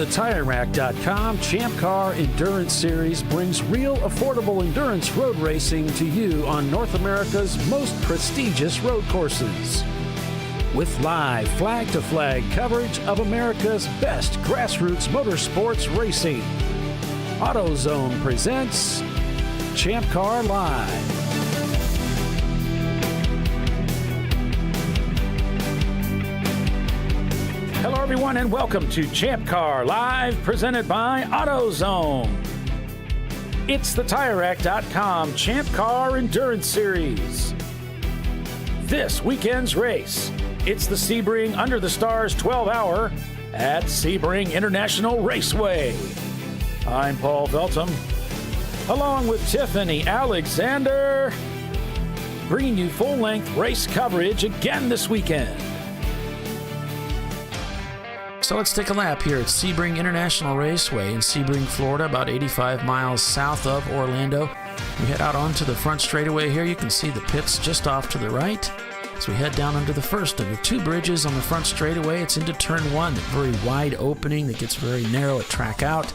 The TireRack.com Champ Car Endurance Series brings real, affordable endurance road racing to you on North America's most prestigious road courses. With live flag-to-flag coverage of America's best grassroots motorsports racing, AutoZone presents ChampCar.Live. Hello, everyone, and welcome to ChampCar.Live, presented by AutoZone. It's the TireRack.com Champ Car Endurance Series. This weekend's race, it's the Sebring Under the Stars 12-hour at Sebring International Raceway. I'm Paul Veltum, along with Tiffany Alexander, bringing you full-length race coverage again this weekend. So let's take a lap here at Sebring International Raceway in Sebring, Florida, about 85 miles south of Orlando. We head out onto the front straightaway here. You can see the pits just off to the right. As we head down under the first of the two bridges on the front straightaway, it's into turn one, a very wide opening that gets very narrow at track out.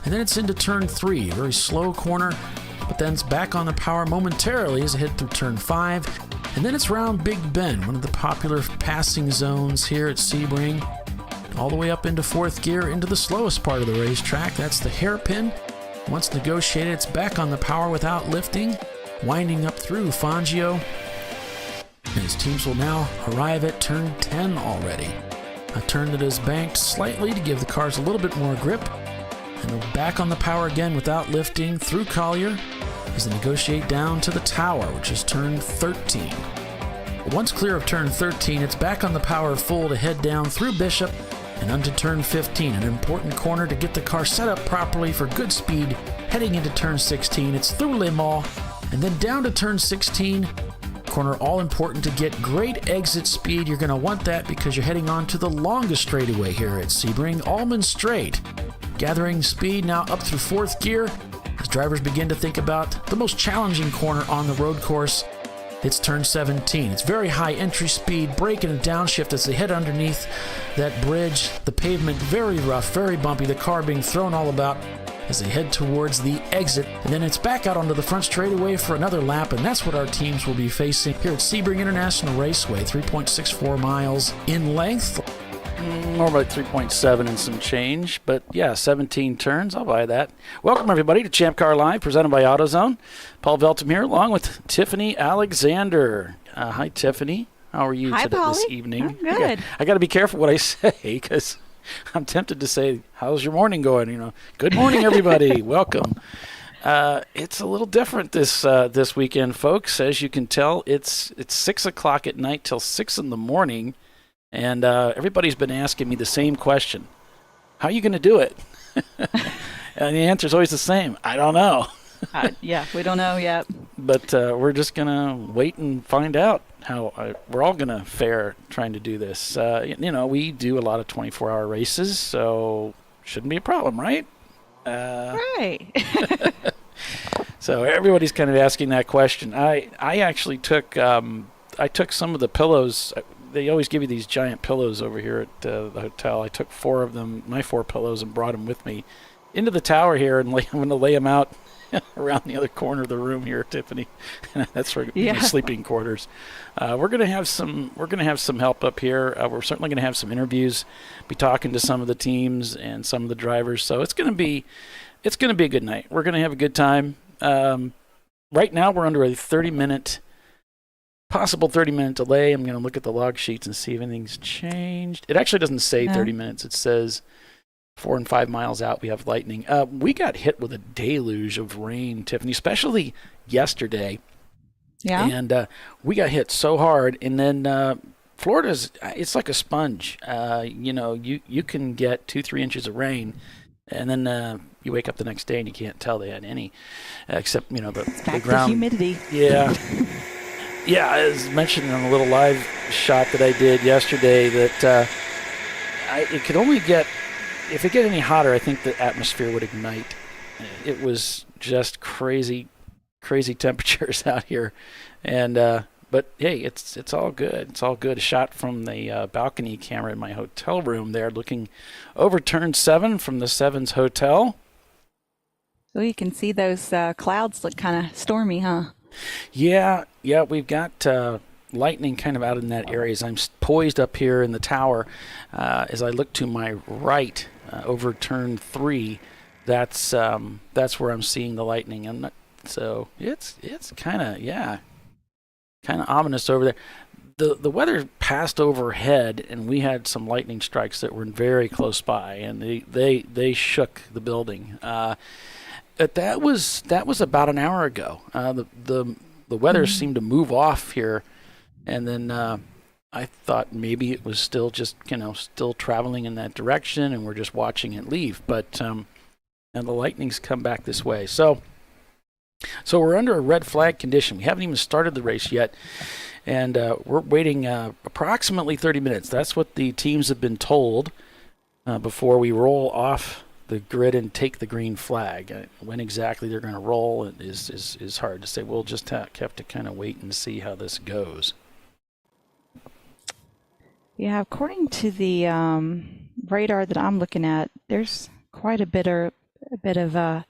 And then it's into turn three, a very slow corner, but then it's back on the power momentarily as it head through turn five. And then it's round Big Bend, one of the popular passing zones here at Sebring, all the way up into fourth gear into the slowest part of the racetrack. That's the hairpin. Once negotiated, it's back on the power without lifting, winding up through Fangio. And his teams will now arrive at turn 10 already. A turn that is banked slightly to give the cars a little bit more grip. And they're back on the power again without lifting through Collier as they negotiate down to the tower, which is turn 13. Once clear of turn 13, it's back on the power full to head down through Bishop and onto turn 15, an important corner to get the car set up properly for good speed. Heading into turn 16, it's through Le Mans, and then down to turn 16, corner all important to get great exit speed. You're going to want that because you're heading on to the longest straightaway here at Sebring, Almond Straight. Gathering speed now up through fourth gear as drivers begin to think about the most challenging corner on the road course. It's turn 17. It's very high entry speed, brake and a downshift as they head underneath that bridge. The pavement very rough, very bumpy, the car being thrown all about as they head towards the exit. And then it's back out onto the front straightaway for another lap, and that's what our teams will be facing here at Sebring International Raceway, 3.64 miles in length. More like 3.7 and some change, but yeah, 17 turns. I'll buy that. Welcome, everybody, to Champ Car Live, presented by AutoZone. Paul Veltum here, along with Tiffany Alexander. Hi, Tiffany. How are you this evening? I'm good. I got to be careful what I say because I'm tempted to say, how's your morning going? You know, good morning, everybody. Welcome. It's a little different this weekend, folks. As you can tell, it's 6 o'clock at night till 6 in the morning. And everybody's been asking me the same question. How are you going to do it? And the answer is always the same. I don't know. Yeah, we don't know yet. But we're just going to wait and find out how we're all going to fare trying to do this. We do a lot of 24-hour races, so shouldn't be a problem, right? Right. So everybody's kind of asking that question. I actually took some of the pillows. They always give you these giant pillows over here at the hotel. I took 4 of them, my 4 pillows, and brought them with me into the tower here, and I'm going to lay them out around the other corner of the room here, Tiffany. That's for my sleeping quarters. We're going to have some help up here. We're certainly going to have some interviews, be talking to some of the teams and some of the drivers. So it's going to be a good night. We're going to have a good time. Right now, we're under a possible 30-minute delay. I'm going to look at the log sheets and see if anything's changed. It actually doesn't say 30 minutes. It says 4 and 5 miles out we have lightning. We got hit with a deluge of rain, Tiffany, especially yesterday. Yeah. And we got hit so hard. And then it's like a sponge. You can get 2-3 inches of rain, and then you wake up the next day and you can't tell they had any, except the ground. The humidity. Yeah. Yeah, as mentioned in a little live shot that I did yesterday, that it could only get, if it get any hotter, I think the atmosphere would ignite. It was just crazy temperatures out here. And But hey, it's all good. It's all good. A shot from the balcony camera in my hotel room there, looking over Turn 7 from the Sevens Hotel. Oh, you can see those clouds look kind of stormy, huh? Yeah, we've got lightning kind of out in that area. As I'm poised up here in the tower, as I look to my right over Turn 3, that's where I'm seeing the lightning. So it's kind of ominous over there. The weather passed overhead, and we had some lightning strikes that were very close by, and they shook the building. But that was about an hour ago. The weather seemed to move off here, and then I thought maybe it was still just still traveling in that direction, and we're just watching it leave. But and the lightning's come back this way. So we're under a red flag condition. We haven't even started the race yet, and we're waiting approximately 30 minutes. That's what the teams have been told before we roll off the grid and take the green flag. When exactly they're going to roll is hard to say. We'll just have to kind of wait and see how this goes. Yeah, according to the radar that I'm looking at, there's quite a bit of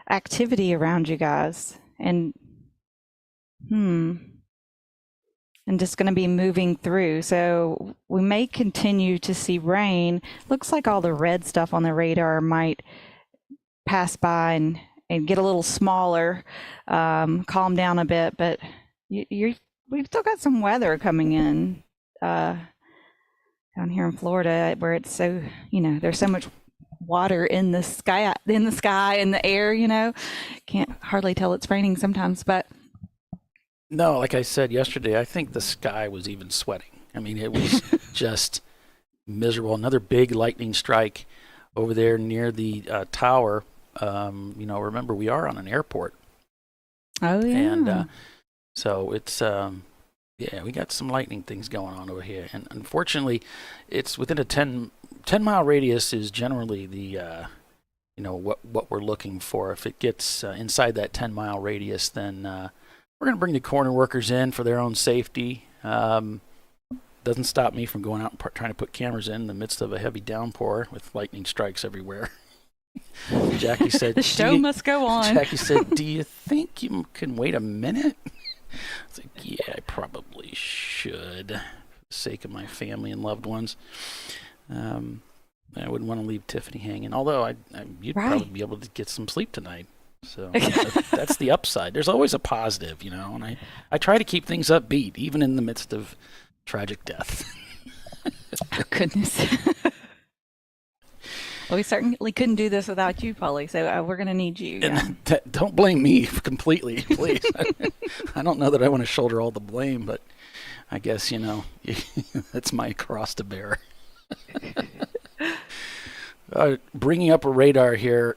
activity around you guys, and just going to be moving through. So we may continue to see rain. Looks like all the red stuff on the radar might pass by and get a little smaller, calm down a bit. But we've still got some weather coming in down here in Florida, where it's so there's so much water in the sky, in the air. Can't hardly tell it's raining sometimes, but. No, like I said yesterday, I think the sky was even sweating. I mean, it was just miserable. Another big lightning strike over there near the tower. Remember, we are on an airport. Oh, yeah. And so it's, we got some lightning things going on over here. And unfortunately, it's within a 10-mile radius is generally the, what we're looking for. If it gets inside that 10-mile radius, then we're going to bring the corner workers in for their own safety. Doesn't stop me from going out and trying to put cameras in the midst of a heavy downpour with lightning strikes everywhere. Jackie said, "The show must go on." Jackie said, "Do you think you can wait a minute?" I was like, "Yeah, I probably should, for the sake of my family and loved ones." I wouldn't want to leave Tiffany hanging. Although you'd probably be able to get some sleep tonight. So that's the upside. There's always a positive, and I try to keep things upbeat, even in the midst of tragic death. Oh, goodness. Well, we certainly couldn't do this without you, Polly, so we're going to need you. And don't blame me completely, please. I don't know that I want to shoulder all the blame, but I guess, that's my cross to bear. Bringing up a radar here.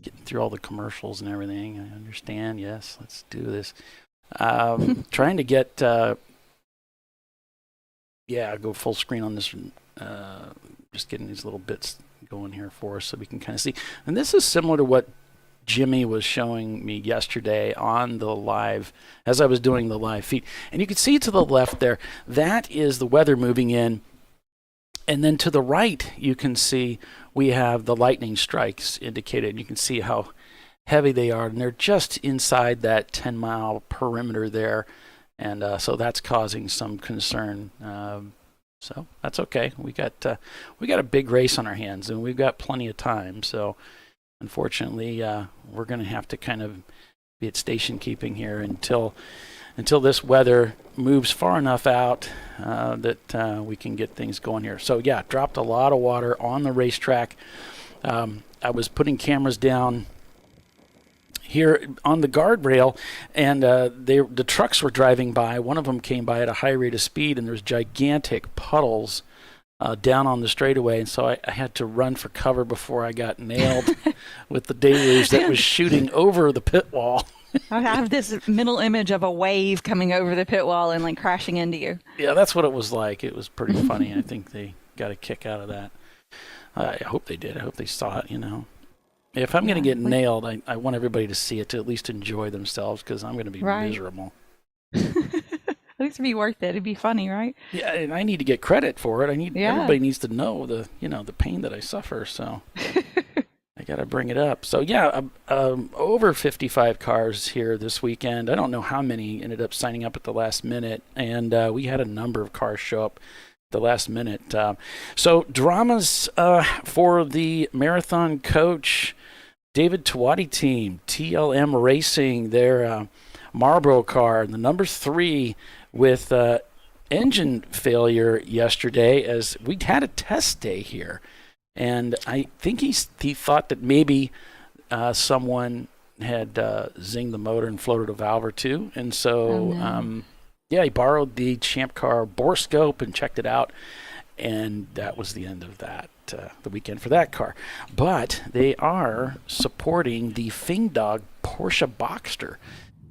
Getting through all the commercials and everything. I understand. Yes, let's do this. Trying to get, go full screen on this. Just getting these little bits going here for us so we can kind of see. And this is similar to what Jimmy was showing me yesterday on the live, as I was doing the live feed. And you can see to the left there, that is the weather moving in. And then to the right, you can see we have the lightning strikes indicated. You can see how heavy they are, and they're just inside that 10-mile perimeter there. And so that's causing some concern. So that's okay. We got a big race on our hands, and we've got plenty of time. So unfortunately, we're going to have to kind of be at station keeping here until this weather moves far enough out that we can get things going here. So yeah, dropped a lot of water on the racetrack. I was putting cameras down here on the guardrail, and the trucks were driving by. One of them came by at a high rate of speed, and there's gigantic puddles down on the straightaway, and so I had to run for cover before I got nailed with the deluge that was shooting over the pit wall. I have this mental image of a wave coming over the pit wall and crashing into you. Yeah, that's what it was like. It was pretty funny. I think they got a kick out of that. I hope they did. I hope they saw it, If I'm going to get nailed, I want everybody to see it, to at least enjoy themselves, because I'm going to be miserable. least it'd be worth it. It'd be funny, right? Yeah, and I need to get credit for it. Yeah. Everybody needs to know the pain that I suffer. So I got to bring it up. So yeah, over 55 cars here this weekend. I don't know how many ended up signing up at the last minute, and we had a number of cars show up at the last minute. So dramas for the marathon coach David Tawadi team, TLM Racing, their Marlboro car, the number 3 with engine failure yesterday, as we had a test day here. And I think he thought that maybe someone had zinged the motor and floated a valve or two. And so, he borrowed the Champ Car borescope and checked it out. And that was the end of that, the weekend for that car. But they are supporting the Fingdog Porsche Boxster.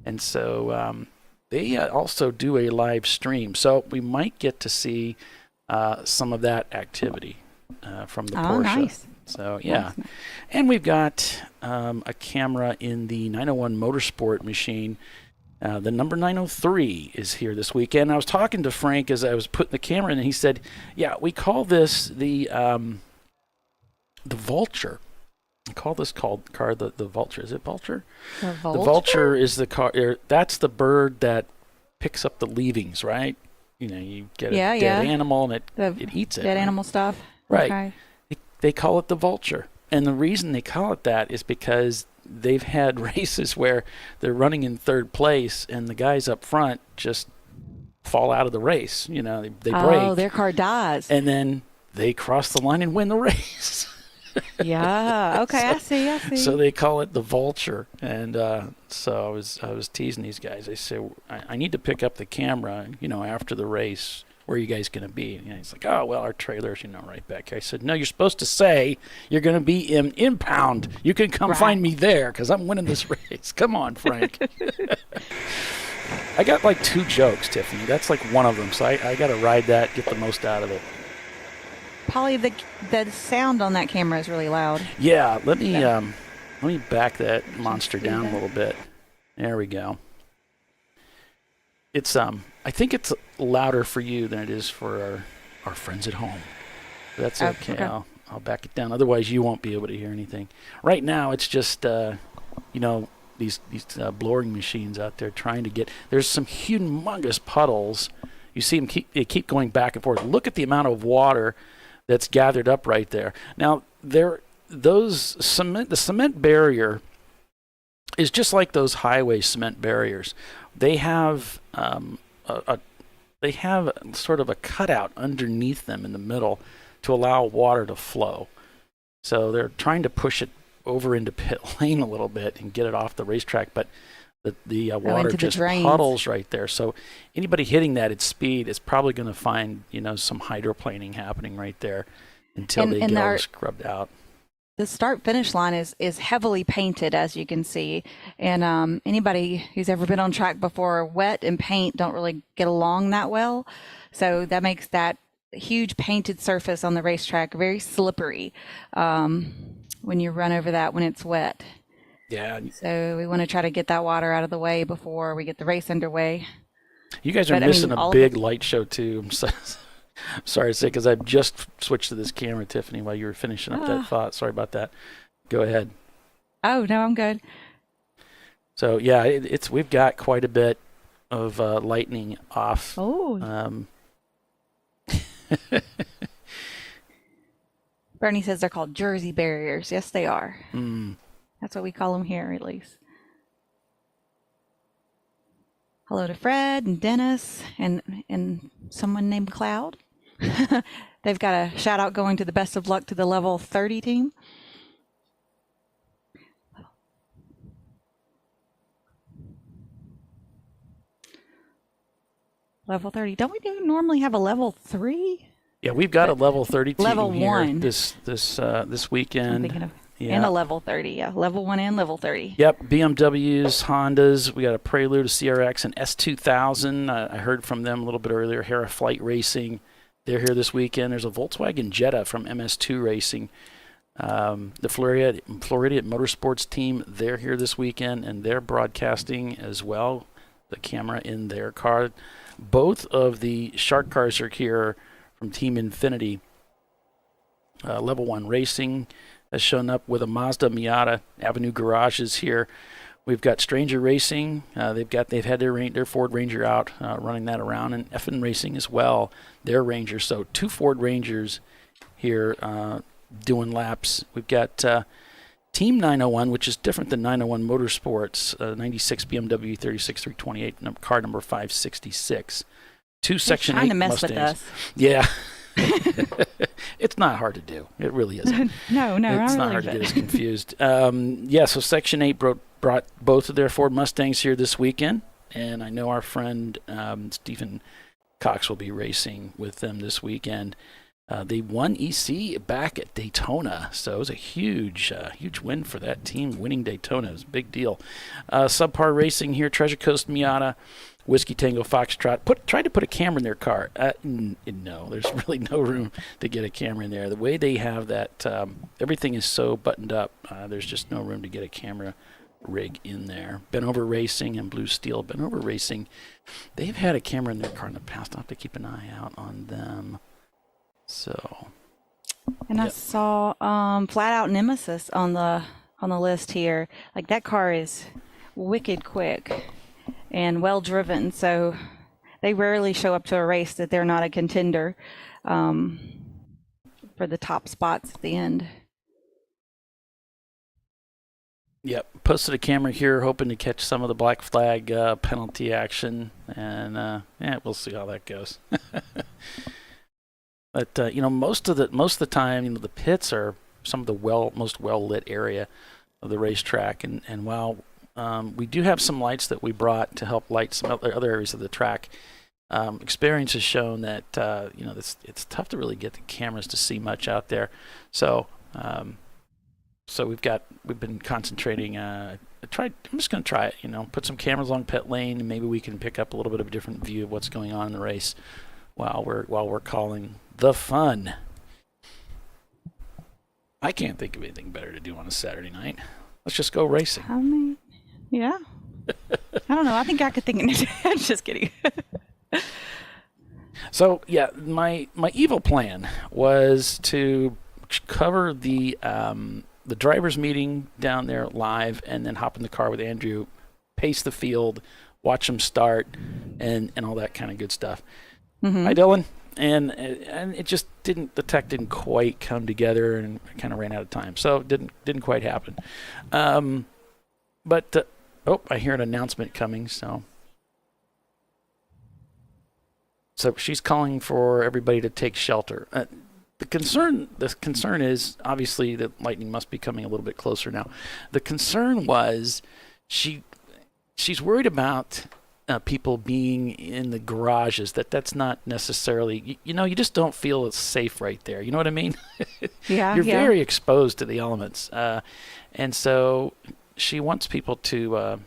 And so they also do a live stream. So we might get to see some of that activity from the Porsche. Nice. So, yeah. Nice. And we've got a camera in the 901 Motorsport machine. The number 903 is here this weekend. I was talking to Frank as I was putting the camera in, and he said, yeah, we call this the Vulture. I call this car the Vulture. Is it Vulture? The Vulture? The Vulture is the car. That's the bird that picks up the leavings, right? You get a dead animal, and it eats it. Dead right? animal stuff. Right. Okay. They call it the Vulture. And the reason they call it that is because they've had races where they're running in third place and the guys up front just fall out of the race. They break. Oh, their car dies. And then they cross the line and win the race. Yeah. Okay, I see. So they call it the Vulture. And so I was teasing these guys. I said, I need to pick up the camera, after the race. Where are you guys going to be? And he's like, oh, well, our trailer's, right back here. I said, no, you're supposed to say you're going to be in impound. You can come find me there because I'm winning this race. Come on, Frank. I got like 2 jokes, Tiffany. That's like one of them. So I got to ride that, get the most out of it. Polly, the sound on that camera is really loud. Yeah, let me back that monster down a little bit. There we go. It's I think it's louder for you than it is for our friends at home. That's okay. Okay. I'll back it down. Otherwise, you won't be able to hear anything. Right now, it's just these blowing machines out there trying to get. There's some humongous puddles. You see them keep going back and forth. Look at the amount of water that's gathered up right there. Now, the cement barrier is just like those highway cement barriers. They have they have sort of a cutout underneath them in the middle to allow water to flow. So they're trying to push it over into pit lane a little bit and get it off the racetrack, but the water just puddles right there. So anybody hitting that at speed is probably going to find some hydroplaning happening right there until they get all scrubbed out. The start-finish line is heavily painted, as you can see. And anybody who's ever been on track before, wet and paint don't really get along that well. So that makes that huge painted surface on the racetrack very slippery when you run over that when it's wet. Yeah. So we want to try to get that water out of the way before we get the race underway. You guys are missing a big light show, too. I'm sorry to say, because I've just switched to this camera, Tiffany, while you were finishing up that thought. Sorry about that. Go ahead. Oh, no, I'm good. So, yeah, we've got quite a bit of lightning off. Oh. Bernie says they're called Jersey barriers. Yes, they are. That's what we call them here, at least. Hello to Fred and Dennis and someone named Cloud. They've got a shout out going to the best of luck to the level 30 team. Level 30. Don't we normally have a level 3? Yeah, we've got a level 30 team level here 1 this weekend. I'm thinking of, and a level 30. Yeah, level 1 and level 30. Yep, BMWs, Hondas. We got a Prelude, a CRX, and S2000. I heard from them a little bit earlier. Hera Flight Racing. They're here this weekend. There's a Volkswagen Jetta from MS2 Racing. The Florida Motorsports team, they're here this weekend, and they're broadcasting as well, the camera in their car. Both of the Shark cars are here from Team Infinity. Level 1 Racing has shown up with a Mazda Miata. Avenue Garage is here. We've got Stranger Racing. They've had their Ford Ranger out, running that around, and FN Racing as well, their Ranger. So 2 Ford Rangers here doing laps. We've got Team 901, which is different than 901 Motorsports, 96 BMW 36328, car number 566. 2 Section 8 trying to mess Mustangs. with us. Yeah. It's not hard to do. It really isn't. No, It's not hard to get us confused. So Section 8 brought both of their Ford Mustangs here this weekend, and I know our friend Stephen Cox will be racing with them this weekend. They won EC back at Daytona, so it was a huge win for that team. Winning Daytona is a big deal. Subpar Racing here, Treasure Coast Miata, Whiskey Tango Foxtrot. Tried to put a camera in their car. No, there's really no room to get a camera in there. The way they have that, everything is so buttoned up, there's just no room to get a camera rig in there. Benover Racing and Blue Steel. Benover Racing, they've had a camera in their car in the past. I'll have to keep an eye out on them. So, And I saw Flat Out Nemesis on the list here. Like, that car is wicked quick and well driven, so they rarely show up to a race that they're not a contender for the top spots at the end. Yep, posted a camera here, hoping to catch some of the black flag penalty action, and we'll see how that goes. But most of the time, the pits are some of the most well lit area of the racetrack, and while we do have some lights that we brought to help light some other areas of the track, experience has shown that it's tough to really get the cameras to see much out there. So we've been concentrating. I'm just going to try it. Put some cameras along pit lane, and maybe we can pick up a little bit of a different view of what's going on in the race while we're calling the fun. I can't think of anything better to do on a Saturday night. Let's just go racing. I mean, yeah. I don't know. I think I could think of it. Just kidding. So yeah, my evil plan was to cover the drivers' meeting down there live, and then hop in the car with Andrew, pace the field, watch them start, and all that kind of good stuff. Mm-hmm. Hi, Dylan. And it just didn't. The tech didn't quite come together, and I kind of ran out of time, so it didn't quite happen. But I hear an announcement coming. So she's calling for everybody to take shelter. The concern is obviously that lightning must be coming a little bit closer now. The concern was she's worried about people being in the garages. That's not necessarily, you just don't feel it's safe right there. You know what I mean? Yeah. You're very exposed to the elements, and so she wants people to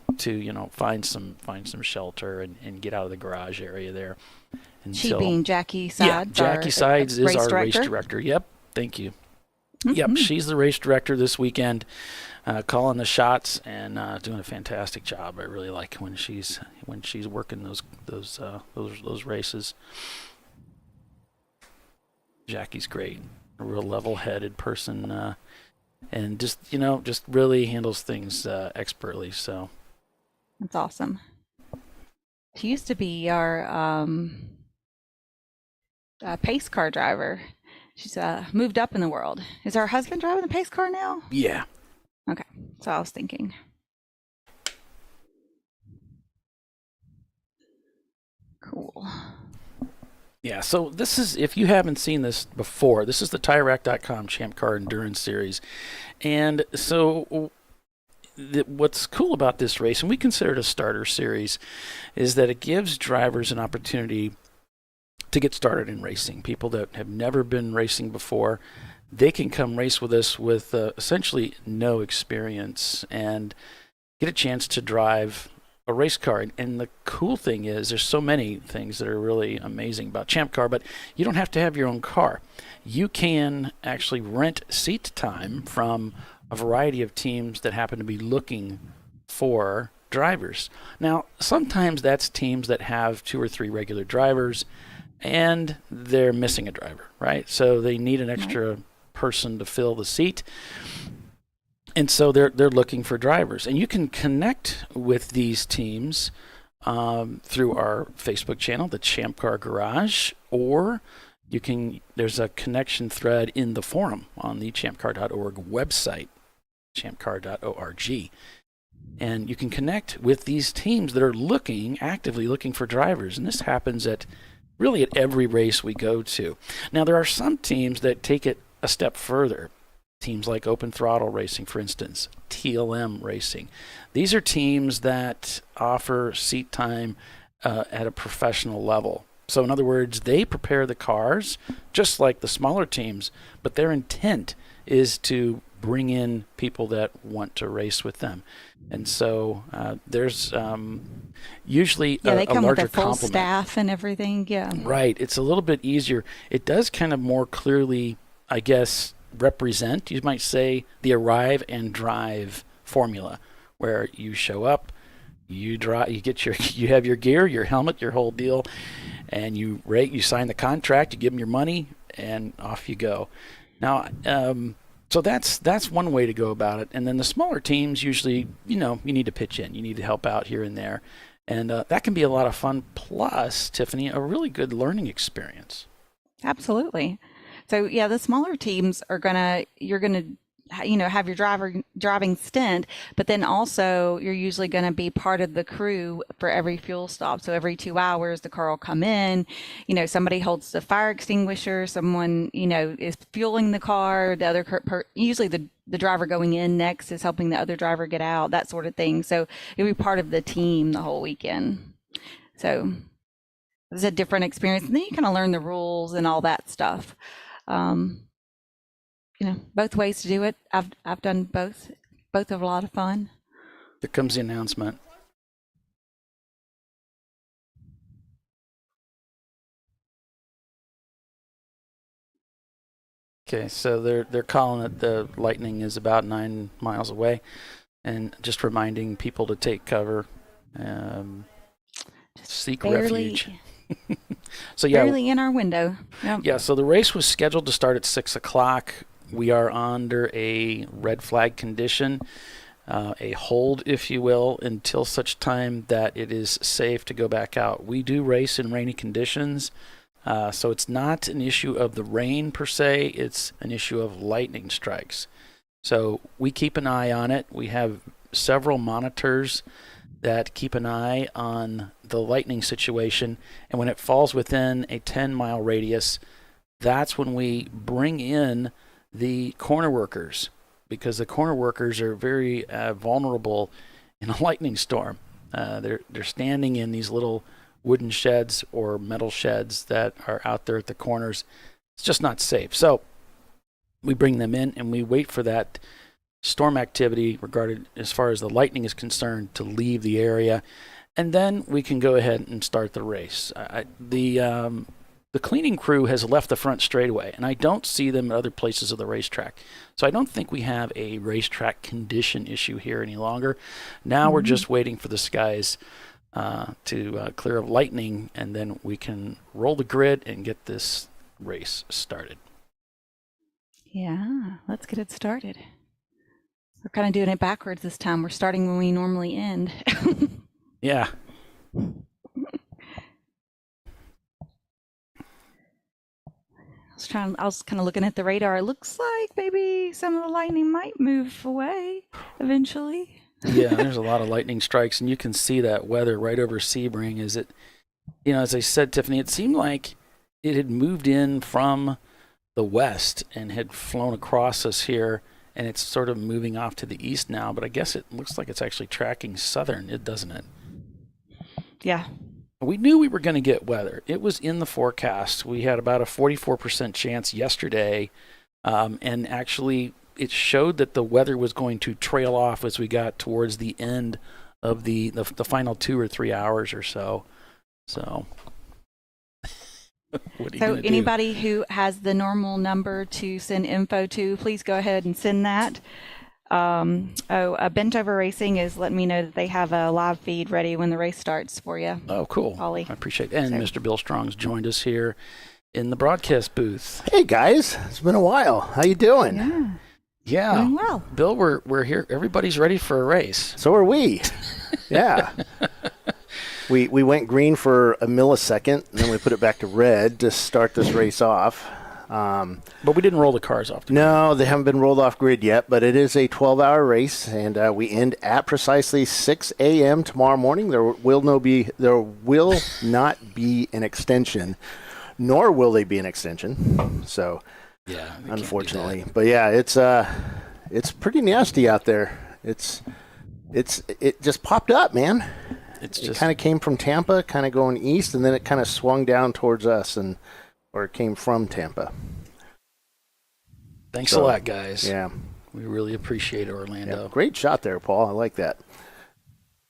find some shelter and get out of the garage area there. She being Jackie Sides. Yeah, Jackie Sides is our race director. Yep, thank you. Mm-hmm. Yep, she's the race director this weekend, calling the shots and doing a fantastic job. I really like when she's working those races. Jackie's great, a real level-headed person, and just really handles things expertly. So that's awesome. She used to be our pace car driver. She's moved up in the world. Is our husband driving the pace car now? Yeah. Okay, so I was thinking. Cool. Yeah, so this is, if you haven't seen this before, this is the TireRack.com Champ Car Endurance Series. And so what's cool about this race, and we consider it a starter series, is that it gives drivers an opportunity to get started in racing. People that have never been racing before, they can come race with us with essentially no experience and get a chance to drive a race car. And the cool thing is there's so many things that are really amazing about Champ Car, but you don't have to have your own car. You can actually rent seat time from a variety of teams that happen to be looking for drivers. Now, sometimes that's teams that have 2 or 3 regular drivers and they're missing a driver, right? So they need an extra person to fill the seat. And so they're looking for drivers. And you can connect with these teams through our Facebook channel, the Champ Car Garage, or there's a connection thread in the forum on the ChampCar.org website, ChampCar.org. And you can connect with these teams that are actively looking for drivers. And this happens at every race we go to. Now, there are some teams that take it a step further. Teams like Open Throttle Racing, for instance, TLM Racing. These are teams that offer seat time at a professional level. So in other words, they prepare the cars just like the smaller teams, but their intent is to bring in people that want to race with them. And so there's usually they a come larger with a full complement. staff and everything. Yeah. Right. It's a little bit easier. It does kind of more clearly, I guess, represent, you might say, the arrive and drive formula, where you show up, you drive, you have your gear, your helmet, your whole deal, and you sign the contract, you give them your money, and off you go. Now, so that's one way to go about it. And then the smaller teams, usually, you need to pitch in, you need to help out here and there, and that can be a lot of fun. Plus, Tiffany, a really good learning experience. Absolutely. So yeah, the smaller teams you're gonna have your driving stint, but then also you're usually going to be part of the crew for every fuel stop. So every 2 hours, the car will come in, somebody holds the fire extinguisher, someone, is fueling the car, the other, usually the driver going in next is helping the other driver get out, that sort of thing. So you'll be part of the team the whole weekend. So it's a different experience. And then you kind of learn the rules and all that stuff. Both ways to do it. I've done both. Both are a lot of fun. Here comes the announcement. Okay, so they're calling it the Lightning is about 9 miles away, and just reminding people to take cover, seek refuge. So yeah, barely in our window. Yep. Yeah. So the race was scheduled to start at 6 o'clock. We are under a red flag condition, a hold, if you will, until such time that it is safe to go back out. We do race in rainy conditions, so it's not an issue of the rain per se. It's an issue of lightning strikes. So we keep an eye on it. We have several monitors that keep an eye on the lightning situation, and when it falls within a 10-mile radius, that's when we bring in the corner workers, because the corner workers are very vulnerable in a lightning storm. They're standing in these little wooden sheds or metal sheds that are out there at the corners. It's just not safe. So we bring them in and we wait for that storm activity regarded as far as the lightning is concerned to leave the area, and then we can go ahead and start the race. The cleaning crew has left the front straightaway, and I don't see them at other places of the racetrack. So I don't think we have a racetrack condition issue here any longer. Now we're just waiting for the skies to clear of lightning, and then we can roll the grid and get this race started. Yeah, let's get it started. We're kind of doing it backwards this time. We're starting when we normally end. Yeah. I was kind of looking at the radar. It looks like maybe some of the lightning might move away eventually. Yeah, there's a lot of lightning strikes, and you can see that weather right over Sebring. As I said, Tiffany, it seemed like it had moved in from the west and had flown across us here, and it's sort of moving off to the east now, but I guess it looks like it's actually tracking southern, doesn't it? Yeah. We knew we were going to get weather. It was in the forecast. We had about a 44% chance yesterday, and actually it showed that the weather was going to trail off as we got towards the end of the final 2 or 3 hours or so. So, what are you So gonna anybody who has the normal number to send info to, please go ahead and send that. Bent Over Racing is letting me know that they have a live feed ready when the race starts for you. Oh, cool. Ollie. I appreciate it. And Mr. Bill Strong's joined us here in the broadcast booth. Hey guys, it's been a while. How you doing? Yeah. Doing well. Bill, we're here. Everybody's ready for a race. So are we. Yeah. We went green for a millisecond, and then we put it back to red to start this race off. But we didn't roll the cars off. No, they haven't been rolled off grid yet, but it is a 12-hour race, and we end at precisely 6 a.m. tomorrow morning. There will not be an extension, nor will they be an extension. So, yeah, unfortunately, but yeah, it's pretty nasty out there. It just popped up, man. It kind of came from Tampa, kind of going east, and then it kind of swung down towards us, or it came from Tampa. Thanks a lot, guys. Yeah. We really appreciate it, Orlando. Yeah, great shot there, Paul. I like that.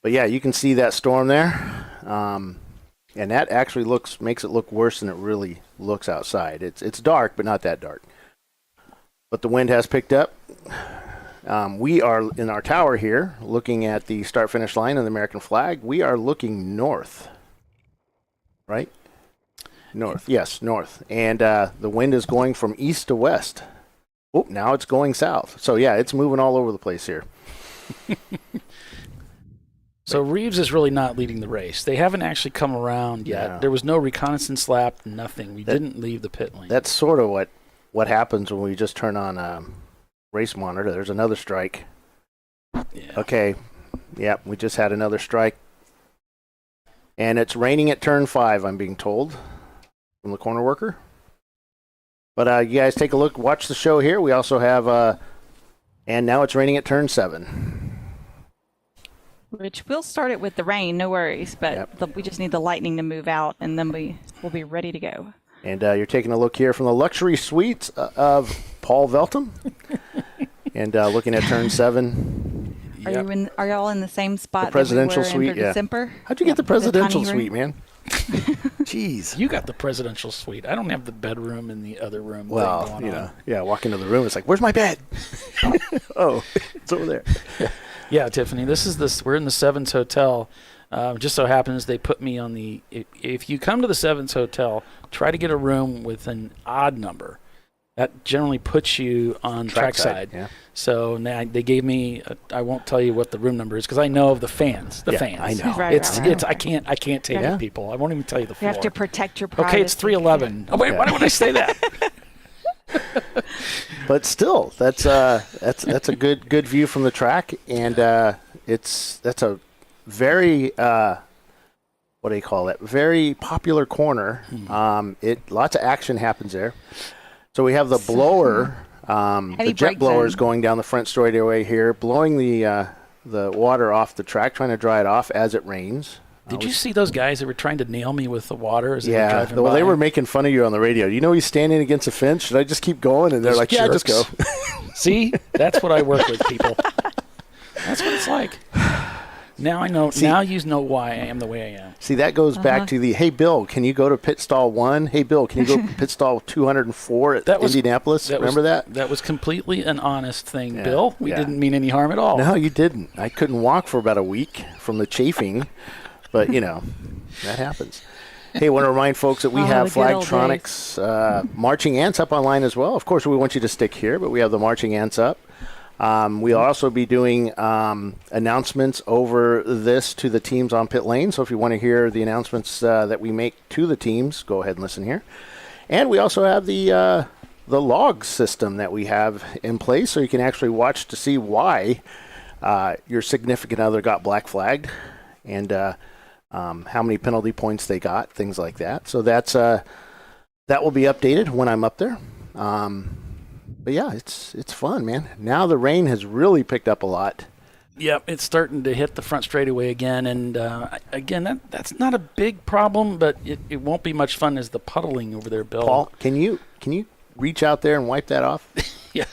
But yeah, you can see that storm there. And that actually makes it look worse than it really looks outside. It's dark, but not that dark. But the wind has picked up. We are in our tower here, looking at the start-finish line and the American flag. We are looking north, right? North, yes, north. And the wind is going from east to west. Oh, now it's going south. So, yeah, it's moving all over the place here. So Reeves is really not leading the race. They haven't actually come around yet. No. There was no reconnaissance lap, nothing. We didn't leave the pit lane. That's sort of what happens when we just turn on race monitor. There's another strike. Yeah. Okay. Yep, we just had another strike. And it's raining at turn 5, I'm being told, from the corner worker. But you guys take a look, watch the show here. We also have, and now it's raining at turn 7. Which we'll start it with the rain, no worries. But we just need the lightning to move out, and then we'll be ready to go. And you're taking a look here from the luxury suites of Paul Veltum. And looking at turn 7. Yep. Are y'all in the same spot? The presidential that we were suite, in for December? How'd you get the presidential suite, man? Jeez. You got the presidential suite. I don't have the bedroom in the other room. Well, walk into the room. It's like, where's my bed? Oh, it's over there. Yeah, Tiffany, we're in the Sevens Hotel. Just so happens they put me on if you come to the Sevens Hotel, try to get a room with an odd number. That generally puts you on trackside. Yeah. So now they gave me. I won't tell you what the room number is because I know of the fans. The fans. I know. It's. I can't take it, people. I won't even tell you the floor. You have to protect your privacy. Okay, it's 311. Oh wait, why would I say that? But still, that's a good view from the track, and that's a very what do you call it? Very popular corner. Lots of action happens there. So we have the blower, the jet blowers going down the front straightaway here, blowing the water off the track, trying to dry it off as it rains. Did you see those guys that were trying to nail me with the water as they were driving by? Well, they were making fun of you on the radio. You know he's standing against a fence. Should I just keep going? And they're like, yeah, just go. See? That's what I work with, people. That's what it's like. Now I know. Now you know why I am the way I am. See, that goes back to the, hey, Bill, can you go to pit stall 1? Hey, Bill, can you go to pit stall 204 at Indianapolis? Remember that? That was completely an honest thing, Bill. We didn't mean any harm at all. No, you didn't. I couldn't walk for about a week from the chafing, but, that happens. Hey, I want to remind folks that we have Flagtronics marching ants up online as well. Of course, we want you to stick here, but we have the marching ants up. We'll also be doing announcements over this to the teams on pit lane. So if you want to hear the announcements that we make to the teams, go ahead and listen here. And we also have the log system that we have in place, so you can actually watch to see why your significant other got black flagged and how many penalty points they got, things like that. So that will be updated when I'm up there. But yeah, it's fun, man. Now the rain has really picked up a lot. Yep, it's starting to hit the front straightaway again, and again, that's not a big problem, but it won't be much fun as the puddling over there, Bill. Paul, can you reach out there and wipe that off? Yeah.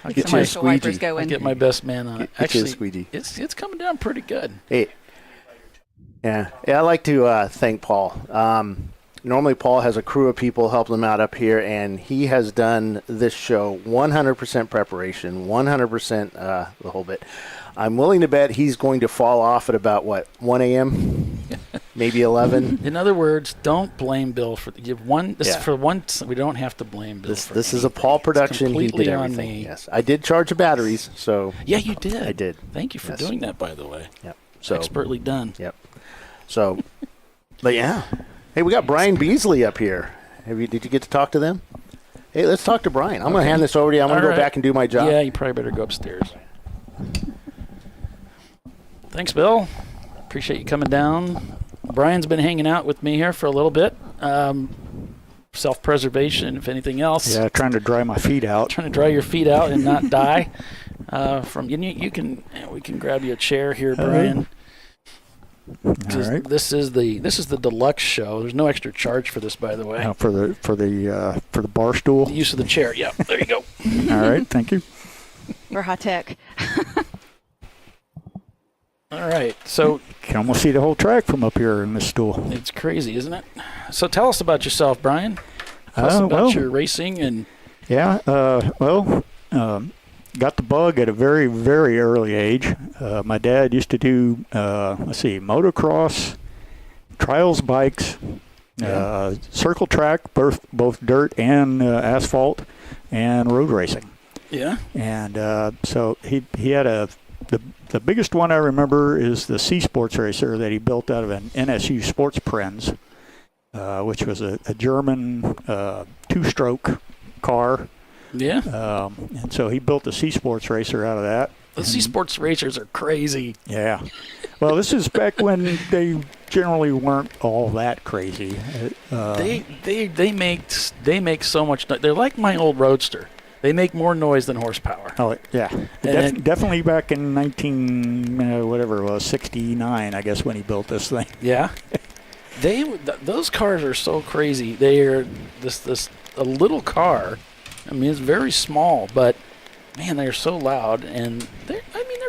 I'll get you a squeegee. I'll get my best man on it. Actually, a squeegee. It's coming down pretty good. Hey, yeah, I like to thank Paul. Normally, Paul has a crew of people helping him out up here, and he has done this show 100% preparation, 100% the whole bit. I'm willing to bet he's going to fall off at about, 1 a.m., maybe 11? In other words, don't blame Bill for one. This Yeah. is for once. We don't have to blame Bill for This is a Paul production. He completely did on everything. me. Yes, I did charge the batteries, so Yeah, you did. I did. Thank you for Yes. doing that, by the way. Yep. So Expertly done. Yep. So, but yeah. Hey, we got Brian Beasley up here. Did you get to talk to them? Hey, let's talk to Brian. I'm going to hand this over to you. I'm going to go back and do my job. Yeah, you probably better go upstairs. Thanks, Bill. Appreciate you coming down. Brian's been hanging out with me here for a little bit. Self-preservation, if anything else. Yeah, trying to dry my feet out. Trying to dry your feet out and not die. We can grab you a chair here, Brian. All right. This is the deluxe show. There's no extra charge for this, by the way. For the bar stool. The use of the chair. Yeah, there you go. All right, thank you. We're high tech. All right, so Can almost see the whole track from up here in this stool. it's crazy, isn't it? So tell us about yourself, Brian. Tell us about your racing and. Yeah, got the bug at a very, very early age. My dad used to do, motocross, trials bikes, circle track, both dirt and asphalt, and road racing. Yeah. And so he had the biggest one I remember is the C Sports Racer that he built out of an NSU Sports Prenz, which was a German two-stroke car. Yeah. And so he built the C Sports Racer out of that. The C Sports racers are crazy. Yeah. Well, this is back when they generally weren't all that crazy. They make so much noise. They're like my old Roadster. They make more noise than horsepower. Oh, yeah. Definitely back in 69, I guess, when he built this thing. Yeah. Those cars are so crazy. They are a little car. I mean, it's very small, but man, they're so loud, and they're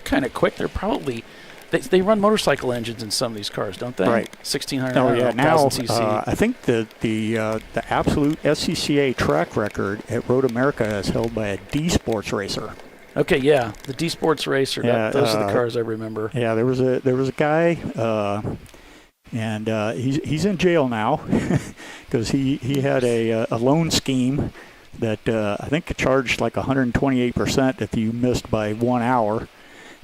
kind of quick. They're probably they run motorcycle engines in some of these cars, don't they? Right. 1600. Oh yeah. Now 1000 cc. I think the absolute SCCA track record at Road America is held by a D Sports racer. Okay, yeah, the D Sports racer. Yeah, those are the cars I remember. Yeah, there was a guy, and he's in jail now because he had a loan scheme that I think charged like 128% if you missed by 1 hour.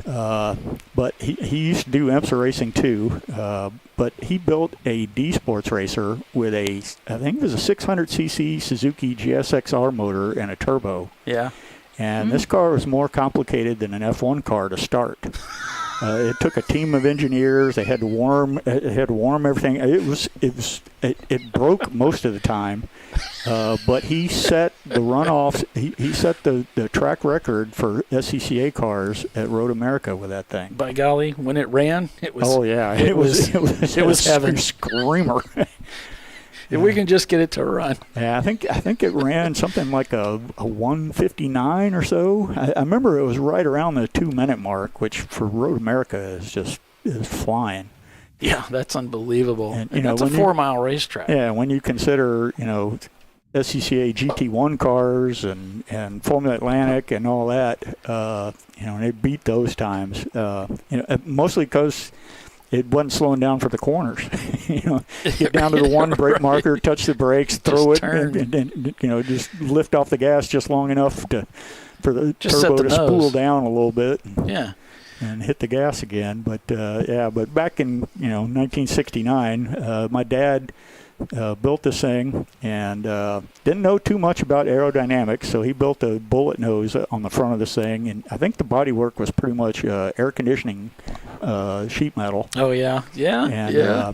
But he used to do IMSA racing too. But he built a D Sports racer with I think it was a 600cc Suzuki GSXR motor and a turbo. Yeah. And this car was more complicated than an F1 car to start. It took a team of engineers. They had to warm everything. It broke most of the time. But he set the runoffs. He set the track record for SCCA cars at Road America with that thing. By golly, when it ran, it was. Oh yeah, it was heaven. Screamer. If we can just get it to run. Yeah, I think it ran something like a 159 or so. I remember it was right around the 2-minute mark, which for Road America is flying. Yeah, that's unbelievable. And that's a 4-mile racetrack. Yeah, when you consider, SCCA GT1 cars and Formula Atlantic and all that, and they beat those times. Mostly because it wasn't slowing down for the corners. Get down to the one brake marker, touch the brakes, throw it, and just lift off the gas just long enough for the turbo to spool down a little bit. Yeah. And hit the gas again. But but back in 1969, my dad built this thing and didn't know too much about aerodynamics, so he built a bullet nose on the front of this thing, and I think the bodywork was pretty much air conditioning sheet metal. Oh yeah, and, I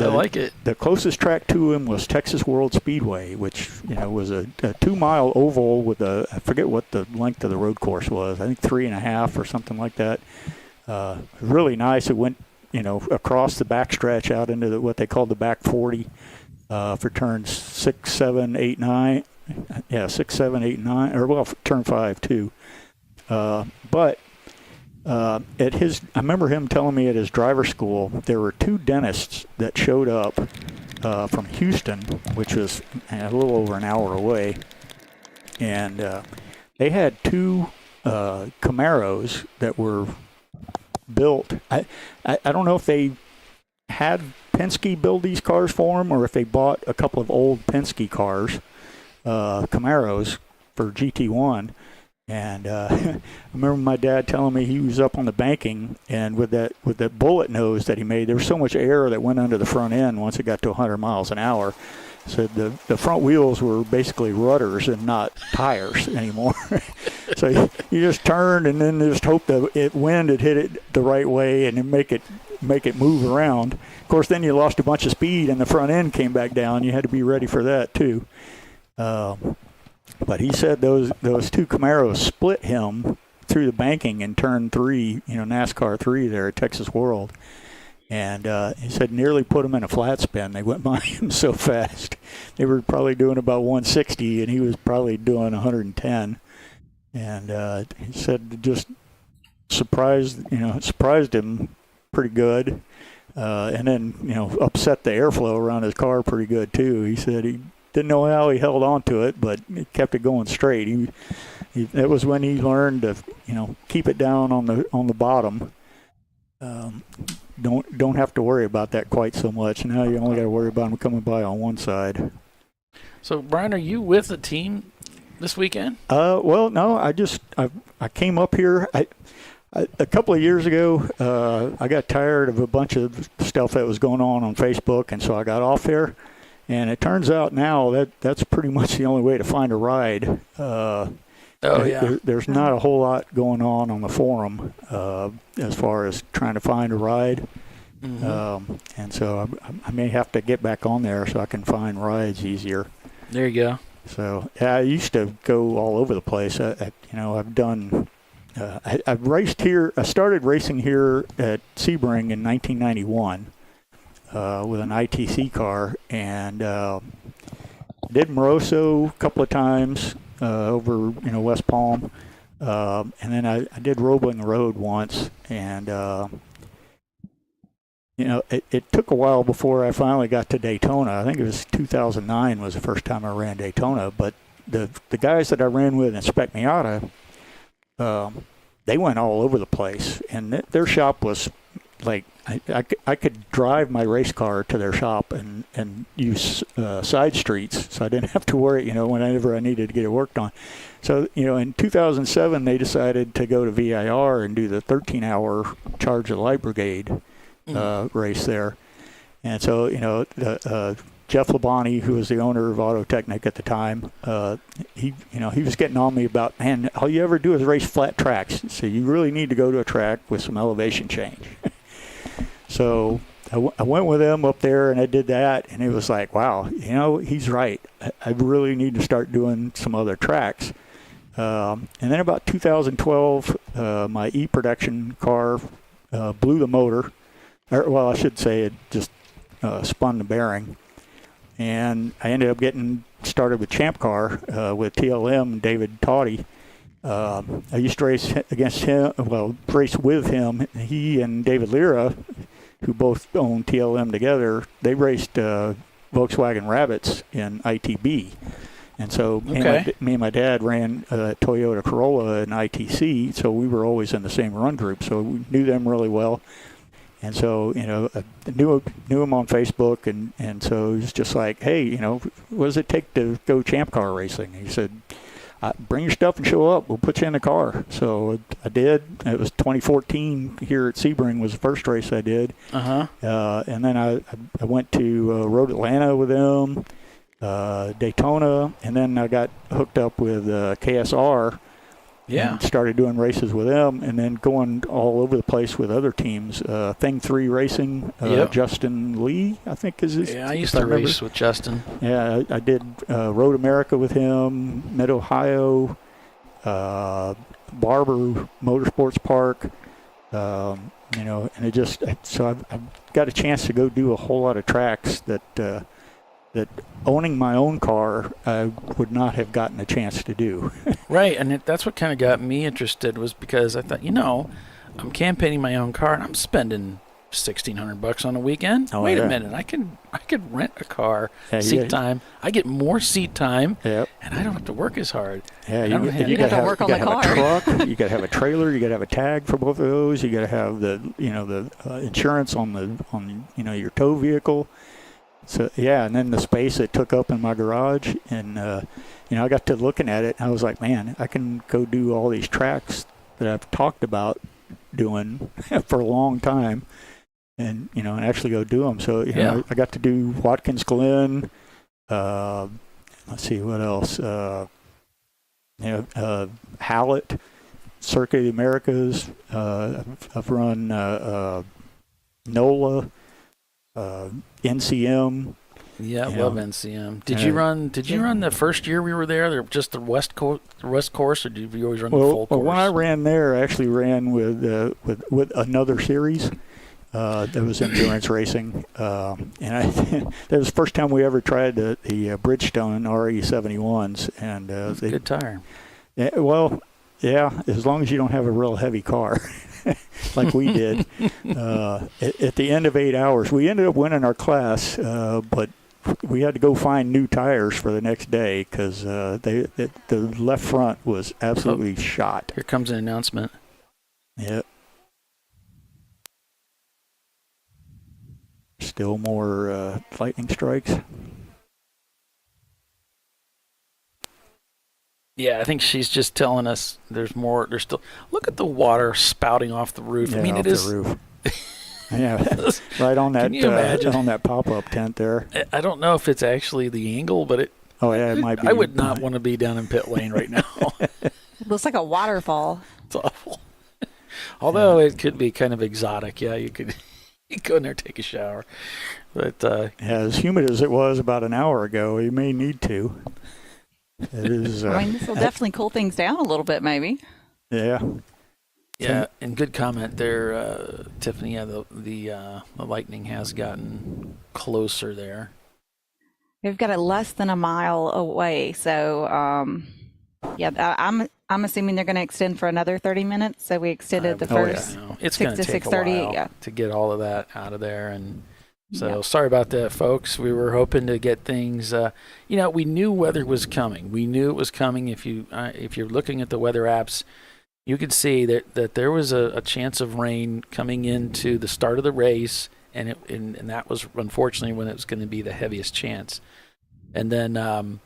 like it. The closest track to him was Texas World Speedway, which was a 2-mile oval with I forget what the length of the road course was. I think 3.5 or something like that. Really nice. It went across the backstretch out into what they called the back 40 for turns 6, 7, 8, 9. Yeah, 6, 7, 8, 9, or well, turn 5 too. But I remember him telling me at his driver school there were 2 dentists that showed up from Houston, which was a little over an hour away, and they had two Camaros that were built. I don't know if they had Penske build these cars for them or if they bought a couple of old Penske cars, Camaros, for GT1. And I remember my dad telling me he was up on the banking, and with that bullet nose that he made, there was so much air that went under the front end once it got to 100 miles an hour. So the front wheels were basically rudders and not tires anymore. So you just turned and then just hope the wind had hit it the right way and then make it move around. Of course, then you lost a bunch of speed and the front end came back down. You had to be ready for that too. But he said those two Camaros split him through the banking in turn 3, NASCAR 3 there at Texas World. And he said nearly put him in a flat spin. They went by him so fast. They were probably doing about 160, and he was probably doing 110. And he said just surprised him pretty good. And then, upset the airflow around his car pretty good, too. He said he didn't know how he held on to it, but he kept it going straight. That was when he learned to, keep it down on the bottom. Don't have to worry about that quite so much. Now you only got to worry about them coming by on one side. So, Brian, are you with the team this weekend? Well, no. I came up here. A couple of years ago, I got tired of a bunch of stuff that was going on Facebook, and so I got off here. And it turns out now that's pretty much the only way to find a ride. There's not a whole lot going on the forum as far as trying to find a ride. Mm-hmm. And so I may have to get back on there so I can find rides easier. There you go. So I used to go all over the place. I've done. I've raced here. I started racing here at Sebring in 1991 with an ITC car, and did Moroso a couple of times over West Palm, and then I did Roebling Road once, and it took a while before I finally got to Daytona. I think it was 2009 was the first time I ran Daytona, but the guys that I ran with in Spec Miata, they went all over the place, and their shop was like I could drive my race car to their shop and use side streets, so I didn't have to worry, whenever I needed to get it worked on. So, in 2007, they decided to go to VIR and do the 13-hour Charge of the Light Brigade race there. And so, Jeff Labonte, who was the owner of Auto Technic at the time, he was getting on me about, man, all you ever do is race flat tracks, so you really need to go to a track with some elevation change. So I went with him up there and I did that, and it was like, wow, he's right. I really need to start doing some other tracks. And then about 2012, my E-Production car blew the motor. I should say it just spun the bearing. And I ended up getting started with ChampCar with TLM and David Toddy. I used to race against him, race with him. He and David Lira, who both own TLM together, they raced Volkswagen Rabbits in ITB. And so me and my dad ran Toyota Corolla in ITC, so we were always in the same run group, so we knew them really well. And so, I knew him on Facebook, and so he was just like, hey, what does it take to go Champ Car racing? He said, bring your stuff and show up. We'll put you in the car. So I did. It was 2014 here at Sebring was the first race I did. And then I went to Road Atlanta with him, Daytona, and then I got hooked up with KSR. Yeah. And started doing races with them, and then going all over the place with other teams. Thing 3 Racing, Justin Lee, I think is his. Yeah, I used to race with Justin. Yeah, I did Road America with him, Mid Ohio, Barber Motorsports Park, and it just so I've got a chance to go do a whole lot of tracks that owning my own car, I would not have gotten a chance to do. Right, and that's what kind of got me interested was because I thought, I'm campaigning my own car and I'm spending $1,600 on a weekend. Oh, Wait yeah. a minute, I could rent a car, Yeah, seat time. I get more seat time, Yep. and I don't have to work as hard. Yeah, I don't you have- You got have to to work on the have car. a truck. You got to have a trailer. You got to have a tag for both of those. You got to have the insurance on your tow vehicle. So yeah, and then the space it took up in my garage, and I got to looking at it, and I was like, man, I can go do all these tracks that I've talked about doing for a long time, and and actually go do them. So I got to do Watkins Glen. Let's see what else. Hallett, Circuit of the Americas. I've run NOLA, NCM. Yeah, I love NCM. Did you run the first year we were there? Just the west course, or did you always run the full course? Well, when I ran there, I actually ran with another series. That was endurance racing, and that was the first time we ever tried the Bridgestone RE71s, and good tire. Yeah, well, yeah, as long as you don't have a real heavy car, like we did. At the end of 8 hours, we ended up winning our class, but we had to go find new tires for the next day because the left front was absolutely shot. Here comes an announcement. Yep. Still more lightning strikes. Yeah, I think she's just telling us there's more. There's still. Look at the water spouting off the roof. Yeah, I mean, off it is. the roof. Yeah, right on that. Can you imagine? On that pop-up tent there. I don't know if it's actually the angle, but it. Oh yeah, it might be. I would not want to be down in pit lane right now. It looks like a waterfall. It's awful. Although it could be kind of exotic. Yeah, you could go in there, take a shower. But as humid as it was about an hour ago, you may need to. It is. I mean, this will definitely cool things down a little bit, maybe. Yeah. yeah, and good comment there, Tiffany. Yeah, the lightning has gotten closer there. We've got it less than a mile away, so I'm assuming they're going to extend for another 30 minutes. So we extended the first It's 6 going to to take a 6:30. while Yeah. to get all of that out of there, and so sorry about that, folks. We were hoping to get things. We knew weather was coming. We knew it was coming. If you're looking at the weather apps, you could see that there was a chance of rain coming into the start of the race, and that was unfortunately when it was going to be the heaviest chance. And then I'm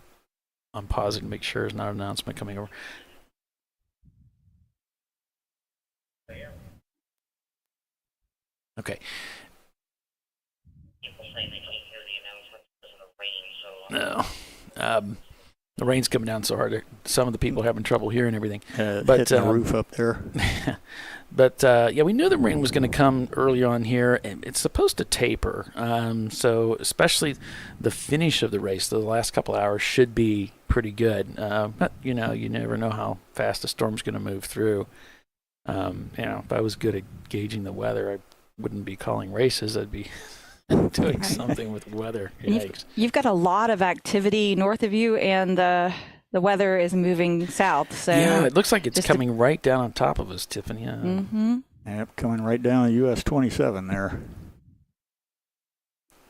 pausing to make sure there's not an announcement coming over. Okay. No. The rain's coming down so hard. Some of the people are having trouble hearing everything. But hitting the roof up there. But we knew the rain was going to come early on here, and it's supposed to taper. So especially the finish of the race, the last couple hours should be pretty good. But you never know how fast a storm's going to move through. If I was good at gauging the weather, I wouldn't be calling races. I'd be doing something with weather. Yikes. You've got a lot of activity north of you, and the weather is moving south. So yeah, it looks like it's coming right down on top of us, Tiffany. Yep, coming right down US 27 there.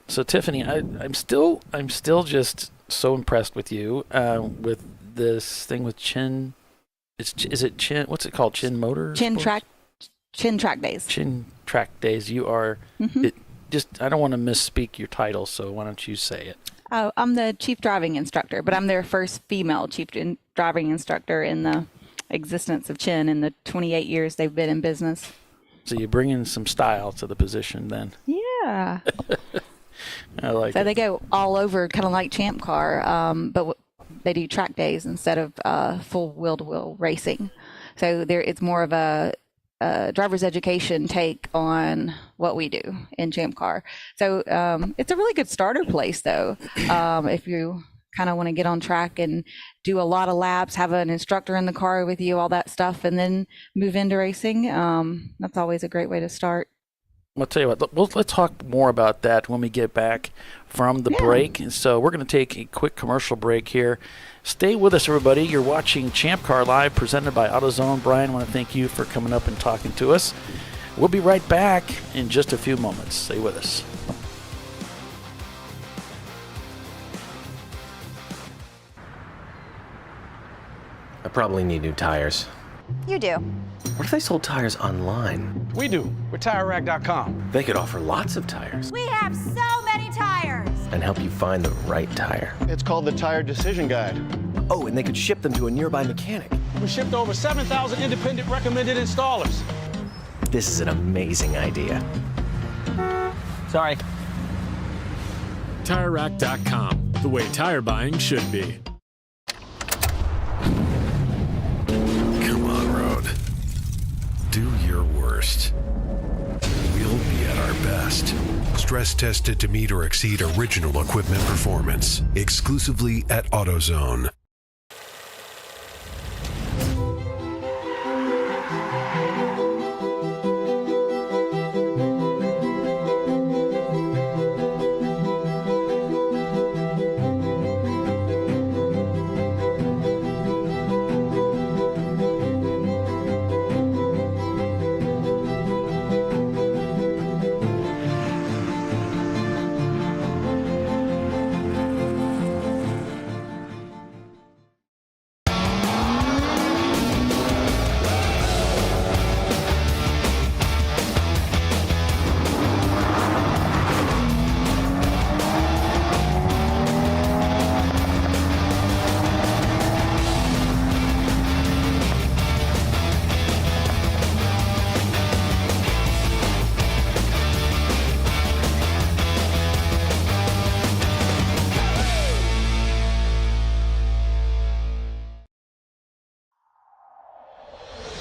So Tiffany, I'm still just so impressed with you with this thing with Chin. Is it Chin? What's it called? Chin Motor? Chin Track Days. Chin Track Days. You are. I don't want to misspeak your title, so why don't you say it? Oh, I'm the chief driving instructor, but I'm their first female chief driving instructor in the existence of Chin in the 28 years they've been in business. So you bring in some style to the position then. Yeah. I like it. So they go all over, kind of like Champ Car, but they do track days instead of full wheel-to-wheel racing. So it's more of a driver's education take on what we do in Champ Car. So it's a really good starter place, though, if you kind of want to get on track and do a lot of laps, have an instructor in the car with you, all that stuff, and then move into racing. That's always a great way to start. I'll tell you what, let's talk more about that when we get back from the break. So we're going to take a quick commercial break here. Stay with us, everybody. You're watching ChampCar Live, presented by AutoZone. Brian, I want to thank you for coming up and talking to us. We'll be right back in just a few moments. Stay with us. I probably need new tires. You do. What if I sold tires online? We do. We're TireRack.com. They could offer lots of tires We have so many tires. and help you find the right tire. It's called the Tire Decision Guide. Oh, and they could ship them to a nearby mechanic. We shipped over 7,000 independent recommended installers. This is an amazing idea. Sorry. TireRack.com, the way tire buying should be. Come on, road. Do your worst. We'll be at our best. Stress tested to meet or exceed original equipment performance. Exclusively at AutoZone.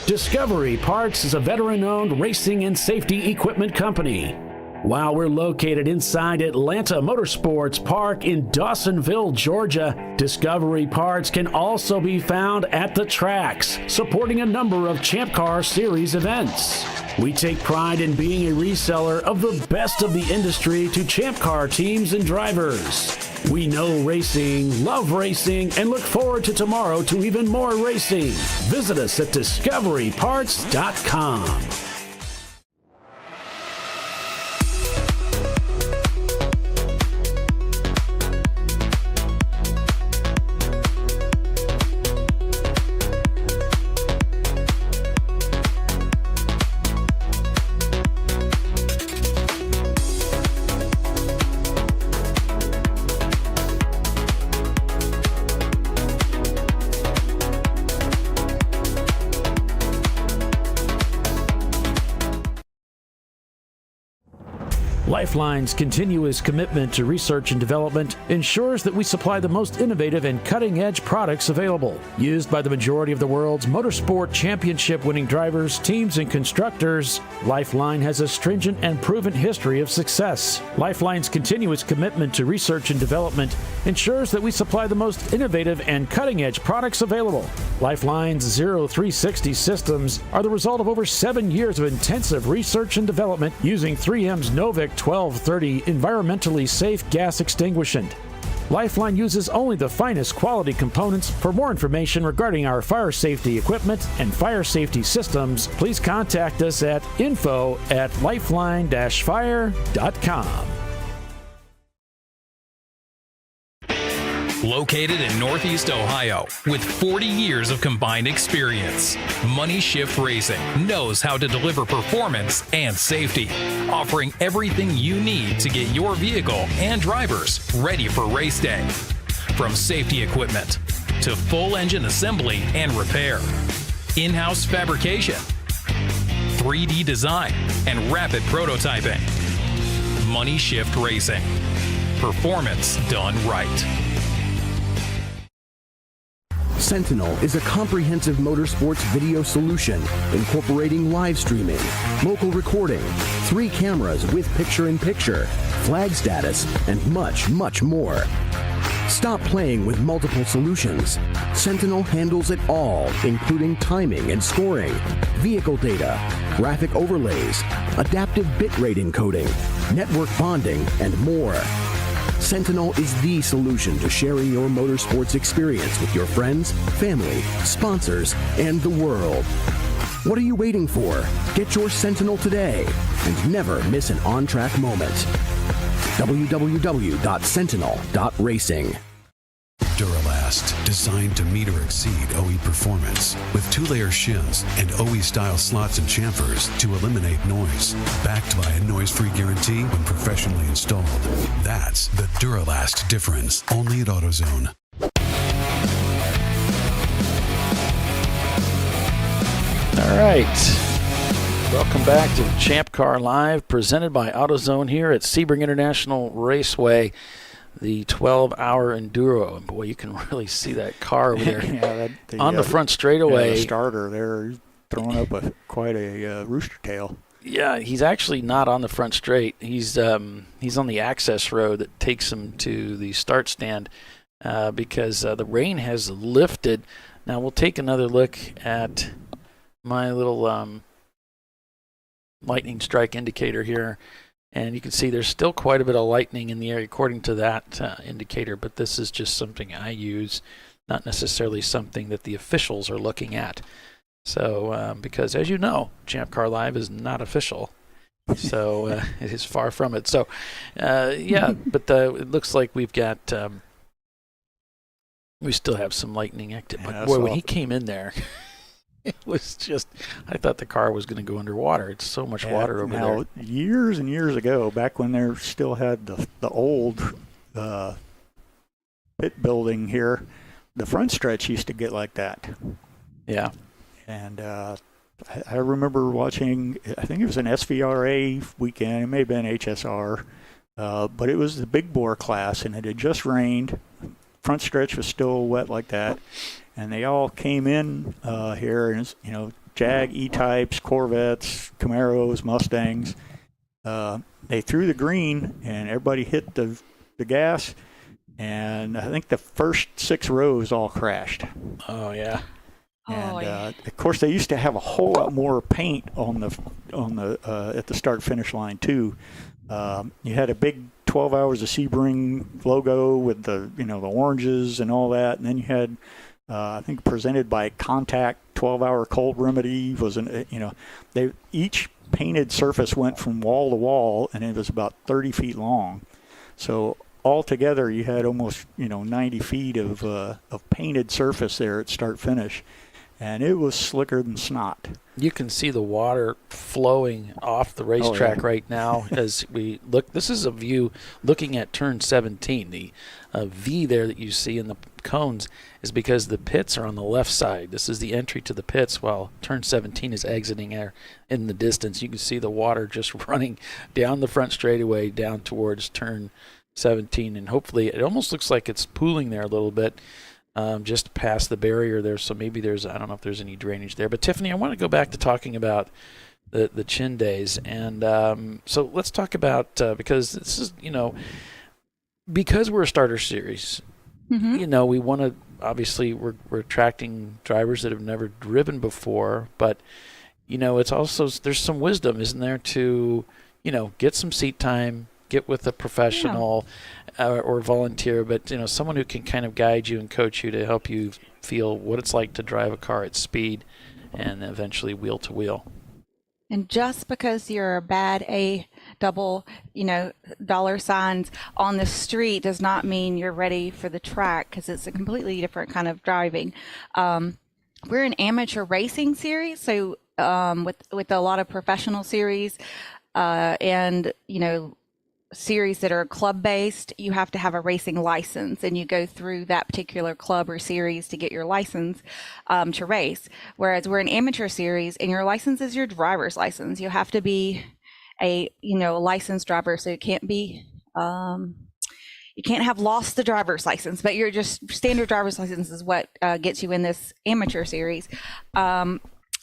Discovery Parts is a veteran-owned racing and safety equipment company. While we're located inside Atlanta Motorsports Park in Dawsonville, Georgia, Discovery Parts can also be found at the tracks, supporting a number of Champ Car Series events. We take pride in being a reseller of the best of the industry to Champ Car teams and drivers. We know racing, love racing, and look forward to tomorrow to even more racing. Visit us at discoveryparts.com. Lifeline's continuous commitment to research and development ensures that we supply the most innovative and cutting-edge products available. Used by the majority of the world's motorsport championship-winning drivers, teams, and constructors, Lifeline has a stringent and proven history of success. Lifeline's continuous commitment to research and development ensures that we supply the most innovative and cutting-edge products available. Lifeline's 0360 systems are the result of over 7 years of intensive research and development using 3M's Novik 1230 environmentally safe gas extinguishant. Lifeline uses only the finest quality components. For more information regarding our fire safety equipment and fire safety systems, please contact us at info@lifeline-fire.com. Located in Northeast Ohio, with 40 years of combined experience, Money Shift Racing knows how to deliver performance and safety, offering everything you need to get your vehicle and drivers ready for race day. From safety equipment to full engine assembly and repair, in-house fabrication, 3D design, and rapid prototyping. Money Shift Racing. Performance done right. Sentinel is a comprehensive motorsports video solution incorporating live streaming, local recording, 3 cameras with picture-in-picture, flag status, and much, much more. Stop playing with multiple solutions. Sentinel handles it all, including timing and scoring, vehicle data, graphic overlays, adaptive bitrate encoding, network bonding, and more. Sentinel is the solution to sharing your motorsports experience with your friends, family, sponsors, and the world. What are you waiting for? Get your Sentinel today and never miss an on-track moment. www.sentinel.racing. Duralast, designed to meet or exceed OE performance, with 2-layer shims and OE-style slots and chamfers to eliminate noise. Backed by a noise-free guarantee when professionally installed. That's the Duralast difference, only at AutoZone. All right. Welcome back to Champ Car Live, presented by AutoZone here at Sebring International Raceway, the 12-hour Enduro. And boy, you can really see that car over there on the front straightaway. Yeah, the starter there, he's throwing up quite a rooster tail. Yeah, he's actually not on the front straight. He's on the access road that takes him to the start stand because the rain has lifted. Now we'll take another look at my little lightning strike indicator here, and you can see there's still quite a bit of lightning in the area according to that indicator, but this is just something I use, not necessarily something that the officials are looking at. So because as you know, ChampCar.Live is not official, so it is far from it. So yeah, but it looks like we've got we still have some lightning active, but boy, when he came in there, it was just, I thought the car was going to go underwater. It's so much water over there. Years and years ago, back when they still had the old pit building here, the front stretch used to get like that. Yeah. And I remember watching, I think it was an SVRA weekend, it may have been HSR, but it was the big bore class, and it had just rained. Front stretch was still wet like that. And they all came in here, and Jag, E-types, Corvettes, Camaros, Mustangs. They threw the green, and everybody hit the gas, and I think the first 6 rows all crashed. Oh yeah. And of course, they used to have a whole lot more paint on the at the start finish line too. You had a big 12 hours of Sebring logo with the the oranges and all that, and then you had. I think presented by Contact 12-hour cold remedy was they each painted surface went from wall to wall, and it was about 30 feet long. So altogether, you had almost 90 feet of painted surface there at start finish, and it was slicker than snot. You can see the water flowing off the racetrack right now as we look. This is a view looking at turn 17. The V there that you see in the cones is because the pits are on the left side. This is the entry to the pits, while turn 17 is exiting there in the distance. You can see the water just running down the front straightaway down towards turn 17, and hopefully it almost looks like it's pooling there a little bit. Just past the barrier there, so maybe I don't know if there's any drainage there. But Tiffany, I want to go back to talking about the chin days, and so let's talk about because this is because we're a starter series, we want to obviously we're attracting drivers that have never driven before, but it's also there's some wisdom, isn't there, to get some seat time, get with a professional. Yeah. Or volunteer, but someone who can kind of guide you and coach you to help you feel what it's like to drive a car at speed and eventually wheel to wheel. And just because you're a bad A double, dollar signs on the street does not mean you're ready for the track, because it's a completely different kind of driving. We're an amateur racing series, so with a lot of professional series and series that are club based, you have to have a racing license, and you go through that particular club or series to get your license to race. Whereas we're an amateur series, and your license is your driver's license. You have to be a licensed driver, so it can't be you can't have lost the driver's license, but your just standard driver's license is what gets you in this amateur series.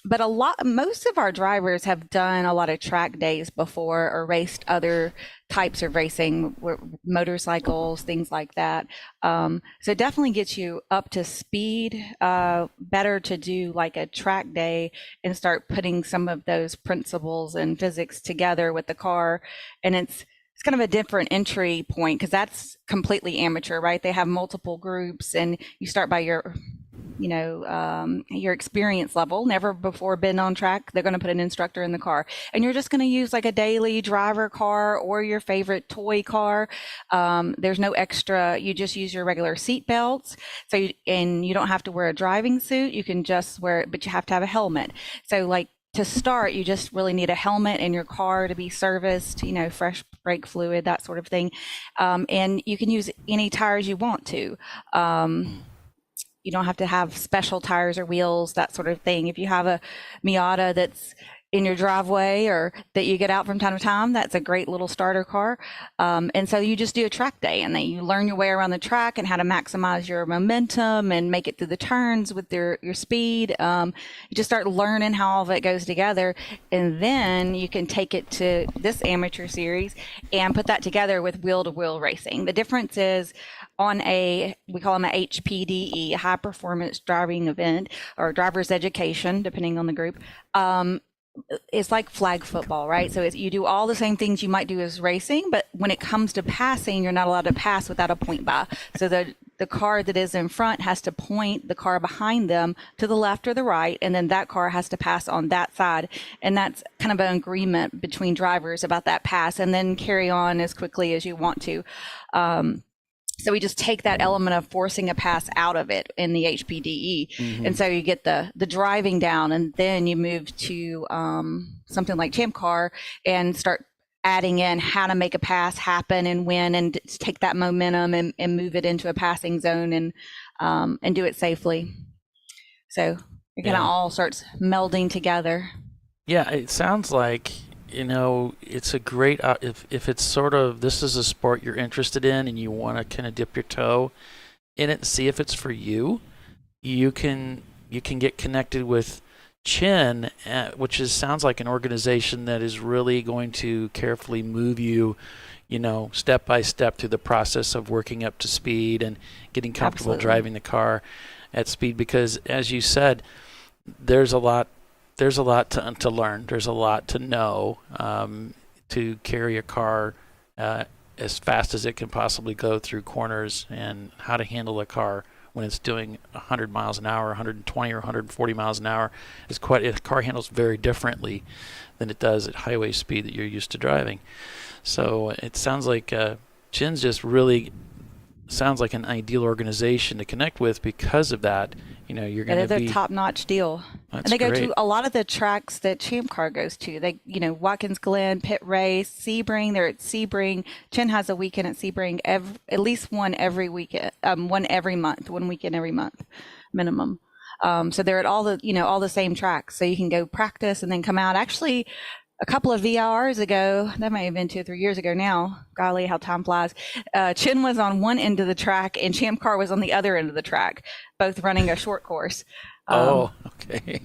But most of our drivers have done a lot of track days before, or raced other types of racing, motorcycles, things like that. So it definitely gets you up to speed. Better to do like a track day and start putting some of those principles and physics together with the car. And it's kind of a different entry point, because that's completely amateur, right? They have multiple groups, and you start by your your experience level. Never before been on track. They're going to put an instructor in the car, and you're just going to use like a daily driver car or your favorite toy car. There's no extra. You just use your regular seat belts. And you don't have to wear a driving suit. You can just wear it, but you have to have a helmet. So like, to start, you just really need a helmet in your car to be serviced, fresh brake fluid, that sort of thing. And you can use any tires you want to. You don't have to have special tires or wheels, that sort of thing. If you have a Miata that's in your driveway or that you get out from time to time, that's a great little starter car. And so you just do a track day, and then you learn your way around the track and how to maximize your momentum and make it through the turns with your speed. You just start learning how all of it goes together, and then you can take it to this amateur series and put that together with wheel-to-wheel racing. The difference is on we call them a HPDE, high performance driving event, or driver's education, depending on the group. It's like flag football, right? So you do all the same things you might do as racing, but when it comes to passing, you're not allowed to pass without a point by. So the car that is in front has to point the car behind them to the left or the right, and then that car has to pass on that side. And that's kind of an agreement between drivers about that pass, and then carry on as quickly as you want to. So we just take that element of forcing a pass out of it in the HPDE. Mm-hmm. And so you get the driving down, and then you move to something like ChampCar and start adding in how to make a pass happen and when, and take that momentum and move it into a passing zone and do it safely. So it kind of all starts melding together. Yeah, it sounds like, it's a great, if it's sort of, this is a sport you're interested in and you want to kind of dip your toe in it and see if it's for you, you can get connected with Chin, which sounds like an organization that is really going to carefully move you, step by step through the process of working up to speed and getting comfortable Absolutely. Driving the car at speed. Because as you said, there's a lot to learn. There's a lot to know to carry a car as fast as it can possibly go through corners, and how to handle a car when it's doing 100 miles an hour, 120 or 140 miles an hour. The car handles very differently than it does at highway speed that you're used to driving. So it sounds like Chin's just really sounds like an ideal organization to connect with because of that. You're going to be... They're a top-notch deal. That's and they great. go to a lot of the tracks that ChampCar goes to. They, Watkins Glen, Pit Race, Sebring. They're at Sebring. Chin has a weekend at Sebring, at least one every weekend, one every month, one weekend every month, minimum. So they're at all the same tracks. So you can go practice and then come out. Actually, a couple of VRs ago, that might have been 2 or 3 years ago now. Golly, how time flies. Chin was on one end of the track and ChampCar was on the other end of the track, both running a short course. Okay.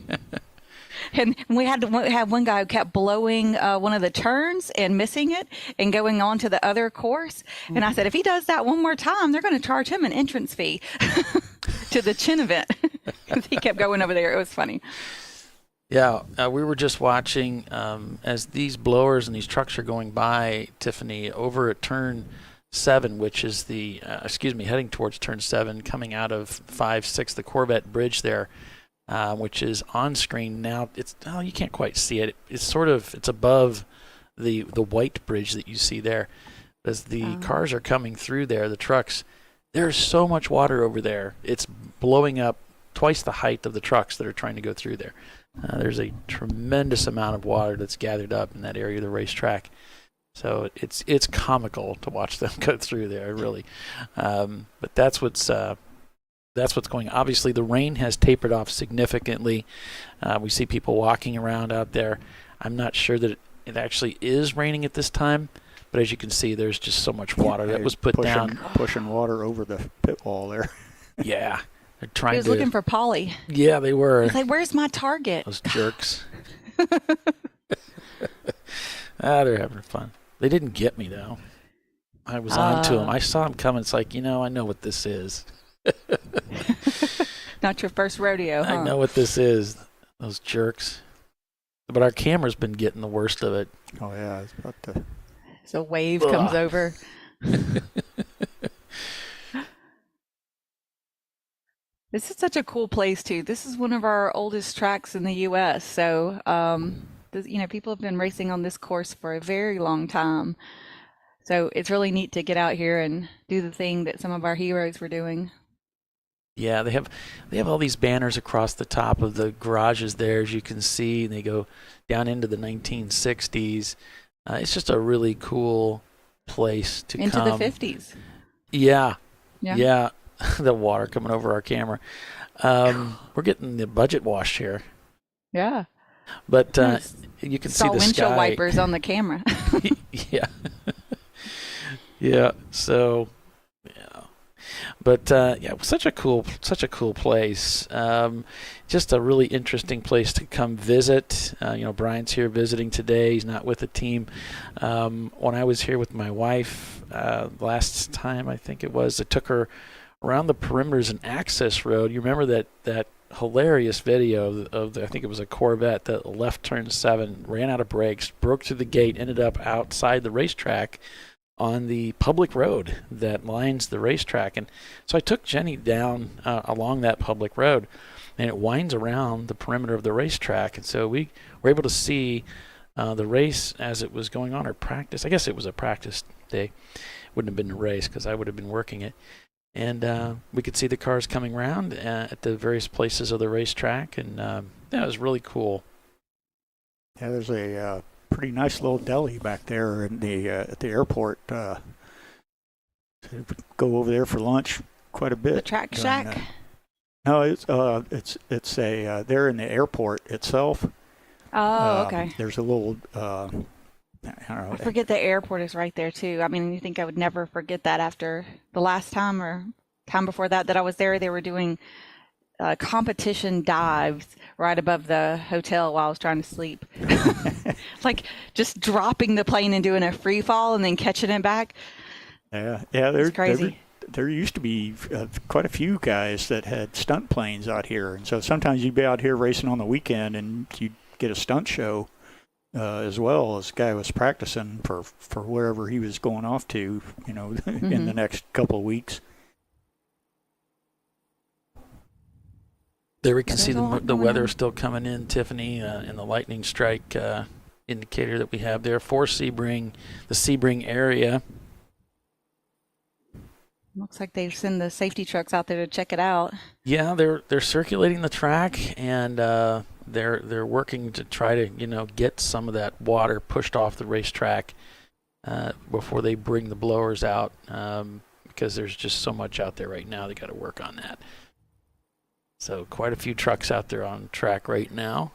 And we had one guy who kept blowing one of the turns and missing it and going on to the other course. Mm-hmm. And I said, if he does that one more time, they're going to charge him an entrance fee to the Chin event. Because he kept going over there. It was funny. Yeah, we were just watching as these blowers and these trucks are going by, Tiffany, over at turn 7, which is heading towards turn 7, coming out of 5-6, the Corvette bridge there, which is on screen now. You can't quite see it. It's above the white bridge that you see there. As the cars are coming through there, the trucks, there's so much water over there. It's blowing up twice the height of the trucks that are trying to go through there. There's a tremendous amount of water that's gathered up in that area of the racetrack. So it's comical to watch them go through there, really. But that's what's going on. Obviously, the rain has tapered off significantly. We see people walking around out there. I'm not sure that it actually is raining at this time, but as you can see, there's just so much water that was put down. Pushing water over the pit wall there. Yeah. They're trying he was looking for Polly. Yeah, they were. He's like, where's my target? Those jerks. They're having fun. They didn't get me, though. I was on to them. I saw them coming. It's like, I know what this is. Not your first rodeo, huh? I know what this is. Those jerks. But our camera's been getting the worst of it. Oh, yeah. It's about to... So a wave comes over. This is such a cool place too. This is one of our oldest tracks in the U.S. So, people have been racing on this course for a very long time. So it's really neat to get out here and do the thing that some of our heroes were doing. Yeah, they have all these banners across the top of the garages there, as you can see, and they go down into the 1960s. It's just a really cool place to into come. Into the 50s. Yeah. The water coming over our camera. We're getting the budget wash here. Yeah. But you can see the windshield sky. wipers on the camera. Yeah. Yeah. So, yeah. But such a cool place. Just a really interesting place to come visit. Brian's here visiting today. He's not with the team. When I was here with my wife last time, I think it was, I took her around the perimeters and access road. You remember that hilarious video of I think it was a Corvette that left turn 7, ran out of brakes, broke through the gate, ended up outside the racetrack on the public road that lines the racetrack. And so I took Jenny down along that public road, and it winds around the perimeter of the racetrack. And so we were able to see the race as it was going on, or practice. I guess it was a practice day. Wouldn't have been a race because I would have been working it. And we could see the cars coming around at the various places of the racetrack, and that was really cool. Yeah, there's a pretty nice little deli back there in the at the airport. So go over there for lunch quite a bit. The Track Shack. No, it's there in the airport itself. Oh, okay. There's a little. I forget the airport is right there too. I mean, you think I would never forget that after the last time or time before that I was there. They were doing competition dives right above the hotel while I was trying to sleep. Like just dropping the plane and doing a free fall and then catching it back. Yeah, there's crazy. There used to be quite a few guys that had stunt planes out here, and so sometimes you'd be out here racing on the weekend and you'd get a stunt show. As well as the guy was practicing for wherever he was going off to, in the next couple of weeks. There we can see the weather still coming in, Tiffany, and the lightning strike indicator that we have there for Sebring, the Sebring area. Looks like they send the safety trucks out there to check it out. Yeah, they're circulating the track, and they're working to try to get some of that water pushed off the racetrack before they bring the blowers out, because there's just so much out there right now. They got to work on that. So quite a few trucks out there on track right now.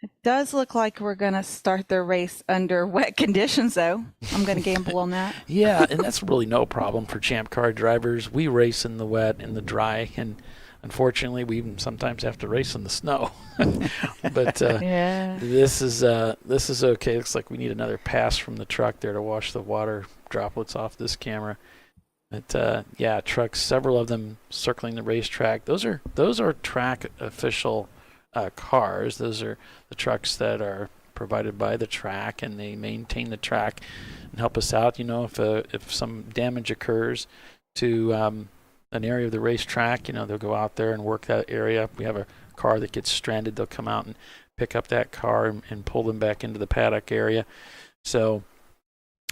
It does look like we're going to start the race under wet conditions, though. I'm going to gamble on that. Yeah, and that's really no problem for Champ Car drivers. We race in the wet and the dry, and unfortunately, we even sometimes have to race in the snow. But yeah. This is okay. Looks like we need another pass from the truck there to wash the water droplets off this camera. But trucks, several of them circling the racetrack. Those are track official cars. Those are the trucks that are provided by the track, and they maintain the track and help us out. If some damage occurs to an area of the racetrack, they'll go out there and work that area. If we have a car that gets stranded, they'll come out and pick up that car and pull them back into the paddock area. So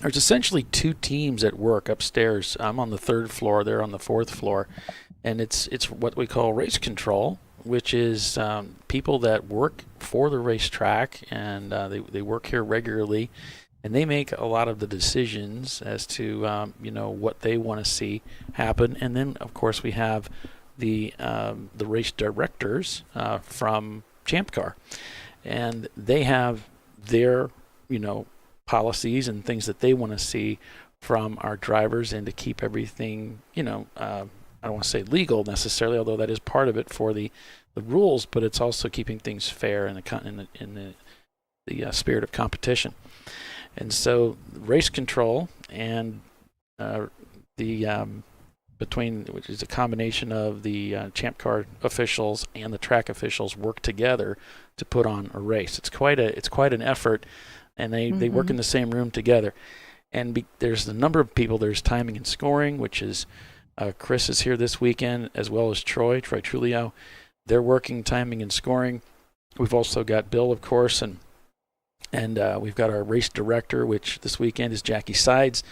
there's essentially two teams at work upstairs. I'm on the 3rd floor, they're on the 4th floor, and it's what we call race control, which is people that work for the racetrack, and they work here regularly, and they make a lot of the decisions as to what they want to see happen. And then of course we have the race directors from Champ Car, and they have their policies and things that they want to see from our drivers, and to keep everything I don't want to say legal necessarily, although that is part of it for the rules, but it's also keeping things fair in the spirit of competition. And so race control and between, which is a combination of the Champ Car officials and the track officials, work together to put on a race. It's quite an effort, and they work in the same room together. And there's a number of people. There's timing and scoring, which is Chris is here this weekend, as well as Troy Trulio. They're working timing and scoring. We've also got Bill, of course, and we've got our race director, which this weekend is Jackie Sides.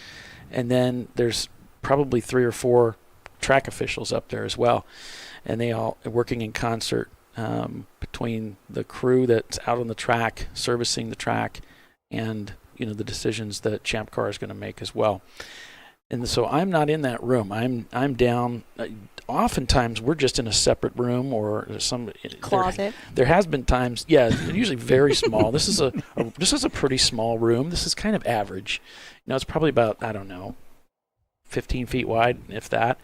And then there's probably 3 or 4 track officials up there as well. And they all are working in concert between the crew that's out on the track, servicing the track, and the decisions that Champ Car is going to make as well. And so I'm not in that room. I'm down. Oftentimes we're just in a separate room or some closet. There has been times, usually very small. This is a pretty small room. This is kind of average. It's probably about 15 feet wide, if that.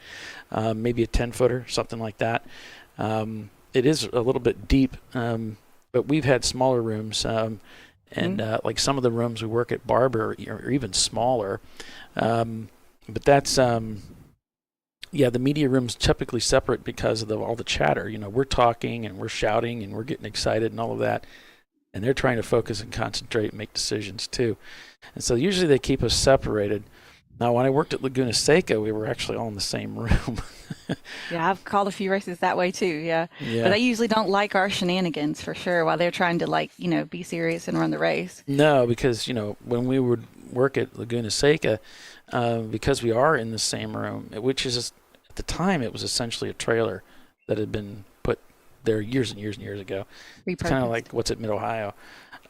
Maybe a 10-footer, something like that. It is a little bit deep, but we've had smaller rooms. Like some of the rooms we work at Barber are even smaller. But that's, the media room's typically separate because of all the chatter. We're talking and we're shouting and we're getting excited and all of that. And they're trying to focus and concentrate and make decisions too. And so usually they keep us separated. Now, when I worked at Laguna Seca, we were actually all in the same room. Yeah, I've called a few races that way too, yeah. But they usually don't like our shenanigans for sure while they're trying to be serious and run the race. No, because, when we would work at Laguna Seca, because we are in the same room, which is, at the time, it was essentially a trailer that had been put there years and years and years ago. It's kind of like what's at Mid-Ohio.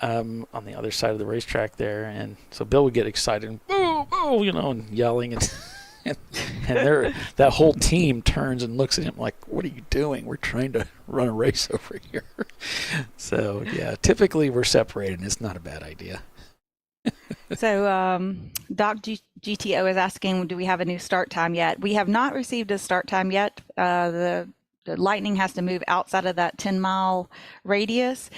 On the other side of the racetrack there, and so Bill would get excited and boo, boo, and yelling, and that whole team turns and looks at him like, "What are you doing? We're trying to run a race over here." So typically we're separated, and it's not a bad idea. So Doc GTO is asking, do we have a new start time yet? We have not received a start time yet. The Lightning has to move outside of that 10-mile radius.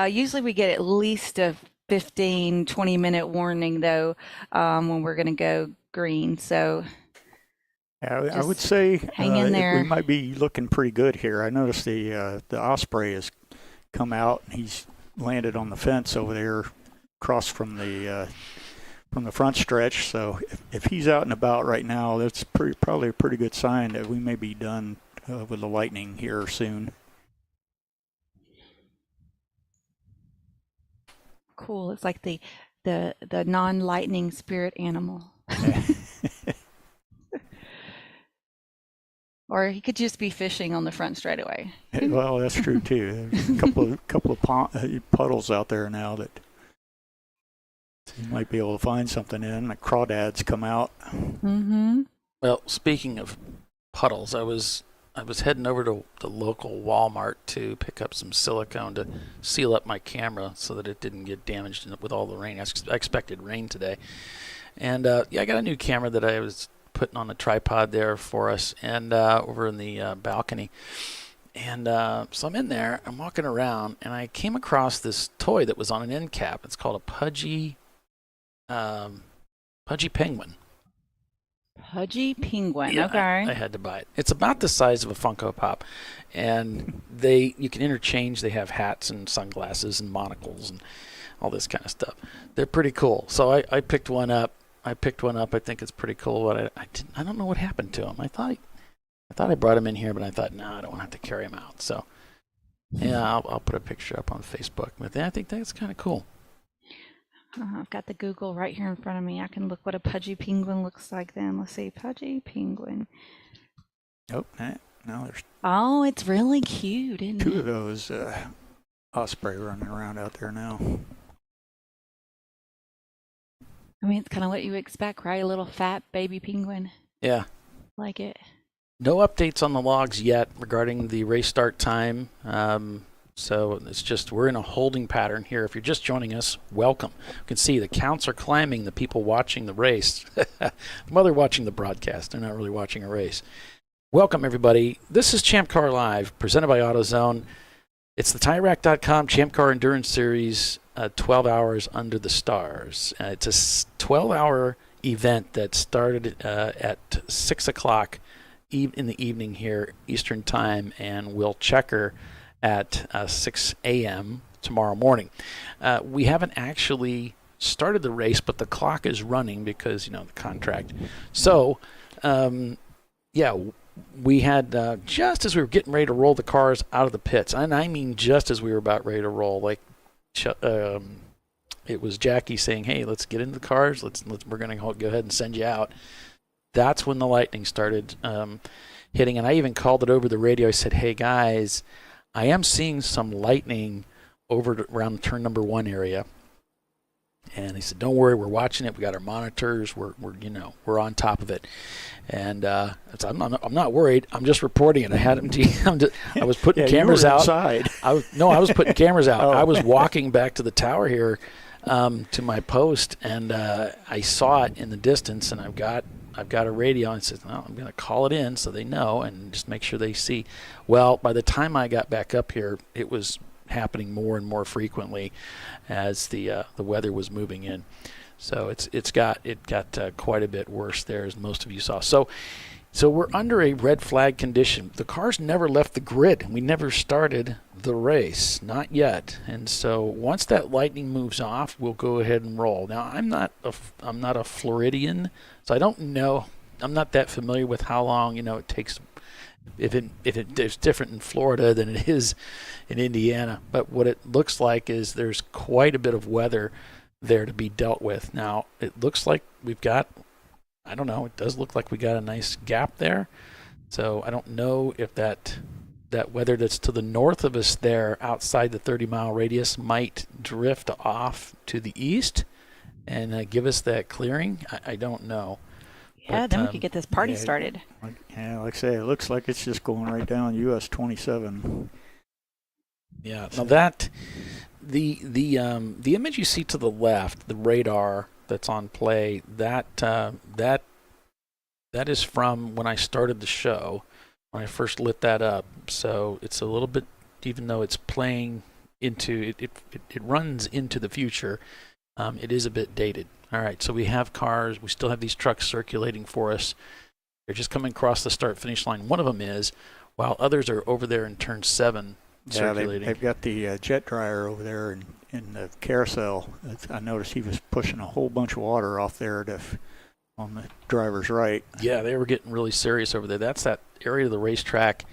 Usually we get at least a 15, 20-minute warning, though, when we're going to go green. So I would say hang in there. We might be looking pretty good here. I noticed the Osprey has come out, and he's landed on the fence over there across from the front stretch. So if he's out and about right now, that's probably a pretty good sign that we may be done with the Lightning here soon. Cool. It's like the non-lightning spirit animal. Or he could just be fishing on the front straightaway. Well, that's true too. There's a couple of puddles out there now that you might be able to find something in. The crawdads come out. Mm-hmm. Well, speaking of puddles, I was heading over to the local Walmart to pick up some silicone to seal up my camera so that it didn't get damaged with all the rain. I expected rain today. And I got a new camera that I was putting on the tripod there for us and over in the balcony. And so I'm in there, I'm walking around, and I came across this toy that was on an end cap. It's called a Pudgy Penguin. Pudgy Penguin, yeah, okay. I had to buy it. It's about the size of a Funko Pop, and you can interchange. They have hats and sunglasses and monocles and all this kind of stuff. They're pretty cool. So I picked one up. I think it's pretty cool, but I don't know what happened to him. I thought I brought him in here, but I thought, no, I don't want to have to carry him out. So yeah, I'll put a picture up on Facebook. But I think that's kind of cool. I've got the Google right here in front of me. I can look what a Pudgy Penguin looks like then. Let's see, Pudgy Penguin. Oh, now there's... Oh, it's really cute, isn't it? Two of those Osprey running around out there now. I mean, it's kind of what you expect, right? A little fat baby penguin. Yeah. Like it. No updates on the logs yet regarding the race start time. So it's just we're in a holding pattern here. If you're just joining us, welcome. You can see the counts are climbing, the people watching the race. Well, they're watching the broadcast. They're not really watching a race. Welcome, everybody. This is Champ Car Live, presented by AutoZone. It's the TireRack.com Champ Car Endurance Series, 12 Hours Under the Stars. It's a 12-hour event that started at 6 o'clock in the evening here, Eastern Time, and will checker at 6 a.m. tomorrow morning. We haven't actually started the race, but the clock is running because, the contract. So yeah, we had just as we were getting ready to roll the cars out of the pits, and I mean just as we were about ready to roll, like it was Jackie saying, "Hey, let's get into the cars. We're going to go ahead and send you out." That's when the lightning started hitting, and I even called it over the radio. I said, "Hey guys, I am seeing some lightning over around turn number 1 area." And he said, "Don't worry, we're watching it. We got our monitors. We're on top of it." And I said, I'm not worried. I'm just reporting it. I had him. I was putting cameras you were out. Inside. I was putting cameras out. Oh. I was walking back to the tower here, to my post, and I saw it in the distance. And I've got a radio, and I said, "Well, I'm going to call it in so they know and just make sure they see." Well, by the time I got back up here, it was happening more and more frequently as the weather was moving in. So it got quite a bit worse there, as most of you saw. So we're under a red flag condition. The cars never left the grid. We never started the race, not yet. And so once that lightning moves off, we'll go ahead and roll. Now I'm not a Floridian, so I don't know. I'm not that familiar with how long it takes. If it's different in Florida than it is in Indiana, but what it looks like is there's quite a bit of weather there to be dealt with. Now it looks like we've got, I don't know, it does look like we got a nice gap there. So I don't know if that weather that's to the north of us there outside the 30-mile radius might drift off to the east and give us that clearing. I don't know. Yeah, But, then we could get this party started. Like I say, it looks like it's just going right down US 27. Yeah. Now that the image you see to the left, the radar that's on play, that is from when I started the show, when I first lit that up. So it's a little bit, even though it's playing into it runs into the future. It is a bit dated. All right, so we have cars. We still have these trucks circulating for us. They're just coming across the start-finish line. One of them is, while others are over there in turn 7 circulating. Yeah, they've got the jet dryer over there in the carousel. I noticed he was pushing a whole bunch of water off there on the driver's right. Yeah, they were getting really serious over there. That's that area of the racetrack.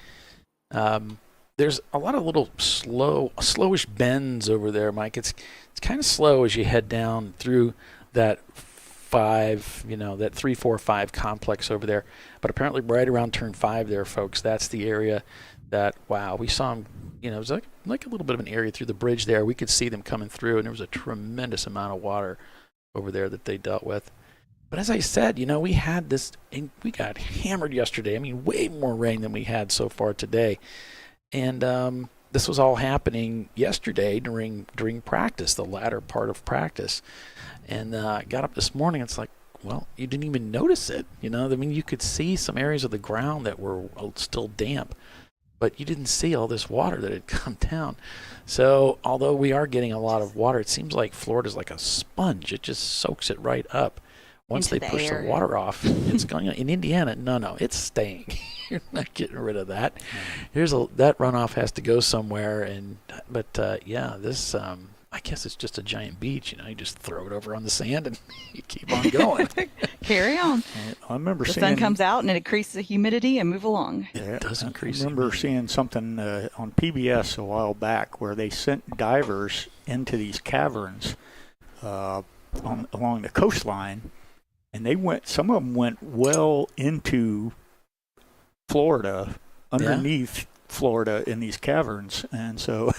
There's a lot of little slowish bends over there, Mike. It's kind of slow as you head down through that 3, 4, 5 complex over there. But apparently right around turn 5 there, folks, that's the area that, wow, we saw them, it was like a little bit of an area through the bridge there. We could see them coming through, and there was a tremendous amount of water over there that they dealt with. But as I said, we had this, and we got hammered yesterday. I mean, way more rain than we had so far today. And this was all happening yesterday during practice, the latter part of practice. And I got up this morning, it's like, well, you didn't even notice it. I mean, you could see some areas of the ground that were still damp, but you didn't see all this water that had come down. So although we are getting a lot of water, it seems like Florida's like a sponge. It just soaks it right up. Once they push the water off, it's going on. In Indiana, no, it's staying. You're not getting rid of that. That runoff has to go somewhere. But this I guess it's just a giant beach. You just throw it over on the sand and you keep on going. Carry on. I remember the sun comes out and it increases the humidity and move along. It does increase. I remember seeing something on PBS a while back where they sent divers into these caverns along the coastline. And some of them went well into Florida, underneath Florida in these caverns. And so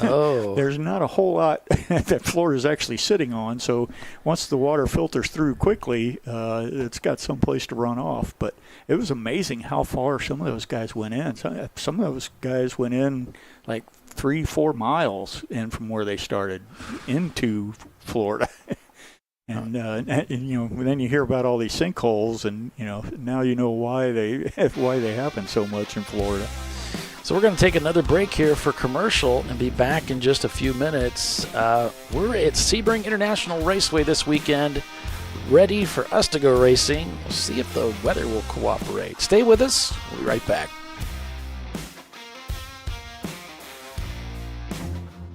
there's not a whole lot that Florida's actually sitting on. So once the water filters through quickly, it's got some place to run off. But it was amazing how far some of those guys went in. Some of those guys went in like 3-4 miles in from where they started into Florida. And then you hear about all these sinkholes, and now you know why they happen so much in Florida. So we're going to take another break here for commercial and be back in just a few minutes. We're at Sebring International Raceway this weekend, ready for us to go racing. We'll see if the weather will cooperate. Stay with us. We'll be right back.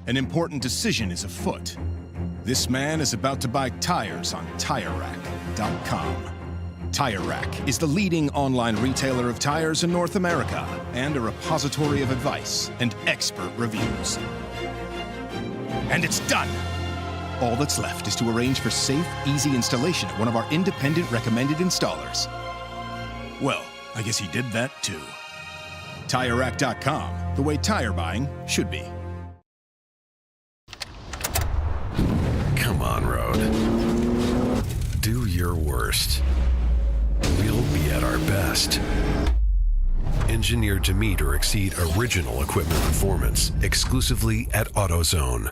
An important decision is afoot. This man is about to buy tires on TireRack.com. Tire Rack is the leading online retailer of tires in North America and a repository of advice and expert reviews. And it's done! All that's left is to arrange for safe, easy installation at one of our independent recommended installers. Well, I guess he did that too. TireRack.com, the way tire buying should be. Come on, Road. Do your worst. We'll be at our best. Engineered to meet or exceed original equipment performance, exclusively at AutoZone.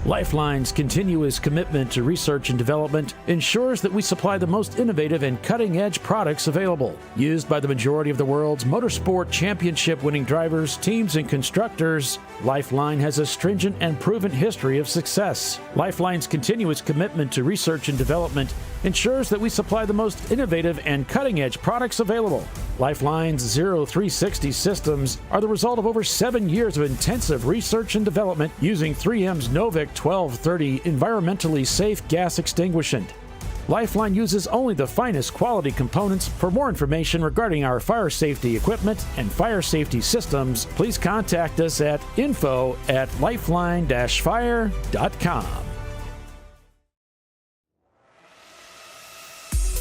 Lifeline's continuous commitment to research and development ensures that we supply the most innovative and cutting-edge products available. Used by the majority of the world's motorsport championship-winning drivers, teams, and constructors, Lifeline has a stringent and proven history of success. Lifeline's continuous commitment to research and development ensures that we supply the most innovative and cutting-edge products available. Lifeline's 0360 systems are the result of over 7 years of intensive research and development using 3M's Novik 1230 environmentally safe gas extinguishant. Lifeline uses only the finest quality components. For more information regarding our fire safety equipment and fire safety systems, please contact us at info@lifeline-fire.com.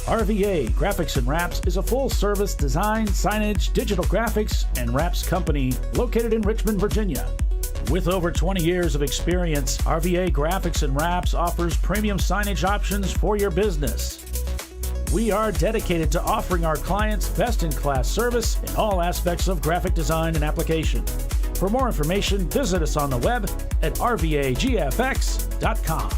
RVA Graphics and Wraps is a full-service design, signage, digital graphics, and wraps company located in Richmond, Virginia. With over 20 years of experience, RVA Graphics and Wraps offers premium signage options for your business. We are dedicated to offering our clients best-in-class service in all aspects of graphic design and application. For more information, visit us on the web at rvagfx.com.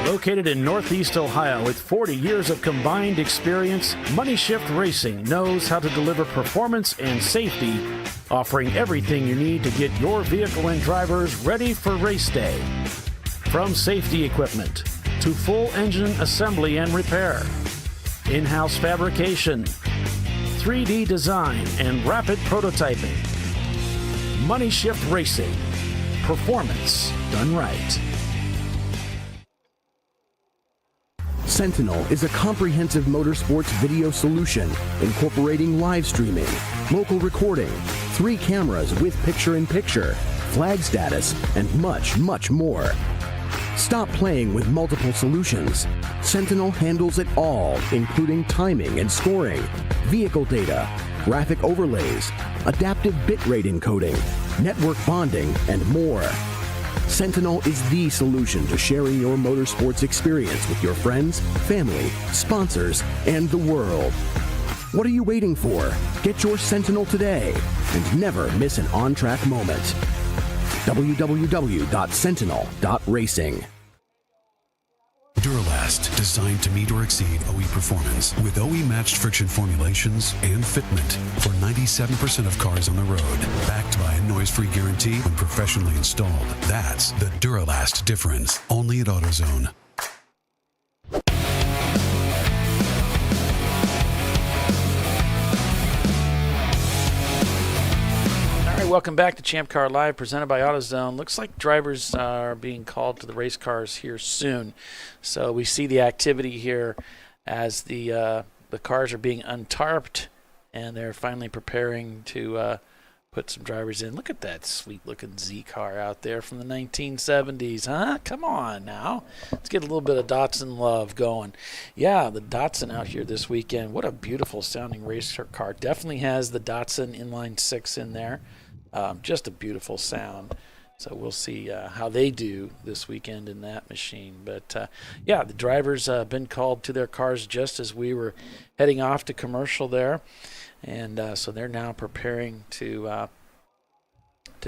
Located in Northeast Ohio with 40 years of combined experience, Money Shift Racing knows how to deliver performance and safety, offering everything you need to get your vehicle and drivers ready for race day. From safety equipment to full engine assembly and repair, in-house fabrication, 3D design, and rapid prototyping. Money Shift Racing. Performance done right. Sentinel is a comprehensive motorsports video solution incorporating live streaming, local recording, 3 cameras with picture-in-picture, flag status, and much, much more. Stop playing with multiple solutions. Sentinel handles it all, including timing and scoring, vehicle data, graphic overlays, adaptive bitrate encoding, network bonding, and more. Sentinel is the solution to sharing your motorsports experience with your friends, family, sponsors, and the world. What are you waiting for? Get your Sentinel today and never miss an on-track moment. www.sentinel.racing. Duralast, designed to meet or exceed OE performance with OE-matched friction formulations and fitment for 97% of cars on the road. Backed by a noise-free guarantee when professionally installed. That's the Duralast difference. Only at AutoZone. Welcome back to ChampCar.Live, presented by AutoZone. Looks like drivers are being called to the race cars here soon. So we see the activity here as the cars are being untarped, and they're finally preparing to put some drivers in. Look at that sweet-looking Z car out there from the 1970s, huh? Come on now. Let's get a little bit of Datsun love going. Yeah, the Datsun out here this weekend. What a beautiful-sounding race car. Definitely has the Datsun Inline 6 in there. Just a beautiful sound. So we'll see how they do this weekend in that machine. But, yeah, the drivers been called to their cars just as we were heading off to commercial there. And so they're now preparing to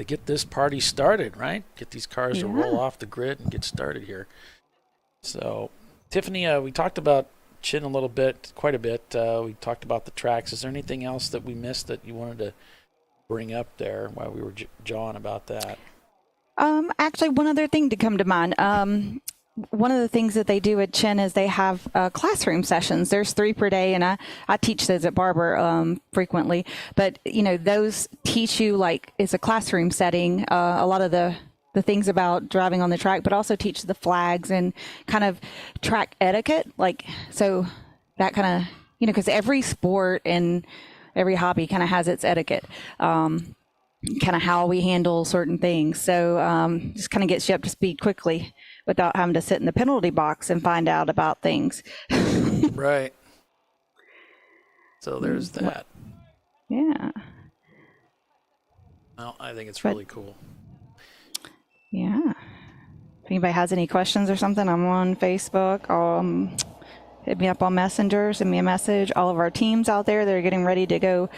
get this party started, right? Get these cars to roll off the grid and get started here. So, Tiffany, we talked about Chin a little bit, quite a bit. We talked about the tracks. Is there anything else that we missed that you wanted to bring up there while we were jawing about that? Actually, one other thing to come to mind. One of the things that they do at Chin is they have classroom sessions. There's 3 per day, and I teach those at Barber frequently. But, those teach you, like, it's a classroom setting, a lot of the things about driving on the track, but also teach the flags and kind of track etiquette. Like, so that kind of, because every sport and every hobby kind of has its etiquette. Kind of how we handle certain things. So just kind of gets you up to speed quickly without having to sit in the penalty box and find out about things. Right. So there's that. Yeah. Well, I think it's really cool. Yeah. If anybody has any questions or something, I'm on Facebook. Hit me up on Messenger, send me a message. All of our teams out there that are getting ready to go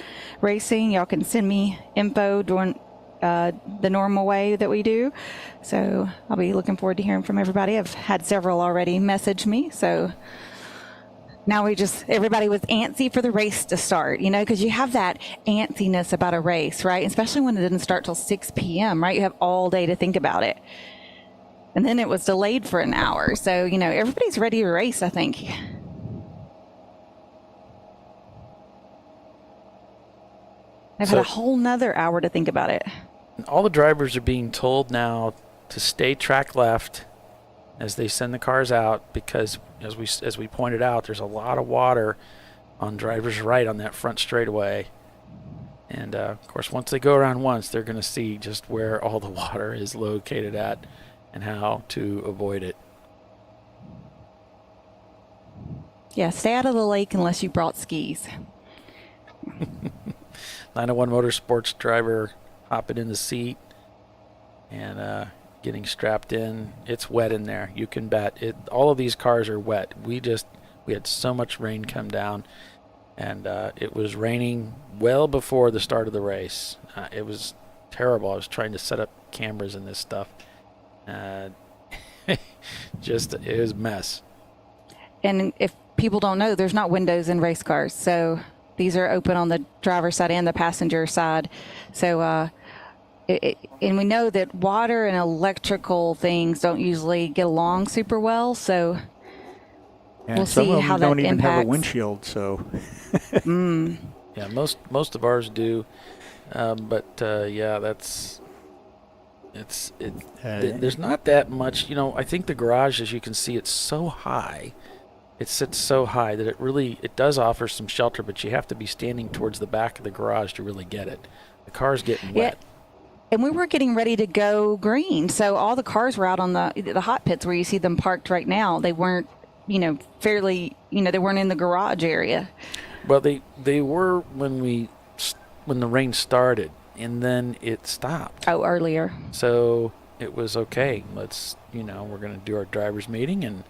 racing, y'all can send me info during the normal way that we do. So I'll be looking forward to hearing from everybody. I've had several already message me. So now everybody was antsy for the race to start, because you have that antsiness about a race, right? Especially when it didn't start till 6 p.m., right? You have all day to think about it. And then it was delayed for an hour. So, everybody's ready to race, I think. I've had a whole nother hour to think about it. All the drivers are being told now to stay track left as they send the cars out because, as we pointed out, there's a lot of water on drivers' right on that front straightaway. And, of course, once they go around once, they're going to see just where all the water is located at and how to avoid it. Yeah, stay out of the lake unless you brought skis. 901 Motorsports driver hopping in the seat and getting strapped in. It's wet in there. You can bet. All of these cars are wet. We had so much rain come down, and it was raining well before the start of the race. It was terrible. I was trying to set up cameras and this stuff. It was a mess. And if people don't know, there's not windows in race cars, so these are open on the driver's side and the passenger side. So, and we know that water and electrical things don't usually get along super well. So we'll see how that impacts. Some of them don't even have a windshield. So, yeah, most of ours do, but yeah, there's not that much. I think the garage, as you can see, it's so high. It sits so high that it does offer some shelter, but you have to be standing towards the back of the garage to really get it. The car's getting wet. And we were getting ready to go green, so all the cars were out on the hot pits where you see them parked right now. They weren't, they weren't in the garage area. Well, they were when the rain started, and then it stopped. Oh, earlier. So it was okay. We're going to do our driver's meeting, and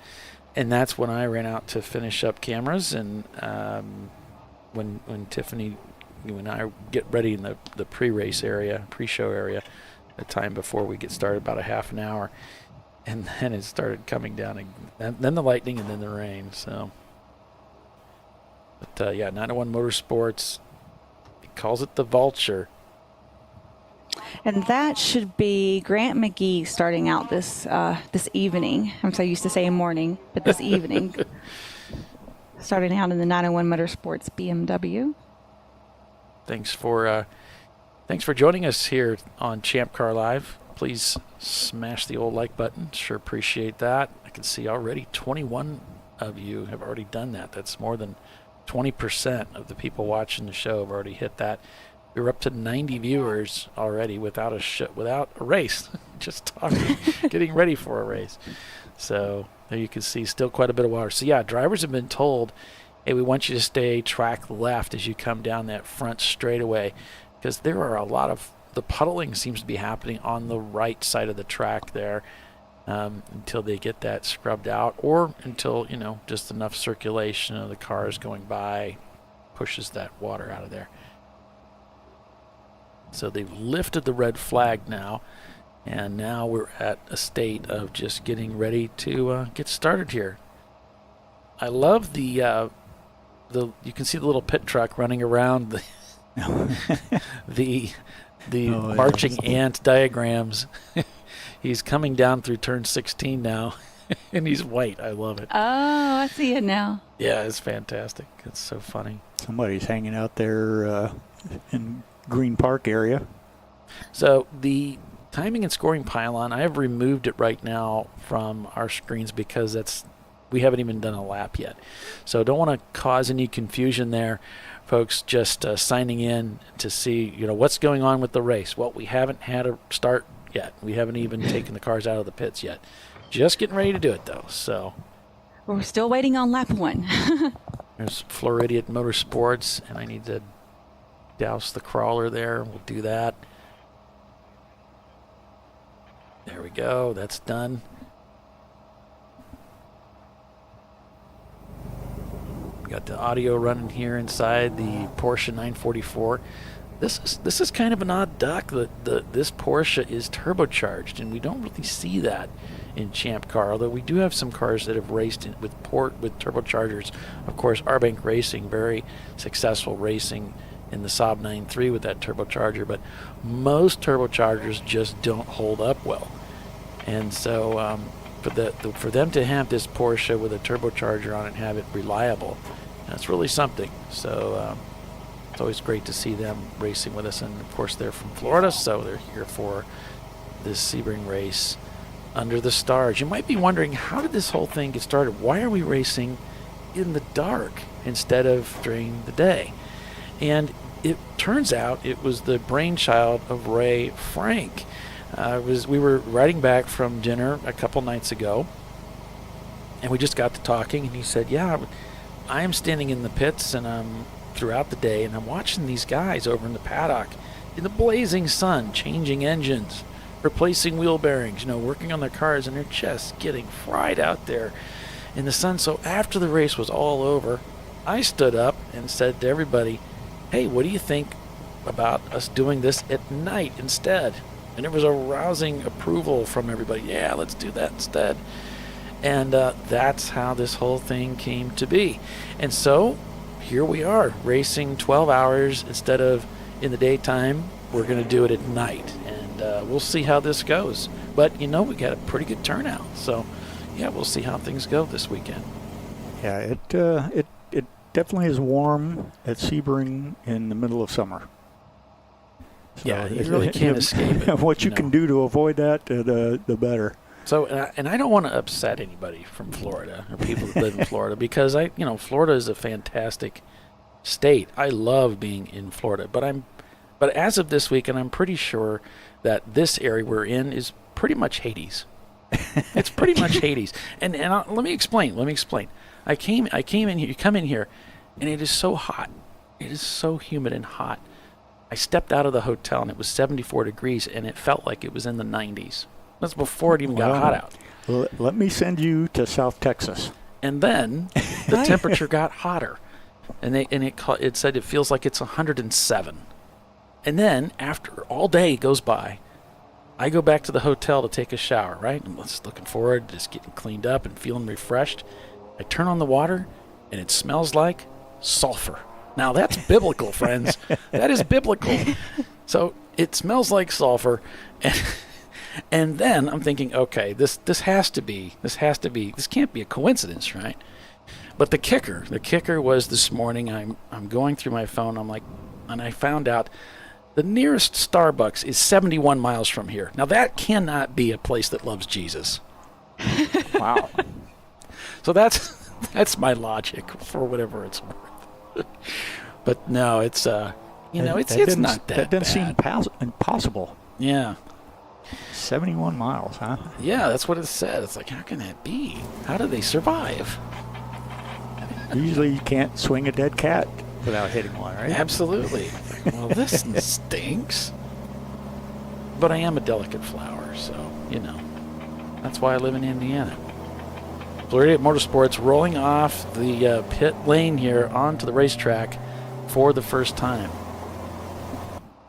that's when I ran out to finish up cameras. And when Tiffany, you and I get ready in the pre-show area, the time before we get started, about a half an hour, and then it started coming down, and then the lightning, and then the rain. So, but yeah, 901 Motorsports, he calls it the Vulture. And that should be Grant McGee starting out this evening. I'm so used to saying morning, but this evening. Starting out in the 901 Motorsports BMW. Thanks for joining us here on ChampCar.Live. Please smash the old like button. Sure appreciate that. I can see already 21 of you have already done that. That's more than 20% of the people watching the show have already hit that. We're up to 90 viewers already without a race, just talking, getting ready for a race. So there you can see still quite a bit of water. So yeah, drivers have been told, hey, we want you to stay track left as you come down that front straightaway, because there are a lot of, the puddling seems to be happening on the right side of the track there, until they get that scrubbed out, or until, just enough circulation of the cars going by pushes that water out of there. So they've lifted the red flag now, and now we're at a state of just getting ready to get started here. I love the you can see the little pit truck running around the marching ant diagrams. He's coming down through turn 16 now, and he's white. I love it. Oh, I see it now. Yeah, it's fantastic. It's so funny. Somebody's hanging out there in Green Park area. So the timing and scoring pylon, I have removed it right now from our screens because we haven't even done a lap yet. So don't want to cause any confusion there, folks. Just signing in to see, what's going on with the race. Well, we haven't had a start yet. We haven't even taken the cars out of the pits yet. Just getting ready to do it though. So we're still waiting on lap 1. There's Floridian Motorsports, and I need to douse the crawler there. We'll do that. There we go. That's done. We got the audio running here inside the Porsche 944. This is kind of an odd duck. This Porsche is turbocharged, and we don't really see that in Champ Car, although we do have some cars that have raced with turbochargers. Of course, Arbank Racing, very successful racing in the Saab 9.3 with that turbocharger, but most turbochargers just don't hold up well. And so for them to have this Porsche with a turbocharger on it and have it reliable, that's really something. So it's always great to see them racing with us, and of course they're from Florida, so they're here for this Sebring race under the stars. You might be wondering, how did this whole thing get started? Why are we racing in the dark instead of during the day? And it turns out it was the brainchild of Ray Frank. We were riding back from dinner a couple nights ago, and we just got to talking, and he said, yeah, I am standing in the pits and I'm throughout the day, and I'm watching these guys over in the paddock in the blazing sun, changing engines, replacing wheel bearings, working on their cars, and they're just getting fried out there in the sun. So after the race was all over, I stood up and said to everybody, hey, what do you think about us doing this at night instead? And there was a rousing approval from everybody. Yeah, let's do that instead. And that's how this whole thing came to be. And so here we are, racing 12 hours instead of in the daytime. We're going to do it at night, and we'll see how this goes. But we got a pretty good turnout, so yeah, we'll see how things go this weekend. Yeah, it definitely is warm at Sebring in the middle of summer. So yeah, you really can't escape it. What you can do to avoid that, the better. So, and I don't want to upset anybody from Florida or people that live in Florida, because Florida is a fantastic state. I love being in Florida, but as of this weekend, I'm pretty sure that this area we're in is pretty much Hades. It's pretty much Hades. And let me explain. I came in here. You come in here, and it is so hot. It is so humid and hot. I stepped out of the hotel, and it was 74 degrees, and it felt like it was in the 90s. That's before it even got hot out. Well, let me send you to South Texas. And then the temperature got hotter, and it said it feels like it's 107. And then after all day goes by, I go back to the hotel to take a shower, right? I'm just looking forward to just getting cleaned up and feeling refreshed. I turn on the water, and it smells like sulfur. Now, that's biblical, friends. That is biblical. So it smells like sulfur, and then I'm thinking, okay, this can't be a coincidence, right? But the kicker was this morning. I'm going through my phone. And I found out the nearest Starbucks is 71 miles from here. Now, that cannot be a place that loves Jesus. Wow. So that's my logic for whatever it's worth. But no, it's You know, it's not that That doesn't seem bad. impossible. Yeah. 71 miles, huh? Yeah, that's what it said. It's like, how can that be? How do they survive? Usually you can't swing a dead cat without hitting one, right? Absolutely. Well, this stinks. But I am a delicate flower, so, you know. That's why I live in Indiana. Florida Motorsports rolling off the pit lane here onto the racetrack for the first time.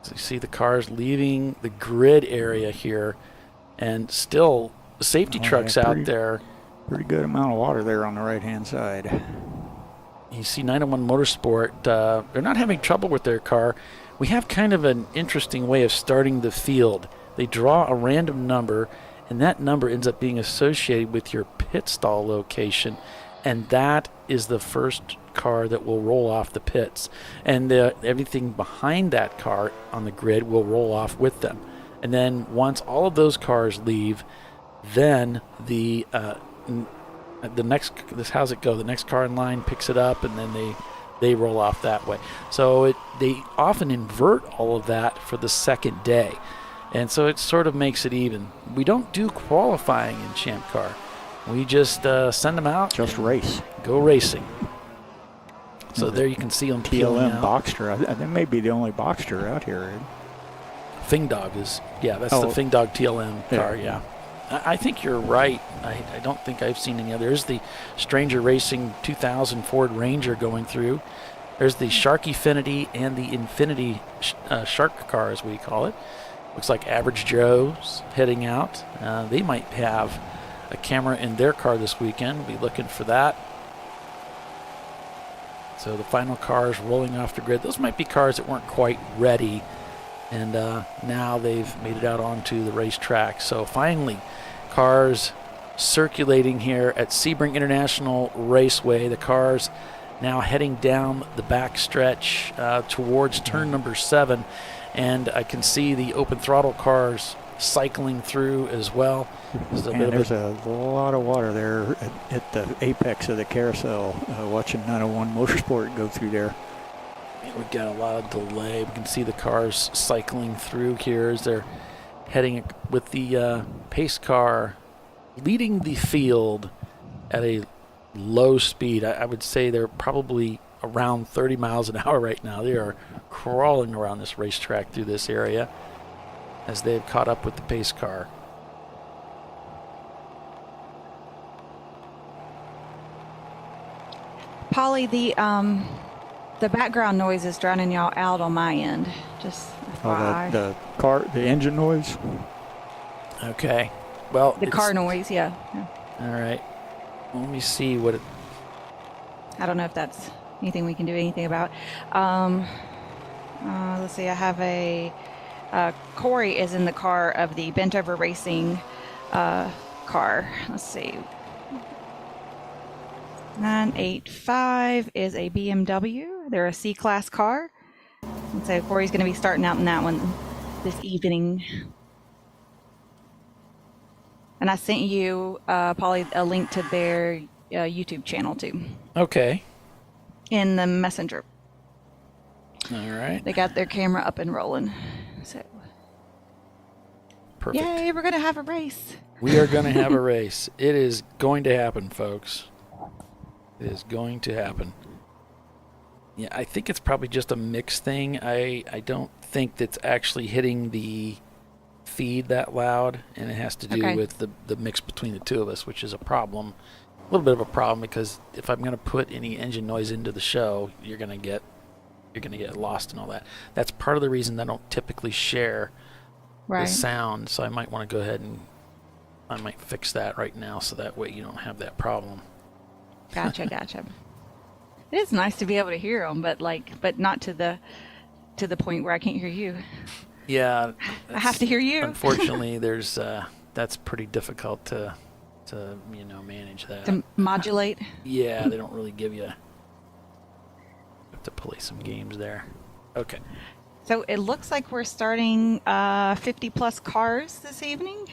So you see the cars leaving the grid area here, and still safety trucks out there. Pretty good amount of water there on the right-hand side. You see 901 Motorsport, they're not having trouble with their car. We have kind of an interesting way of starting the field. They draw a random number, and that number ends up being associated with your pit stall location, and that is the first car that will roll off the pits. And everything behind that car on the grid will roll off with them. And then once all of those cars leave, then the next, how's it go? The next car in line picks it up, and then they roll off that way. So they often invert all of that for the second day. And so it sort of makes it even. We don't do qualifying in Champ Car. We just send them out. Just race. Go racing. So there you can see them peeling TLM out. Boxster. That may be the only Boxster out here. Fing Dog is, that's the Fing Dog TLM car, yeah. I think you're right. I don't think I've seen any other. There's the Stranger Racing 2000 Ford Ranger going through. There's the Shark Infinity and the Infinity Shark car, as we call it. Looks like Average Joe's heading out. They might have a camera in their car this weekend. We'll be looking for that. So the final cars rolling off the grid. Those might be cars that weren't quite ready, and now they've made it out onto the racetrack. So finally, cars circulating here at Sebring International Raceway. The cars now heading down the back stretch towards turn number 7, and I can see the open throttle cars cycling through as well. There's a lot of water there at the apex of the carousel, watching 901 Motorsport go through there. We've got a lot of delay. We can see the cars cycling through here as they're heading with the pace car leading the field at a low speed. I would say they're probably around 30 miles an hour right now. They are crawling around this racetrack through this area as they've caught up with the pace car. Polly, the background noise is drowning y'all out on my end. Just the engine noise. Okay. Well, the car noise, yeah. All right. Let me see what it. I don't know if that's anything we can do anything about. Let's see. I have a Corey is in the car of the Bent Over Racing car. Let's see. 985 is a BMW. They're a C-Class car. And so Corey's going to be starting out in that one this evening. And I sent you, Polly, a link to their YouTube channel, too. Okay. In the messenger. All right. They got their camera up and rolling. So. Perfect. Yay, we're going to have a race. We are going to have a race. It is going to happen, folks. It is going to happen. Yeah, I think it's probably just a mix thing. I don't think that's actually hitting the feed that loud, and it has to do with the mix between the two of us, which is a problem. A little bit of a problem, because if I'm going to put any engine noise into the show, you're going to get lost and all that. That's part of the reason I don't typically share the sound, so I might want to go ahead and I might fix that right now, so that way you don't have that problem. Gotcha. It is nice to be able to hear them, but not to the point where I can't hear you. Yeah, I have to hear you. Unfortunately, there's that's pretty difficult to manage that. To modulate. Yeah, they don't really give you. Have to play some games there. Okay. So it looks like we're starting 50 plus cars this evening.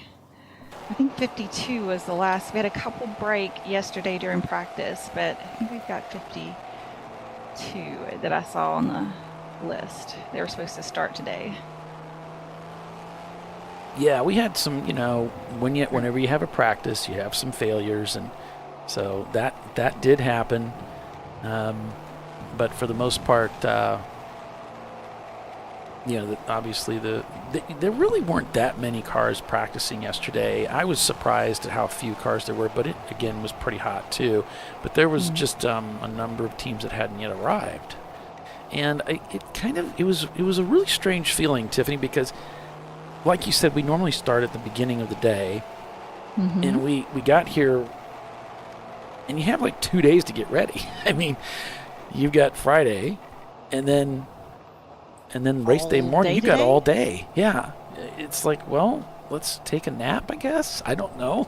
I think 52 was the last. We had a couple break yesterday during practice, but I think we've got 52 that I saw on list. They were supposed to start today. Yeah, we had some, whenever you have a practice, you have some failures, and so that did happen. But for the most part, obviously there really weren't that many cars practicing yesterday. I was surprised at how few cars there were, but it again was pretty hot too. But there was just a number of teams that hadn't yet arrived, and it was a really strange feeling, Tiffany, because, like you said, we normally start at the beginning of the day, and we got here, and you have like 2 days to get ready. I mean, you've got Friday, and then race day morning, you got all day. Yeah. It's like, well, let's take a nap, I guess. I don't know.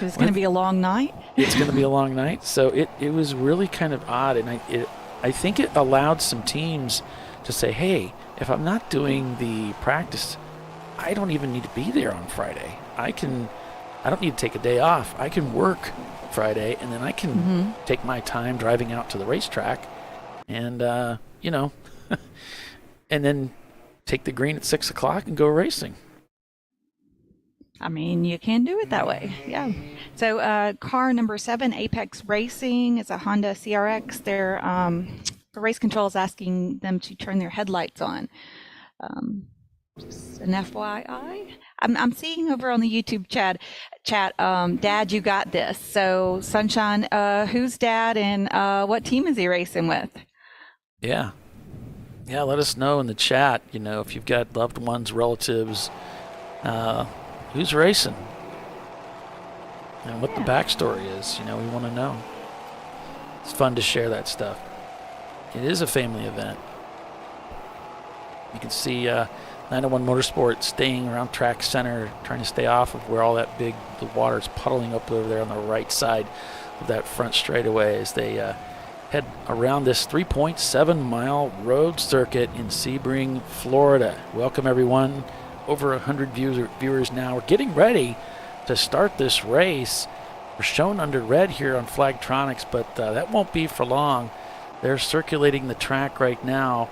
It's going to be a long night. It's going to be a long night. So it was really kind of odd, and I think it allowed some teams to say, hey, if I'm not doing the practice, I don't even need to be there on Friday. I don't need to take a day off. I can work Friday, and then I can take my time driving out to the racetrack and, and then take the green at 6 o'clock and go racing. I mean, you can do it that way. Yeah. So car number 7, Apex Racing, is a Honda CRX. Their race control is asking them to turn their headlights on. Just an FYI. I'm seeing over on the YouTube chat, Dad, you got this. So Sunshine, who's Dad, and what team is he racing with? Yeah, let us know in the chat, if you've got loved ones, relatives, who's racing and what the backstory is. We want to know. It's fun to share that stuff. It is a family event. You can see 901 Motorsport staying around track center, trying to stay off of where all that the water is puddling up over there on the right side of that front straightaway as they head around this 3.7-mile road circuit in Sebring, Florida. Welcome, everyone. Over 100 viewers now. We're getting ready to start this race. We're shown under red here on Flagtronics, but that won't be for long. They're circulating the track right now,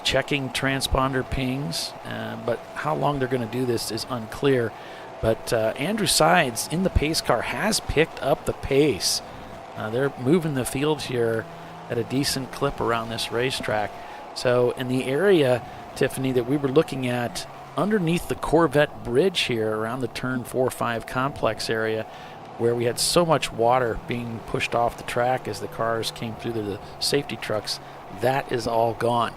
checking transponder pings, but how long they're going to do this is unclear. But Andrew Sides in the pace car has picked up the pace. They're moving the field here at a decent clip around this racetrack. So in the area, Tiffany, that we were looking at underneath the Corvette bridge here around the turn 4-5 complex area, where we had so much water being pushed off the track as the cars came through the safety trucks, that is all gone.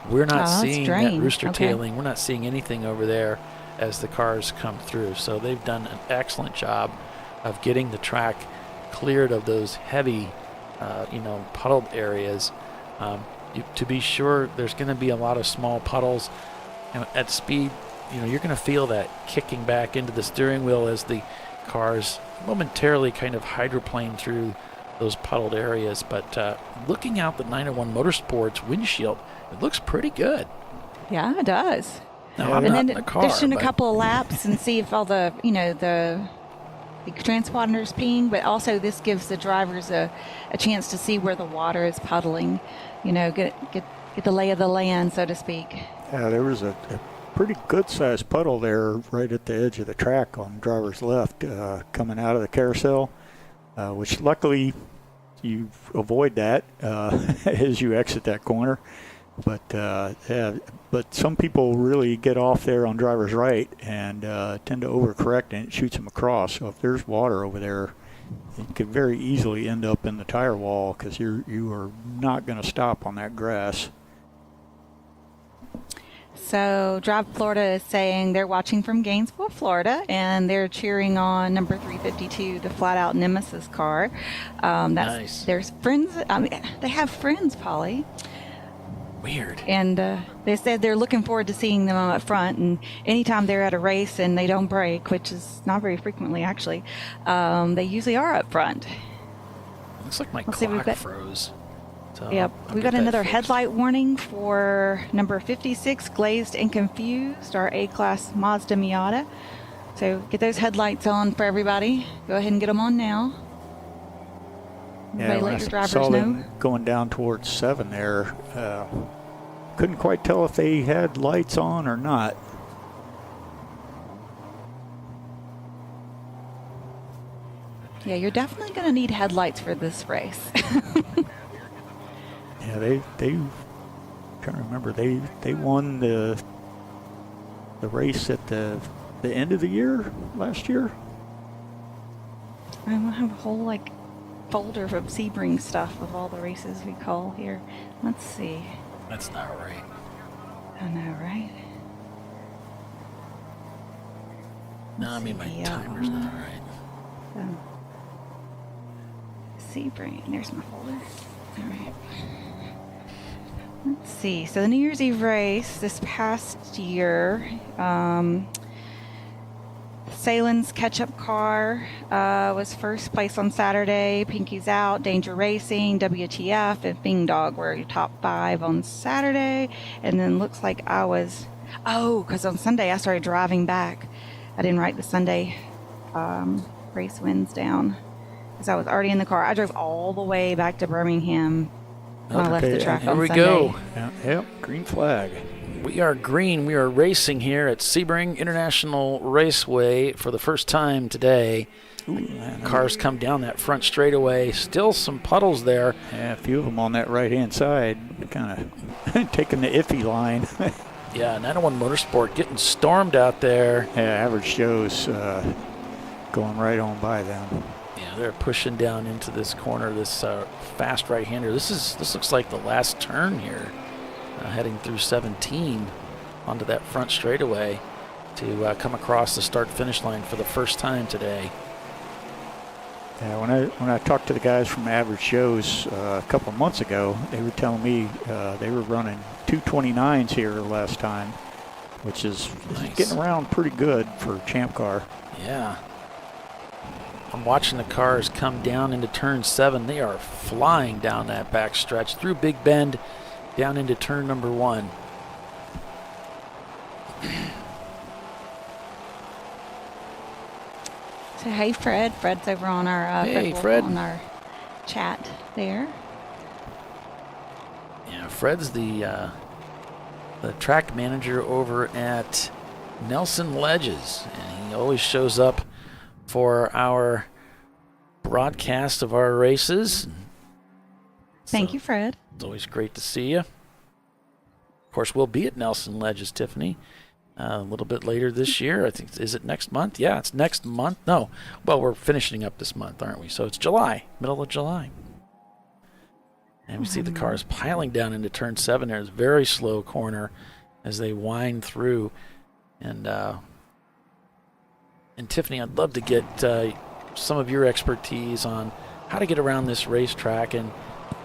We're not seeing that rooster tailing. We're not seeing anything over there as the cars come through. So they've done an excellent job of getting the track cleared of those heavy, puddled areas. To be sure, there's going to be a lot of small puddles. At speed, you're going to feel that kicking back into the steering wheel as the cars momentarily kind of hydroplane through those puddled areas. But looking out the 901 Motorsports windshield, it looks pretty good. Yeah, it does. No, I'm not in the car. Just in a couple of laps and see if all the transponders ping, but also this gives the drivers a chance to see where the water is puddling, get the lay of the land, so to speak. Yeah, there was a pretty good-sized puddle there right at the edge of the track on driver's left coming out of the carousel, which luckily you avoid that as you exit that corner. But but some people really get off there on driver's right and tend to overcorrect, and it shoots them across. So if there's water over there, it could very easily end up in the tire wall because you are not going to stop on that grass. So Drive Florida is saying they're watching from Gainesville, Florida, and they're cheering on number 352, the flat-out Nemesis car. Nice. There's friends. They have friends, Polly. Weird. And they said they're looking forward to seeing them up front. And anytime they're at a race and they don't break, which is not very frequently actually, they usually are up front. Looks like my clock froze. So yep. We got another headlight warning for number 56, Glazed and Confused, our A-Class Mazda Miata. So get those headlights on for everybody. Go ahead and get them on now. Yeah, let your drivers saw know. them going down towards 7 there. couldn't quite tell if they had lights on or not. Yeah, you're definitely going to need headlights for this race. Yeah, they trying to remember, they won the race at the end of the year last year. I have a whole like folder of Sebring stuff of all the races we call here. Let's see. That's not right. I know, right? No, I mean my timer's not right. Sebring. There's my folder. All right. Let's see. So the New Year's Eve race this past year, Salen's catch-up car was first place on Saturday. Pinky's Out, Danger Racing, WTF, and Bing Dog were your top 5 on Saturday. And then looks like I was... Oh, because on Sunday I started driving back. I didn't write the Sunday race wins down because I was already in the car. I drove all the way back to Birmingham when I left the track on Sunday. Here we go. Yep, green flag. We are green. We are racing here at Sebring International Raceway for the first time today. Ooh, cars come down that front straightaway. Still some puddles there. Yeah, a few of them on that right-hand side, kind of taking the iffy line. Yeah, 901 Motorsport getting stormed out there. Yeah, Average Joe's going right on by them. Yeah, they're pushing down into this corner, this fast right-hander. This looks like the last turn here, heading through 17 onto that front straightaway to come across the start-finish line for the first time today. Yeah, when I talked to the guys from Average Joe's a couple of months ago, they were telling me they were running 229s here last time, which is getting around pretty good for Champ Car. Yeah. I'm watching the cars come down into turn 7. They are flying down that back stretch through Big Bend down into turn number 1. So hey, Fred. Fred's over on our Fred. on our chat there. Yeah, Fred's the track manager over at Nelson Ledges, and he always shows up for our broadcast of our races. Thank you, Fred. It's always great to see you. Of course, we'll be at Nelson Ledges, Tiffany, a little bit later this year. I think, is it next month? Yeah, it's next month. No, well, we're finishing up this month, aren't we? So it's July, middle of July. And we see the cars piling down into turn 7 there. It's a very slow corner as they wind through. And Tiffany, I'd love to get some of your expertise on how to get around this racetrack and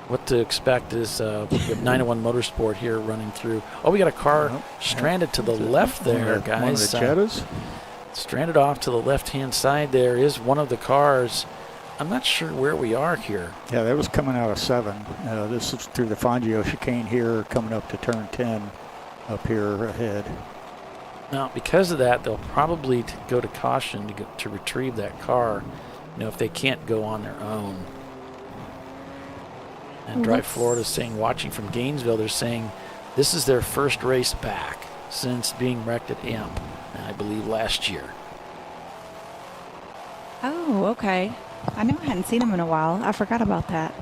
what to expect as with 901 Motorsport here running through. Oh, we got a car stranded to the left there, guys. One of the Jettas? Stranded off to the left-hand side there is one of the cars. I'm not sure where we are here. Yeah, that was coming out of 7. This is through the Fangio chicane here, coming up to turn 10 up here ahead. Now, because of that, they'll probably go to caution to retrieve that car, if they can't go on their own. And Drive Florida is saying, watching from Gainesville, they're saying this is their first race back since being wrecked at AMP, I believe, last year. Oh, okay. I know I hadn't seen them in a while. I forgot about that.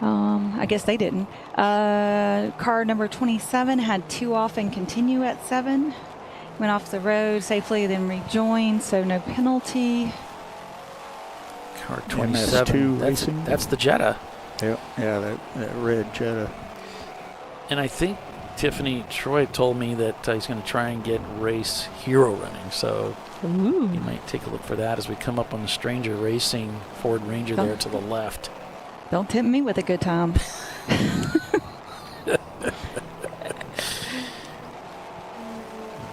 I guess they didn't. Car number 27 had 2 off and continue at 7. Went off the road safely, then rejoined, so no penalty. Car 27. That's the Jetta. Yeah, that red Jetta. And I think Tiffany Troy told me that he's going to try and get race hero running. So you might take a look for that as we come up on the Stranger Racing Ford Ranger there to the left. Don't tempt me with a good time.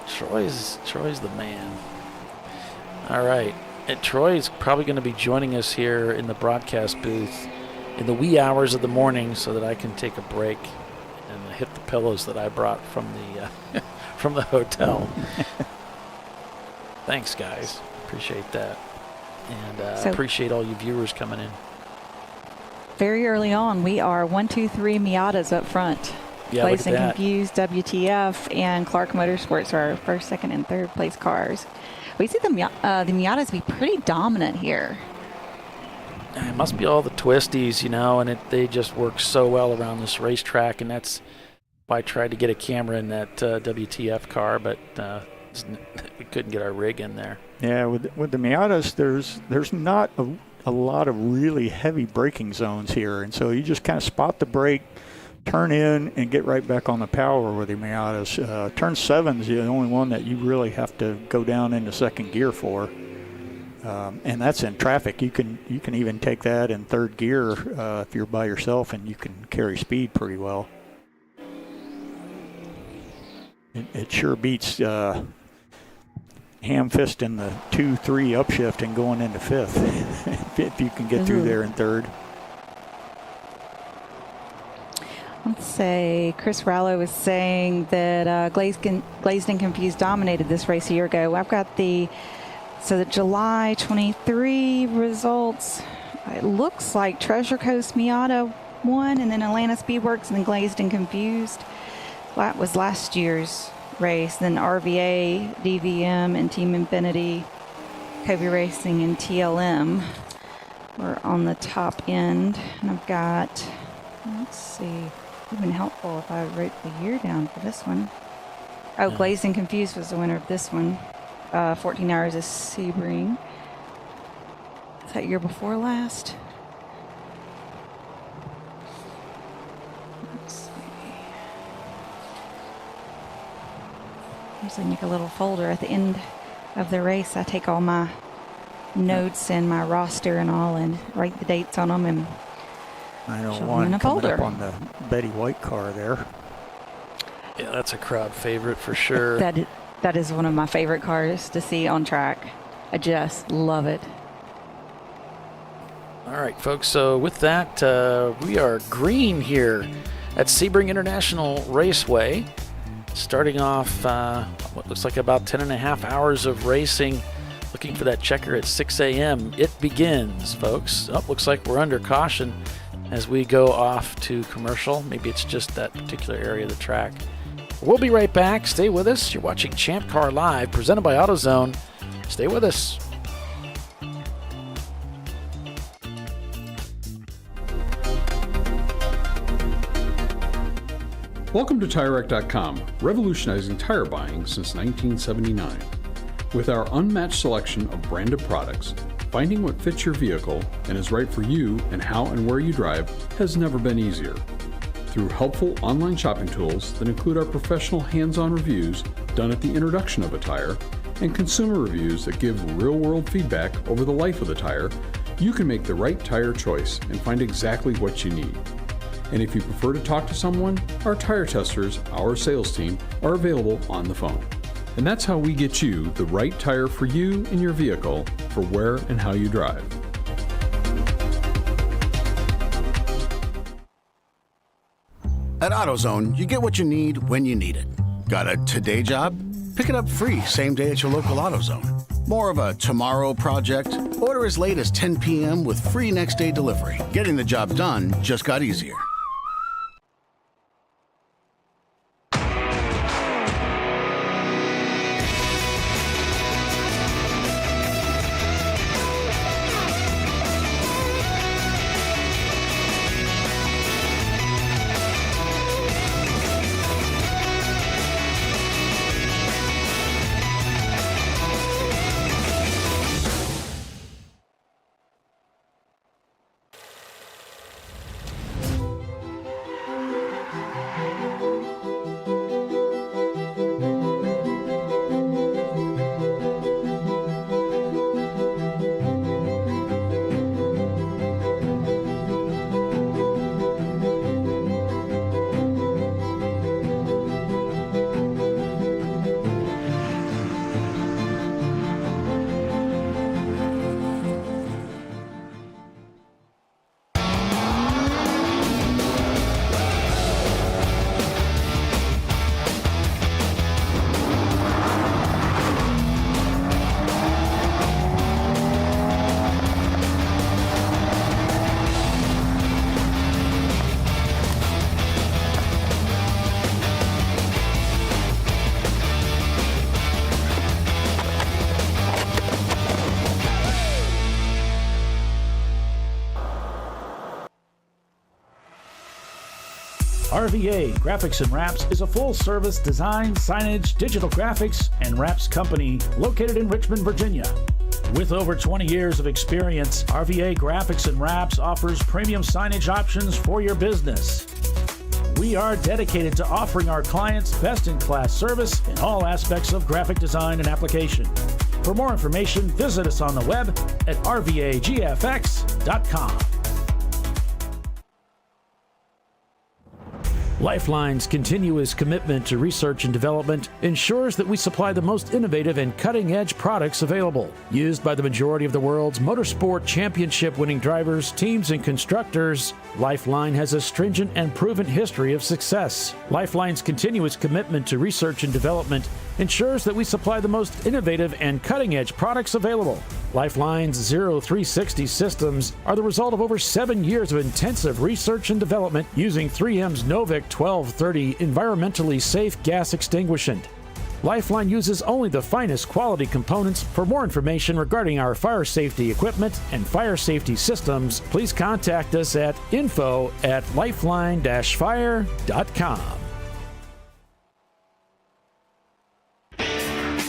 Troy's the man. All right. And Troy's probably going to be joining us here in the broadcast booth in the wee hours of the morning so that I can take a break and hit the pillows that I brought from the from the hotel. Thanks, guys. Appreciate that. And appreciate all you viewers coming in. Very early on, we are 1, 2, 3 Miatas up front. Yeah, look Glazed at and that. Confused, WTF, and Clark Motorsports are our first, second, and third place cars. We see the Miatas be pretty dominant here. It must be all the twisties, and they just work so well around this racetrack, and that's why I tried to get a camera in that WTF car, but we couldn't get our rig in there. Yeah, with the Miatas, there's not a lot of really heavy braking zones here, and so you just kind of spot the brake, turn in, and get right back on the power with the Miatas. Turn 7's the only one that you really have to go down into second gear for, and that's in traffic. You can even take that in third gear if you're by yourself, and you can carry speed pretty well. It sure beats ham-fist in the 2-3 upshift and going into fifth if you can get through there in third. Let's say Chris Rallo was saying that Glazed and Confused dominated this race a year ago. I've got the July 23 results. It looks like Treasure Coast Miata won, and then Atlanta Speedworks, and then Glazed and Confused. That was last year's race. Then RVA, DVM, and Team Infinity, Kobe Racing, and TLM were on the top end. And I've got, let's see, it would have been helpful if I wrote the year down for this one. Oh, Glazed and Confused was the winner of this one. 14 Hours of Sebring. Is that year before last? Let's see. Usually make a little folder at the end of the race. I take all my notes and my roster and all and write the dates on them and I know show them one in a coming folder. up on the Betty White car there. Yeah, that's a crowd favorite for sure. That is one of my favorite cars to see on track. I just love it. All right, folks. So with that, we are green here at Sebring International Raceway. Starting off what looks like about 10.5 hours of racing. Looking for that checker at 6 a.m. It begins, folks. Oh, looks like we're under caution as we go off to commercial. Maybe it's just that particular area of the track. We'll be right back. Stay with us. You're watching Champ Car Live, presented by AutoZone. Stay with us. Welcome to TireRack.com, revolutionizing tire buying since 1979. With our unmatched selection of branded products, finding what fits your vehicle and is right for you and how and where you drive has never been easier. Through helpful online shopping tools that include our professional hands-on reviews done at the introduction of a tire and consumer reviews that give real-world feedback over the life of the tire, you can make the right tire choice and find exactly what you need. And if you prefer to talk to someone, our tire testers, our sales team, are available on the phone. And that's how we get you the right tire for you and your vehicle for where and how you drive. At AutoZone, you get what you need when you need it. Got a today job? Pick it up free same day at your local AutoZone. More of a tomorrow project? Order as late as 10 p.m. with free next day delivery. Getting the job done just got easier. RVA Graphics and Wraps is a full-service design, signage, digital graphics, and wraps company located in Richmond, Virginia. With over 20 years of experience, RVA Graphics and Wraps offers premium signage options for your business. We are dedicated to offering our clients best-in-class service in all aspects of graphic design and application. For more information, visit us on the web at rvagfx.com. Lifeline's continuous commitment to research and development ensures that we supply the most innovative and cutting-edge products available. Used by the majority of the world's motorsport championship-winning drivers, teams, and constructors, Lifeline has a stringent and proven history of success. Lifeline's continuous commitment to research and development ensures that we supply the most innovative and cutting-edge products available. Lifeline's 0360 systems are the result of over 7 years of intensive research and development using 3M's Novik 1230 environmentally safe gas extinguishant. Lifeline uses only the finest quality components. For more information regarding our fire safety equipment and fire safety systems, please contact us at info@lifeline-fire.com.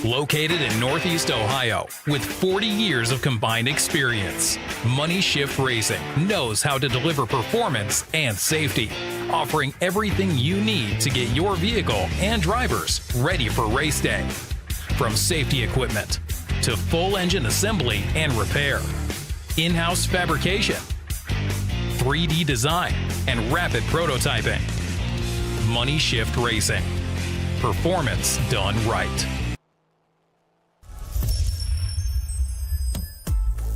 Located in Northeast Ohio, with 40 years of combined experience, Money Shift Racing knows how to deliver performance and safety, offering everything you need to get your vehicle and drivers ready for race day. From safety equipment to full engine assembly and repair, in-house fabrication, 3D design, and rapid prototyping. Money Shift Racing. Performance done right.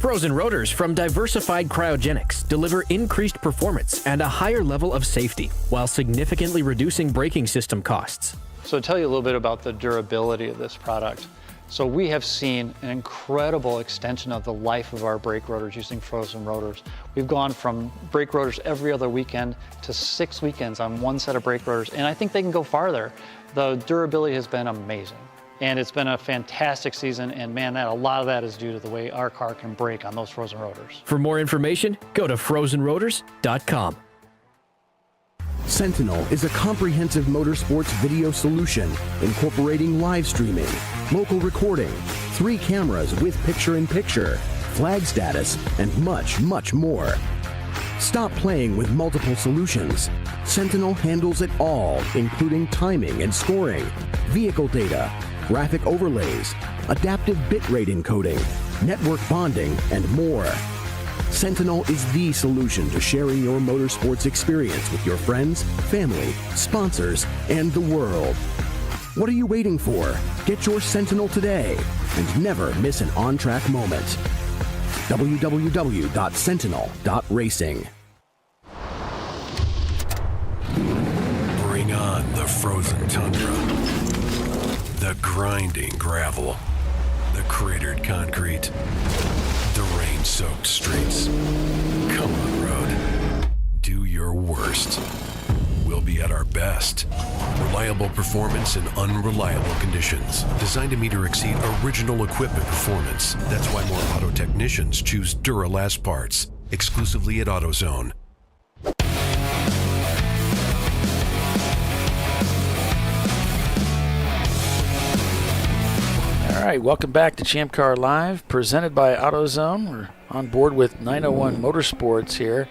Frozen rotors from Diversified Cryogenics deliver increased performance and a higher level of safety, while significantly reducing braking system costs. So to tell you a little bit about the durability of this product. So we have seen an incredible extension of the life of our brake rotors using frozen rotors. We've gone from brake rotors every other weekend to 6 weekends on one set of brake rotors, and I think they can go farther. The durability has been amazing. And it's been a fantastic season, and man, a lot of that is due to the way our car can brake on those frozen rotors. For more information, go to frozenrotors.com. Sentinel is a comprehensive motorsports video solution incorporating live streaming, local recording, 3 cameras with picture-in-picture, flag status, and much, much more. Stop playing with multiple solutions. Sentinel handles it all, including timing and scoring, vehicle data, graphic overlays, adaptive bitrate encoding, network bonding, and more. Sentinel is the solution to sharing your motorsports experience with your friends, family, sponsors, and the world. What are you waiting for? Get your Sentinel today and never miss an on-track moment. www.sentinel.racing. Bring on the frozen tundra. The grinding gravel, the cratered concrete, the rain-soaked streets. Come on, road. Do your worst. We'll be at our best. Reliable performance in unreliable conditions. Designed to meet or exceed original equipment performance. That's why more auto technicians choose Duralast parts. Exclusively at AutoZone. All right, welcome back to ChampCar.Live, presented by AutoZone. We're on board with 901 Motorsports here,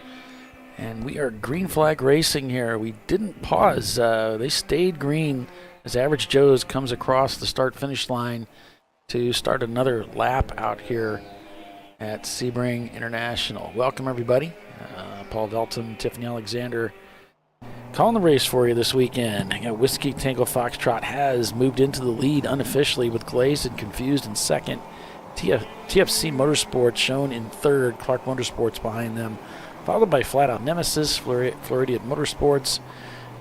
and we are green flag racing here. We didn't pause. They stayed green as Average Joe's comes across the start-finish line to start another lap out here at Sebring International. Welcome, everybody. Paul Velton, Tiffany Alexander calling the race for you this weekend. Whiskey Tango Foxtrot has moved into the lead unofficially with Glazed and Confused in second. TFC Motorsports shown in third. Clark Motorsports behind them, followed by Flat Out Nemesis, Floridian Motorsports,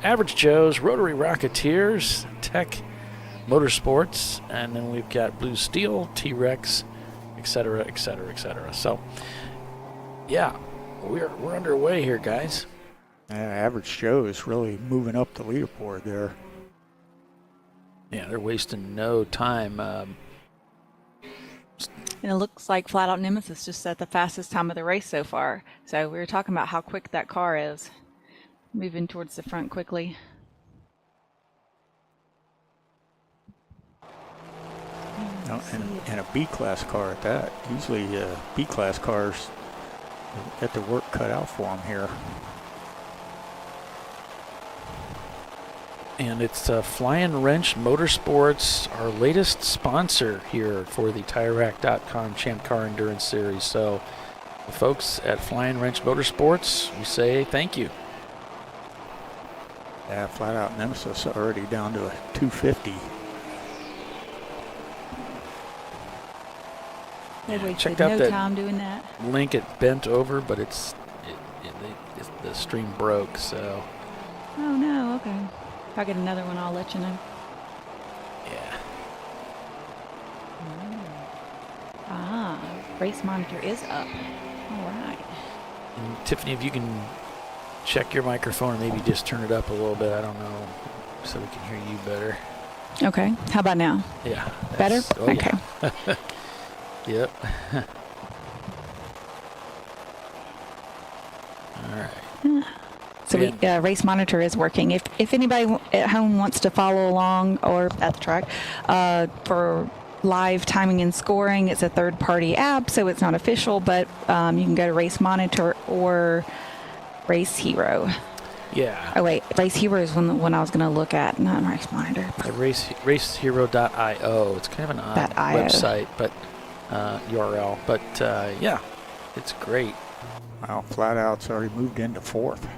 Average Joe's, Rotary Rocketeers, Tech Motorsports, and then we've got Blue Steel, T-Rex, etc., etc., etc. So, yeah, we're underway here, guys. Average Joe is really moving up the leaderboard there. Yeah, they're wasting no time. And it looks like Flat Out Nemesis just set the fastest time of the race so far. So we were talking about how quick that car is. moving towards the front quickly. And a B-class car at that. Usually B-class cars get the work cut out for them here. And it's Flying Wrench Motorsports, our latest sponsor here for the TireRack.com Champ Car Endurance Series. So the folks at Flying Wrench Motorsports, we say thank you. Yeah, flat out Nemesis already down to a 250. They Checked wasted out no that time doing that. link. It bent over, but the stream broke, so. Oh no, okay. If I get another one, I'll let you know. Yeah. Ah, race monitor is up. All right. And Tiffany, if you can check your microphone or maybe just turn it up a little bit, I don't know, so we can hear you better. Okay, how about now? Yeah. Better? Oh, okay. Yeah. Yep. All right. So race monitor is working. If anybody at home wants to follow along or at the track for live timing and scoring, it's a third-party app, so it's not official, but you can go to Race Monitor or Race Hero. Yeah. Oh wait, Race Hero is one I was going to look at, not Race Monitor. Racehero.io. It's kind of an odd website, but URL. But yeah, it's great. Wow, flat out's already moved into fourth.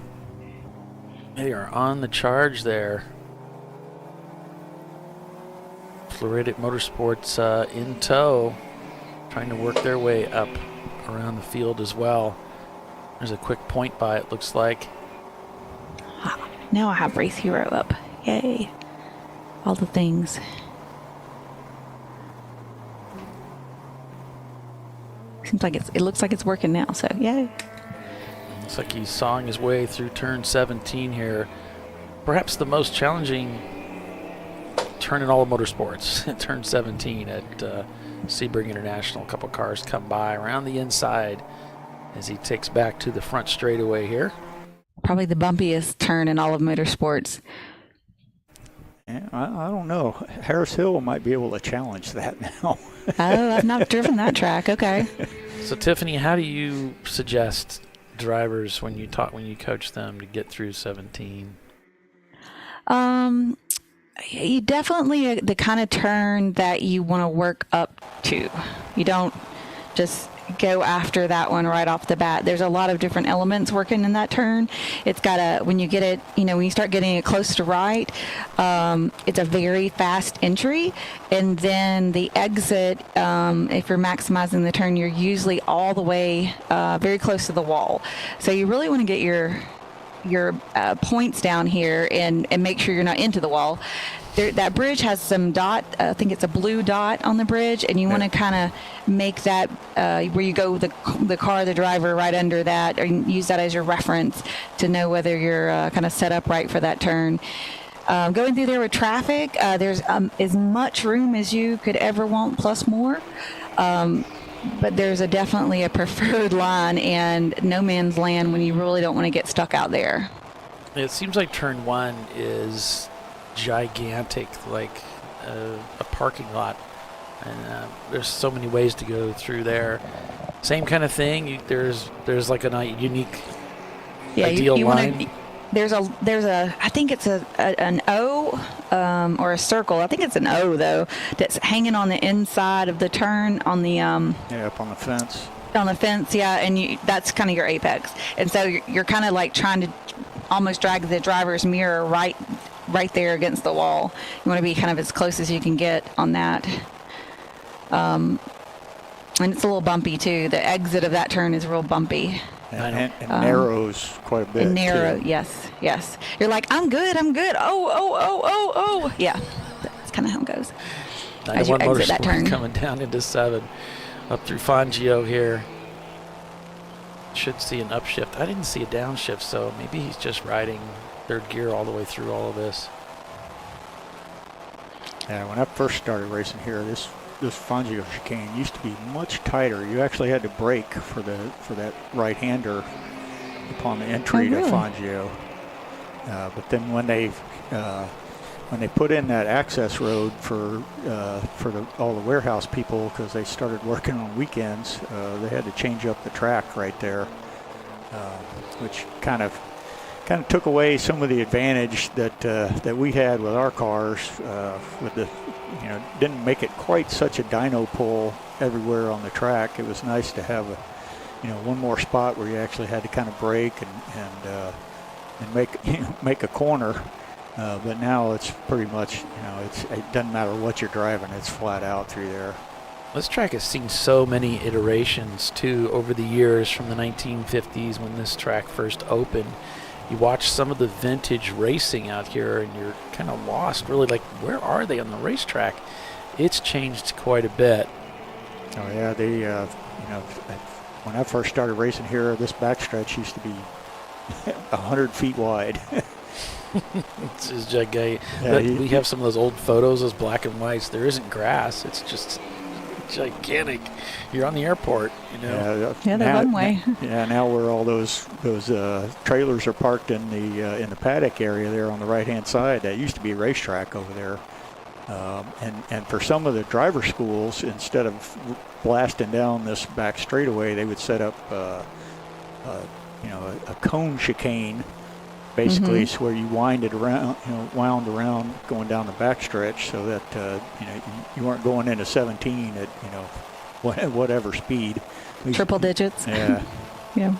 They are on the charge there. Floridic Motorsports in tow, trying to work their way up around the field as well. There's a quick point by, it looks like. Now I have Race Hero up. Yay. All the things. Seems like it looks like it's working now, so yay. Looks like he's sawing his way through turn 17 here. Perhaps the most challenging turn in all of motorsports. Turn 17 at Sebring International. A couple cars come by around the inside as he takes back to the front straightaway here. Probably the bumpiest turn in all of motorsports. Yeah, I don't know. Harris Hill might be able to challenge that now. Oh, I've not driven that track. Okay. So Tiffany, how do you suggest drivers when you coach them to get through 17? You definitely the kind of turn that you want to work up to. You don't just go after that one right off the bat. There's a lot of different elements working in that turn. It's got when you get it, when you start getting it close to right, it's a very fast entry. And then the exit, if you're maximizing the turn, you're usually all the way very close to the wall. So you really want to get your points down here and make sure you're not into the wall. That bridge has some dot, I think it's a blue dot on the bridge, and you want to kind of make that where you go the driver right under that, or use that as your reference to know whether you're kind of set up right for that turn. Going through there with traffic, there's as much room as you could ever want, plus more. But there's definitely a preferred line and no man's land when you really don't want to get stuck out there. It seems like turn 1 is gigantic, like a parking lot, and there's so many ways to go through there. Same kind of thing. There's like a unique ideal line. There's a I think it's an O or a circle. I think it's an O though that's hanging on the inside of the turn on the up on the fence. On the fence, yeah, and that's kind of your apex. And so you're kind of like trying to almost drag the driver's mirror right there against the wall. You want to be kind of as close as you can get on that. And it's a little bumpy too. The exit of that turn is real bumpy. And narrows quite a bit. And narrow, too. yes. You're like, I'm good. Oh. Yeah, that's kind of how it goes. As you exit that turn. Coming down into 7, up through Fangio here. Should see an upshift. I didn't see a downshift, so maybe he's just riding third gear all the way through all of this. Yeah, when I first started racing here, this Fangio chicane used to be much tighter. You actually had to brake for that right-hander upon the entry to Fangio. But then when they put in that access road for all the warehouse people, because they started working on weekends, they had to change up the track right there, which kind of took away some of the advantage that we had with our cars. With the, didn't make it quite such a dyno pull everywhere on the track. It was nice to have one more spot where you actually had to kind of brake and make a corner. But now it's pretty much, it doesn't matter what you're driving, it's flat out through there. This track has seen so many iterations, too, over the years from the 1950s when this track first opened. You watch some of the vintage racing out here, and you're kind of lost, really, like, where are they on the racetrack? It's changed quite a bit. Oh, yeah, when I first started racing here, this backstretch used to be 100 feet wide. It's just gigantic. Yeah, we have some of those old photos, those black and whites. There isn't grass. It's just gigantic. You're on the airport, Yeah, they're one way. Now where all those trailers are parked in the paddock area there on the right-hand side, that used to be a racetrack over there. And for some of the driver schools, instead of blasting down this back straightaway, they would set up a cone chicane, basically, so where you wound around going down the backstretch, so that you weren't going into 17 at whatever speed. Triple digits. Yeah. Yeah.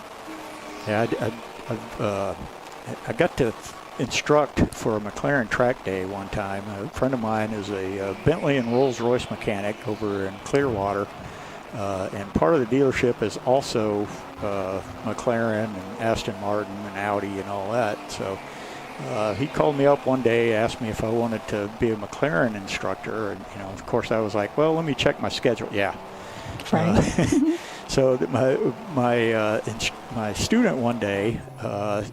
Yeah. I got to instruct for a McLaren track day one time. A friend of mine is a Bentley and Rolls-Royce mechanic over in Clearwater, and part of the dealership is also McLaren and Aston Martin and Audi and all that. So he called me up one day, asked me if I wanted to be a McLaren instructor, and of course I was like, well, let me check my schedule. Yeah. Right. So my student one day,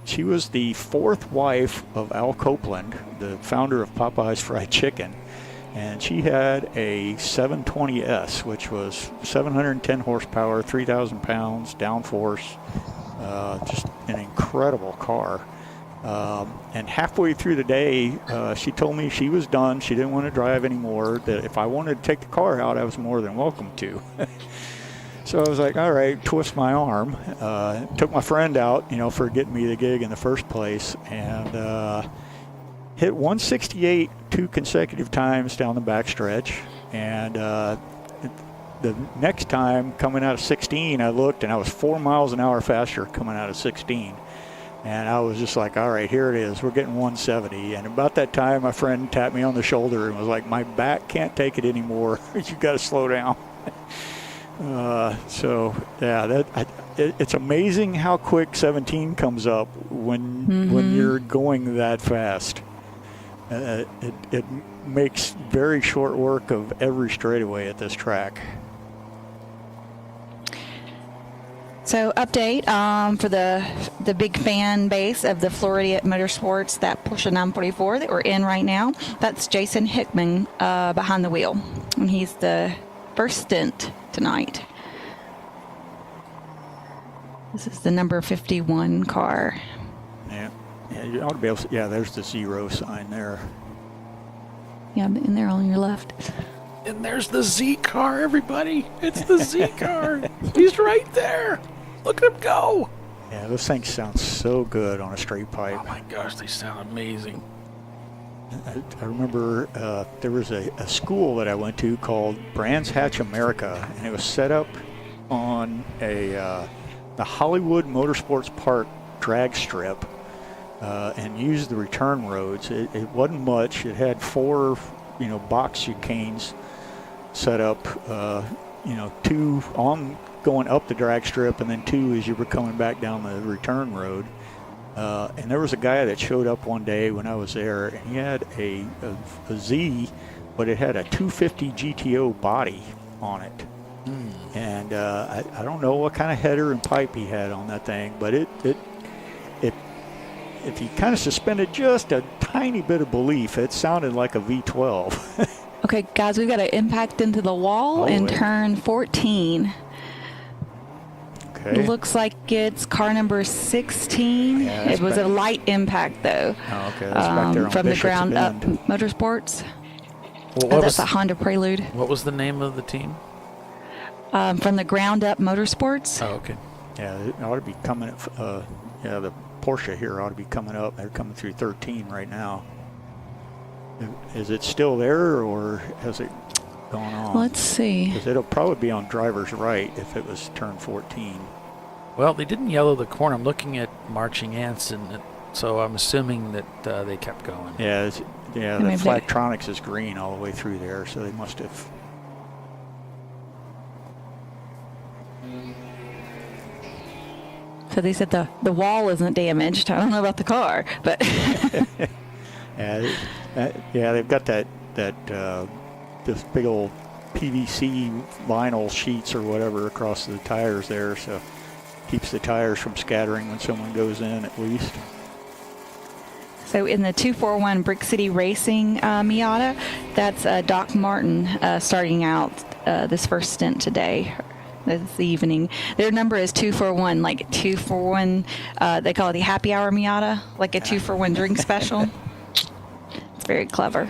she was the fourth wife of Al Copeland, the founder of Popeye's Fried Chicken, and she had a 720S, which was 710 horsepower, 3,000 pounds, downforce, just an incredible car. And halfway through the day, she told me she was done. She didn't want to drive anymore, that if I wanted to take the car out, I was more than welcome to. So I was like, all right, twist my arm. Took my friend out, for getting me the gig in the first place, and hit 168 2 consecutive times down the backstretch. And the next time, coming out of 16, I looked, and I was 4 miles an hour faster coming out of 16. And I was just like, all right, here it is. We're getting 170. And about that time, my friend tapped me on the shoulder and was like, my back can't take it anymore. You got to slow down. It's amazing how quick 17 comes up when you're going that fast. It makes very short work of every straightaway at this track. So update for the big fan base of the Florida Motorsports, that Porsche 944 that we're in right now. That's Jason Hickman behind the wheel, and he's the first stint tonight. This is the number 51 car. Yeah, you ought to be able to, there's the 0 sign there. Yeah, in there on your left. And there's the Z car, everybody. It's the Z car. He's right there. Look at him go. Yeah, those things sound so good on a straight pipe. Oh my gosh, they sound amazing. I remember there was a school that I went to called Brands Hatch America, and it was set up on the Hollywood Motorsports Park drag strip, and used the return roads. It wasn't much. It had 4, box chicanes set up, 2 on going up the drag strip, and then 2 as you were coming back down the return road. And there was a guy that showed up one day when I was there, and he had a Z, but it had a 250 GTO body on it. And I don't know what kind of header and pipe he had on that thing, but if you kind of suspended just a tiny bit of belief, it sounded like a V12. Okay, guys, we've got to impact into the wall and turn 14. Okay. Looks like it's car number 16. Yeah, It was a light impact, though. Oh, okay. That's back there on from the Bishop's ground up Bend. Motorsports. Well, That's a Honda Prelude. What was the name of the team? From the ground up Motorsports. Oh, okay. Yeah, it ought to be coming. Yeah, the Porsche here ought to be coming up. They're coming through 13 right now. Is it still there, or has it gone on? Let's see. Because it'll probably be on driver's right if it was turn 14. Well, they didn't yellow the corner. I'm looking at marching ants, and so I'm assuming that they kept going. Yeah, the Flagtronics is green all the way through there, so they must have. So they said the wall isn't damaged. I don't know about the car, but yeah, they've got this big old PVC vinyl sheets or whatever across the tires there, so keeps the tires from scattering when someone goes in at least. So in the 241 Brick City Racing Miata, that's Doc Martin starting out this first stint today. This evening. Their number is 241, like 241. They call it the happy hour Miata, like a 2-for-1 drink special. It's very clever.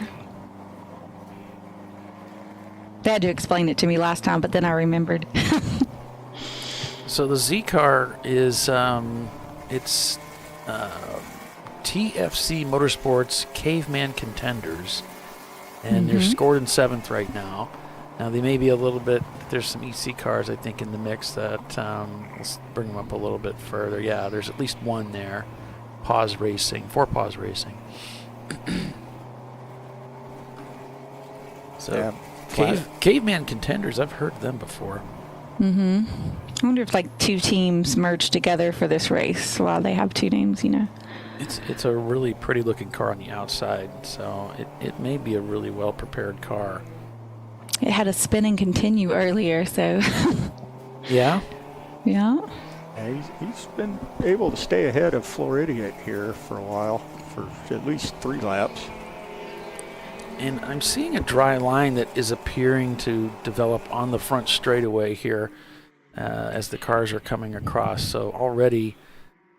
They had to explain it to me last time, but then I remembered. So the Z car is it's TFC Motorsports Caveman Contenders, and they're scored in 7th right now. Now they may be a little bit. There's some EC cars I think in the mix that let's bring them up a little bit further. Yeah, there's at least one there. Paws Racing, 4 Paws Racing. So Caveman Contenders, I've heard them before. I wonder if like 2 teams merged together for this race. While they have 2 names, you know. It's a really pretty looking car on the outside, so it may be a really well prepared car. It had a spin and continue earlier, so. Yeah? Yeah. He's been able to stay ahead of Floridian here for a while, for at least 3 laps. And I'm seeing a dry line that is appearing to develop on the front straightaway here as the cars are coming across. So already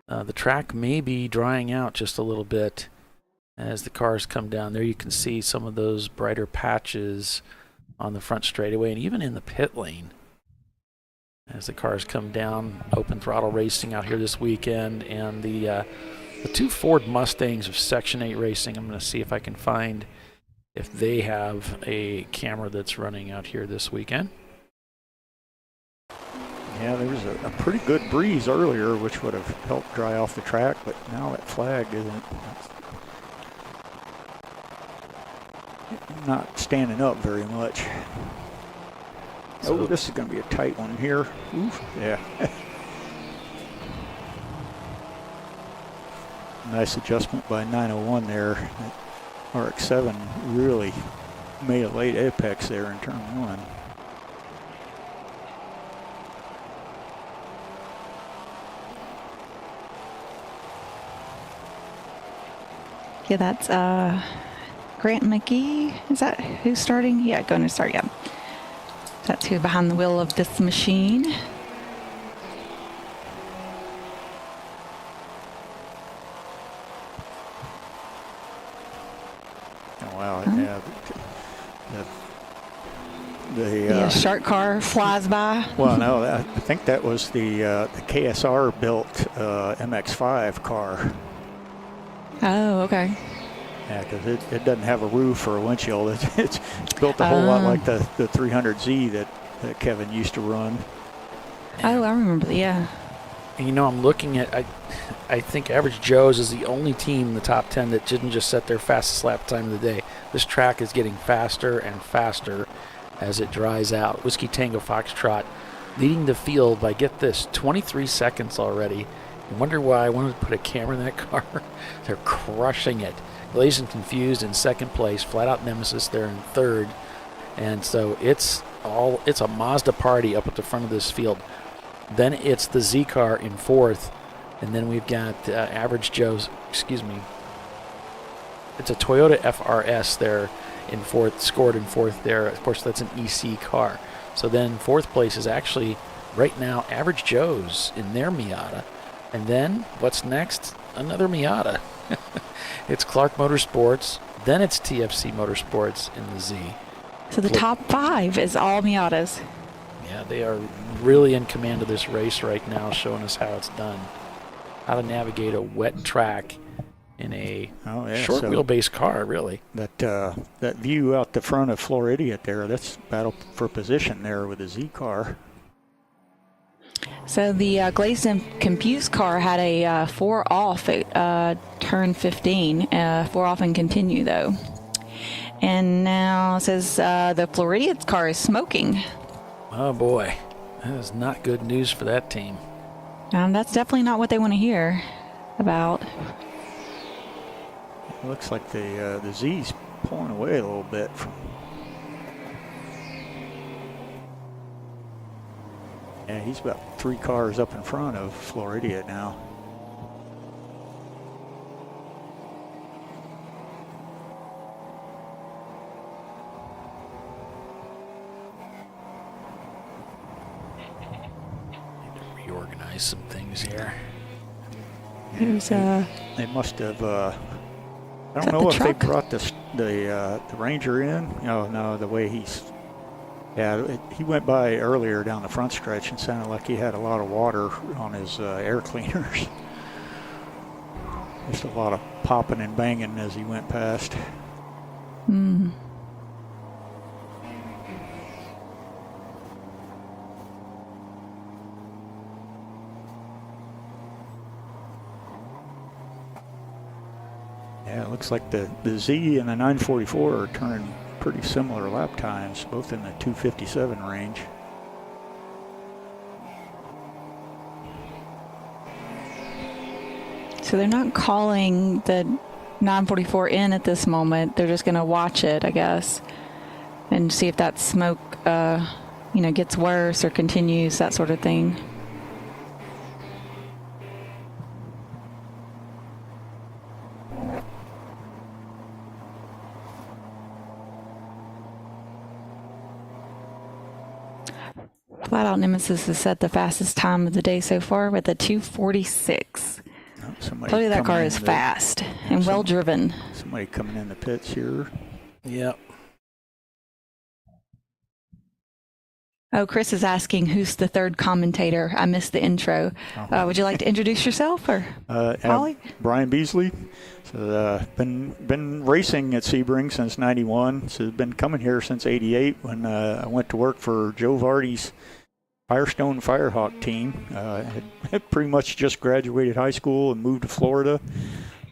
the track may be drying out just a little bit as the cars come down. There you can see some of those brighter patches on the front straightaway and even in the pit lane as the cars come down. Open throttle racing out here this weekend, and the 2 Ford Mustangs of Section 8 Racing. I'm going to see if I can find if they have a camera that's running out here this weekend. Yeah, there was a pretty good breeze earlier, which would have helped dry off the track, but now that flag isn't not standing up very much. So this is going to be a tight one here. Oof, yeah. Nice adjustment by 901 there. That RX-7 really made a late apex there in turn 1. Yeah, that's Grant McGee. Is that who's starting? Yeah, going to start, yeah. That's who behind the wheel of this machine. Oh, wow. Yeah. The shark car flies by. Well, no, I think that was the KSR built MX-5 car. Oh, okay. Yeah, because it doesn't have a roof or a windshield. It's built a whole lot like the 300Z that Kevin used to run. Oh, I remember that, yeah. And, you know, I'm looking at, I think Average Joe's is the only team in the top 10 that didn't just set their fastest lap time of the day. This track is getting faster and faster as it dries out. Whiskey Tango Foxtrot leading the field by, get this, 23 seconds already. I wonder why I wanted to put a camera in that car. They're crushing it. Glazed and Confused in 2nd place. Flat Out Nemesis there in 3rd. And so it's a Mazda party up at the front of this field. Then it's the Z car in 4th. And then we've got Average Joe's, it's a Toyota FRS there in 4th, scored in 4th there. Of course, that's an EC car. So then 4th place is actually right now, Average Joe's in their Miata. And then, what's next? Another Miata. It's Clark Motorsports, then it's TFC Motorsports in the Z. So the top 5 is all Miatas. Yeah, they are really in command of this race right now, showing us how it's done. How to navigate a wet track in a short wheelbase car, really. That view out the front of Floridian there, that's battle for position there with the Z car. So the Glazed and Confused car had a 4 off at turn 15, 4 off and continue though. And now it says the Floridian car is smoking. Oh boy, that is not good news for that team. That's definitely not what they want to hear about. It looks like the Z's pulling away a little bit. Yeah, he's about 3 cars up in front of Floridian now. Need to reorganize some things here. There's They must have. I don't know if they brought the Ranger in. No, the way he's. Yeah, he went by earlier down the front stretch and sounded like he had a lot of water on his air cleaners. Just a lot of popping and banging as he went past. Mm. Yeah, it looks like the Z and the 944 are turning pretty similar lap times, both in the 257 range. So they're not calling the 944 in at this moment. They're just going to watch it, I guess, and see if that smoke, gets worse or continues, that sort of thing. Flat Out Nemesis has set the fastest time of the day so far with a 2:46. Tell you that car is fast and well driven. Somebody coming in the pits here. Yep. Oh, Chris is asking who's the third commentator. I missed the intro. Would you like to introduce yourself, or Holly? Brian Beasley. So been racing at Sebring since '91. So been coming here since '88 when I went to work for Joe Vardy's Firestone Firehawk team. Had pretty much just graduated high school and moved to Florida,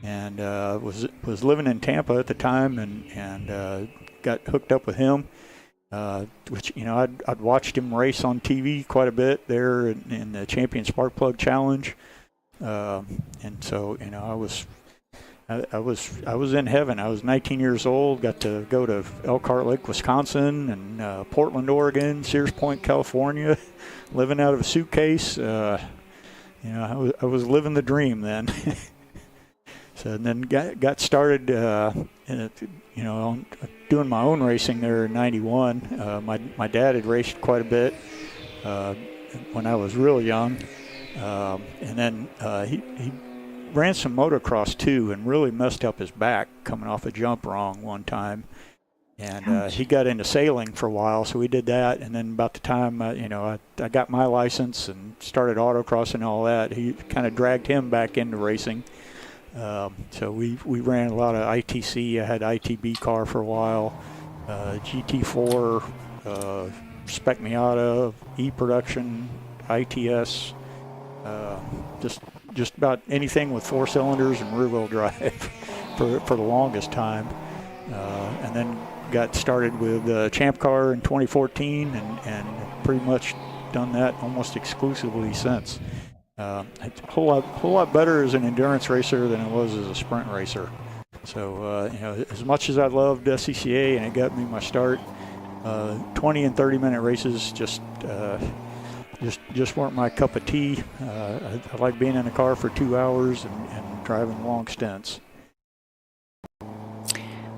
and was living in Tampa at the time, and got hooked up with him. Which I'd watched him race on TV quite a bit there in the Champion Spark Plug Challenge, and so I was in heaven. I was 19 years old. Got to go to Elkhart Lake, Wisconsin, and Portland, Oregon, Sears Point, California, living out of a suitcase. I was living the dream then. So and then got started, doing my own racing there in '91. My dad had raced quite a bit when I was real young, and then he ran some motocross too, and really messed up his back coming off a jump wrong one time. And he got into sailing for a while, so we did that. And then about the time I got my license and started autocross and all that, he kind of dragged him back into racing. So we ran a lot of ITC. I had ITB car for a while, GT4, Spec Miata, E-Production, ITS, just about anything with 4 cylinders and rear-wheel drive for the longest time. And then got started with ChampCar in 2014 and pretty much done that almost exclusively since. A whole lot better as an endurance racer than it was as a sprint racer. So as much as I loved SCCA and it got me my start, 20 and 30-minute races just weren't my cup of tea. I like being in a car for 2 hours and driving long stints.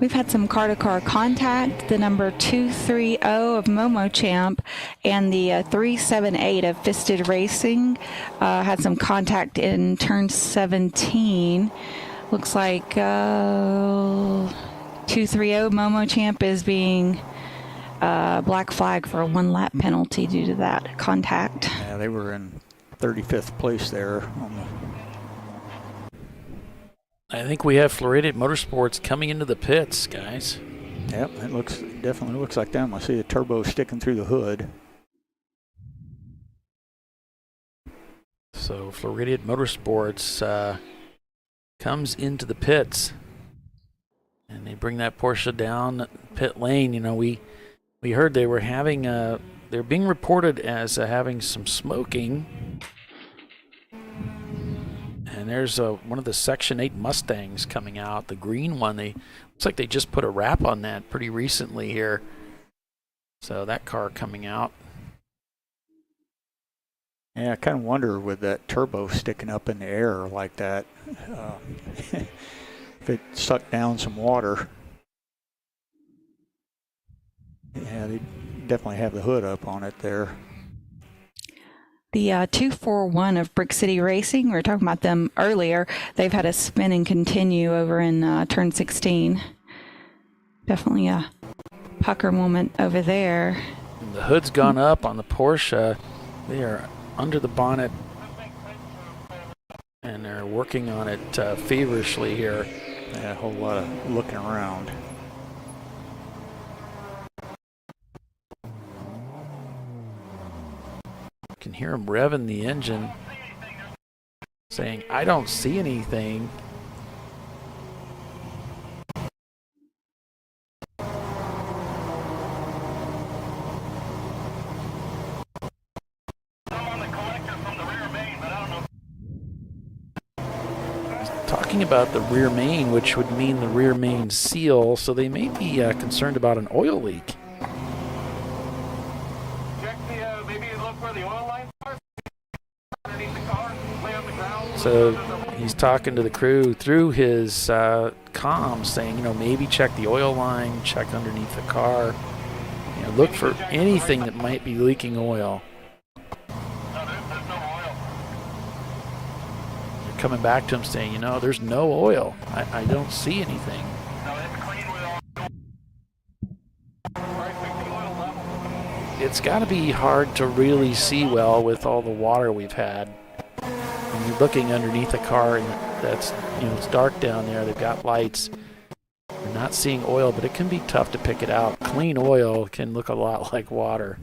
We've had some car-to-car contact. The number 230 of Momo Champ and the 378 of Fisted Racing had some contact in turn 17. Looks like 230 Momo Champ is being black flag for a 1-lap penalty due to that contact. Yeah, they were in 35th place there. I think we have Floridian Motorsports coming into the pits, guys. Yep, it definitely looks like them. I see the turbo sticking through the hood. So Floridian Motorsports comes into the pits, and they bring that Porsche down pit lane. You know, we heard they were having they're being reported as having some smoking. And there's one of the Section 8 Mustangs coming out, the green one. Looks like they just put a wrap on that pretty recently here. So that car coming out. Yeah, I kind of wonder with that turbo sticking up in the air like that, if it sucked down some water. Yeah, they definitely have the hood up on it there. The 241 of Brick City Racing, we were talking about them earlier. They've had a spin and continue over in turn 16. Definitely a pucker moment over there. And the hood's gone up on the Porsche. They are under the bonnet, and they're working on it feverishly here. Yeah, a whole lot of looking around. Can hear him revving the engine, saying, "I don't see anything." Talking about the rear main, which would mean the rear main seal, so they may be concerned about an oil leak. So he's talking to the crew through his comms, saying, maybe check the oil line, check underneath the car, look for anything that might be leaking oil. They're coming back to him saying, there's no oil. I don't see anything. It's got to be hard to really see well with all the water we've had. When you're looking underneath a car and that's, it's dark down there, they've got lights, you're not seeing oil, but it can be tough to pick it out. Clean oil can look a lot like water.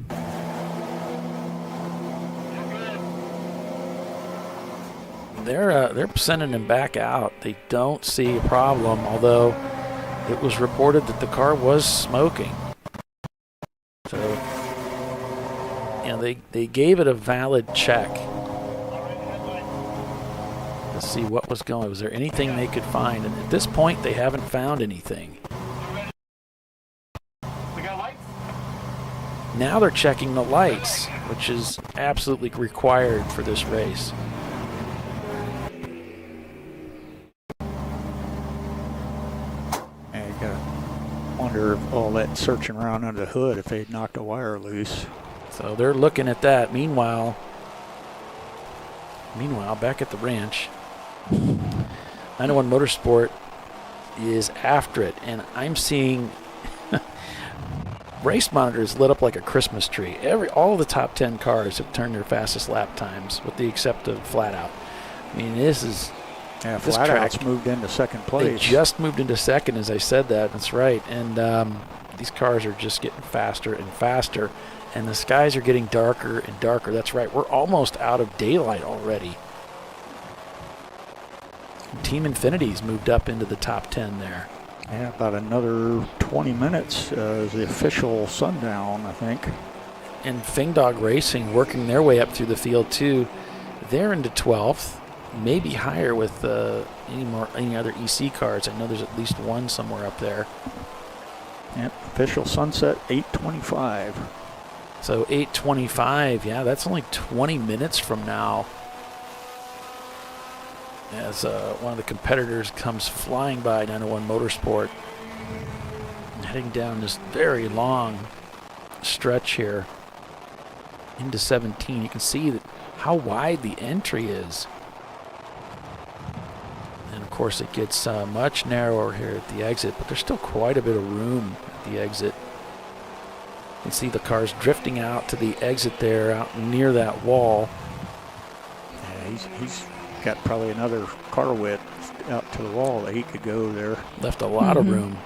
They're sending him back out. They don't see a problem, although it was reported that the car was smoking. So, they gave it a valid check. See what was going. Was there anything they could find? And at this point, they haven't found anything. Now they're checking the lights, which is absolutely required for this race. And you gotta wonder if all that searching around under the hood, if they'd knocked a wire loose. So they're looking at that. Meanwhile, back at the ranch, 901 Motorsport is after it, and I'm seeing race monitors lit up like a Christmas tree. All of the top 10 cars have turned their fastest lap times, with the exception of Flat Out. I mean, this Flat Out's moved into second place. They just moved into second, as I said that. That's right. And these cars are just getting faster and faster, and the skies are getting darker and darker. That's right. We're almost out of daylight already. Team Infinity's moved up into the top 10 there. Yeah, about another 20 minutes is the official sundown, I think. And Fingdog Racing working their way up through the field too. They're into 12th, maybe higher with any other EC cars. I know there's at least one somewhere up there. Yep, official sunset 8:25. So 8:25, yeah, that's only 20 minutes from now. As one of the competitors comes flying by 901 Motorsport. heading down this very long stretch here into 17. You can see that how wide the entry is. And of course it gets much narrower here at the exit, but there's still quite a bit of room at the exit. You can see the cars drifting out to the exit there, out near that wall. Yeah, he's got probably another car width out to the wall that he could go there. Left a lot of room.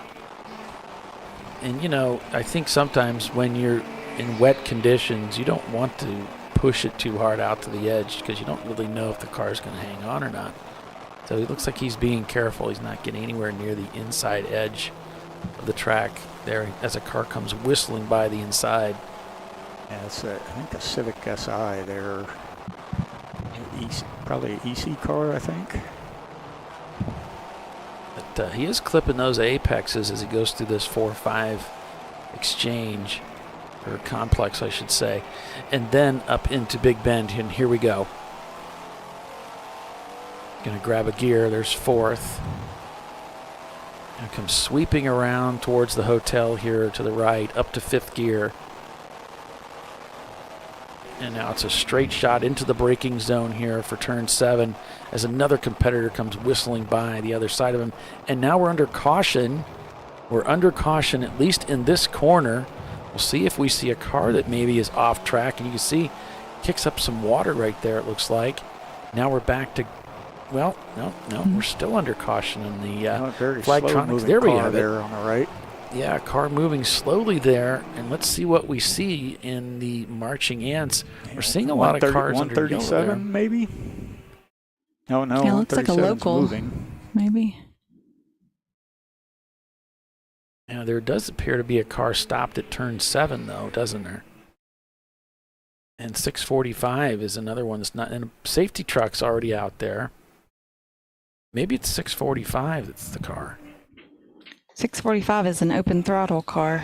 And you know, I think sometimes when you're in wet conditions, you don't want to push it too hard out to the edge because you don't really know if the car's going to hang on or not. So it looks like he's being careful. He's not getting anywhere near the inside edge of the track there as a car comes whistling by the inside. Yeah, it's I think a Civic SI there. Probably an EC car, I think. But he is clipping those apexes as he goes through this 4-5 exchange, or complex, I should say, and then up into Big Bend, and here we go. Gonna grab a gear, there's fourth. And comes sweeping around towards the hotel here to the right, up to fifth gear. And now it's a straight shot into the braking zone here for turn 7 as another competitor comes whistling by the other side of him. And now we're under caution. We're under caution, at least in this corner. We'll see if we see a car that maybe is off track. And you can see kicks up some water right there, it looks like. Now we're back to, well, no, we're still under caution in the Flagtronics. There we are. There on the right. Yeah, car moving slowly there, and let's see what we see in the marching ants. We're seeing a lot of cars under yellow there. 137 maybe? No, Yeah, it looks like a 137's local, moving. maybe. Yeah, there does appear to be a car stopped at turn 7, though, doesn't there? And 645 is another one that's not, and a safety truck's already out there. Maybe it's 645 that's the car. 645 is an open throttle car.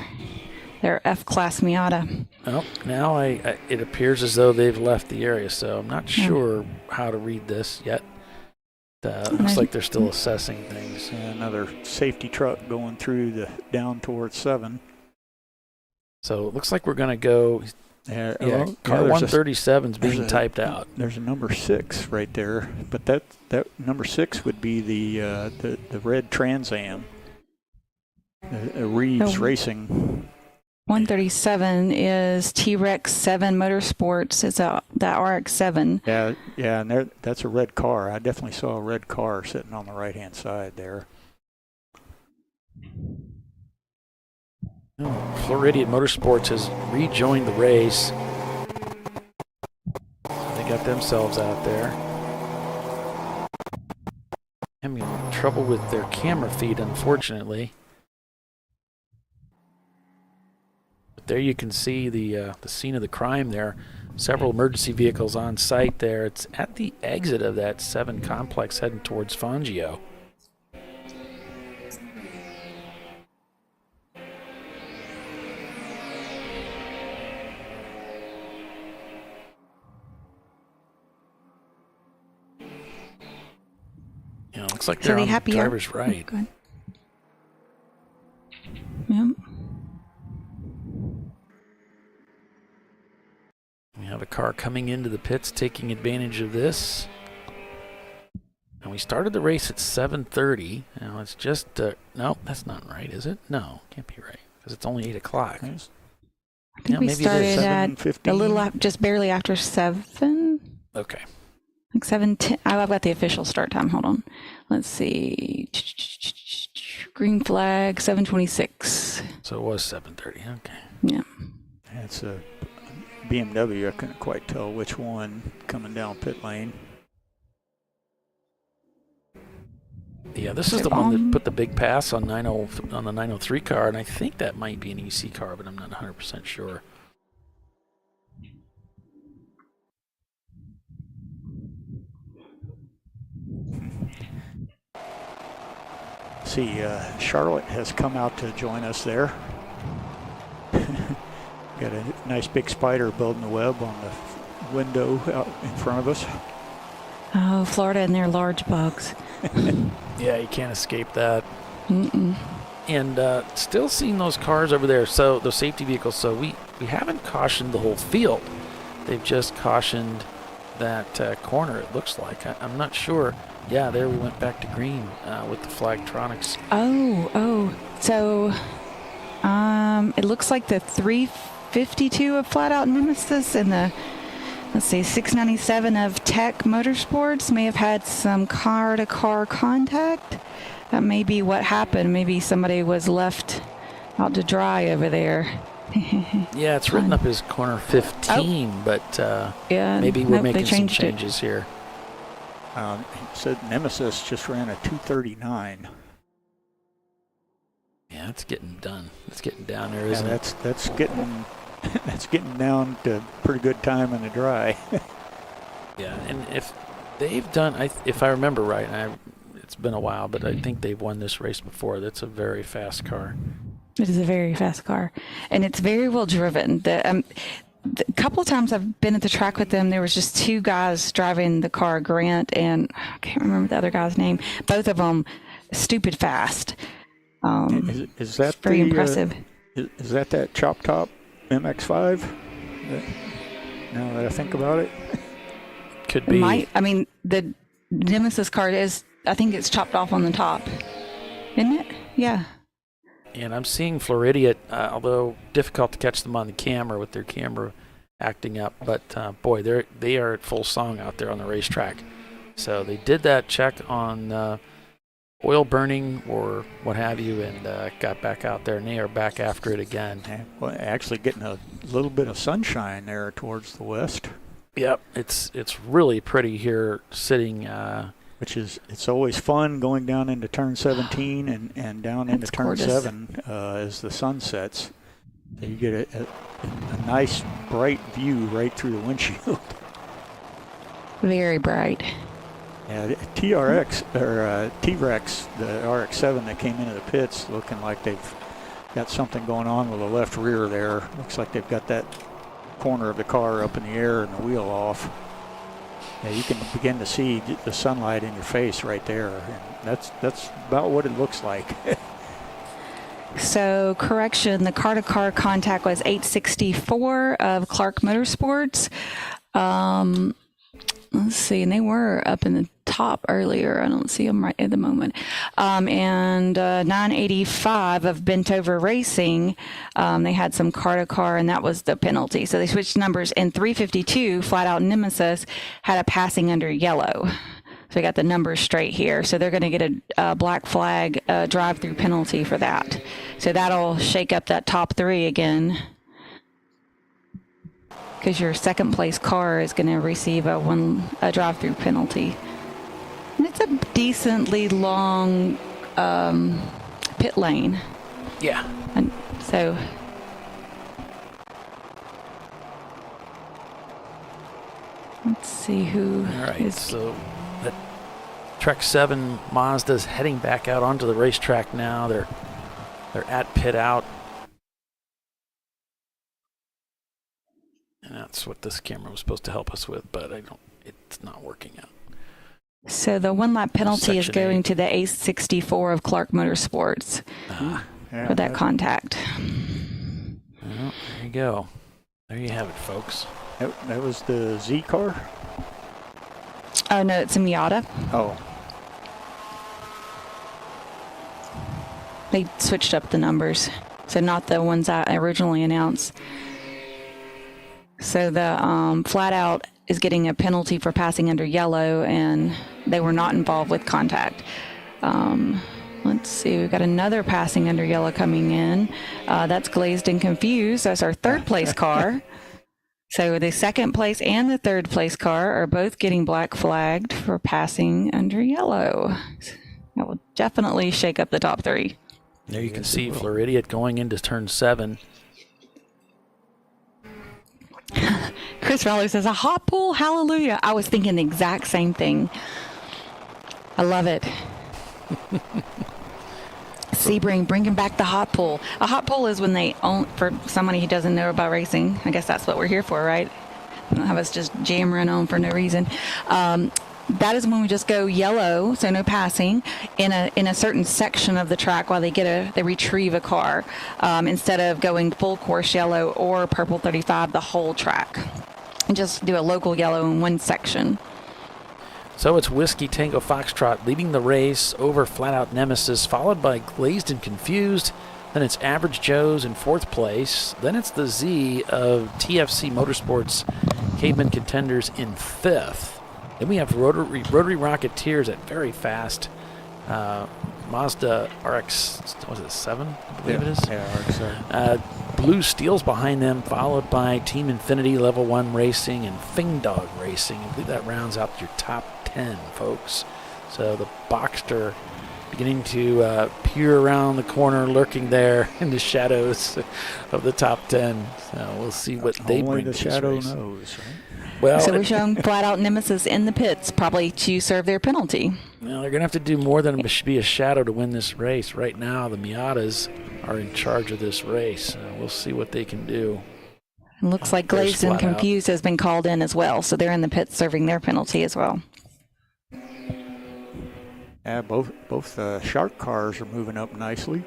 They're F-Class Miata. Oh, now it appears as though they've left the area, so I'm not sure how to read this yet. Looks like they're still assessing things. And another safety truck going through down towards 7. So it looks like we're going to go. Car 137 is being typed out. There's a number 6 right there, but that number 6 would be the red Trans Am. Reeves Racing. 137 is T-Rex 7 Motorsports. It's the RX-7. Yeah, and that's a red car. I definitely saw a red car sitting on the right-hand side there. Floridian Motorsports has rejoined the race. They got themselves out there. Having trouble with their camera feed, unfortunately. But there you can see the scene of the crime there. Several emergency vehicles on site there. It's at the exit of that 7 complex heading towards Fangio. Looks like they're on the driver's right. Oh, yep. We have a car coming into the pits taking advantage of this. And we started the race at 7:30. Now it's just, no, that's not right, is it? No, can't be right, because it's only 8 o'clock. I think we started at a little, just barely after 7. Okay. Like 7:10. I've got the official start time. Hold on. Let's see. Green flag, 7:26. So it was 7:30. Okay. Yeah. It's a BMW. I couldn't quite tell which one coming down pit lane. Yeah, this is the one that put the big pass on on the 903 car, and I think that might be an EC car, but I'm not 100% sure. See, Charlotte has come out to join us there. Got a nice big spider building the web on the window out in front of us. Oh, Florida and their large bugs. Yeah, you can't escape that. And still seeing those cars over there, so those safety vehicles. So we haven't cautioned the whole field. They've just cautioned that corner, it looks like. I'm not sure. Yeah, there we went back to green with the Flagtronics. So it looks like the 352 of Flat Out Nemesis and the, 697 of Tech Motorsports may have had some car-to-car contact. That may be what happened. Maybe somebody was left out to dry over there. Yeah, it's written up as corner 15, but maybe we're making some changes here. It said Nemesis just ran a 239. Yeah, it's getting done. It's getting down there, isn't it? That's getting that's getting down to pretty good time in the dry. Yeah, and if they've done, if I remember right, and it's been a while, but I think they've won this race before. That's a very fast car. It is a very fast car, and it's very well driven. The couple of times I've been at the track with them, there was just two guys driving the car, Grant and I can't remember the other guy's name. Both of them stupid fast. Is that very impressive? Is that Chop Top MX-5? Now that I think about it, could be. The Nemesis car is. I think it's chopped off on the top, isn't it? Yeah. And I'm seeing Floridian, although difficult to catch them on the camera with their camera acting up. But boy, they are at full song out there on the racetrack. So they did that check on oil burning or what have you, and got back out there, and they are back after it again. Well, actually getting a little bit of sunshine there towards the west. Yep, it's really pretty here sitting. It's always fun going down into turn 17 and down into turn gorgeous. 7 as the sun sets. So you get a nice bright view right through the windshield. Very bright. Yeah, TRX or T-Rex, the RX-7 that came into the pits, looking like they've got something going on with the left rear there. Looks like they've got that corner of the car up in the air and the wheel off. Yeah, you can begin to see the sunlight in your face right there, and that's about what it looks like. So, correction, the car-to-car contact was 864 of Clark Motorsports. Let's see, and they were up in the top earlier. I don't see them right at the moment. And 985 of Bent Over Racing, they had some car-to-car, and that was the penalty. So they switched numbers. And 352, Flat Out Nemesis, had a passing under yellow. So we got the numbers straight here. So they're going to get a black flag drive-through penalty for that. So that'll shake up that top three again, because your second place car is going to receive a drive-through penalty. And it's a decently long pit lane. Yeah. And so let's see who All right, so that Trek 7 Mazda's heading back out onto the racetrack now. They're at pit out. And that's what this camera was supposed to help us with, but it's not working out. So the one lap penalty is going to the A64 of Clark Motorsports for that contact. Well, there you go. There you have it, folks. That was the Z car? Oh, no, it's a Miata. Oh. They switched up the numbers, so not the ones I originally announced. So the Flat Out is getting a penalty for passing under yellow, and they were not involved with contact. Let's see, we've got another passing under yellow coming in. That's Glazed and Confused. That's our third place car. So the second place and the third place car are both getting black flagged for passing under yellow. That will definitely shake up the top three. There you can see Floridian going into turn 7. Chris Raleigh says, a hot pool, hallelujah. I was thinking the exact same thing. I love it. Sebring, bringing back the hot pool. A hot pool is when they own, for somebody who doesn't know about racing, I guess that's what we're here for, right? Don't have us just jammering on for no reason. that is when we just go yellow, so no passing, in a certain section of the track while they retrieve a car, instead of going full course yellow or purple 35 the whole track. And just do a local yellow in one section. So it's Whiskey Tango Foxtrot leading the race over Flat Out Nemesis, followed by Glazed and Confused. Then it's Average Joe's in 4th place. Then it's the Z of TFC Motorsports Caveman Contenders in 5th. Then we have Rotary Rocketeers at very fast Mazda RX, was it 7? I believe it is. Yeah, RX-7. Blue Steel's behind them, followed by Team Infinity Level 1 Racing and Fing Dog Racing. I believe that rounds out your top 10, folks. So the Boxster beginning to peer around the corner, lurking there in the shadows of the top 10. So we'll see what they Only bring the to this shadow race. knows, right? Well, So we're showing Flat Out Nemesis in the pits, probably to serve their penalty. well, they're going to have to do more than be a shadow to win this race. Right now, the Miatas are in charge of this race. We'll see what they can do. It looks like There's Glazed and Flat Out. Confused has been called in as well, so they're in the pits serving their penalty as well. Yeah, both shark cars are moving up nicely.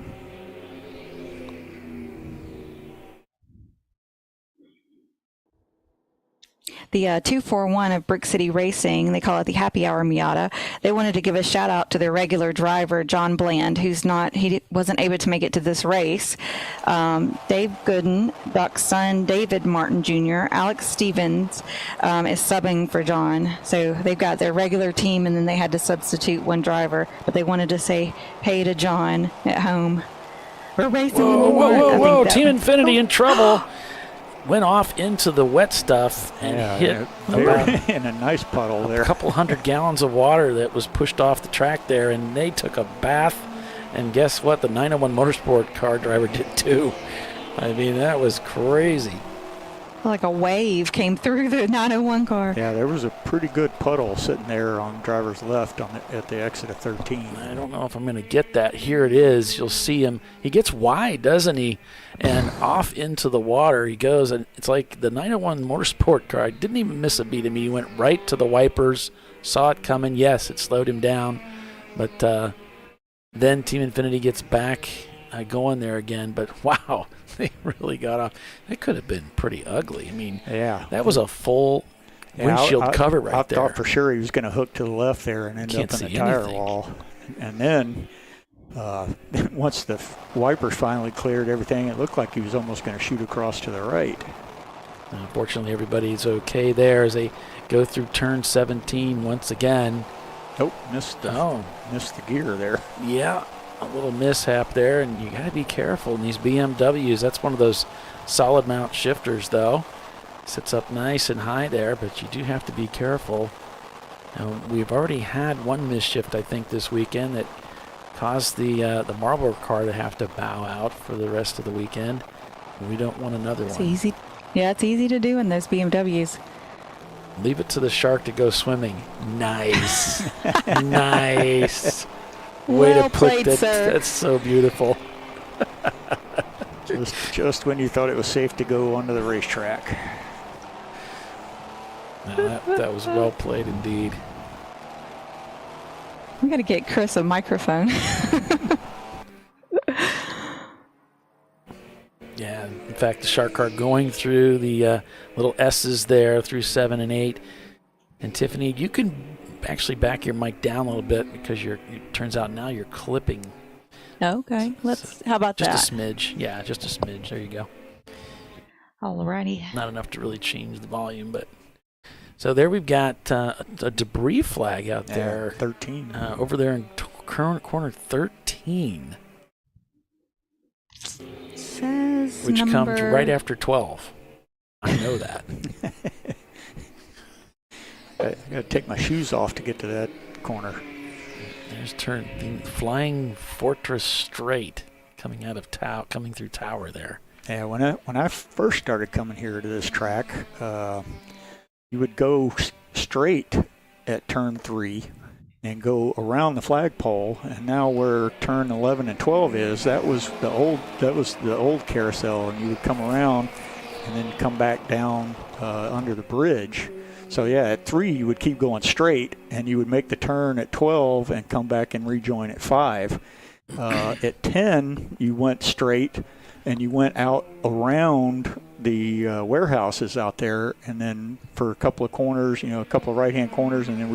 The 241 of Brick City Racing, they call it the Happy Hour Miata. They wanted to give a shout out to their regular driver, John Bland, he wasn't able to make it to this race. Dave Gooden, Doc's son, David Martin Jr., Alex Stevens is subbing for John. So they've got their regular team, and then they had to substitute one driver. But they wanted to say hey to John at home. We're racing. Whoa. Team Infinity in trouble. Went off into the wet stuff and hit about in a nice puddle there. A couple 100 gallons of water that was pushed off the track there, and they took a bath. And guess what? The 901 Motorsport car driver did too. I mean, that was crazy. Like a wave came through the 901 car. Yeah, there was a pretty good puddle sitting there on driver's left at the exit of 13. I don't know if I'm going to get that. Here it is. You'll see him. He gets wide, doesn't he? And off into the water he goes. And it's like the 901 Motorsport car didn't even miss a beat. I mean, he went right to the wipers, saw it coming. Yes, it slowed him down. But then Team Infinity gets back going there again. But wow, they really got off. That could have been pretty ugly. I mean, yeah, that was a full windshield cover right there. I thought for sure he was going to hook to the left there and end up in the tire wall. And then once the wipers finally cleared everything, it looked like he was almost going to shoot across to the right. Unfortunately, everybody's okay there as they go through turn 17 once again. Nope, missed the gear there. Yeah, a little mishap there, and you got to be careful in these BMWs. That's one of those solid mount shifters, though. Sits up nice and high there, but you do have to be careful. Now, we've already had one misshift, I think, this weekend that caused the Marlboro car to have to bow out for the rest of the weekend. We don't want another one. Easy. Yeah, it's easy to do in those BMWs. Leave it to the shark to go swimming. Nice. Nice. Way well to put played, that. sir. That's so beautiful. just when you thought it was safe to go onto the racetrack. No, that was well played indeed. We got to get Chris a microphone. Yeah, in fact, the shark car going through the little S's there through 7 and 8. And Tiffany, you can actually back your mic down a little bit because it turns out now you're clipping. Okay, how about that? Just a smidge. Yeah, just a smidge. There you go. Alrighty. Not enough to really change the volume, but. So there we've got a debris flag out there. 13. Over there in corner 13. Says which comes right after 12. I know that. I got to take my shoes off to get to that corner. There's Flying Fortress Straight coming out of coming through Tower there. Yeah, when I first started coming here to this track, you would go straight at turn 3 and go around the flagpole, and now where turn 11 and 12 is, that was the old carousel, and you would come around and then come back down under the bridge. So yeah, at 3 you would keep going straight, and you would make the turn at 12 and come back and rejoin at 5. At 10 you went straight, and you went out around the warehouses out there, and then for a couple of corners, a couple of right-hand corners, and then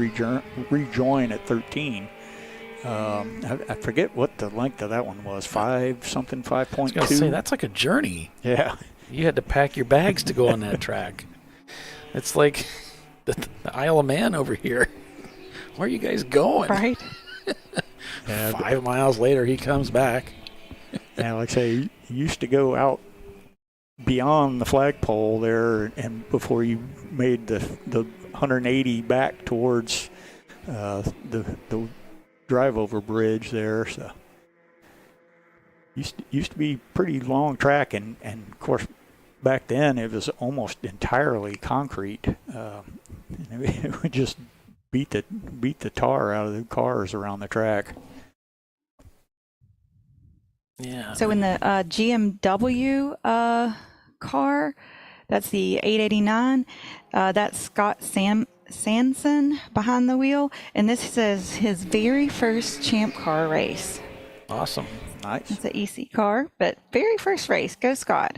rejoin at 13. I forget what the length of that one was. 5.2. I was gonna say, that's like a journey. Yeah. You had to pack your bags to go on that track. It's like the Isle of Man over here. Where are you guys going? Right. 5 miles later, he comes back. Yeah, like I say, you used to go out beyond the flagpole there, and before you made the 180 back towards the drive-over bridge there. So used to be pretty long track, and of course back then it was almost entirely concrete. It would just beat the tar out of the cars around the track. Yeah. So in the GMW car, that's the 889. That's Scott Sanson behind the wheel, and this is his very first Champ Car race. Awesome. Nice. It's an EC car, but very first race. Go Scott.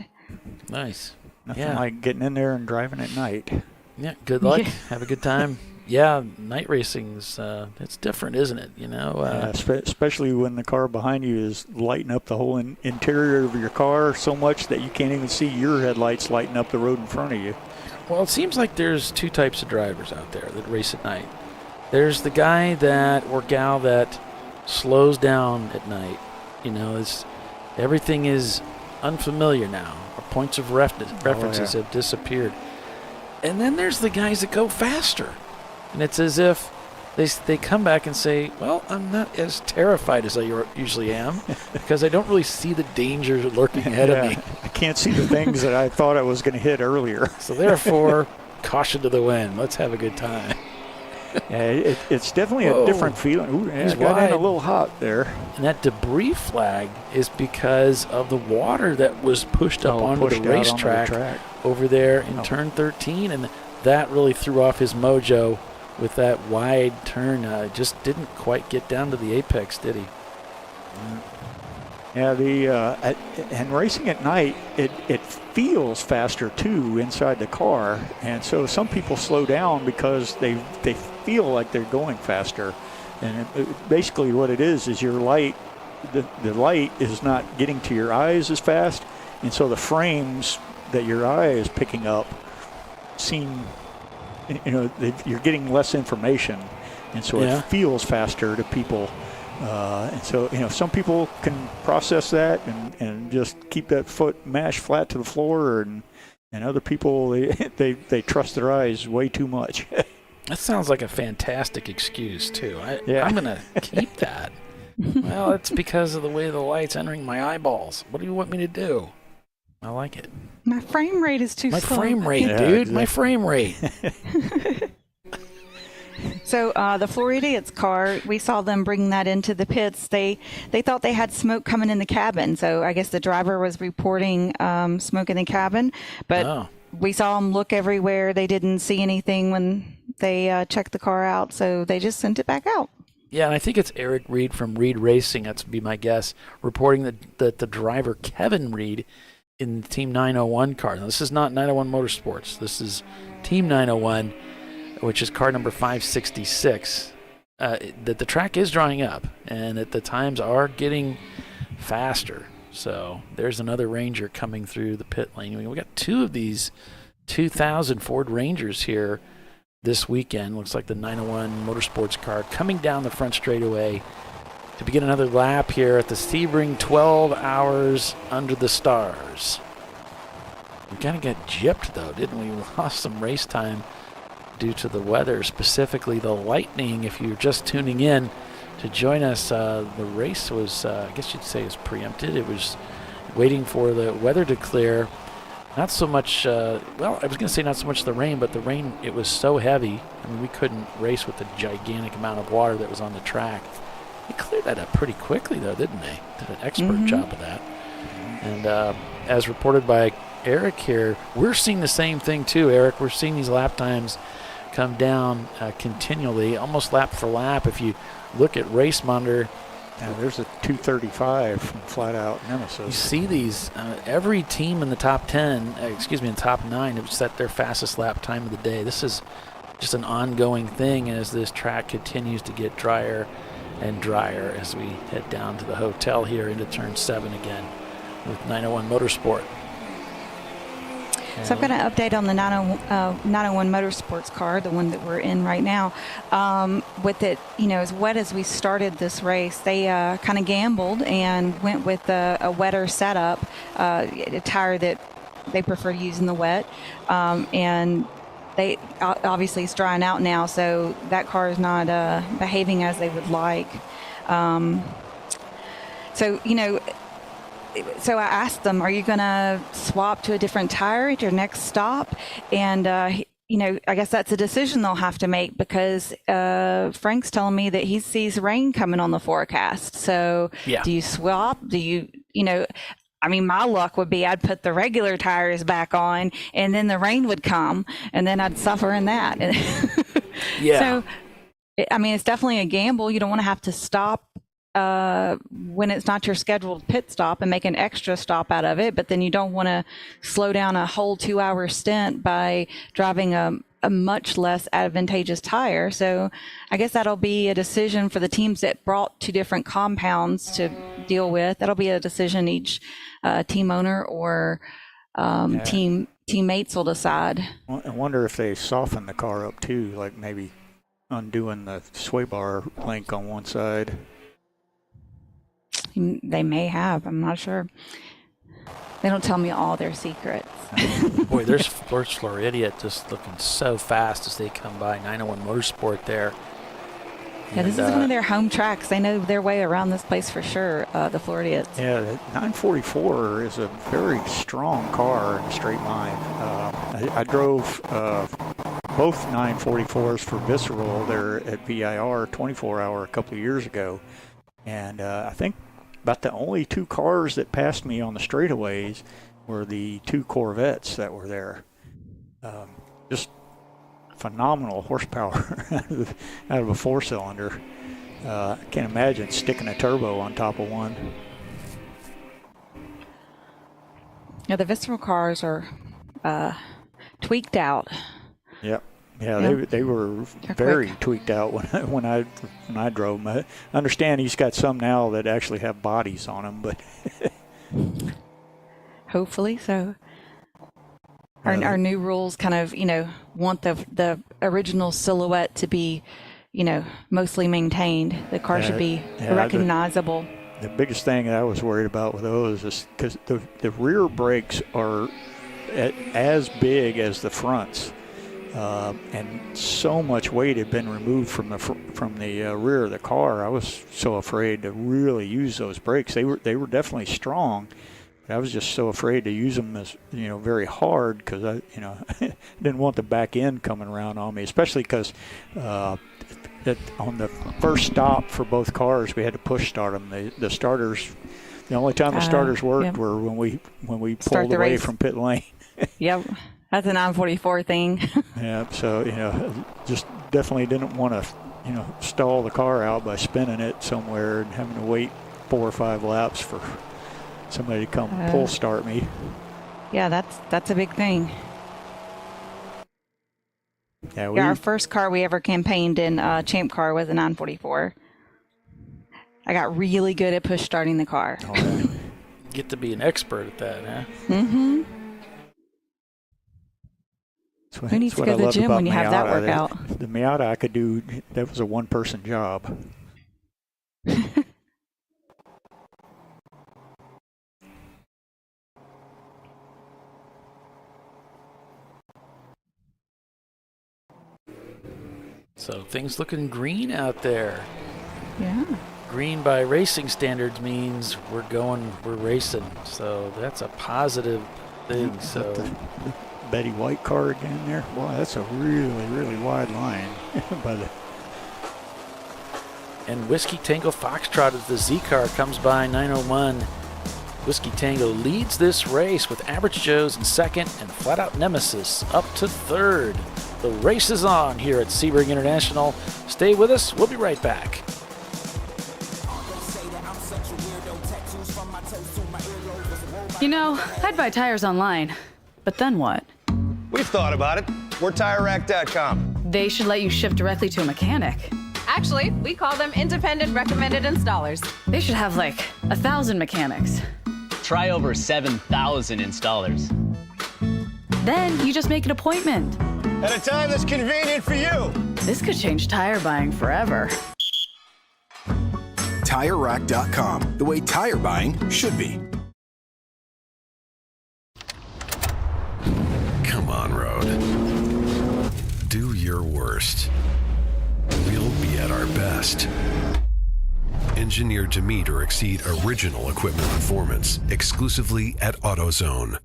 Nice. Nothing like getting in there and driving at night. Yeah, good luck. Have a good time. Yeah, night racing's it's different, isn't it? Especially when the car behind you is lighting up the whole interior of your car so much that you can't even see your headlights lighting up the road in front of you. Well, it seems like there's 2 types of drivers out there that race at night. There's the guy or gal that slows down at night. Everything is unfamiliar now. Our points of references have disappeared. And then there's the guys that go faster. And it's as if they come back and say, well, I'm not as terrified as I usually am because I don't really see the danger lurking ahead of me. I can't see the things that I thought I was going to hit earlier. So therefore, caution to the wind. Let's have a good time. Yeah, it's definitely a different feeling. Ooh, yeah, got in a little hot there. And that debris flag is because of the water that was pushed up onto the racetrack over there in turn 13, and that really threw off his mojo with that wide turn. Just didn't quite get down to the apex, did he? Yeah, and racing at night, it feels faster too inside the car, and so some people slow down because they feel like they're going faster, and basically what it is your light, the light is not getting to your eyes as fast, and so the frames that your eye is picking up seem, you're getting less information, and so it feels faster to people. And so, some people can process that and just keep that foot mashed flat to the floor, and other people, they trust their eyes way too much. That sounds like a fantastic excuse, too. I'm going to keep that. Well, it's because of the way the light's entering my eyeballs. What do you want me to do? I like it. My frame rate is too slow. My frame rate, dude. Exactly. My frame rate. So the Floridians car, we saw them bring that into the pits. They thought they had smoke coming in the cabin. So I guess the driver was reporting smoke in the cabin. But we saw them look everywhere. They didn't see anything when they checked the car out. So they just sent it back out. Yeah, and I think it's Eric Reed from Reed Racing, that's be my guess, reporting that the driver, Kevin Reed, in the Team 901 car. Now, this is not 901 Motorsports. This is Team 901, which is car number 566, that the track is drying up and that the times are getting faster. So there's another Ranger coming through the pit lane. We got 2 of these 2000 Ford Rangers here this weekend. Looks like the 901 Motorsports car coming down the front straightaway to begin another lap here at the Sebring 12 Hours Under the Stars. We kind of got gypped, though, didn't we? We lost some race time due to the weather, specifically the lightning. If you're just tuning in to join us, the race was, I guess you'd say, is preempted. It was waiting for the weather to clear. Not so much, well, I was going to say not so much the rain, but the rain, it was so heavy. I mean, we couldn't race with the gigantic amount of water that was on the track. They cleared that up pretty quickly, though, didn't they? Did an expert job of that. And as reported by Eric here, we're seeing the same thing, too, Eric. We're seeing these lap times come down continually, almost lap for lap. If you look at Race Monitor, there's a 2:35 from Flat Out Nemesis. You see these, every team in the top 10, in the top 9 have set their fastest lap time of the day. This is just an ongoing thing as this track continues to get drier and drier as we head down to the hotel here into turn 7 again with 901 Motorsport. So I've got an update on the 901 Motorsports car, the one that we're in right now. With it, as wet as we started this race, they kind of gambled and went with a wetter setup, a tire that they prefer to use in the wet. And they obviously it's drying out now, so that car is not behaving as they would like. So I asked them, are you going to swap to a different tire at your next stop? And, I guess that's a decision they'll have to make because Frank's telling me that he sees rain coming on the forecast. So do you swap? Do you, my luck would be I'd put the regular tires back on and then the rain would come and then I'd suffer in that. So, it's definitely a gamble. You don't want to have to stop when it's not your scheduled pit stop and make an extra stop out of it, but then you don't want to slow down a whole 2-hour stint by driving a much less advantageous tire. So I guess that'll be a decision for the teams that brought 2 different compounds to deal with. That'll be a decision each team owner or teammates will decide. I wonder if they soften the car up too, like maybe undoing the sway bar link on one side. They may have. I'm not sure. They don't tell me all their secrets. Boy, there's Floridian just looking so fast as they come by 901 Motorsport there. Yeah, this is one of their home tracks. They know their way around this place for sure, the Floridians. Yeah, the 944 is a very strong car in a straight line. I drove both 944s for Visceral there at VIR 24-hour a couple of years ago. And I think about the only 2 cars that passed me on the straightaways were the 2 Corvettes that were there. Just phenomenal horsepower out of a 4-cylinder. I can't imagine sticking a turbo on top of one. Yeah, the Visceral cars are tweaked out. Yep. Yeah, they were very tweaked out when I drove them. I understand he's got some now that actually have bodies on them, but hopefully so. Our new rules kind of want the originoriginal silhouette to be mostly maintained. The car should be recognizable. The biggest thing that I was worried about with those is because the rear brakes are as big as the fronts. And so much weight had been removed from the rear of the car. I was so afraid to really use those brakes. They were definitely strong. But I was just so afraid to use them as very hard because I didn't want the back end coming around on me, especially because that on the first stop for both cars we had to push start them. The starters, the only time the starters worked were when we pulled away from pit lane. Yep. That's a 944 thing. Yeah, so, just definitely didn't want to, stall the car out by spinning it somewhere and having to wait 4 or 5 laps for somebody to come pull start me. Yeah, that's a big thing. Yeah, our first car we ever campaigned in Champ Car was a 944. I got really good at push starting the car. Oh, yeah. Get to be an expert at that, huh? Mm-hmm. Who needs to go to the gym when you have that workout? The Miata I could do, that was a one-person job. So things looking green out there. Yeah. Green by racing standards means we're racing. So that's a positive thing. So the Betty White car again there. Wow, that's a really, really wide line. And Whiskey Tango Foxtrot as the Z car comes by 901. Whiskey Tango leads this race with Average Joe's in second and Flat Out Nemesis up to third. The race is on here at Sebring International. Stay with us. We'll be right back. You know, I'd buy tires online, but then what? We've thought about it. We're TireRack.com. They should let you ship directly to a mechanic. Actually, we call them independent recommended installers. They should have like 1,000 mechanics. Try over 7,000 installers. Then you just make an appointment. At a time that's convenient for you. This could change tire buying forever. TireRack.com, the way tire buying should be. Come on, Road. Do your worst. We'll be at our best. Engineered to meet or exceed original equipment performance exclusively at AutoZone.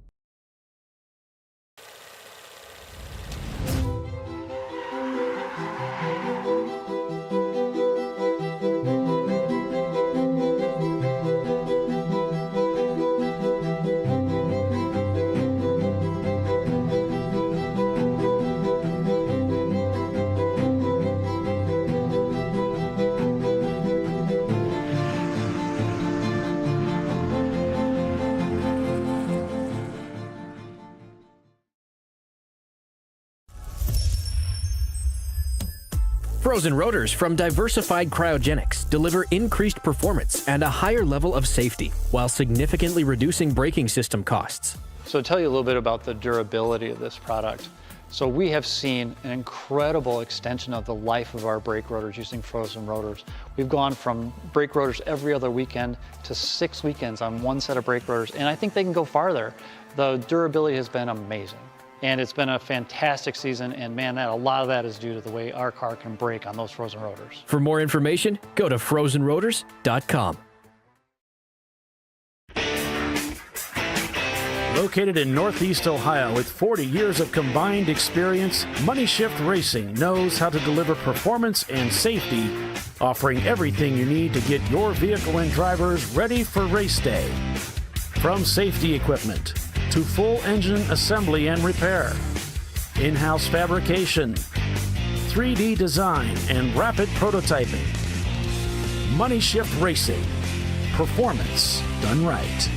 Frozen rotors from Diversified Cryogenics deliver increased performance and a higher level of safety while significantly reducing braking system costs. So to tell you a little bit about the durability of this product. So we have seen an incredible extension of the life of our brake rotors using frozen rotors. We've gone from brake rotors every other weekend to 6 weekends on one set of brake rotors, and I think they can go farther. The durability has been amazing. And it's been a fantastic season, and man, a lot of that is due to the way our car can brake on those frozen rotors. For more information, go to frozenrotors.com. Located in Northeast Ohio with 40 years of combined experience, Money Shift Racing knows how to deliver performance and safety, offering everything you need to get your vehicle and drivers ready for race day. From safety equipment to full engine assembly and repair, in-house fabrication, 3D design, and rapid prototyping. Money Shift Racing. Performance done right.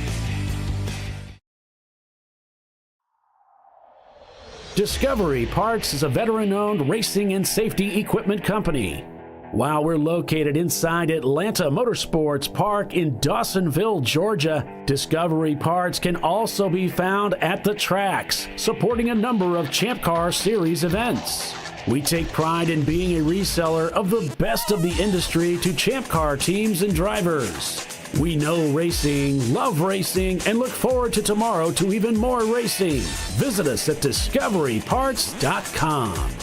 Discovery Parts is a veteran-owned racing and safety equipment company. While we're located inside Atlanta Motorsports Park in Dawsonville, Georgia, Discovery Parts can also be found at the tracks, supporting a number of Champ Car Series events. We take pride in being a reseller of the best of the industry to Champ Car teams and drivers. We know racing, love racing, and look forward to tomorrow to even more racing. Visit us at discoveryparts.com.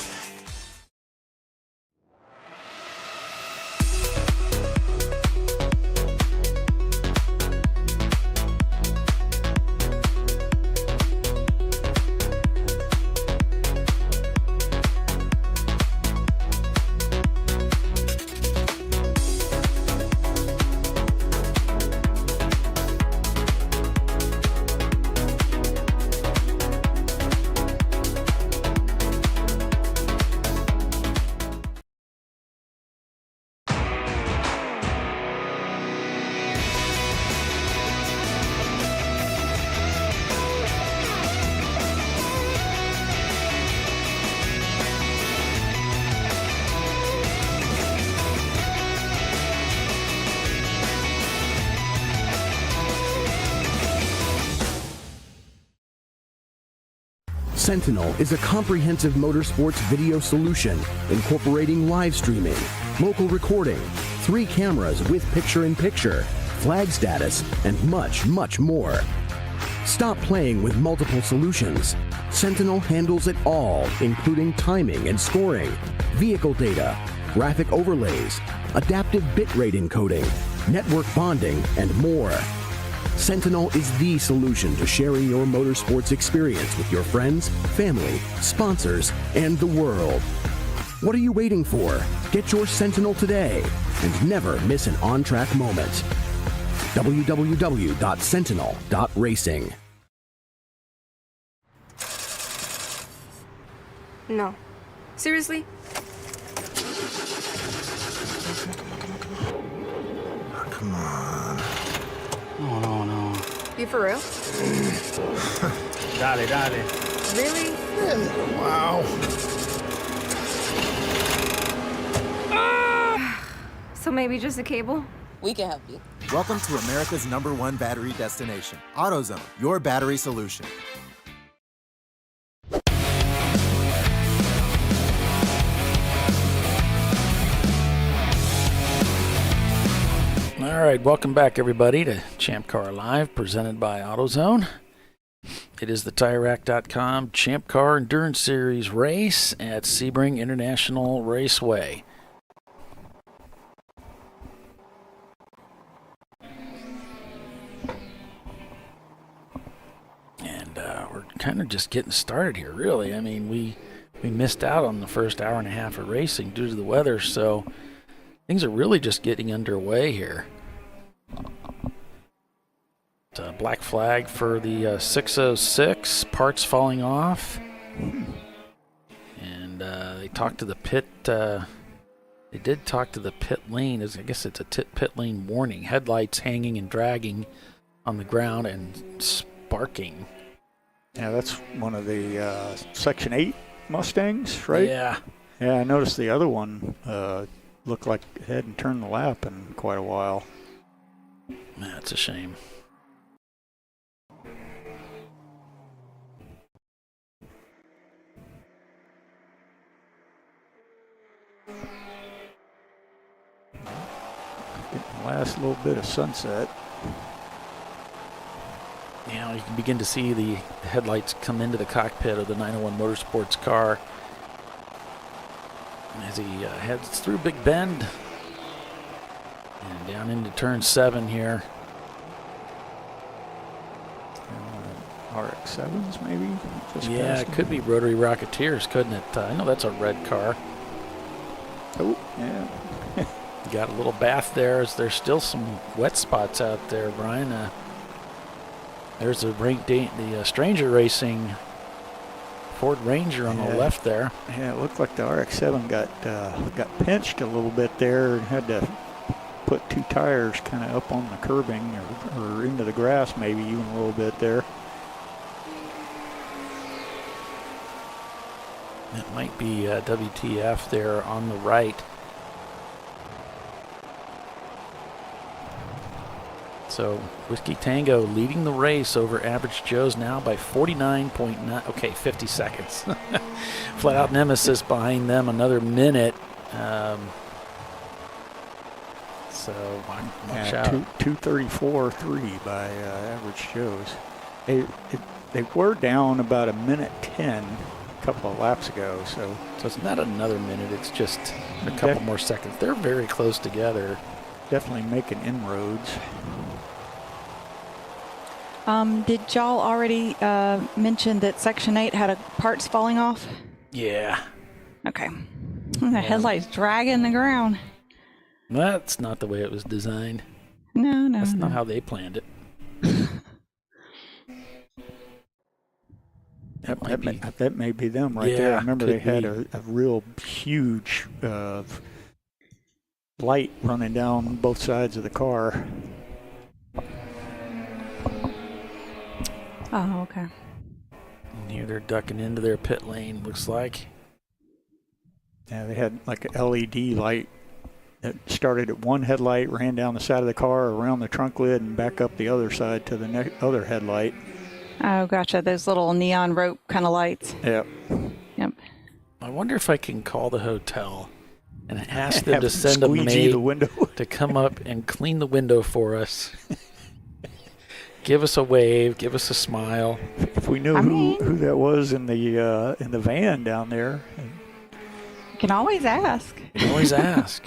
Sentinel is a comprehensive motorsports video solution incorporating live streaming, local recording, 3 cameras with picture-in-picture, flag status, and much, much more. Stop playing with multiple solutions. Sentinel handles it all, including timing and scoring, vehicle data, graphic overlays, adaptive bitrate encoding, network bonding, and more. Sentinel is the solution to sharing your motorsports experience with your friends, family, sponsors, and the world. What are you waiting for? Get your Sentinel today and never miss an on-track moment. www.sentinel.racing. No. Seriously? Come on. Oh, no. You for real? Dale. Really? Wow. So maybe just a cable? We can help you. Welcome to America's #1 battery destination, AutoZone, your battery solution. All right, welcome back, everybody, to ChampCar.Live, presented by AutoZone. It is the TireRack.com Champ Car Endurance Series race at Sebring International Raceway. And we're kind of just getting started here, really. I mean, we missed out on the first hour and a half of racing due to the weather, so things are really just getting underway here. Black flag for the 606, parts falling off. And they talked to the pit. They did talk to the pit lane. I guess it's a pit lane warning. Headlights hanging and dragging on the ground and sparking. Yeah, that's one of the Section 8 Mustangs, right? Yeah. Yeah, I noticed the other one looked like it hadn't turned the lap in quite a while. That's a shame. Getting the last little bit of sunset. Yeah, you can begin to see the headlights come into the cockpit of the 901 Motorsports car as he heads through Big Bend and down into turn 7 here. RX-7s maybe? Just yeah, it could be Rotary Rocketeers, couldn't it? I know that's a red car. Oh, yeah. You got a little bath there. There's still some wet spots out there, Brian. There's the Stranger Racing Ford Ranger on the left there. Yeah, it looked like the RX-7 got pinched a little bit there and had to put 2 tires kind of up on the curbing or into the grass maybe even a little bit there. It might be WTF there on the right. So Whiskey Tango leading the race over Average Joe's now by 49.9. Okay, 50 seconds. Flat Out Nemesis behind them another minute. So watch out. 2:34.3 by Average Joe's. They were down about 1:10 a couple of laps ago. So it's not another minute. It's just a couple more seconds. They're very close together. Definitely making inroads. Did y'all already mention that Section 8 had parts falling off? Yeah. Okay. The headlights dragging the ground. That's not the way it was designed. No. That's not how they planned it. That may be them right there. I remember they had a real huge light running down both sides of the car. Oh, okay. And here they're ducking into their pit lane, looks like. Yeah, they had like an LED light that started at one headlight, ran down the side of the car, around the trunk lid, and back up the other side to the other headlight. Oh, gotcha. Those little neon rope kind of lights. Yep. I wonder if I can call the hotel and ask them to send a maid to come up and clean the window for us. Give us a wave, give us a smile. If we knew who that was in the van down there. You can always ask. You can always ask.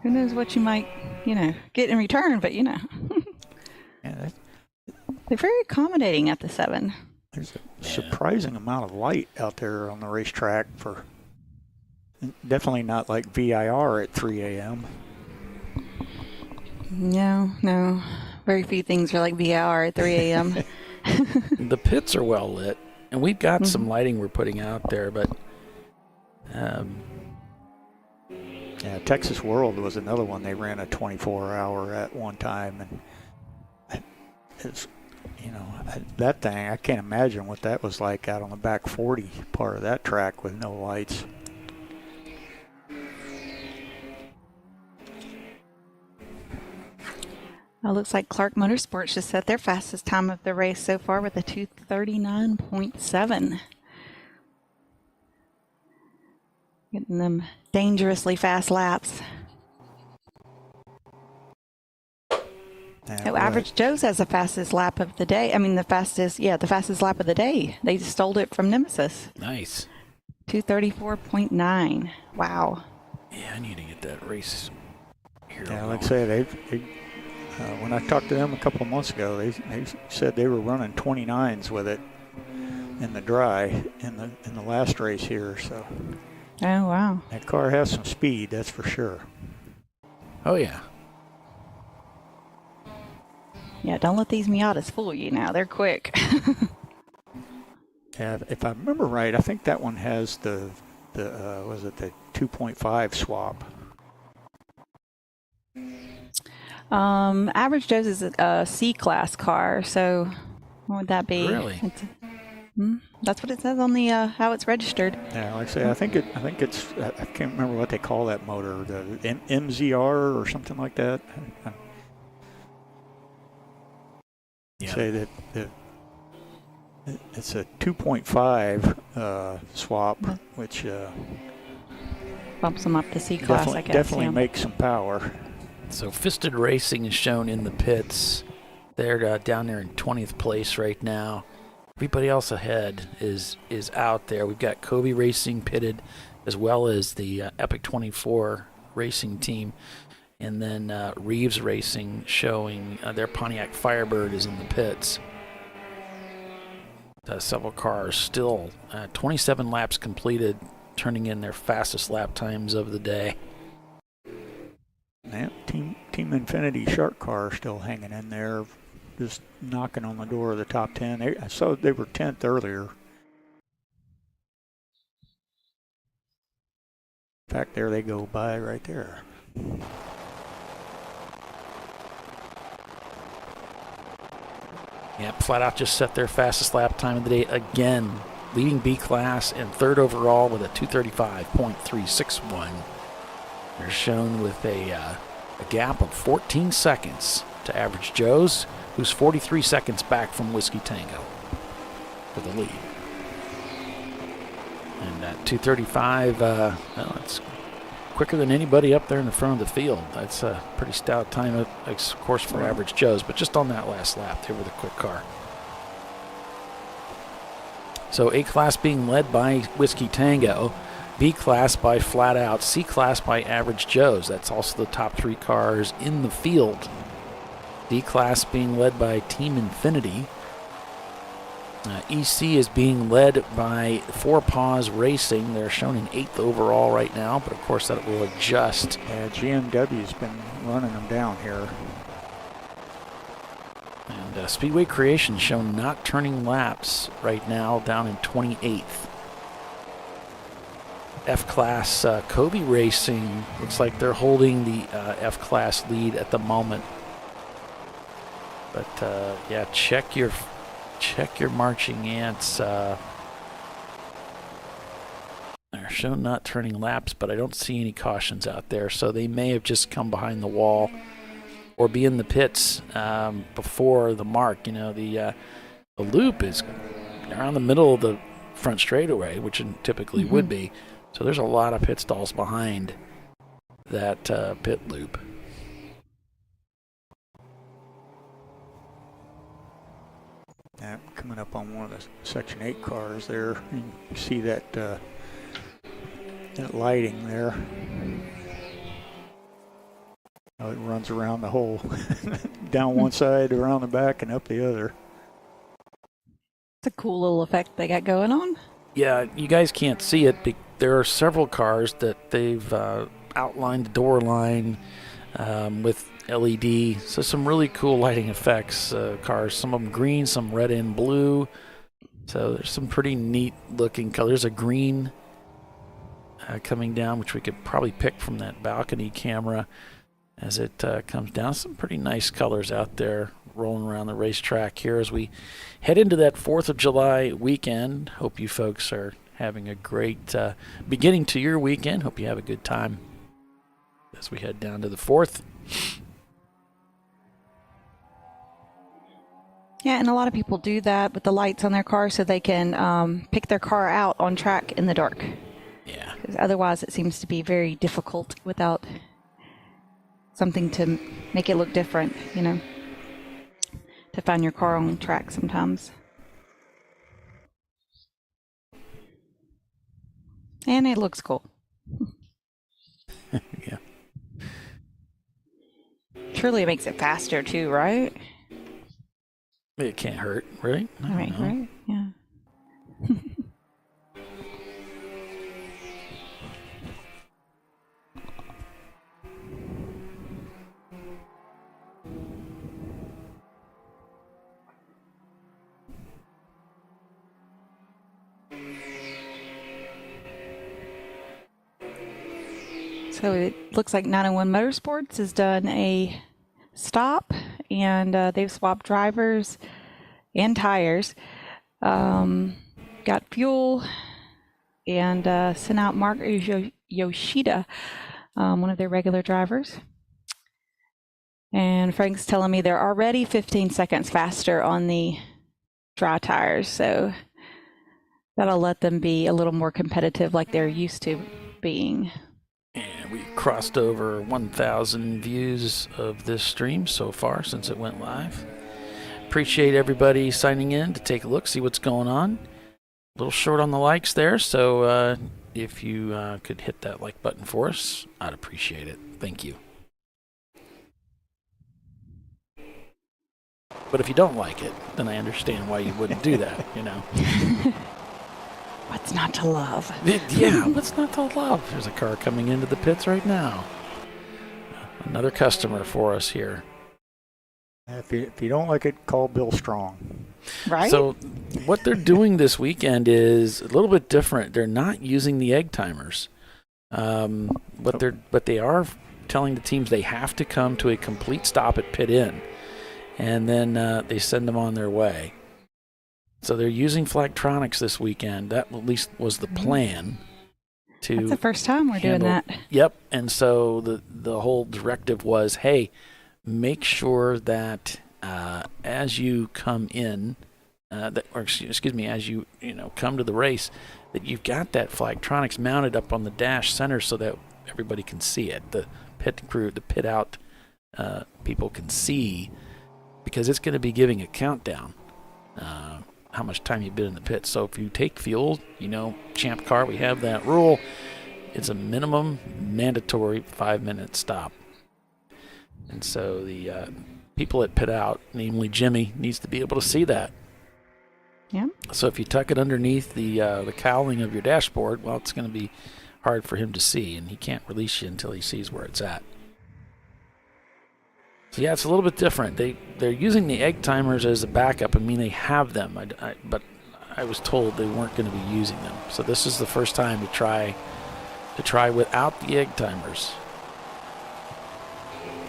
Who knows what you might, get in return, but Yeah, they're very accommodating at the 7. There's a surprising amount of light out there on the racetrack for definitely not like VIR at 3 a.m. No. Very few things are like VR at 3 a.m. The pits are well lit, and we've got some lighting we're putting out there, but yeah, Texas World was another one. They ran a 24-hour at one time, and it's, that thing, I can't imagine what that was like out on the back 40 part of that track with no lights. Well, looks like Clark Motorsports just set their fastest time of the race so far with a 2:39.7. Getting them dangerously fast laps. Average Joe's has the fastest lap of the day. I mean, the fastest lap of the day. They stole it from Nemesis. Nice. 2:34.9. Wow. Yeah, I need to get that race here. Yeah, like I say, they when I talked to them a couple of months ago, they said they were running 29s with it in the dry in the last race here. So. Oh wow. That car has some speed, that's for sure. Oh yeah. Yeah, don't let these Miatas fool you now. They're quick. Yeah, if I remember right, I think that one has the 2.5 swap. Average Joe's is a C-class car, so what would that be? Really? That's what it says on the how it's registered. Yeah, like I say, I think it's I can't remember what they call that motor, the MZR or something like that. Yeah. Say that it's a 2.5 swap, which bumps them up to C-class, I guess. Definitely makes some power. So Fisted Racing is shown in the pits. They're down there in 20th place right now. Everybody else ahead is out there. We've got Kobe Racing pitted, as well as the Epic 24 racing team. And then Reeves Racing showing their Pontiac Firebird is in the pits. Several cars still 27 laps completed, turning in their fastest lap times of the day. Yeah, Team Infinity Shark car still hanging in there, just knocking on the door of the top 10. I saw they were 10th earlier. In fact, there they go by right there. Yeah, Flat Out just set their fastest lap time of the day again, leading B class and third overall with a 2:35.361. They're shown with a gap of 14 seconds to Average Joe's, who's 43 seconds back from Whiskey Tango for the lead. And at 2:35, well, it's quicker than anybody up there in the front of the field. That's a pretty stout time, of course, for Average Joe's, but just on that last lap, they were the quick car. So A class being led by Whiskey Tango, B class by Flat Out, C class by Average Joe's. That's also the top three cars in the field. D class being led by Team Infinity. EC is being led by Four Paws Racing. They're shown in 8th overall right now, but of course that will adjust. Yeah, GMW's been running them down here. And Speedway Creation shown not turning laps right now, down in 28th. F-Class Kobe Racing, looks like they're holding the F-Class lead at the moment. But yeah, check your marching ants. They're shown not turning laps, but I don't see any cautions out there, so they may have just come behind the wall or be in the pits before the mark. You know, the loop is around the middle of the front straightaway, which it typically would be. So there's a lot of pit stalls behind that pit loop. Yeah, coming up on one of the Section 8 cars there, you can see that that lighting there. How it runs around the whole, down one side, around the back, and up the other. It's a cool little effect they got going on. Yeah, you guys can't see it, but there are several cars that they've outlined the door line with LED. So some really cool lighting effects. Cars, some of them green, some red and blue. So there's some pretty neat looking colors. There's a green coming down, which we could probably pick from that balcony camera as it comes down. Some pretty nice colors out there rolling around the racetrack here as we head into that 4th of July weekend. Hope you folks are having a great beginning to your weekend. Hope you have a good time as we head down to the 4th. Yeah, and a lot of people do that with the lights on their car so they can pick their car out on track in the dark. Yeah. Because otherwise it seems to be very difficult without something to make it look different, you know, to find your car on track sometimes. And it looks cool. Yeah. Surely it makes it faster too, right? It can't hurt, right? Right, yeah. So it looks like 901 Motorsports has done a stop, and they've swapped drivers and tires, got fuel, and sent out Mark Yoshida, one of their regular drivers. And Frank's telling me they're already 15 seconds faster on the dry tires, so that'll let them be a little more competitive like they're used to being. And we crossed over 1,000 views of this stream so far since it went live. Appreciate everybody signing in to take a look, see what's going on. A little short on the likes there, so if you could hit that like button for us, I'd appreciate it. Thank you. But if you don't like it, then I understand why you wouldn't do that, you know. What's not to love? Yeah, what's not to love? There's a car coming into the pits right now. Another customer for us here. If you don't like it, call Bill Strong. Right? So what they're doing this weekend is a little bit different. They're not using the egg timers. But they are telling the teams they have to come to a complete stop at pit in. And then they send them on their way. So they're using Flagtronics this weekend. That at least was the plan. That's the first time we're doing that. Yep. And so the whole directive was, hey, make sure that as you come in, as you come to the race, that you've got that Flagtronics mounted up on the dash center so that everybody can see it. The pit crew, the pit out people can see, because it's going to be giving a countdown. How much time you've been in the pit. So if you take fuel, Champ Car, we have that rule. It's a minimum mandatory 5-minute stop. And so the people at pit out, namely Jimmy, needs to be able to see that. Yeah. So if you tuck it underneath the cowling of your dashboard, well, it's going to be hard for him to see, and he can't release you until he sees where it's at. So yeah, it's a little bit different. They're using the egg timers as a backup. I mean, they have them, but I was told they weren't going to be using them. So this is the first time to try without the egg timers.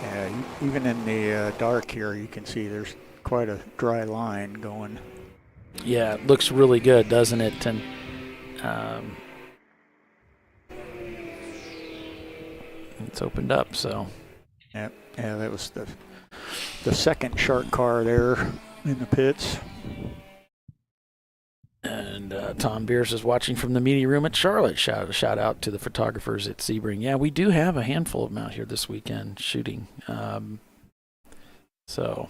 Yeah, even in the dark here, you can see there's quite a dry line going. Yeah, it looks really good, doesn't it? And it's opened up, so. Yeah, that was the second shark car there in the pits. And Tom Beers is watching from the media room at Charlotte. Shout out to the photographers at Sebring. Yeah, we do have a handful of them out here this weekend shooting. So.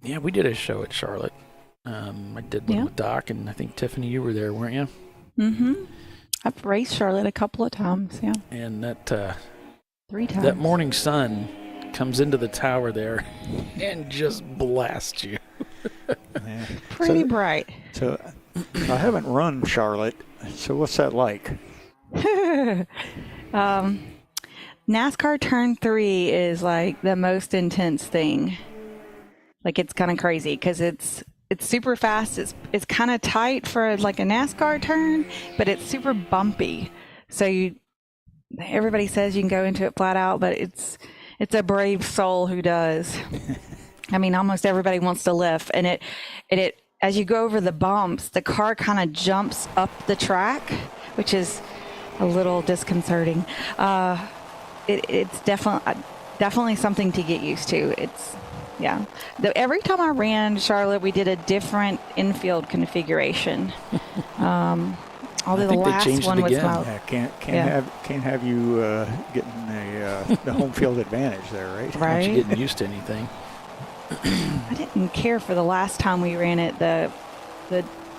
Yeah, we did a show at Charlotte. I did one with Doc, and I think Tiffany, you were there, weren't you? Mm-hmm. I've raced Charlotte a couple of times, yeah. And that 3 times. That morning sun comes into the tower there and just blasts you. Yeah. Pretty bright. So I haven't run Charlotte. So what's that like? NASCAR Turn 3 is like the most intense thing. Like it's kind of crazy because it's super fast. It's kind of tight for like a NASCAR turn, but it's super bumpy. So everybody says you can go into it flat out, but it's a brave soul who does. I mean, almost everybody wants to lift, and it as you go over the bumps, the car kind of jumps up the track, which is a little disconcerting. It's definitely something to get used to. Yeah. Every time I ran Charlotte, we did a different infield configuration. Although the last one was can't have you getting the home field advantage there, right? Right. Not you getting used to anything. I didn't care for the last time we ran it. The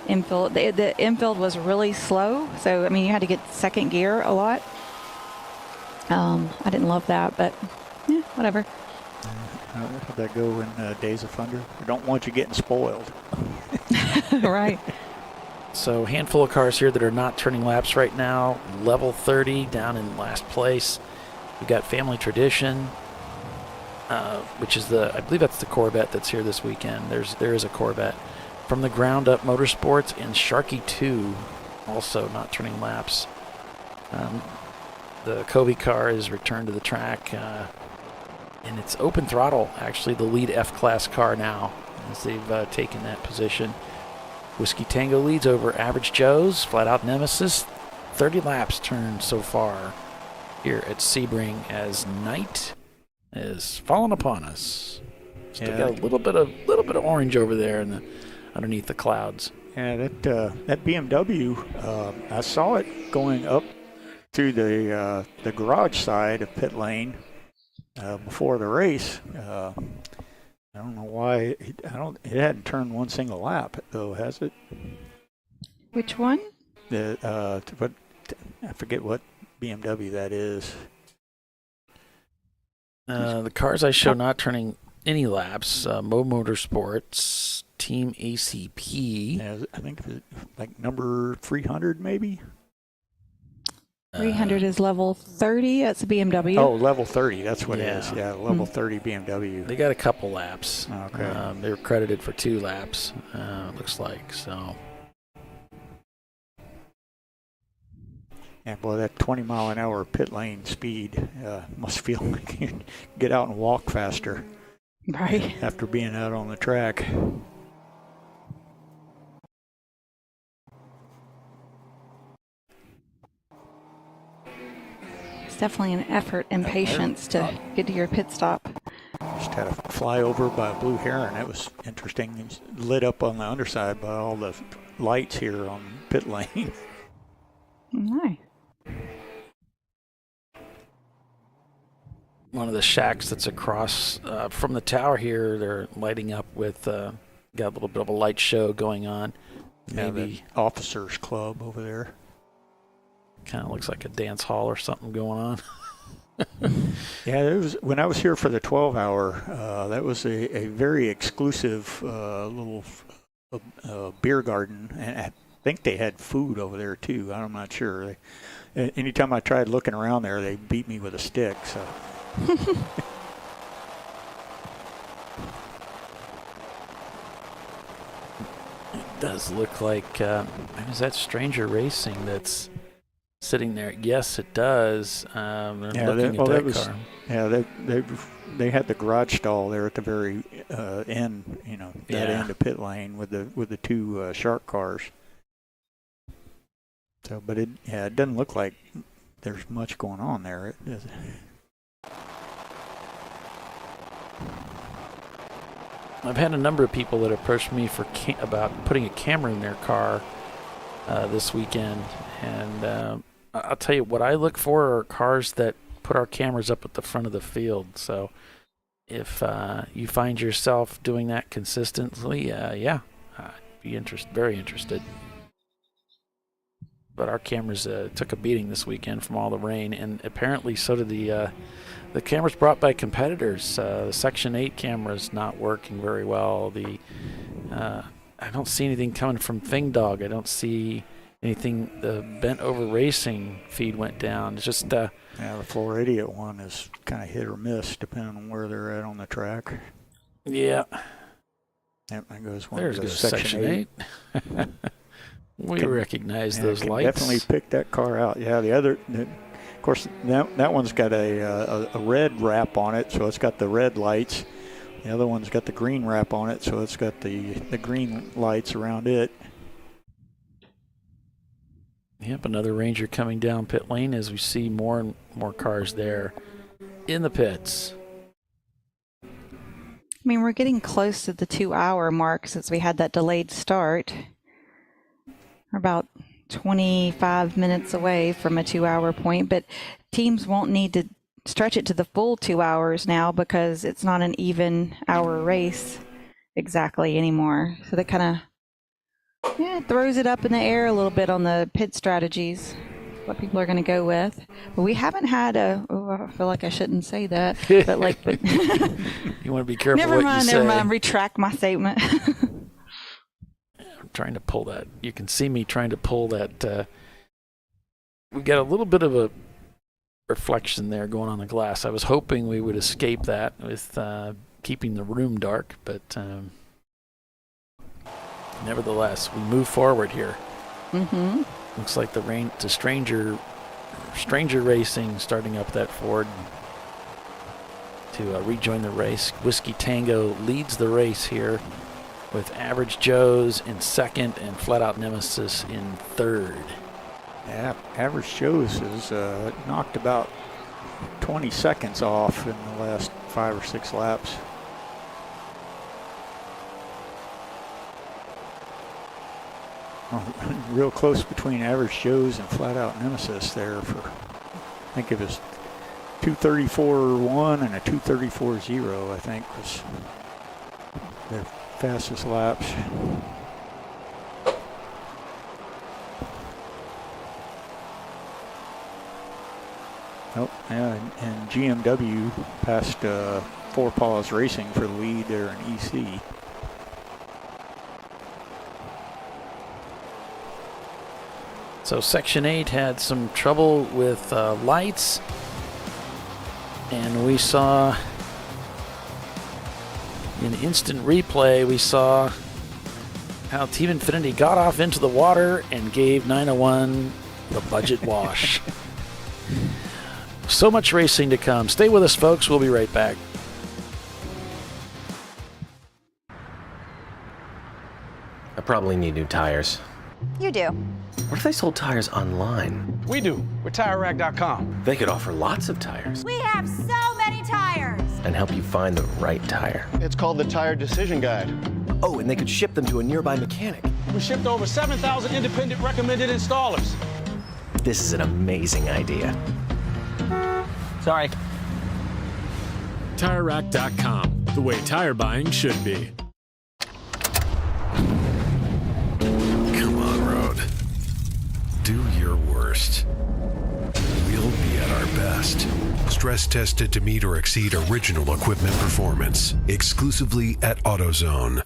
infield, the infield was really slow. So I mean, you had to get second gear a lot. I didn't love that, but yeah, whatever. How'd that go in Days of Thunder? We don't want you getting spoiled. Right. So handful of cars here that are not turning laps right now. Level 30 down in last place. We've got Family Tradition, which is I believe that's the Corvette that's here this weekend. There is a Corvette. From the Ground Up Motorsports and Sharky 2, also not turning laps. The Kobe car is returned to the track, and it's open throttle, actually, the lead F-Class car now, as they've taken that position. Whiskey Tango leads over Average Joe's, Flat Out Nemesis. 30 laps turned so far here at Sebring as night is falling upon us. Still got a little bit of orange over there underneath the clouds. Yeah, that BMW, I saw it going up through the garage side of pit lane before the race. I don't know why it hadn't turned one single lap though, has it? Which one? I forget what BMW that is. The cars I show not turning any laps. Mo Motorsports, Team ACP. Yeah, I think like number 300 maybe. 300 is level 30. That's a BMW. Oh, level 30. That's what it is. Yeah, level 30 BMW. They got a couple laps. Okay. They were credited for 2 laps, looks like. So. Yeah, boy, that 20-mile-an-hour pit lane speed must feel like you get out and walk faster. Right. After being out on the track. It's definitely an effort and patience to get to your pit stop. Just had a flyover by a blue heron. That was interesting. It's lit up on the underside by all the lights here on pit lane. Nice. One of the shacks that's across from the tower here, they're lighting up with, got a little bit of a light show going on. Maybe the Officers Club over there. Kind of looks like a dance hall or something going on. Yeah, it was when I was here for the 12-hour. That was a very exclusive little beer garden, and I think they had food over there too. I'm not sure. Anytime I tried looking around there, they beat me with a stick. So. It does look like is that Stranger Racing that's sitting there? Yes, it does. They're looking at that car. Yeah, they had the garage stall there at the very end. You know, that end of pit lane with the 2 shark cars. So, but it doesn't look like there's much going on there. I've had a number of people that approached me about putting a camera in their car this weekend, and I'll tell you what I look for are cars that put our cameras up at the front of the field. So if you find yourself doing that consistently, I'd be very interested. But our cameras took a beating this weekend from all the rain, and apparently so did the cameras brought by competitors. The Section 8 camera's not working very well. I don't see anything coming from Fing Dog. I don't see anything. The Bent Over Racing feed went down. It's just the Floridian one is kind of hit or miss depending on where they're at on the track. Yeah. Yep, that goes one. There's section 8. We recognize those lights. Definitely pick that car out. Yeah, of course, that one's got a red wrap on it, so it's got the red lights. The other one's got the green wrap on it, so it's got the green lights around it. Yep, another Ranger coming down pit lane as we see more and more cars there in the pits. I mean, we're getting close to the 2-hour mark since we had that delayed start. We're about 25 minutes away from a 2-hour point, but teams won't need to stretch it to the full 2 hours now because it's not an even hour race exactly anymore. So that kind of throws it up in the air a little bit on the pit strategies, what people are going to go with. But we haven't had I feel like I shouldn't say that, but you want to be careful never what mind, you say. Never mind, retract my statement. I'm trying to pull that. You can see me trying to pull that. We got a little bit of a reflection there going on the glass. I was hoping we would escape that with keeping the room dark, but nevertheless, we move forward here. Mm-hmm. Looks like the Stranger Racing starting up that Ford to rejoin the race. Whiskey Tango leads the race here with Average Joe's in second and Flat Out Nemesis in third. Yeah, Average Joe's has knocked about 20 seconds off in the last 5 or 6 laps. Real close between Average Joe's and Flat Out Nemesis there for, I think it was 2:34.1 and a 2:34.0, I think was their fastest laps. Oh, yeah, and GMW passed Four Paws Racing for the lead there in EC. So Section 8 had some trouble with lights, and we saw in instant replay, we saw how Team Infinity got off into the water and gave 901 the budget wash. So much racing to come. Stay with us, folks. We'll be right back. I probably need new tires. You do. What if they sold tires online? We do. We're TireRack.com. They could offer lots of tires We have so many tires. and help you find the right tire. It's called the Tire Decision Guide. Oh, and they could ship them to a nearby mechanic. We shipped to over 7,000 independent recommended installers. This is an amazing idea. Sorry. TireRack.com, the way tire buying should be. Come on, Road. Do your worst. We'll be at our best. Stress tested to meet or exceed original equipment performance. Exclusively at AutoZone.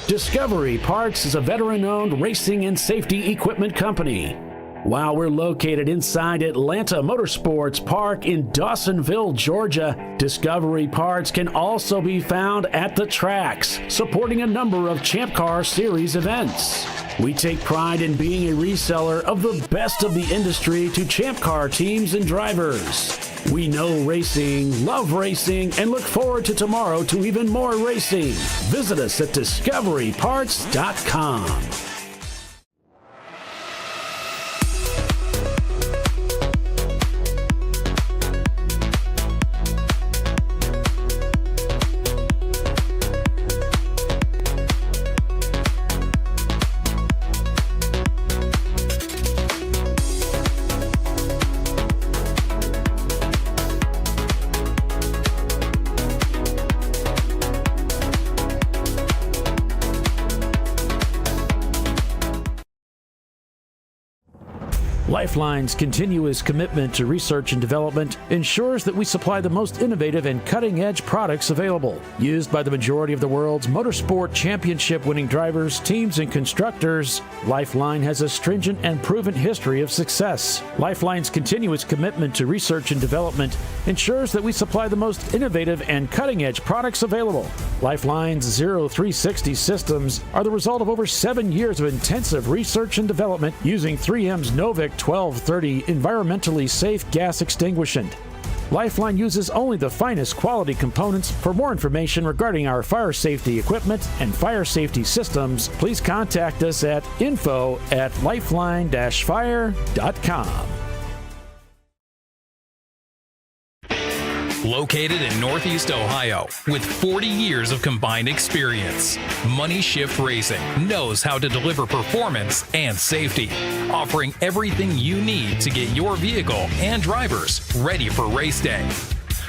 Discovery Parts is a veteran-owned racing and safety equipment company. While we're located inside Atlanta Motorsports Park in Dawsonville, Georgia, Discovery Parts can also be found at the tracks, supporting a number of Champ Car Series events. We take pride in being a reseller of the best of the industry to Champ Car teams and drivers. We know racing, love racing, and look forward to tomorrow to even more racing. Visit us at discoveryparts.com. Lifeline's continuous commitment to research and development ensures that we supply the most innovative and cutting-edge products available. Used by the majority of the world's motorsport championship-winning drivers, teams, and constructors, Lifeline has a stringent and proven history of success. Lifeline's continuous commitment to research and development ensures that we supply the most innovative and cutting-edge products available. Lifeline's 0360 systems are the result of over 7 years of intensive research and development using 3M's Novik 1230 environmentally safe gas extinguishant. Lifeline uses only the finest quality components. For more information regarding our fire safety equipment and fire safety systems, please contact us at info@lifeline-fire.com. Located in Northeast Ohio, with 40 years of combined experience, Money Shift Racing knows how to deliver performance and safety, offering everything you need to get your vehicle and drivers ready for race day.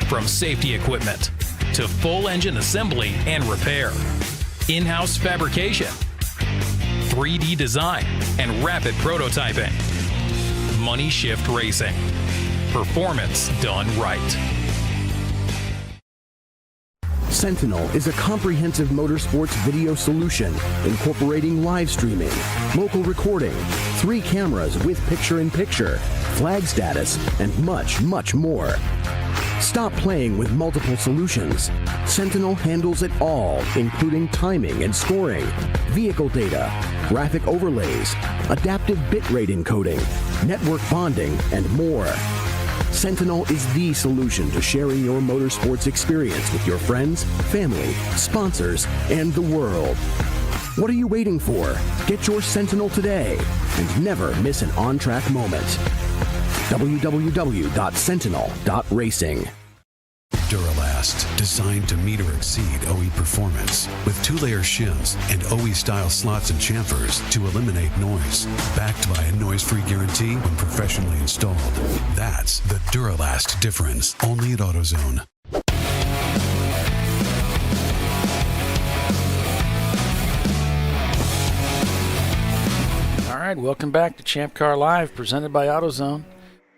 From safety equipment to full engine assembly and repair, in-house fabrication, 3D design, and rapid prototyping. Money Shift Racing. Performance done right. Sentinel is a comprehensive motorsports video solution incorporating live streaming, local recording, 3 cameras with picture-in-picture, flag status, and much, much more. Stop playing with multiple solutions. Sentinel handles it all, including timing and scoring, vehicle data, graphic overlays, adaptive bitrate encoding, network bonding, and more. Sentinel is the solution to sharing your motorsports experience with your friends, family, sponsors, and the world. What are you waiting for? Get your Sentinel today and never miss an on-track moment. www.sentinel.racing. Duralast, designed to meet or exceed OE performance, with 2-layer shims and OE-style slots and chamfers to eliminate noise, backed by a noise-free guarantee when professionally installed. That's the Duralast difference, only at AutoZone. All right, welcome back to ChampCar.Live, presented by AutoZone.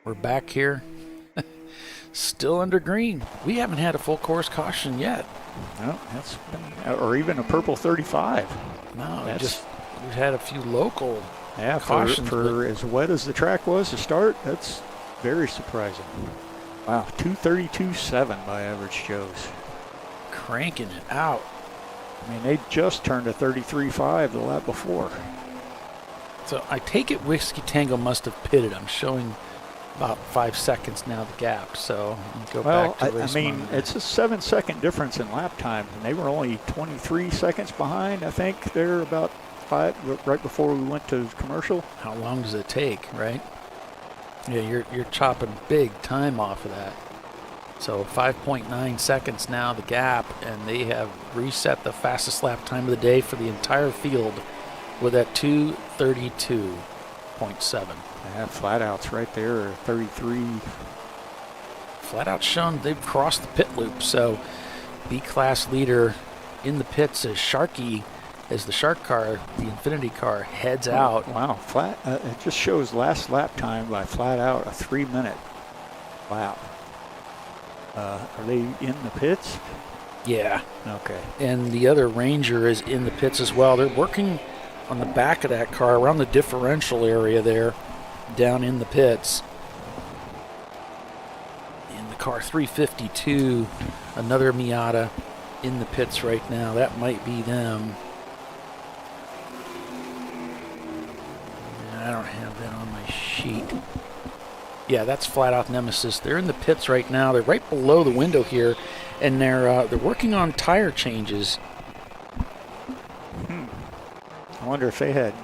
We're back here. Still under green. We haven't had a full course caution yet. No, that's been, or even a purple 35. No, we've had a few local cautions. For as wet as the track was to start, that's very surprising. Wow, 232.7 by average Joe's. Cranking it out. I mean, they just turned a 33.5 the lap before. So I take it Whiskey Tango must have pitted. I'm showing about 5 seconds now the gap, so go back to race monitor. It's a 7-second difference in lap time, and they were only 23 seconds behind. I think they're about 5 right before we went to commercial. How long does it take, right? Yeah, you're chopping big time off of that. So 5.9 seconds now the gap, and they have reset the fastest lap time of the day for the entire field with that 2:32.7. Yeah, flat outs right there, 33. Flat out shown they've crossed the pit loop, so B-class leader in the pits is Sharky as the Shark car, the Infinity car, heads out. Wow, flat. It just shows last lap time by flat out, a 3-minute lap. Are they in the pits? Yeah. Okay. And the other Ranger is in the pits as well. They're working on the back of that car around the differential area there. down in the pits. In the car 352, another Miata in the pits right now. That might be them. I don't have that on my sheet. Yeah, that's Flat Out Nemesis. They're in the pits right now. They're right below the window here, and they're working on tire changes. I wonder if they had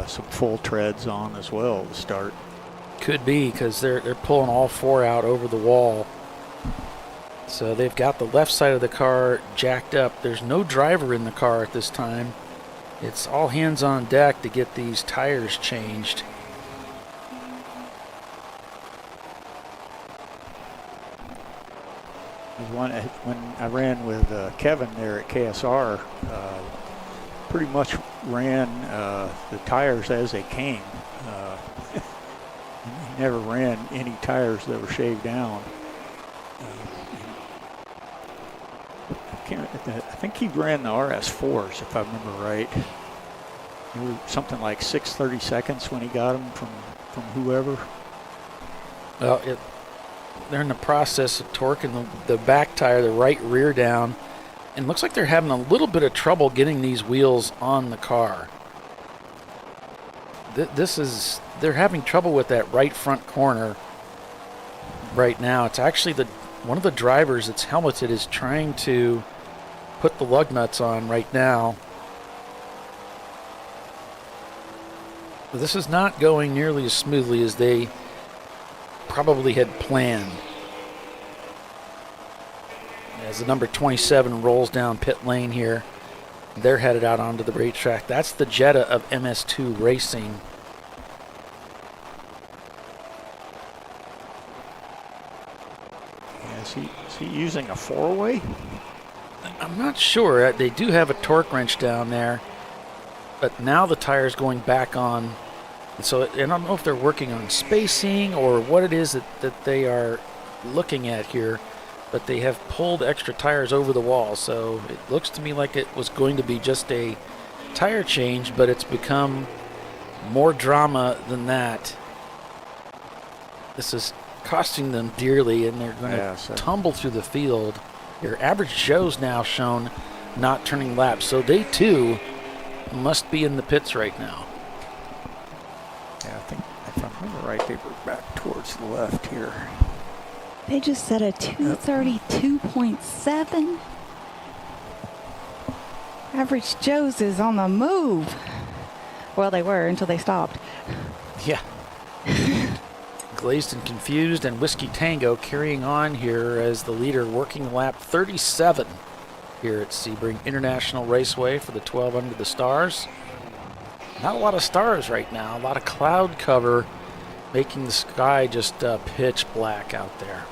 some full treads on as well to start. Could be, because they're pulling all four out over the wall. So they've got the left side of the car jacked up. There's no driver in the car at this time. It's all hands on deck to get these tires changed. When I ran with Kevin there at KSR, pretty much ran the tires as they came. He never ran any tires that were shaved down. I think he ran the RS4s, if I remember right. It was something like 6:30 seconds when he got them from whoever. Well, they're in the process of torquing the back tire, the right rear down, and looks like they're having a little bit of trouble getting these wheels on the car. They're having trouble with that right front corner right now. It's actually one of the drivers that's helmeted is trying to put the lug nuts on right now. This is not going nearly as smoothly as they probably had planned. As the number 27 rolls down pit lane here, they're headed out onto the racetrack. That's the Jetta of MS2 Racing. Yeah, is he using a four-way? I'm not sure. They do have a torque wrench down there, but now the tire's going back on. And so I don't know if they're working on spacing or what it is that they are looking at here, but they have pulled extra tires over the wall. So it looks to me like it was going to be just a tire change, but it's become more drama than that. This is costing them dearly, and they're going to tumble through the field. Your average Joe's now shown not turning laps, so they too must be in the pits right now. Yeah, I think if I remember right, they were back towards the left here. They just set a 232.7. Average Joe's is on the move. Well, they were until they stopped. Yeah. Glazed and Confused and Whiskey Tango carrying on here as the leader, working lap 37 here at Sebring International Raceway for the 12 Under the Stars. Not a lot of stars right now, a lot of cloud cover making the sky just pitch black out there.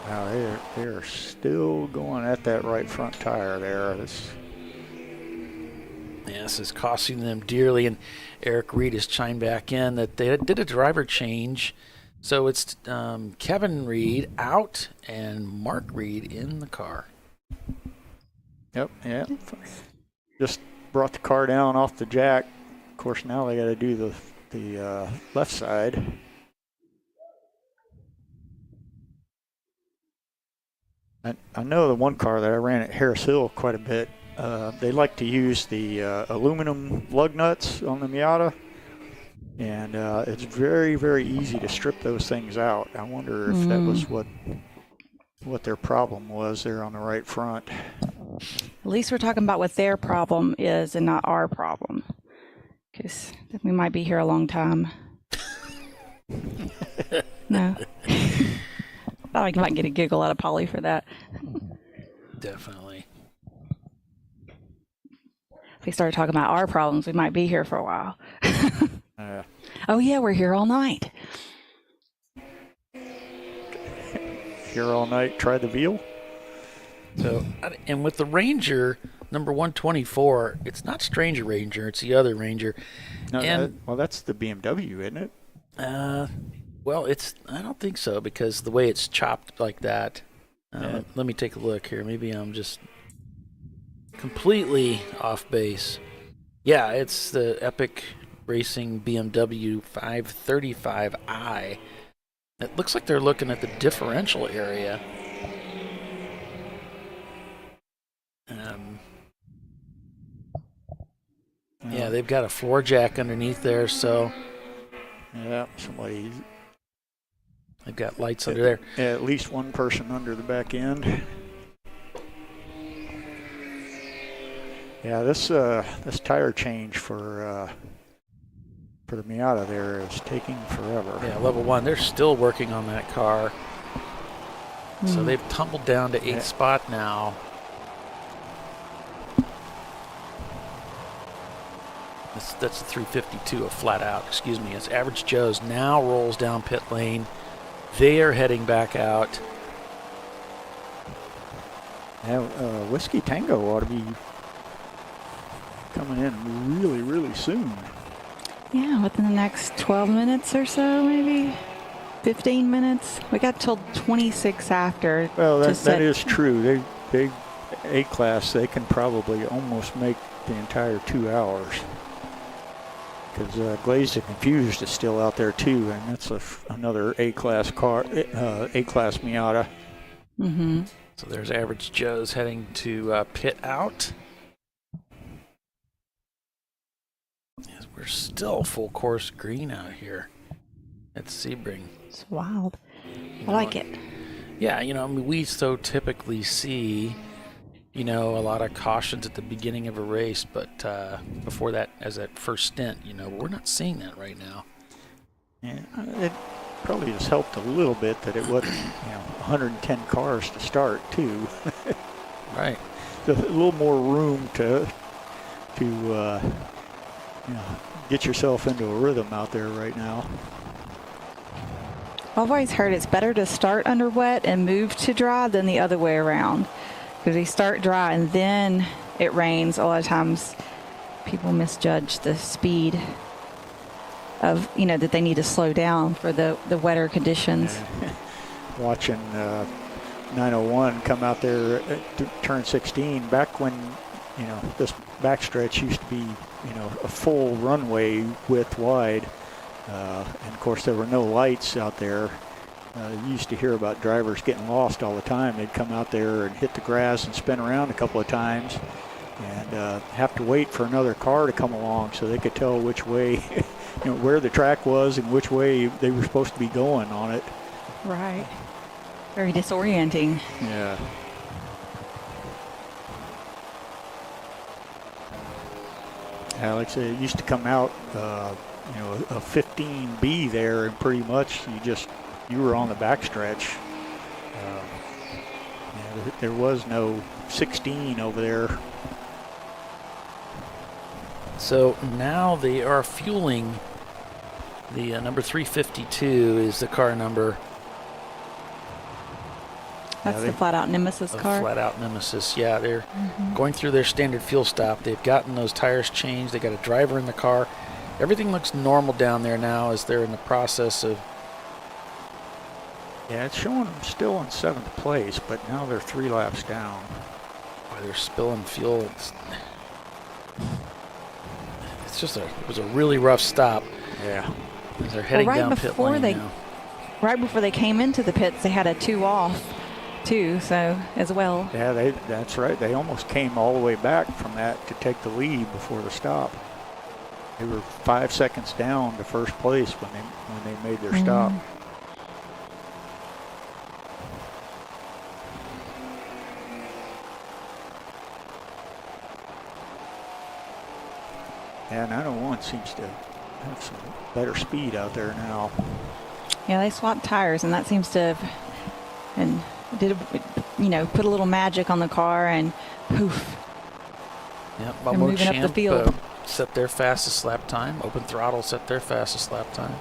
Wow, they're still going at that right front tire there. This is costing them dearly, and Eric Reed has chimed back in that they did a driver change. So it's Kevin Reed out and Mark Reed in the car. Yep, yeah. Just brought the car down off the jack. Of course, now they got to do the left side. I know the one car that I ran at Harris Hill quite a bit, they like to use the aluminum lug nuts on the Miata, and it's very, very easy to strip those things out. I wonder if that was what their problem was there on the right front. At least we're talking about what their problem is and not our problem, because we might be here a long time. No. I might get a giggle out of Polly for that. Definitely. If we started talking about our problems, we might be here for a while. Oh, yeah, we're here all night. Here all night, try the veal. So, and with the Ranger, number 124, it's not Stranger Ranger, it's the other Ranger. No, and well, that's the BMW, isn't it? Well, I don't think so, because the way it's chopped like that. Let me take a look here. Maybe I'm just completely off base. Yeah, it's the Epic Racing BMW 535i. It looks like they're looking at the differential area. Yeah, they've got a floor jack underneath there, so yeah, somebody. They've got lights under there. Yeah, at least one person under the back end. Yeah, this tire change for the Miata there is taking forever. Yeah, level 1. They're still working on that car. So they've tumbled down to 8th spot now. That's the 352 of flat out. Excuse me. It's Average Joe's now rolls down pit lane. They are heading back out. Now, Whiskey Tango ought to be coming in really, really soon. Yeah, within the next 12 minutes or so, maybe 15 minutes. We got till 26 after. Well, that is true. They A-Class, they can probably almost make the entire 2 hours. Because Glazed and Confused is still out there too, and that's another A-Class car, A-Class Miata. Mm-hmm. So there's Average Joe's heading to pit out. Yes, we're still full course green out here at Sebring. It's wild. I like it. Yeah, I mean, we so typically see, a lot of cautions at the beginning of a race, but before that, as that first stint, we're not seeing that right now. Yeah, it probably has helped a little bit that it wasn't, 110 cars to start too. Right. So a little more room to get yourself into a rhythm out there right now. I've always heard it's better to start under wet and move to dry than the other way around. Because they start dry and then it rains. A lot of times people misjudge the speed of, that they need to slow down for the wetter conditions. Watching 901 come out there at turn 16, back when, this backstretch used to be, a full runway width wide. And of course there were no lights out there. You used to hear about drivers getting lost all the time. They'd come out there and hit the grass and spin around a couple of times and have to wait for another car to come along so they could tell which way, where the track was and which way they were supposed to be going on it. Right. Very disorienting. Yeah. Alex, it used to come out, a 15B there, and pretty much you were on the backstretch. There was no 16 over there. So now they are fueling. The number 352 is the car number. That's the flat-out Nemesis car? Flat-out Nemesis, yeah. They're going through their standard fuel stop. They've gotten those tires changed. They got a driver in the car. Everything looks normal down there now as they're in the process of... Yeah, it's showing them still in 7th place, but now they're 3 laps down. Boy, they're spilling fuel. It was a really rough stop. Yeah. As they're heading down pit lane now. Right before they came into the pits, they had a 2 off. Too, so as well. Yeah, that's right. They almost came all the way back from that to take the lead before the stop. They were 5 seconds down to first place when they made their stop. Yeah, 901 seems to have some better speed out there now. Yeah, they swapped tires, and that seems to have put a little magic on the car, and poof. Yep, they're moving up the field. Set their fastest lap time. Open Throttle set their fastest lap time.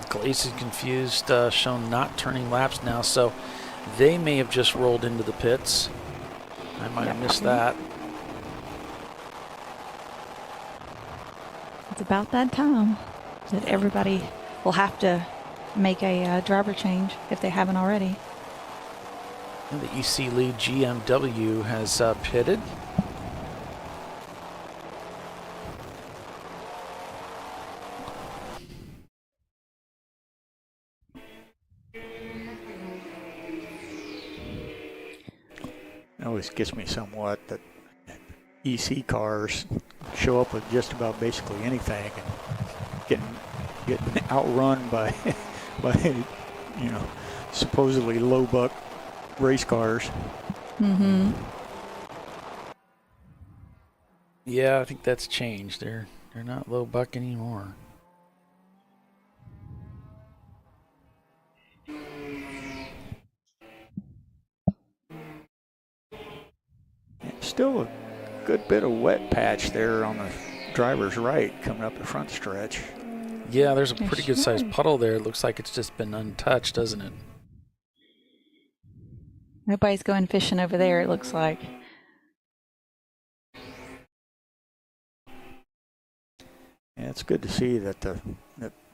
Glazed and Confused shown not turning laps now, so they may have just rolled into the pits. I might have missed that. It's about that time that everybody will have to make a driver change if they haven't already. And the EC lead GMW has pitted. It always gets me somewhat that EC cars show up with just about basically anything and getting outrun by supposedly low buck race cars. Mm-hmm. Yeah, I think that's changed. They're not low buck anymore. Still a good bit of wet patch there on the driver's right coming up the front stretch. Yeah, there's a pretty good sized puddle there. It looks like it's just been untouched, doesn't it? Nobody's going fishing over there, it looks like. Yeah, it's good to see that the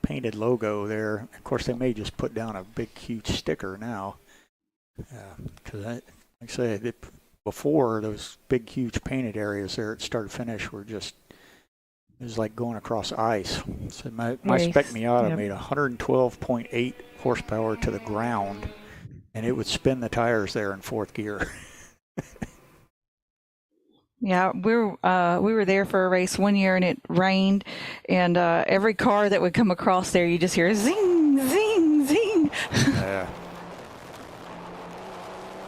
painted logo there. Of course, they may just put down a big, huge sticker now. Because, like I say, before those big, huge painted areas there at start finish were just, it was like going across ice. So my Spec Miata made 112.8 horsepower to the ground, and it would spin the tires there in fourth gear. Yeah, we were there for a race one year and it rained, and every car that would come across there, you just hear zing, zing, zing. Yeah.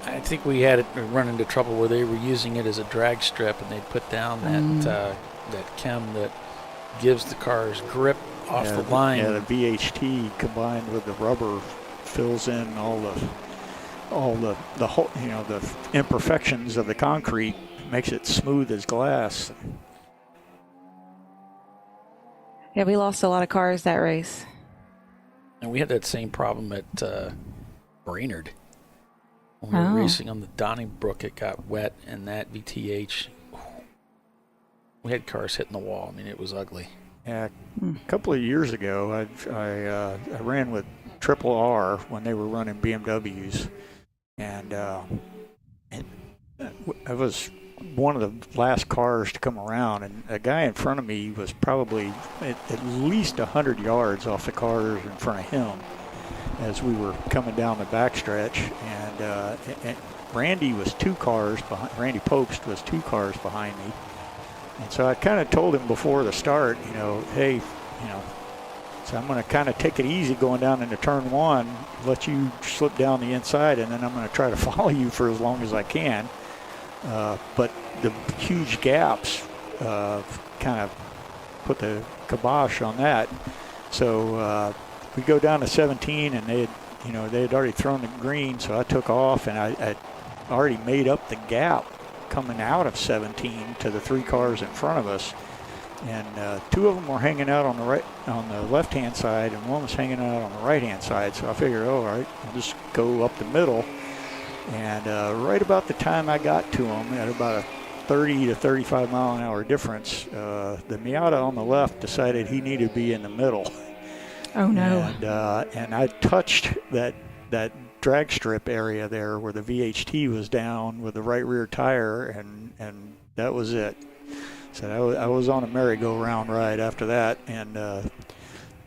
I think we had it run into trouble where they were using it as a drag strip, and they'd put down that chem that gives the cars grip off the line. Yeah, the VHT combined with the rubber fills in all the the imperfections of the concrete, makes it smooth as glass. Yeah, we lost a lot of cars that race. And we had that same problem at Brainerd. When we were racing on the Donnybrook, it got wet, and that VTH, we had cars hitting the wall. I mean, it was ugly. Yeah, a couple of years ago, I ran with Triple R when they were running BMWs, and I was one of the last cars to come around, and a guy in front of me was probably at least 100 yards off the cars in front of him as we were coming down the backstretch, and Randy was 2 cars behind. Randy Popst was 2 cars behind me, and so I kind of told him before the start, hey, so I'm going to kind of take it easy going down into turn 1, let you slip down the inside, and then I'm going to try to follow you for as long as I can. But the huge gaps kind of put the kibosh on that. So we go down to 17, and they had already thrown the green, so I took off, and I already made up the gap coming out of 17 to the 3 cars in front of us, and 2 of them were hanging out on the left-hand side, and 1 was hanging out on the right-hand side. So I figured, all right, I'll just go up the middle. And right about the time I got to them, at about a 30 to 35 mile an hour difference, the Miata on the left decided he needed to be in the middle. Oh no! And I touched that drag strip area there where the VHT was down with the right rear tire, and that was it. So I was on a merry-go-round ride after that, and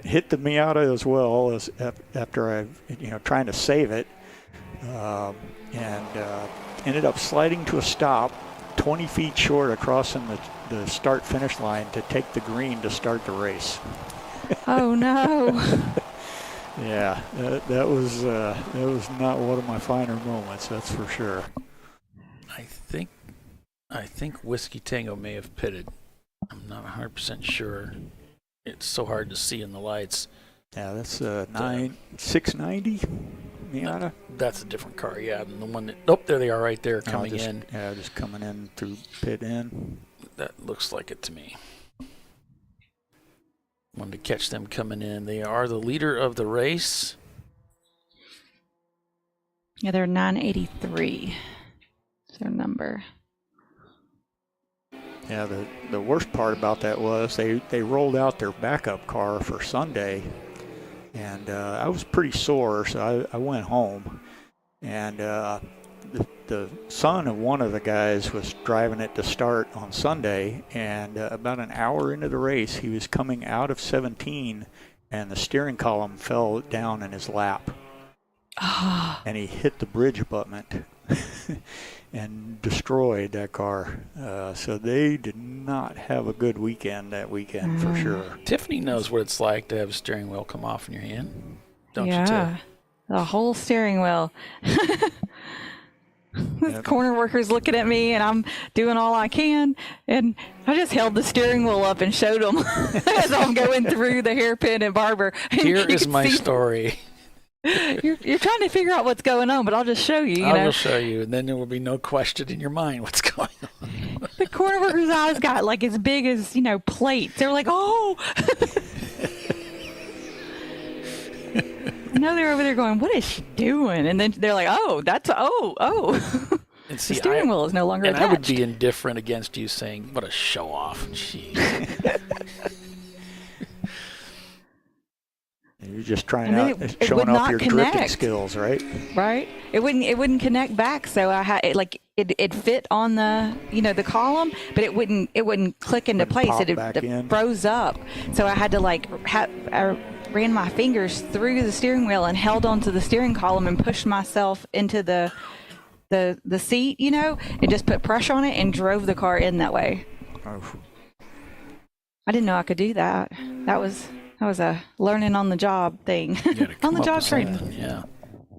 hit the Miata as well as after I trying to save it. And ended up sliding to a stop 20 feet short of crossing the start-finish line to take the green to start the race. Oh no! Yeah, that was not one of my finer moments, that's for sure. I think Whiskey Tango may have pitted. I'm not 100% sure. It's so hard to see in the lights. Yeah, that's 690 Miata. That's a different car, yeah. And the one that, there they are right there coming in. Yeah, just coming in through pit in. That looks like it to me. Wanted to catch them coming in. They are the leader of the race. Yeah, they're 983. That's their number. Yeah, the worst part about that was they rolled out their backup car for Sunday, and I was pretty sore, so I went home. And the son of one of the guys was driving it to start on Sunday, and about an hour into the race, he was coming out of 17, and the steering column fell down in his lap. And he hit the bridge abutment and destroyed that car. So they did not have a good weekend that weekend for sure. Tiffany knows what it's like to have a steering wheel come off in your hand. Don't you, Tiff? Yeah, the whole steering wheel. The corner worker's looking at me, and I'm doing all I can, and I just held the steering wheel up and showed them as I'm going through the hairpin and barber. Here is my story. You're trying to figure out what's going on, but I'll just show you. I will show you, and then there will be no question in your mind what's going on. The corner worker's eyes got like as big as, plates. They were like, oh. I know they're over there going, what is she doing? And then they're like, oh. And see, the steering wheel is no longer attached. I would be indifferent against you saying, what a show off. Jeez. You're just trying out, showing off your drifting skills, right? Right. It wouldn't connect back, so I had it fit on the the column, but it wouldn't click into place. It froze up, so I had to I ran my fingers through the steering wheel and held onto the steering column and pushed myself into the seat, and just put pressure on it and drove the car in that way. Oh. I didn't know I could do that. That was a learning on the job thing. On the job training. Yeah.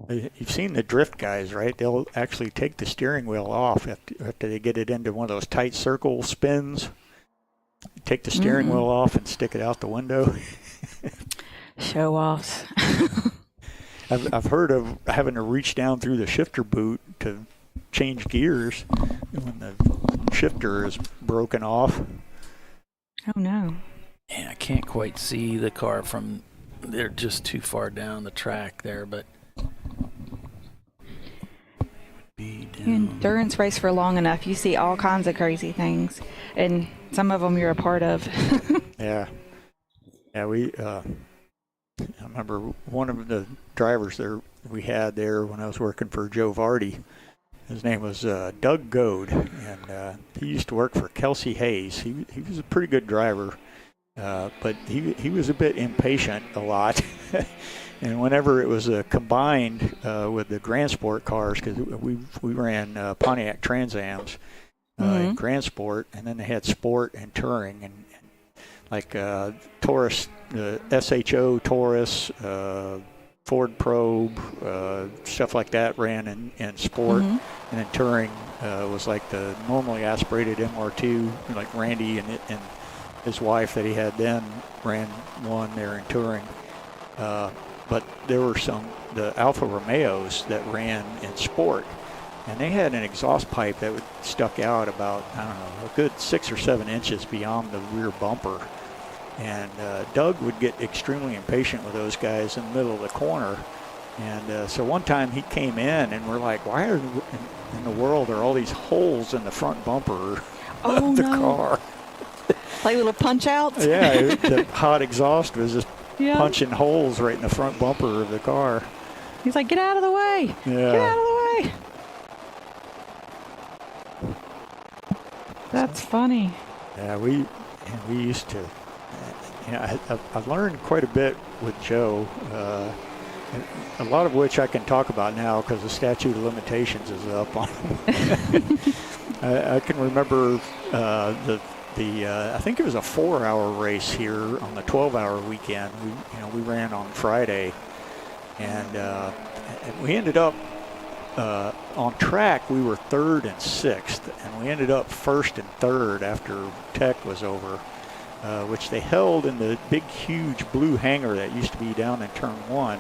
You've seen the drift guys, right? They'll actually take the steering wheel off after they get it into one of those tight circle spins. Take the steering wheel off and stick it out the window. Show offs. I've heard of having to reach down through the shifter boot to change gears when the shifter is broken off. Oh no. Yeah, I can't quite see the car from, they're just too far down the track there, but. Endurance race for long enough, you see all kinds of crazy things, and some of them you're a part of. Yeah, we. I remember one of the drivers there we had there when I was working for Joe Vardy. His name was Doug Goad, and he used to work for Kelsey Hayes. He was a pretty good driver, but he was a bit impatient a lot. And whenever it was combined with the Grand Sport cars, because we ran Pontiac Trans Ams in Grand Sport, and then they had Sport and Touring, and like Taurus, the SHO Taurus, Ford Probe, stuff like that ran in Sport, and then Touring was like the normally aspirated MR2, like Randy and his wife that he had then ran one there in Touring. But there were the Alfa Romeos that ran in Sport, and they had an exhaust pipe that stuck out about, a good 6 or 7 inches beyond the rear bumper. And Doug would get extremely impatient with those guys in the middle of the corner. And so one time he came in, and we're like, why in the world are all these holes in the front bumper of the car? Like little punch outs? Yeah, the hot exhaust was just punching holes right in the front bumper of the car. He's like, get out of the way. Yeah. Get out of the way. That's funny. Yeah, we used to. I learned quite a bit with Joe, a lot of which I can talk about now because the statute of limitations is up on him. I can remember I think it was a 4-hour race here on the 12-hour weekend. We ran on Friday, and we ended up on track. We were 3rd and 6th, and we ended up 1st and 3rd after tech was over, which they held in the big, huge blue hangar that used to be down in turn 1.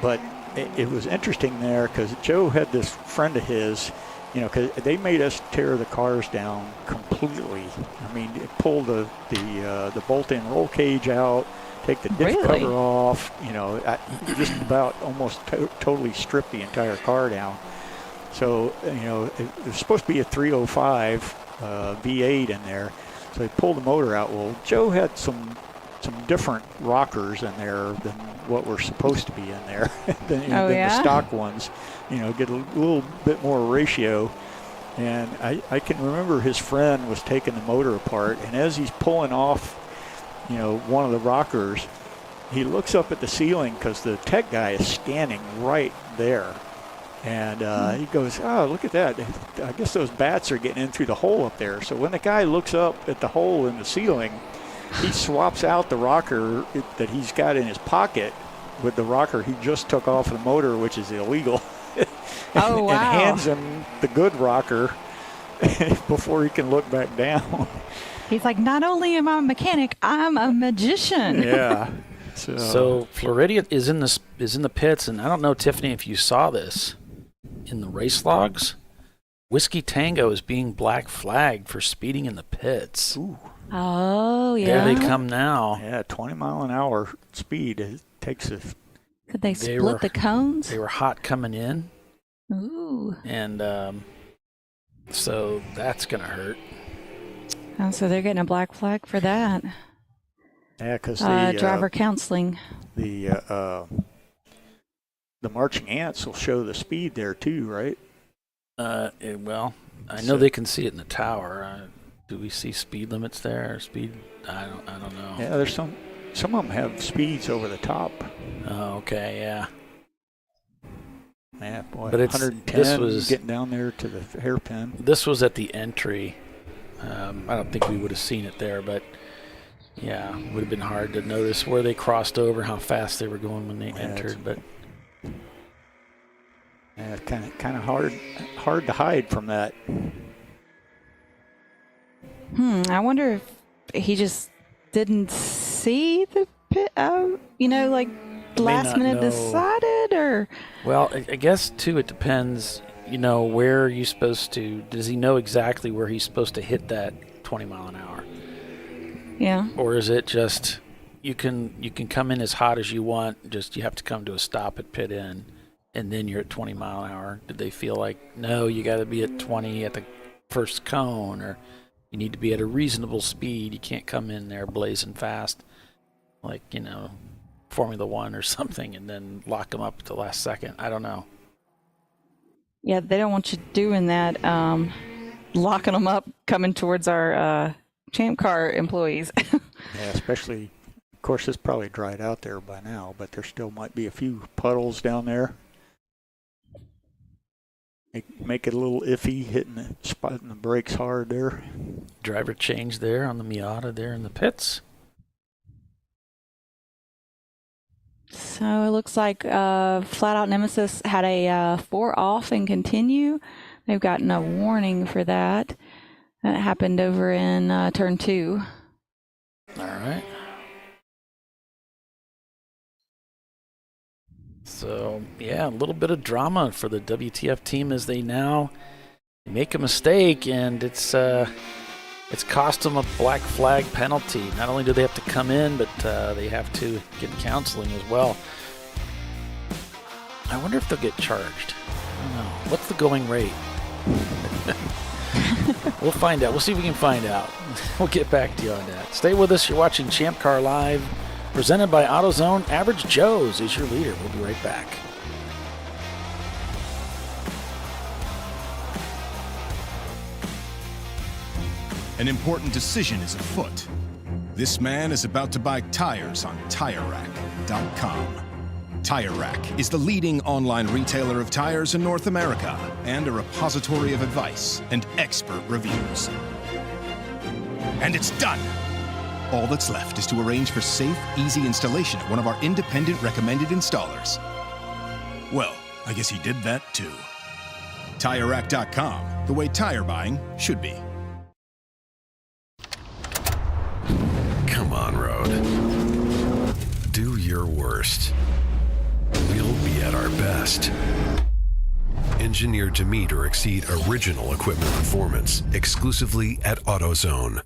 But it was interesting there because Joe had this friend of his. Because they made us tear the cars down completely. I mean, pull the bolt-in roll cage out, take the diff cover off. Just about almost totally strip the entire car down. So it was supposed to be a 305 V8 in there. So they pulled the motor out. Well, Joe had some different rockers in there than what were supposed to be in there than Oh, the yeah? stock ones. You know, get a little bit more ratio. And I can remember his friend was taking the motor apart, and as he's pulling off, you know, one of the rockers, he looks up at the ceiling because the tech guy is standing right there. And he goes, oh, look at that. I guess those bats are getting in through the hole up there. So when the guy looks up at the hole in the ceiling, he swaps out the rocker that he's got in his pocket with the rocker he just took off the motor, which is illegal. Oh, wow. And hands him the good rocker before he can look back down. He's like, not only am I a mechanic, I'm a magician. Yeah. So Floridian is in the pits, and I don't know, Tiffany, if you saw this in the race logs. Whiskey Tango is being black flagged for speeding in the pits. Ooh. Oh, yeah. There they come now. Yeah, 20 mile an hour speed. It takes a. Could they split the cones? They were hot coming in. Ooh. And so that's going to hurt. Oh, so they're getting a black flag for that. Yeah, because driver counseling. The marching ants will show the speed there too, right? Well, I know they can see it in the tower. Do we see speed limits there? Or speed? I don't know. Yeah, there's some of them have speeds over the top. Oh, okay, yeah. Yeah, boy, but 110 this was getting down there to the hairpin. This was at the entry. I don't think we would have seen it there, but yeah, it would have been hard to notice where they crossed over, how fast they were going when they entered. But yeah, kind of hard to hide from that. I wonder if he just didn't see the pit. Like last minute decided, or. Well, I guess too, it depends. Where are you supposed to? Does he know exactly where he's supposed to hit that 20 mile an hour? Yeah. Or is it just you can come in as hot as you want, just you have to come to a stop at pit in, and then you're at 20 mile an hour? Did they feel like, no, you got to be at 20 at the first cone, or you need to be at a reasonable speed? You can't come in there blazing fast, like, Formula One or something, and then lock them up at the last second. I don't know. Yeah, they don't want you doing that, locking them up, coming towards our Champ Car employees. Yeah, especially, of course, it's probably dried out there by now, but there still might be a few puddles down there. Make it a little iffy, hitting the brakes hard there. Driver change there on the Miata there in the pits. So it looks like Flat Out Nemesis had a 4 off and continue. They've gotten a warning for that. That happened over in turn 2. All right. So, yeah, a little bit of drama for the WTF team as they now make a mistake, and it's cost them a black flag penalty. Not only do they have to come in, but they have to get counseling as well. I wonder if they'll get charged. I don't know. What's the going rate? We'll find out. We'll see if we can find out. We'll get back to you on that. Stay with us. You're watching Champ Car Live, presented by AutoZone. Average Joe's is your leader. We'll be right back. An important decision is afoot. This man is about to buy tires on TireRack.com. Tire Rack is the leading online retailer of tires in North America and a repository of advice and expert reviews. And it's done! All that's left is to arrange for safe, easy installation at one of our independent recommended installers. Well, I guess he did that too. TireRack.com, the way tire buying should be. Come on, Road. Do your worst. We'll be at our best. Engineered to meet or exceed original equipment performance, exclusively at AutoZone.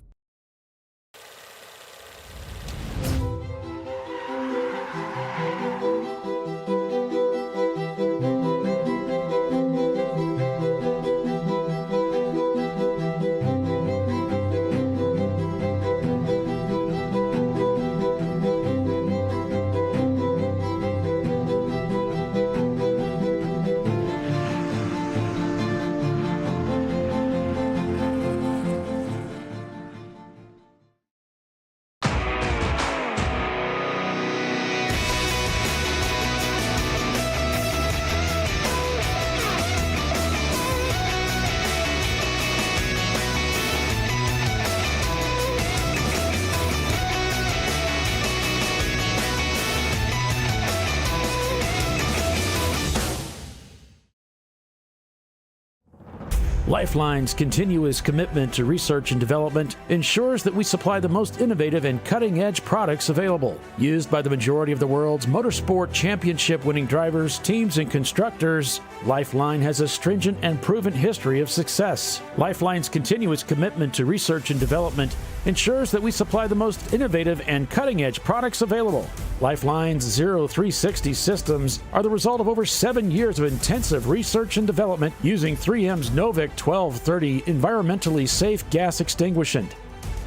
Lifeline's continuous commitment to research and development ensures that we supply the most innovative and cutting-edge products available. Used by the majority of the world's motorsport championship-winning drivers, teams, and constructors, Lifeline has a stringent and proven history of success. Lifeline's continuous commitment to research and development ensures that we supply the most innovative and cutting-edge products available. Lifeline's 0360 systems are the result of over 7 years of intensive research and development using 3M's Novik 1230 environmentally safe gas extinguishant.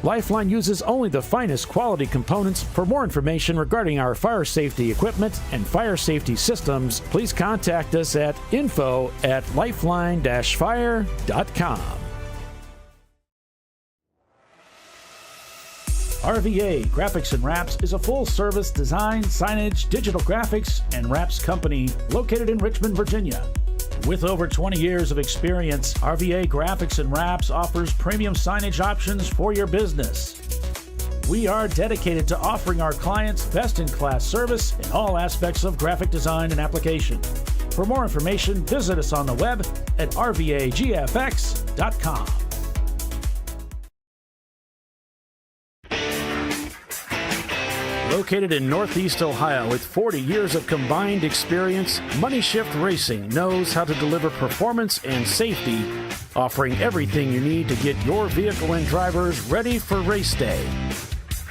Lifeline uses only the finest quality components. For more information regarding our fire safety equipment and fire safety systems, please contact us at info@lifeline-fire.com. RVA Graphics and Wraps is a full-service design, signage, digital graphics, and wraps company located in Richmond, Virginia. With over 20 years of experience, RVA Graphics and Wraps offers premium signage options for your business. We are dedicated to offering our clients best-in-class service in all aspects of graphic design and application. For more information, visit us on the web at rvagfx.com. Located in Northeast Ohio with 40 years of combined experience, Money Shift Racing knows how to deliver performance and safety, offering everything you need to get your vehicle and drivers ready for race day.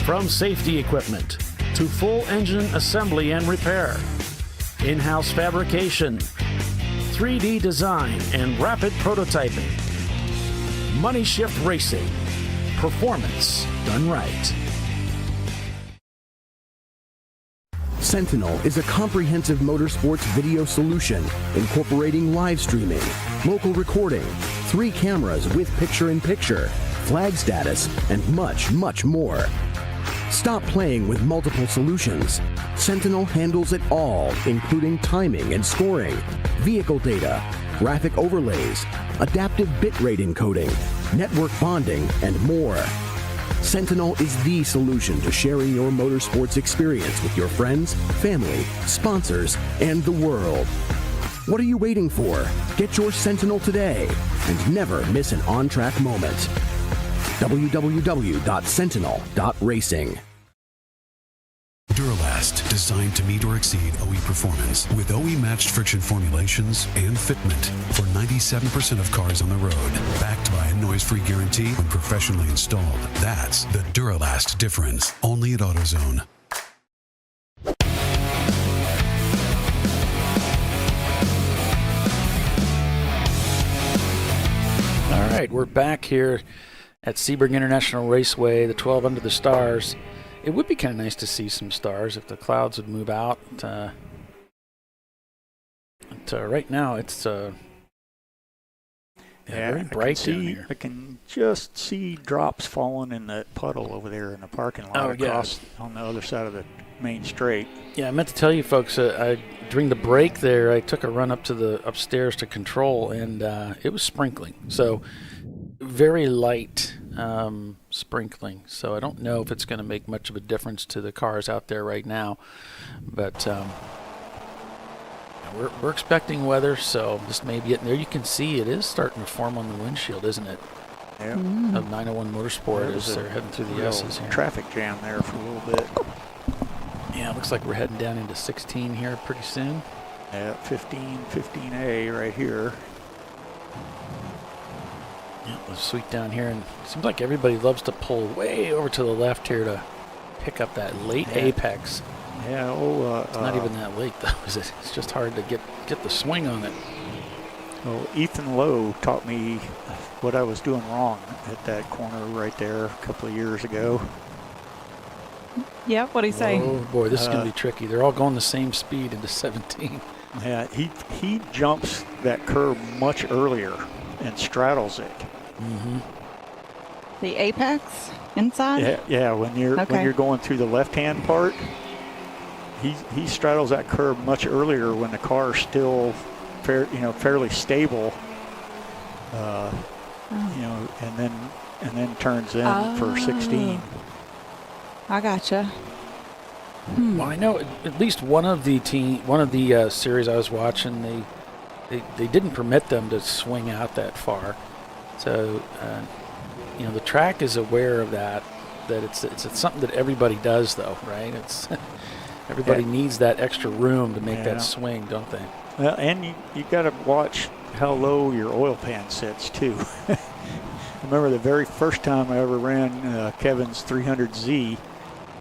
From safety equipment to full engine assembly and repair, in-house fabrication, 3D design, and rapid prototyping. Money Shift Racing. Performance done right. Sentinel is a comprehensive motorsports video solution incorporating live streaming, local recording, 3 cameras with picture-in-picture, flag status, and much, much more. Stop playing with multiple solutions. Sentinel handles it all, including timing and scoring, vehicle data, graphic overlays, adaptive bitrate encoding, network bonding, and more. Sentinel is the solution to sharing your motorsports experience with your friends, family, sponsors, and the world. What are you waiting for? Get your Sentinel today and never miss an on-track moment. www.sentinel.racing. Duralast, designed to meet or exceed OE performance with OE matched friction formulations and fitment for 97% of cars on the road. Backed by a noise-free guarantee when professionally installed. That's the Duralast difference. Only at AutoZone. All right, we're back here at Sebring International Raceway, the 12 under the stars. It would be kind of nice to see some stars if the clouds would move out. But right now, it's very bright down here. I can just see drops falling in the puddle over there in the parking lot across on the other side of the main straight. Yeah, I meant to tell you folks, during the break there, I took a run up to the upstairs to control, and it was sprinkling. So very light sprinkling. So I don't know if it's going to make much of a difference to the cars out there right now. But we're expecting weather, so this may be it. And there you can see it is starting to form on the windshield, isn't it? Yeah. Of 901 Motorsport as they're heading through the S's here. Traffic jam there for a little bit. Yeah, it looks like we're heading down into 16 here pretty soon. Yeah, 15A right here. Yeah, let's sweep down here, and it seems like everybody loves to pull way over to the left here to pick up that late apex. Yeah, it's not even that late though, is it? It's just hard to get the swing on it. Well, Ethan Lowe taught me what I was doing wrong at that corner right there a couple of years ago. Yeah, what'd he say? Oh boy, this is going to be tricky. They're all going the same speed into 17. Yeah, he jumps that curve much earlier and straddles it. Mm-hmm. The apex inside? Yeah. When you're going through the left-hand part, he straddles that curve much earlier when the car's still fairly stable. And then turns in for 16. I gotcha. Well, I know at least one of the series I was watching, they didn't permit them to swing out that far. So, the track is aware of that it's something that everybody does, though, right? It's everybody needs that extra room to make that swing, don't they? Well, and you got to watch how low your oil pan sits, too. I remember the very first time I ever ran Kevin's 300Z,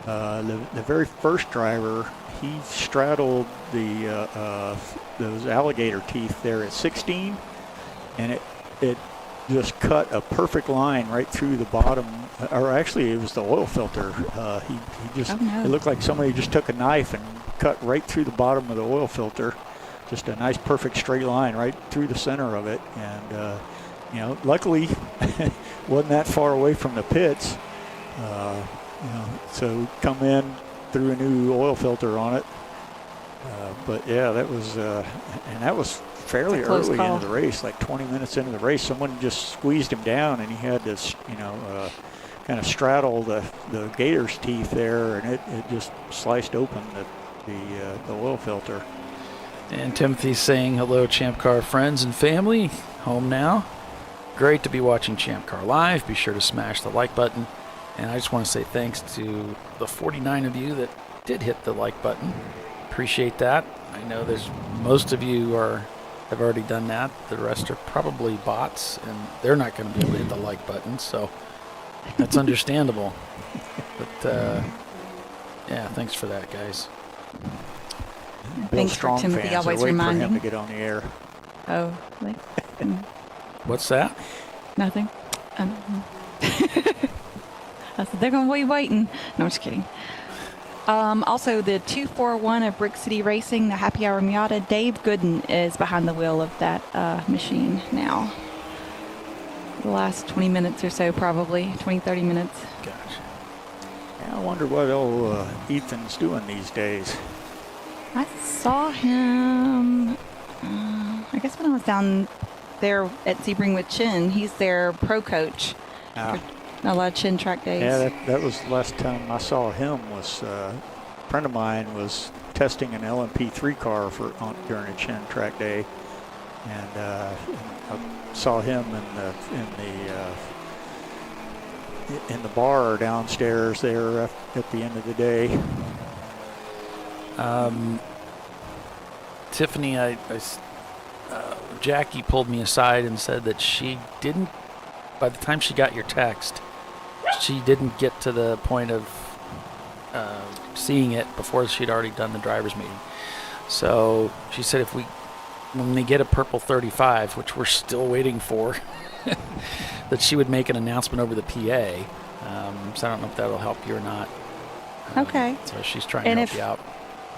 the very first driver, he straddled those alligator teeth there at 16, and it just cut a perfect line right through the bottom, or actually it was the oil filter. He just, it looked like somebody just took a knife and cut right through the bottom of the oil filter, just a nice perfect straight line right through the center of it. And luckily wasn't that far away from the pits, so come in, threw a new oil filter on it. But yeah, that was fairly early into the race, like 20 minutes into the race. Someone just squeezed him down, and he had to, kind of straddle the gator's teeth there, and it just sliced open the oil filter. And Timothy's saying, hello, Champ Car friends and family. Home now. Great to be watching Champ Car Live. Be sure to smash the like button. And I just want to say thanks to the 49 of you that did hit the like button. Appreciate that. I know there's most of you have already done that. The rest are probably bots, and they're not going to be able to hit the like button, so that's understandable. But thanks for that, guys. Thanks for Timothy always reminding him to get on the air. Oh, what's that? Nothing. I said they're going to be waiting. No, I'm just kidding. Also, the 241 of Brick City Racing, the Happy Hour Miata, Dave Gooden is behind the wheel of that machine now. The last 20 minutes or so, probably 20, 30 minutes. Gotcha. Yeah, I wonder what old Ethan's doing these days. I saw him, I guess when I was down there at Sebring with Chin. He's their pro coach. A lot of Chin track days. Yeah, that was the last time I saw him. Was a friend of mine was testing an LMP3 car during a Chin track day, and I saw him in the bar downstairs there at the end of the day. Tiffany, Jackie pulled me aside and said that she didn't. By the time she got your text, she didn't get to the point of seeing it before she'd already done the driver's meeting. So she said when they get a purple 35, which we're still waiting for, that she would make an announcement over the PA. So I don't know if that'll help you or not. Okay. So she's trying to help you out.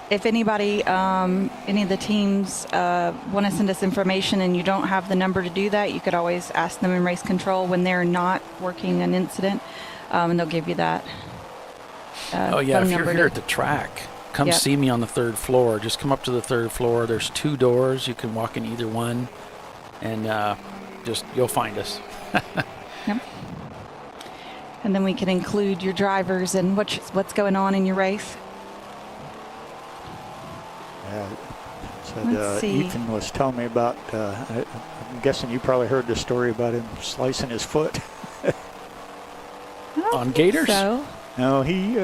If anybody, any of the teams want to send us information and you don't have the number to do that, you could always ask them in race control when they're not working an incident, and they'll give you that. If you're here at the track, come see me on the third floor. Just come up to the third floor. There's 2 doors. You can walk in either one, and you'll find us. Yep. And then we can include your drivers and what's going on in your race. Ethan was telling me about, I'm guessing you probably heard the story about him slicing his foot. On gators? So. No, he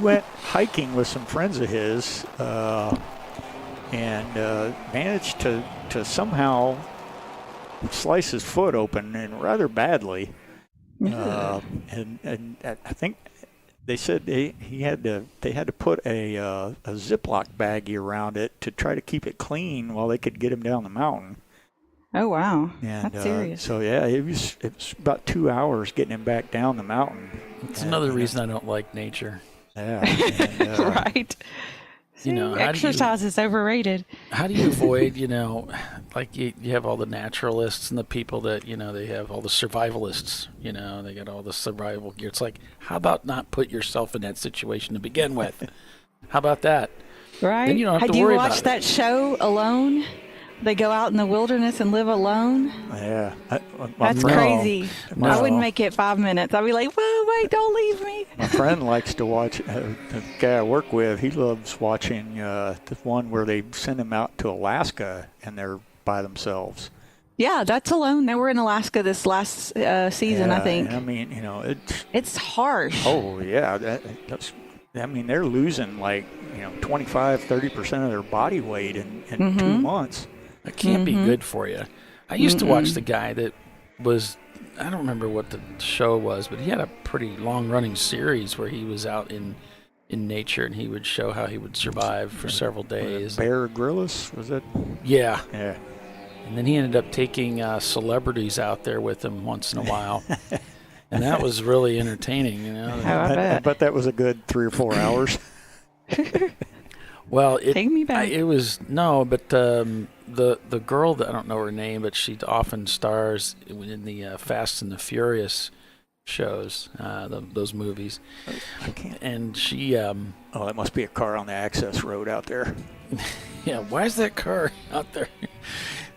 went hiking with some friends of his and managed to somehow slice his foot open, and rather badly. And I think they said they had to put a Ziploc baggie around it to try to keep it clean while they could get him down the mountain. Oh wow, and, that's serious. So yeah, it was about 2 hours getting him back down the mountain. It's another reason I don't like nature. Yeah, and, right. Exercise is overrated. How do you avoid, like you have all the naturalists and the people that, they have all the survivalists, they got all the survival gear. It's like, how about not put yourself in that situation to begin with? How about that? Right. Then you don't have to do worry you about watch that show Alone? They go out in the wilderness and live alone. Yeah. That's crazy. I wouldn't make it 5 minutes. I'd be like, whoa, wait, don't leave me. My friend likes to watch, the guy I work with, he loves watching the one where they send him out to Alaska and they're by themselves. Yeah, that's alone. They were in Alaska this last season, I think. I mean, it's harsh. Oh yeah, that's. I mean, they're losing like 25-30% of their body weight in 2 months. That can't be good for you. I used to watch the guy that was, I don't remember what the show was, but he had a pretty long-running series where he was out in nature and he would show how he would survive for several days. Bear Grylls, was it? Yeah. Yeah. And then he ended up taking celebrities out there with him once in a while. And that was really entertaining, I bet that was a good 3 or 4 hours. Well, take me back. It was but the girl that I don't know her name, but she often stars in the Fast and the Furious shows, those movies. I can't. And she. That must be a car on the access road out there. Yeah, why is that car out there?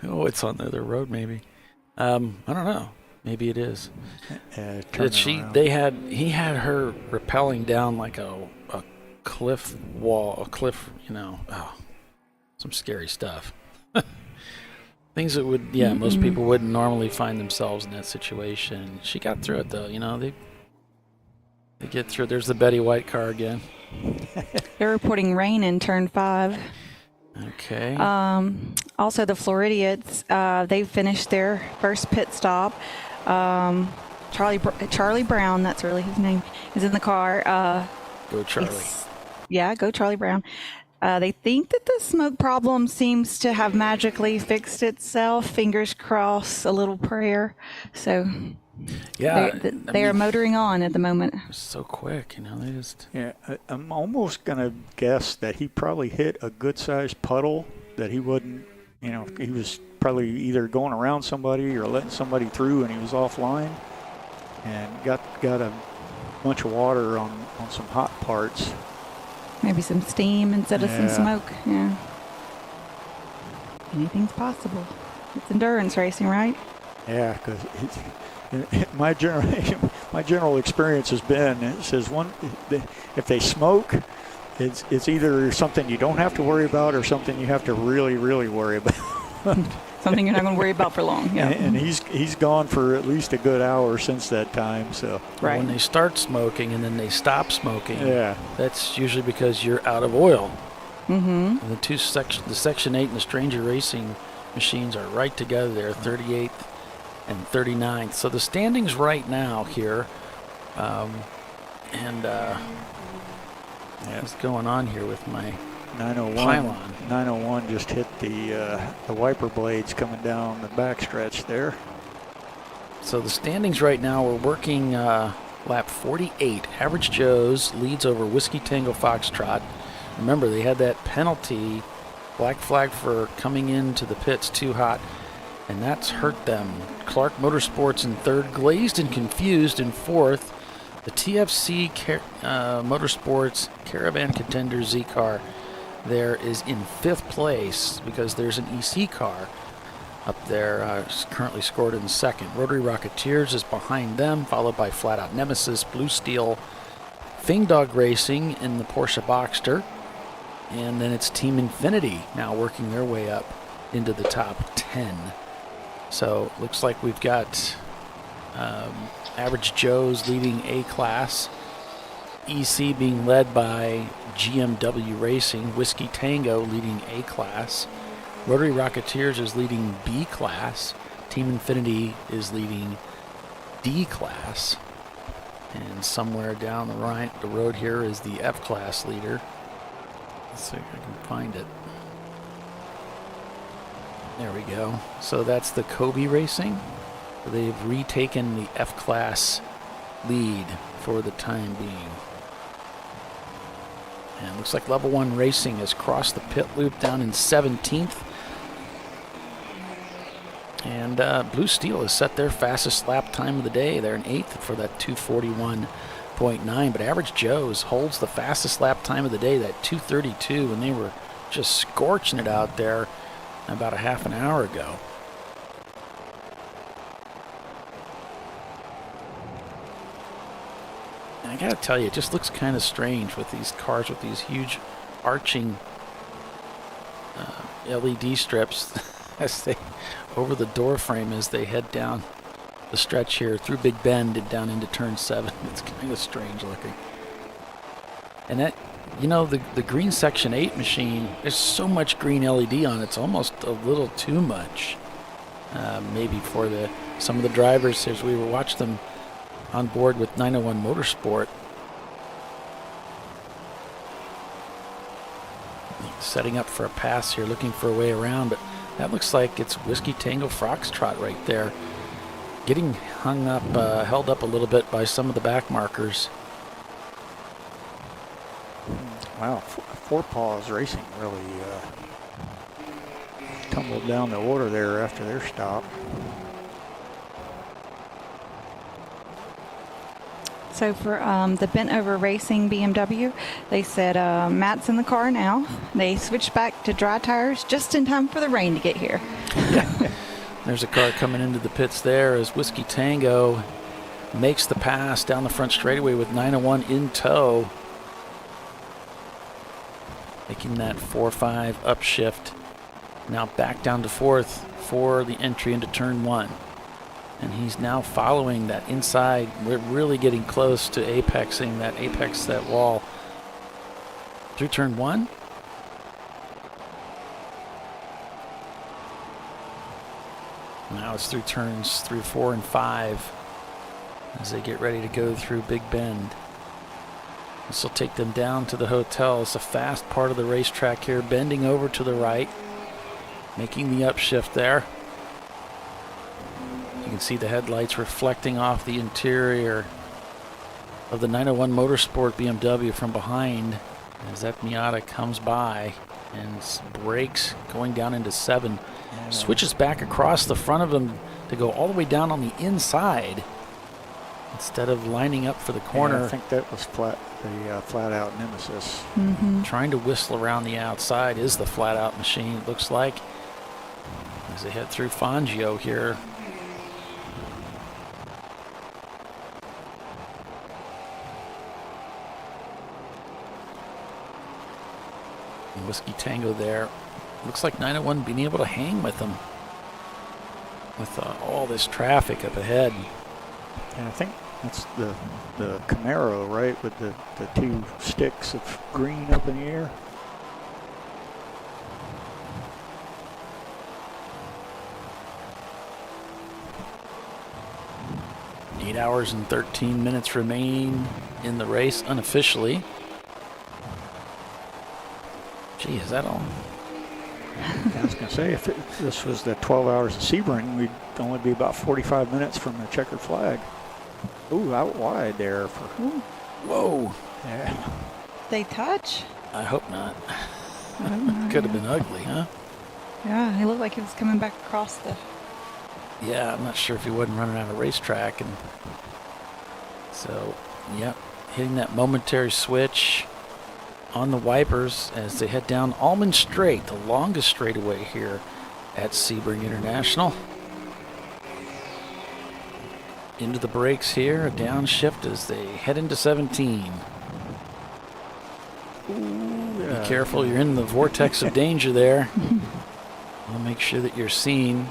Oh, it's on the other road, maybe. I don't know. Maybe it is. He had her rappelling down like a cliff wall, some scary stuff. Things that would, most people wouldn't normally find themselves in that situation. She got through it though, they get through. There's the Betty White car again. They're reporting rain in Turn 5. Okay. Also, the Floridians, they finished their first pit stop. Charlie Brown, that's really his name, is in the car. Go Charlie. Go Charlie Brown. They think that the smoke problem seems to have magically fixed itself. Fingers crossed, a little prayer. So they are motoring on at the moment. So quick, they just... Yeah, I'm almost going to guess that he probably hit a good-sized puddle that he wouldn't, he was probably either going around somebody or letting somebody through and he was offline and got a bunch of water on some hot parts. Maybe some steam instead of some smoke. Yeah. Anything's possible. It's endurance racing, right? Yeah, because my general experience has been, it says if they smoke, it's either something you don't have to worry about or something you have to really, really worry about. Something you're not going to worry about for long. Yeah. And he's gone for at least a good hour since that time. So right. When they start smoking and then they stop smoking, yeah, that's usually because you're out of oil. Mm-hmm. And the Section 8 and the Stranger Racing machines are right together there, 38th and 39th. So the standings right now here, what's going on here with my 901. pylon? 901 just hit the wiper blades coming down the backstretch there. So the standings right now, we're working lap 48. Average Joe's leads over Whiskey Tango Foxtrot. Remember, they had that penalty, black flag for coming into the pits too hot, and that's hurt them. Clark Motorsports in third, Glazed and Confused in fourth. The TFC Motorsports Caravan Contender Z car there is in fifth place because there's an EC car up there, currently scored in second. Rotary Rocketeers is behind them, followed by Flat Out Nemesis, Blue Steel, Fing Dog Racing in the Porsche Boxster, and then it's Team Infinity now working their way up into the top 10. So looks like we've got Average Joe's leading A-Class, EC being led by GMW Racing, Whiskey Tango leading A-Class, Rotary Rocketeers is leading B-Class, Team Infinity is leading D-Class, and somewhere down the road here is the F-Class leader. Let's see if I can find it. There we go. So that's the Kobe Racing. They've retaken the F-Class lead for the time being. And it looks like Level 1 Racing has crossed the pit loop down in 17th. And Blue Steel has set their fastest lap time of the day. They're in 8th for that 241.9. But Average Joe's holds the fastest lap time of the day, that 232, and they were just scorching it out there about a half an hour ago. And I gotta tell you, it just looks kind of strange with these cars with these huge arching LED strips. as they over the door frame as they head down the stretch here through Big Bend and down into turn 7. It's kind of strange looking. And that, you know, the green Section 8 machine, there's so much green LED on it, it's almost a little too much. Maybe for some of the drivers as we were watching them on board with 901 Motorsport. Setting up for a pass here, looking for a way around, but that looks like it's Whiskey Tango Foxtrot right there. Getting hung up, held up a little bit by some of the back markers. Wow, Four Paws Racing really tumbled down the order there after their stop. So for the Bent Over Racing BMW, they said Matt's in the car now. They switched back to dry tires just in time for the rain to get here. Yeah. There's a car coming into the pits there as Whiskey Tango makes the pass down the front straightaway with 901 in tow. Making that 4-5 upshift. Now back down to 4th for the entry into turn 1. And he's now following that inside. We're really getting close to apexing that wall through turn 1. Now it's through turns 3, 4, and 5 as they get ready to go through Big Bend. This will take them down to the hotel. It's a fast part of the racetrack here, bending over to the right, making the upshift there. You can see the headlights reflecting off the interior of the 901 Motorsport BMW from behind as that Miata comes by and brakes going down into 7. Switches back across the front of them to go all the way down on the inside instead of lining up for the corner. Yeah, I think that was the flat out Nemesis. Mm-hmm. Trying to whistle around the outside is the flat out machine, it looks like, as they head through Fangio here. Whiskey Tango there. Looks like 901 being able to hang with them with all this traffic up ahead. And I think that's the Camaro, right, with the 2 sticks of green up in the air. Eight hours and 13 minutes remain in the race unofficially. Gee, is that all? I was going to say, if this was the 12 hours of Sebring, we'd only be about 45 minutes from the checkered flag. Ooh, out wide there. Whoa. Yeah. They touch? I hope not. Oh, could have been ugly, huh? Yeah, he looked like he was coming back across the... Yeah, I'm not sure if he wasn't running out of racetrack. And so, yep, hitting that momentary switch on the wipers as they head down Almond Straight, the longest straightaway here at Sebring International. Into the brakes here, a downshift as they head into 17. Ooh, yeah. Be careful, you're in the vortex of danger there. I'll make sure that you're seen.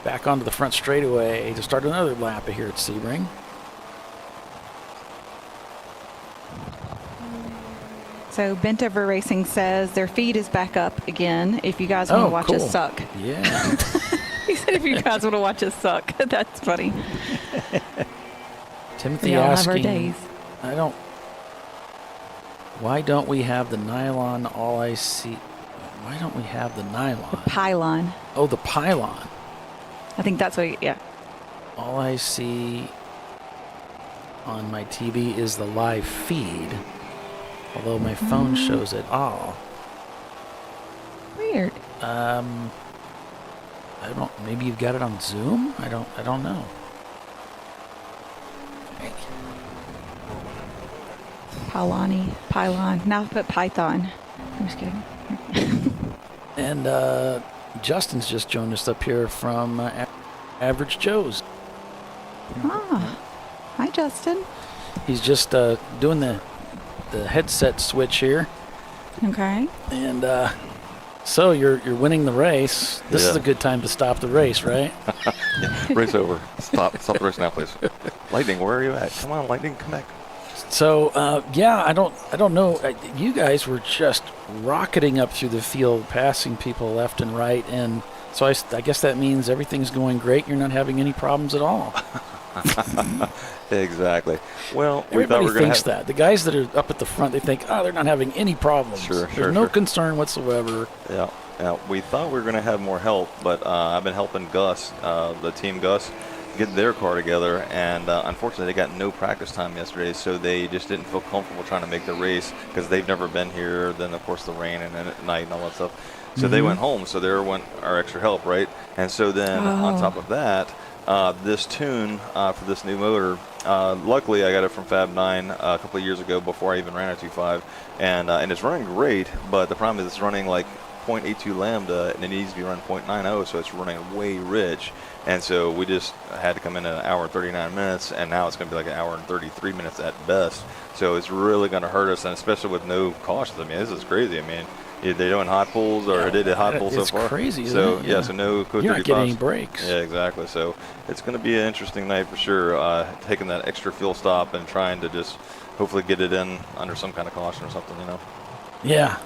Back onto the front straightaway to start another lap here at Sebring. So Bent Over Racing says their feed is back up again if you guys want to watch us suck. Yeah. He said if you guys want to watch us suck. That's funny. Timothy we all asking, have our days. Why don't we have the nylon all I see? Why don't we have the nylon? The pylon. Oh, the pylon. I think that's what, yeah. All I see on my TV is the live feed, although my phone shows it all. Weird. I don't. Maybe you've got it on Zoom. I don't know. Pylon. Now I put Python. I'm just kidding. And Justin's just joined us up here from Average Joe's. Ah, hi Justin. He's just doing the headset switch here. Okay. And So you're winning the race. This is Yeah. a good time to stop the race, right? Yeah, race over. Stop the race now, please. Lightning, where are you at? Come on, Lightning, come back. So I don't know. You guys were just rocketing up through the field, passing people left and right, and so I guess that means everything's going great. You're not having any problems at all. Exactly. Well, we Everybody thought we were going thinks to that. The guys that are up at the front, they think, they're not having any problems. There's no concern whatsoever. Yeah. We thought we were going to have more help, but I've been helping Gus, the team Gus, get their car together, and unfortunately they got no practice time yesterday, so they just didn't feel comfortable trying to make the race because they've never been here. Then of course the rain and then at night and all that stuff. So they went home, so there went our extra help, right? And so then on top of that, this tune for this new motor, luckily I got it from Fab 9 a couple of years ago before I even ran a 2.5, and it's running great, but the problem is it's running like 0.82 lambda, and it needs to be run 0.90, so it's running way rich. And so we just had to come in at 1 hour and 39 minutes, and now it's going to be like 1 hour and 33 minutes at best. So it's really going to hurt us, and especially with no cautions. I mean, this is crazy. I mean, they're doing hot pulls, or they did hot pulls so far. It's crazy, isn't so, it? Yeah, so no code 35s. You're not getting any breaks. Yeah, exactly. So it's going to be an interesting night for sure, taking that extra fuel stop and trying to just hopefully get it in under some kind of caution or something, Yeah.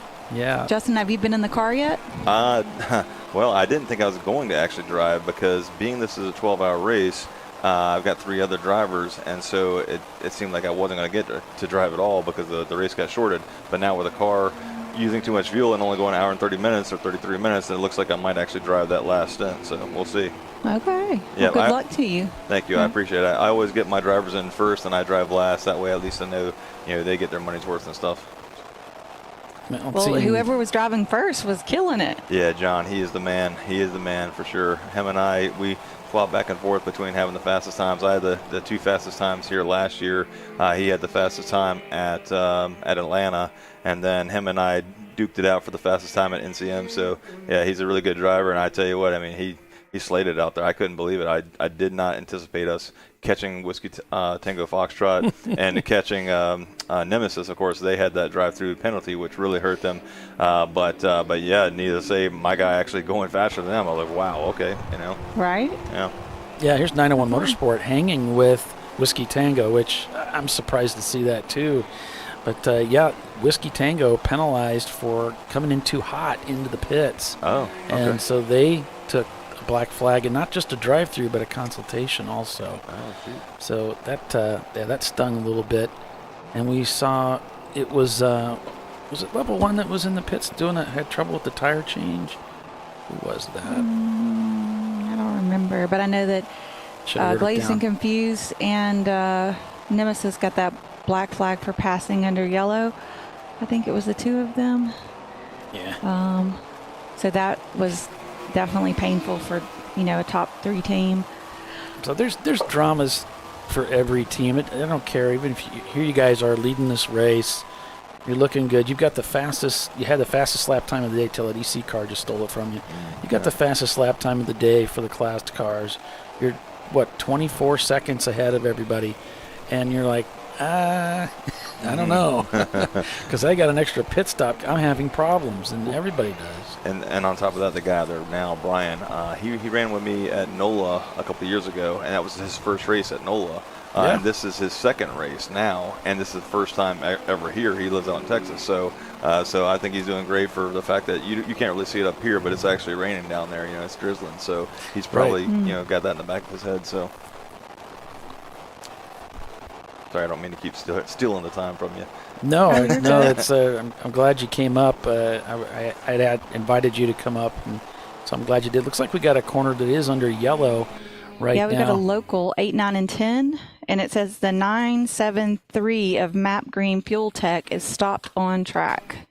Justin, have you been in the car yet? Well, I didn't think I was going to actually drive because being this is a 12-hour race, I've got 3 other drivers, and so it seemed like I wasn't going to get to drive at all because the race got shorted. But now with the car using too much fuel and only going 1 hour and 30 minutes or 33 minutes, it looks like I might actually drive that last stint. So we'll see. Okay. Yeah, Well, good luck to you. Thank you. I appreciate it. I always get my drivers in first, and I drive last. That way, at least I know they get their money's worth and stuff. Well, whoever was driving first was killing it. Yeah, John, he is the man. He is the man for sure. Him and I, we swap back and forth between having the fastest times. I had the 2 fastest times here last year. He had the fastest time at Atlanta, and then him and I duked it out for the fastest time at NCM. So, yeah, he's a really good driver, and I tell you what, I mean, he slayed it out there. I couldn't believe it. I did not anticipate us catching Whiskey Tango Foxtrot and catching Nemesis. Of course, they had that drive-through penalty, which really hurt them. But yeah, needless to say, my guy actually going faster than them. I was like, wow, okay, Right? Yeah. Yeah, here's 901 Motorsport hanging with Whiskey Tango, which I'm surprised to see that too. But yeah, Whiskey Tango penalized for coming in too hot into the pits. Oh, okay. And so they took a black flag, and not just a drive-through, but a consultation also. Oh, shoot. So that stung a little bit. And we saw it was it Level 1 that was in the pits had trouble with the tire change? Who was that? I don't remember, but I know that Glazed and Confused and Nemesis got that black flag for passing under yellow. I think it was the 2 of them. Yeah. So that was definitely painful for a top 3 team. So there's dramas for every team. I don't care. Even if here you guys are leading this race, you're looking good. You had the fastest lap time of the day till that EC car just stole it from you. You got the fastest lap time of the day for the classed cars. You're 24 seconds ahead of everybody, and you're like, I don't know, because I got an extra pit stop. I'm having problems, and everybody does. And on top of that, the guy there now, Brian, he ran with me at NOLA a couple of years ago, and that was his first race at NOLA. And this is his second race now, and this is the first time ever here. He lives out in Texas, so I think he's doing great for the fact that you can't really see it up here, but it's actually raining down there. It's drizzling, so he's probably got that in the back of his head. So. Sorry, I don't mean to keep stealing the time from you. No, it's. I'm glad you came up. I had invited you to come up, and so I'm glad you did. Looks like we got a corner that is under yellow right now. Yeah, we got a local 8, 9, and 10, and it says the 973 of Map Green Fuel Tech is stopped on track.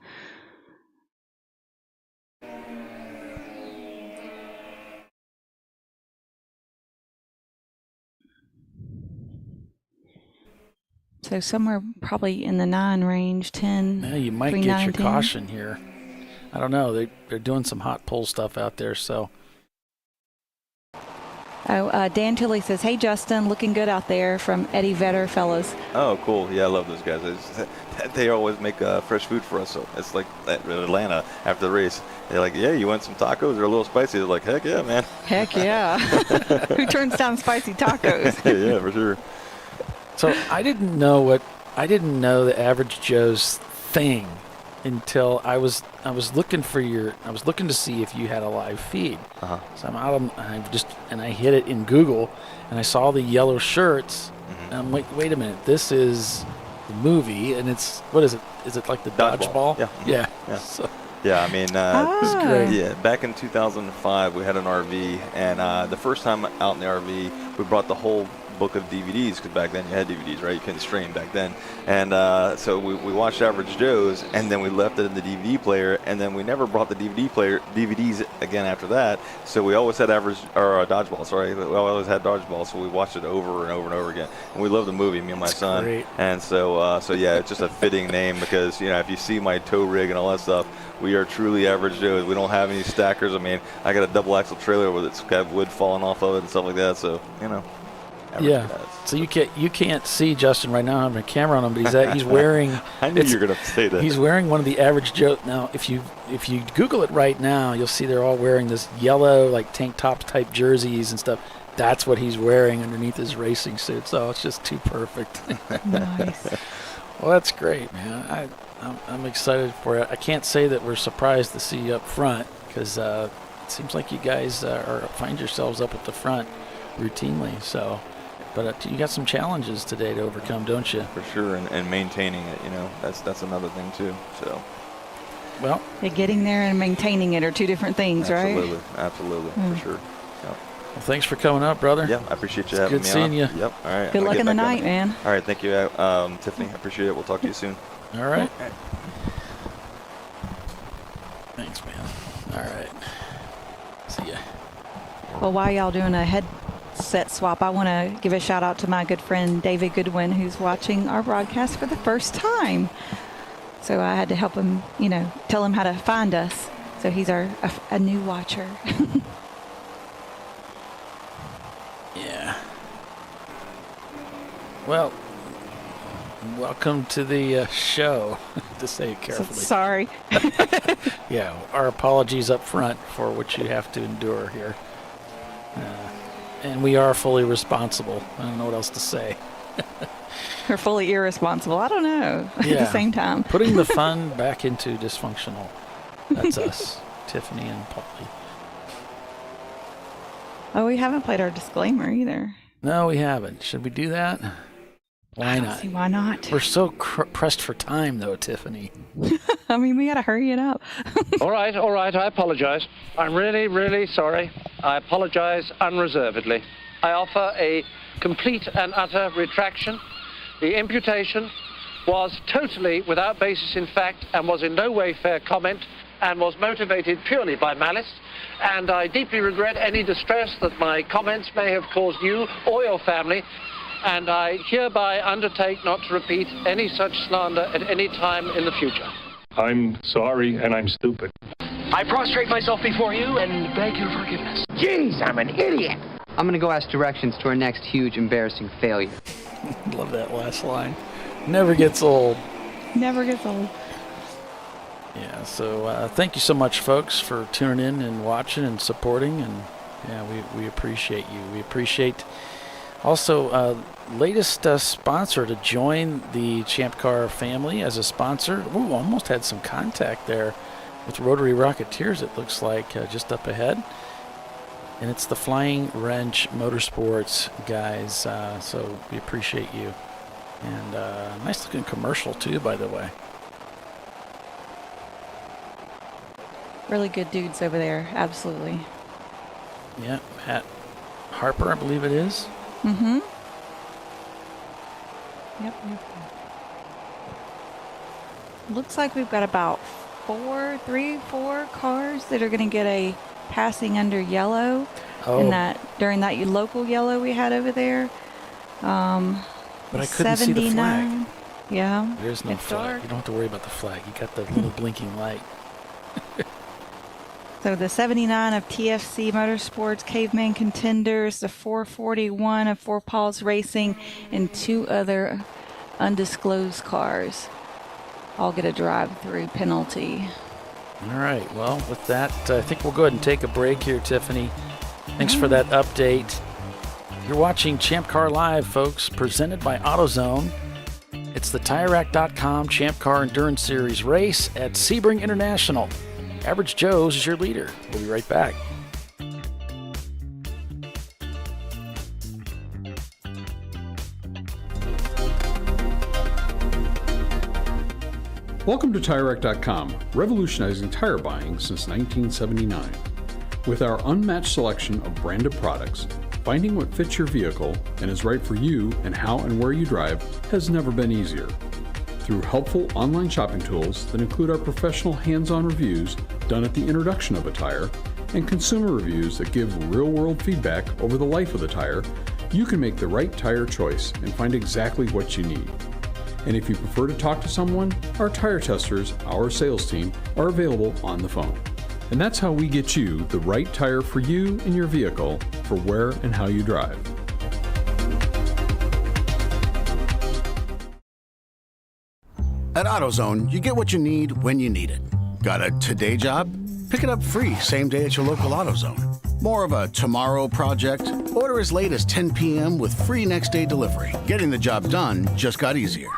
So somewhere probably in the 9 range, 10. Yeah, you might get your caution here. I don't know. They're doing some hot pull stuff out there, so. Oh, Dan Tilley says, "Hey Justin, looking good out there," from Eddie Vedder, fellas. Oh, cool. Yeah, I love those guys. They always make fresh food for us. So it's like at Atlanta after the race. They're like, yeah, you want some tacos? They're a little spicy. They're like, heck yeah, man. Heck yeah. Who turns down spicy tacos? Yeah, for sure. So I didn't know the Average Joe's thing until I was looking to see if you had a live feed. Uh-huh. So I'm out and I hit it in Google and I saw the yellow shirts. And I'm like, wait a minute, this is the movie, and what is it? Is it like the dodgeball? Yeah. So, yeah, I mean, this is great. Yeah, back in 2005, we had an RV, and the first time out in the RV, we brought the whole book of DVDs, because back then you had DVDs, right? You couldn't stream back then. And so we watched Average Joe's, and then we left it in the DVD player, and then we never brought the DVDs again after that. So we always had Dodgeball, sorry. We always had Dodgeball, so we watched it over and over and over again. And we loved the movie, me and my son. Great. And so yeah, it's just a fitting name because, if you see my tow rig and all that stuff, we are truly Average Joe's. We don't have any stackers. I mean, I got a double axle trailer with it's got wood falling off of it and stuff like that. So, Yeah. So you can't see Justin right now. I have a camera on him, but he's wearing. I knew you were going to say that. He's wearing one of the Average Joe. Now, if you Google it right now, you'll see they're all wearing this yellow like tank top type jerseys and stuff. That's what he's wearing underneath his racing suit. So it's just too perfect. Nice. Well, that's great, man. I'm excited for it. I can't say that we're surprised to see you up front because it seems like you guys find yourselves up at the front routinely. So. But you got some challenges today to overcome, don't you? For sure, and maintaining it, that's another thing too. So, well, getting there and maintaining it are two different things, right? Absolutely, for sure. Yep. Well, thanks for coming up, brother. Yeah, I appreciate you having me on. Good seeing you. Yep. All right. Good luck in the night, man. All right. Thank you, Tiffany. I appreciate it. We'll talk to you soon. All right. Thanks, man. All right. See ya. Well, while y'all doing a headset swap, I want to give a shout out to my good friend David Goodwin, who's watching our broadcast for the first time. So I had to help him, tell him how to find us. So he's a new watcher. Yeah. Well, welcome to the show, to say it carefully. Sorry. Yeah, our apologies up front for what you have to endure here. And we are fully responsible. I don't know what else to say. We're fully irresponsible. I don't know. At the same time. Putting the fun back into dysfunctional. That's us, Tiffany and Paulie. Oh, we haven't played our disclaimer either. No, we haven't. Should we do that? Why not? See, why not? We're so pressed for time, though, Tiffany. I mean, we got to hurry it up. All right. I apologize. I'm really, really sorry. I apologize unreservedly. I offer a complete and utter retraction. The imputation was totally without basis in fact and was in no way fair comment and was motivated purely by malice. And I deeply regret any distress that my comments may have caused you or your family. And I hereby undertake not to repeat any such slander at any time in the future. I'm sorry, and I'm stupid. I prostrate myself before you and beg your forgiveness. Jeez, I'm an idiot. I'm going to go ask directions to our next huge embarrassing failure. Love that last line. Never gets old. Never gets old. Yeah, so thank you so much, folks, for tuning in and watching and supporting. And, yeah, we appreciate you. We appreciate also latest sponsor to join the Champ Car family as a sponsor. Ooh, almost had some contact there with Rotary Rocketeers, it looks like, just up ahead. And it's the Flying Wrench Motorsports guys, so we appreciate you. And nice looking commercial too, by the way. Really good dudes over there, absolutely. Yeah, Matt Harper, I believe it is. Mm-hmm. Yep. Looks like we've got about 4 cars that are going to get a passing under yellow. Oh. During that local yellow we had over there. But I couldn't see the flag. Yeah. There's no it's flag. dark. You don't have to worry about the flag. You got the little blinking light. So the 79 of TFC Motorsports, Caveman Contenders, the 441 of Four Paws Racing, and 2 other undisclosed cars all get a drive-through penalty. All right. Well, with that, I think we'll go ahead and take a break here, Tiffany. Thanks for that update. You're watching Champ Car Live, folks, presented by AutoZone. It's the TireRack.com Champ Car Endurance Series race at Sebring International. Average Joe's is your leader. We'll be right back. Welcome to TireRack.com, revolutionizing tire buying since 1979. With our unmatched selection of branded products, finding what fits your vehicle and is right for you and how and where you drive has never been easier. Through helpful online shopping tools that include our professional hands-on reviews done at the introduction of a tire and consumer reviews that give real-world feedback over the life of the tire, you can make the right tire choice and find exactly what you need. And if you prefer to talk to someone, our tire testers, our sales team, are available on the phone. And that's how we get you the right tire for you and your vehicle for where and how you drive. At AutoZone, you get what you need when you need it. Got a today job? Pick it up free same day at your local AutoZone. More of a tomorrow project? Order as late as 10 p.m. with free next day delivery. Getting the job done just got easier.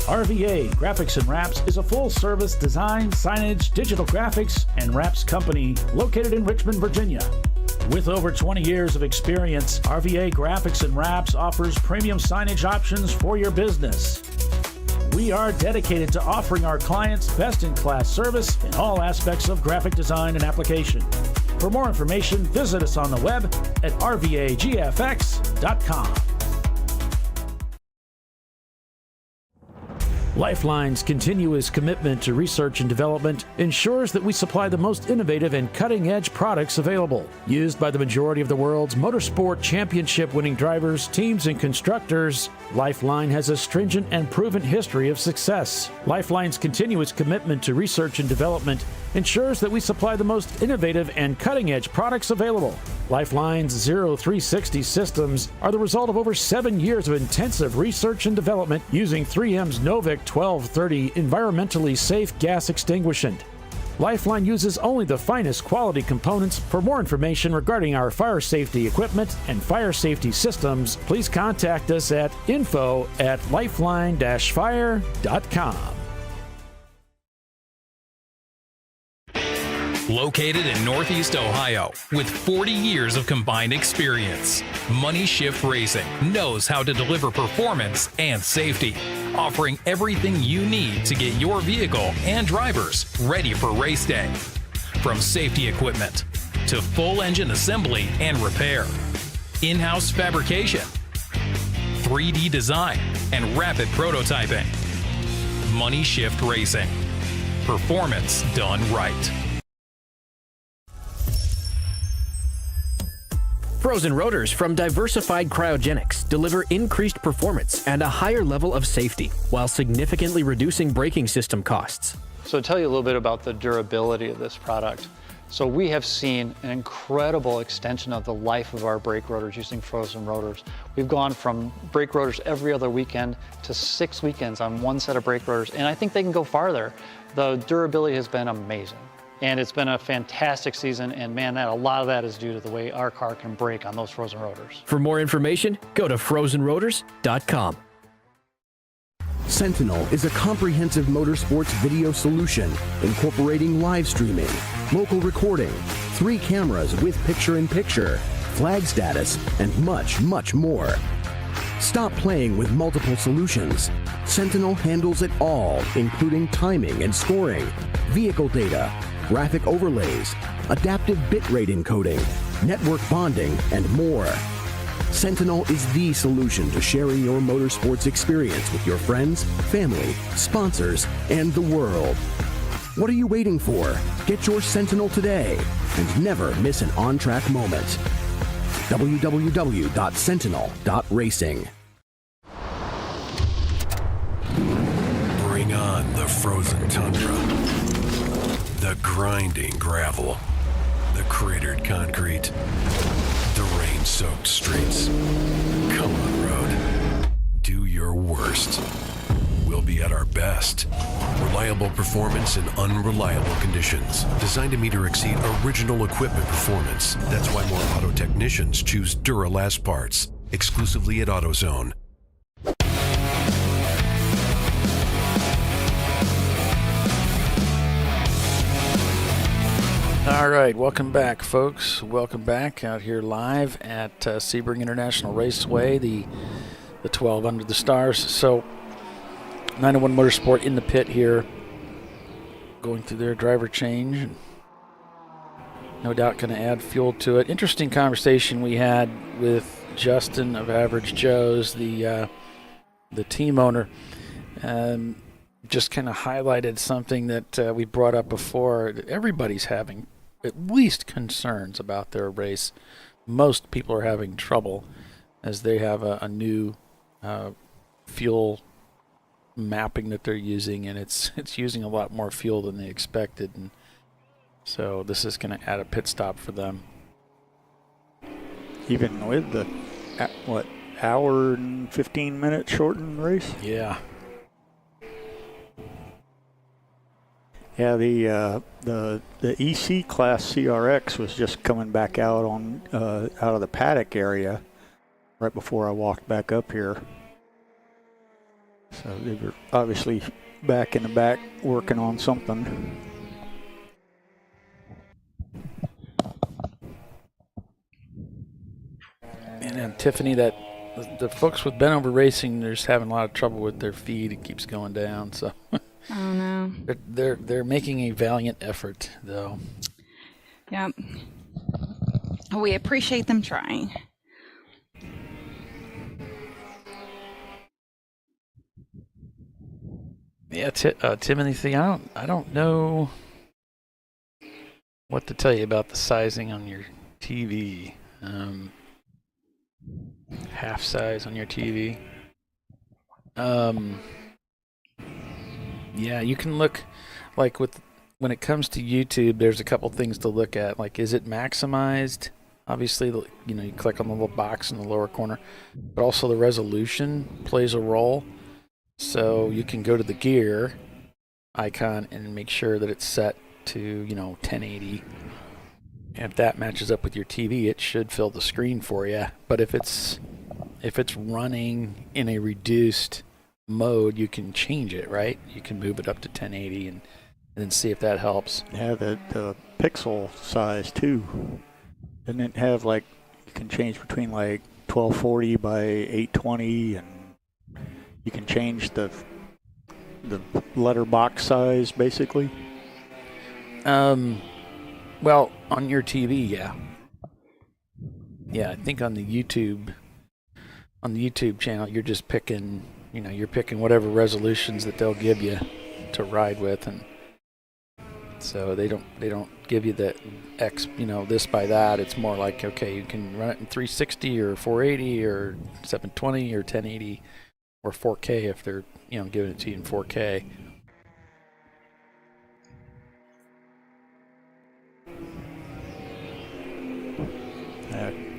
RVA Graphics and Wraps is a full-service design, signage, digital graphics, and wraps company located in Richmond, Virginia. With over 20 years of experience, RVA Graphics and Wraps offers premium signage options for your business. We are dedicated to offering our clients best-in-class service in all aspects of graphic design and application. For more information, visit us on the web at rvagfx.com. Lifeline's continuous commitment to research and development ensures that we supply the most innovative and cutting-edge products available. Used by the majority of the world's motorsport championship-winning drivers, teams, and constructors, Lifeline has a stringent and proven history of success. Lifeline's continuous commitment to research and development ensures that we supply the most innovative and cutting-edge products available. Lifeline's 0360 systems are the result of over 7 years of intensive research and development using 3M's Novik 1230 environmentally safe gas extinguishant. Lifeline uses only the finest quality components. For more information regarding our fire safety equipment and fire safety systems, please contact us at info@lifeline-fire.com. Located in Northeast Ohio with 40 years of combined experience, Money Shift Racing knows how to deliver performance and safety, offering everything you need to get your vehicle and drivers ready for race day. From safety equipment to full engine assembly and repair, in-house fabrication, 3D design, and rapid prototyping. Money Shift Racing. Performance done right. Frozen rotors from Diversified Cryogenics deliver increased performance and a higher level of safety while significantly reducing braking system costs. So to tell you a little bit about the durability of this product. So we have seen an incredible extension of the life of our brake rotors using frozen rotors. We've gone from brake rotors every other weekend to 6 weekends on one set of brake rotors, and I think they can go farther. The durability has been amazing. And it's been a fantastic season, and man, a lot of that is due to the way our car can brake on those frozen rotors. For more information, go to frozenrotors.com. Sentinel is a comprehensive motorsports video solution incorporating live streaming, local recording, 3 cameras with picture-in-picture, flag status, and much, much more. Stop playing with multiple solutions. Sentinel handles it all, including timing and scoring, vehicle data, graphic overlays, adaptive bitrate encoding, network bonding, and more. Sentinel is the solution to sharing your motorsports experience with your friends, family, sponsors, and the world. What are you waiting for? Get your Sentinel today and never miss an on-track moment. www.sentinel.racing. Bring on the frozen tundra, the grinding gravel, the cratered concrete, the rain-soaked streets. Come on, road. Do your worst. We'll be at our best. Reliable performance in unreliable conditions. Designed to meet or exceed original equipment performance. That's why more auto technicians choose Duralast parts. Exclusively at AutoZone. All right, welcome back, folks. Welcome back out here live at Sebring International Raceway, the 12 under the stars. So, 901 Motorsport in the pit here, going through their driver change. No doubt going to add fuel to it. Interesting conversation we had with Justin of Average Joe's, the team owner. Just kind of highlighted something that we brought up before. Everybody's having at least concerns about their race. Most people are having trouble as they have a new fuel mapping that they're using, and it's using a lot more fuel than they expected, and so this is going to add a pit stop for them. Even with the hour and 15-minute shortened race? Yeah. Yeah, the EC class CRX was just coming back out on out of the paddock area right before I walked back up here. So they were obviously back in the back working on something. And Tiffany, that the folks with Benover Racing, they're just having a lot of trouble with their feed. It keeps going down, so. Oh no. They're making a valiant effort, though. Yep. We appreciate them trying. Yeah, Timothy, I don't know what to tell you about the sizing on your TV. Half size on your TV. Yeah, you can look, like when it comes to YouTube, there's a couple things to look at. Like, is it maximized? Obviously, you click on the little box in the lower corner, but also the resolution plays a role. So you can go to the gear icon and make sure that it's set to 1080. And if that matches up with your TV, it should fill the screen for you. But if it's running in a reduced mode, you can change it, right? You can move it up to 1080 and then see if that helps. Yeah, the pixel size too. Doesn't it have you can change between 1240 by 820, and you can change the letterbox size basically? Well, on your TV, yeah. Yeah, I think on the YouTube channel, you're just picking, you're picking whatever resolutions that they'll give you to ride with, and So they don't give you the X, this by that. It's more like, okay, you can run it in 360 or 480 or 720 or 1080 or 4K if they're, giving it to you in 4K.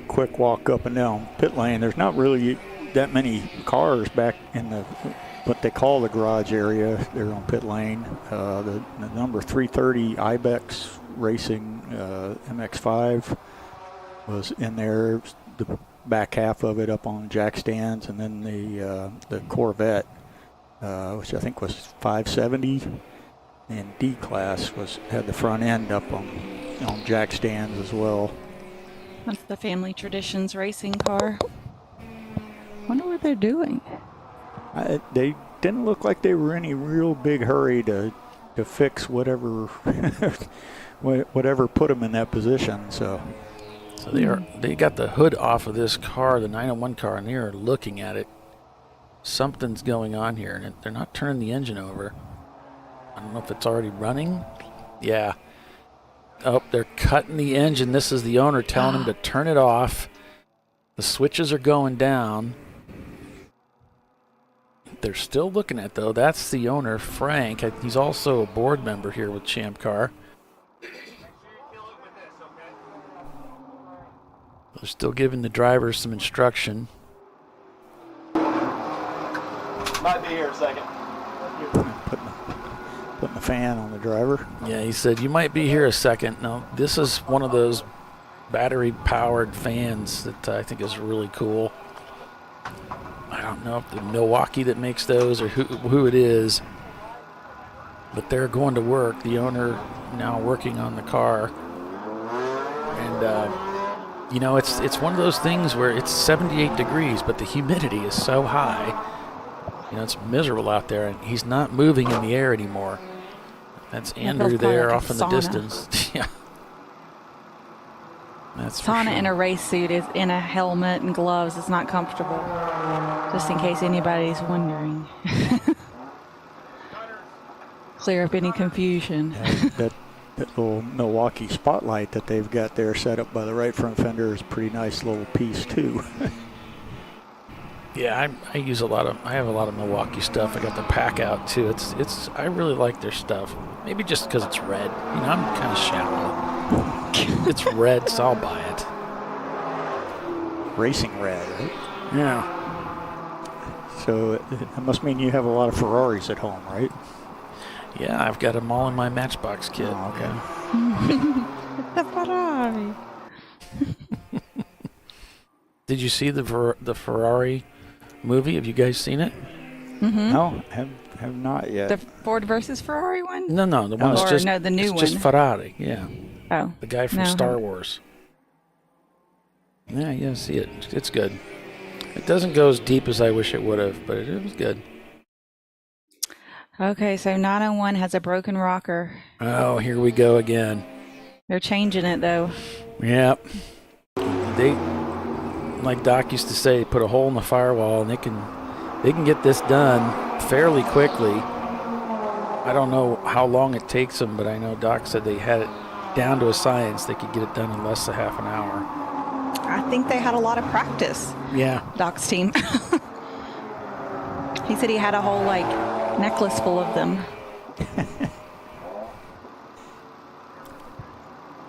Quick walk up and down pit lane. There's not really that many cars back in what they call the garage area there on pit lane. The number 330 Ibex Racing MX-5 was in there, the back half of it up on jack stands, and then the Corvette, which I think was 570 and D class, had the front end up on jack stands as well. That's the Family Traditions racing car. Wonder what they're doing. They didn't look like they were in any real big hurry to fix whatever whatever put them in that position. So they got the hood off of this car, the 901 car, and they are looking at it. Something's going on here, and they're not turning the engine over. I don't know if it's already running. Yeah. Oh, they're cutting the engine. This is the owner telling him to turn it off. The switches are going down. They're still looking at, though. That's the owner, Frank. He's also a board member here with Champ Car. They're still giving the drivers some instruction. Might be here a second. Putting the fan on the driver. Yeah, he said, you might be here a second. Now, this is one of those battery-powered fans that I think is really cool. I don't know if the Milwaukee that makes those or who it is, but they're going to work. The owner now working on the car. And, it's one of those things where it's 78 degrees, but the humidity is so high. It's miserable out there, and he's not moving in the air anymore. That's Andrew there off in the distance. Yeah. That's sauna in a race suit is in a helmet and gloves. It's not comfortable. Just in case anybody's wondering. Clear up any confusion. That little Milwaukee spotlight that they've got there set up by the right front fender is a pretty nice little piece too. Yeah, I use I have a lot of Milwaukee stuff. I got the pack out too. I really like their stuff. Maybe just because it's red. I'm kind of shallow. It's red, so I'll buy it. Racing red, right? Yeah. So it must mean you have a lot of Ferraris at home, right? Yeah, I've got them all in my Matchbox kit. Oh, okay. The Ferrari. Did you see the Ferrari movie? Have you guys seen it? Mm-hmm. No, have not yet. The Ford versus Ferrari one? No, the one that's just the new it's one. just Ferrari. Yeah. Oh. The guy from Star Wars. Yeah, see it. It's good. It doesn't go as deep as I wish it would have, but it was good. Okay, so 901 has a broken rocker. Oh, here we go again. They're changing it though. Yep. They, like Doc used to say, put a hole in the firewall, and they can get this done fairly quickly. I don't know how long it takes them, but I know Doc said they had it down to a science. They could get it done in less than half an hour. I think they had a lot of practice. Yeah. Doc's team. He said he had a whole necklace full of them.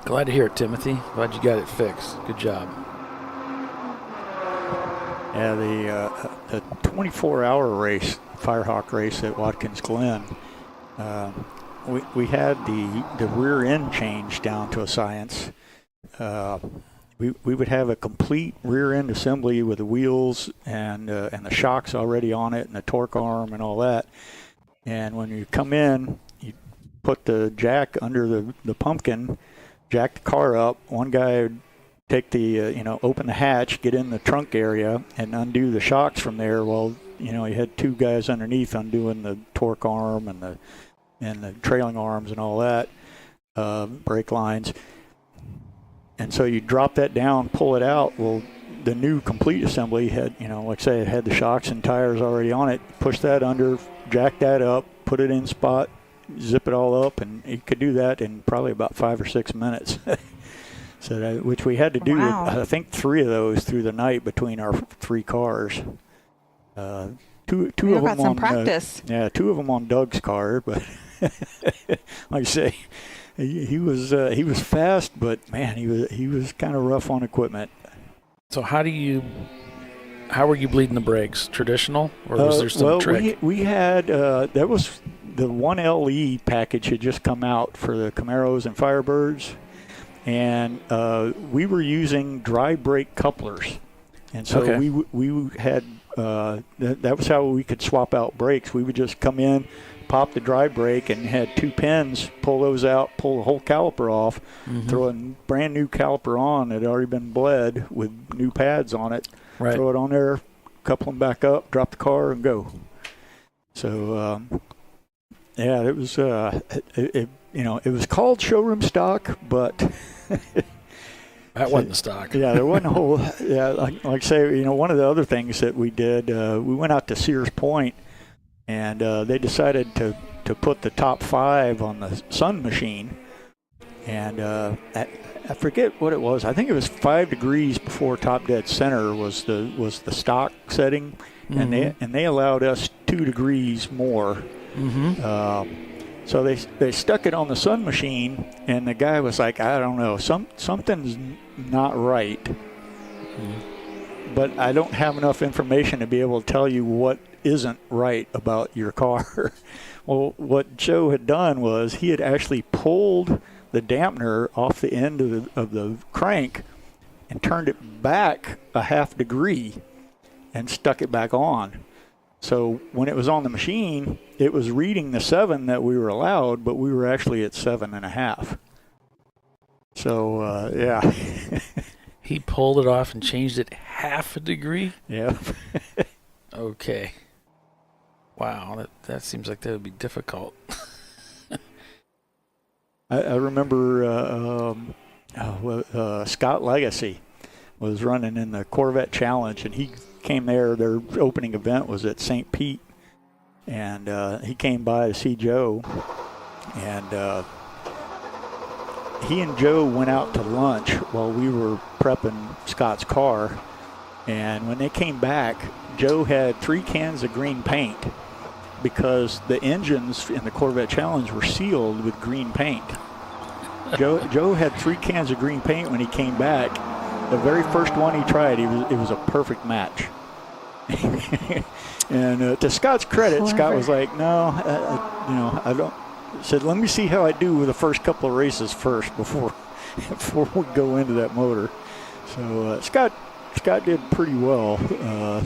Glad to hear it, Timothy. Glad you got it fixed. Good job. Yeah, the 24-hour race, Firehawk race at Watkins Glen, we had the rear end change down to a science. We would have a complete rear end assembly with the wheels and the shocks already on it and the torque arm and all that. And when you come in, you put the jack under the pumpkin, jack the car up. One guy would take the open the hatch, get in the trunk area, and undo the shocks from there. Well, you had two guys underneath undoing the torque arm and the trailing arms and all that, brake lines. And so you drop that down, pull it out. Well, the new complete assembly had, like I say, it had the shocks and tires already on it. Push that under, jack that up, put it in spot, zip it all up, and he could do that in probably about 5 or 6 minutes. So which we had to do, Wow. I think 3 of those through the night between our 3 cars. Two You've of got them some on practice. 2 of them on Doug's car, but like I say, he was fast, but man, he was kind of rough on equipment. So how were you bleeding the brakes? Traditional, or was there some trick? We had that was the 1LE package had just come out for the Camaros and Firebirds, and we were using dry brake couplers, and so Okay. we had that was how we could swap out brakes. We would just come in, pop the dry brake, and had 2 pins, pull those out, pull the whole caliper off, throw a brand new caliper on that had already been bled with new pads on it, throw it on there, couple them back up, drop the car, and go. So yeah, it was it was called showroom stock, but That wasn't the stock. Yeah, there wasn't a whole. Yeah, like say, one of the other things that we did, we went out to Sears Point, and they decided to put the top 5 on the Sun machine, and I forget what it was. I think it was 5 degrees before top dead center was the stock setting, and they allowed us 2 degrees more. So they stuck it on the Sun machine, and the guy was like, I don't know, something's not right. But I don't have enough information to be able to tell you what isn't right about your car. Well, what Joe had done was he had actually pulled the dampener off the end of the crank and turned it back a half degree and stuck it back on. So when it was on the machine, it was reading the 7 that we were allowed, but we were actually at 7.5. So, yeah. He pulled it off and changed it half a degree? Yeah. Okay. Wow, that seems like that would be difficult. I remember Scott Legacy was running in the Corvette Challenge, and he came there. Their opening event was at St. Pete, and he came by to see Joe, and he and Joe went out to lunch while we were prepping Scott's car, and when they came back, Joe had 3 cans of green paint because the engines in the Corvette Challenge were sealed with green paint. Joe had 3 cans of green paint when he came back. The very first one he tried, it was a perfect match. And to Scott's credit, Scott was like, "No, I don't." Said, "Let me see how I do with the first couple of races first before we go into that motor." So Scott did pretty well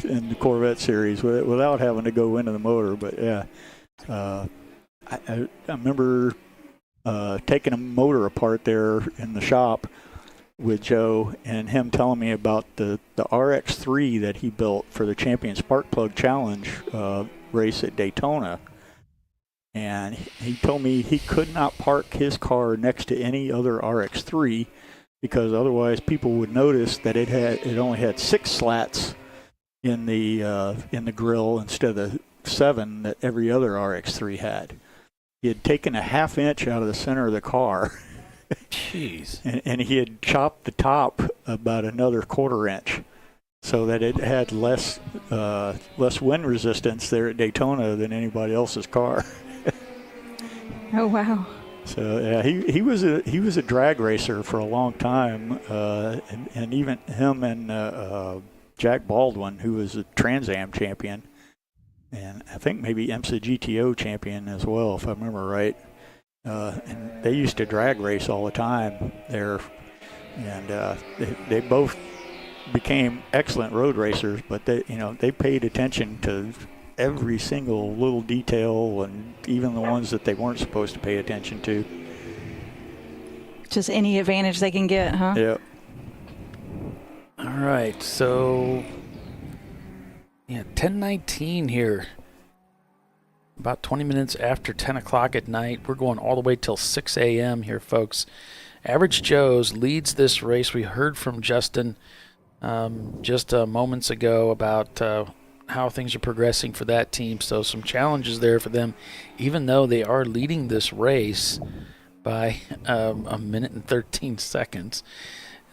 in the Corvette series without having to go into the motor. But yeah, I remember taking a motor apart there in the shop with Joe, and him telling me about the RX-3 that he built for the Champion Spark Plug Challenge race at Daytona. And he told me he could not park his car next to any other RX-3 because otherwise people would notice that it only had 6 slats in the grill instead of the 7 that every other RX-3 had. He had taken a half inch out of the center of the car. Jeez. And he had chopped the top about another 1/4 inch so that it had less wind resistance there at Daytona than anybody else's car. Oh, wow. So yeah, he was a drag racer for a long time, and even him and Jack Baldwin, who was a Trans Am champion, and I think maybe IMSA GTO champion as well, if I remember right. And they used to drag race all the time there, and they both became excellent road racers. But they paid attention to every single little detail, and even the ones that they weren't supposed to pay attention to. Just any advantage they can get, huh? Yep. All right, so 10:19 here. About 20 minutes after 10 o'clock at night. We're going all the way till 6 a.m. here, folks. Average Joe's leads this race. We heard from Justin just moments ago about how things are progressing for that team. So some challenges there for them, even though they are leading this race by a minute and 13 seconds.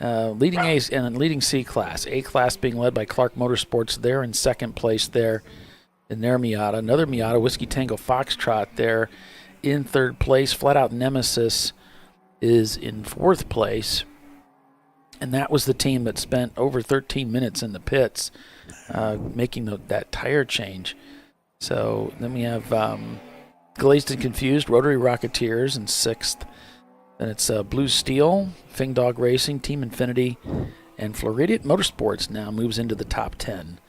Leading A and leading C class. A class being led by Clark Motorsports. They're in second place there in their Miata. Another Miata, Whiskey Tango Foxtrot, there in third place. Flat Out Nemesis is in fourth place. And that was the team that spent over 13 minutes in the pits making that tire change. So then we have Glazed and Confused, Rotary Rocketeers in sixth. Then it's Blue Steel, Fing Dog Racing, Team Infinity, and Floridian Motorsports now moves into the top 10.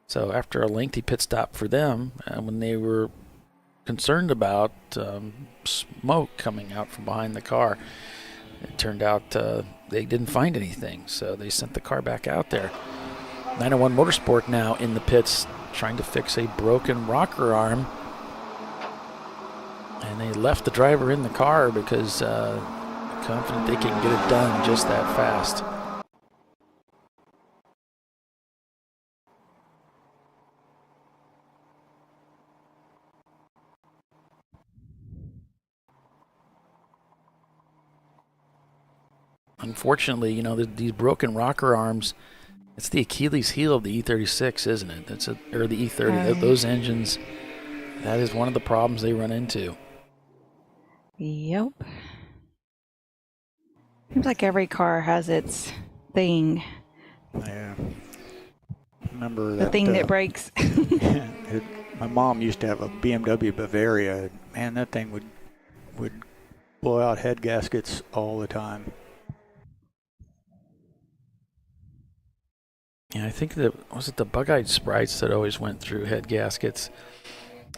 So after a lengthy pit stop for them, when they were concerned about smoke coming out from behind the car, it turned out they didn't find anything, so they sent the car back out there. 901 Motorsport now in the pits trying to fix a broken rocker arm. And they left the driver in the car because confident they can get it done just that fast. Unfortunately, you know, these broken rocker arms, it's the Achilles heel of the E36, isn't it? Or the E30. Those engines, that is one of the problems they run into. Yep. Seems like every car has its thing. Yeah. Remember the thing that breaks. My mom used to have a BMW Bavaria. Man, that thing would blow out head gaskets all the time. Yeah, I think that was it the bug-eyed sprites that always went through head gaskets.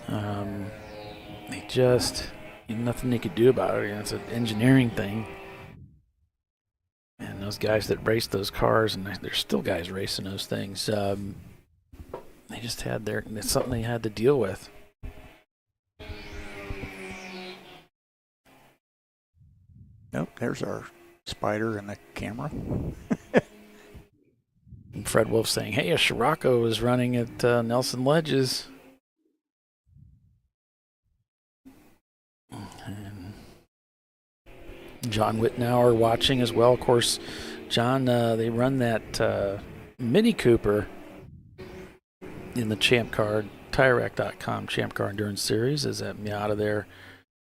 They just nothing they could do about it. You know, it's an engineering thing. And those guys that raced those cars, and there's still guys racing those things. They just had it's something they had to deal with. Nope, there's our spider in the camera. And Fred Wolf saying, "Hey, a Scirocco is running at Nelson Ledges." And John Whitnauer watching as well. Of course, John, they run that Mini Cooper in the ChampCar.Live.com Champ Car Endurance Series as that Miata there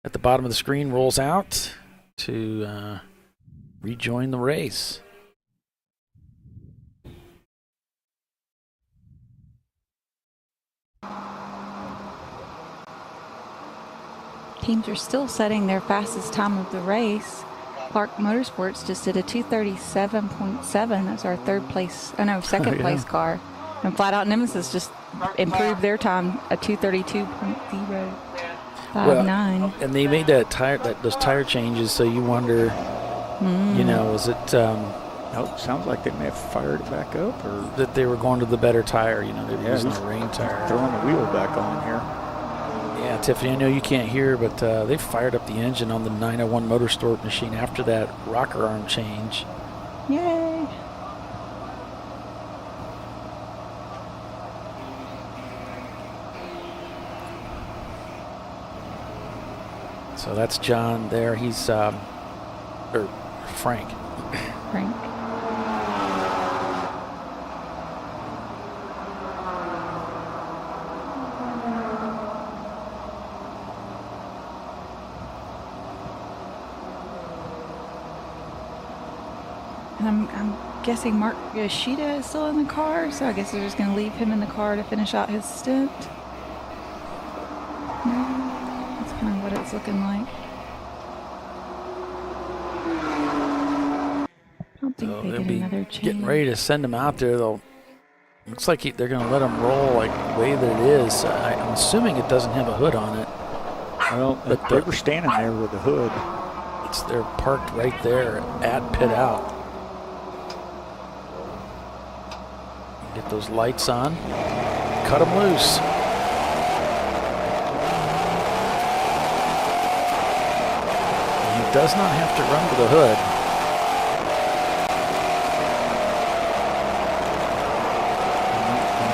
at the bottom of the screen rolls out to rejoin the race. Teams are still setting their fastest time of the race. Clark Motorsports just did a 2:37.7. That's our second place car. And Flat Out Nemesis just improved their time, a 2:32.059. Well, and they made those tire changes, so you wonder, you know, is it? Nope, sounds like they may have fired it back up, or that they were going to the better tire. You know, they were using the rain tire. Throwing the wheel back on here. Yeah, Tiffany, I know you can't hear, but they fired up the engine on the 901 Motorsport machine after that rocker arm change. Yay! So that's John there. He's or Frank. Frank. And I'm guessing Mark Yoshida is still in the car, so I guess they're just going to leave him in the car to finish out his stint. No, that's kind of what it's looking like. I don't think they get another change. Getting ready to send him out there, though. Looks like they're going to let him roll like the way that it is. I'm assuming it doesn't have a hood on it. Well, but they were standing there with the hood. They're parked right there at pit out. Get those lights on. Cut them loose. And he does not have to run to the hood.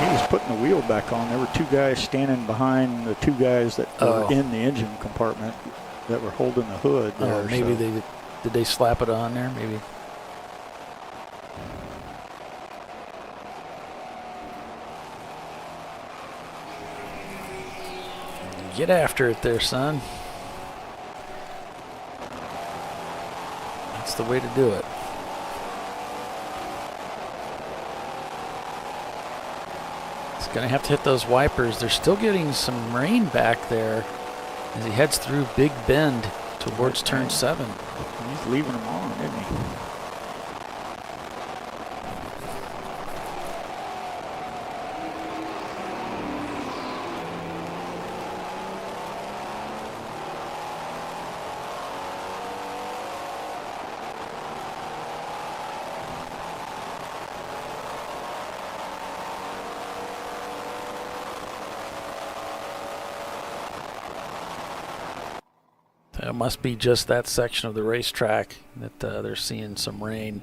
He was putting the wheel back on, there were two guys standing behind the two guys that were in the engine compartment that were holding the hood there. Maybe did they slap it on there? Maybe. Get after it there, son. That's the way to do it. He's going to have to hit those wipers. They're still getting some rain back there as he heads through Big Bend towards turn 7. He's leaving them on, isn't he? It must be just that section of the racetrack that they're seeing some rain.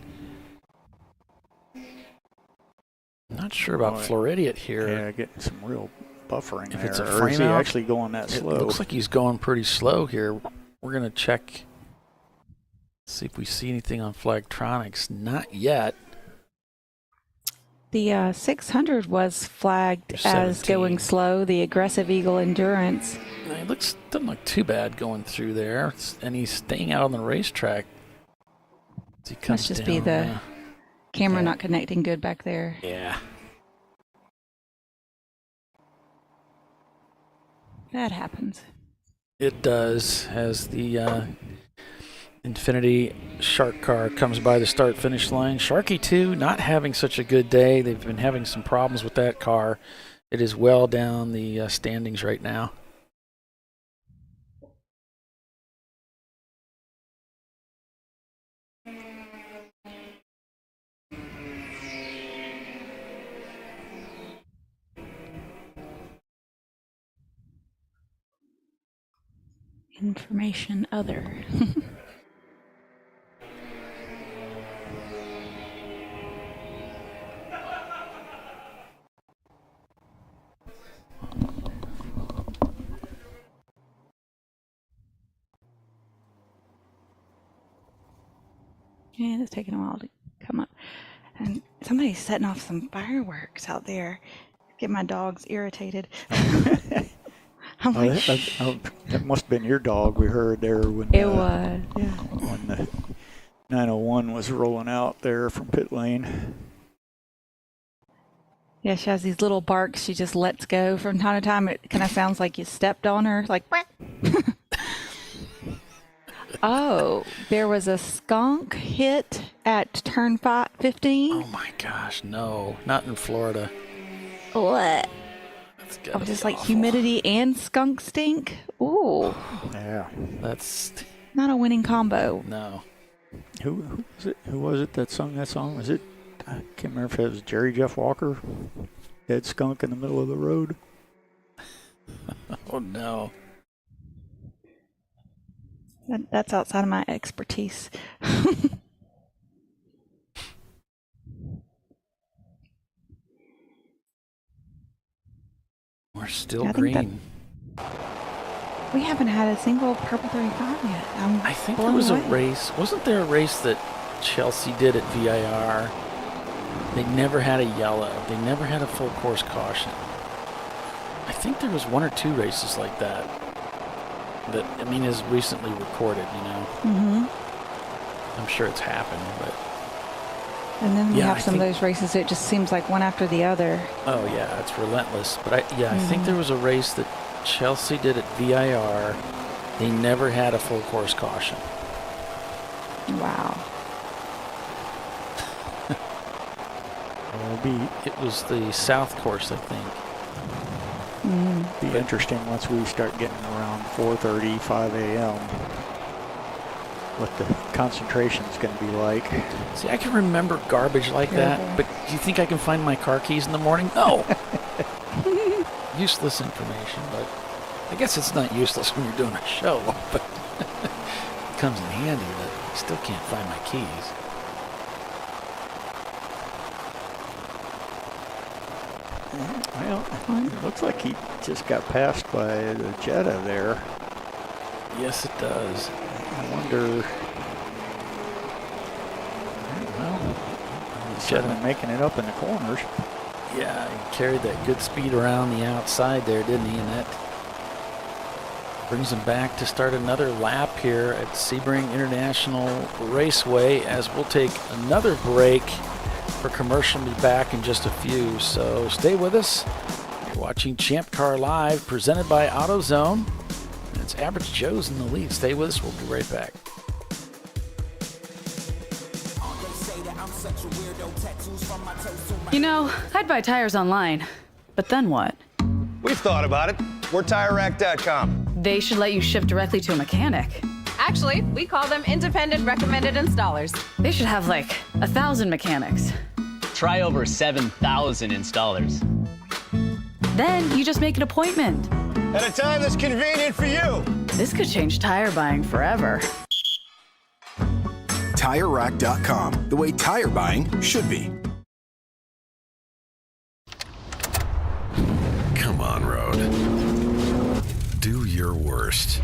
Not sure about Floridian here. Yeah, getting some real buffering if there. It's a or frame is he out, actually going that slow? It looks like he's going pretty slow here. We're going to check, see if we see anything on Flagtronics. Not yet. The 600 was flagged as going slow, the Aggressive Eagle Endurance. It doesn't look too bad going through there, and he's staying out on the racetrack. As he comes Must just down, be the camera not connecting good back there. Yeah. That happens. It does, as the Infinity Shark car comes by the start-finish line. Sharky 2 not having such a good day. They've been having some problems with that car. It is well down the standings right now. Information other. Yeah, it's taking a while to come up. And somebody's setting off some fireworks out there. Get my dogs irritated. I'm like, that must have been your dog we heard there when it was, yeah. When the 901 was rolling out there from pit lane. Yeah, she has these little barks she just lets go from time to time. It kind of sounds like you stepped on her, like Oh, there was a skunk hit at turn 15. Oh my gosh, no, not in Florida. What? Oh, just like humidity and skunk stink. Ooh. Yeah, that's not a winning combo. No. Who was it? Who was it that sung that song? Was it? I can't remember if it was Jerry Jeff Walker. Dead skunk in the middle of the road. Oh no. That's outside of my expertise. We're still green. We haven't had a single purple 35 yet. I think there was a race. Wasn't there a race that Chelsea did at VIR? They never had a yellow. They never had a full course caution. I think there was one or two races like that. That, I mean, is recently recorded, you know. Mm-hmm. I'm sure it's happened, but. And then we have some of those races, it just seems like one after the other. Oh, yeah, it's relentless. But, I think there was a race that Chelsea did at VIR. They never had a full course caution. Wow. It was the South course, I think. Be interesting once we start getting around 4:30, 5 a.m. what the concentration's going to be like. See, I can remember garbage like that, but do you think I can find my car keys in the morning? No. Useless information, but I guess it's not useless when you're doing a show, but it comes in handy that I still can't find my keys. Well, it looks like he just got passed by the Jetta there. Yes, it does. I wonder. Well, he's certainly making it up in the corners. Yeah, he carried that good speed around the outside there, didn't he? And that brings him back to start another lap here at Sebring International Raceway, as we'll take another break for commercial. We'll be back in just a few, so stay with us. You're watching Champ Car Live, presented by AutoZone. And it's Average Joe's in the lead. Stay with us. We'll be right back. You know, I'd buy tires online, but then what? We've thought about it. We're TireRack.com. They should let you ship directly to a mechanic. Actually, we call them independent recommended installers. They should have like 1,000 mechanics. Try over 7,000 installers. Then you just make an appointment. At a time that's convenient for you. This could change tire buying forever. TireRack.com, the way tire buying should be. Come on, Road. Do your worst.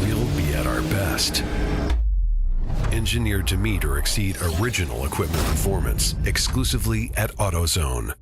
We'll be at our best. Engineered to meet or exceed original equipment performance, exclusively at AutoZone.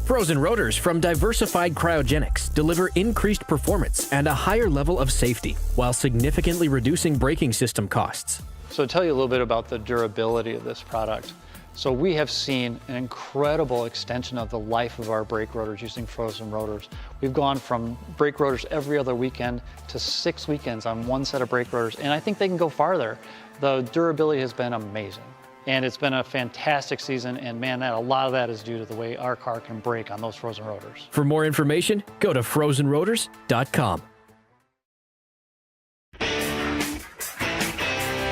Frozen rotors from Diversified Cryogenics deliver increased performance and a higher level of safety while significantly reducing braking system costs. So to tell you a little bit about the durability of this product. So we have seen an incredible extension of the life of our brake rotors using frozen rotors. We've gone from brake rotors every other weekend to 6 weekends on one set of brake rotors, and I think they can go farther. The durability has been amazing. And it's been a fantastic season, and man, a lot of that is due to the way our car can brake on those frozen rotors. For more information, go to frozenrotors.com.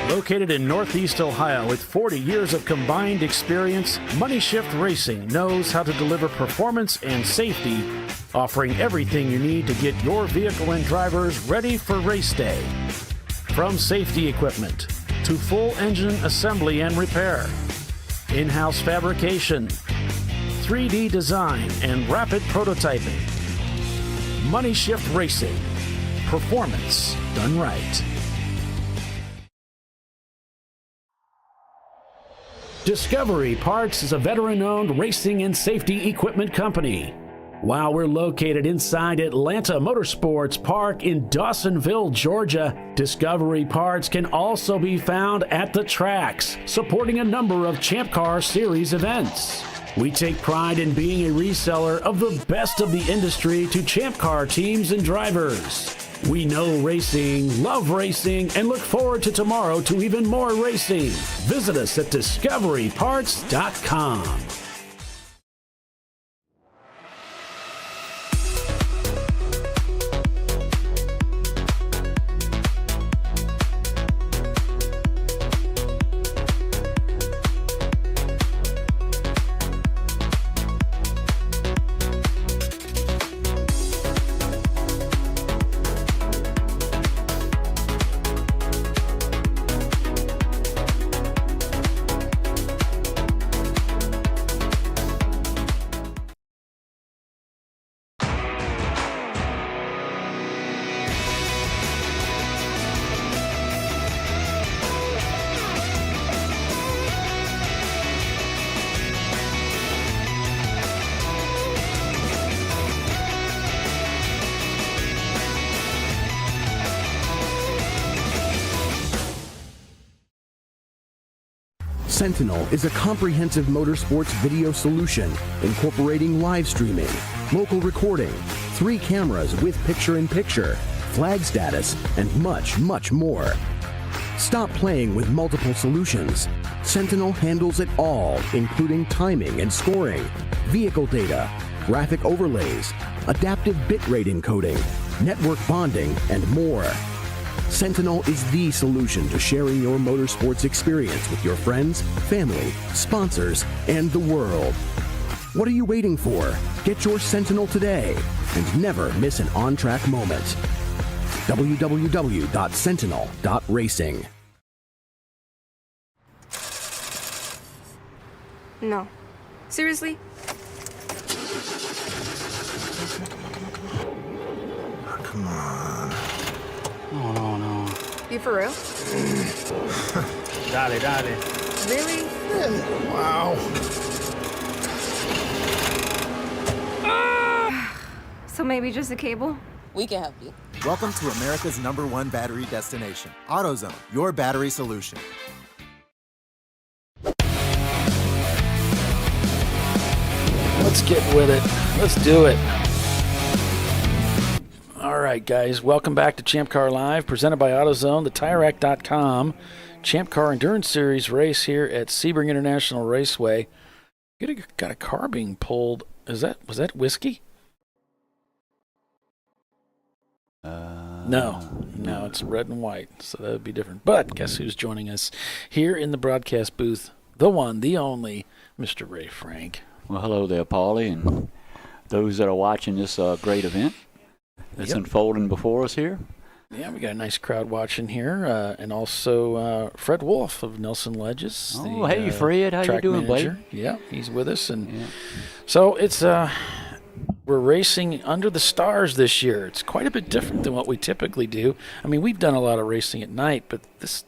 Located in Northeast Ohio with 40 years of combined experience, Money Shift Racing knows how to deliver performance and safety, offering everything you need to get your vehicle and drivers ready for race day. From safety equipment to full engine assembly and repair, in-house fabrication, 3D design, and rapid prototyping. Money Shift Racing. Performance done right. Discovery Parts is a veteran-owned racing and safety equipment company. While we're located inside Atlanta Motorsports Park in Dawsonville, Georgia, Discovery Parts can also be found at the tracks, supporting a number of Champ Car Series events. We take pride in being a reseller of the best of the industry to Champ Car teams and drivers. We know racing, love racing, and look forward to tomorrow to even more racing. Visit us at discoveryparts.com. Sentinel is a comprehensive motorsports video solution incorporating live streaming, local recording, 3 cameras with picture-in-picture, flag status, and much, much more. Stop playing with multiple solutions. Sentinel handles it all, including timing and scoring, vehicle data, graphic overlays, adaptive bitrate encoding, network bonding, and more. Sentinel is the solution to sharing your motorsports experience with your friends, family, sponsors, and the world. What are you waiting for? Get your Sentinel today and never miss an on-track moment. www.sentinel.racing. No. Seriously? Come on. No. You for real? Dale. Really? Wow. So maybe just a cable? We can help you. Welcome to America's #1 battery destination, AutoZone, your battery solution. Let's get with it. Let's do it. All right, guys. Welcome back to ChampCar.Live, presented by AutoZone, the TireRack.com Champ Car Endurance Series race here at Sebring International Raceway. Got a car being pulled. Was that whiskey? No, it's red and white, so that would be different. But guess who's joining us here in the broadcast booth? The one, the only, Mr. Ray Frank. Well, hello there, Paulie, and those that are watching this great event that's unfolding before us here. Yeah, we got a nice crowd watching here, and also Fred Wolf of Nelson Ledges. Oh, hey, Fred, how you doing, buddy? Yeah, he's with us, and so it's we're racing under the stars this year. It's quite a bit different than what we typically do. I mean, we've done a lot of racing at night, but this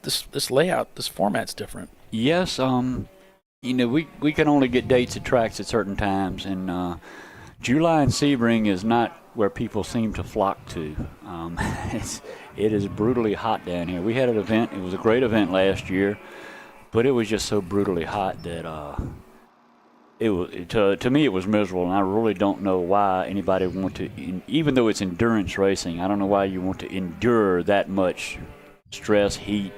layout, this format's different. Yes, we can only get dates at tracks at certain times, and July in Sebring is not where people seem to flock to. It is brutally hot down here. We had an event. It was a great event last year, but it was just so brutally hot that to me it was miserable, and I really don't know why anybody want to, even though it's endurance racing, I don't know why you want to endure that much stress, heat.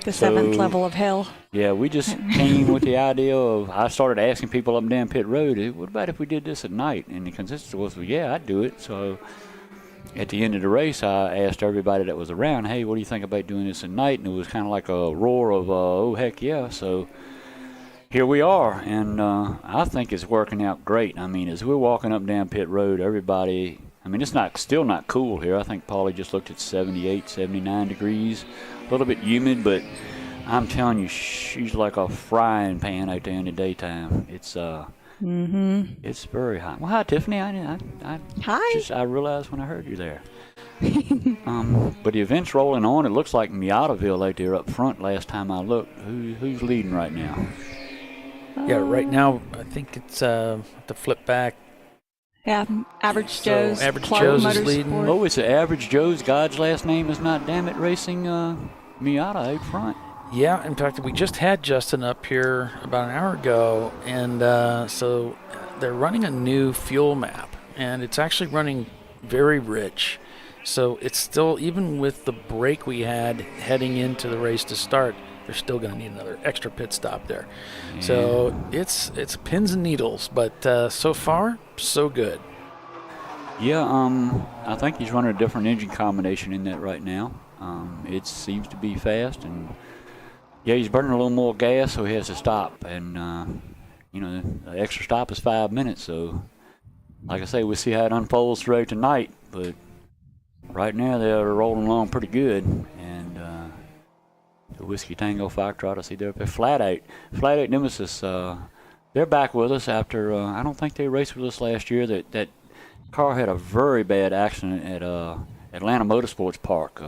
The seventh level of hell. Yeah, we just came with the idea of, I started asking people up and down pit road, what about if we did this at night? And the consensus was, well, yeah, I'd do it. So at the end of the race, I asked everybody that was around, hey, what do you think about doing this at night? And it was kind of like a roar of, oh, heck yeah. So here we are, and I think it's working out great. I mean, as we're walking up and down pit road, everybody, I mean, it's still not cool here. I think Paulie just looked at 78, 79 degrees, a little bit humid, but I'm telling you, she's like a frying pan out there in the daytime. It's it's very hot. Well, hi, Tiffany. Hi. I realized when I heard you there. But the event's rolling on. It looks like Miattaville out there up front. Last time I looked, who's leading right now? Yeah, right now I think it's to flip back. Yeah, Average Joe's. Average Joe's is leading. Oh, it's Average Joe's. God's last name is not Damn It Racing Miata out front. Yeah, in fact, we just had Justin up here about an hour ago, and so they're running a new fuel map, and it's actually running very rich. So it's still, even with the break we had heading into the race to start, they're still going to need another extra pit stop there. Yeah. So it's pins and needles, but so far, so good. Yeah, I think he's running a different engine combination in that right now. It seems to be fast, and yeah, he's burning a little more gas, so he has to stop. And, the extra stop is 5 minutes. So, like I say, we'll see how it unfolds throughout tonight. But right now, they're rolling along pretty good. And the Whiskey Tango Foxtrot, I see they're up there. Flat Out Nemesis, they're back with us after, I don't think they raced with us last year. That car had a very bad accident at Atlanta Motorsports Park.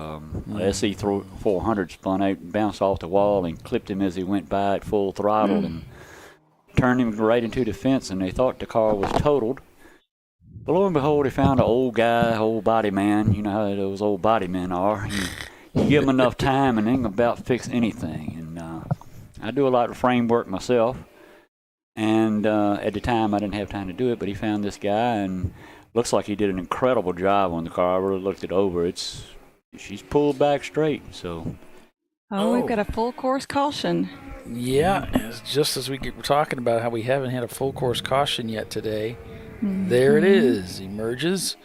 SC 400 spun out and bounced off the wall and clipped him as he went by at full throttle and turned him right into the fence, and they thought the car was totaled. But lo and behold, they found an old guy, old body man. You know how those old body men are. You give them enough time and they can about fix anything. And I do a lot of frame work myself. And at the time, I didn't have time to do it, but he found this guy, and looks like he did an incredible job on the car. I really looked it over. She's pulled back straight, so Oh, we've got a full course caution. Yeah, it's just as we're talking about how we haven't had a full course caution yet today. There it is, emerges.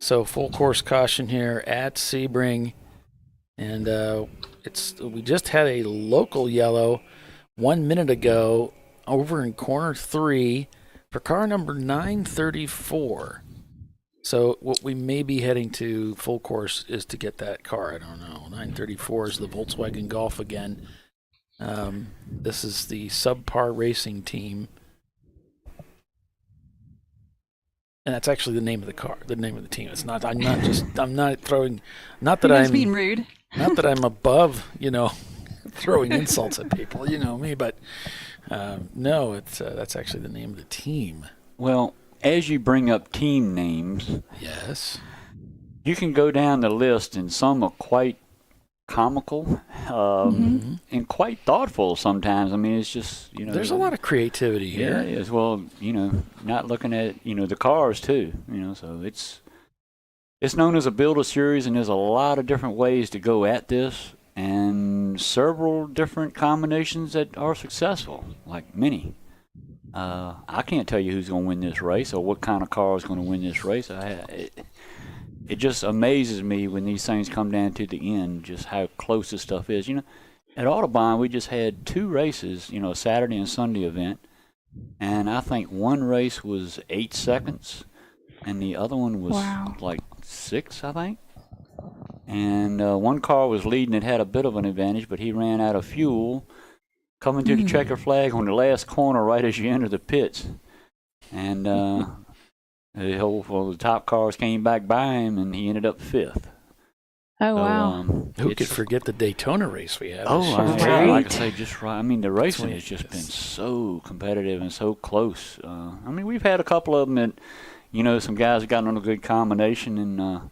So full course caution here at Sebring, and we just had a local yellow 1 minute ago over in corner 3 for car number 934. So what we may be heading to full course is to get that car. I don't know. 934 is the Volkswagen Golf again. This is the Subpar Racing Team. And that's actually the name of the car, the name of the team. It's not. I'm not throwing. Not that I'm being rude. Not that I'm above, throwing insults at people. You know me, but no, it's that's actually the name of the team. Well, as you bring up team names, yes, you can go down the list, and some are quite comical and quite thoughtful sometimes. I mean, it's just, there's a lot of creativity here. Yeah, as well, not looking at, the cars too, so it's known as a builder series, and there's a lot of different ways to go at this and several different combinations that are successful, like many. I can't tell you who's going to win this race or what kind of car is going to win this race. It just amazes me when these things come down to the end, just how close this stuff is. At Autobahn, we just had 2 races, a Saturday and Sunday event, and I think one race was 8 seconds, and the other one was like 6, I think. And one car was leading. It had a bit of an advantage, but he ran out of fuel coming to the checker flag on the last corner right as you enter the pits. And the top cars came back by him, and he ended up 5th. Oh, wow. Who could forget the Daytona race we had? Like I say, just right. I mean, the racing has just been so competitive and so close. I mean, we've had a couple of them that, some guys have gotten on a good combination and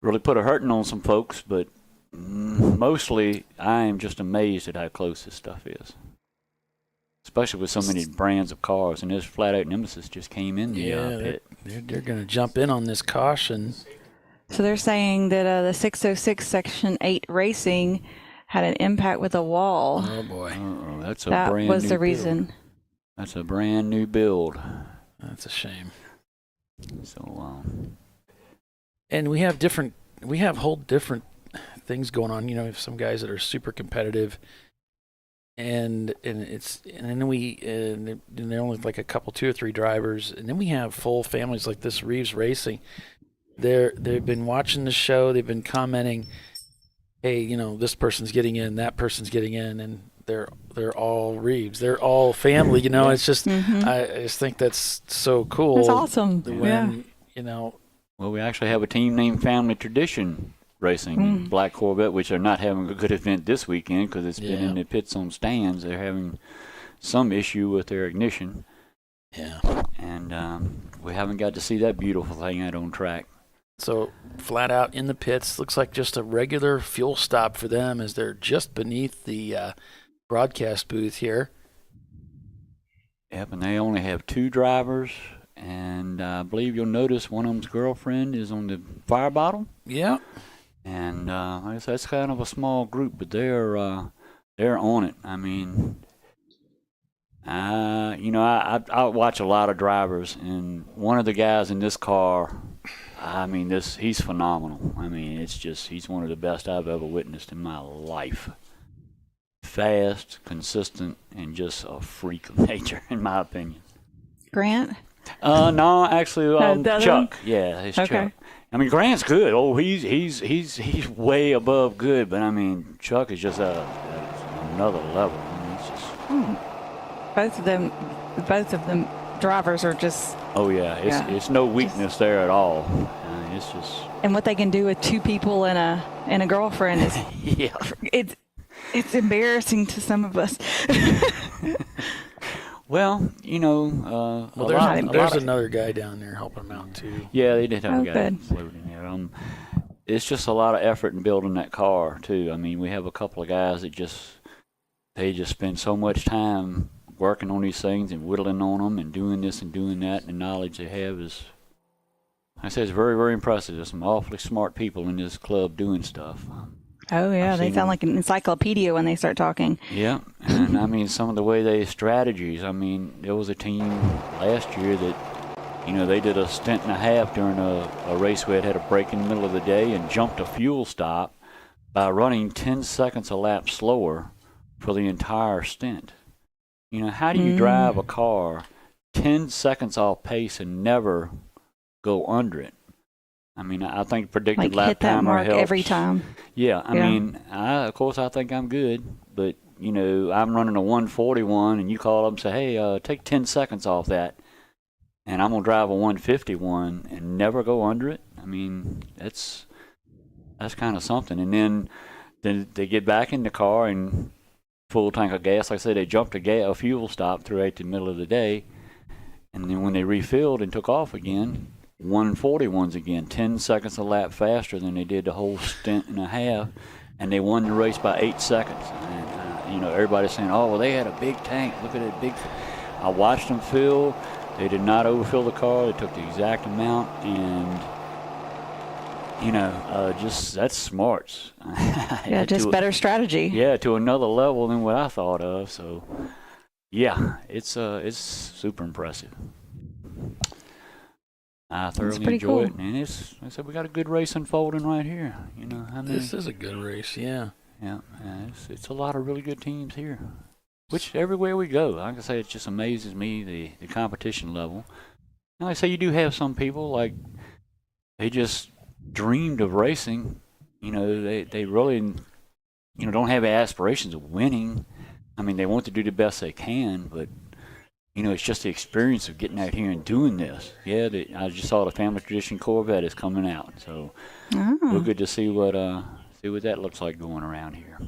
really put a hurting on some folks, but mostly I am just amazed at how close this stuff is. Especially with so many brands of cars, and this flat-out Nemesis just came in the pit. They're going to jump in on this caution. So they're saying that the 606 Section 8 Racing had an impact with a wall. Oh, boy. That was the reason. That's a brand new build. That's a shame. So, and we have whole different things going on. We have some guys that are super competitive. And then they're only like a couple, 2 or 3 drivers, and then we have full families like this Reeves Racing. They've been watching the show. They've been commenting, hey, this person's getting in, that person's getting in, and they're all Reeves. They're all family. It's just I just think that's so cool. It's awesome. When well, we actually have a team named Family Tradition Racing, Black Corvette, which are not having a good event this weekend because it's been in the pits on stands. They're having some issue with their ignition. Yeah. And we haven't got to see that beautiful thing out on track. So flat out in the pits, looks like just a regular fuel stop for them as they're just beneath the broadcast booth here. Yep, and they only have 2 drivers, and I believe you'll notice one of them's girlfriend is on the fire bottle. Yeah. And that's kind of a small group, but they're on it. I mean, I watch a lot of drivers, and one of the guys in this car, I mean, he's phenomenal. I mean, he's one of the best I've ever witnessed in my life. Fast, consistent, and just a freak of nature, in my opinion. Grant? No, actually, Chuck. Yeah, it's okay. Chuck. I mean, Grant's good. Oh, he's way above good, but I mean, Chuck is just another level. I mean, it's just both of them drivers are just. Oh yeah, it's no weakness there at all. It's just. And what they can do with 2 people and a girlfriend is. Yeah. It's embarrassing to some of us. Well, there's another guy down there helping them out too. Yeah, they did have a guy floating there. It's just a lot of effort in building that car too. I mean, we have a couple of guys that they just spend so much time working on these things and whittling on them and doing this and doing that. And the knowledge they have is, like I say, it's very, very impressive. There's some awfully smart people in this club doing stuff. Oh, yeah. They sound like an encyclopedia when they start talking. Yeah. And, I mean, some of the way they strategies. I mean, there was a team last year that, you know, they did a stint and a half during a race where it had a break in the middle of the day and jumped a fuel stop by running 10 seconds a lap slower for the entire stint. You know, how do you drive a car 10 seconds off pace and never go under it? I mean, I think predicted like lap hit that timer mark helps. every time. Yeah, I mean, of course I think I'm good, but, you know, I'm running a 141 and you call up and say, hey, take 10 seconds off that, and I'm going to drive a 151 and never go under it. I mean, that's kind of something. And then they get back in the car and full tank of gas. Like I said, they jumped a fuel stop throughout the middle of the day. And then when they refilled and took off again, 141s again, 10 seconds a lap faster than they did the whole stint and a half. And they won the race by 8 seconds. And, you know, everybody's saying, oh, well, they had a big tank. Look at that big. I watched them fill. They did not overfill the car. They took the exact amount. And, you know, just that's smarts. Yeah, just better strategy. Yeah, to another level than what I thought of. So, yeah, it's super impressive. I thoroughly enjoy it, and like I said, we got a good race unfolding right here. You know, This is a good race, yeah. Yeah, it's a lot of really good teams here. Which everywhere we go, like I say, it just amazes me the competition level. And like I say, you do have some people like they just dreamed of racing. You know, they really, you know, don't have aspirations of winning. I mean, they want to do the best they can, but you know, it's just the experience of getting out here and doing this. Yeah, I just saw the Family Tradition Corvette is coming out, so we're good to see what that looks like going around here.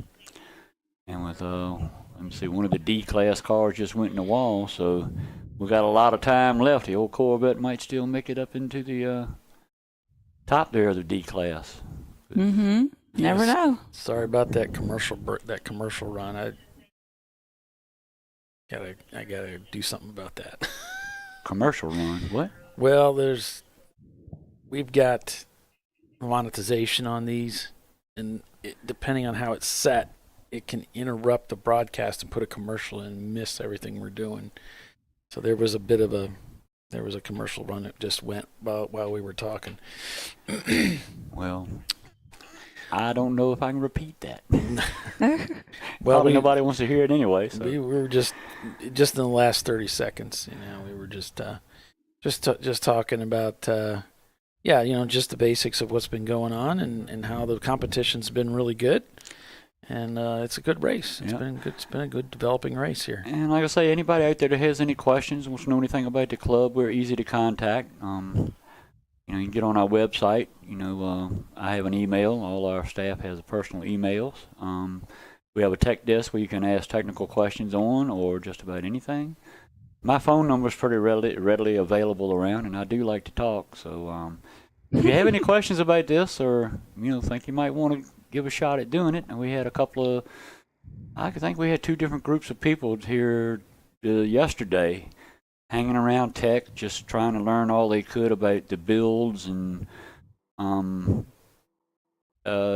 And with let me see, one of the D-class cars just went in the wall, so we got a lot of time left. The old Corvette might still make it up into the top there of the D-class. Mm-hmm. Never know. Sorry about that commercial run. I gotta do something about that. Commercial run? What? Well, we've got monetization on these, and depending on how it's set, it can interrupt the broadcast and put a commercial in and miss everything we're doing. So there was a commercial run that just went while we were talking. Well, I don't know if I can repeat that. Well, nobody wants to hear it anyway. So. We were just in the last 30 seconds, you know, we were just talking about, you know, just the basics of what's been going on and how the competition's been really good. And it's a good race. It's been a good developing race here. And like I say, anybody out there that has any questions, wants to know anything about the club, we're easy to contact. You know, you can get on our website. You know, I have an email. All our staff has personal emails. We have a tech desk where you can ask technical questions on or just about anything. My phone number is pretty readily available around, and I do like to talk. So if you have any questions about this or, you know, think you might want to give a shot at doing it, and we had I think we had 2 different groups of people here yesterday hanging around tech, just trying to learn all they could about the builds and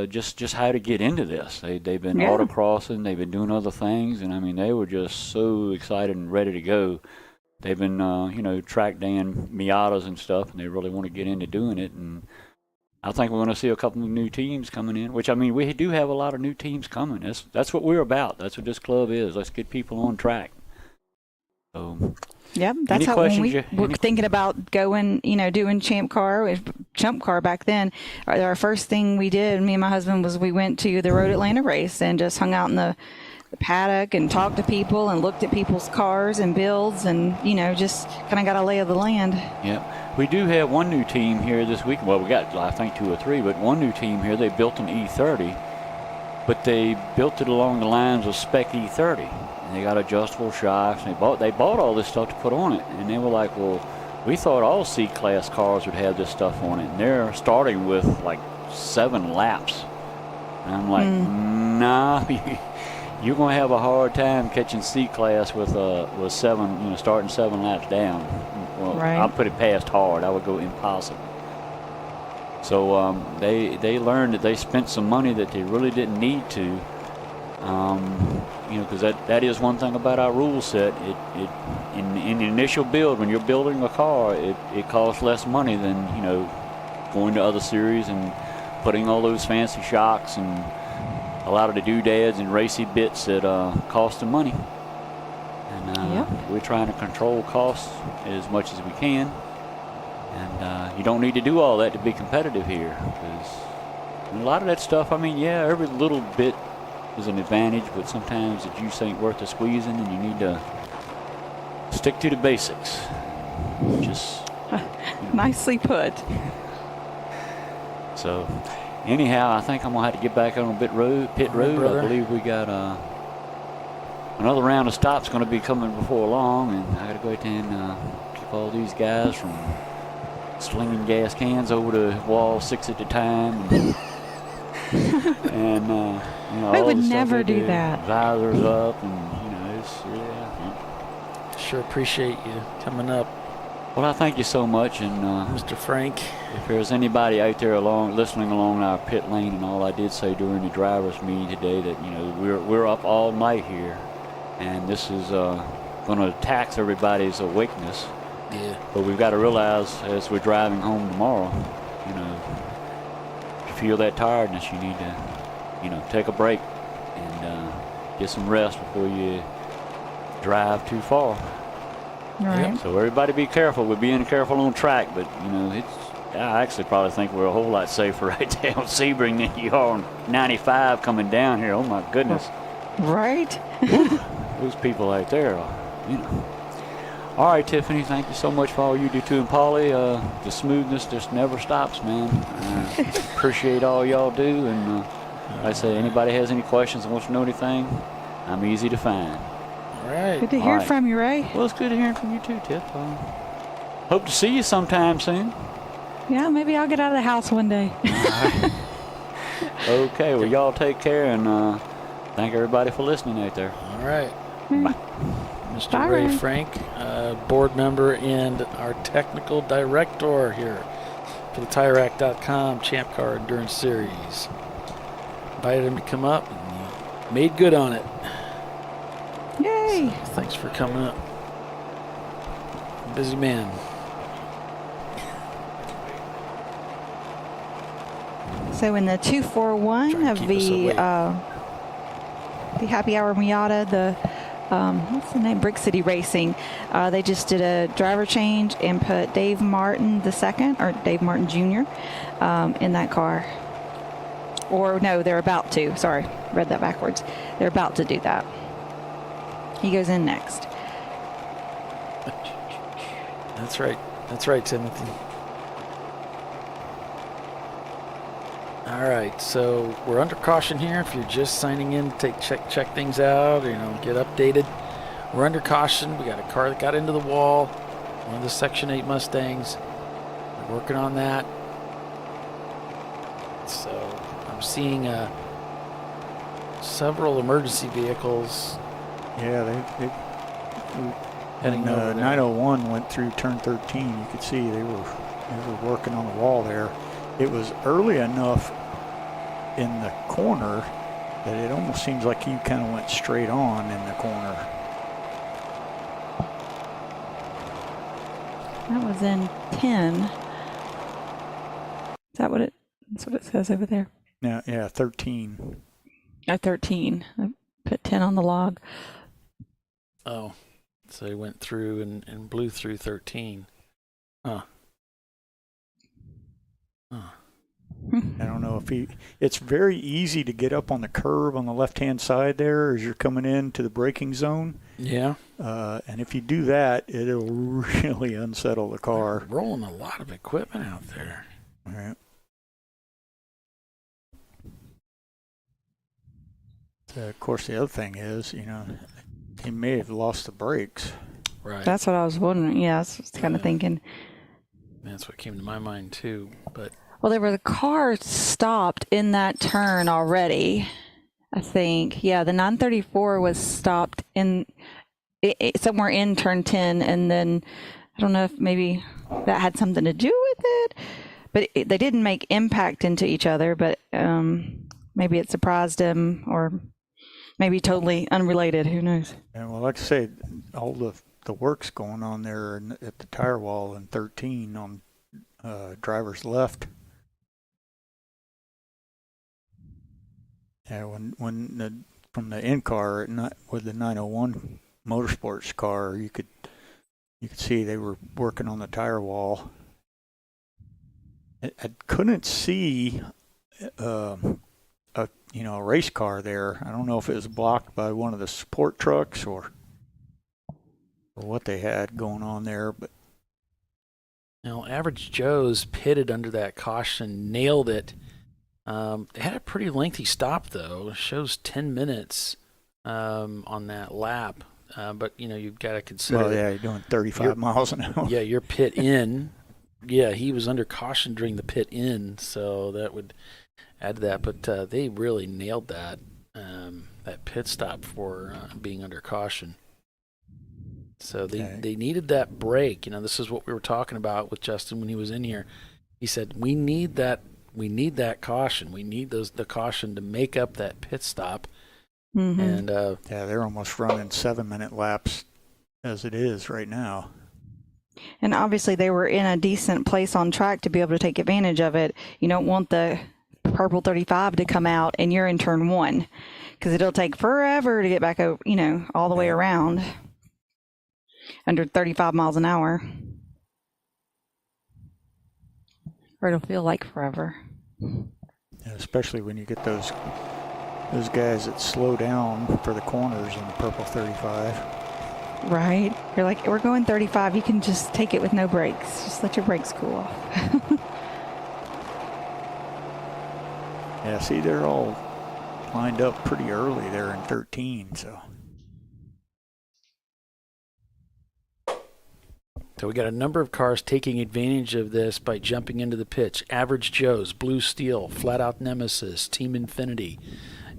just how to get into this. They've been autocrossing, they've been doing other things, and I mean they were just so excited and ready to go. They've been you know, track daying Miatas and stuff, and they really want to get into doing it. And I think we're going to see a couple of new teams coming in, which, I mean, we do have a lot of new teams coming. That's what we're about. That's what this club is. Let's get people on track. So, yep, that's how when we were thinking about going, you know, doing Champ Car back then. Our first thing we did, me and my husband, was we went to the Road Atlanta race and just hung out in the paddock and talked to people and looked at people's cars and builds and, you know, just kind of got a lay of the land. Yeah. We do have one new team here this week. Well, we got, I think, 2 or 3, but one new team here. They built an E30, but they built it along the lines of spec E30. And they got adjustable shocks. And they bought all this stuff to put on it. And they were like, well, we thought all C-class cars would have this stuff on it. And they're starting with like 7 laps. And I'm like, nah, you're going to have a hard time catching C-class with 7, you know, starting 7 laps down. Well, right. I'll put it past hard. I would go impossible. So they learned that they spent some money that they really didn't need to. Because that is one thing about our rule set. In the initial build, when you're building a car, it costs less money than going to other series and putting all those fancy shocks and a lot of the doodads and racy bits that cost them money. And we're trying to control costs as much as we can. And you don't need to do all that to be competitive here. Because a lot of that stuff, every little bit is an advantage, but sometimes the juice ain't worth the squeezing, and you need to stick to the basics. Just nicely put. So, anyhow, I think I'm gonna have to get back on pit road. I believe we got another round of stops going to be coming before long, and I got to go ahead and keep all these guys from slinging gas cans over the wall 6 at a time. And I all would the stuff never they do that. Visors up, and it's Sure appreciate you coming up. Well, I thank you so much, and Mr. Frank. If there's anybody out there listening along our pit lane and all, I did say during the drivers' meeting today that we're up all night here, and this is going to tax everybody's awakeness. Yeah. But we've got to realize as we're driving home tomorrow, if you feel that tiredness, you need to, take a break and get some rest before you drive too far. Right. So everybody be careful. We're being careful on track, but I actually probably think we're a whole lot safer right there on Sebring than you are on 95 coming down here. Oh my goodness. Right. Those people out there, All right, Tiffany, thank you so much for all you do too. And Polly, the smoothness just never stops, man. Appreciate all y'all do. And like I say, anybody has any questions and wants to know anything, I'm easy to find. All right. Good to hear from you, Ray. Well, it's good to hear from you too, Tiff. Hope to see you sometime soon. Yeah, maybe I'll get out of the house one day. Okay, well, y'all take care, and thank everybody for listening out there. All right. Bye. Mr. Bye, Ray Ray. Frank, board member and our technical director here for the TireRack.com Champ Car Endurance Series. Invited him to come up, and he made good on it. Yay! So, thanks for coming up. Busy man. So in the 241 of the Happy Hour Miata, the what's the name? Brick City Racing. They just did a driver change and put Dave Martin II, or Dave Martin Jr. In that car. Or no, they're about to. Sorry, read that backwards. They're about to do that. He goes in next. That's right. That's right, Timothy. All right, so we're under caution here. If you're just signing in to check things out, get updated. We're under caution. We got a car that got into the wall, one of the Section 8 Mustangs. We're working on that. So I'm seeing several emergency vehicles. Yeah, they heading over there. 901 went through turn 13. You could see they were working on the wall there. It was early enough in the corner that it almost seems like he kind of went straight on in the corner. That was in 10. Is that what that's what it says over there? Yeah, 13. 13. I put 10 on the log. Oh, so he went through and blew through 13. Huh. I don't know if it's very easy to get up on the curve on the left-hand side there as you're coming into the braking zone. Yeah. And if you do that, it'll really unsettle the car. They're rolling a lot of equipment out there. All right. Of course, the other thing is, he may have lost the brakes. Right. That's what I was wondering. Yeah, I was kind of thinking. That's what came to my mind too. But well, the car stopped in that turn already. I think. Yeah, the 934 was stopped in somewhere in turn 10, and then I don't know if maybe that had something to do with it, But they didn't make impact into each other, but maybe it surprised him, or maybe totally unrelated. Who knows? And well, like I say, all the work's going on there at the tire wall in 13 on driver's left. Yeah, from the in car with the 901 Motorsports car, you could see they were working on the tire wall. I couldn't see a race car there. I don't know if it was blocked by one of the support trucks or what they had going on there, but Average Joe's pitted under that caution, nailed it. They had a pretty lengthy stop though. It shows 10 minutes on that lap, but you've got to consider. Well, yeah, you're doing 35 miles an hour. Yeah, your pit in. Yeah, he was under caution during the pit in, so that would add to that. But they really nailed that pit stop for being under caution. So they needed that break. This is what we were talking about with Justin when he was in here. He said, we need that caution. We need the caution to make up that pit stop. Mm-hmm. And they're almost running 7-minute laps as it is right now. And obviously they were in a decent place on track to be able to take advantage of it. You don't want the purple 35 to come out and you're in turn 1, because it'll take forever to get back over, all the way around under 35 miles an hour. Or it'll feel like forever. Yeah, especially when you get those guys that slow down for the corners in the purple 35. Right? You're like, we're going 35. You can just take it with no brakes. Just let your brakes cool off. Yeah, see, they're all lined up pretty early there in 13, so. So we got a number of cars taking advantage of this by jumping into the pits. Average Joe's, Blue Steel, Flat Out Nemesis, Team Infinity,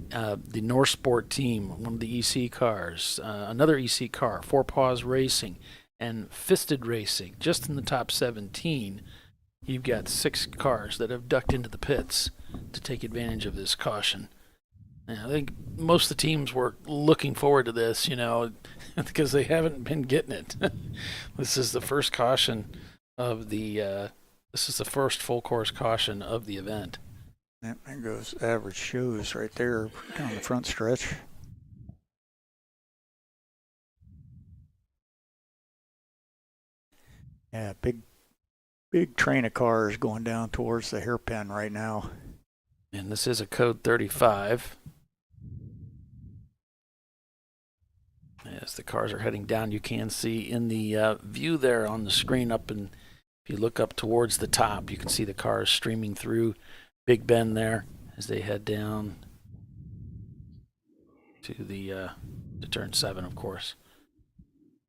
the North Sport team, one of the EC cars, another EC car, Four Paws Racing, and Fisted Racing. Just in the top 17, you've got 6 cars that have ducked into the pits to take advantage of this caution. And I think most of the teams were looking forward to this, because they haven't been getting it. This is the first caution of this is the first full course caution of the event. Yep, there goes Average Shoes right there down the front stretch. Yeah, big train of cars going down towards the hairpin right now. And this is a code 35. As the cars are heading down, you can see in the view there on the screen up, and if you look up towards the top, you can see the cars streaming through Big Bend there as they head down to to turn 7, of course.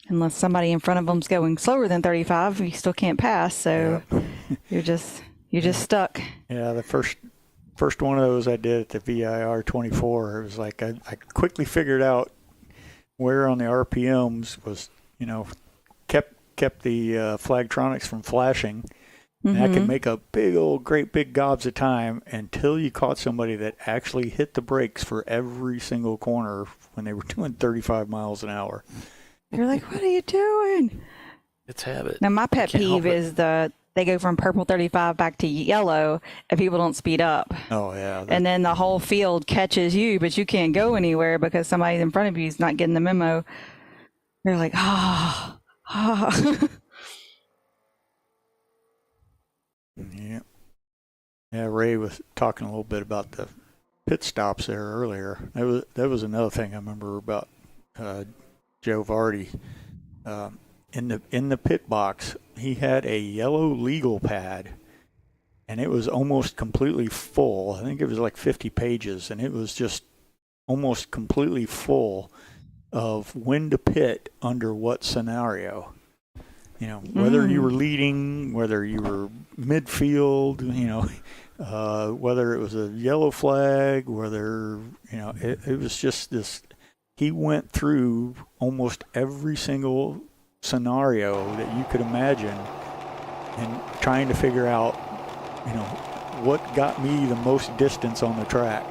Unless somebody in front of them's going slower than 35, you still can't pass. So you're just stuck. Yeah, the first one of those I did at the VIR 24, it was like I quickly figured out where on the RPMs was, kept the Flagtronics from flashing. And I could make a great big gobs of time until you caught somebody that actually hit the brakes for every single corner when they were doing 35 miles an hour. You're like, what are you doing? It's habit. Now, my pet peeve is they go from purple 35 back to yellow and people don't speed up. Oh, yeah. And then the whole field catches you, but you can't go anywhere because somebody in front of you is not getting the memo. You're like, Yeah, Ray was talking a little bit about the pit stops there earlier. That was another thing I remember about Joe Vardy. In the pit box, he had a yellow legal pad, and it was almost completely full. I think it was like 50 pages, and it was just almost completely full of when to pit under what scenario. Whether you were leading, whether you were midfield, whether it was a yellow flag, whether, it was just this. He went through almost every single scenario that you could imagine and trying to figure out what got me the most distance on the track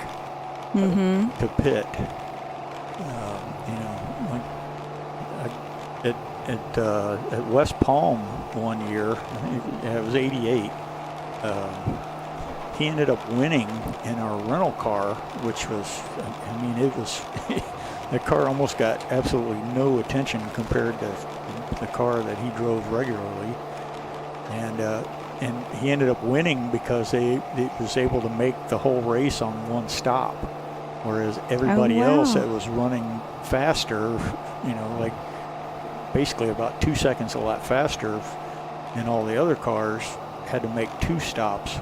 to pit. At West Palm one year, it was 88. He ended up winning in our rental car, which was, it was, the car almost got absolutely no attention compared to the car that he drove regularly. And he ended up winning because they was able to make the whole race on one stop, whereas everybody else that was running faster, like basically about 2 seconds a lap faster, and all the other cars had to make 2 stops.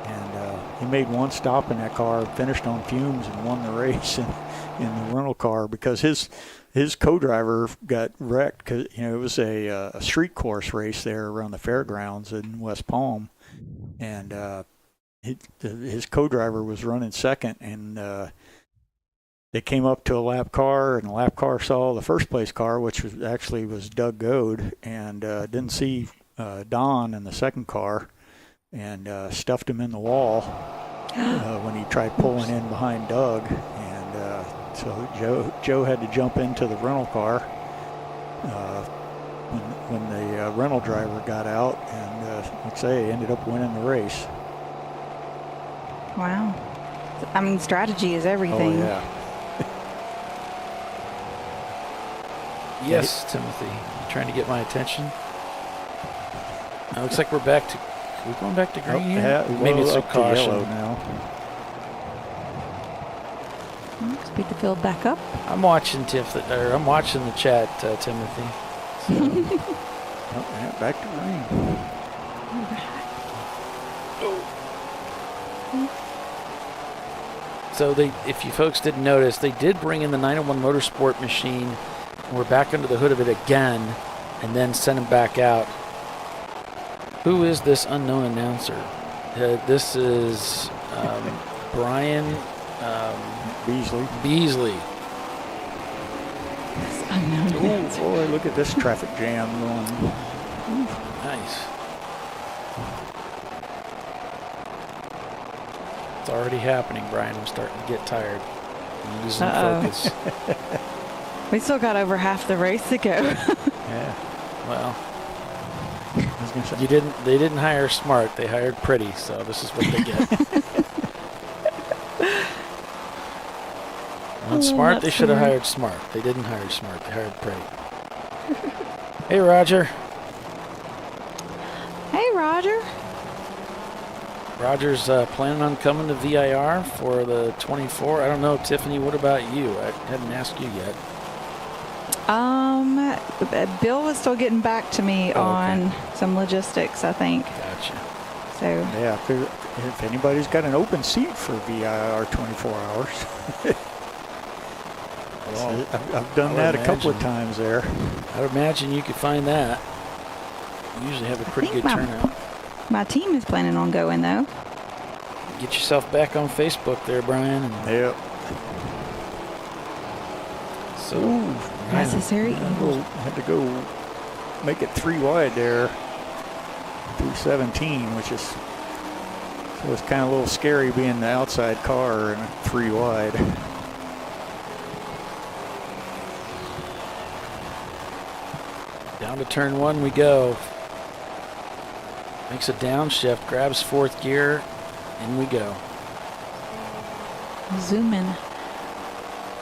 And he made 1 stop in that car, finished on fumes, and won the race in the rental car because his co-driver got wrecked because it was a street course race there around the fairgrounds in West Palm, and his co-driver was running second, and they came up to a lap car, and the lap car saw the first place car, which was Doug Goad, and didn't see Don in the second car, and stuffed him in the wall when he tried pulling in behind Doug. So Joe had to jump into the rental car when the rental driver got out, and like I say, ended up winning the race. Wow. Strategy is everything. Oh, yeah. Yes, Timothy. You trying to get my attention? It looks like we're back to. Are we going back to green here? Yeah, Maybe it's a up to caution yellow now. Speed the field back up. I'm watching I'm watching the chat, Timothy. So. Back to green. So if you folks didn't notice, they did bring in the 901 Motorsport machine, and we're back under the hood of it again, and then sent him back out. Who is this unknown announcer? This is Brian Beasley. Oh boy, look at this traffic jam going. Nice. It's already happening, Brian. I'm starting to get tired. I'm losing focus. We still got over half the race to go. Yeah. Well, they didn't hire smart. They hired pretty. So this is what they get. On smart, they should have hired smart. They didn't hire smart. They hired pretty. Hey, Roger. Hey, Roger. Roger's planning on coming to VIR for the 24. I don't know, Tiffany, what about you? I hadn't asked you yet. Bill was still getting back to me on some logistics, I think. Gotcha. So yeah, if anybody's got an open seat for VIR 24 hours. Well, I've done that a couple of times there. I would imagine you could find that. You usually have a pretty good turnout. My team is planning on going, though. Get yourself back on Facebook there, Brian. Yep. So necessary evil. Had to go make it 3 wide there through 17, which is so it's kind of a little scary being the outside car and 3 wide. Down to turn 1 we go. Makes a downshift, grabs 4th gear, in we go. Zoom in.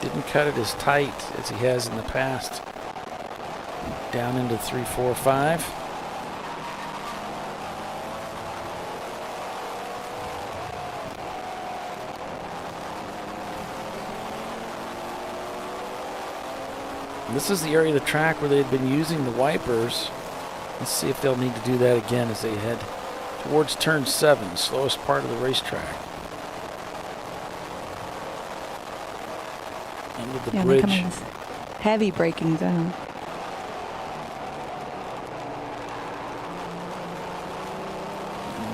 Didn't cut it as tight as he has in the past. Down into 3, 4, 5. And this is the area of the track where they've been using the wipers. Let's see if they'll need to do that again as they head towards turn 7, slowest part of the racetrack. Under the bridge. They come in this heavy braking zone.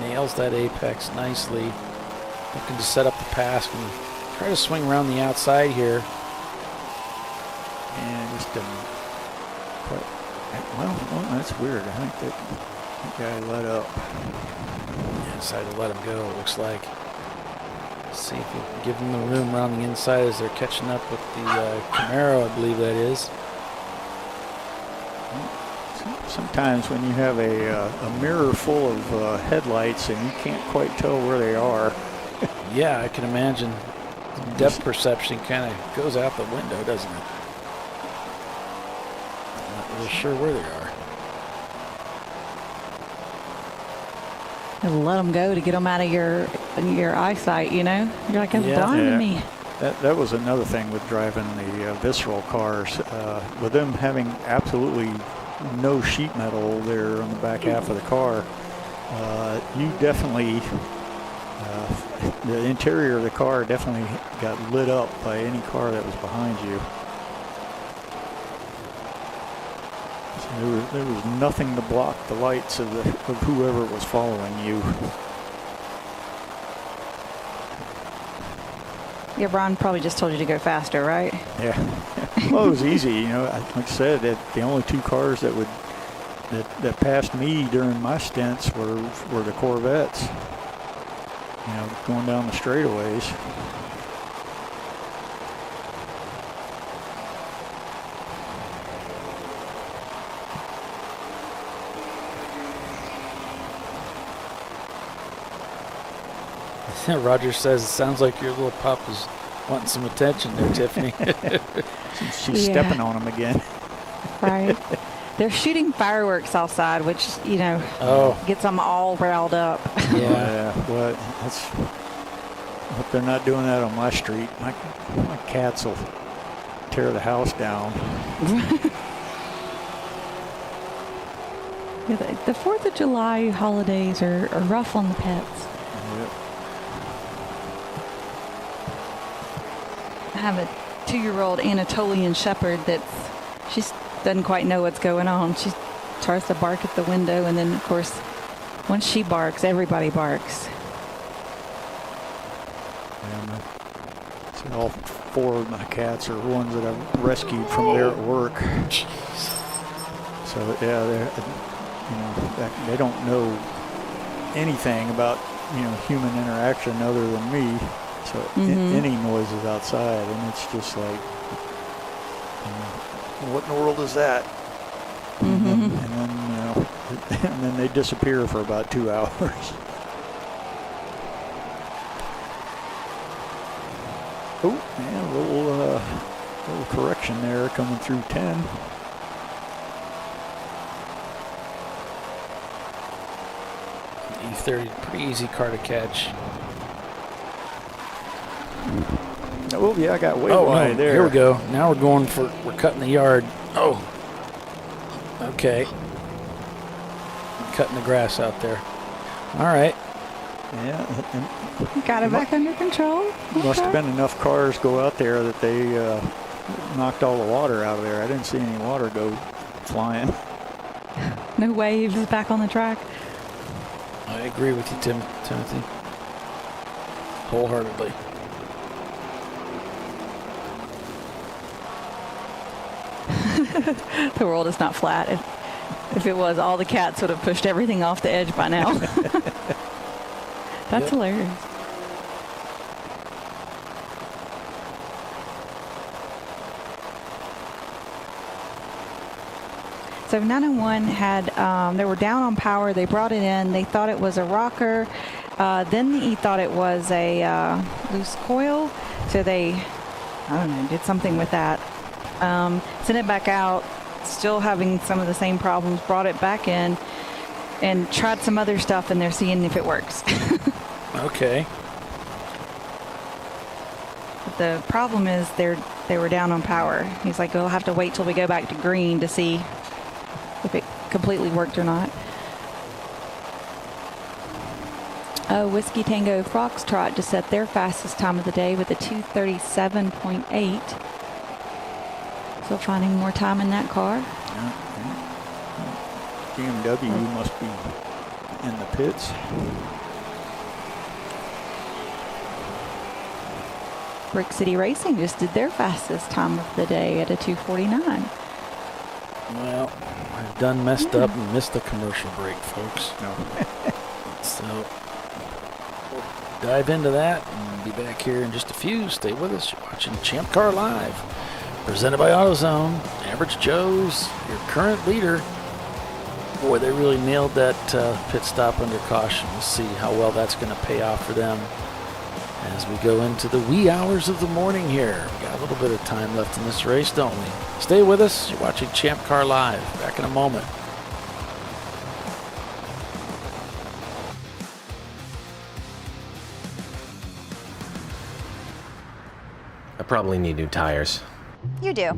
Nails that apex nicely. Looking to set up the pass and try to swing around the outside here. And just didn't quite. Well, that's weird. I think that guy let up. Yeah, decided to let him go, it looks like. See if we can give them the room around the inside as they're catching up with the Camaro, I believe that is. Sometimes when you have a mirror full of headlights and you can't quite tell where they are. Yeah, I can imagine. Depth perception kind of goes out the window, doesn't it? Not really sure where they are. Let them go to get them out of your eyesight, you know? You're like, it's blinding me. That was another thing with driving the visceral cars. With them having absolutely no sheet metal there on the back half of the car, you definitely, the interior of the car definitely got lit up by any car that was behind you. So there was nothing to block the lights of whoever was following you. Yeah, Ron probably just told you to go faster, right? Yeah. Well, it was easy, you know. Like I said, the only two cars that passed me during my stints were the Corvettes. You know, going down the straightaways. Roger says it sounds like your little pup is wanting some attention there, Tiffany. She's stepping on him again. Right. They're shooting fireworks outside, which, you know, gets them all riled up. Yeah. Well, I hope they're not doing that on my street. My cats will tear the house down. Yeah, the 4th of July holidays are rough on the pets. Yep. I have a 2-year-old Anatolian Shepherd she doesn't quite know what's going on. She tries to bark at the window, and then, of course, once she barks, everybody barks. And see, all 4 of my cats are ones that I've rescued from there at work. So yeah, they don't know anything about human interaction other than me. So any noises outside, and it's just like, what in the world is that? And then they disappear for about 2 hours. Oh, yeah, a little correction there coming through 10. E30, pretty easy car to catch. Oh yeah, I got way wide there. Here we go. Now we're cutting the yard. Oh, okay. Cutting the grass out there. All right. Yeah. Got it back under control. Must have been enough cars go out there that they knocked all the water out of there. I didn't see any water go flying. No waves back on the track. I agree with you, Timothy. Wholeheartedly. The world is not flat. If it was, all the cats would have pushed everything off the edge by now. That's hilarious. So 901 had, they were down on power. They brought it in. They thought it was a rocker. Then he thought it was a loose coil. So they, I don't know, did something with that. Sent it back out, still having some of the same problems, brought it back in and tried some other stuff, and they're seeing if it works. Okay. But the problem is they were down on power. He's like, we'll have to wait till we go back to green to see if it completely worked or not. Whiskey Tango Foxtrot just set their fastest time of the day with a 2:37.8. So finding more time in that car. BMW must be in the pits. Brick City Racing just did their fastest time of the day at a 2:49. Well, I've done messed up and missed the commercial break, folks. So We'll dive into that and be back here in just a few. Stay with us. You're watching ChampCar.Live, presented by AutoZone. Average Joe's, your current leader. Boy, they really nailed that pit stop under caution. We'll see how well that's going to pay off for them as we go into the wee hours of the morning here. We got a little bit of time left in this race, don't we? Stay with us. You're watching ChampCar.Live. Back in a moment. I probably need new tires. You do.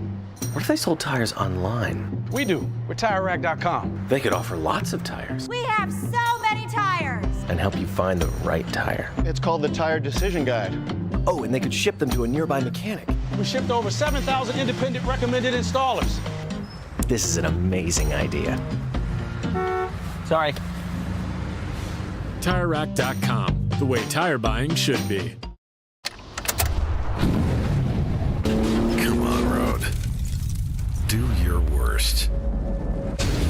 What if they sold tires online? We do. We're TireRack.com. They could offer lots of tires We have so many tires. and help you find the right tire. It's called the Tire Decision Guide. Oh, and they could ship them to a nearby mechanic. We shipped over 7,000 independent recommended installers. This is an amazing idea. Sorry. TireRack.com, the way tire buying should be. Come on, Road. Do your worst.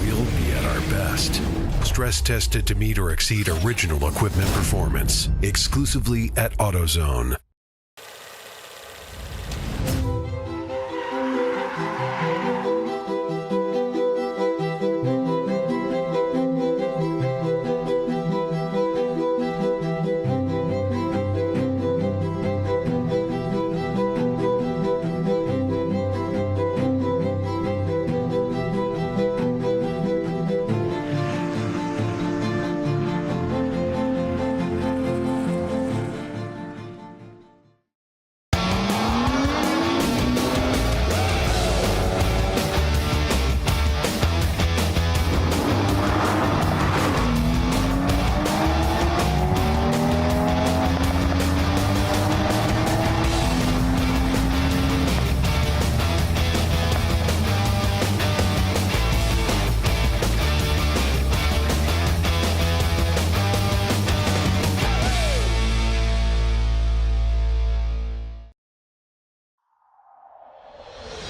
We'll be at our best. Stress tested to meet or exceed original equipment performance. Exclusively at AutoZone.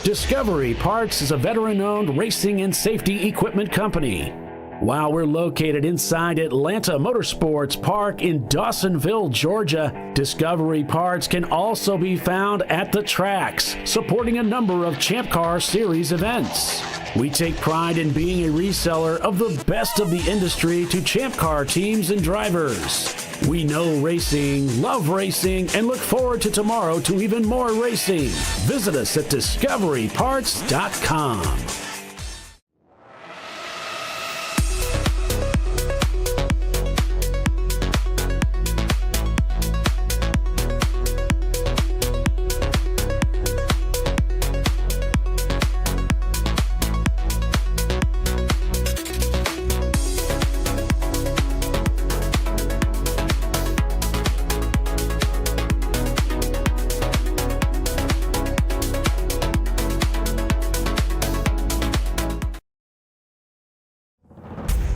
Discovery Parts is a veteran-owned racing and safety equipment company. While we're located inside Atlanta Motorsports Park in Dawsonville, Georgia, Discovery Parts can also be found at the tracks, supporting a number of Champ Car Series events. We take pride in being a reseller of the best of the industry to Champ Car teams and drivers. We know racing, love racing, and look forward to tomorrow to even more racing. Visit us at discoveryparts.com.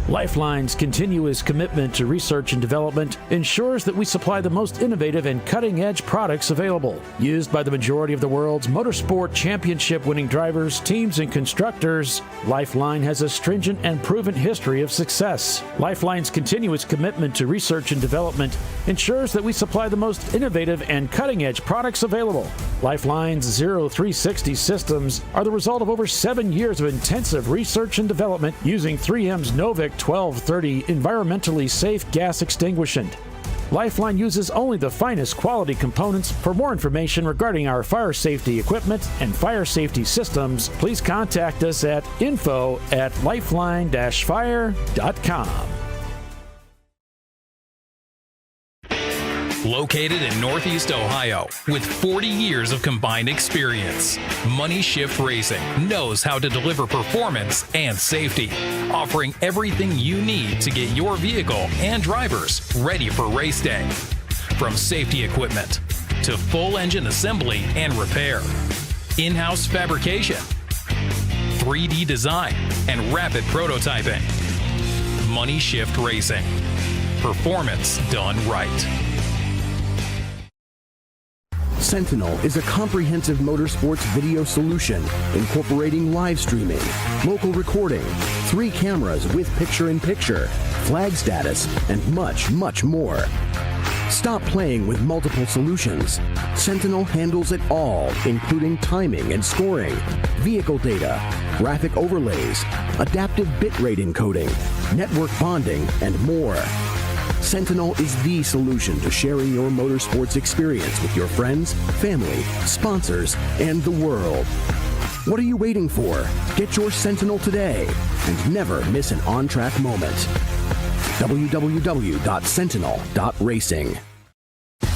Lifeline's continuous commitment to research and development ensures that we supply the most innovative and cutting-edge products available. Used by the majority of the world's motorsport championship-winning drivers, teams, and constructors, Lifeline has a stringent and proven history of success. Lifeline's continuous commitment to research and development ensures that we supply the most innovative and cutting-edge products available. Lifeline's 0360 systems are the result of over 7 years of intensive research and development using 3M's Novik 1230 environmentally safe gas extinguishant. Lifeline uses only the finest quality components. For more information regarding our fire safety equipment and fire safety systems, please contact us at info@lifeline-fire.com. Located in Northeast Ohio, with 40 years of combined experience, Money Shift Racing knows how to deliver performance and safety, offering everything you need to get your vehicle and drivers ready for race day. From safety equipment to full engine assembly and repair, in-house fabrication, 3D design, and rapid prototyping. Money Shift Racing. Performance done right. Sentinel is a comprehensive motorsports video solution incorporating live streaming, local recording, 3 cameras with picture-in-picture, flag status, and much, much more. Stop playing with multiple solutions. Sentinel handles it all, including timing and scoring, vehicle data, graphic overlays, adaptive bitrate encoding, network bonding, and more. Sentinel is the solution to sharing your motorsports experience with your friends, family, sponsors, and the world. What are you waiting for? Get your Sentinel today and never miss an on-track moment. www.sentinel.racing.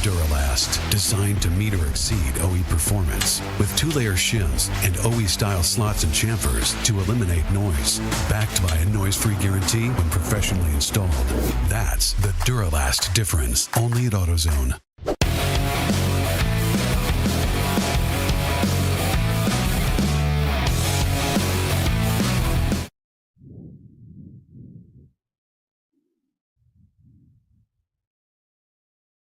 Duralast, designed to meet or exceed OE performance, with 2-layer shims and OE-style slots and chamfers to eliminate noise. Backed by a noise-free guarantee when professionally installed. That's the Duralast difference, only at AutoZone.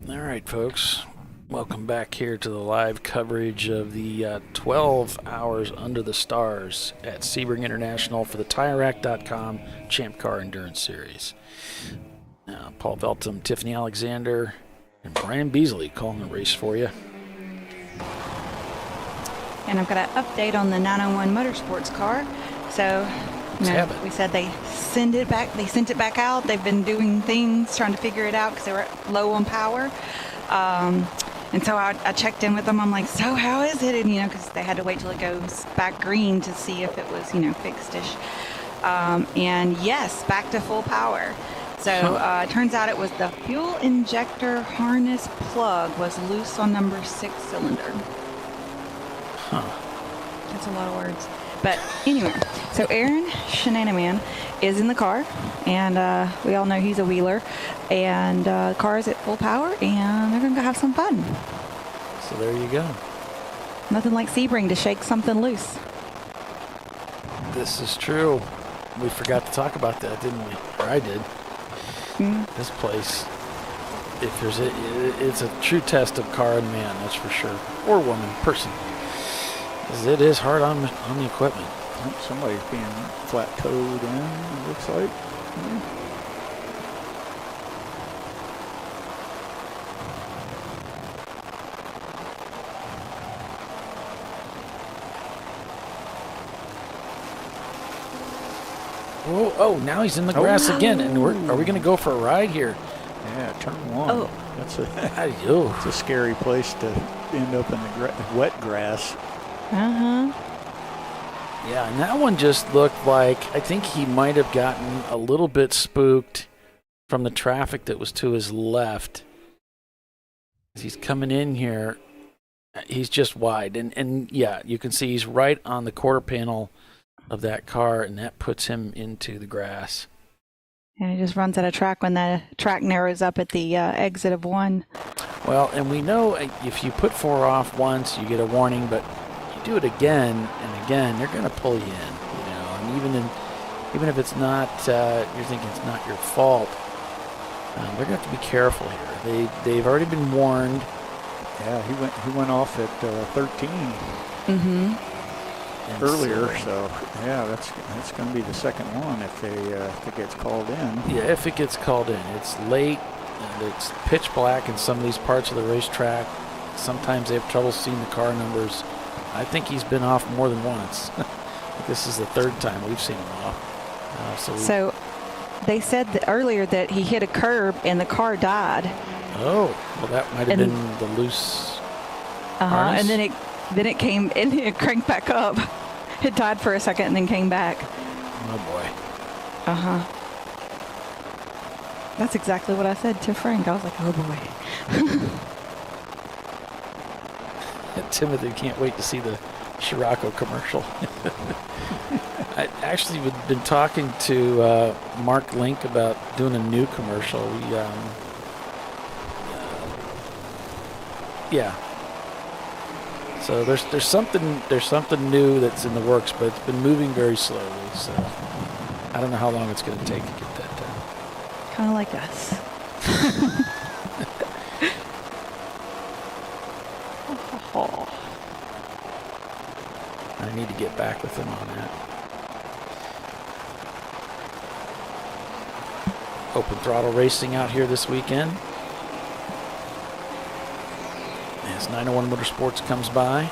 All right, folks. Welcome back here to the live coverage of the 12 Hours Under the Stars at Sebring International for the TireRack.com Champ Car Endurance Series. Paul Veltum, Tiffany Alexander, and Brian Beasley calling the race for you. And I've got an update on the 901 Motorsports car. So, we said they sent it back. They sent it back out. They've been doing things, trying to figure it out because they were low on power. And so I checked in with them. I'm like, so how is it? And, because they had to wait till it goes back green to see if it was, fixed-ish. And yes, back to full power. So it turns out it was the fuel injector harness plug was loose on number 6 cylinder. That's a lot of words. But anyway, so Aaron Shenanaman is in the car, and we all know he's a wheeler, and the car is at full power, and they're going to go have some fun. So there you go. Nothing like Sebring to shake something loose. This is true. We forgot to talk about that, didn't we? Or I did. This place, it's a true test of car and man, that's for sure. Or woman, person. It is hard on the equipment. Somebody's being flat-toed in, it looks like. Whoa, oh, now he's in the grass again. And are we going to go for a ride here? Yeah, turn 1. Oh. It's a scary place to end up in the wet grass. Yeah, and that one just looked like, I think he might have gotten a little bit spooked from the traffic that was to his left. As he's coming in here, he's just wide. And yeah, you can see he's right on the quarter panel of that car, and that puts him into the grass. And he just runs out of track when the track narrows up at the exit of 1. Well, and we know if you put 4 off once, you get a warning, but you do it again and again, they're going to pull you in, And even if it's not, you're thinking it's not your fault, they're going to have to be careful here. They've already been warned. Yeah, he went off at 13. Earlier, so yeah, that's going to be the second one if it gets called in. Yeah, if it gets called in, it's late and it's pitch black in some of these parts of the racetrack. Sometimes they have trouble seeing the car numbers. I think he's been off more than once. This is the 3rd time we've seen him off. So they said earlier that he hit a curb and the car died. Oh, well, that might have been the loose harness. And then it came and it cranked back up. It died for a second and then came back. Oh boy. That's exactly what I said to Frank. I was like, oh boy. Timothy can't wait to see the Scirocco commercial. I actually been talking to Mark Link about doing a new commercial. Yeah. So there's something new that's in the works, but it's been moving very slowly. So I don't know how long it's going to take to get that done. Kind of like us. I need to get back with him on that. Open throttle racing out here this weekend. As 901 Motorsports comes by.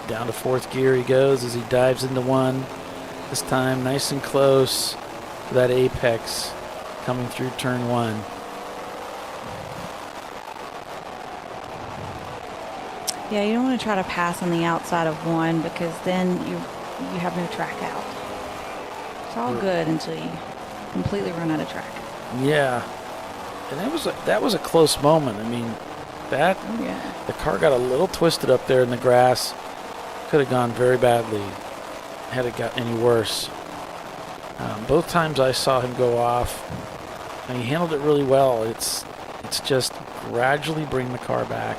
Down to fourth gear he goes as he dives into one. This time nice and close to that apex coming through turn one. Yeah, you don't want to try to pass on the outside of one because then you have no track out. It's all good until you completely run out of track. Yeah, and that was a close moment. I mean, the car got a little twisted up there in the grass. Could have gone very badly had it gotten any worse. Both times I saw him go off, and he handled it really well. It's just gradually bring the car back.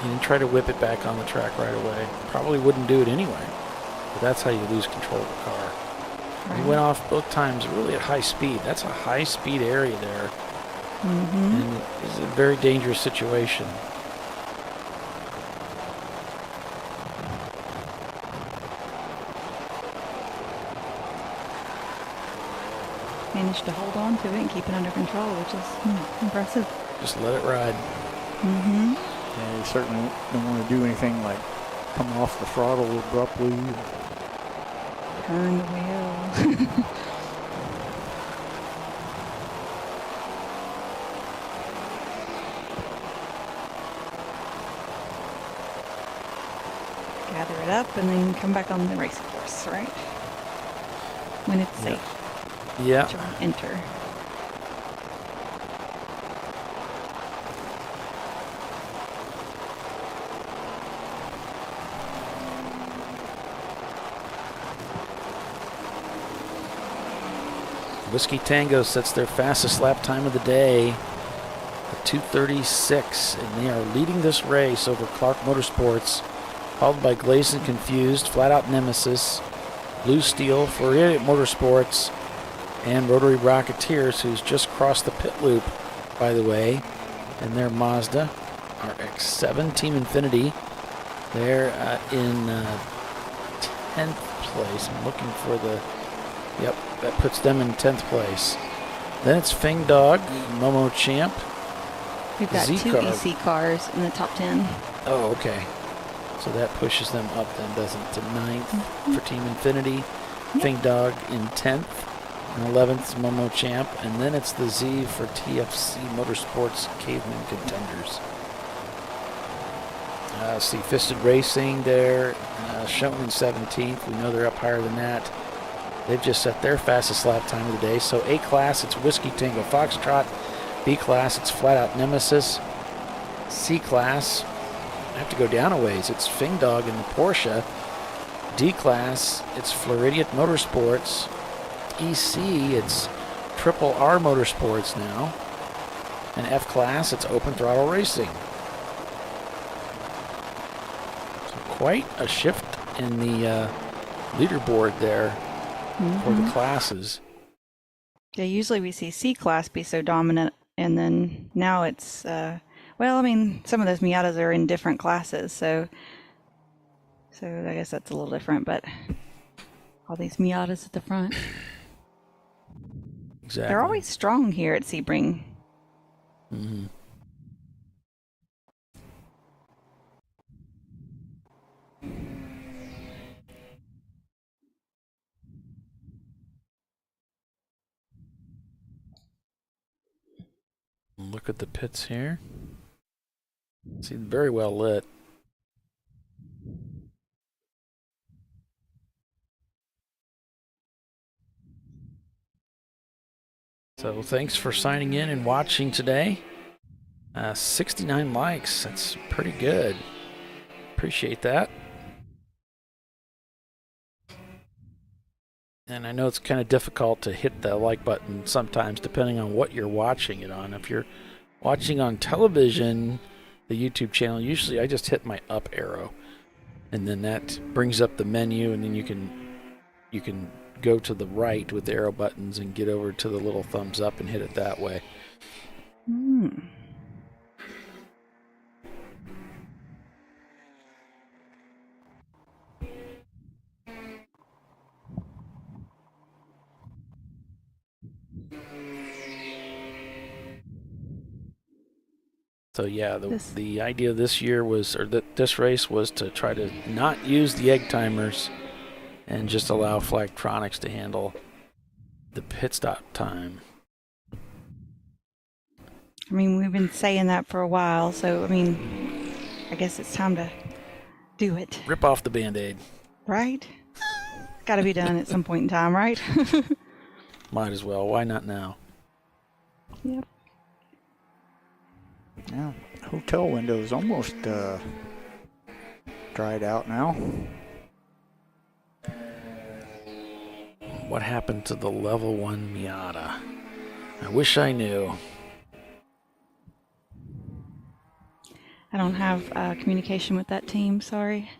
He didn't try to whip it back on the track right away. Probably wouldn't do it anyway, but that's how you lose control of the car. He went off both times really at high speed. That's a high speed area there. And it's a very dangerous situation. Managed to hold on to it and keep it under control, which is impressive. Just let it ride. Yeah, you certainly don't want to do anything like come off the throttle abruptly. Turn the wheel. Gather it up and then come back on the race course, right? When it's safe. Yeah. Enter. Whiskey Tango sets their fastest lap time of the day at 2:36, and they are leading this race over Clark Motorsports, followed by Glazed Confused, Flat Out Nemesis, Blue Steel, Floridian Motorsports, and Rotary Rocketeers, who's just crossed the pit loop, by the way, and their Mazda RX-7. Team Infinity, they're in 10th place. I'm looking for the... Yep, that puts them in 10th place. Then it's Fing Dog, Momo Champ. We've got two EC cars in the top 10. Oh, okay. So that pushes them up then, doesn't it, to 9th for Team Infinity. Fing Dog in 10th. And 11th is Momo Champ. And then it's the Z for TFC Motorsports Caveman Contenders. See Fisted Racing there, shown in 17th. We know they're up higher than that. They've just set their fastest lap time of the day. So A class, it's Whiskey Tango Foxtrot. B class, it's Flat Out Nemesis. C class, I have to go down a ways. It's Fing Dog in the Porsche. D class, it's Floridian Motorsports. EC, it's Triple R Motorsports now. And F class, it's Open Throttle Racing. So quite a shift in the leaderboard there. For the classes. Yeah, usually we see C class be so dominant, and then now it's, well, I mean, some of those Miatas are in different classes, so I guess that's a little different, but all these Miatas at the front. Exactly. They're always strong here at Sebring. Look at the pits here. See, very well lit. So thanks for signing in and watching today. 69 likes. That's pretty good. Appreciate that. And I know it's kind of difficult to hit the like button sometimes, depending on what you're watching it on. If you're watching on television, the YouTube channel, usually I just hit my up arrow, and then that brings up the menu, and then you can go to the right with the arrow buttons and get over to the little thumbs up and hit it that way. So yeah, the idea this year was, or this race was to try to not use the egg timers and just allow Flagtronics to handle the pit stop time. I mean, we've been saying that for a while, so I mean, I guess it's time to do it. Rip off the Band-Aid. Right? Got to be done at some point in time, right? Might as well. Why not now? Yep. Yeah, hotel window's almost dried out now. What happened to the level 1 Miata? I wish I knew. I don't have communication with that team, sorry.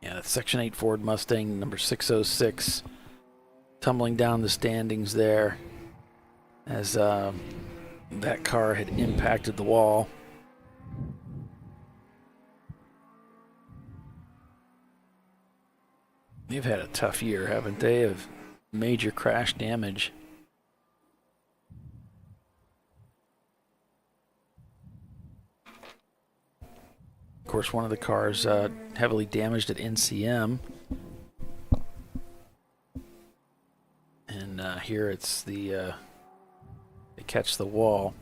Yeah, Section 8 Ford Mustang, number 606, tumbling down the standings there as that car had impacted the wall. They've had a tough year, haven't they, of major crash damage. Of course, one of the cars heavily damaged at NCM. And here it's they catch the wall.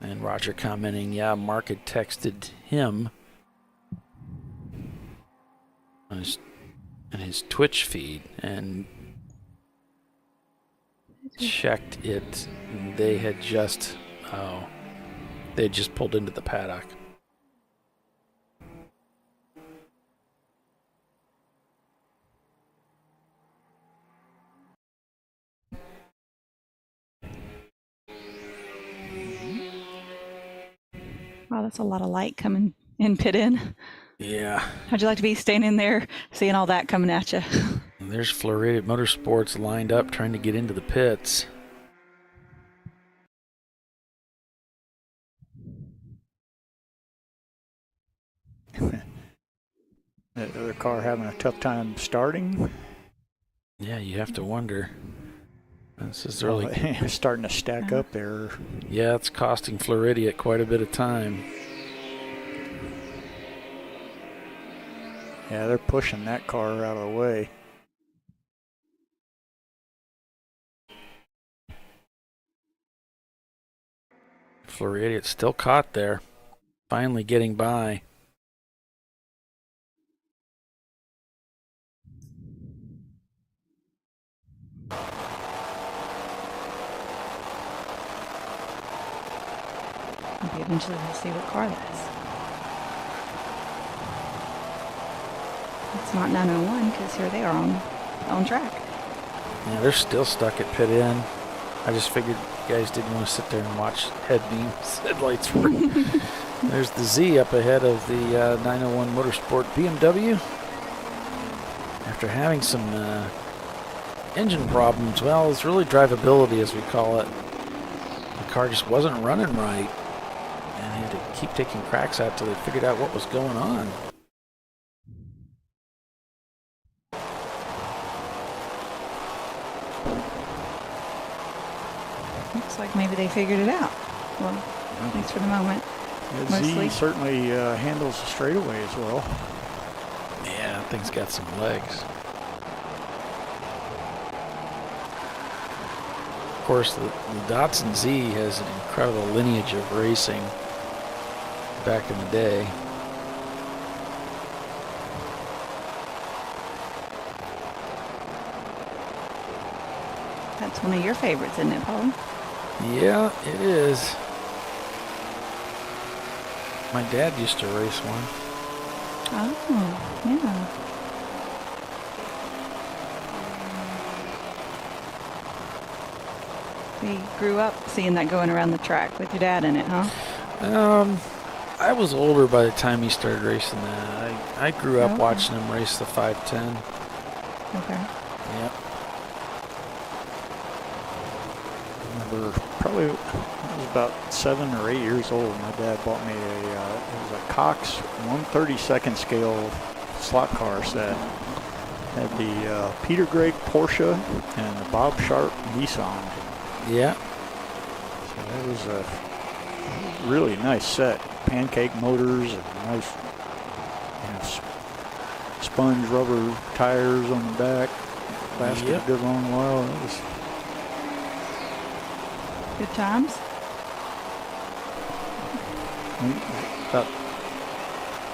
And Roger commenting, yeah, Mark had texted him on his Twitch feed and checked it. They had just pulled into the paddock. Wow, that's a lot of light coming in pit in. Yeah. How'd you like to be standing there seeing all that coming at you? And there's Floridian Motorsports lined up trying to get into the pits. That other car having a tough time starting. Yeah, you have to wonder. This is really starting to stack up there. Yeah, it's costing Floridian quite a bit of time. Yeah, they're pushing that car out of the way. Floridian's still caught there, finally getting by. Maybe eventually we'll see what car that is. It's not 901 because here they are on track. Yeah, they're still stuck at pit in. I just figured you guys didn't want to sit there and watch headlights. There's the Z up ahead of the 901 Motorsport BMW. After having some engine problems, well, it's really drivability as we call it. The car just wasn't running right. And they had to keep taking cracks out till they figured out what was going on. Looks like maybe they figured it out. Well, at least for the moment. Z certainly handles the straightaway as well. Yeah, that thing's got some legs. Of course, the Datsun Z has an incredible lineage of racing back in the day. That's one of your favorites, isn't it, Paul? Yeah, it is. My dad used to race one. Oh, yeah. We grew up seeing that going around the track with your dad in it, huh? I was older by the time he started racing that. I grew up watching him race the 510. Okay. Yep. remember, probably I was about 7 or 8 years old. My dad bought me it was a Cox 1/32 scale slot car set. Had the Peter Gregg Porsche and the Bob Sharp Nissan. Yeah. So it was a really nice set. Pancake motors and nice, sponge rubber tires on the back. Lasted a good long while. It was good times. About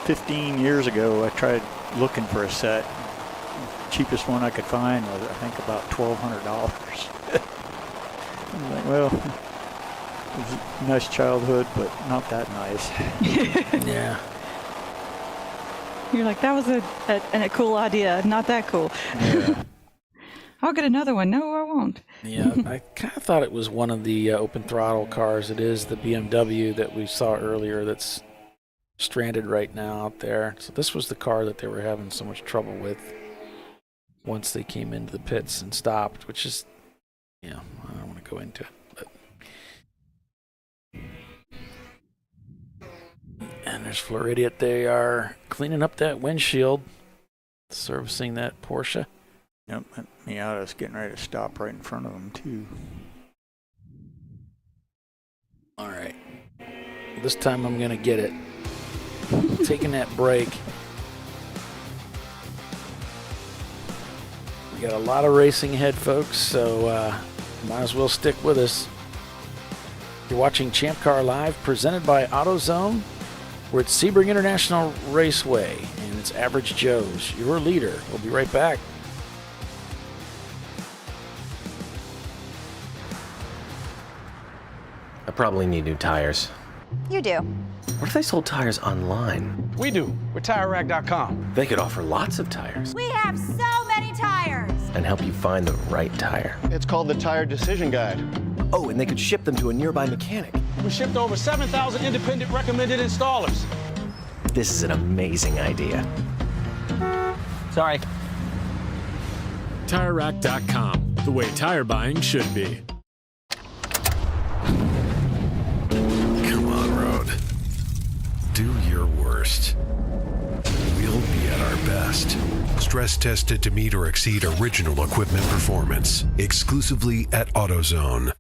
15 years ago, I tried looking for a set. Cheapest one I could find was, I think, about $1,200. I'm like, well, it was a nice childhood, but not that nice. Yeah. You're like, that was a cool idea. Not that cool. Yeah. I'll get another one. No, I won't. Yeah, I kind of thought it was one of the open throttle cars. It is the BMW that we saw earlier that's stranded right now out there. So this was the car that they were having so much trouble with once they came into the pits and stopped, which is, I don't want to go into it. And there's Floridian. They are cleaning up that windshield, servicing that Porsche. Yep, Miata's getting ready to stop right in front of them, too. All right. This time I'm going to get it. Taking that break. We got a lot of racing ahead, folks, so might as well stick with us. You're watching Champ Car Live, presented by AutoZone. We're at Sebring International Raceway, and it's Average Joe's, your leader. We'll be right back. I probably need new tires. You do. What if they sold tires online? We do. We're TireRack.com. They could offer lots of tires We have so many tires. and help you find the right tire. It's called the Tire Decision Guide. Oh, and they could ship them to a nearby mechanic. We shipped over 7,000 independent recommended installers. This is an amazing idea. Sorry. TireRack.com, the way tire buying should be. Come on, Road. Do your worst. We'll be at our best. Stress tested to meet or exceed original equipment performance. Exclusively at AutoZone.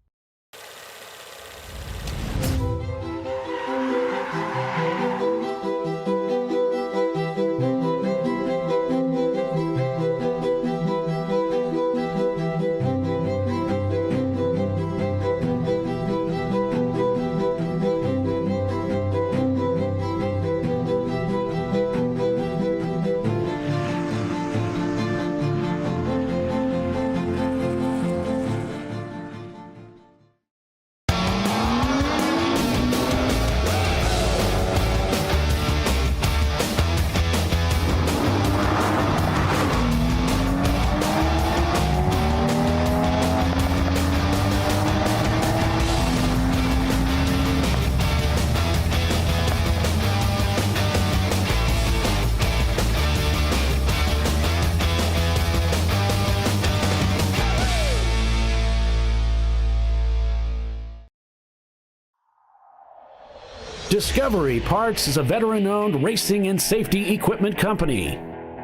Discovery Parts is a veteran-owned racing and safety equipment company.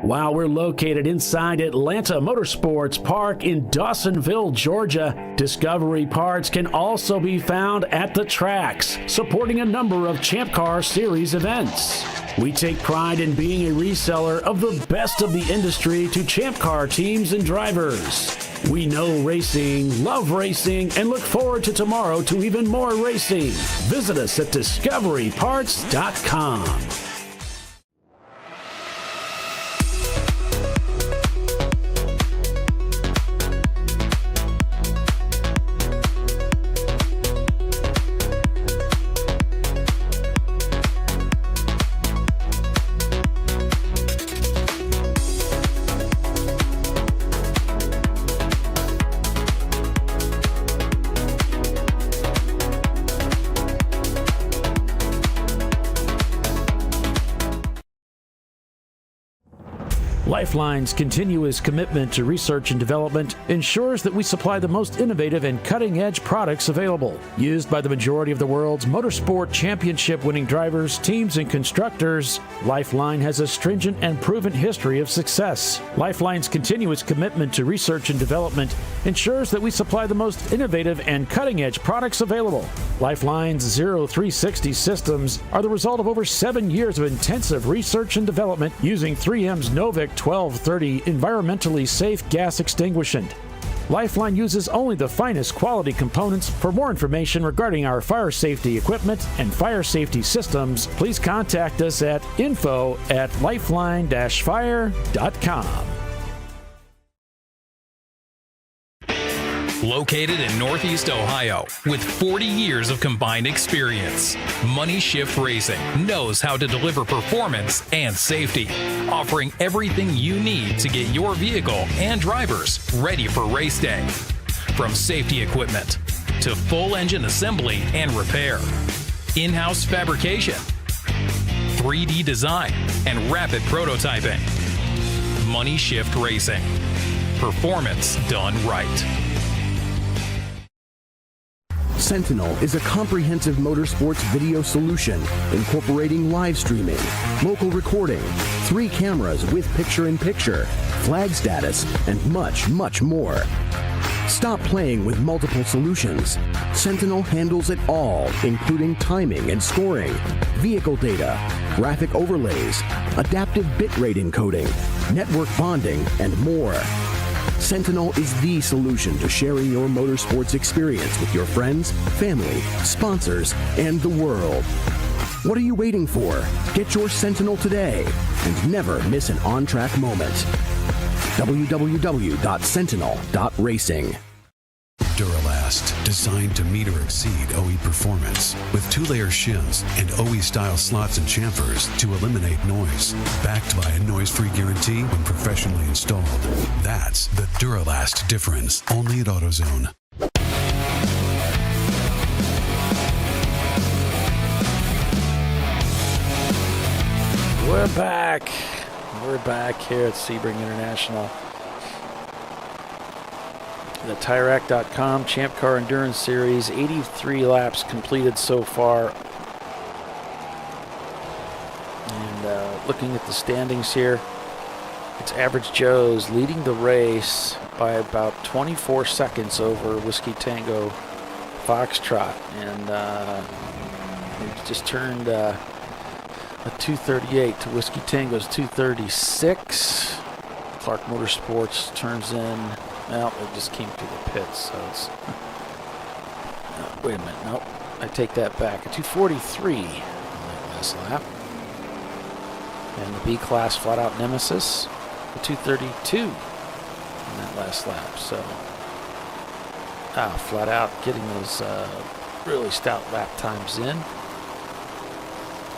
While we're located inside Atlanta Motorsports Park in Dawsonville, Georgia, Discovery Parts can also be found at the tracks, supporting a number of Champ Car Series events. We take pride in being a reseller of the best of the industry to Champ Car teams and drivers. We know racing, love racing, and look forward to tomorrow to even more racing. Visit us at discoveryparts.com. Lifeline's continuous commitment to research and development ensures that we supply the most innovative and cutting-edge products available. Used by the majority of the world's motorsport championship-winning drivers, teams, and constructors, Lifeline has a stringent and proven history of success. Lifeline's continuous commitment to research and development ensures that we supply the most innovative and cutting-edge products available. Lifeline's 0360 systems are the result of over 7 years of intensive research and development using 3M's Novik 1230 environmentally safe gas extinguishant. Lifeline uses only the finest quality components. For more information regarding our fire safety equipment and fire safety systems, please contact us at info@lifeline-fire.com. Located in Northeast Ohio, with 40 years of combined experience, Money Shift Racing knows how to deliver performance and safety, offering everything you need to get your vehicle and drivers ready for race day. From safety equipment to full engine assembly and repair, in-house fabrication, 3D design, and rapid prototyping. Money Shift Racing. Performance done right. Sentinel is a comprehensive motorsports video solution incorporating live streaming, local recording, 3 cameras with picture-in-picture, flag status, and much, much more. Stop playing with multiple solutions. Sentinel handles it all, including timing and scoring, vehicle data, graphic overlays, adaptive bitrate encoding, network bonding, and more. Sentinel is the solution to sharing your motorsports experience with your friends, family, sponsors, and the world. What are you waiting for? Get your Sentinel today and never miss an on-track moment. www.sentinel.racing. Duralast, designed to meet or exceed OE performance, with 2-layer shims and OE-style slots and chamfers to eliminate noise. Backed by a noise-free guarantee when professionally installed. That's the Duralast difference, only at AutoZone. We're back. We're back here at Sebring International. The TireRack.com Champ Car Endurance Series, 83 laps completed so far. And looking at the standings here, it's Average Joe's leading the race by about 24 seconds over Whiskey Tango Foxtrot. And they just turned a 238 to Whiskey Tango's 236. Clark Motorsports turns in. Well, it just came through the pits, so it's... wait a minute, nope. I take that back. A 243 on that last lap. And the B-Class flat-out Nemesis, a 232 on that last lap. So, flat-out getting those really stout lap times in.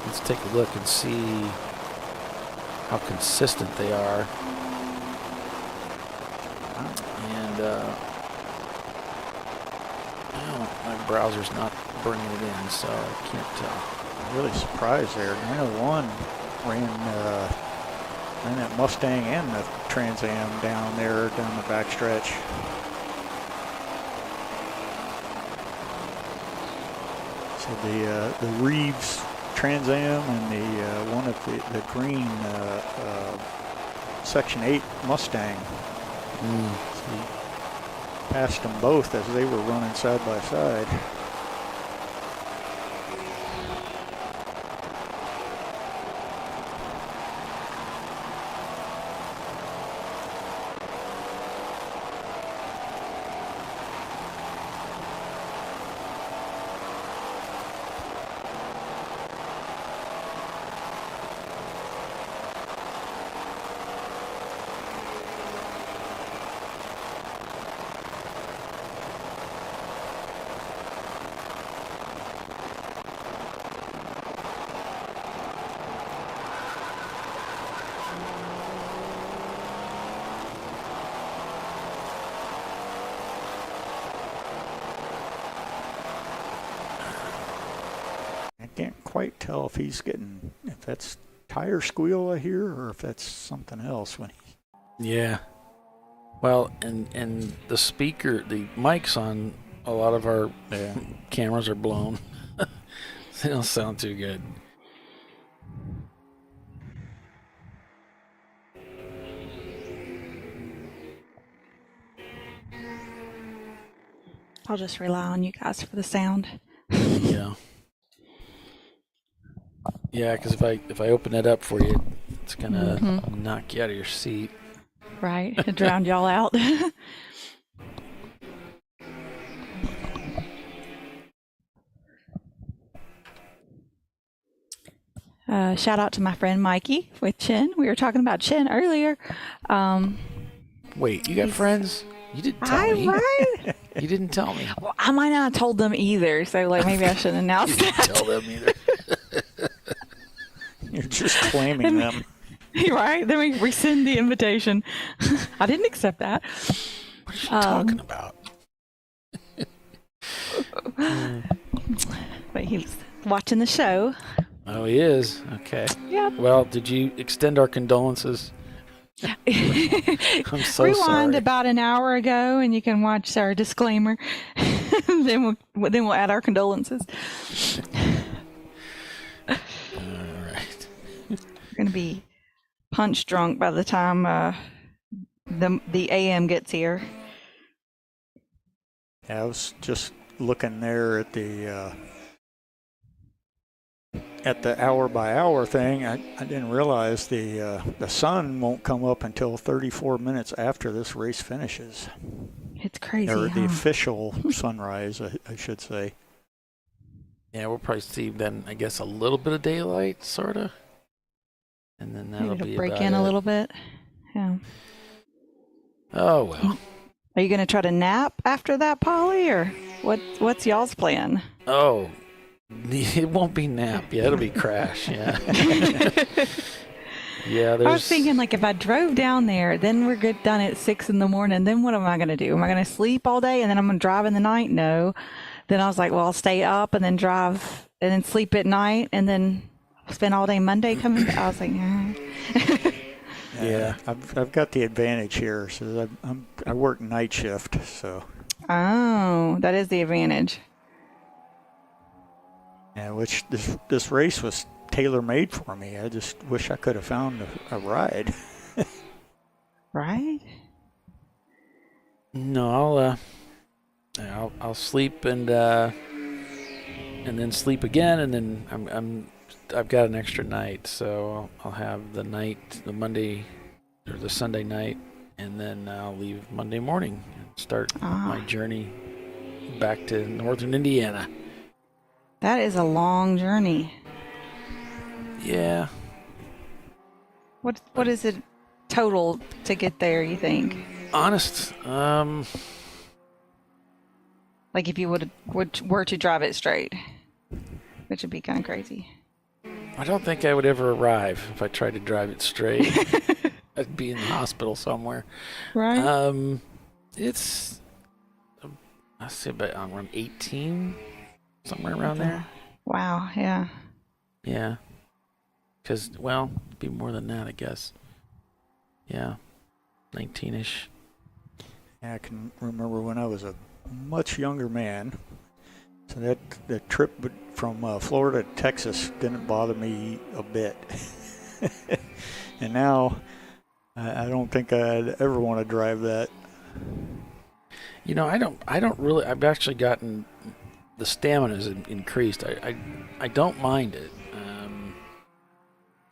Let's take a look and see how consistent they are. And my browser's not bringing it in, so I can't tell. I'm really surprised there. 901 ran that Mustang and the Trans Am down there down the backstretch. So the Reeves Trans Am and the one at the green Section 8 Mustang. He passed them both as they were running side by side. I can't quite tell if that's tire squeal I hear, or if that's something else. Yeah. Well, and the speaker, the mics on a lot of our cameras are blown. They don't sound too good. I'll just rely on you guys for the sound. Yeah. Yeah, because if I open it up for you, it's gonna knock you out of your seat. Right, it drowned y'all out. Shout out to my friend Mikey with Chin. We were talking about Chin earlier. Wait, you got friends? You didn't tell me. Right? You didn't tell me. Well, I might not have told them either, so like maybe I shouldn't announce You didn't that. tell them either. You're just claiming them. Right? Then we rescind the invitation. I didn't accept that. What are you talking about? But he's watching the show. Oh, he is? Okay. Yeah. Well, did you extend our condolences? I'm so Rewind sorry. about an hour ago, and you can watch our disclaimer. then we'll add our condolences. All right. We're gonna be punch drunk by the time the AM gets here. Yeah, I was just looking there at the hour by hour thing. I didn't realize the sun won't come up until 34 minutes after this race finishes. It's crazy. Or the huh? official sunrise, I should say. Yeah, we'll probably see then, I guess, a little bit of daylight, sort of. And then that'll Maybe be to break about in a it. little bit. Yeah. Oh, well. Are you gonna try to nap after that, Polly, or what's y'all's plan? Oh, it won't be nap. Yeah, it'll be crash. Yeah. Yeah, there's... I was thinking, like, if I drove down there, then we're good done at 6 in the morning. Then what am I going to do? Am I going to sleep all day and then I'm going to drive in the night? No. Then I was like, well, I'll stay up and then drive and then sleep at night and then spend all day Monday coming back. I was like, nah. Yeah. I've got the advantage here. So I work night shift, so. Oh, that is the advantage. Yeah, which this race was tailor-made for me. I just wish I could have found a ride. Right? No, I'll sleep and then sleep again, and then I've got an extra night, so I'll have the Monday or the Sunday night, and then I'll leave Monday morning and start my journey back to northern Indiana. That is a long journey. Yeah. What is it total to get there, you think? Honest, like if you were to drive it straight, which would be kind of crazy. I don't think I would ever arrive if I tried to drive it straight. I'd be in the hospital somewhere. Right. It's, I say about around 18, somewhere around there. Wow, yeah. Yeah. Because, well, it'd be more than that, I guess. Yeah. 19-ish. Yeah, I can remember when I was a much younger man. So the trip from Florida to Texas didn't bother me a bit. And now I don't think I'd ever want to drive that. You know, I don't really. I've actually gotten the stamina's increased. I don't mind it.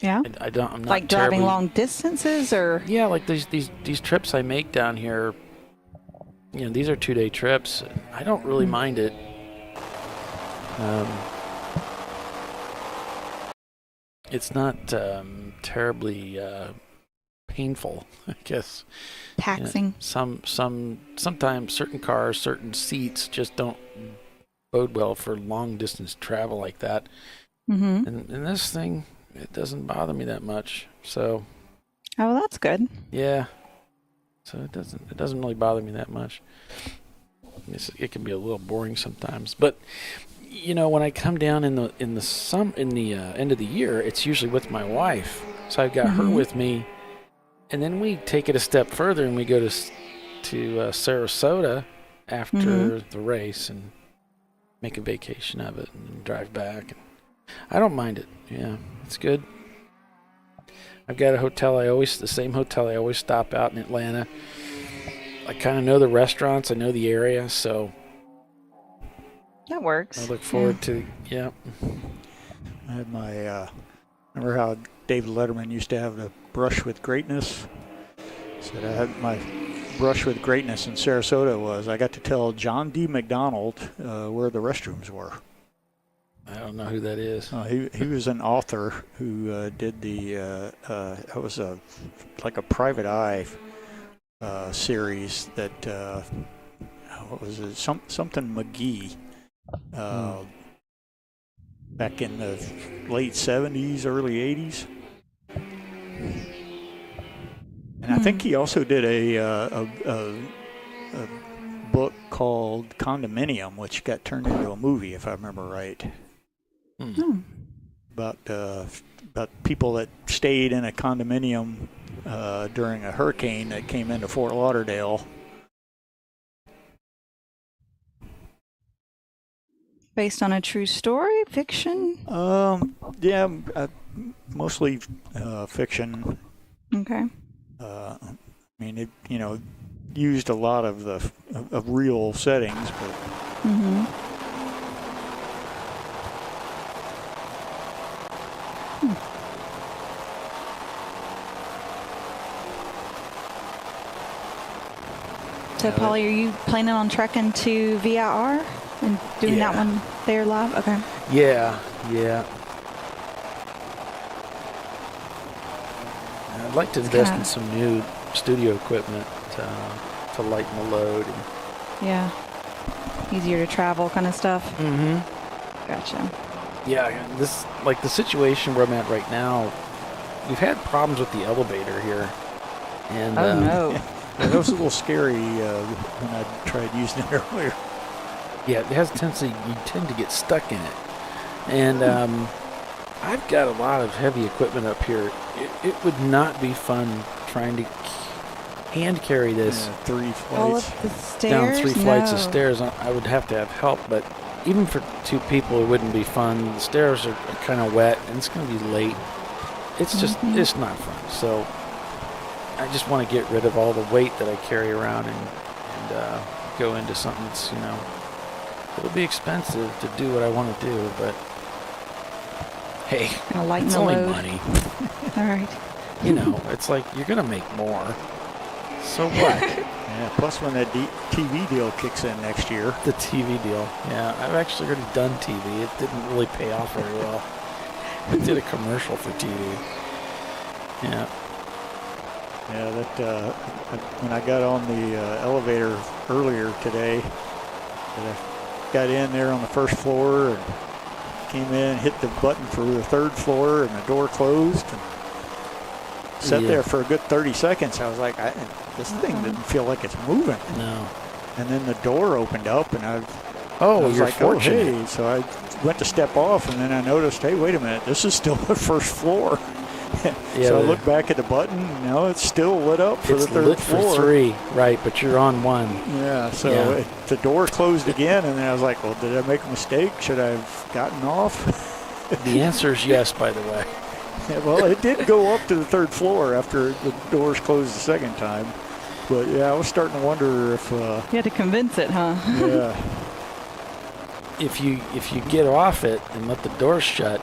Yeah. I'm not like driving terribly, long distances, or yeah, like these trips I make down here. You know, these are 2-day trips. I don't really mind it. It's not terribly painful, I guess. Taxing. You know, sometimes certain cars, certain seats just don't bode well for long distance travel like that. Mm-hmm. And this thing, it doesn't bother me that much. So. Oh, well, that's good. Yeah. So it doesn't really bother me that much. It can be a little boring sometimes, but you know, when I come down in the end of the year, it's usually with my wife. So I've got her with me, and then we take it a step further and we go to Sarasota after the race and make a vacation of it and drive back. And I don't mind it. Yeah, it's good. I've got the same hotel I always stop out in Atlanta. I kind of know the restaurants. I know the area, so that works. I look forward to, yeah. I had remember how David Letterman used to have the brush with greatness? Said I had my brush with greatness in Sarasota was I got to tell John D. McDonald where the restrooms were. I don't know who that is. He was an author who did it was like a private eye series that what was it? Something McGee. Back in the late 70s, early 80s. And I think he also did a book called Condominium, which got turned into a movie, if I remember right. About people that stayed in a condominium during a hurricane that came into Fort Lauderdale. Based on a true story, fiction? Yeah, mostly fiction. Okay. I mean, it used a lot of of real settings, but. So, Polly, are you planning on trekking to VIR and doing that one there live? Okay. Yeah. I'd like to invest in some new studio equipment to lighten the load. Yeah. Easier to travel kind of stuff. Gotcha. Yeah, the situation where I'm at right now, we've had problems with the elevator here. And no. Yeah, that was a little scary when I tried using it earlier. Yeah, it has a tendency, you tend to get stuck in it. And I've got a lot of heavy equipment up here. It would not be fun trying to hand carry this 3 flights. All up the stairs? Down 3 flights of stairs. I would have to have help, but even for 2 people, it wouldn't be fun. The stairs are kind of wet, and it's going to be late. It's just, it's not fun. So I just want to get rid of all the weight that I carry around and go into something that's, it'll be expensive to do what I want to do, but hey, it's only money. All right. It's like you're going to make more. So what? Yeah, plus when that TV deal kicks in next year. The TV deal. Yeah, I've actually already done TV. It didn't really pay off very well. I did a commercial for TV. Yeah. Yeah, that when I got on the elevator earlier today, I got in there on the first floor and came in, hit the button for the 3rd floor, and the door closed. And sat there for a good 30 seconds. I was like, this thing didn't feel like it's moving. No. And then the door opened up, and I was you're like, fortunate. hey. So I went to step off, and then I noticed, hey, wait a minute, this is still the 1st floor. So I looked back at the button. It's still lit up for the 3rd floor. It's lit for 3, right? But you're on 1. Yeah. So the door closed again, and then I was like, well, did I make a mistake? Should I have gotten off? The answer is yes, by the way. Yeah, well, it did go up to the 3rd floor after the doors closed the 2nd time. But yeah, I was starting to wonder if. You had to convince it, huh? Yeah. If you get off it and let the door shut,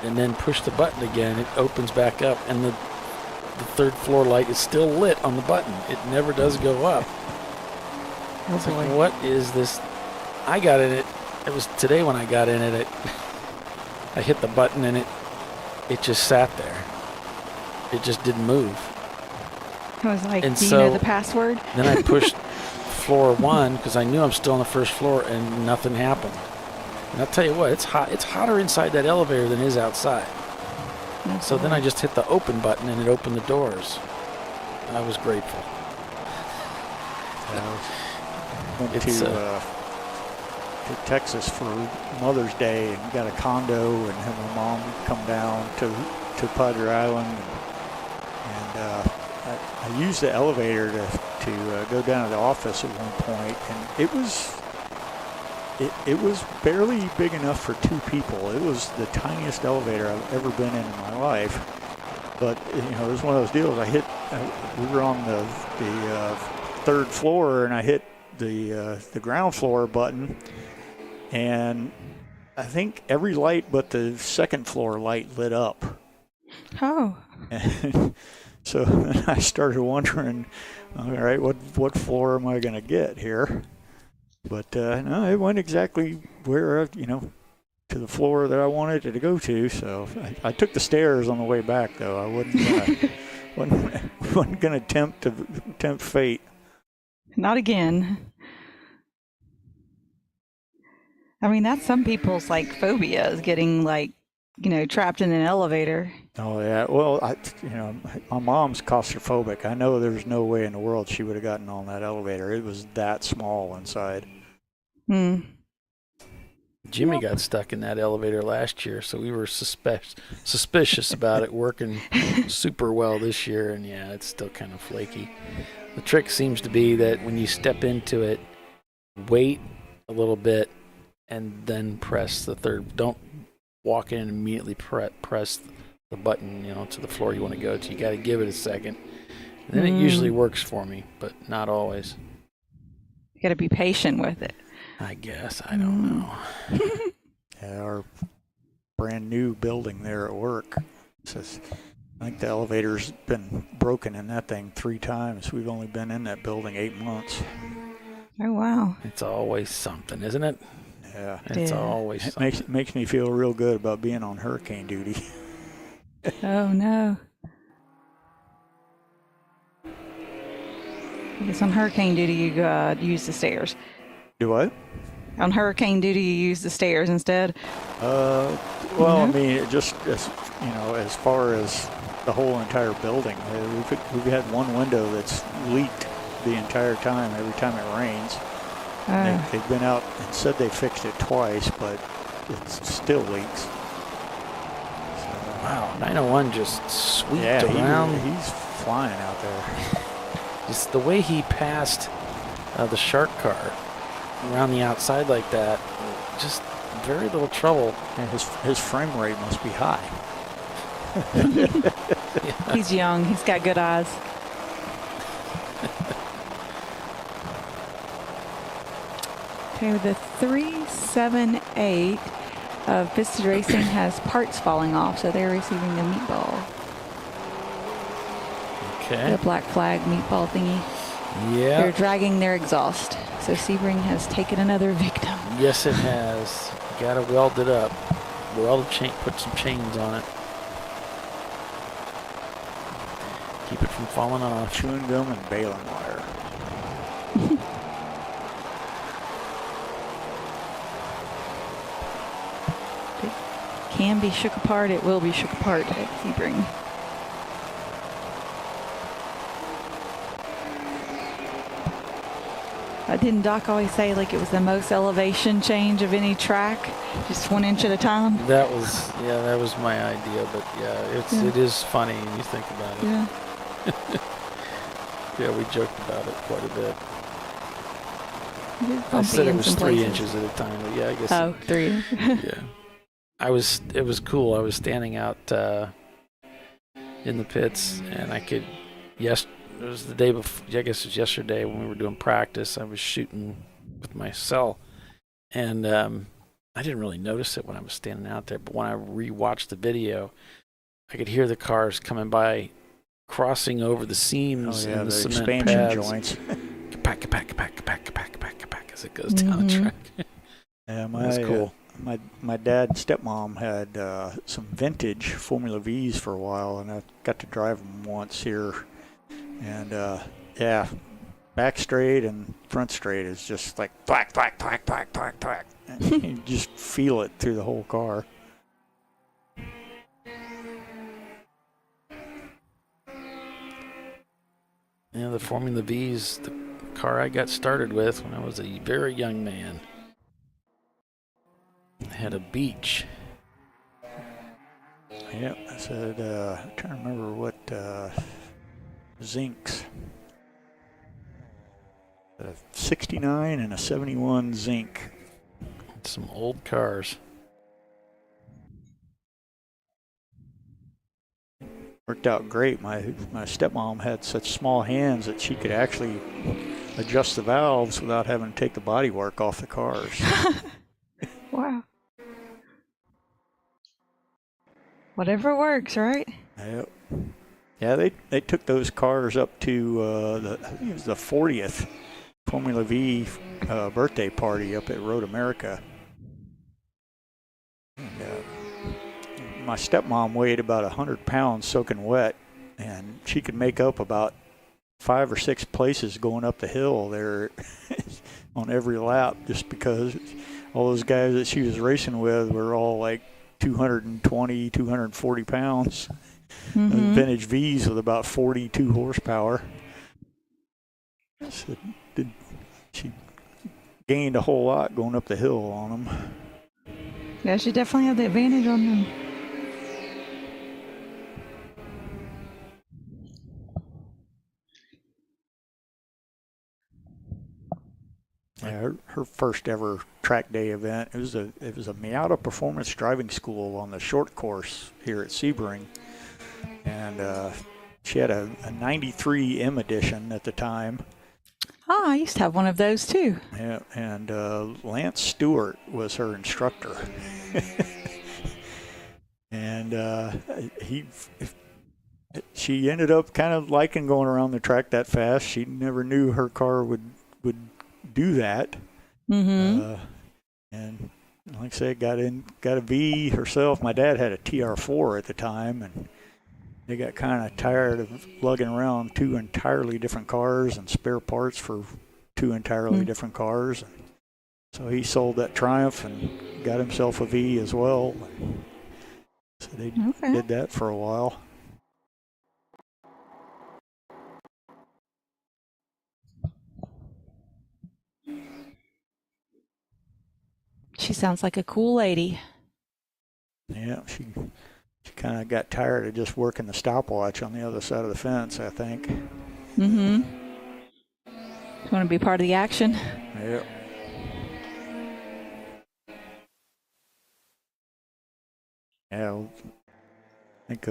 and then push the button again, it opens back up, and the 3rd floor light is still lit on the button. It never does go up. It's like, what is this? I got in it. It was today when I got in it. I hit the button and it just sat there. It just didn't move. I was like, do you know the password? Then I pushed floor 1 because I knew I'm still on the 1st floor, and nothing happened. And I'll tell you what, it's hot. It's hotter inside that elevator than it is outside. So then I just hit the open button and it opened the doors. I was grateful. Went to to Texas for Mother's Day and got a condo and had my mom come down to Padre Island. And I used the elevator to go down to the office at one point, and it was barely big enough for 2 people. It was the tiniest elevator I've ever been in my life. But it was one of those deals. We were on the 3rd floor, and I hit the ground floor button, and I think every light but the 2nd floor light lit up. Oh. And so then I started wondering, all right, what floor am I going to get here? But no, it went exactly where, to the floor that I wanted it to go to. So I took the stairs on the way back, though. I wasn't going to tempt fate. Not again. I mean, that's some people's phobia is getting trapped in an elevator. Oh yeah. Well, my mom's claustrophobic. I know there's no way in the world she would have gotten on that elevator. It was that small inside. Jimmy got stuck in that elevator last year, so we were suspicious about it working super well this year, and yeah, it's still kind of flaky. The trick seems to be that when you step into it, wait a little bit and then press the 3rd. Don't walk in and immediately press the button, to the floor you want to go to. You got to give it a second. And then it usually works for me, but not always. You got to be patient with it. I guess. I don't know. Yeah, our brand new building there at work says, I think the elevator's been broken in that thing 3 times. We've only been in that building 8 months. Oh, wow. It's always something, isn't it? Yeah. It's always something. It makes me feel real good about being on hurricane duty. Oh, no. I guess on hurricane duty, you use the stairs. Do what? On hurricane duty, you use the stairs instead? Well, I mean, it just, as far as the whole entire building, we've had one window that's leaked the entire time, every time it rains. They've been out and said they fixed it twice, but it still leaks. Wow, 901 just sweeped around. He's flying out there. Just the way he passed the shark car around the outside like that, just very little trouble. And his frame rate must be high. Yeah. He's young. He's got good eyes. Okay, the 378 of Fisted Racing has parts falling off, so they're receiving a meatball. Okay. The black flag meatball thingy. Yeah. They're dragging their exhaust. So Sebring has taken another victim. Yes, it has. Got to weld it up. Put some chains on it. Keep it from falling off. Chewing gum and baling wire. It can be shook apart. It will be shook apart at Sebring. Didn't Doc always say it was the most elevation change of any track, just 1 inch at a time? That was my idea, but it is funny when you think about it. Yeah. Yeah, we joked about it quite a bit. I said it was 3 inches at a time, but yeah, I guess. Oh, 3. Yeah. It was cool. I was standing out in the pits, and I could, it was the day before, I guess it was yesterday when we were doing practice. I was shooting with my cell, and I didn't really notice it when I was standing out there, but when I rewatched the video, I could hear the cars coming by, crossing over the seams and the cement expansion pads. joints. As it goes down the track. Yeah, That's cool. My dad and stepmom had some vintage Formula Vs for a while, and I got to drive them once here. And back straight and front straight is just like thwack, thwack, thwack, thwack, thwack, thwack. And you just feel it through the whole car. Yeah, the Formula V's, the car I got started with when I was a very young man. had a beach. Yeah, I said, I'm trying to remember what zincs. A 69 and a 71 zinc. Some old cars. Worked out great. My stepmom had such small hands that she could actually adjust the valves without having to take the bodywork off the cars. Wow. Whatever works, right? Yep. Yeah, they took those cars up to I think it was the 40th Formula V birthday party up at Road America. And, my stepmom weighed about 100 pounds soaking wet, and she could make up about 5 or 6 places going up the hill there on every lap, just because all those guys that she was racing with were all like 220, 240 pounds. Mm-hmm. Vintage V's with about 42 horsepower. So she gained a whole lot going up the hill on them. Yeah, she definitely had the advantage on them. Yeah, her first ever track day event. It was a Miata Performance Driving School on the short course here at Sebring, and she had a 93 M edition at the time. Oh, I used to have one of those too. Yeah, and Lance Stewart was her instructor, and she ended up kind of liking going around the track that fast. She never knew her car would do that. Mm-hmm. And like I said, got a V herself. My dad had a TR4 at the time, and they got kind of tired of lugging around 2 entirely different cars and spare parts for 2 entirely different cars. And so he sold that Triumph and got himself a V as well. So they did that for a while. She sounds like a cool lady. Yeah, she kind of got tired of just working the stopwatch on the other side of the fence, I think. Mm-hmm. You want to be part of the action? Yeah. Yeah, I think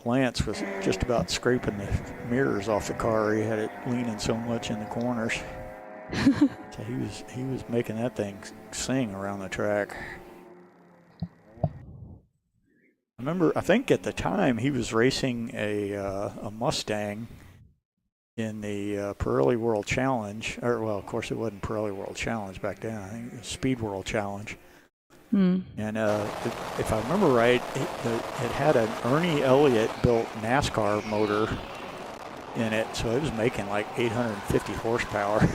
Lance was just about scraping the mirrors off the car. He had it leaning so much in the corners. So he was making that thing sing around the track. I think at the time he was racing a Mustang in the Pirelli World Challenge, well, of course it wasn't Pirelli World Challenge back then. I think it was Speed World Challenge. And if I remember right, it had an Ernie Elliott built NASCAR motor in it, so it was making like 850 horsepower,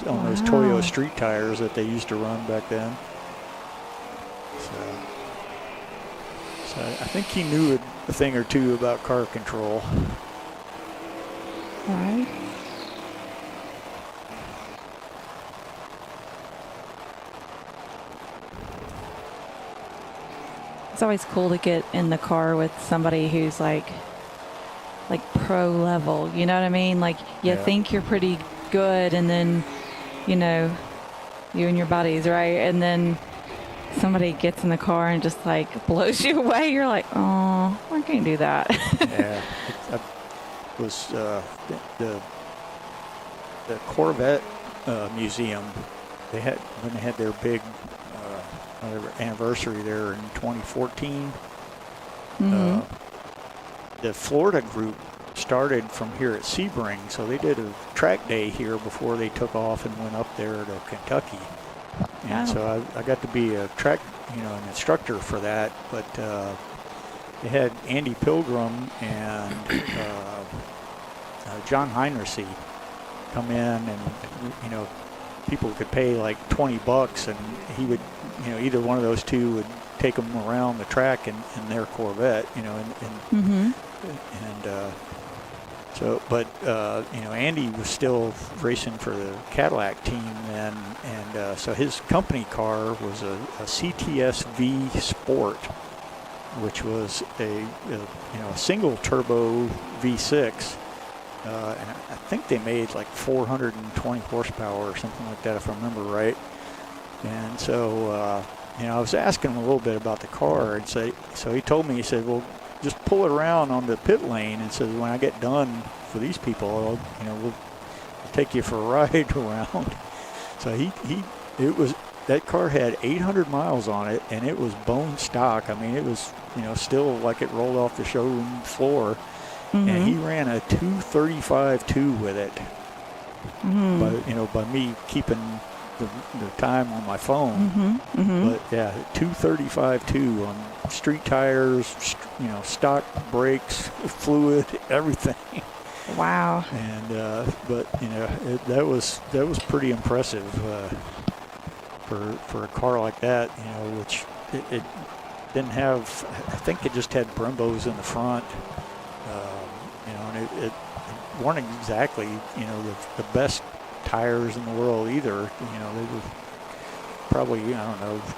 on those Toyo street tires that they used to run back then. So I think he knew a thing or two about car control. All right. It's always cool to get in the car with somebody who's like pro level, you know what I mean? Like you think you're pretty good, and then, you and your buddies, right? And then somebody gets in the car and just like blows you away. You're like, oh, I can't do that. Yeah. It was the Corvette museum. When they had their big anniversary there in 2014. The Florida group started from here at Sebring, so they did a track day here before they took off and went up there to Kentucky. And so I got to be a track, an instructor for that. But they had Andy Pilgrim and John Heinrichsey come in, and people could pay like $20, and he would, either one of those two would take them around the track in their Corvette, and So, but Andy was still racing for the Cadillac team then, and so his company car was a CTS V Sport, which was a single turbo V6, and I think they made like 420 horsepower or something like that, if I remember right. And so I was asking him a little bit about the car, and so he told me, he said, well, just pull it around on the pit lane, and said, when I get done for these people, we'll take you for a ride around. So that car had 800 miles on it, and it was bone stock. I mean, it was still like it rolled off the showroom floor, and he ran a 2:35.2 with it. By me keeping the time on my phone. But yeah, 2:35.2 on street tires, stock brakes, fluid, everything. Wow. And that was pretty impressive for a car like that. Which it didn't have. I think it just had Brembos in the front. And it weren't exactly the best tires in the world either. They were probably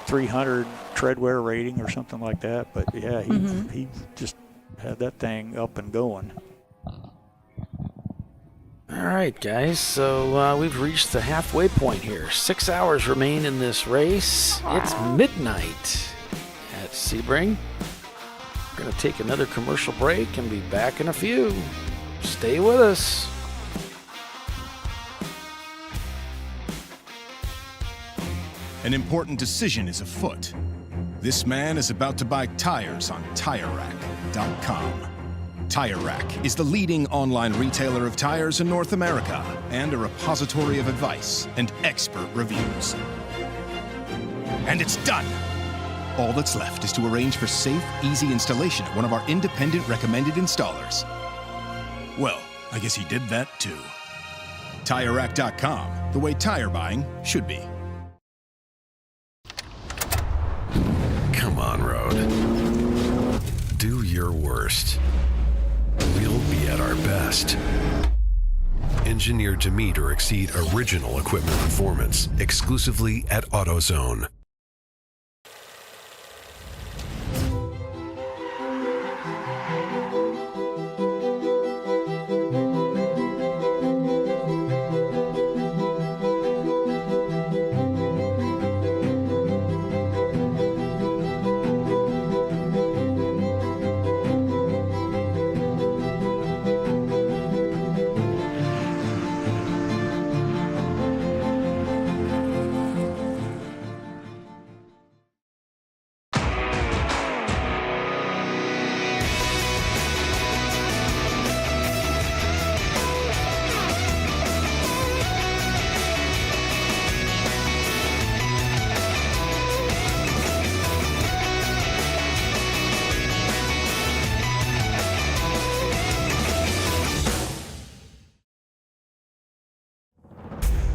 300 tread wear rating or something like that. But yeah, he just had that thing up and going. All right, guys. So we've reached the halfway point here. 6 hours remain in this race. It's midnight at Sebring. We're going to take another commercial break and be back in a few. Stay with us. An important decision is afoot. This man is about to buy tires on TireRack.com. Tire Rack is the leading online retailer of tires in North America and a repository of advice and expert reviews. And it's done! All that's left is to arrange for safe, easy installation at one of our independent recommended installers. Well, I guess he did that too. TireRack.com, the way tire buying should be. Come on, Road. Do your worst. We'll be at our best. Engineered to meet or exceed original equipment performance, exclusively at AutoZone.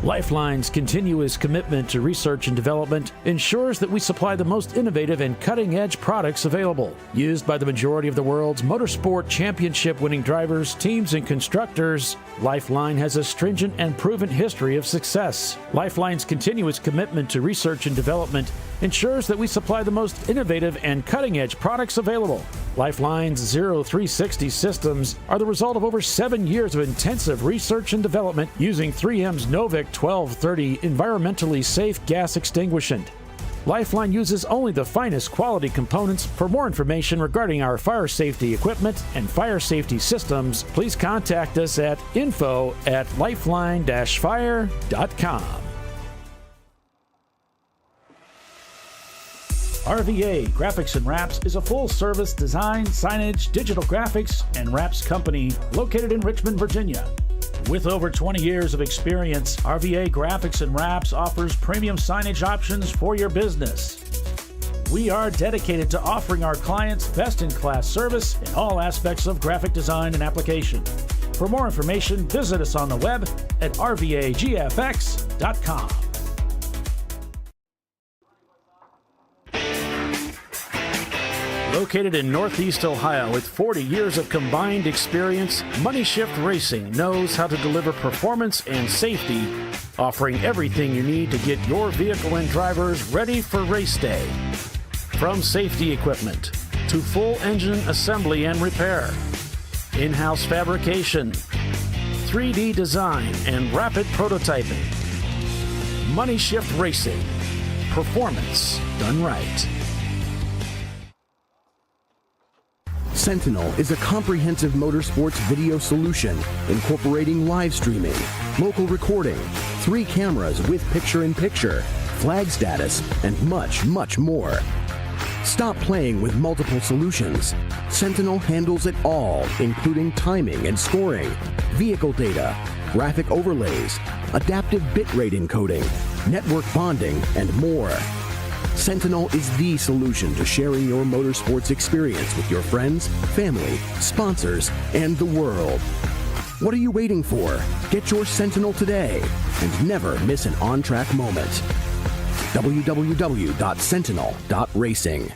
Lifeline's continuous commitment to research and development ensures that we supply the most innovative and cutting-edge products available. Used by the majority of the world's motorsport championship-winning drivers, teams, and constructors, Lifeline has a stringent and proven history of success. Lifeline's continuous commitment to research and development ensures that we supply the most innovative and cutting-edge products available. Lifeline's 0360 systems are the result of over 7 years of intensive research and development using 3M's Novik 1230 environmentally safe gas extinguishant. Lifeline uses only the finest quality components. For more information regarding our fire safety equipment and fire safety systems, please contact us at info@lifeline-fire.com. RVA Graphics and Wraps is a full-service design, signage, digital graphics, and wraps company located in Richmond, Virginia. With over 20 years of experience, RVA Graphics and Wraps offers premium signage options for your business. We are dedicated to offering our clients best-in-class service in all aspects of graphic design and application. For more information, visit us on the web at rvagfx.com. Located in Northeast Ohio with 40 years of combined experience, Money Shift Racing knows how to deliver performance and safety, offering everything you need to get your vehicle and drivers ready for race day. From safety equipment to full engine assembly and repair, in-house fabrication, 3D design, and rapid prototyping. Money Shift Racing. Performance done right. Sentinel is a comprehensive motorsports video solution incorporating live streaming, local recording, 3 cameras with picture-in-picture, flag status, and much, much more. Stop playing with multiple solutions. Sentinel handles it all, including timing and scoring, vehicle data, graphic overlays, adaptive bitrate encoding, network bonding, and more. Sentinel is the solution to sharing your motorsports experience with your friends, family, sponsors, and the world. What are you waiting for? Get your Sentinel today and never miss an on-track moment. www.sentinel.racing.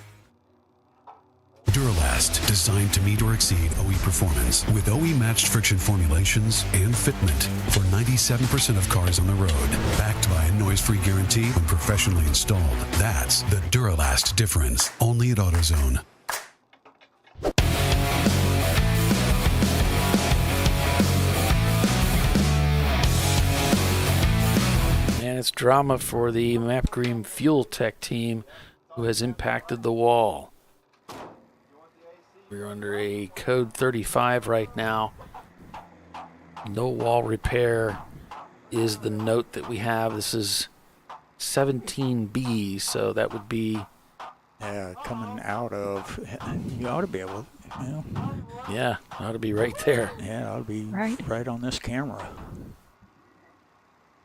Duralast, designed to meet or exceed OE performance with OE-matched friction formulations and fitment for 97% of cars on the road. Backed by a noise-free guarantee when professionally installed. That's the Duralast difference. Only at AutoZone. And it's drama for the Map Green Fuel Tech team who has impacted the wall. We're under a code 35 right now. No wall repair is the note that we have. This is 17B, so that would be... Yeah, coming out of... You ought to be able to, you know. Yeah, ought to be right there. Yeah, it ought to be right on this camera.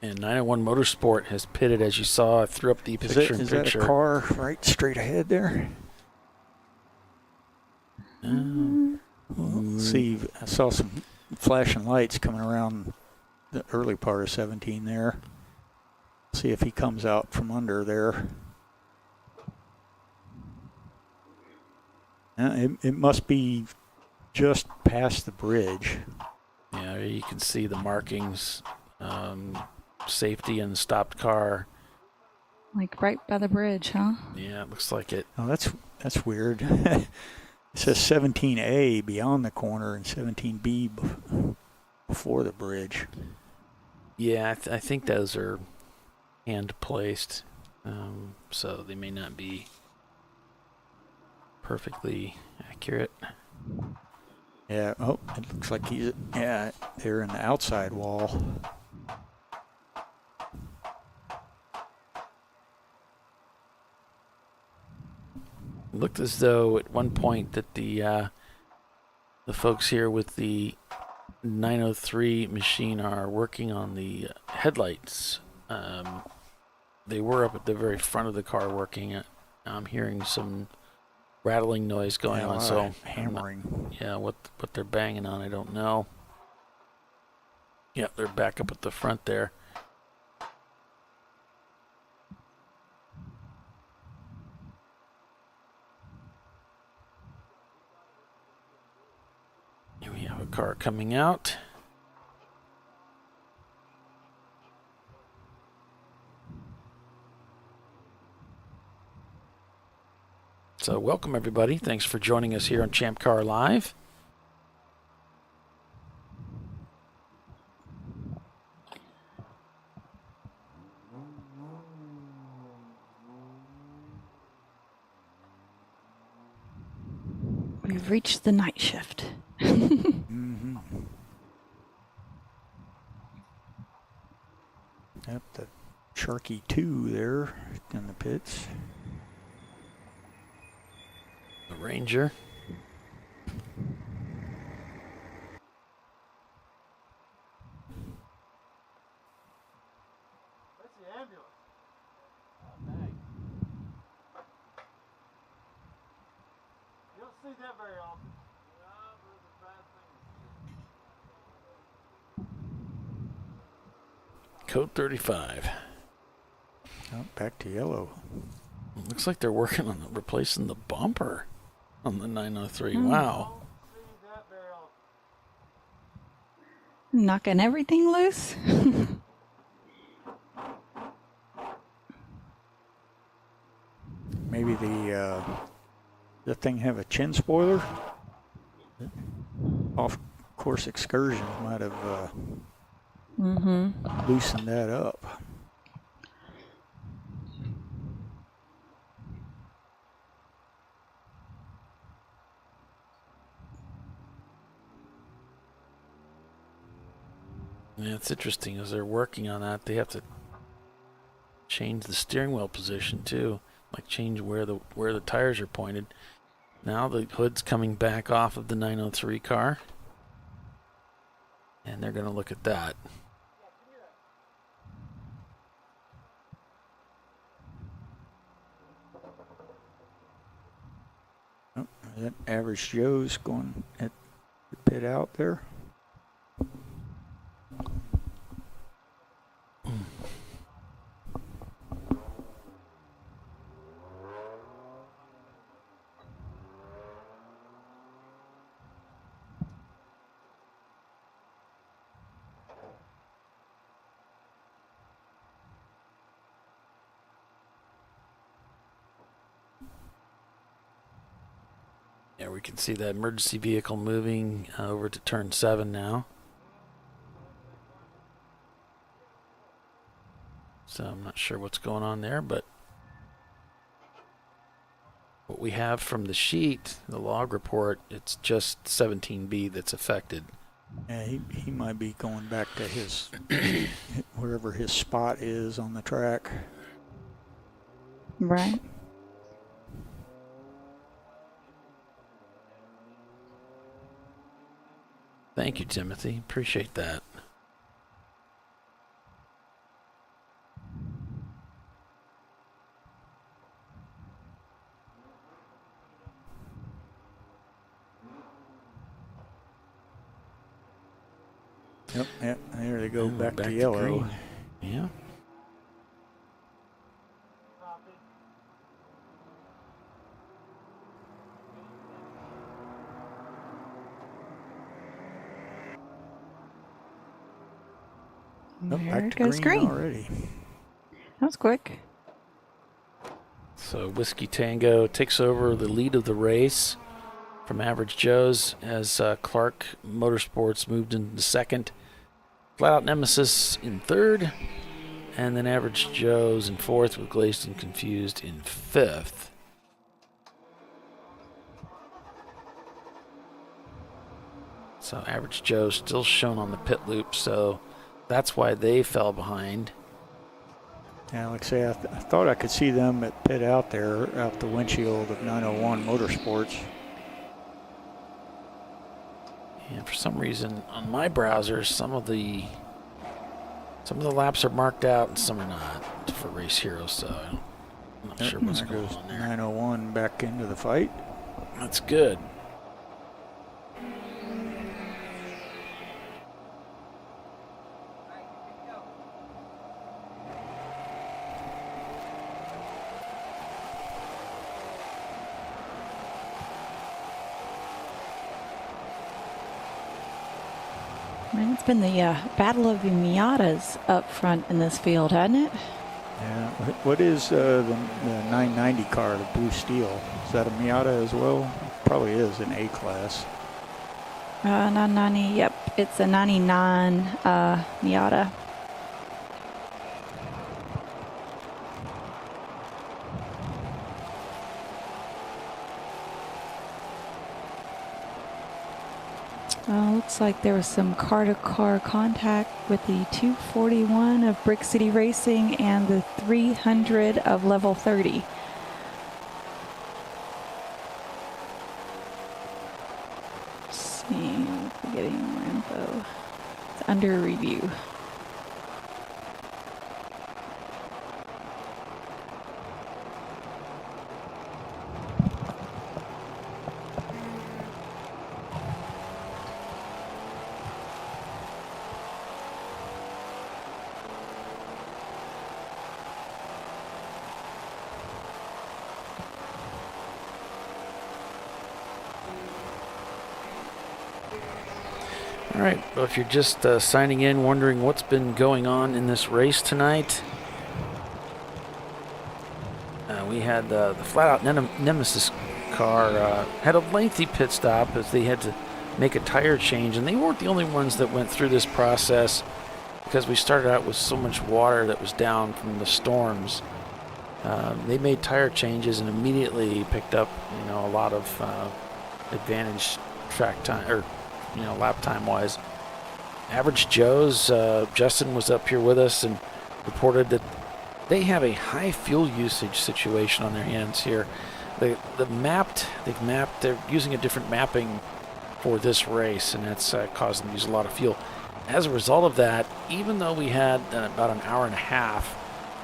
And 901 Motorsport has pitted, as you saw. I threw up the picture-in-picture. Is that a car right straight ahead there? Let's see, I saw some flashing lights coming around the early part of 17 there. See if he comes out from under there. It must be just past the bridge. Yeah, you can see the markings, safety and stopped car. Like right by the bridge, huh? Yeah, it looks like it. Oh, that's weird. It says 17A beyond the corner and 17B before the bridge. Yeah, I think those are hand placed, so they may not be perfectly accurate. Yeah, oh, it looks like they're in the outside wall. It looked as though at one point that the folks here with the 903 machine are working on the headlights. They were up at the very front of the car working. I'm hearing some rattling noise going on, so hammering. What they're banging on, I don't know. Yeah, they're back up at the front there. Here we have a car coming out. So welcome, everybody. Thanks for joining us here on ChampCar.Live. We've reached the night shift. Mm-hmm. Yep, the Sharky 2 there in the pits. The Ranger. That's the ambulance. You don't see that very often. Code 35. Oh, back to yellow. Looks like they're working on replacing the bumper On the 903. Wow. Knocking everything loose. Maybe the thing have a chin spoiler? Off-course excursions might have loosened that up. Yeah, it's interesting as they're working on that. They have to change the steering wheel position too, like change where the tires are pointed. Now the hood's coming back off of the 903 car, and they're going to look at that. Oh, that Average Joe's going at the pit out there. Yeah, we can see that emergency vehicle moving over to turn 7 now. So I'm not sure what's going on there, but what we have from the sheet, the log report, it's just 17B that's affected. Yeah, he might be going back to his wherever his spot is on the track. Right. Thank you, Timothy. Appreciate that. Yep, there they go, And back we're to yellow. green. Yeah. Oh, There back it to goes green already. That was quick. So Whiskey Tango takes over the lead of the race from Average Joe's as Clark Motorsports moved into second. Flat Out Nemesis in third. And then Average Joe's in fourth with Glazed and Confused in fifth. So Average Joe still shown on the pit loop, so that's why they fell behind. Yeah, like I say, I thought I could see them at pit out there, out the windshield of 901 Motorsports. And for some reason, on my browser, some of the laps are marked out and some are not for Race Hero, so I'm not sure what's going on there. 901 back into the fight. That's good. Man, it's been the battle of the Miatas up front in this field, hasn't it? Yeah. What is the 990 car, the blue steel? Is that a Miata as well? Probably is an A class. 990, yep. It's a 99 Miata. Looks like there was some car-to-car contact with the 241 of Brick City Racing and the 300 of Level 30. Let's see if we're getting more info. It's under review. All right, well, if you're just signing in, wondering what's been going on in this race tonight, we had the flat-out Nemesis car had a lengthy pit stop as they had to make a tire change, and they weren't the only ones that went through this process because we started out with so much water that was down from the storms. They made tire changes and immediately picked up, a lot of advantage track time, or lap time wise. Average Joe's Justin was up here with us and reported that they have a high fuel usage situation on their hands here. They're using a different mapping for this race, and that's caused them to use a lot of fuel. As a result of that, even though we had about an hour and a half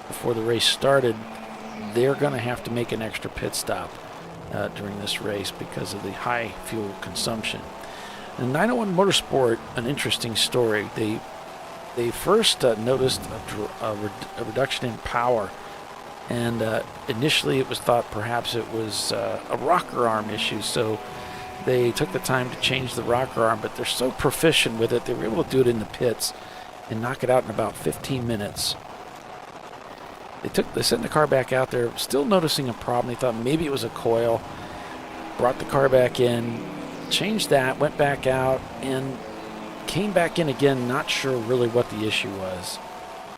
before the race started, they're going to have to make an extra pit stop during this race because of the high fuel consumption. And 901 Motorsport, an interesting story. They first noticed a reduction in power, and initially it was thought perhaps it was a rocker arm issue, so they took the time to change the rocker arm, but they're so proficient with it, they were able to do it in the pits and knock it out in about 15 minutes. They sent the car back out there, still noticing a problem. They thought maybe it was a coil, brought the car back in, changed that, went back out, and came back in again, not sure really what the issue was.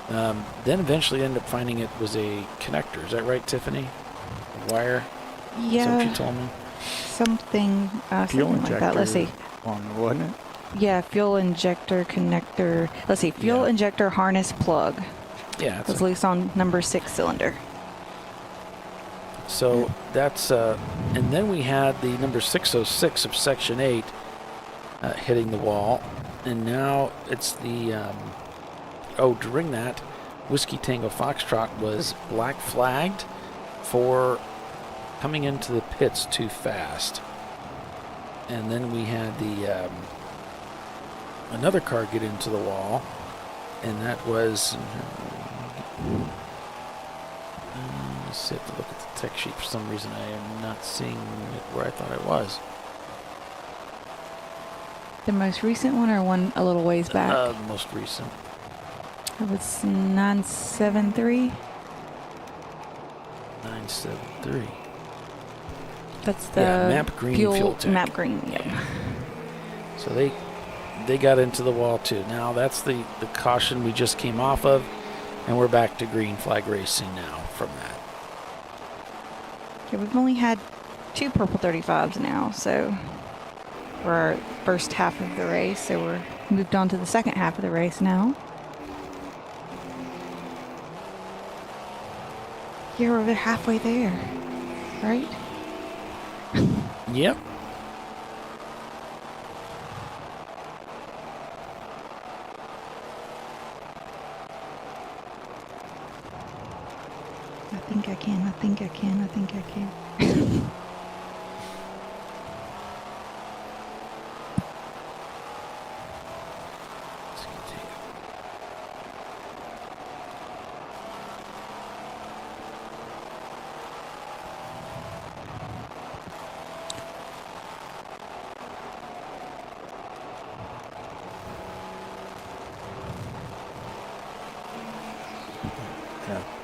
Then eventually ended up finding it was a connector. Is that right, Tiffany? A wire? Yeah. Is that what you told me? Something like that. Let's see. One, wasn't it? Yeah, fuel injector connector. Let's see, fuel injector harness plug. Yeah. It was loose on number 6 cylinder. So that's, and then we had the number 606 of Section 8 hitting the wall. And now it's the, during that, Whiskey Tango Foxtrot was black flagged for coming into the pits too fast. And then we had the, another car get into the wall, and that was, let's see, I have to look at the tech sheet. For some reason I am not seeing it where I thought it was. The most recent one or one a little ways back? The most recent. It was 973. 973. That's the map green fuel tank. Map green, yeah. So they got into the wall too. Now that's the caution we just came off of, and we're back to green flag racing now from that. Yeah, we've only had 2 purple 35s now, so we're our first half of the race, so we're moved on to the second half of the race now. Yeah, we're halfway there, right? Yep. I think I can.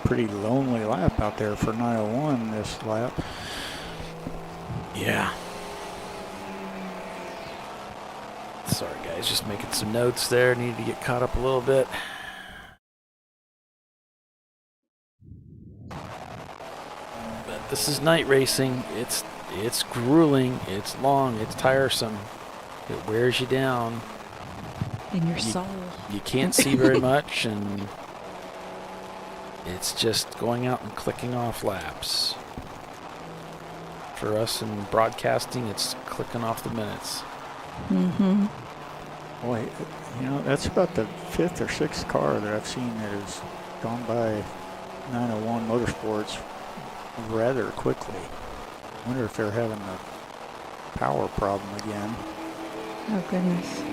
Pretty lonely lap out there for 901 this lap. Yeah. Sorry guys, just making some notes there. Need to get caught up a little bit. But this is night racing. It's grueling, it's long, it's tiresome. It wears you down. In your soul. You can't see very much, and it's just going out and clicking off laps. For us in broadcasting, it's clicking off the minutes. Mm-hmm. Boy, that's about the 5th or 6th car that I've seen that has gone by 901 Motorsports rather quickly. I wonder if they're having a power problem again. Oh, goodness.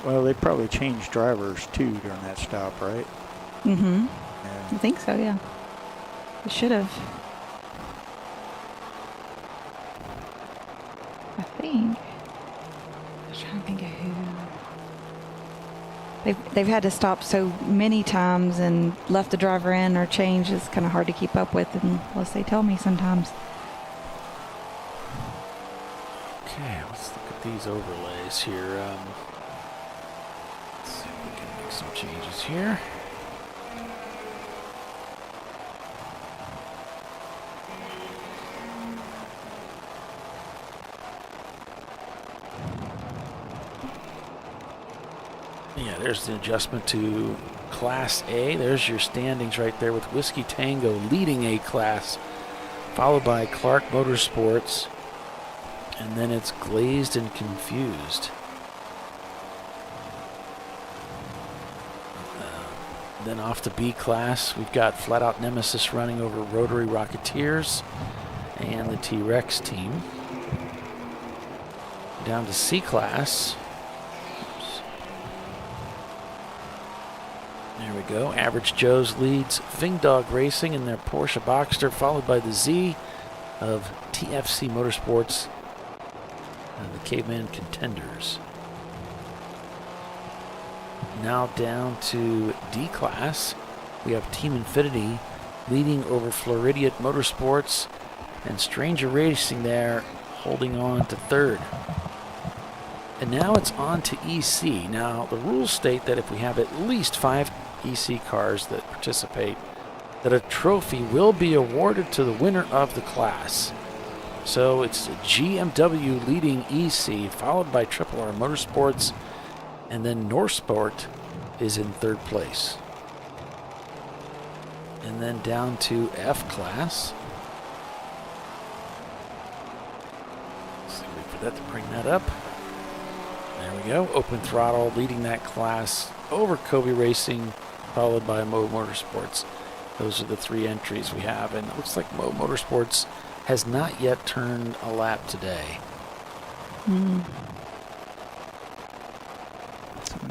Well, they probably changed drivers too during that stop, right? Mm-hmm. Yeah. I think so, yeah. They should have. think. I'm trying to think of who. They've had to stop so many times and left the driver in or changed. It's kind of hard to keep up with unless they tell me sometimes. Okay, let's look at these overlays here. Let's see if we can make some changes here. Yeah, there's the adjustment to Class A. There's your standings right there with Whiskey Tango leading A class, followed by Clark Motorsports, and then it's Glazed and Confused. Then off to B class, we've got Flat Out Nemesis running over Rotary Rocketeers and the T-Rex team. Down to C class. There we go. Average Joe's leads Fing Dog Racing in their Porsche Boxster, followed by the Z of TFC Motorsports and the Caveman Contenders. Now down to D class. We have Team Infinity leading over Floridian Motorsports and Stranger Racing there holding on to third. And now it's on to EC. Now the rules state that if we have at least 5 EC cars that participate, that a trophy will be awarded to the winner of the class. So it's GMW leading EC, followed by Triple R Motorsports, and then Northsport is in third place. And then down to F class. Let's see, wait for that to bring that up. There we go. Open Throttle leading that class over Kobe Racing, followed by Mo Motorsports. Those are the 3 entries we have, and it looks like Mo Motorsports has not yet turned a lap today.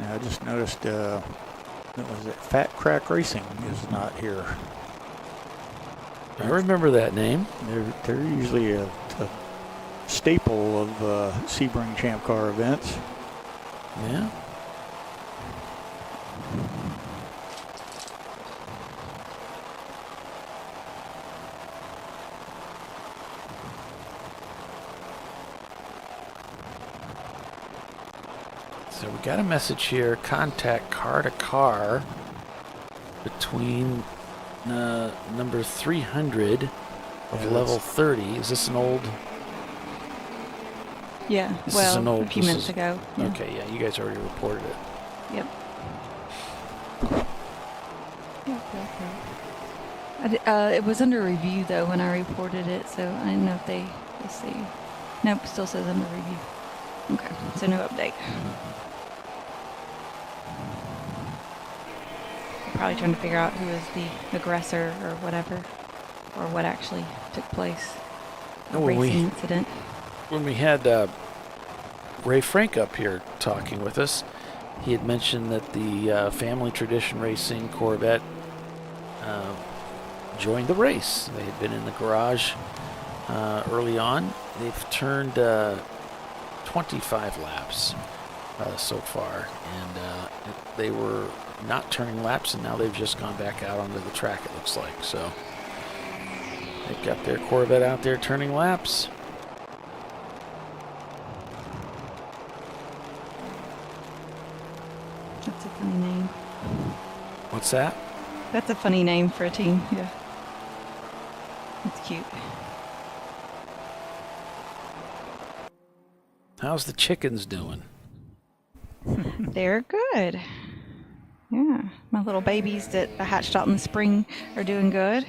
I just noticed, what was it? Fat Crack Racing is not here. I remember that name. They're usually a staple of Sebring Champ Car events. Yeah. So we got a message here, contact car to car between number 300 of level 30. Is this an old? Yeah, This is an old, a few minutes ago. Yeah. Okay, yeah, you guys already reported it. Yep. It was under review though when I reported it, so I didn't know if let's see. Nope, still says under review. Okay, so no update. Probably trying to figure out who is the aggressor or whatever, or what actually took place. A racing incident. When we had Ray Frank up here talking with us, he had mentioned that the Family Tradition Racing Corvette joined the race. They had been in the garage early on. They've turned 25 laps so far, and they were not turning laps, and now they've just gone back out onto the track, it looks like. So they've got their Corvette out there turning laps. That's a funny name. What's that? That's a funny name for a team, yeah. It's cute. How's the chickens doing? They're good. Yeah, my little babies that I hatched out in the spring are doing good.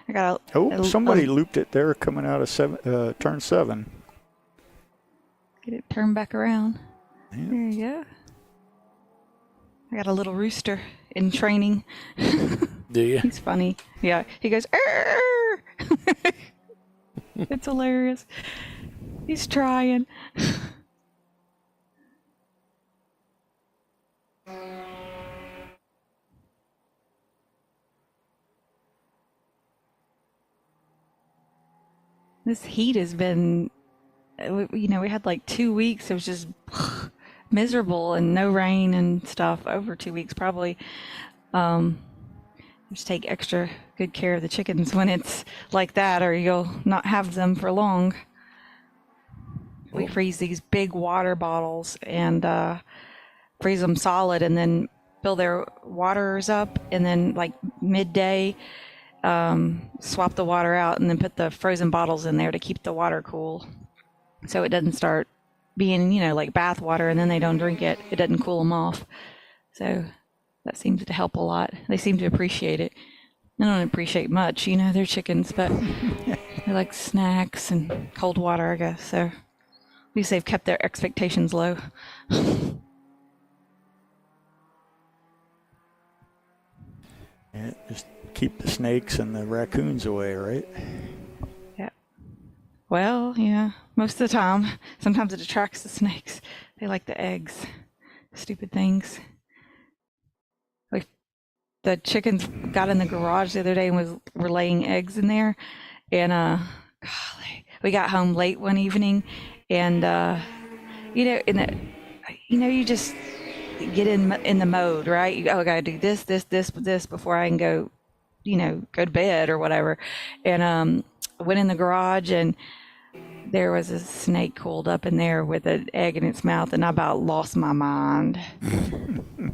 I got somebody looped it there coming out of turn 7. Get it turned back around. Yeah. There you go. I got a little rooster in training. Do you? He's funny. Yeah, he goes, "Arr!" It's hilarious. He's trying. This heat has been we had like 2 weeks. It was just miserable and no rain and stuff over 2 weeks probably. Just take extra good care of the chickens when it's like that, or you'll not have them for long. We freeze these big water bottles and freeze them solid, and then fill their waters up, and then like midday swap the water out, and then put the frozen bottles in there to keep the water cool, so it doesn't start being like bath water, and then they don't drink it. It doesn't cool them off. So that seems to help a lot. They seem to appreciate it. They don't appreciate much, they're chickens, but they like snacks and cold water, I guess. So at least they've kept their expectations low. Yeah, just keep the snakes and the raccoons away, right? Yeah. Well, yeah, most of the time. Sometimes it attracts the snakes. They like the eggs. Stupid things. The chickens got in the garage the other day and were laying eggs in there, and golly, we got home late one evening, and you just get in the mode, right? I gotta do this before I can go, go to bed or whatever, and went in the garage, and there was a snake coiled up in there with an egg in its mouth, and I about lost my mind.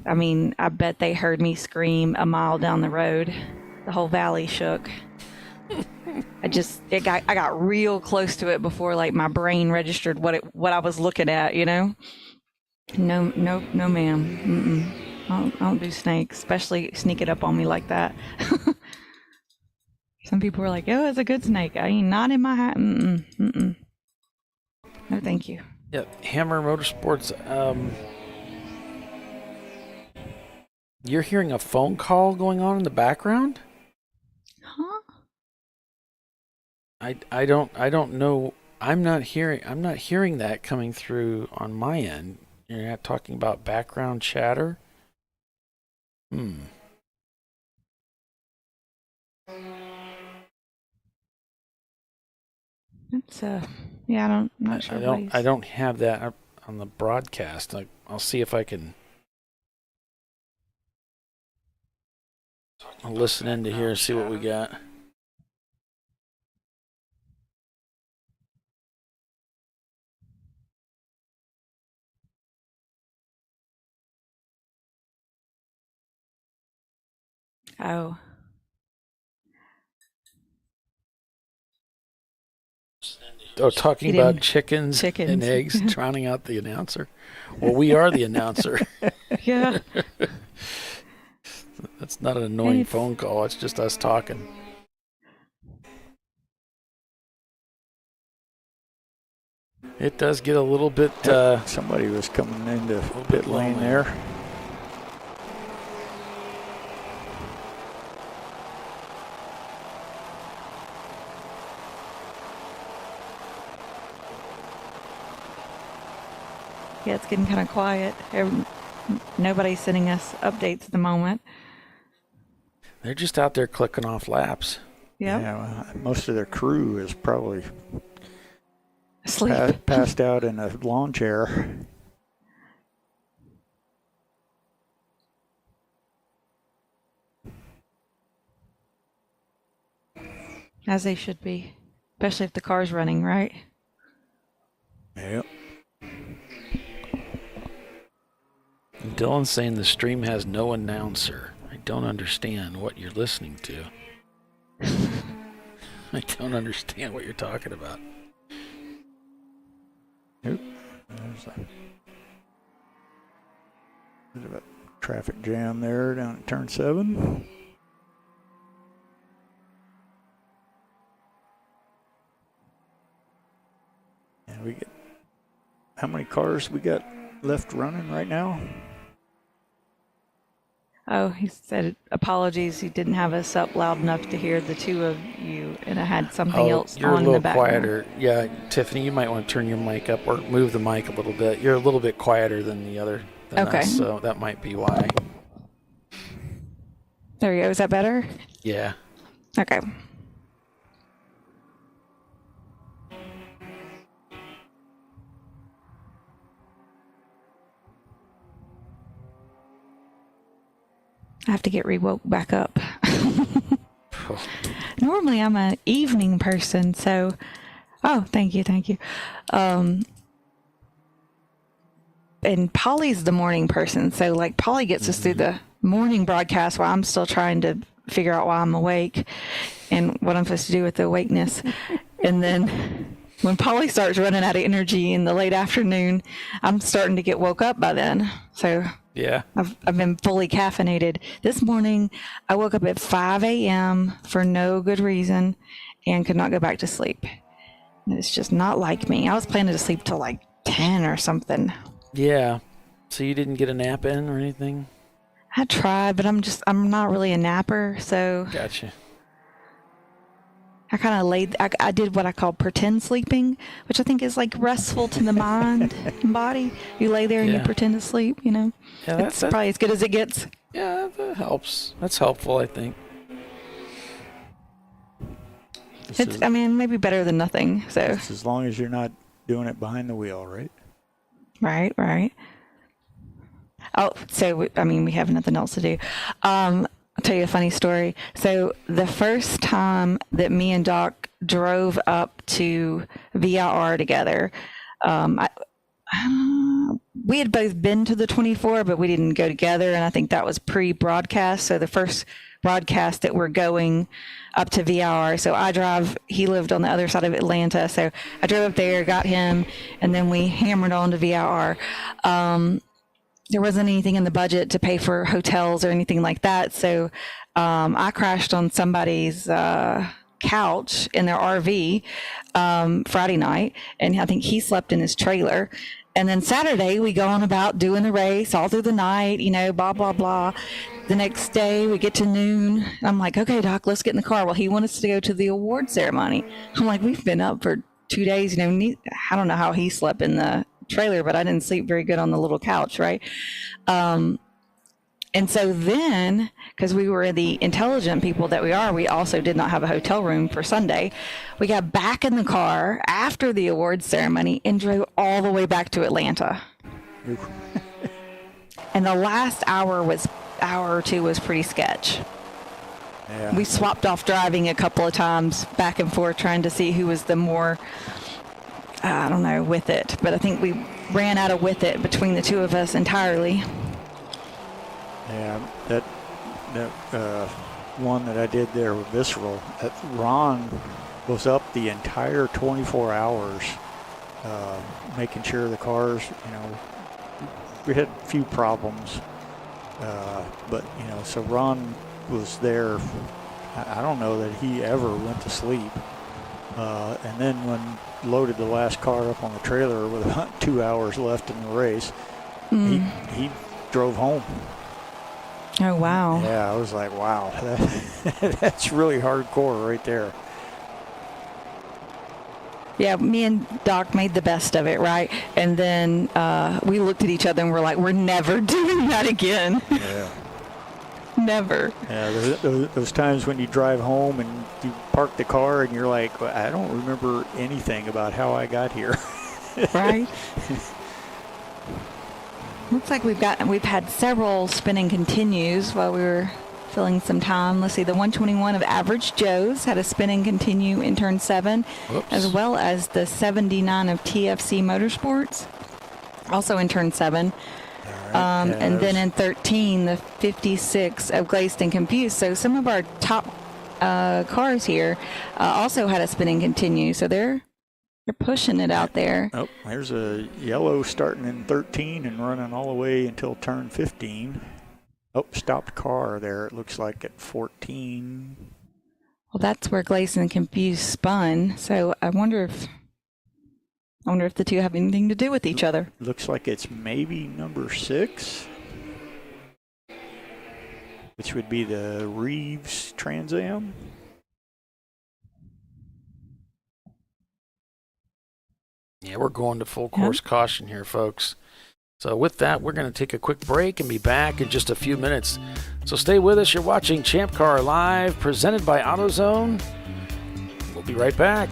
I mean, I bet they heard me scream a mile down the road. The whole valley shook. I got real close to it before like my brain registered what I was looking at, No, ma'am. I don't do snakes, especially sneak it up on me like that. Some people were like, "Oh, it's a good snake." I ain't not in my hat. No, thank you. Yeah, Hammer Motorsports. You're hearing a phone call going on in the background? Huh? I don't know. I'm not hearing that coming through on my end. You're not talking about background chatter? It's yeah, I'm not sure. I don't have that on the broadcast. I'll see if I can. I'll listen in to hear and see what we got. Oh. Oh, talking about chickens and eggs, drowning out the announcer. Well, we are the announcer. Yeah. That's not an annoying phone call. It's just us talking. It does get a little bit... somebody was coming into pit lane there. Yeah, it's getting kind of quiet. Nobody's sending us updates at the moment. They're just out there clicking off laps. Yep. Yeah, well, most of their crew is probably asleep, passed out in a lawn chair. As they should be, especially if the car's running, right? Yep. Dylan's saying the stream has no announcer. I don't understand what you're listening to. I don't understand what you're talking about. Oop. There's a bit of a traffic jam there down at turn 7. And we get, how many cars we got left running right now? Oh, he said apologies. He didn't have us up loud enough to hear the two of you, and I had something else you're on in the background. You're a little quieter. Yeah, Tiffany, you might want to turn your mic up or move the mic a little bit. You're a little bit quieter than the other. Okay. Us, so that might be why. There we go. Is that better? Yeah. Okay. I have to get re-woke back up. Normally I'm an evening person, so thank you. And Polly's the morning person, so like Polly gets us through the morning broadcast while I'm still trying to figure out why I'm awake and what I'm supposed to do with the awakeness. And then when Polly starts running out of energy in the late afternoon, I'm starting to get woke up by then. So yeah, I've been fully caffeinated. This morning, I woke up at 5 a.m. for no good reason and could not go back to sleep. It's just not like me. I was planning to sleep till like 10 or something. Yeah. So you didn't get a nap in or anything? I tried, but I'm not really a napper, so. Gotcha. I kind of I did what I call pretend sleeping, which I think is like restful to the mind and body. You lay there and you pretend to sleep, you know. Yeah, that's probably as good as it gets. Yeah, that helps. That's helpful, I think. I mean, maybe better than nothing. So as long as you're not doing it behind the wheel, right? Right. Oh, so I mean, we have nothing else to do. I'll tell you a funny story. So the first time that me and Doc drove up to VIR together, we had both been to the 24, but we didn't go together, and I think that was pre-broadcast. So the first broadcast that we're going up to VIR. So I drive, he lived on the other side of Atlanta, so I drove up there, got him, and then we hammered on to VIR. There wasn't anything in the budget to pay for hotels or anything like that. So I crashed on somebody's couch in their RV Friday night, and I think he slept in his trailer. And then Saturday, we go on about doing the race all through the night, you know, blah, blah, blah. The next day, we get to noon. I'm like, okay, Doc, let's get in the car. Well, he wanted us to go to the award ceremony. I'm like, we've been up for 2 days. You know, I don't know how he slept in the trailer, but I didn't sleep very good on the little couch, right? And so then, because we were the intelligent people that we are, we also did not have a hotel room for Sunday. We got back in the car after the awards ceremony and drove all the way back to Atlanta. And the last hour or two was pretty sketch. Yeah. We swapped off driving a couple of times back and forth trying to see who was the more, I don't know, with it. But I think we ran out of with it between the two of us entirely. Yeah, that one that I did there with Visceral, Ron was up the entire 24 hours making sure the cars, you know, we had a few problems, but, you know, so Ron was there. I don't know that he ever went to sleep. And then when loaded the last car up on the trailer with about 2 hours left in the race, he drove home. Oh, wow. Yeah, I was like, wow, that's really hardcore right there. Yeah, me and Doc made the best of it, right? And then we looked at each other and we're like, we're never doing that again. Yeah. Never. Yeah, those times when you drive home and you park the car and you're like, well, I don't remember anything about how I got here. Right? Looks like we've had several spinning continues while we were filling some time. Let's see, the 121 of Average Joe's had a spinning continue in turn 7, as well as the 79 of TFC Motorsports, also in turn 7. And then in 13, the 56 of Glazed and Confused. So some of our top cars here also had a spinning continue. So they're pushing it out there. Oh, there's a yellow starting in 13 and running all the way until turn 15. Oh, stopped car there. It looks like at 14. Well, that's where Glazed and Confused spun. So I wonder if the two have anything to do with each other. Looks like it's maybe number 6, which would be the Reeves Trans Am. Yeah, we're going to full course caution here, folks. So with that, we're going to take a quick break and be back in just a few minutes. So stay with us. You're watching Champ Car Live, presented by AutoZone. We'll be right back.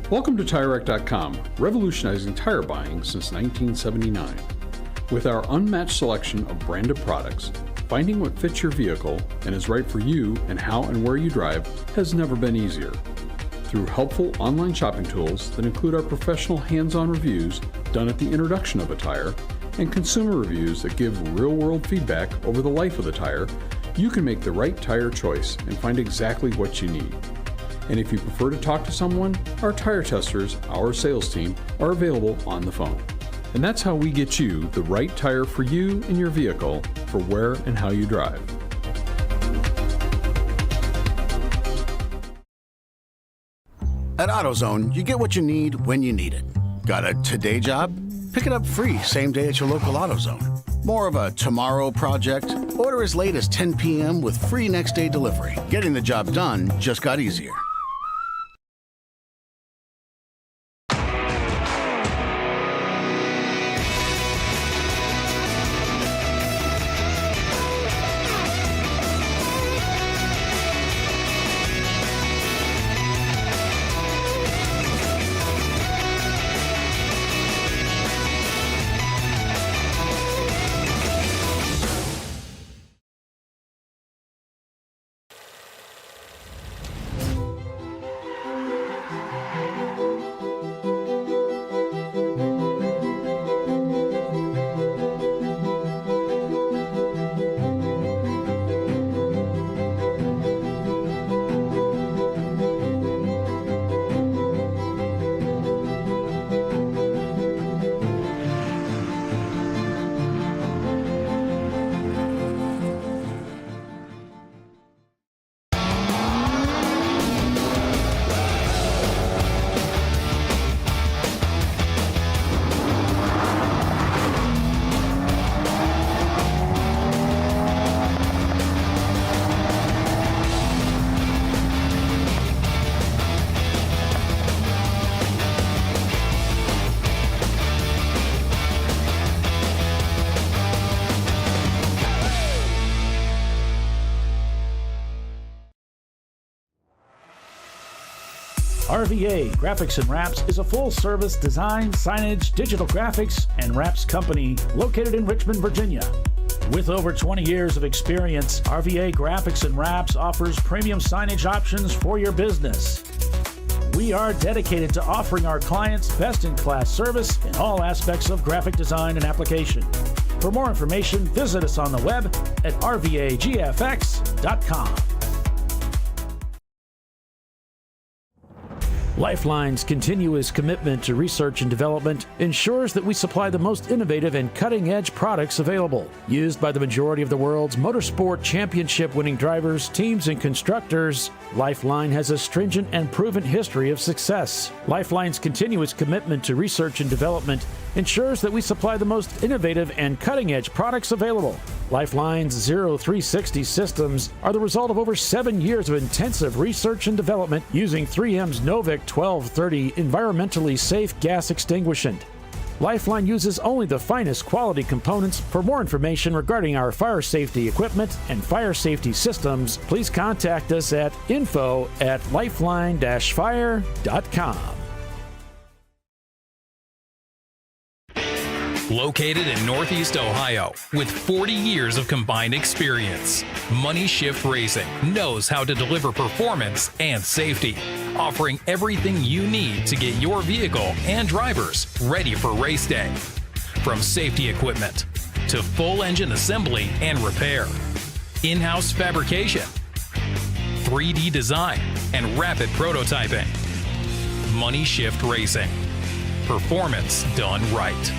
Welcome to TireRack.com, revolutionizing tire buying since 1979. With our unmatched selection of branded products, finding what fits your vehicle and is right for you and how and where you drive has never been easier. Through helpful online shopping tools that include our professional hands-on reviews done at the introduction of a tire and consumer reviews that give real-world feedback over the life of the tire, you can make the right tire choice and find exactly what you need. And if you prefer to talk to someone, our tire testers, our sales team, are available on the phone. And that's how we get you the right tire for you and your vehicle for where and how you drive. At AutoZone, you get what you need when you need it. Got a today job? Pick it up free same day at your local AutoZone. More of a tomorrow project? Order as late as 10 p.m. with free next day delivery. Getting the job done just got easier. RVA Graphics and Wraps is a full-service design, signage, digital graphics, and wraps company located in Richmond, Virginia. With over 20 years of experience, RVA Graphics and Wraps offers premium signage options for your business. We are dedicated to offering our clients best-in-class service in all aspects of graphic design and application. For more information, visit us on the web at rvagfx.com. Lifeline's continuous commitment to research and development ensures that we supply the most innovative and cutting-edge products available, used by the majority of the world's motorsport championship-winning drivers, teams, and constructors. Lifeline has a stringent and proven history of success. Lifeline's continuous commitment to research and development ensures that we supply the most innovative and cutting-edge products available. Lifeline's 0360 systems are the result of over 7 years of intensive research and development using 3M's Novec 1230 environmentally safe gas extinguishant. Lifeline uses only the finest quality components. For more information regarding our fire safety equipment and fire safety systems, please contact us at info@lifeline-fire.com. Located in Northeast Ohio, with 40 years of combined experience, Money Shift Racing knows how to deliver performance and safety, offering everything you need to get your vehicle and drivers ready for race day. From safety equipment to full engine assembly and repair, in-house fabrication, 3D design, and rapid prototyping. Money Shift Racing. Performance done right.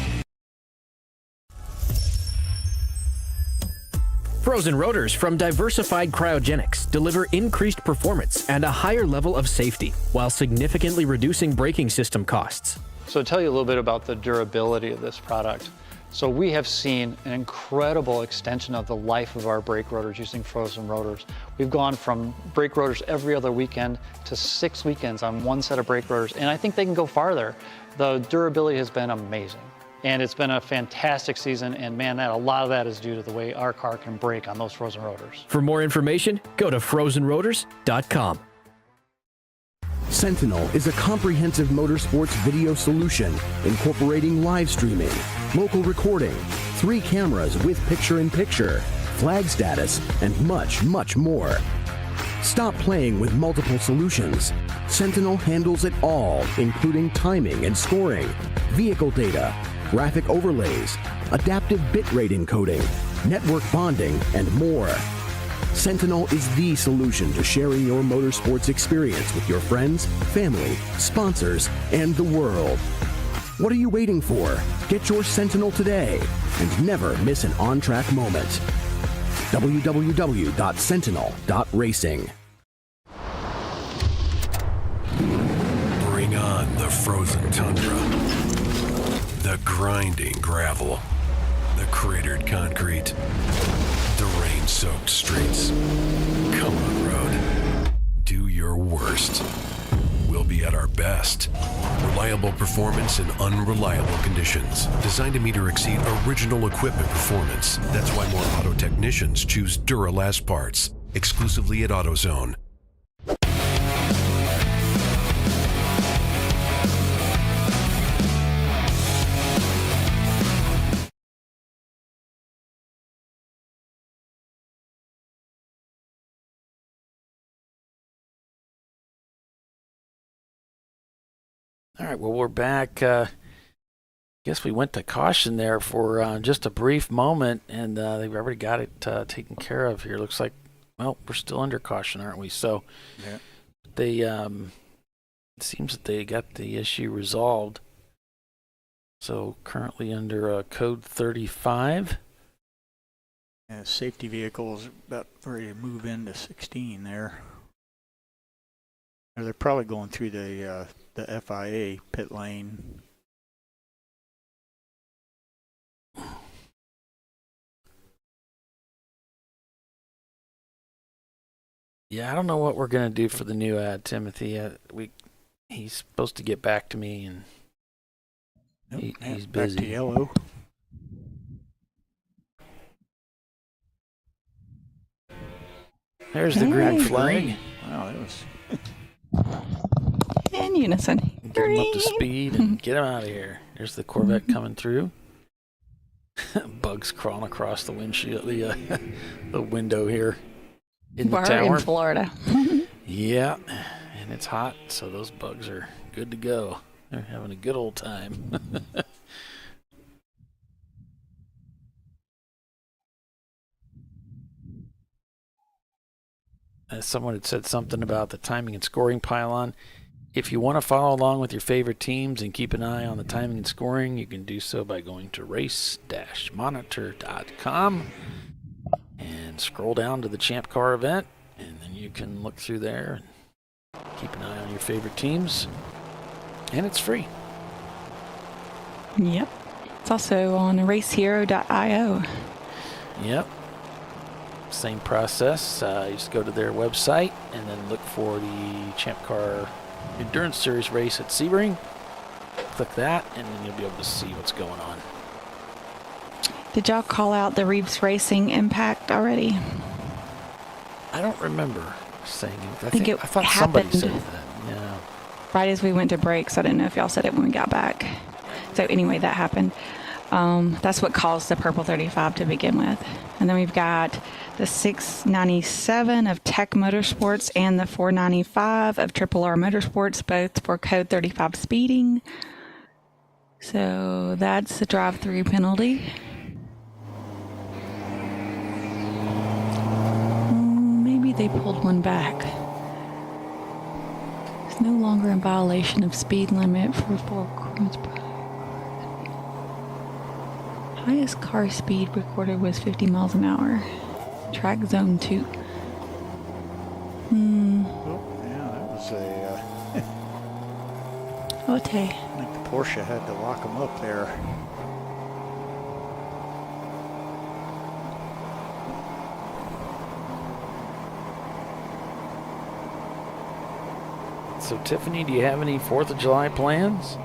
Frozen rotors from Diversified Cryogenics deliver increased performance and a higher level of safety while significantly reducing braking system costs. So to tell you a little bit about the durability of this product. So we have seen an incredible extension of the life of our brake rotors using frozen rotors. We've gone from brake rotors every other weekend to 6 weekends on one set of brake rotors, and I think they can go farther. The durability has been amazing. And it's been a fantastic season, and man, a lot of that is due to the way our car can brake on those frozen rotors. For more information, go to frozenrotors.com. Sentinel is a comprehensive motorsports video solution incorporating live streaming, local recording, 3 cameras with picture-in-picture, flag status, and much, much more. Stop playing with multiple solutions. Sentinel handles it all, including timing and scoring, vehicle data, graphic overlays, adaptive bitrate encoding, network bonding, and more. Sentinel is the solution to sharing your motorsports experience with your friends, family, sponsors, and the world. What are you waiting for? Get your Sentinel today and never miss an on-track moment. www.sentinel.racing. Bring on the frozen tundra, the grinding gravel, the cratered concrete, the rain-soaked streets. Come on, road. Do your worst. We'll be at our best. Reliable performance in unreliable conditions. Designed to meet or exceed original equipment performance. That's why more auto technicians choose Duralast parts. Exclusively at AutoZone. All right, well, we're back. Guess we went to caution there for just a brief moment, and they've already got it taken care of here. Looks like, well, we're still under caution, aren't we? So Yeah. they, it seems that they got the issue resolved. So currently under code 35. Yeah, safety vehicle is about ready to move into 16 there. Or they're probably going through the FIA pit lane. Yeah, I don't know what we're gonna do for the new ad, Timothy. He's supposed to get back to me, and Nope, he's back busy. to yellow. There's the green flag. Wow, that was In unison. Get him up to speed and get him out of here. There's the Corvette coming through. Bugs crawling across the windshield, the window here in the We're tower. in Florida. Yeah, and it's hot, so those bugs are good to go. They're having a good old time. Someone had said something about the timing and scoring pylon. If you want to follow along with your favorite teams and keep an eye on the timing and scoring, you can do so by going to race-monitor.com and scroll down to the Champ Car event, and then you can look through there and keep an eye on your favorite teams. And it's free. Yep. It's also on racehero.io. Yep. Same process. You just go to their website and then look for the Champ Car Endurance Series race at Sebring. Click that, and then you'll be able to see what's going on. Did y'all call out the Reeves Racing impact already? I don't remember saying it. I think it thought happened somebody said that. Yeah. right as we went to break, so I didn't know if y'all said it when we got back. So anyway, that happened. That's what caused the Purple 35 to begin with. And then we've got the 697 of Tech Motorsports and the 495 of Triple R Motorsports, both for code 35 speeding. So that's the drive-through penalty. Maybe they pulled one back. It's no longer in violation of speed limit for 4 cruise. Highest car speed recorded was 50 miles an hour. Track zone 2. Oh, yeah, that was a. Okay. I think the Porsche had to lock them up there. So, Tiffany, do you have any 4th of July plans?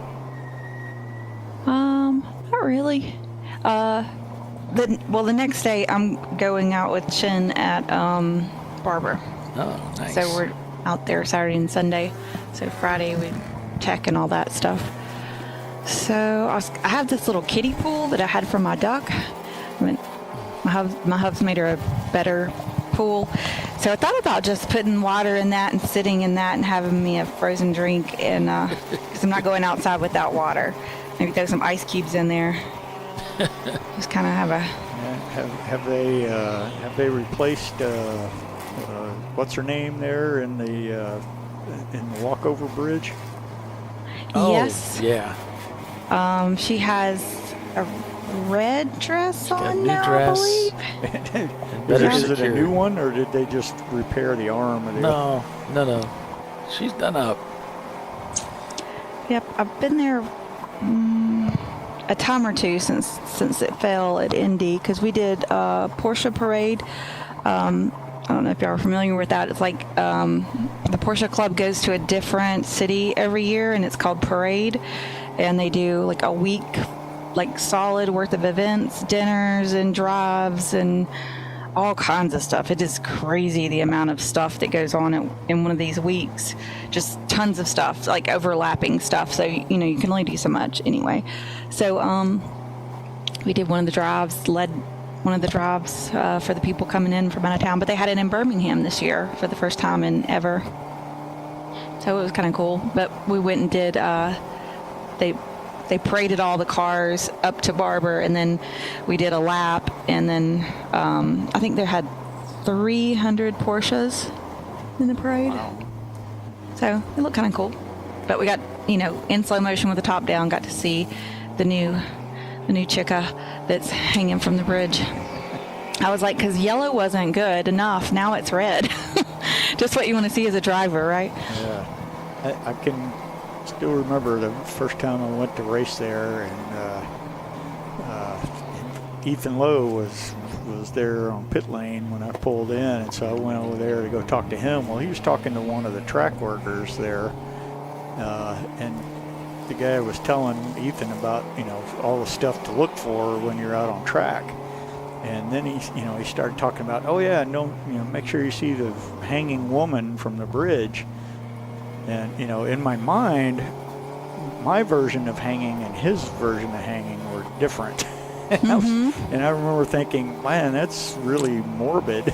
Not really. The next day I'm going out with Chin at Barber. Oh, nice. So we're out there Saturday and Sunday. So Friday we check and all that stuff. So I have this little kiddie pool that I had from my duck. I mean, my hub's made her a better pool. So I thought about just putting water in that and sitting in that and having me a frozen drink, and because I'm not going outside without water. Maybe throw some ice cubes in there. Just kind of have a. Have they replaced what's her name there in the walkover bridge? Yes. Yeah. She has a red dress on new now, dress. I believe. Is it a new one, or did they just repair the arm? Of the No. She's done up. Yep, I've been there a time or two since it fell at Indy, because we did Porsche Parade. I don't know if y'all are familiar with that. It's like the Porsche Club goes to a different city every year, and it's called Parade, and they do like a week, like solid worth of events, dinners and drives and all kinds of stuff. It is crazy the amount of stuff that goes on in one of these weeks. Just tons of stuff, like overlapping stuff. So, you know, you can only do so much anyway. So we did one of the drives, led one of the drives for the people coming in from out of town. But they had it in Birmingham this year for the first time in ever. So it was kind of cool. But we went and did, they paraded all the cars up to Barber, and then we did a lap, and then I think they had 300 Porsches in the parade. Wow. So it looked kind of cool. But we got, you know, in slow motion with the top down, got to see the new chica that's hanging from the bridge. I was like, because yellow wasn't good enough, now it's red. Just what you want to see as a driver, right? Yeah, I can still remember the first time I went to race there, and Ethan Lowe was there on pit lane when I pulled in, and so I went over there to go talk to him. Well, he was talking to one of the track workers there, and the guy was telling Ethan about, you know, all the stuff to look for when you're out on track. And then he started talking about, oh yeah, no, you know, make sure you see the hanging woman from the bridge. And, you know, in my mind, my version of hanging and his version of hanging were different. And I remember thinking, man, that's really morbid.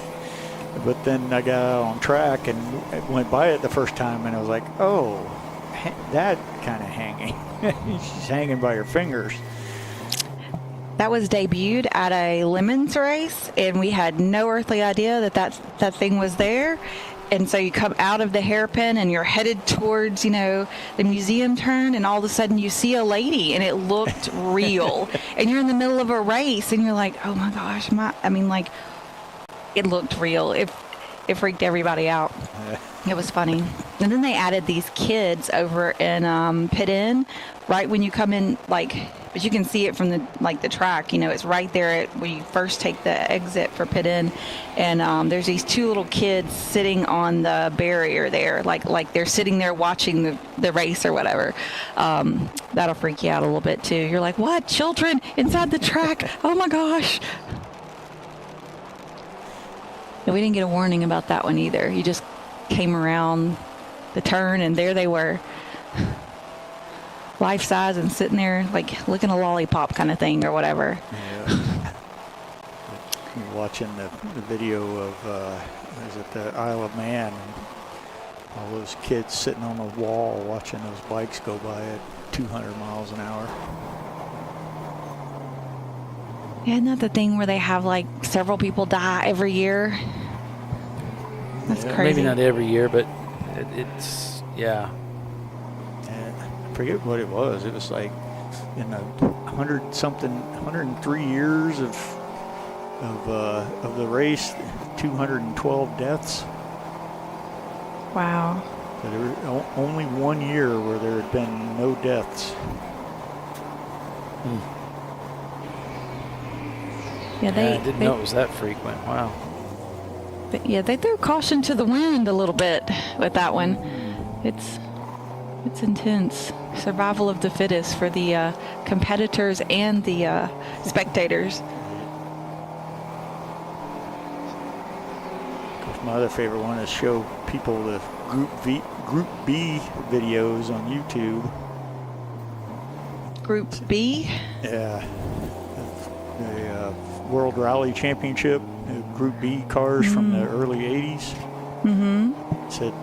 But then I got out on track and went by it the first time, and I was like, oh, that kind of hanging. She's hanging by her fingers. That was debuted at a Lemons race, and we had no earthly idea that thing was there. And so you come out of the hairpin and you're headed towards, you know, the museum turn, and all of a sudden you see a lady, and it looked real. And you're in the middle of a race, and you're like, oh my gosh, it looked real. It freaked everybody out. It was funny. And then they added these kids over in Pit Inn, right when you come in, like, but you can see it from the track, you know, it's right there where you first take the exit for Pit Inn. And there's these two little kids sitting on the barrier there, like they're sitting there watching the race or whatever. That'll freak you out a little bit too. You're like, what? Children inside the track? Oh my gosh. And we didn't get a warning about that one either. You just came around the turn, and there they were, life size, and sitting there like licking a lollipop kind of thing or whatever. Yeah. Watching the video of is it the Isle of Man, and all those kids sitting on the wall watching those bikes go by at 200 miles an hour. Yeah, isn't that the thing where they have like several people die every year? That's crazy. Maybe not every year, but it's, yeah. And I forget what it was. It was like in 103 years of the race, 212 deaths. Wow. So there was only 1 year where there had been no deaths. Yeah, I didn't know it was that frequent. Wow. But yeah, they threw caution to the wind a little bit with that one. It's intense. Survival of the fittest for the competitors and the spectators. my other favorite one is show people the Group B videos on YouTube. Group B? Yeah. The World Rally Championship, Group B cars from the early 80s. Mm-hmm. Said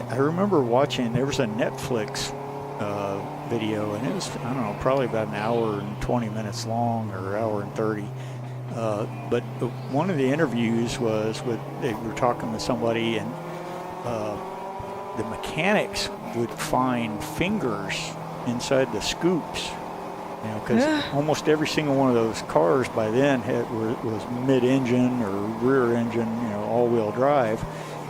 I remember watching, there was a Netflix video, and it was, I don't know, probably about an hour and 20 minutes long, or hour and 30. But one of the interviews was they were talking with somebody, and the mechanics would find fingers inside the scoops, because almost every single one of those cars by then was mid-engine or rear engine, all-wheel drive,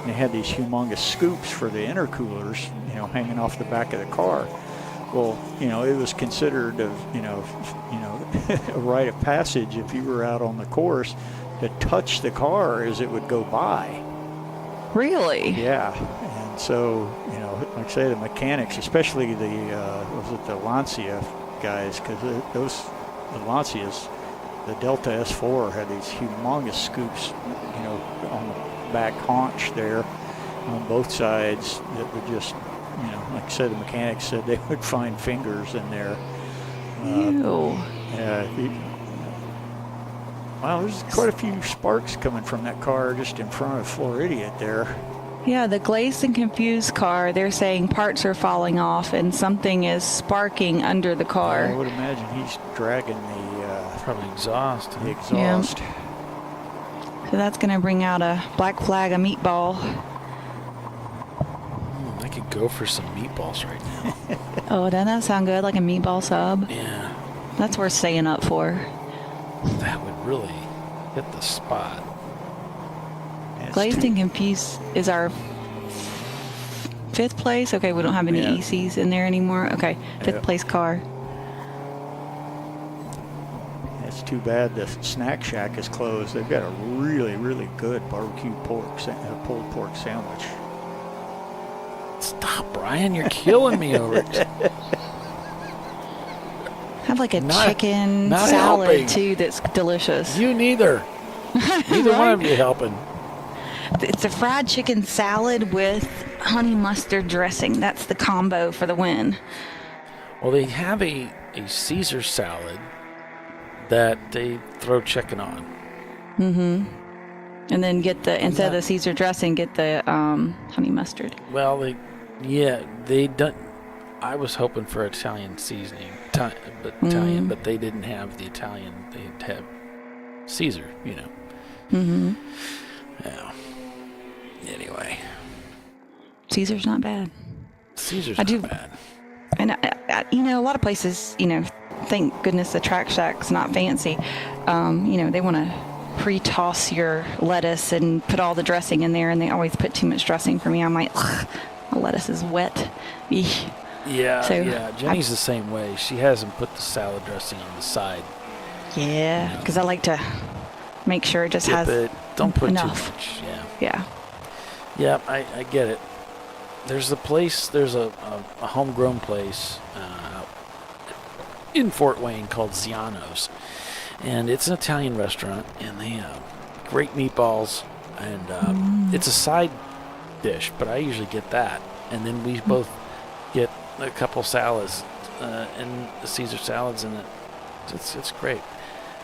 and they had these humongous scoops for the intercoolers, hanging off the back of the car. Well, it was considered a rite of passage if you were out on the course to touch the car as it would go by. Really? Yeah. And so, like I say, the mechanics, especially the Lancia guys, because the Lancias, the Delta S4 had these humongous scoops, on the back haunch there on both sides that would just, like I said, the mechanics said they would find fingers in there. Ew. Wow, there's quite a few sparks coming from that car just in front of Floridian there. Yeah, the glazed and confused car, they're saying parts are falling off and something is sparking under the car. I would imagine he's dragging the probably exhaust. The exhaust. Yeah. So that's going to bring out a black flag, a meatball. I could go for some meatballs right now. Oh, doesn't that sound good? Like a meatball sub? Yeah. That's worth staying up for. That would really hit the spot. Glazed and confused is our 5th place. Okay, we don't have any ECs in there anymore. Okay, 5th place car. It's too bad the Snack Shack is closed. They've got a really, really good barbecue pulled pork sandwich. Stop, Brian. You're killing me over it. Have like a chicken salad helping. too that's delicious. You neither. Neither one of you helping. It's a fried chicken salad with honey mustard dressing. That's the combo for the win. Well, they have a Caesar salad that they throw chicken on. Mm-hmm. And then instead of the Caesar dressing, get the honey mustard. Well, they don't. I was hoping for Italian seasoning, but they didn't have the Italian. They have Caesar, Mm-hmm. Yeah. Anyway, Caesar's not bad. Caesar's not bad. And a lot of places, thank goodness the Track Shack's not fancy. They want to pre-toss your lettuce and put all the dressing in there, and they always put too much dressing for me. I'm like, ugh, the lettuce is wet. Eesh. Yeah, so Jenny's the same way. She hasn't put the salad dressing on the side. Yeah, because I like to make sure it just has don't put enough. too much. Yeah. Yeah, I get it. There's a homegrown place in Fort Wayne called Ziano's, and it's an Italian restaurant, and they have great meatballs, and it's a side dish, but I usually get that, and then we both get a couple salads and the Caesar salads in it. It's great.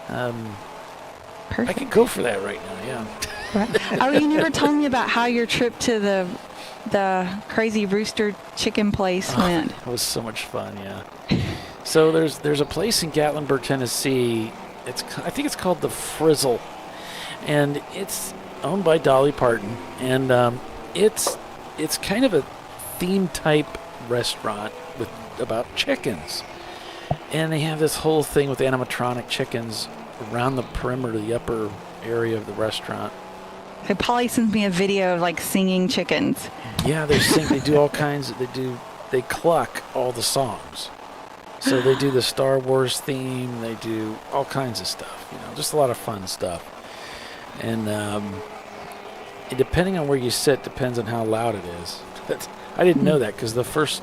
Perfect. I could go for that right now. Yeah. Oh, you never told me about how your trip to the Crazy Rooster chicken place went. It was so much fun. Yeah. So there's a place in Gatlinburg, Tennessee. I think it's called the Frizzle, and it's owned by Dolly Parton, and it's kind of a theme type restaurant about chickens, and they have this whole thing with animatronic chickens around the perimeter, the upper area of the restaurant. So Polly sends me a video of like singing chickens. Yeah, they sing. They do all kinds. They cluck all the songs. So they do the Star Wars theme. They do all kinds of stuff. Just a lot of fun stuff. And depending on where you sit, depends on how loud it is. But I didn't know that because the first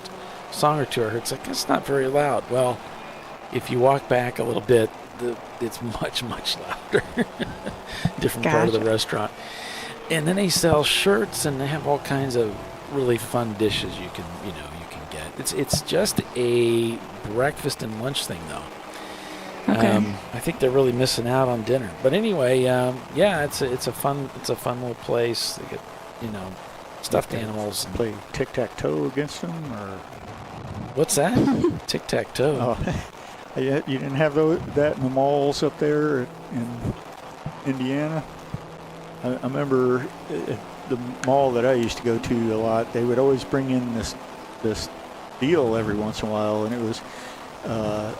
song or two I heard, it's like it's not very loud. Well, if you walk back a little bit, it's much, much louder. Different part of the restaurant. And then they sell shirts, and they have all kinds of really fun dishes you can get. It's just a breakfast and lunch thing, though. Okay. I think they're really missing out on dinner. But anyway, yeah, it's a fun little place. They get stuffed animals. Play tic-tac-toe against them, or what's that? Tic-tac-toe. Oh, you didn't have that in the malls up there in Indiana? I remember at the mall that I used to go to a lot, they would always bring in this deal every once in a while, and it was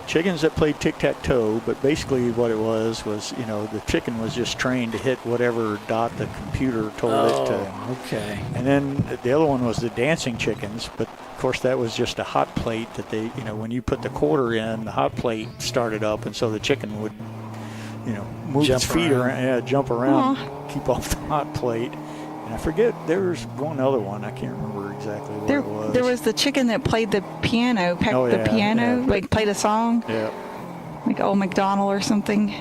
chickens that played tic-tac-toe, but basically what it was the chicken was just trained to hit whatever dot the computer told it to. Okay. And then the other one was the dancing chickens, but of course that was just a hot plate that they, when you put the quarter in, the hot plate started up, and so the chicken would, move its feet around, jump around, keep off the hot plate. And I forget, there was one other one. I can't remember exactly what it was. There was the chicken that played the piano, the piano, like played a song. Yeah. Like Old MacDonald or something.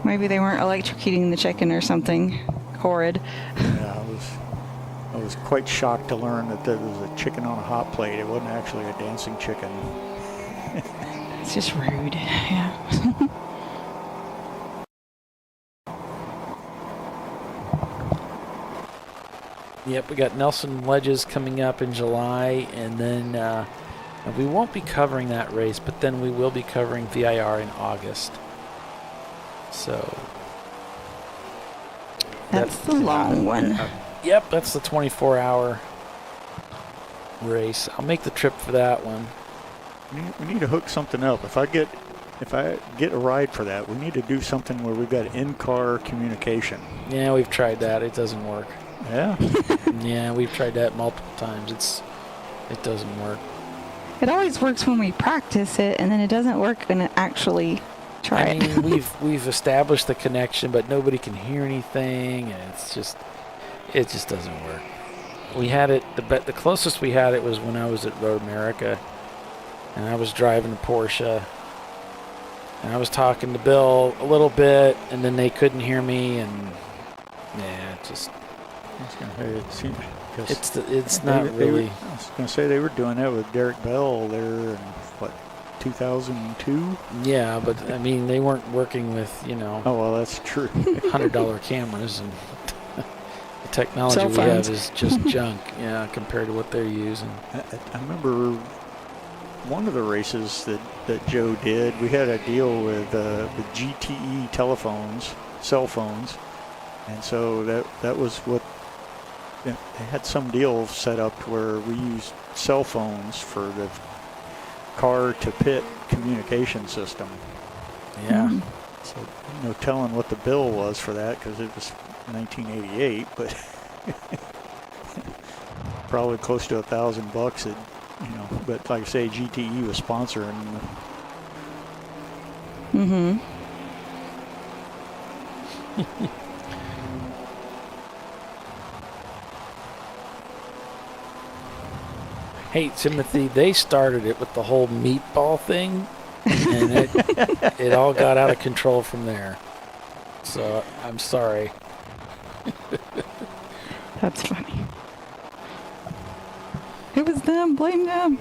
Maybe they weren't electrocuting the chicken or something horrid. Yeah, I was quite shocked to learn that there was a chicken on a hot plate. It wasn't actually a dancing chicken. It's just rude. Yeah. Yep, we got Nelson Ledges coming up in July, and then we won't be covering that race, but then we will be covering VIR in August. So that's the long one. Yep, that's the 24-hour race. I'll make the trip for that one. We need to hook something up. If I get a ride for that, we need to do something where we've got in-car communication. Yeah, we've tried that. It doesn't work. Yeah. Yeah, we've tried that multiple times. It doesn't work. It always works when we practice it, and then it doesn't work when it actually try it. I mean, we've established the connection, but nobody can hear anything, and it just doesn't work. We had it. The closest we had it was when I was at Road America, and I was driving a Porsche, and I was talking to Bill a little bit, and then they couldn't hear me, and yeah, it just. It's not really. I was going to say they were doing that with Derek Bell there in 2002. Yeah, but I mean they weren't working with Oh well, that's true. $100 cameras, and the technology we have is just junk. Yeah, compared to what they're using. I remember one of the races that Joe did. We had a deal with GTE cell phones, and so that was what. They had some deal set up where we used cell phones for the car-to-pit communication system. Yeah. So no telling what the bill was for that because it was 1988, but probably close to $1,000. But like I say, GTE was sponsoring. Mm-hmm. Hey, Timothy, they started it with the whole meatball thing, and it all got out of control from there. So I'm sorry. That's funny. It was them. Blame them.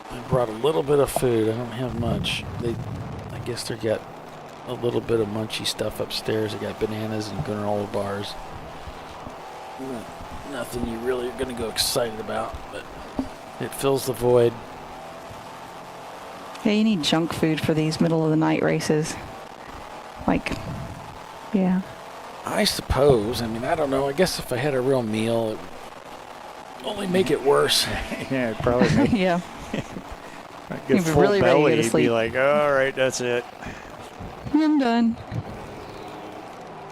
I brought a little bit of food. I don't have much. I guess they got a little bit of munchy stuff upstairs. They got bananas and granola bars. Nothing you really are going to go excited about, but it fills the void. Yeah, you need junk food for these middle of the night races. Yeah. I suppose. I mean, I don't know. I guess if I had a real meal, it would only make it worse. Yeah, it'd probably make Yeah. get You'd be full really ready to belly. go to You'd sleep. be like, all right, that's it. I'm done.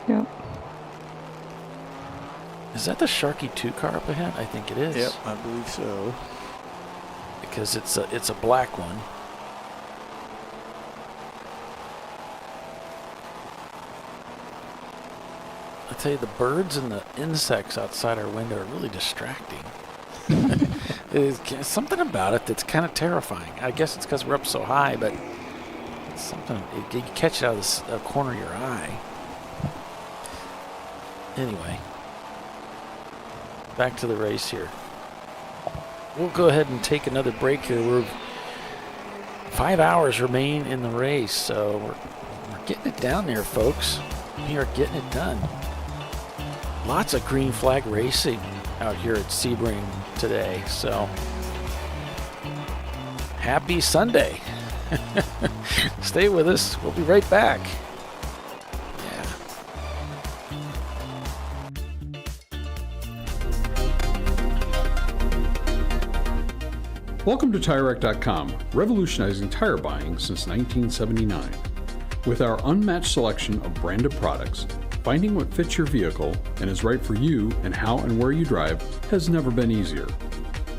Yep. Is that the Sharky 2 car up ahead? I think it is. Yep, I believe so. Because it's a black one. I tell you, the birds and the insects outside our window are really distracting. There's something about it that's kind of terrifying. I guess it's because we're up so high, but Something you catch it out of the corner of your eye. Anyway, back to the race here. We'll go ahead and take another break here. We're 5 hours remain in the race, so we're getting it down there, folks. We are getting it done. Lots of green flag racing out here at Sebring today, so happy Sunday. Stay with us. We'll be right back. Welcome to TireRack.com, revolutionizing tire buying since 1979. With our unmatched selection of branded products, finding what fits your vehicle and is right for you and how and where you drive has never been easier.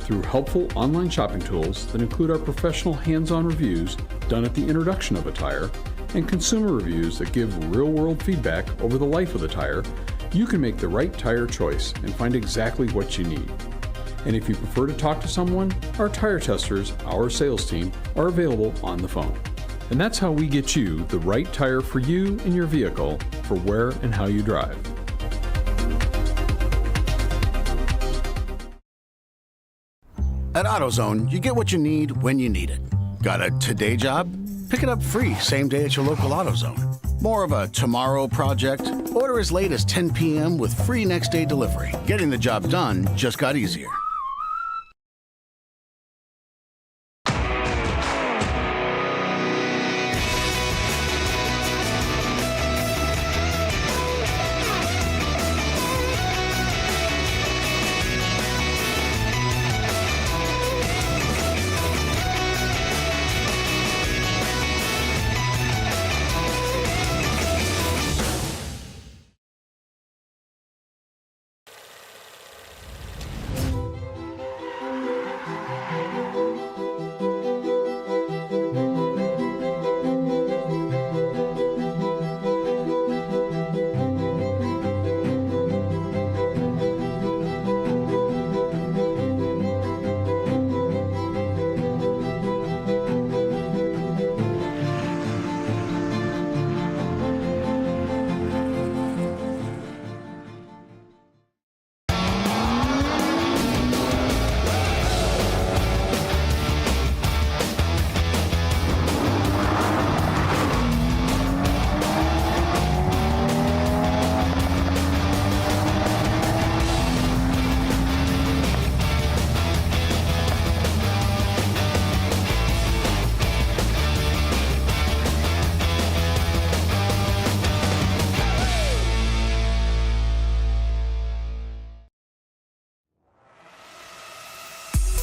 Through helpful online shopping tools that include our professional hands-on reviews done at the introduction of a tire and consumer reviews that give real-world feedback over the life of the tire, you can make the right tire choice and find exactly what you need. And if you prefer to talk to someone, our tire testers, our sales team, are available on the phone. And that's how we get you the right tire for you and your vehicle for where and how you drive. At AutoZone, you get what you need when you need it. Got a today job? Pick it up free same day at your local AutoZone. More of a tomorrow project? Order as late as 10 p.m. with free next day delivery. Getting the job done just got easier.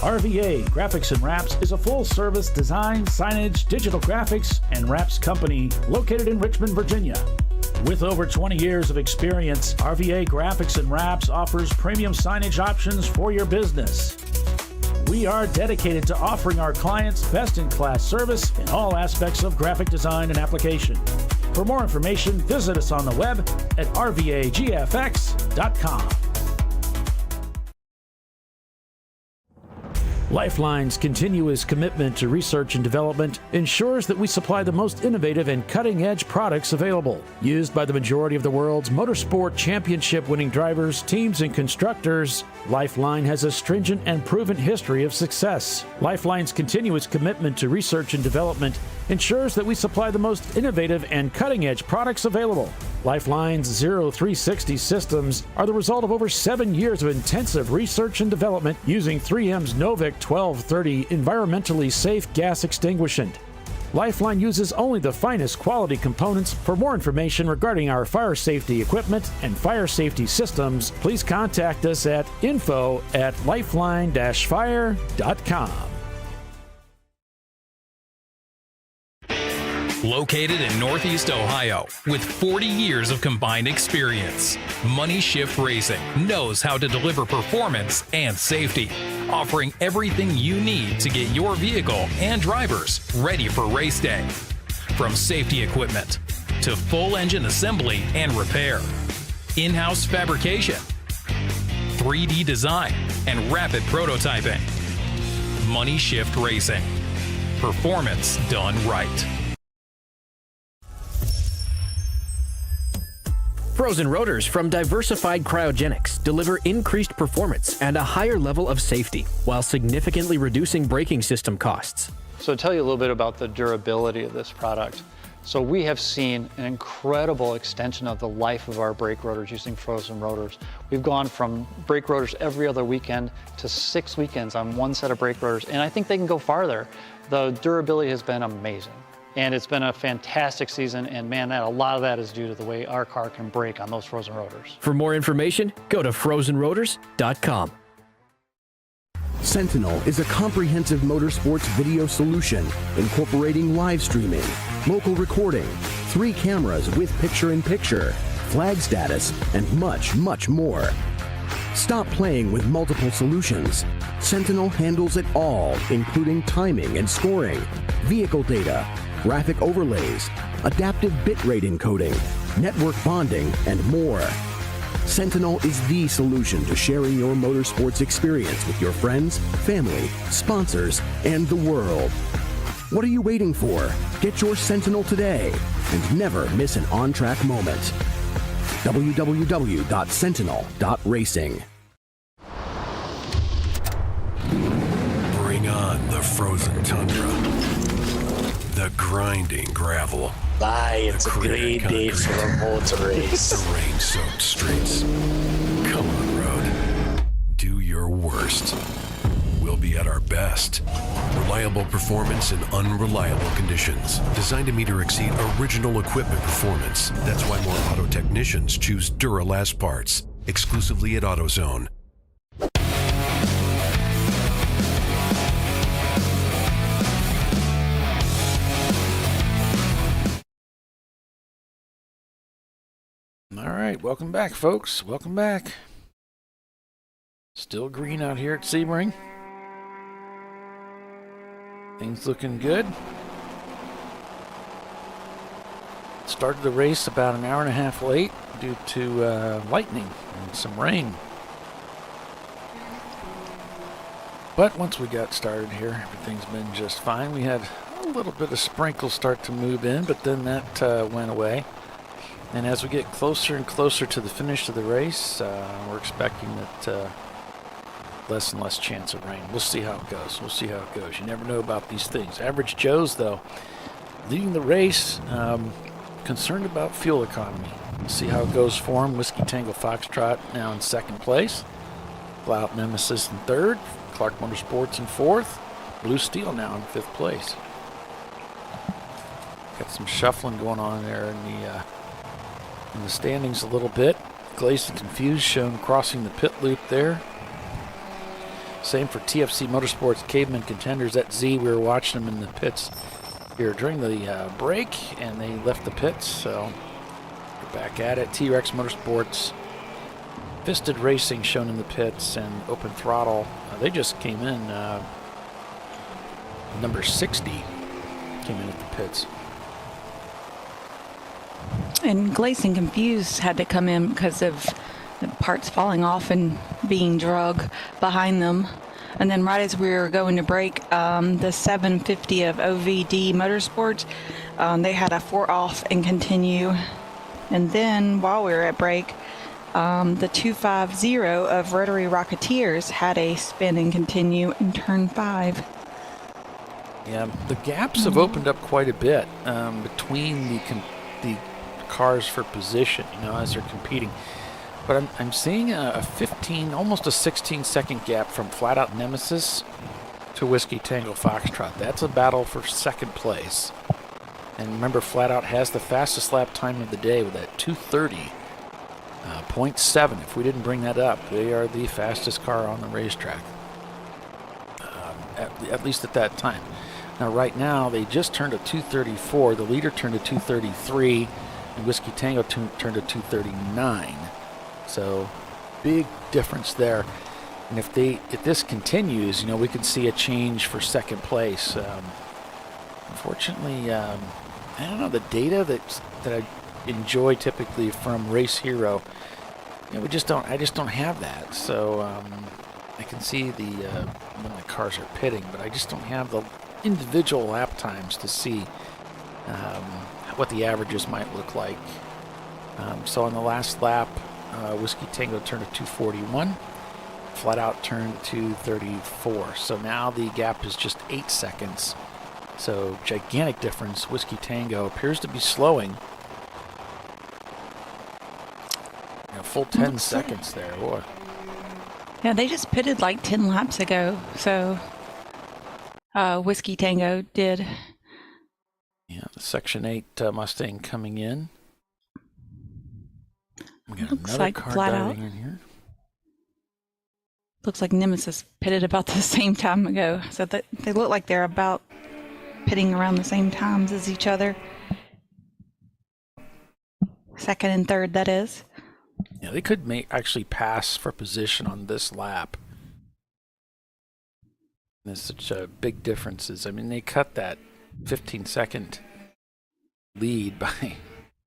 RVA Graphics and Wraps is a full-service design, signage, digital graphics, and wraps company located in Richmond, Virginia. With over 20 years of experience, RVA Graphics and Wraps offers premium signage options for your business. We are dedicated to offering our clients best-in-class service in all aspects of graphic design and application. For more information, visit us on the web at rvagfx.com. Lifeline's continuous commitment to research and development ensures that we supply the most innovative and cutting-edge products available. Used by the majority of the world's motorsport championship-winning drivers, teams, and constructors, Lifeline has a stringent and proven history of success. Lifeline's continuous commitment to research and development ensures that we supply the most innovative and cutting-edge products available. Lifeline's 0360 systems are the result of over 7 years of intensive research and development using 3M's Novik 1230 environmentally safe gas extinguishant. Lifeline uses only the finest quality components. For more information regarding our fire safety equipment and fire safety systems, please contact us at info@lifeline-fire.com. Located in Northeast Ohio, with 40 years of combined experience, Money Shift Racing knows how to deliver performance and safety, offering everything you need to get your vehicle and drivers ready for race day. From safety equipment to full engine assembly and repair, in-house fabrication, 3D design, and rapid prototyping. Money Shift Racing. Performance done right. Frozen rotors from Diversified Cryogenics deliver increased performance and a higher level of safety while significantly reducing braking system costs. So to tell you a little bit about the durability of this product. So we have seen an incredible extension of the life of our brake rotors using frozen rotors. We've gone from brake rotors every other weekend to 6 weekends on one set of brake rotors, and I think they can go farther. The durability has been amazing, and it's been a fantastic season, and man, a lot of that is due to the way our car can brake on those frozen rotors. For more information, go to frozenrotors.com. Sentinel is a comprehensive motorsports video solution incorporating live streaming, local recording, 3 cameras with picture-in-picture, flag status, and much, much more. Stop playing with multiple solutions. Sentinel handles it all, including timing and scoring, vehicle data, graphic overlays, adaptive bitrate encoding, network bonding, and more. Sentinel is the solution to sharing your motorsports experience with your friends, family, sponsors, and the world. What are you waiting for? Get your Sentinel today and never miss an on-track moment. www.sentinel.racing. Bring on the frozen tundra, the grinding gravel. Bye, it's a great day for a motor race. The rain-soaked streets. Come on, road. Do your worst. We'll be at our best. Reliable performance in unreliable conditions. Designed to meet or exceed original equipment performance. That's why more auto technicians choose Duralast parts. Exclusively at AutoZone. All right, welcome back, folks. Welcome back. Still green out here at Sebring. Things looking good. Started the race about an hour and a half late due to lightning and some rain. But once we got started here, everything's been just fine. We had a little bit of sprinkles start to move in, but then that went away. And as we get closer and closer to the finish of the race, we're expecting that less and less chance of rain. We'll see how it goes. We'll see how it goes. You never know about these things. Average Joe's, though, leading the race, concerned about fuel economy. We'll see how it goes for him. Whiskey Tango Foxtrot now in second place. Flat Nemesis in third. Clark Motorsports in fourth. Blue Steel now in fifth place. Got some shuffling going on there in the standings a little bit. Glazed and Confused shown crossing the pit loop there. Same for TFC Motorsports Caveman Contenders at Z. We were watching them in the pits here during the break, and they left the pits, so we're back at it. T-Rex Motorsports Fisted Racing shown in the pits, and Open Throttle. They just came in. Number 60 came in at the pits. And Glazed and Confused had to come in because of the parts falling off and being drug behind them. And then right as we were going to break, the 750 of OVD Motorsports, they had a 4 off and continue. And then while we were at break, the 250 of Rotary Rocketeers had a spin and continue in turn 5. Yeah, the gaps have opened up quite a bit between the cars for position, as they're competing. But I'm seeing a 15, almost a 16-second gap from Flat Out Nemesis to Whiskey Tango Foxtrot. That's a battle for second place. And remember, Flat Out has the fastest lap time of the day with that 2:30.7. If we didn't bring that up, they are the fastest car on the racetrack, at least at that time. Now, right now, they just turned a 2:34. The leader turned a 2:33, and Whiskey Tango turned a 2:39. So, big difference there. And if this continues, we could see a change for second place. Unfortunately, I don't know, the data that I enjoy typically from Race Hero, I just don't have that. So I can see when the cars are pitting, but I just don't have the individual lap times to see what the averages might look like So on the last lap, Whiskey Tango turned to 241. Flat Out turned to 34. So now the gap is just 8 seconds. So gigantic difference. Whiskey Tango appears to be slowing. A full 10 seconds there. Boy. Yeah, they just pitted like 10 laps ago. So Whiskey Tango did. Yeah, the Section 8 Mustang coming in. We got Looks another like car Flat diving Out. in here. Looks like Nemesis pitted about the same time ago. So they look like they're about pitting around the same times as each other. Second and third, that is. Yeah, they could actually pass for position on this lap. There's such big differences. I mean, they cut that 15-second lead by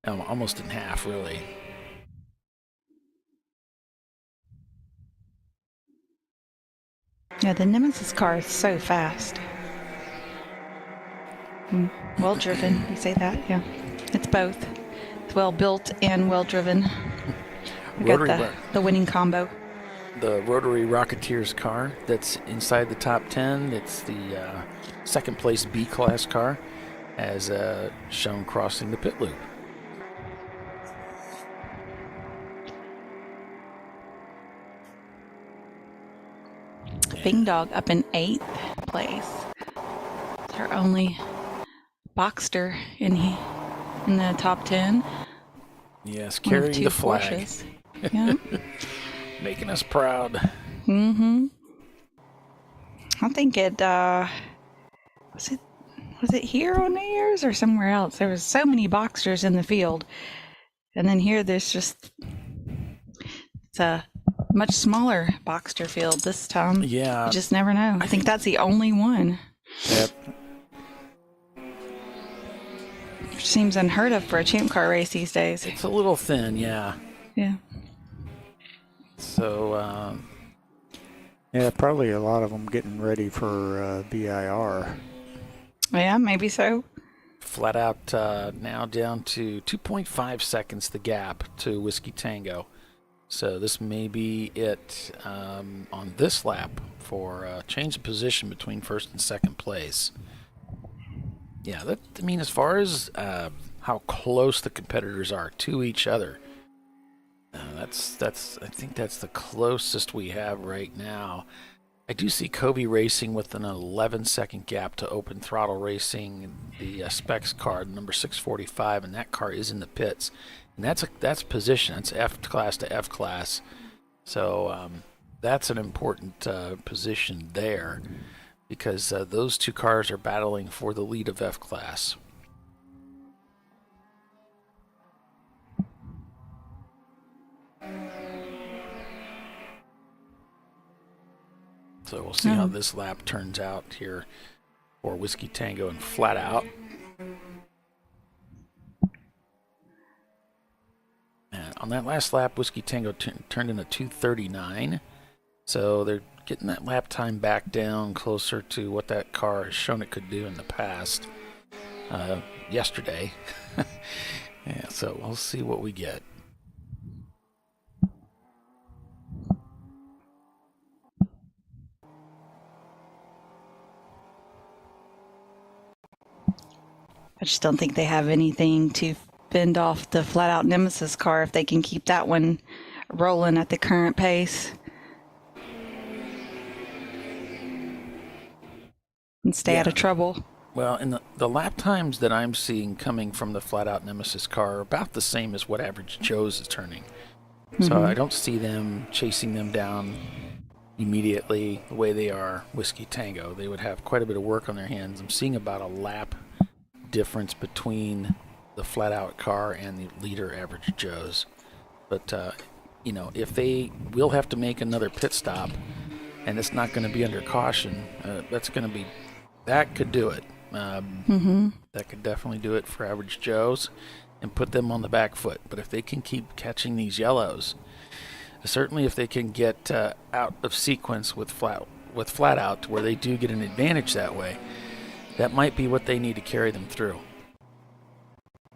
almost in half, really. Yeah, the Nemesis car is so fast. Well driven, you say that? Yeah. It's both. It's well built and well driven. We got the winning combo. The Rotary Rocketeers car that's inside the top 10. It's the second place B-class car, as shown crossing the pit loop. Bing Dog up in 8th place. It's our only Boxster in the top 10. Yes, carrying the flag. Porsches. Yeah. Making us proud. Mm-hmm. I think it was it here on New Year's or somewhere else? There was so many Boxsters in the field. And then here it's a much smaller Boxster field this time. Yeah. You just never know. I think that's the only one. Yep. Which seems unheard of for a Champ Car race these days. It's a little thin, yeah. Yeah. So, yeah, probably a lot of them getting ready for BIR. Yeah, maybe so. Flat Out now down to 2.5 seconds the gap to Whiskey Tango. So this may be it on this lap for change of position between first and second place. Yeah, as far as how close the competitors are to each other, I think that's the closest we have right now. I do see Kobe Racing with an 11-second gap to Open Throttle Racing, the Specs car, number 645, and that car is in the pits. And that's position. That's F class to F class. So that's an important position there, because those two cars are battling for the lead of F class. So we'll see how this lap turns out here for Whiskey Tango and Flat Out. And on that last lap, Whiskey Tango turned in a 2:39. So they're getting that lap time back down closer to what that car has shown it could do in the past. Yesterday. Yeah, so we'll see what we get. I just don't think they have anything to fend off the Flat Out Nemesis car if they can keep that one rolling at the current pace and stay out of trouble. Well, and the lap times that I'm seeing coming from the Flat Out Nemesis car are about the same as what Average Joe's is turning. So I don't see them chasing them down immediately the way they are Whiskey Tango. They would have quite a bit of work on their hands. I'm seeing about a lap difference between the Flat Out car and the leader Average Joe's. But, if they will have to make another pit stop and it's not going to be under caution, that could do it. That could definitely do it for Average Joe's and put them on the back foot. But if they can keep catching these yellows, certainly if they can get out of sequence with Flat Out to where they do get an advantage that way, that might be what they need to carry them through.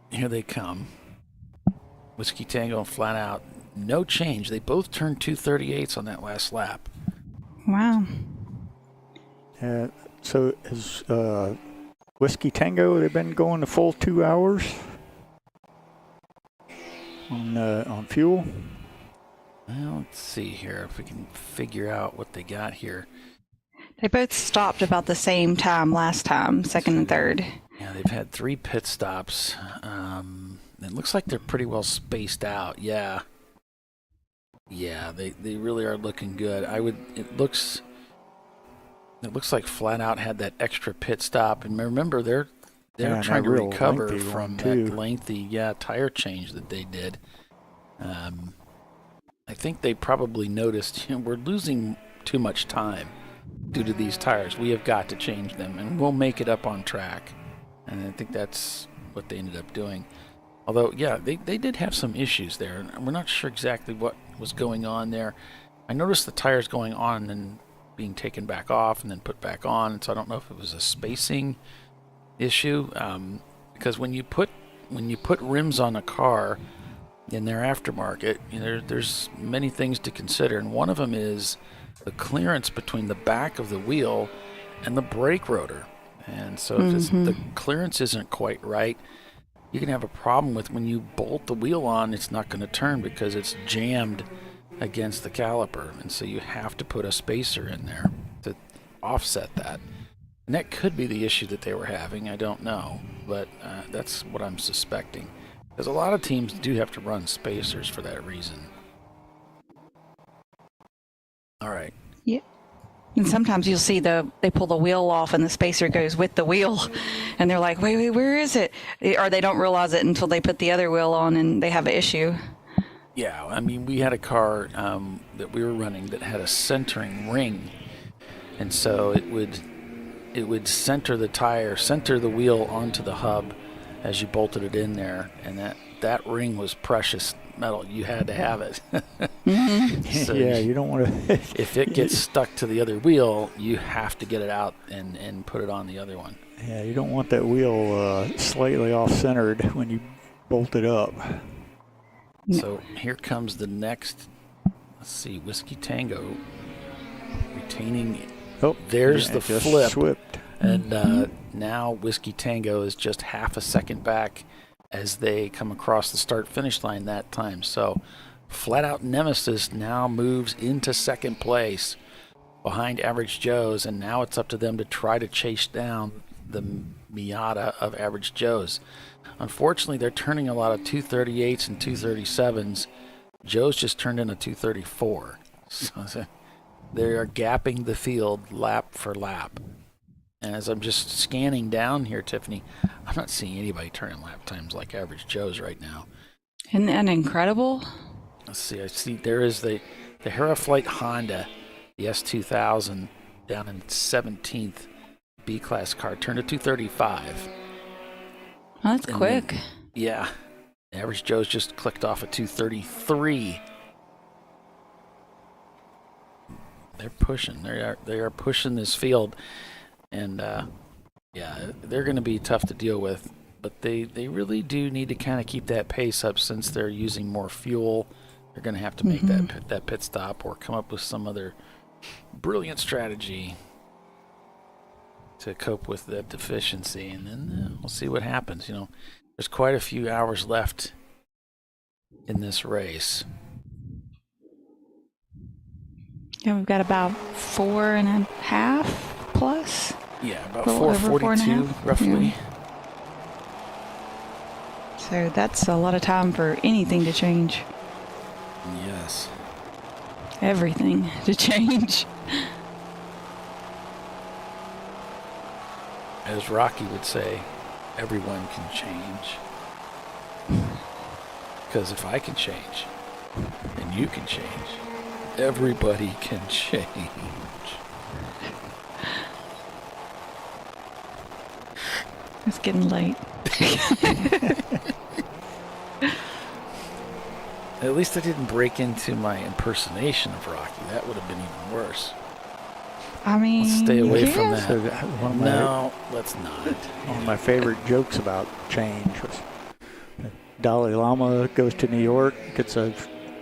Here they come. Whiskey Tango and Flat Out, no change. They both turned 238s on that last lap. Wow. So is Whiskey Tango, they've been going the full 2 hours on fuel? Well, let's see here if we can figure out what they got here. They both stopped about the same time last time, second and third. Yeah, they've had 3 pit stops. It looks like they're pretty well spaced out. Yeah. Yeah, they really are looking good. It looks like Flat Out had that extra pit stop, and remember they're trying to recover from that lengthy tire change that they did. I think they probably noticed we're losing too much time due to these tires. We have got to change them, and we'll make it up on track. And I think that's what they ended up doing. Although, yeah, they did have some issues there, and we're not sure exactly what was going on there. I noticed the tires going on and being taken back off and then put back on, and so I don't know if it was a spacing issue. Because when you put rims on a car in their aftermarket, there's many things to consider, and one of them is the clearance between the back of the wheel and the brake rotor. And so if the clearance isn't quite right, you can have a problem with when you bolt the wheel on, it's not going to turn because it's jammed against the caliper. And so you have to put a spacer in there to offset that. And that could be the issue that they were having. I don't know, but that's what I'm suspecting. Because a lot of teams do have to run spacers for that reason. All right. Yeah. And sometimes you'll see they pull the wheel off and the spacer goes with the wheel. And they're like, wait, where is it? Or they don't realize it until they put the other wheel on and they have an issue. Yeah, I mean, we had a car that we were running that had a centering ring. And so it would center the wheel onto the hub as you bolted it in there. And that ring was precious metal. You had to have it. So yeah, you don't want to. If it gets stuck to the other wheel, you have to get it out and put it on the other one. Yeah, you don't want that wheel slightly off-centered when you bolt it up. So here comes the next, let's see, Whiskey Tango retaining. Oh, there's the flip. Swipped. And now Whiskey Tango is just half a second back as they come across the start-finish line that time. So Flat Out Nemesis now moves into second place behind Average Joe's, and now it's up to them to try to chase down the Miata of Average Joe's. Unfortunately, they're turning a lot of 238s and 237s. Joe's just turned in a 234. So they are gapping the field lap for lap. And as I'm just scanning down here, Tiffany, I'm not seeing anybody turning lap times like Average Joe's right now. Isn't that incredible? Let's see. I see there is the Heraflight Honda, the S2000, down in 17th B-Class car, turned to 235. Oh, that's quick. Yeah. Average Joe's just clicked off a 233. They're pushing. They are pushing this field. And, they're going to be tough to deal with. But they really do need to kind of keep that pace up since they're using more fuel. They're going to have to make that pit stop or come up with some other brilliant strategy to cope with that deficiency. And then we'll see what happens. There's quite a few hours left in this race. Yeah, we've got about 4.5 plus. Yeah, about 4:42 roughly. Yeah. So that's a lot of time for anything to change. Yes. Everything to change. As Rocky would say, everyone can change. Because if I can change, and you can change, everybody can change. It's getting late. At least I didn't break into my impersonation of Rocky. That would have been even worse. I mean, let's stay away from that. So no, let's not. One of my favorite jokes about change was Dalai Lama goes to New York,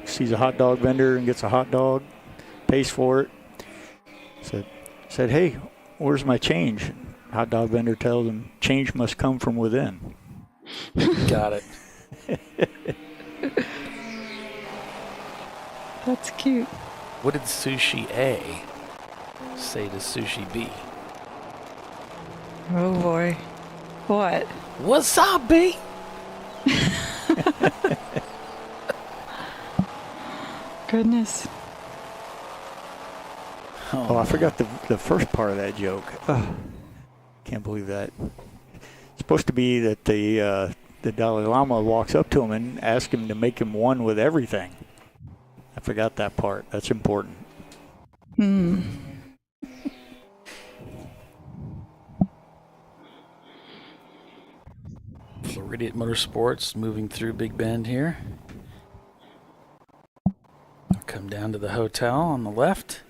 sees a hot dog vendor and gets a hot dog, pays for it. Said, hey, where's my change? Hot dog vendor tells him, change must come from within. Got it. That's cute. What did Sushi A say to Sushi B? Oh boy. What? Wasabi! Goodness. Oh, I forgot the first part of that joke. Can't believe that. It's supposed to be that the Dalai Lama walks up to him and asks him to make him one with everything. I forgot that part. That's important. Floridian Motorsports moving through Big Bend here. I'll come down to the hotel on the left.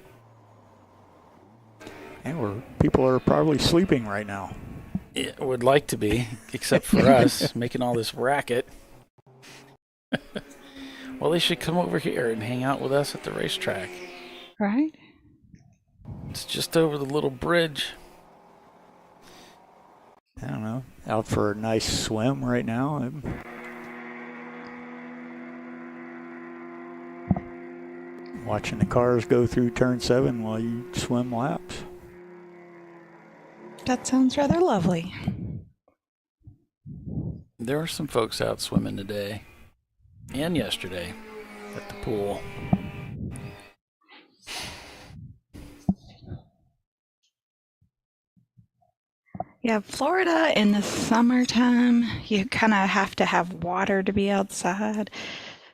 And people are probably sleeping right now. It would like to be, except for us, making all this racket. Well, they should come over here and hang out with us at the racetrack. Right? It's just over the little bridge. I don't know. Out for a nice swim right now. Watching the cars go through turn 7 while you swim laps. That sounds rather lovely. There are some folks out swimming today and yesterday at the pool. Yeah, Florida in the summertime, you kind of have to have water to be outside,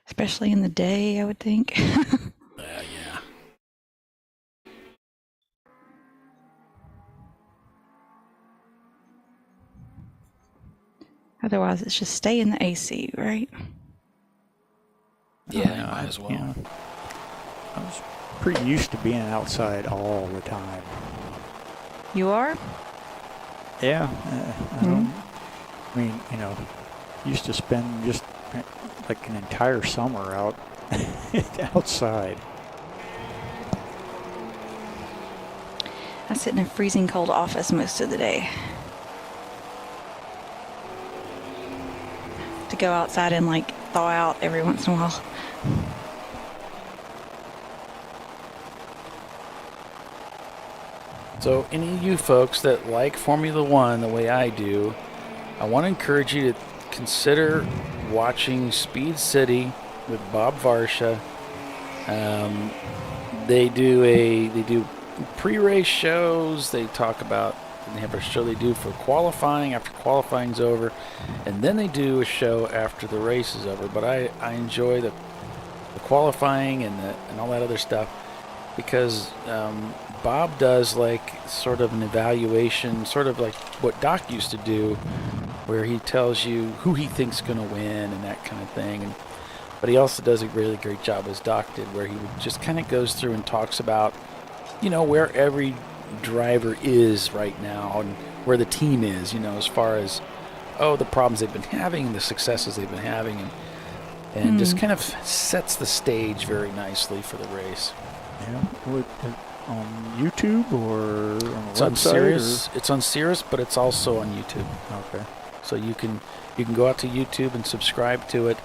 especially in the day, I would think. Yeah. Otherwise, it's just stay in the AC, right? Yeah, you might as well. Yeah. I was pretty used to being outside all the time. You are? Yeah. I mean, used to spend just like an entire summer out outside. I sit in a freezing cold office most of the day. To go outside and thaw out every once in a while. So any of you folks that like Formula One the way I do, I want to encourage you to consider watching Speed City with Bob Varsha. They do pre-race shows. They have a show they do for qualifying after qualifying's over, and then they do a show after the race is over. But I enjoy the qualifying and all that other stuff because Bob does sort of an evaluation, sort of like what Doc used to do, where he tells you who he thinks is going to win and that kind of thing. But he also does a really great job, as Doc did, where he just kind of goes through and talks about, where every driver is right now and where the team is, as far as, the problems they've been having, the successes they've been having, and just kind of sets the stage very nicely for the race. Yeah. On YouTube or on the It's website? on Sirius. It's on Sirius, but it's also on YouTube. Okay. So you can go out to YouTube and subscribe to it.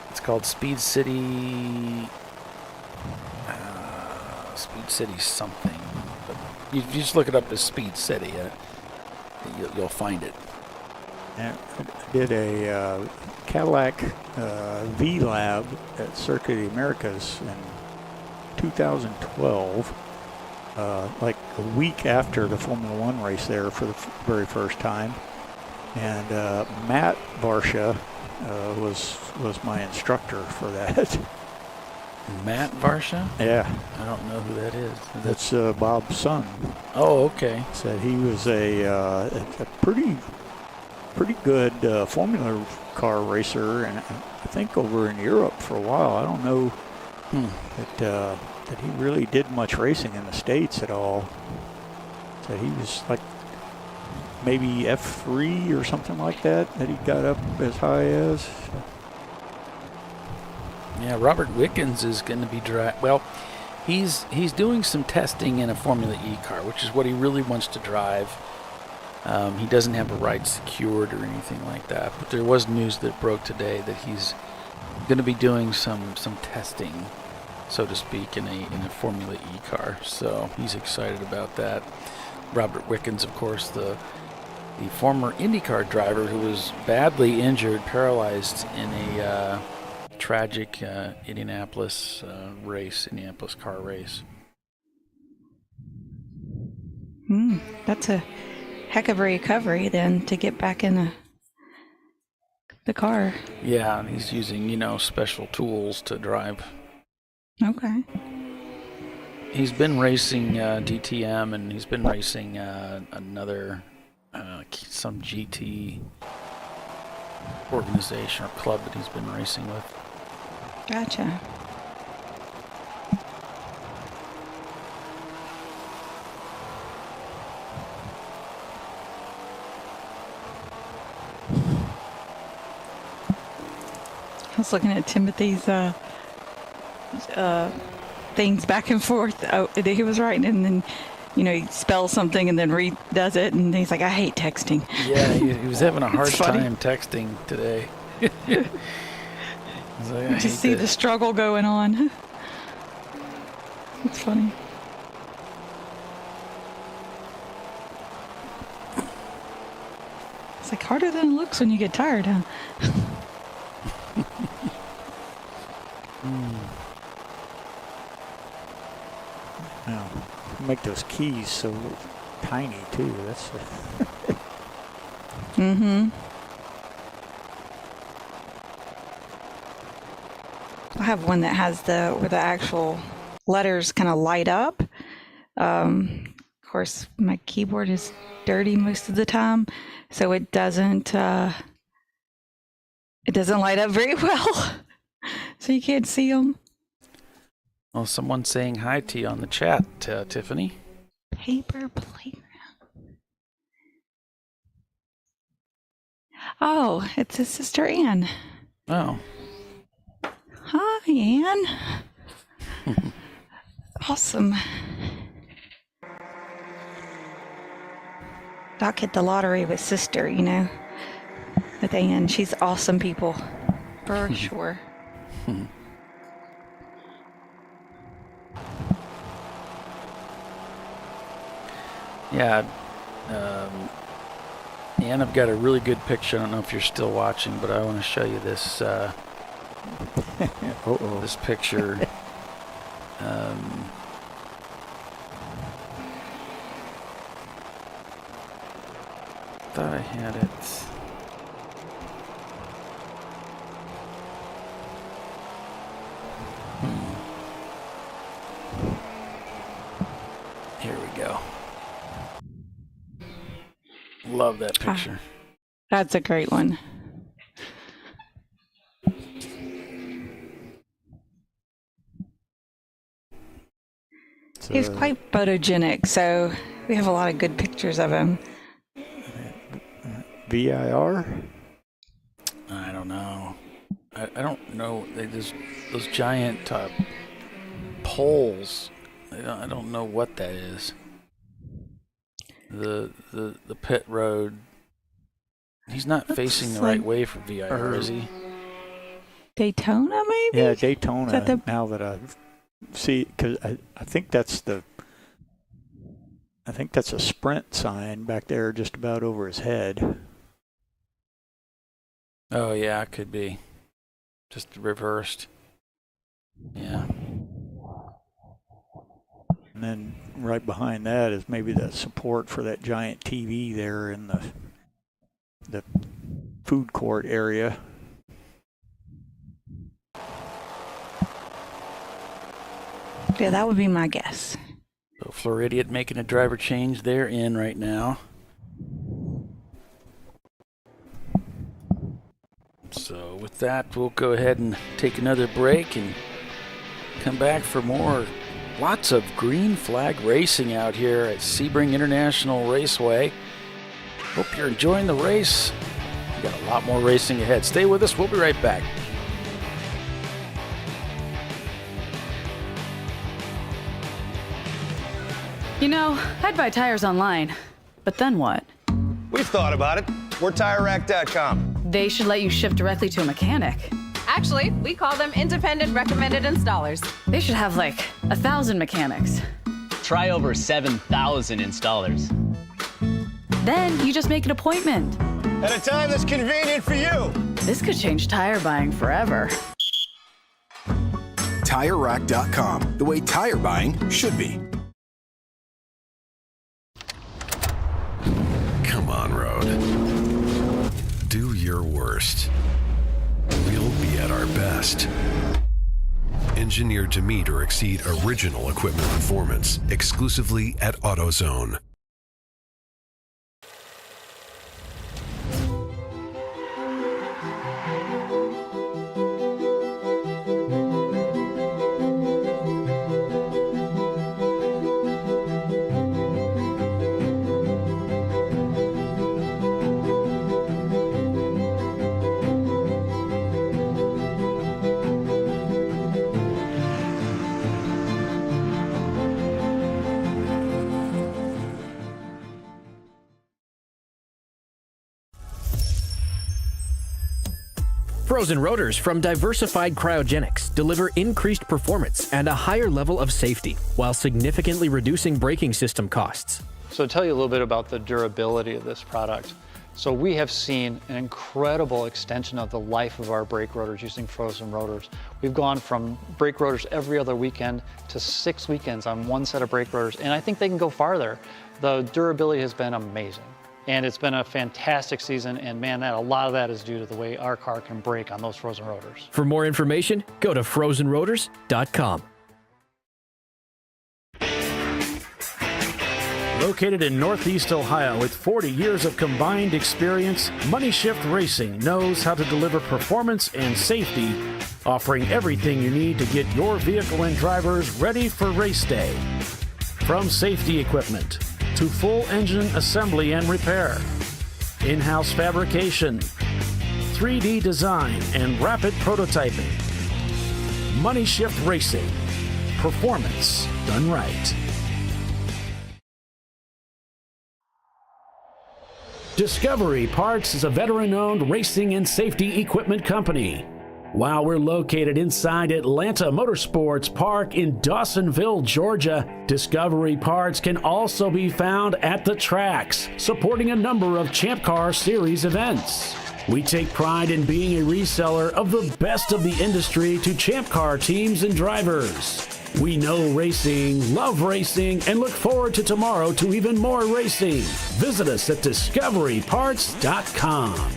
It's called Speed City. Speed City something. But you just look it up as Speed City. You'll find it. Yeah, I did a Cadillac V-Lab at Circuit of the Americas in 2012, like a week after the Formula One race there for the very first time. And Matt Varsha was my instructor for that. Matt Varsha? Yeah. I don't know who that is. That's Bob's son. Oh, okay. Said he was a pretty good Formula car racer, and I think over in Europe for a while. I don't know that he really did much racing in the States at all. So he was maybe F3 or something like that he got up as high as. Yeah, Robert Wickens is going to be well, he's doing some testing in a Formula E car, which is what he really wants to drive. He doesn't have a ride secured or anything like that, but there was news that broke today that he's going to be doing some testing, so to speak, in a Formula E car. So he's excited about that. Robert Wickens, of course, the former IndyCar driver who was badly injured, paralyzed in a tragic Indianapolis car race. That's a heck of a recovery then to get back in the car. Yeah, and he's using, special tools to drive. Okay. He's been racing DTM, and he's been racing another some GT organization or club that he's been racing with. Gotcha. I was looking at Timothy's things back and forth. Oh, he was writing, and then he spells something and then redoes it, and he's like, "I hate texting." Yeah, he was having a hard time texting today. You just see the struggle going on. It's funny. It's like harder than it looks when you get tired, huh? Now, make those keys so tiny too. That's. I have one that has where the actual letters kind of light up. Of course, my keyboard is dirty most of the time, so it doesn't light up very well. So you can't see them. Well, someone's saying hi to you on the chat, Tiffany. Paper playground. Oh, it's his sister Ann. Oh. Hi, Ann. Awesome. Doc hit the lottery with sister, with Ann. She's awesome people, for sure. Yeah, Ann, I've got a really good picture. I don't know if you're still watching, but I want to show you this this picture. Thought I had it. Here we go. Love that picture. That's a great one. He's quite photogenic, so we have a lot of good pictures of him. VIR? I don't know. I don't know. Those giant poles. I don't know what that is. The pit road. He's not facing the right way for VIR, is he? Daytona, maybe? Yeah, Daytona. Now that I see, because I think that's a Sprint sign back there, just about over his head. Oh yeah, it could be. Just reversed. Yeah. And then right behind that is maybe the support for that giant TV there in the food court area. Yeah, that would be my guess. So Floridian making a driver change. They're in right now. So with that, we'll go ahead and take another break and come back for more. Lots of green flag racing out here at Sebring International Raceway. Hope you're enjoying the race. We got a lot more racing ahead. Stay with us. We'll be right back. You know, I'd buy tires online, but then what? We've thought about it. We're TireRack.com. They should let you ship directly to a mechanic. Actually, we call them independent recommended installers. They should have like 1,000 mechanics. Try over 7,000 installers. Then you just make an appointment. At a time that's convenient for you. This could change tire buying forever. TireRack.com, the way tire buying should be. Come on, Road. Do your worst. We'll be at our best. Engineered to meet or exceed original equipment performance, exclusively at AutoZone. Frozen rotors from Diversified Cryogenics deliver increased performance and a higher level of safety while significantly reducing braking system costs. So to tell you a little bit about the durability of this product. So we have seen an incredible extension of the life of our brake rotors using frozen rotors. We've gone from brake rotors every other weekend to 6 weekends on one set of brake rotors, and I think they can go farther. The durability has been amazing. And it's been a fantastic season, and man, a lot of that is due to the way our car can brake on those frozen rotors. For more information, go to frozenrotors.com. Located in Northeast Ohio with 40 years of combined experience, Money Shift Racing knows how to deliver performance and safety, offering everything you need to get your vehicle and drivers ready for race day. From safety equipment to full engine assembly and repair, in-house fabrication, 3D design, and rapid prototyping. Money Shift Racing. Performance done right. Discovery Parts is a veteran-owned racing and safety equipment company. While we're located inside Atlanta Motorsports Park in Dawsonville, Georgia, Discovery Parts can also be found at the tracks, supporting a number of Champ Car Series events. We take pride in being a reseller of the best of the industry to Champ Car teams and drivers. We know racing, love racing, and look forward to tomorrow to even more racing. Visit us at discoveryparts.com.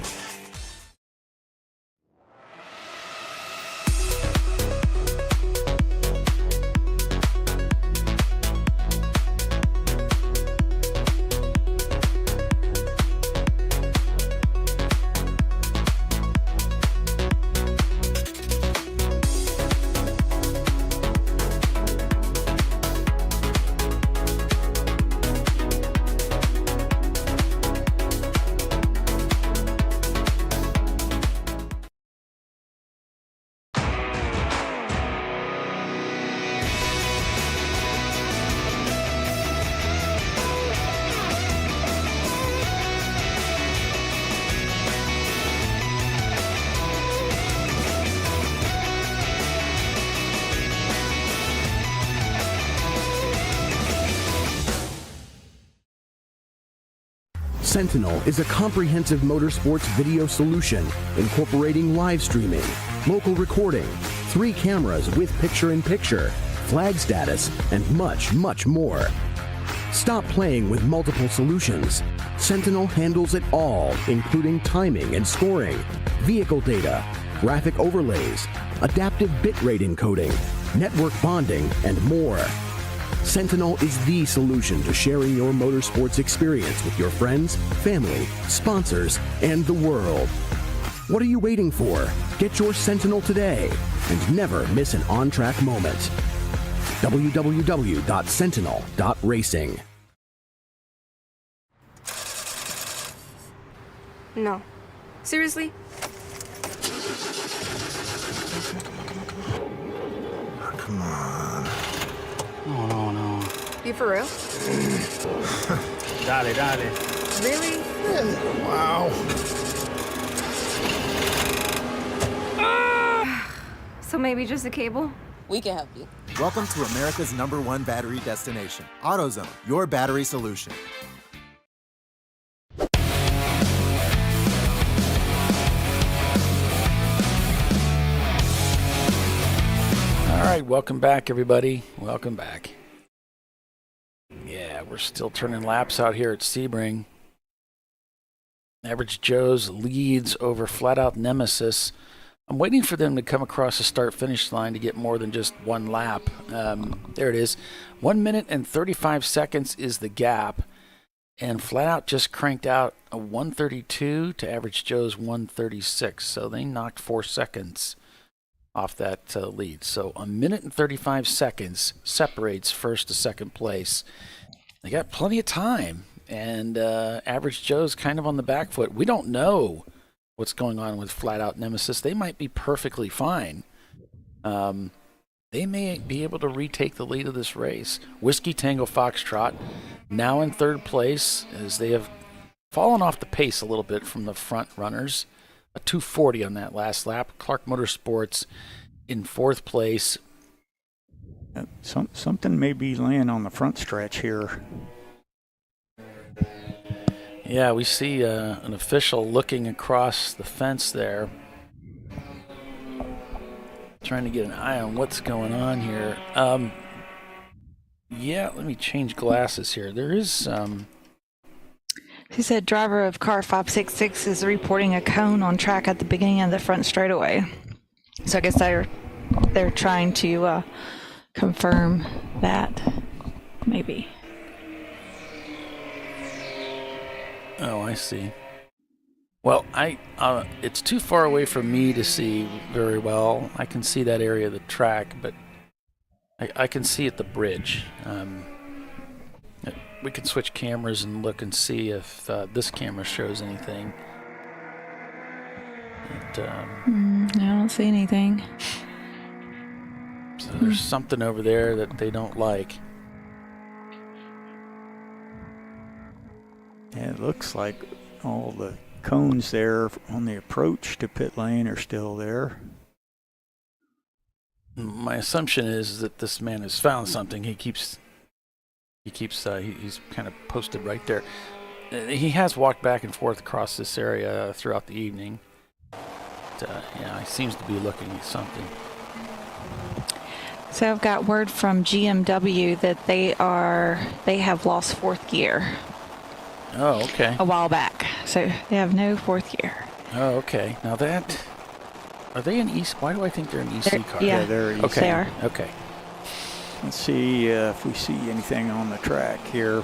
Sentinel is a comprehensive motorsports video solution incorporating live streaming, local recording, 3 cameras with picture-in-picture, flag status, and much, much more. Stop playing with multiple solutions. Sentinel handles it all, including timing and scoring, vehicle data, graphic overlays, adaptive bitrate encoding, network bonding, and more. Sentinel is the solution to sharing your motorsports experience with your friends, family, sponsors, and the world. What are you waiting for? Get your Sentinel today and never miss an on-track moment. www.sentinel.racing. No. Seriously? Come on. No, no. You for real? Dale, dale. Really? Wow. So maybe just a cable? We can help you. Welcome to America's #1 battery destination, AutoZone, your battery solution. All right, welcome back, everybody. Welcome back. Yeah, we're still turning laps out here at Sebring. Average Joe's leads over Flat Out Nemesis. I'm waiting for them to come across the start-finish line to get more than just one lap. There it is. 1 minute and 35 seconds is the gap. And Flat Out just cranked out a 132 to Average Joe's 136. So they knocked 4 seconds off that lead. So a minute and 35 seconds separates first to second place. They got plenty of time. And Average Joe's kind of on the back foot. We don't know what's going on with Flat Out Nemesis. They might be perfectly fine. They may be able to retake the lead of this race. Whiskey Tango Foxtrot now in third place as they have fallen off the pace a little bit from the front runners. A 240 on that last lap. Clark Motorsports in fourth place. Something may be laying on the front stretch here. Yeah, we see an official looking across the fence there, trying to get an eye on what's going on here. Yeah, let me change glasses here. There is... He said driver of car 566 is reporting a cone on track at the beginning of the front straightaway. So I guess they're trying to confirm that, maybe. Oh, I see. Well, it's too far away from me to see very well. I can see that area of the track, but I can see at the bridge. We can switch cameras and look and see if this camera shows anything. I don't see anything. So there's something over there that they don't like. Yeah, it looks like all the cones there on the approach to pit lane are still there. My assumption is that this man has found something. He's kind of posted right there. He has walked back and forth across this area throughout the evening. But, yeah, he seems to be looking at something. So I've got word from GMW that they have lost fourth gear. Oh, okay. A while back. So they have no fourth gear. Oh, okay. Now that... Are they an EC? Why do I think they're an EC car? Yeah, they're EC. Okay. They are. Okay. Let's see if we see anything on the track here.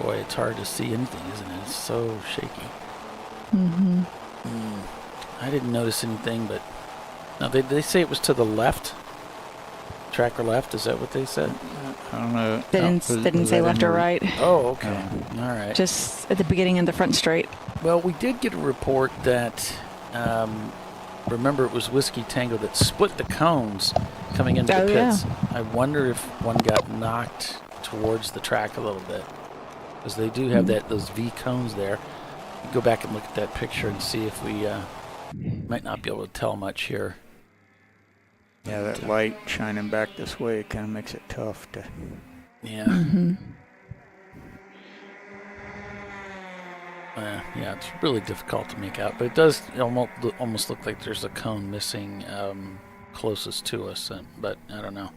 Boy, it's hard to see anything, isn't it? It's so shaky. Mm-hmm. I didn't notice anything, but... No, they say it was to the left? Tracker left? Is that what they said? I don't know. Didn't say left or right. Oh, okay. All right. Just at the beginning of the front straight. Well, we did get a report that... remember, it was Whiskey Tango that split the cones coming into the pits. Yeah. I wonder if one got knocked towards the track a little bit, because they do have those V cones there. Go back and look at that picture and see if we might not be able to tell much here. Yeah, that light shining back this way kind of makes it tough to... Yeah. Mm-hmm. Yeah, it's really difficult to make out, but it does almost look like there's a cone missing closest to us, but I don't know.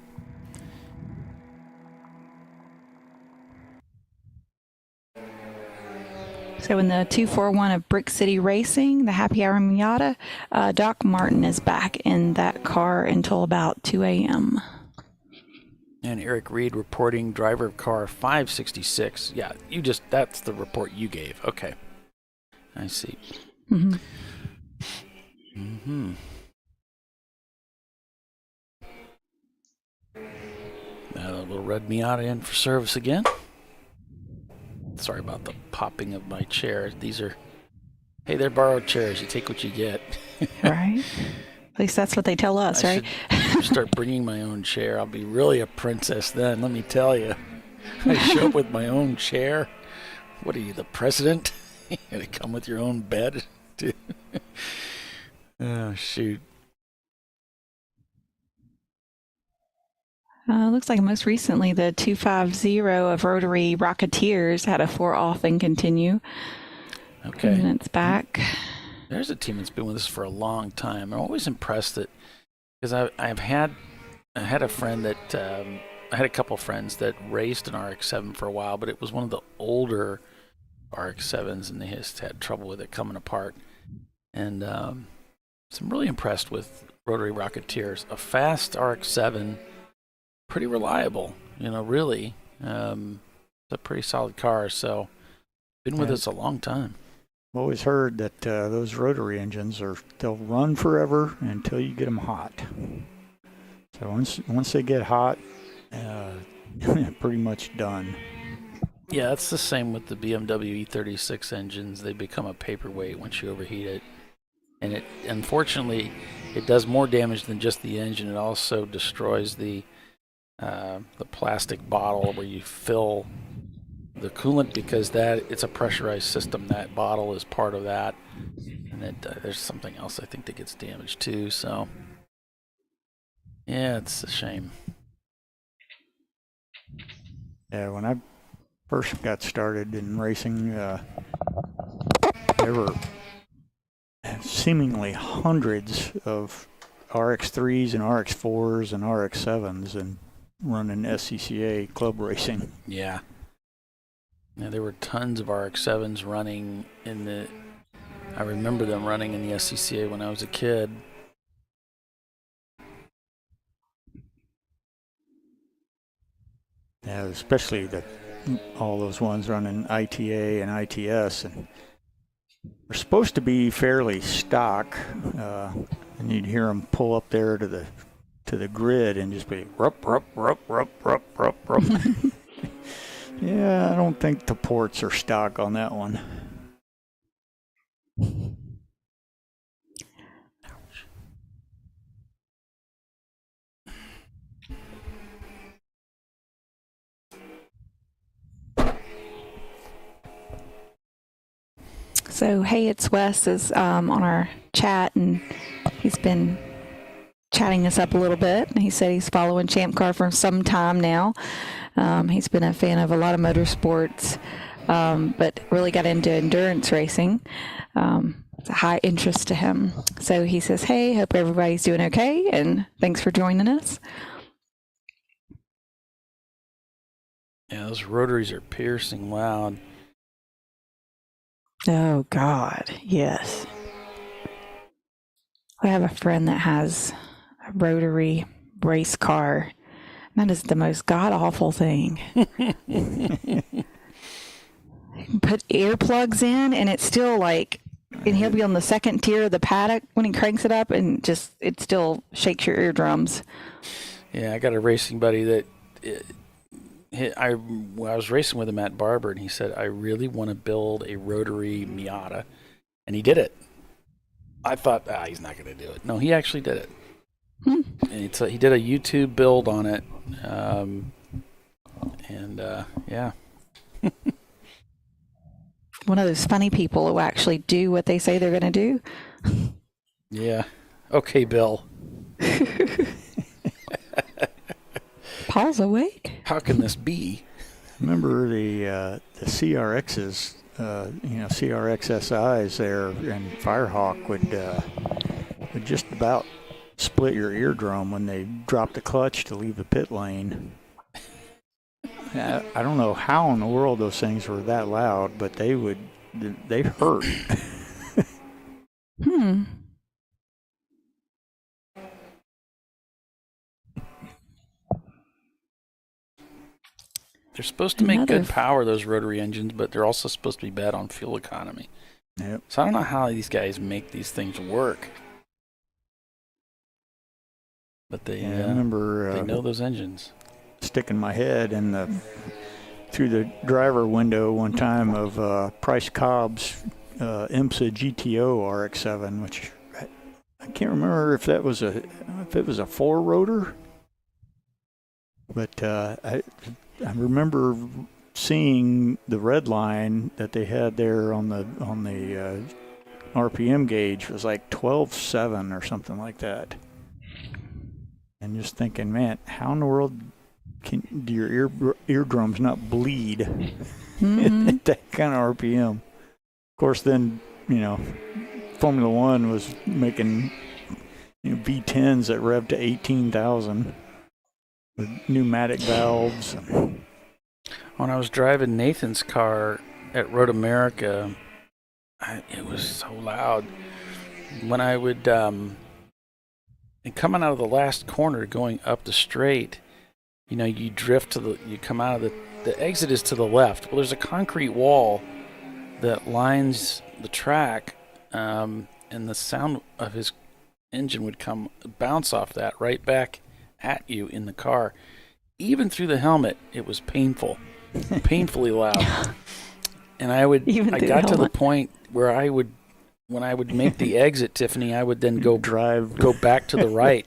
So in the 241 of Brick City Racing, the Happy Hour Miata, Doc Martin is back in that car until about 2 a.m. And Eric Reed reporting driver of car 566. Yeah, that's the report you gave. Okay. I see. Mm-hmm. Mm-hmm. A little red Miata in for service again. Sorry about the popping of my chair. These are Hey, they're borrowed chairs. You take what you get. Right. At least that's what they tell us, right? Should start bringing my own chair. I'll be really a princess then, let me tell you. I show up with my own chair. What are you, the president? You gotta come with your own bed? Oh, shoot. Looks like most recently the 250 of Rotary Rocketeers had a 4 off and continue. Okay. And it's back. There's a team that's been with us for a long time. I'm always impressed that, because I had a friend that, I had a couple friends that raced an RX-7 for a while, but it was one of the older RX-7s, and they just had trouble with it coming apart. And so I'm really impressed with Rotary Rocketeers. A fast RX-7, pretty reliable, really. It's a pretty solid car, so been with us a long time. I've always heard that those rotary engines they'll run forever until you get them hot. So once they get hot, pretty much done. Yeah, that's the same with the BMW E36 engines. They become a paperweight once you overheat it. And it, unfortunately, it does more damage than just the engine. It also destroys the plastic bottle where you fill the coolant, because it's a pressurized system. That bottle is part of that. And there's something else I think that gets damaged too. So, yeah, it's a shame. Yeah, when I first got started in racing, there were seemingly hundreds of RX-3s and RX-4s and RX-7s and running SCCA club racing. Yeah. Yeah, there were tons of RX-7s running I remember them running in the SCCA when I was a kid. Yeah, especially all those ones running ITA and ITS, and they're supposed to be fairly stock, and you'd hear them pull up there to the grid and just be rup rup rup rup rup rup rup. Yeah, I don't think the ports are stock on that one. So, hey, it's Wes is on our chat, and he's been chatting us up a little bit. He said he's following Champ Car for some time now. He's been a fan of a lot of motorsports, but really got into endurance racing. It's a high interest to him. So he says, hey, hope everybody's doing okay, and thanks for joining us. Yeah, those rotaries are piercing loud. Oh, God, yes. I have a friend that has a rotary race car. That is the most god-awful thing. You can put earplugs in, and it's still like, and he'll be on the second tier of the paddock when he cranks it up, and just, it still shakes your eardrums. Yeah, I got a racing buddy that... I was racing with him at Barber, and he said, I really want to build a rotary Miata. And he did it. I thought, he's not going to do it. No, he actually did it. And he did a YouTube build on it. Yeah. One of those funny people who actually do what they say they're going to do. Yeah. Okay, Bill. Paul's awake. How can this be? Remember the CRXs, CRX SIs there, and Firehawk would just about split your eardrum when they dropped the clutch to leave the pit lane. I don't know how in the world those things were that loud, but they hurt. They're supposed to make good power, those rotary engines, but they're also supposed to be bad on fuel economy. Yep. So I don't know how these guys make these things work. But they remember they know those engines. Sticking my head through the driver window one time of Price Cobb's IMSA GTO RX-7, which I can't remember if it was a 4-rotor, but I remember seeing the red line that they had there on the RPM gauge was like 12.7 or something like that, and just thinking, man, how in the world do your eardrums not bleed at that kind of RPM? Of course, then Formula One was making V10s that rev to 18,000 with pneumatic valves. When I was driving Nathan's car at Road America, it was so loud. When I would, and coming out of the last corner going up the straight, you drift you come out of the exit is to the left. Well, there's a concrete wall that lines the track, and the sound of his engine would bounce off that right back at you in the car. Even through the helmet, it was painfully loud. And I got to the point where when I would make the exit, Tiffany, I would then go back to the right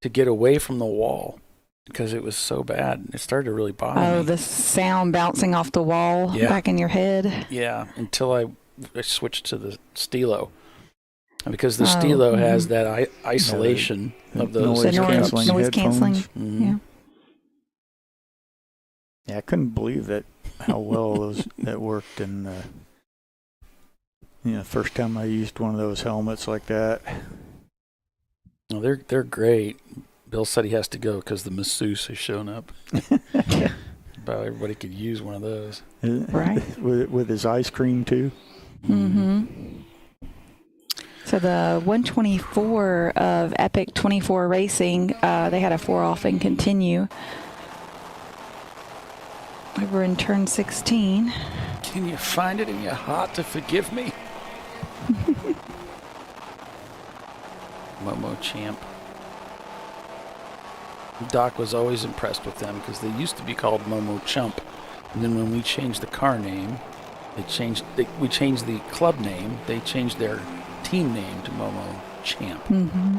to get away from the wall because it was so bad. It started to really bother me. Oh, the sound bouncing off the wall back in your head. Yeah, until I switched to the Stilo. Because the Stilo has that isolation of those noise canceling. Mm-hmm. Yeah. Yeah, I couldn't believe how well that worked in the first time I used one of those helmets like that. Well, they're great. Bill said he has to go because the masseuse has shown up. About everybody could use one of those. Right. with his ice cream too. Mm-hmm. So the 124 of Epic 24 Racing, they had a 4-off and continue. Over in turn 16. Can you find it in your heart to forgive me? Momo Champ. Doc was always impressed with them because they used to be called Momo Chump. And then when we changed the car name, we changed the club name. They changed their team name to Momo Champ. Mm-hmm.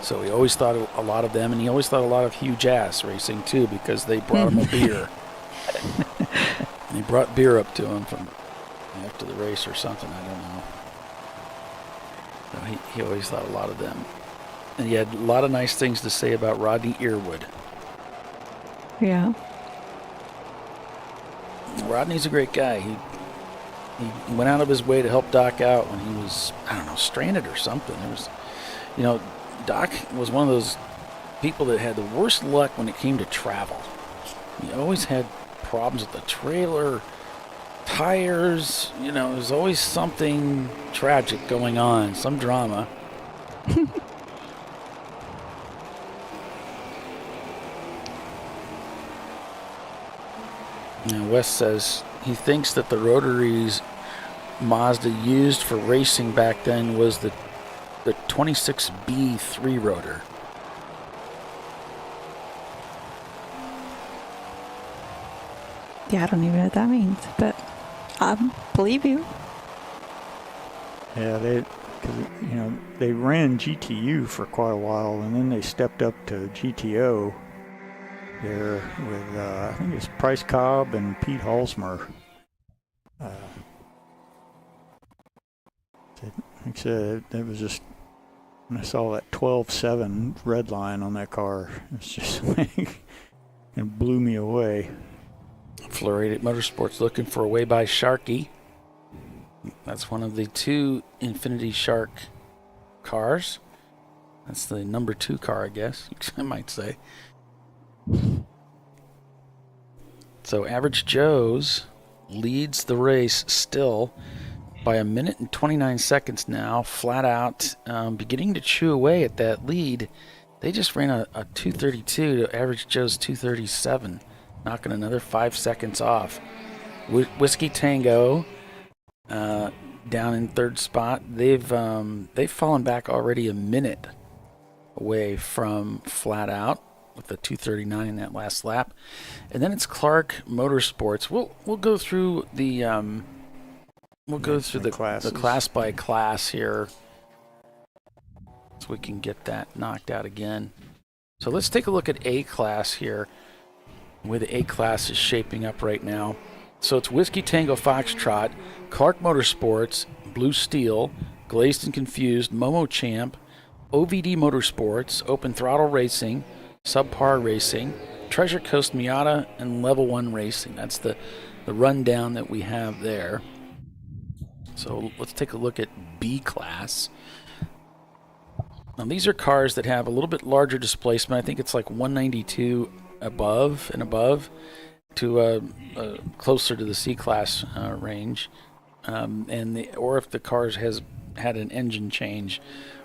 So he always thought a lot of them, and he always thought a lot of Hugh Jass Racing too, because they brought him a beer. And he brought beer up to him from after the race or something. I don't know. So he always thought a lot of them, and he had a lot of nice things to say about Rodney Earwood. Yeah. Rodney's a great guy. He went out of his way to help Doc out when he was, stranded or something. There was, Doc was one of those people that had the worst luck when it came to travel. He always had problems with the trailer, tires, there's always something tragic going on, some drama. Wes says he thinks that the rotaries Mazda used for racing back then was the 26B 3-rotor. Yeah, I don't even know what that means, but I believe you. Yeah, they ran GTU for quite a while, and then they stepped up to GTO there with I think it's Price Cobb and Pete Halsmer. Like I said, that was just when I saw that 12.7 red line on that car, it's just like it blew me away. Fluoridated Motorsports looking for a way by Sharky. That's one of the 2 Infinity Shark cars. That's the number 2 car, I guess, I might say. So Average Joe's leads the race still by 1 minute and 29 seconds now, flat out, beginning to chew away at that lead. They just ran a 2:32 to Average Joe's 2:37, knocking another 5 seconds off. Whiskey Tango down in 3rd spot. They've fallen back already a minute away from flat out with the 239 in that last lap. And then it's Clark Motorsports. We'll go through the the class by class here, so we can get that knocked out again. So let's take a look at A class here, where the A class is shaping up right now. So it's Whiskey Tango Foxtrot, Clark Motorsports, Blue Steel, Glazed and Confused, Momo Champ, OVD Motorsports, Open Throttle Racing, Subpar Racing, Treasure Coast Miata, and Level 1 Racing. That's the rundown that we have there. So let's take a look at B class. Now these are cars that have a little bit larger displacement. I think it's like 192 above to closer to the C class range. Or if the cars has had an engine change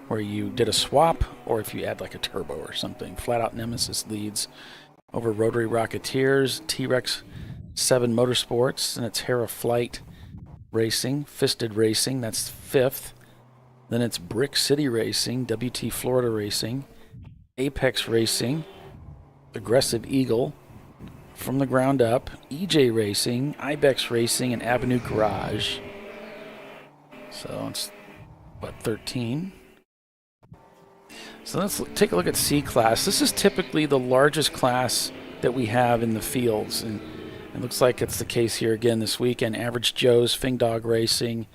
where you did a swap, or if you add like a turbo or something. Flat Out Nemesis leads over Rotary Rocketeers, T-Rex 7 Motorsports, and it's Hera Flight Racing, Fisted Racing, that's 5th. Then it's Brick City Racing, WT Florida Racing, Apex Racing, Aggressive Eagle, From the Ground Up, EJ Racing, Ibex Racing, and Avenue Garage. So it's, 13? So let's take a look at C class. This is typically the largest class that we have in the fields, and it looks like it's the case here again this weekend. Average Joe's, Fing Dog Racing,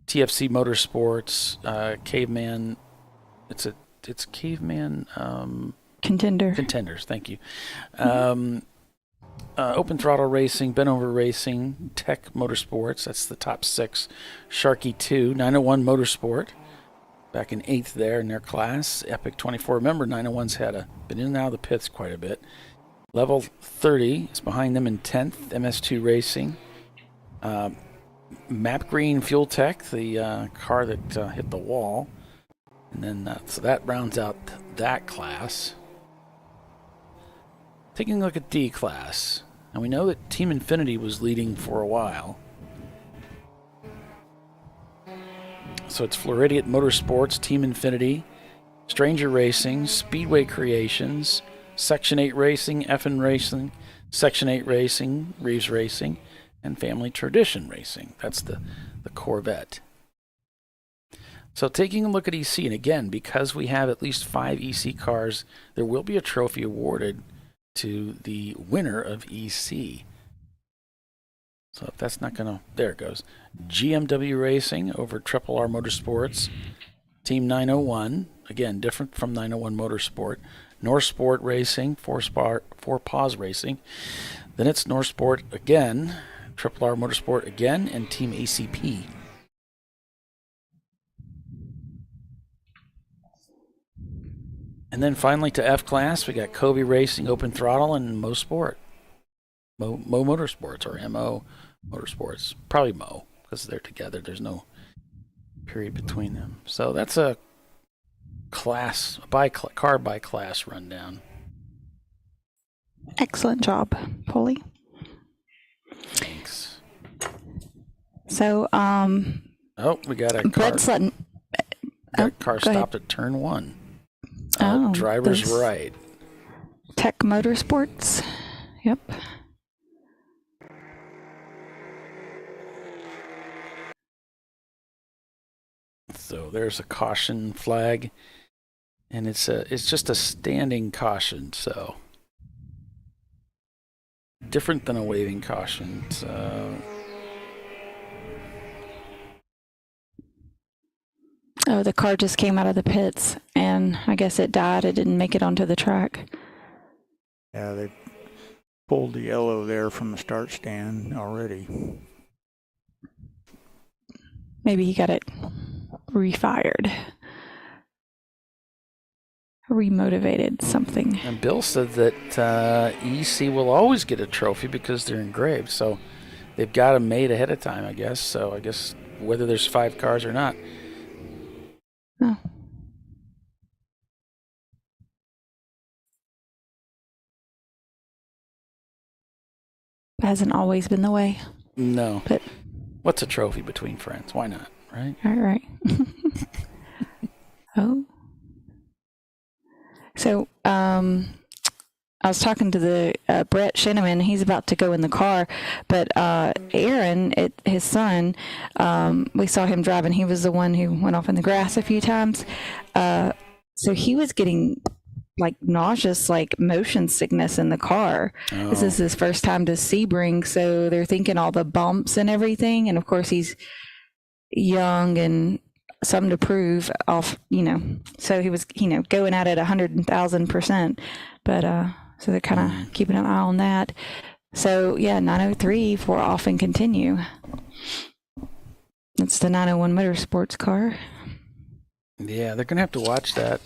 TFC Motorsports, Caveman. It's Caveman. Contenders. Thank you. Open Throttle Racing, Benover Racing, Tech Motorsports. That's the top 6. Sharky 2, 901 Motorsport. Back in 8th there in their class. Epic 24. Remember, 901's been in and out of the pits quite a bit. Level 30 is behind them in 10th. MS2 Racing. Map Green Fuel Tech, the car that hit the wall. And then, so that rounds out that class. Taking a look at D class. And we know that Team Infinity was leading for a while. So it's Floridian Motorsports, Team Infinity, Stranger Racing, Speedway Creations, Section 8 Racing, FN Racing, Section 8 Racing, Reeves Racing, and Family Tradition Racing. That's the Corvette. So taking a look at EC, and again, because we have at least 5 EC cars, there will be a trophy awarded to the winner of EC. So if that's not going to, there it goes. GMW Racing over Triple R Motorsports. Team 901, again, different from 901 Motorsport. North Sport Racing, Four Paws Racing. Then it's North Sport again, Triple R Motorsport again, and Team ACP. And then finally to F class, we got Kobe Racing, Open Throttle, and Mo Sport. Mo Motorsports, or MO Motorsports. Probably Mo, because they're together. There's no period between them. So that's a class, car by class rundown. Excellent job, Polly. Thanks. So, we got a Brett car. Sutton. Got a car stopped at turn 1. Driver's right. Tech Motorsports. Yep. So there's a caution flag, and it's just a standing caution, so different than a waving caution. So the car just came out of the pits, and I guess it died. It didn't make it onto the track. Yeah, they pulled the yellow there from the start stand already. Maybe he got it refired, remotivated, something. And Bill said that EC will always get a trophy because they're engraved, so they've got them made ahead of time, I guess. So I guess whether there's 5 cars or not. Oh. It hasn't always been the way. No. But what's a trophy between friends? Why not, right? Right. Oh. So, I was talking to the Brett Shinneman. He's about to go in the car, but Aaron, his son, we saw him driving. He was the one who went off in the grass a few times. So he was getting like nauseous, like motion sickness in the car. Oh. This is his first time to Sebring, so they're thinking all the bumps and everything. And of course, he's young and something to prove off, So he was, going at it 100,000%. But so they're kind of keeping an eye on that. So yeah, 903 for off and continue. It's the 901 Motorsports car. Yeah, they're gonna have to watch that.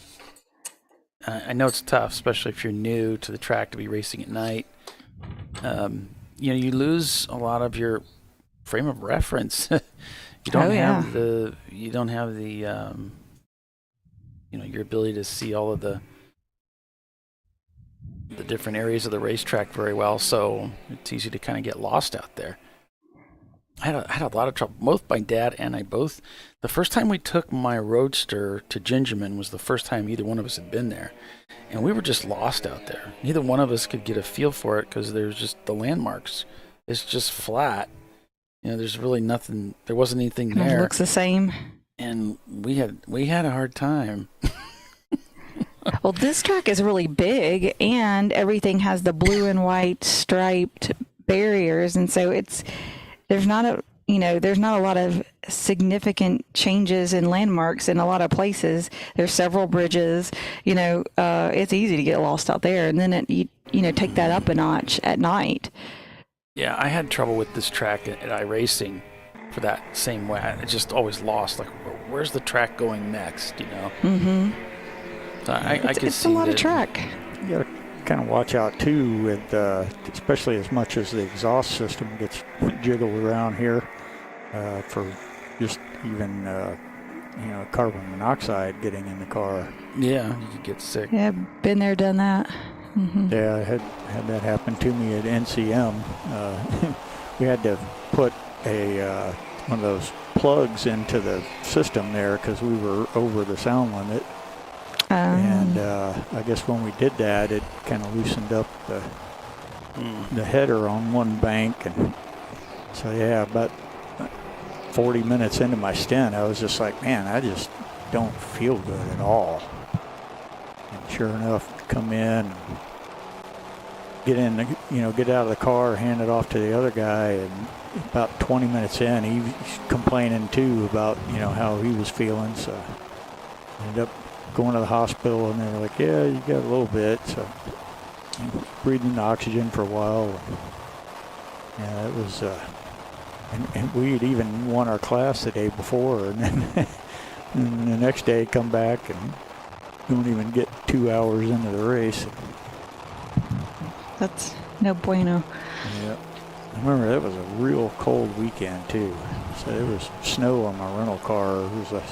I know it's tough, especially if you're new to the track to be racing at night. You lose a lot of your frame of reference. You don't have the your ability to see all of the different areas of the racetrack very well, so it's easy to kind of get lost out there. I had a lot of trouble. Both my dad and I both. The first time we took my Roadster to Gingerman was the first time either one of us had been there, and we were just lost out there. Neither one of us could get a feel for it because there's just the landmarks. It's just flat. There's really nothing. There wasn't anything there. It looks the same. And we had a hard time. Well, this track is really big, and everything has the blue and white striped barriers, and so there's not a lot of significant changes in landmarks in a lot of places. There's several bridges. It's easy to get lost out there, and then take that up a notch at night. Yeah, I had trouble with this track at iRacing for that same way. I just always lost. Like, where's the track going next? Mm-hmm. So I could see it's a lot of track. You got to kind of watch out too with, especially as much as the exhaust system gets jiggled around here, for just even carbon monoxide getting in the car. Yeah, you could get sick. Yeah, been there, done that. Mm-hmm. Yeah, I had that happen to me at NCM. We had to put one of those plugs into the system there because we were over the sound limit. And I guess when we did that, it kind of loosened up the header on one bank. And so, yeah, about 40 minutes into my stint, I was just like, man, I just don't feel good at all. And sure enough, come in, get out of the car, hand it off to the other guy, and about 20 minutes in, he was complaining too about, how he was feeling. So I ended up going to the hospital, and they were like, yeah, you got a little bit. So breathing the oxygen for a while. Yeah, it was, and we had even won our class the day before, and then and the next day come back and don't even get 2 hours into the race. That's no bueno. Yeah. I remember that was a real cold weekend too. So there was snow on my rental car. It was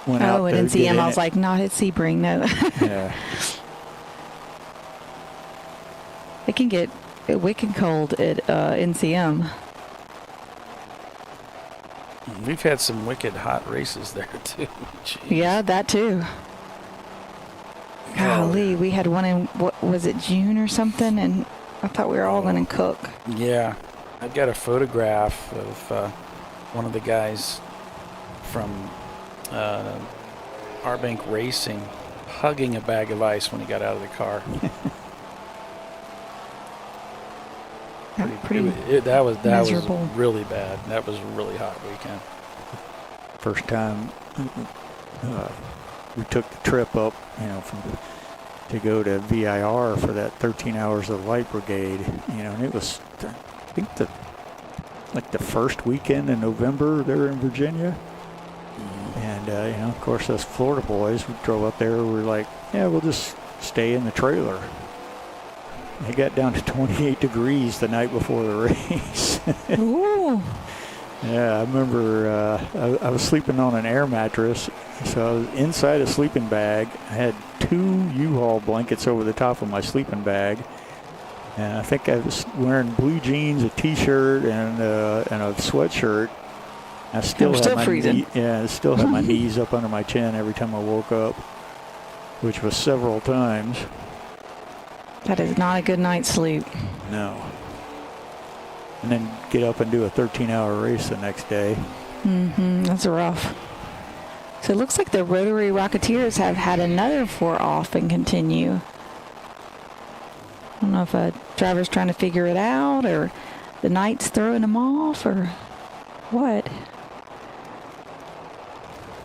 went out at NCM, I was like, not at Sebring, no. Yeah. It can get wicked cold at NCM. We've had some wicked hot races there too. Jeez. Yeah, that too. Golly, we had one in, what was it, June or something, and I thought we were all going to cook. Yeah, I've got a photograph of one of the guys from Arbank Racing hugging a bag of ice when he got out of the car. That was really bad. That was a really hot weekend. First time we took the trip up, to go to VIR for that 13 hours of light brigade, and it was, I think the first weekend in November there in Virginia. And, of course, us Florida boys, we drove up there, we were like, yeah, we'll just stay in the trailer. It got down to 28 degrees the night before the race. Ooh. Yeah, I remember I was sleeping on an air mattress, so I was inside a sleeping bag. I had 2 U-Haul blankets over the top of my sleeping bag, and I think I was wearing blue jeans, a T-shirt, and a sweatshirt. I still had freezing. I still had my knees up under my chin every time I woke up, which was several times. That is not a good night's sleep. No. And then get up and do a 13-hour race the next day. That's rough. So it looks like the Rotary Rocketeers have had another 4 off and continue. I don't know if a driver's trying to figure it out or the night's throwing them off or what.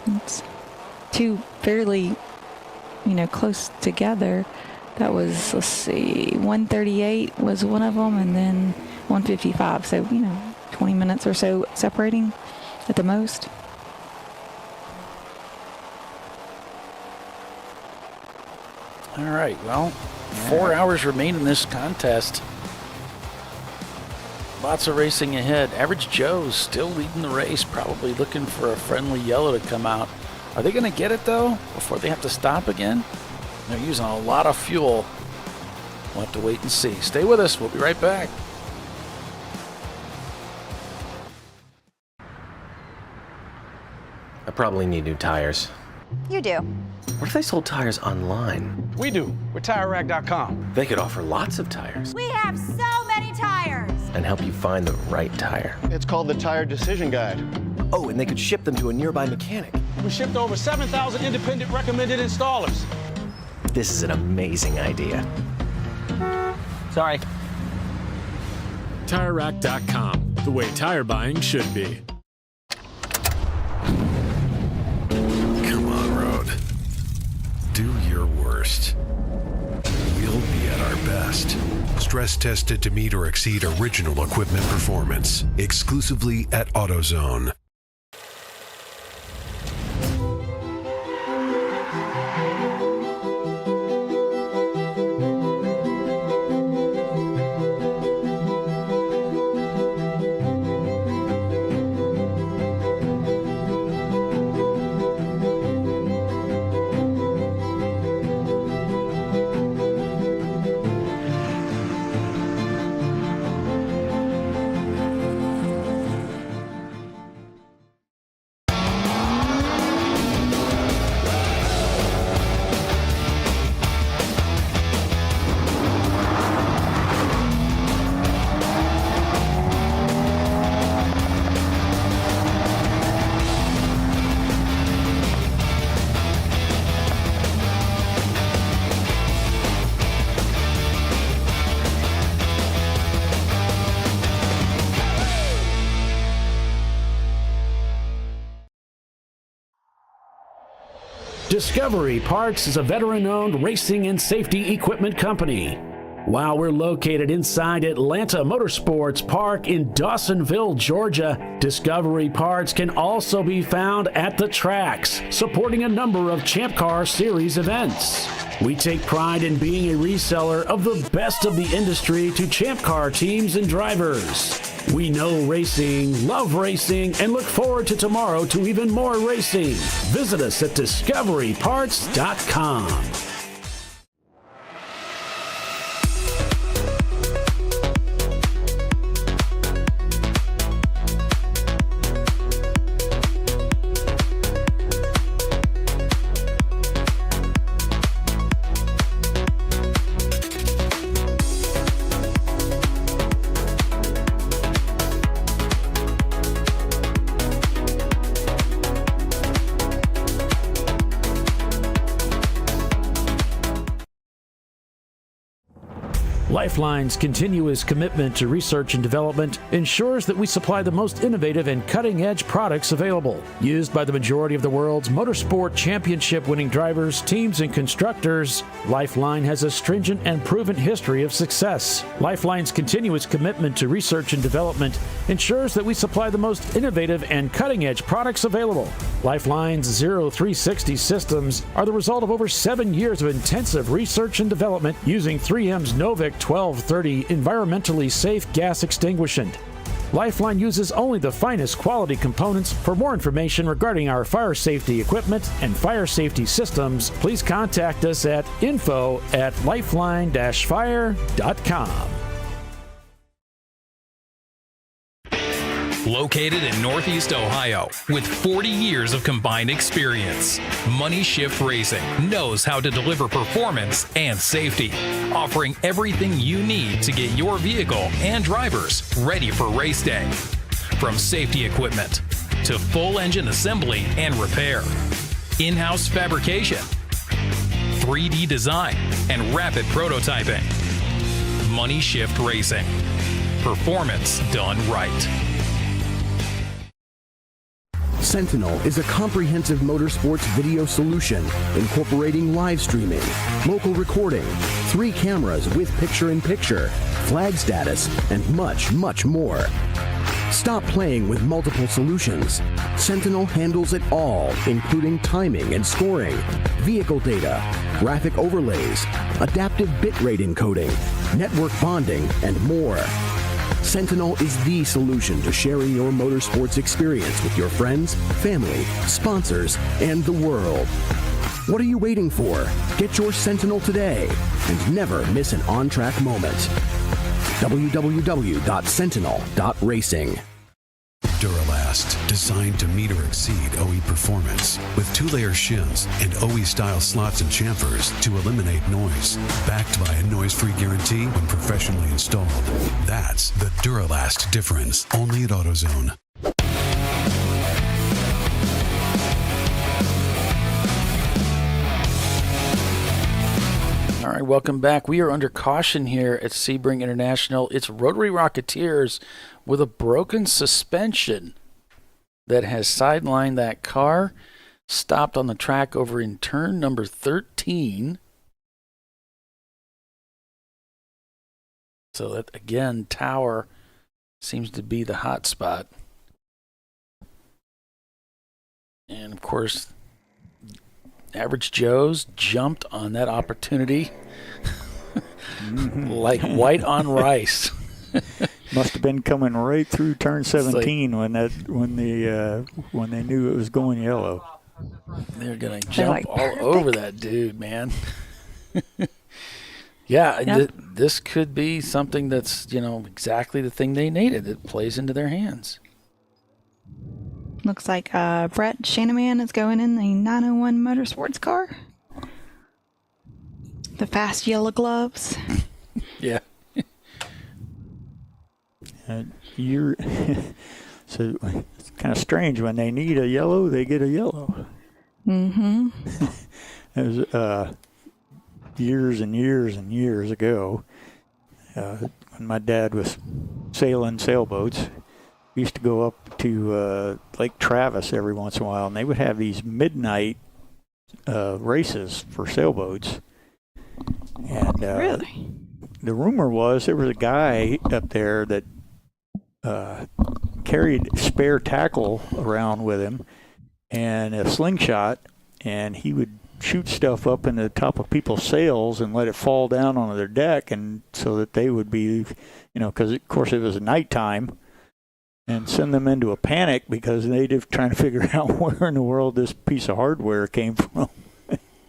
It's two fairly, close together. That was, let's see, 138 was one of them, and then 155. So, 20 minutes or so separating at the most. All right, well, 4 hours remain in this contest. Lots of racing ahead. Average Joe's still leading the race, probably looking for a friendly yellow to come out. Are they going to get it, though, before they have to stop again? They're using a lot of fuel. We'll have to wait and see. Stay with us. We'll be right back. I probably need new tires. You do. What if they sold tires online? We do. We're TireRack.com. They could offer lots of tires We have so many tires. and help you find the right tire. It's called the Tire Decision Guide. Oh, and they could ship them to a nearby mechanic. We shipped to over 7,000 independent recommended installers. This is an amazing idea. Sorry. TireRack.com, the way tire buying should be. Come on, Road. Do your worst. We'll be at our best. Stress tested to meet or exceed original equipment performance. Exclusively at AutoZone. Discovery Parts is a veteran-owned racing and safety equipment company. While we're located inside Atlanta Motorsports Park in Dawsonville, Georgia, Discovery Parts can also be found at the tracks, supporting a number of Champ Car Series events. We take pride in being a reseller of the best of the industry to Champ Car teams and drivers. We know racing, love racing, and look forward to tomorrow to even more racing. Visit us at discoveryparts.com. Lifeline's continuous commitment to research and development ensures that we supply the most innovative and cutting-edge products available. Used by the majority of the world's motorsport championship-winning drivers, teams, and constructors, Lifeline has a stringent and proven history of success. Lifeline's continuous commitment to research and development ensures that we supply the most innovative and cutting-edge products available. Lifeline's 0360 systems are the result of over 7 years of intensive research and development using 3M's Novik 1230 environmentally safe gas extinguishant. Lifeline uses only the finest quality components. For more information regarding our fire safety equipment and fire safety systems, please contact us at info@lifeline-fire.com. Located in Northeast Ohio with 40 years of combined experience, Money Shift Racing knows how to deliver performance and safety, offering everything you need to get your vehicle and drivers ready for race day. From safety equipment to full engine assembly and repair, in-house fabrication, 3D design, and rapid prototyping. Money Shift Racing. Performance done right. Sentinel is a comprehensive motorsports video solution incorporating live streaming, local recording, 3 cameras with picture-in-picture, flag status, and much, much more. Stop playing with multiple solutions. Sentinel handles it all, including timing and scoring, vehicle data, graphic overlays, adaptive bitrate encoding, network bonding, and more. Sentinel is the solution to sharing your motorsports experience with your friends, family, sponsors, and the world. What are you waiting for? Get your Sentinel today and never miss an on-track moment. www.sentinel.racing. Duralast, designed to meet or exceed OE performance, with 2-layer shims and OE-style slots and chamfers to eliminate noise. Backed by a noise-free guarantee when professionally installed. That's the Duralast difference, only at AutoZone. All right, welcome back. We are under caution here at Sebring International. It's Rotary Rocketeers with a broken suspension that has sidelined that car, stopped on the track over in turn number 13. So that, again, Tower seems to be the hot spot. And, of course, Average Joe's jumped on that opportunity like white on rice. Must have been coming right through turn 17 when they knew it was going yellow. They're gonna jump all over that dude, man. Yeah, this could be something that's exactly the thing they needed. It plays into their hands. Looks like Brett Shanaman is going in the 901 Motorsports car. The fast yellow gloves. Yeah. So it's kind of strange. When they need a yellow, they get a yellow. Mm-hmm. It was years and years and years ago when my dad was sailing sailboats. We used to go up to Lake Travis every once in a while, and they would have these midnight races for sailboats. And really? The rumor was there was a guy up there that carried spare tackle around with him and a slingshot, and he would shoot stuff up in the top of people's sails and let it fall down onto their deck, and so that they would be, because of course it was nighttime, and send them into a panic because they were trying to figure out where in the world this piece of hardware came from.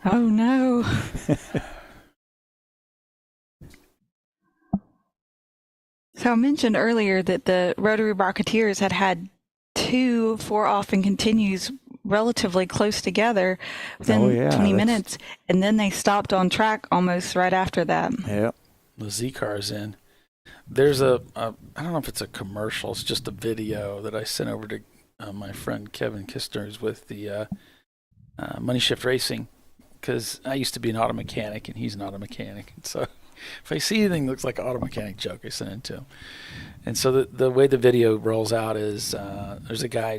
Oh no. So I mentioned earlier that the Rotary Rocketeers had 2 4-off and continues relatively close together within 20 minutes, and then they stopped on track almost right after that. Yeah. The Z car's in. There's I don't know if it's a commercial, it's just a video that I sent over to my friend Kevin Kistner, who's with the Money Shift Racing, because I used to be an auto mechanic and he's an auto mechanic, and so if I see anything that looks like an auto mechanic joke, I send it to him. And so the way the video rolls out is there's a guy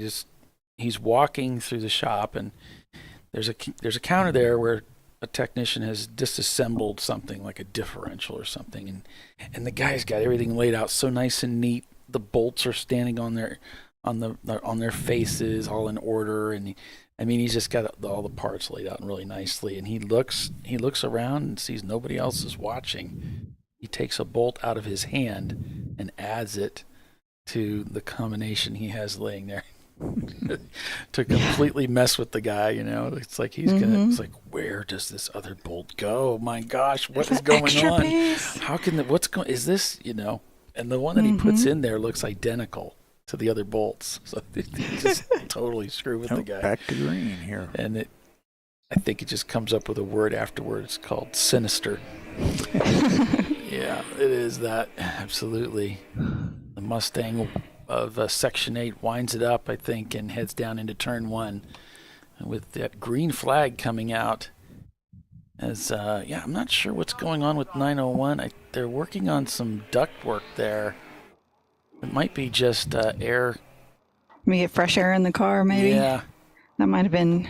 he's walking through the shop, and there's a counter there where a technician has disassembled something like a differential or something, and the guy's got everything laid out so nice and neat. The bolts are standing on their faces, all in order, and he's just got all the parts laid out really nicely. And he looks around and sees nobody else is watching. He takes a bolt out of his hand and adds it to the combination he has laying there. To completely mess with the guy, it's like he's gonna. It's like, where does this other bolt go? My gosh, what is going on? Piece. How can what's going? Is this And the one that he puts in there looks identical. to the other bolts. So they just totally screw with the guy. Back to green here. And I think it just comes up with a word afterwards called sinister. Yeah, it is that. Absolutely. The Mustang of Section 8 winds it up, I think, and heads down into turn 1 with that green flag coming out. As I'm not sure what's going on with 901. They're working on some duct work there. It might be just air. We get fresh air in the car, maybe. Yeah. That might have been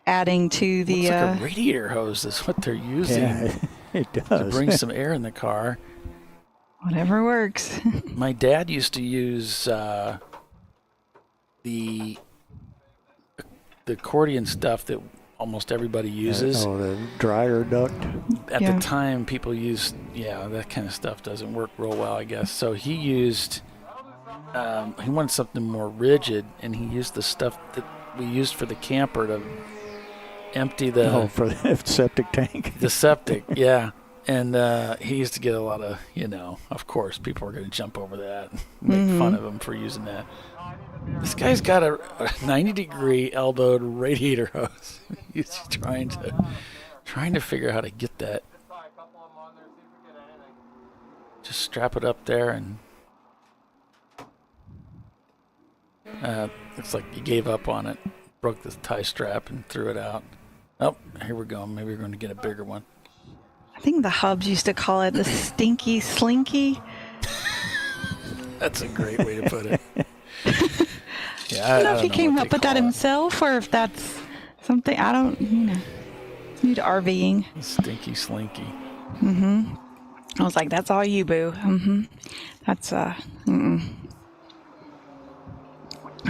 adding to the. Looks like a radiator hose is what they're using. Yeah, it does. To bring some air in the car. Whatever works. My dad used to use the accordion stuff that almost everybody uses. The dryer duct. At the time, people used, that kind of stuff doesn't work real well, I guess. So he used, he wanted something more rigid, and he used the stuff that we used for the camper to empty for the septic tank. The septic, yeah. And he used to get a lot of, of course, people were going to jump over that and make fun of him for using that. This guy's got a 90-degree elbowed radiator hose. He's trying to figure out how to get that. Just strap it up there, and looks like he gave up on it. Broke the tie strap and threw it out. Oh, here we go. Maybe we're going to get a bigger one. I think the hubs used to call it the stinky slinky. That's a great way to put it. Yeah, I don't know if he came up with that himself or if that's something. I don't, need RVing. Stinky slinky. I was like, that's all you, boo. That's, I'll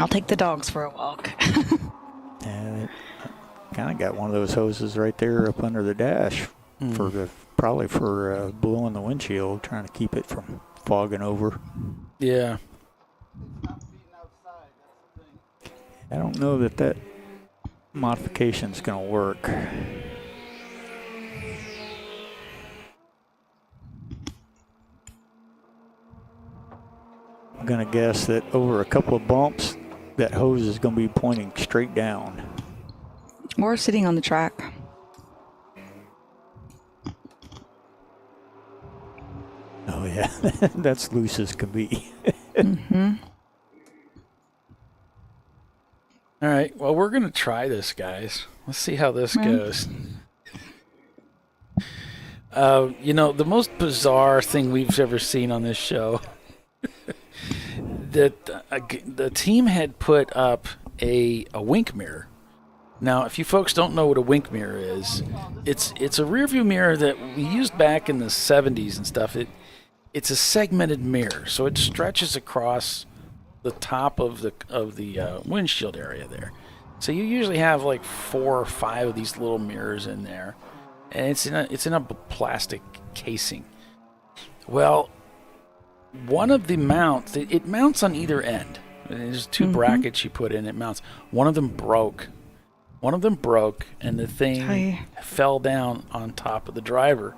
take the dogs for a walk. Yeah, kind of got one of those hoses right there up under the dash probably for blowing the windshield, trying to keep it from fogging over. Yeah. I don't know that modification's going to work. I'm going to guess that over a couple of bumps, that hose is going to be pointing straight down. Or sitting on the track. Oh, yeah. That's loose as can be. All right. Well, we're going to try this, guys. Let's see how this goes. The most bizarre thing we've ever seen on this show, that the team had put up a wink mirror. Now, if you folks don't know what a wink mirror is, it's a rear view mirror that we used back in the 70s and stuff. It's a segmented mirror, so it stretches across the top of the windshield area there. So you usually have like 4 or 5 of these little mirrors in there, and it's in a plastic casing. Well, one of the mounts, it mounts on either end. There's 2 brackets you put in, it mounts. One of them broke, and the thing fell down on top of the driver.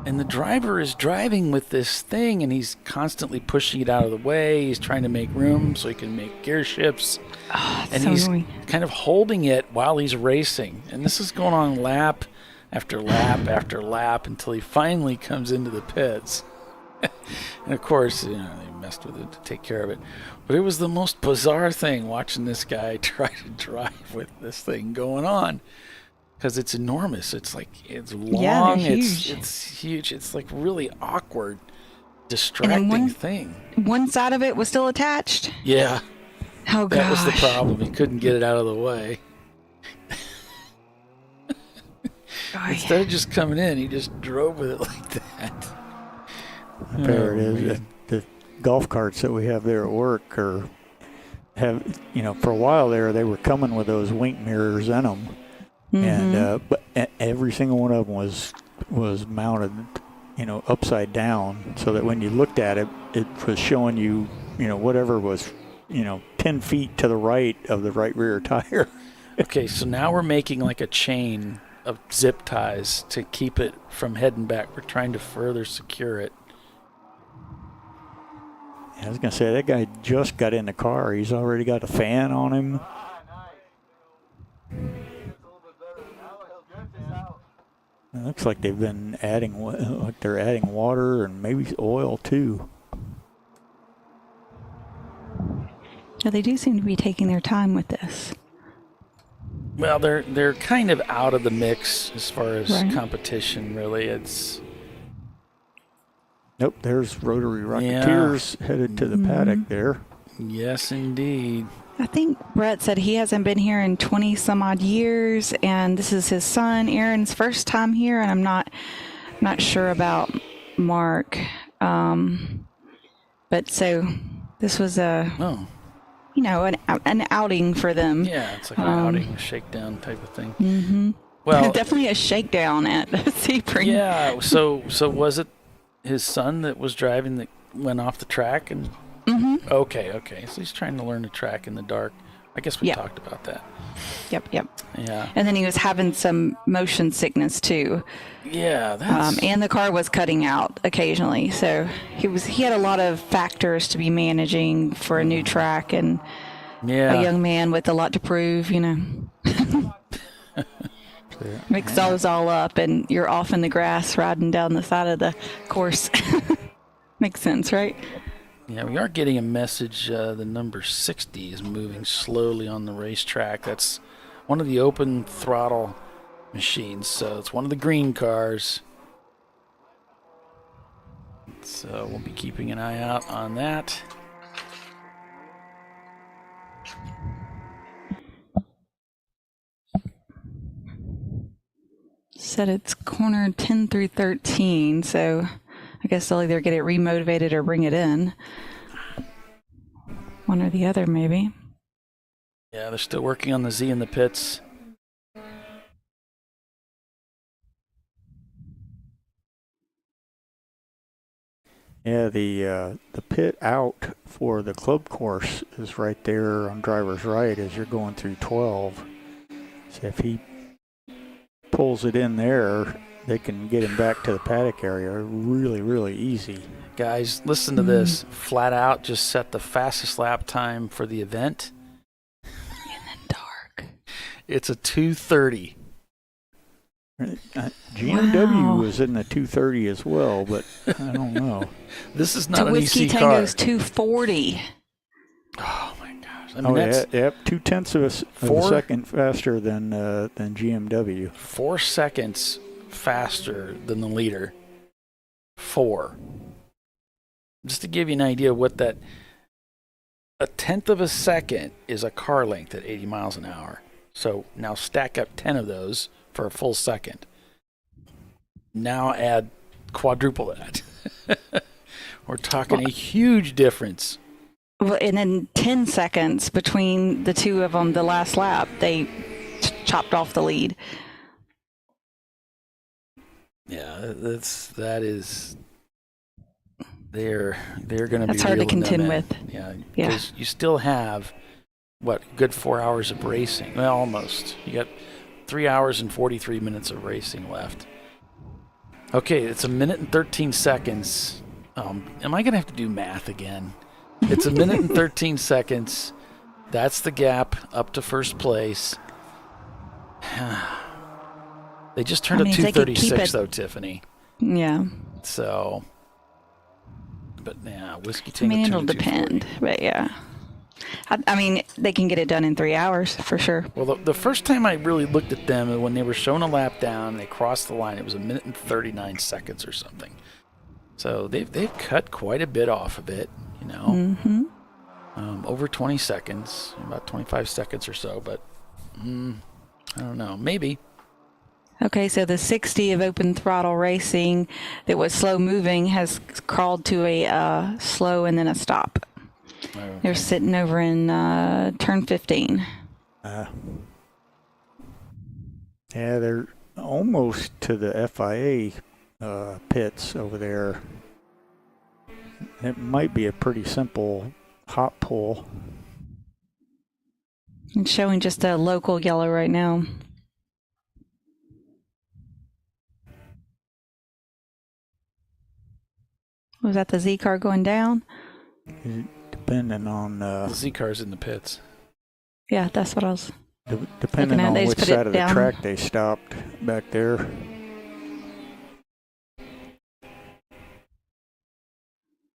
And the driver is driving with this thing, and he's constantly pushing it out of the way. He's trying to make room so he can make gear shifts. And he's kind of holding it while he's racing. And this is going on lap after lap after lap until he finally comes into the pits. And, of course, they messed with it to take care of it. But it was the most bizarre thing watching this guy try to drive with this thing going on. Because it's enormous. It's long. It's huge. It's like really awkward, distracting thing. One side of it was still attached? Yeah. Oh, gosh. That was the problem. He couldn't get it out of the way. Instead of just coming in, he just drove with it like that. There it is. The golf carts that we have there at work for a while there, they were coming with those wink mirrors in them. And but every single one of them was mounted, upside down, so that when you looked at it, it was showing you, whatever was, 10 feet to the right of the right rear tire. Okay, so now we're making like a chain of zip ties to keep it from heading back. We're trying to further secure it. I was going to say, that guy just got in the car. He's already got a fan on him. It looks like they've been adding, like they're adding water and maybe oil too. Yeah, they do seem to be taking their time with this. Well, they're kind of out of the mix as far as Right. competition. Really, it's. Nope, there's Rotary Rocketeers headed to the paddock there. Yes, indeed. I think Brett said he hasn't been here in 20 some odd years, and this is his son Aaron's first time here, and I'm not sure about Mark. But so this was an outing for them. Yeah, it's like an outing, shakedown type of thing. Mm-hmm. Well, definitely a shakedown at Sebring. Yeah. So was it his son that was driving that went off the track and? Mm-hmm. Okay. So he's trying to learn to track in the dark. I guess we talked about that. Yep. Yeah. And then he was having some motion sickness too. Yeah, that's... and the car was cutting out occasionally, so he had a lot of factors to be managing for a new track and a young man with a lot to prove. Mix those all up, and you're off in the grass riding down the side of the course. Makes sense, right? Yeah, we are getting a message. The number 60 is moving slowly on the racetrack. That's one of the open throttle machines, so it's one of the green cars. So we'll be keeping an eye out on that. Said it's corner 10 through 13, so I guess they'll either get it remotivated or bring it in. One or the other, maybe. Yeah, they're still working on the Z in the pits. Yeah, the pit out for the club course is right there on driver's right as you're going through 12. So if he pulls it in there, they can get him back to the paddock area really, really easy. Guys, listen to this. Flat Out just set the fastest lap time for the event. In the dark. It's a 2:30. GMW was in the 230 as well, but I don't know. This is not an Whiskey EC car. Tango's 240. Oh my gosh! I mean, that's yep, 0.2 of a second faster than GMW. 4 seconds faster than the leader. 4. Just to give you an idea of what that, a 1/10 of a second is a car length at 80 miles an hour. So now stack up 10 of those for a full second. Now add quadruple that. We're talking a huge difference. Well, and then 10 seconds between the two of them, the last lap, they chopped off the lead. Yeah, that is. They're going to be. That's hard to reeling them contend in. with. Yeah, because you still have good 4 hours of racing. Well, almost. You got 3 hours and 43 minutes of racing left. Okay, it's 1 minute and 13 seconds. Am I going to have to do math again? It's 1 minute and 13 seconds. That's the gap up to first place. They just turned a 2:36 though, Tiffany. Yeah. So, but yeah, Whiskey Tango. I mean, it'll turned a depend, 2:40. but yeah. I mean, they can get it done in 3 hours for sure. Well, the first time I really looked at them, when they were showing a lap down, they crossed the line. It was 1 minute and 39 seconds or something. So they've cut quite a bit off of it, Mm-hmm. Over 20 seconds, about 25 seconds or so. But I don't know, maybe. Okay, so the 60 of open throttle racing that was slow moving has crawled to a slow and then a stop. Okay. They're sitting over in turn 15. Yeah, they're almost to the FIA pits over there. It might be a pretty simple hot pull. It's showing just a local yellow right now. Was that the Z car going down? Depending on The Z car's in the pits. Yeah, that's what I was. depending looking at. on They which just put it side of the down. track they stopped back there.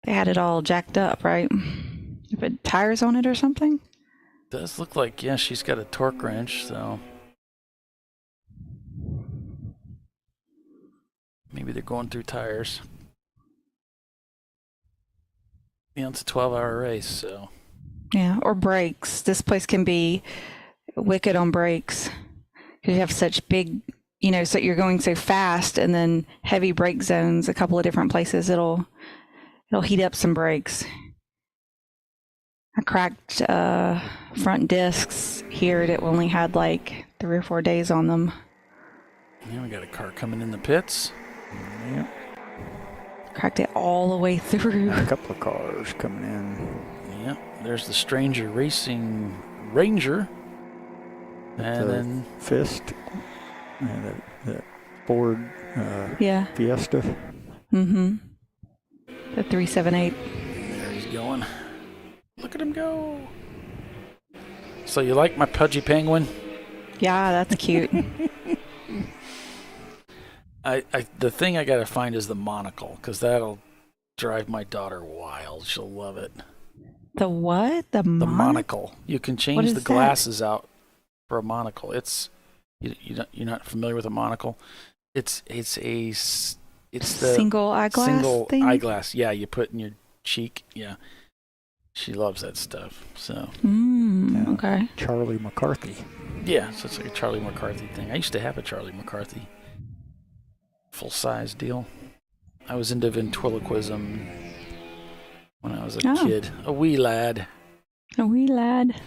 They had it all jacked up, right? You put tires on it or something? Does look like, yeah, she's got a torque wrench, so maybe they're going through tires. Yeah, it's a 12-hour race, so. Yeah, or brakes. This place can be wicked on brakes because you have such big, so you're going so fast, and then heavy brake zones. A couple of different places, it'll heat up some brakes. I cracked front discs here that only had like 3 or 4 days on them. Yeah, we got a car coming in the pits. Yep. Cracked it all the way through. A couple of cars coming in. Yep, there's the Stranger Racing Ranger. And then Fist. And the Ford Yeah. Fiesta. Mm-hmm. The 378. There he's going. Look at him go. So you like my pudgy penguin? Yeah, that's cute. The thing I gotta find is the monocle, because that'll drive my daughter wild. She'll love it. The what? The monocle. You can change is the that? glasses out for a monocle. You're not familiar with a monocle? It's the single eyeglass single thing? eyeglass. Yeah, you put in your cheek. Yeah, she loves that stuff. So. Okay. Charlie McCarthy. Yeah, so it's like a Charlie McCarthy thing. I used to have a Charlie McCarthy full-size deal. I was into ventriloquism when I was a kid, a wee lad. A wee lad.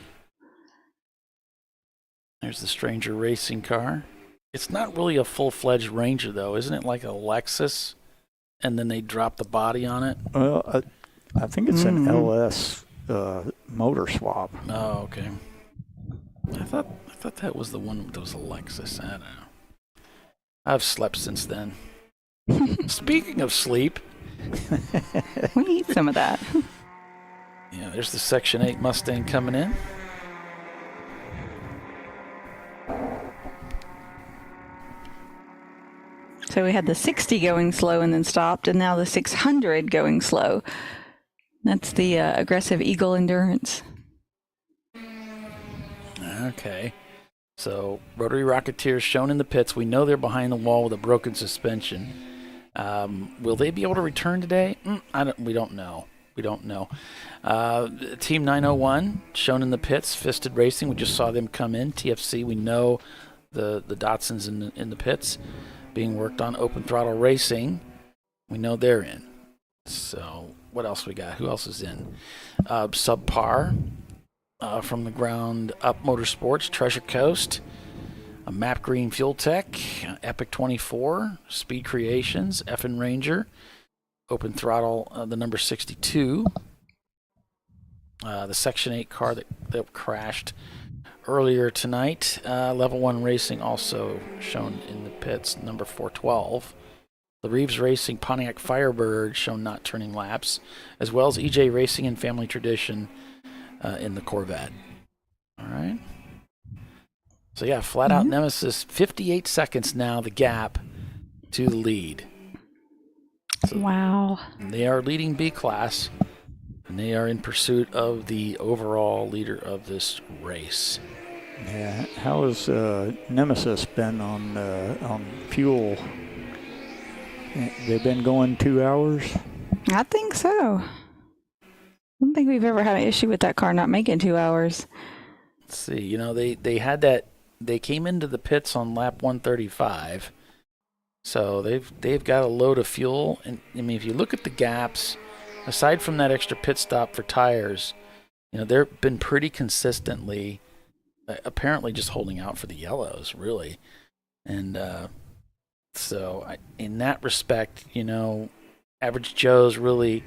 There's the Stranger racing car. It's not really a full-fledged Ranger, though. Isn't it like a Lexus, and then they drop the body on it? Well, I think it's an LS motor swap. Oh, okay. I thought that was the one that was a Lexus. I don't know. I've slept since then. Speaking of sleep. We need some of that. Yeah, there's the Section 8 Mustang coming in. So we had the 60 going slow and then stopped, and now the 600 going slow. That's the aggressive Eagle Endurance. Okay. So, Rotary Rocketeers shown in the pits. We know they're behind the wall with a broken suspension. Will they be able to return today? We don't know. We don't know. Team 901 shown in the pits. Fisted Racing. We just saw them come in. TFC. We know the Datsuns in the pits being worked on. Open Throttle Racing. We know they're in. So, what else we got? Who else is in? Subpar. From the Ground Up Motorsports, Treasure Coast, a Map Green Fuel Tech, Epic 24, Speed Creations, Effin Ranger, Open Throttle, the number 62, the Section 8 car that crashed earlier tonight, Level 1 Racing also shown in the pits, number 412. The Reeves Racing Pontiac Firebird shown not turning laps, as well as EJ Racing and Family Tradition in the Corvette. All right. So, yeah, flat out Nemesis, 58 seconds now, the gap to the lead. So wow. They are leading B class, and they are in pursuit of the overall leader of this race. Yeah. How has Nemesis been on fuel? They've been going 2 hours? I think so. I don't think we've ever had an issue with that car not making 2 hours. Let's see. They had that. They came into the pits on lap 135, so they've got a load of fuel. And I mean, if you look at the gaps, aside from that extra pit stop for tires, they've been pretty consistently, apparently just holding out for the yellows, really. And so in that respect, Average Joe's really.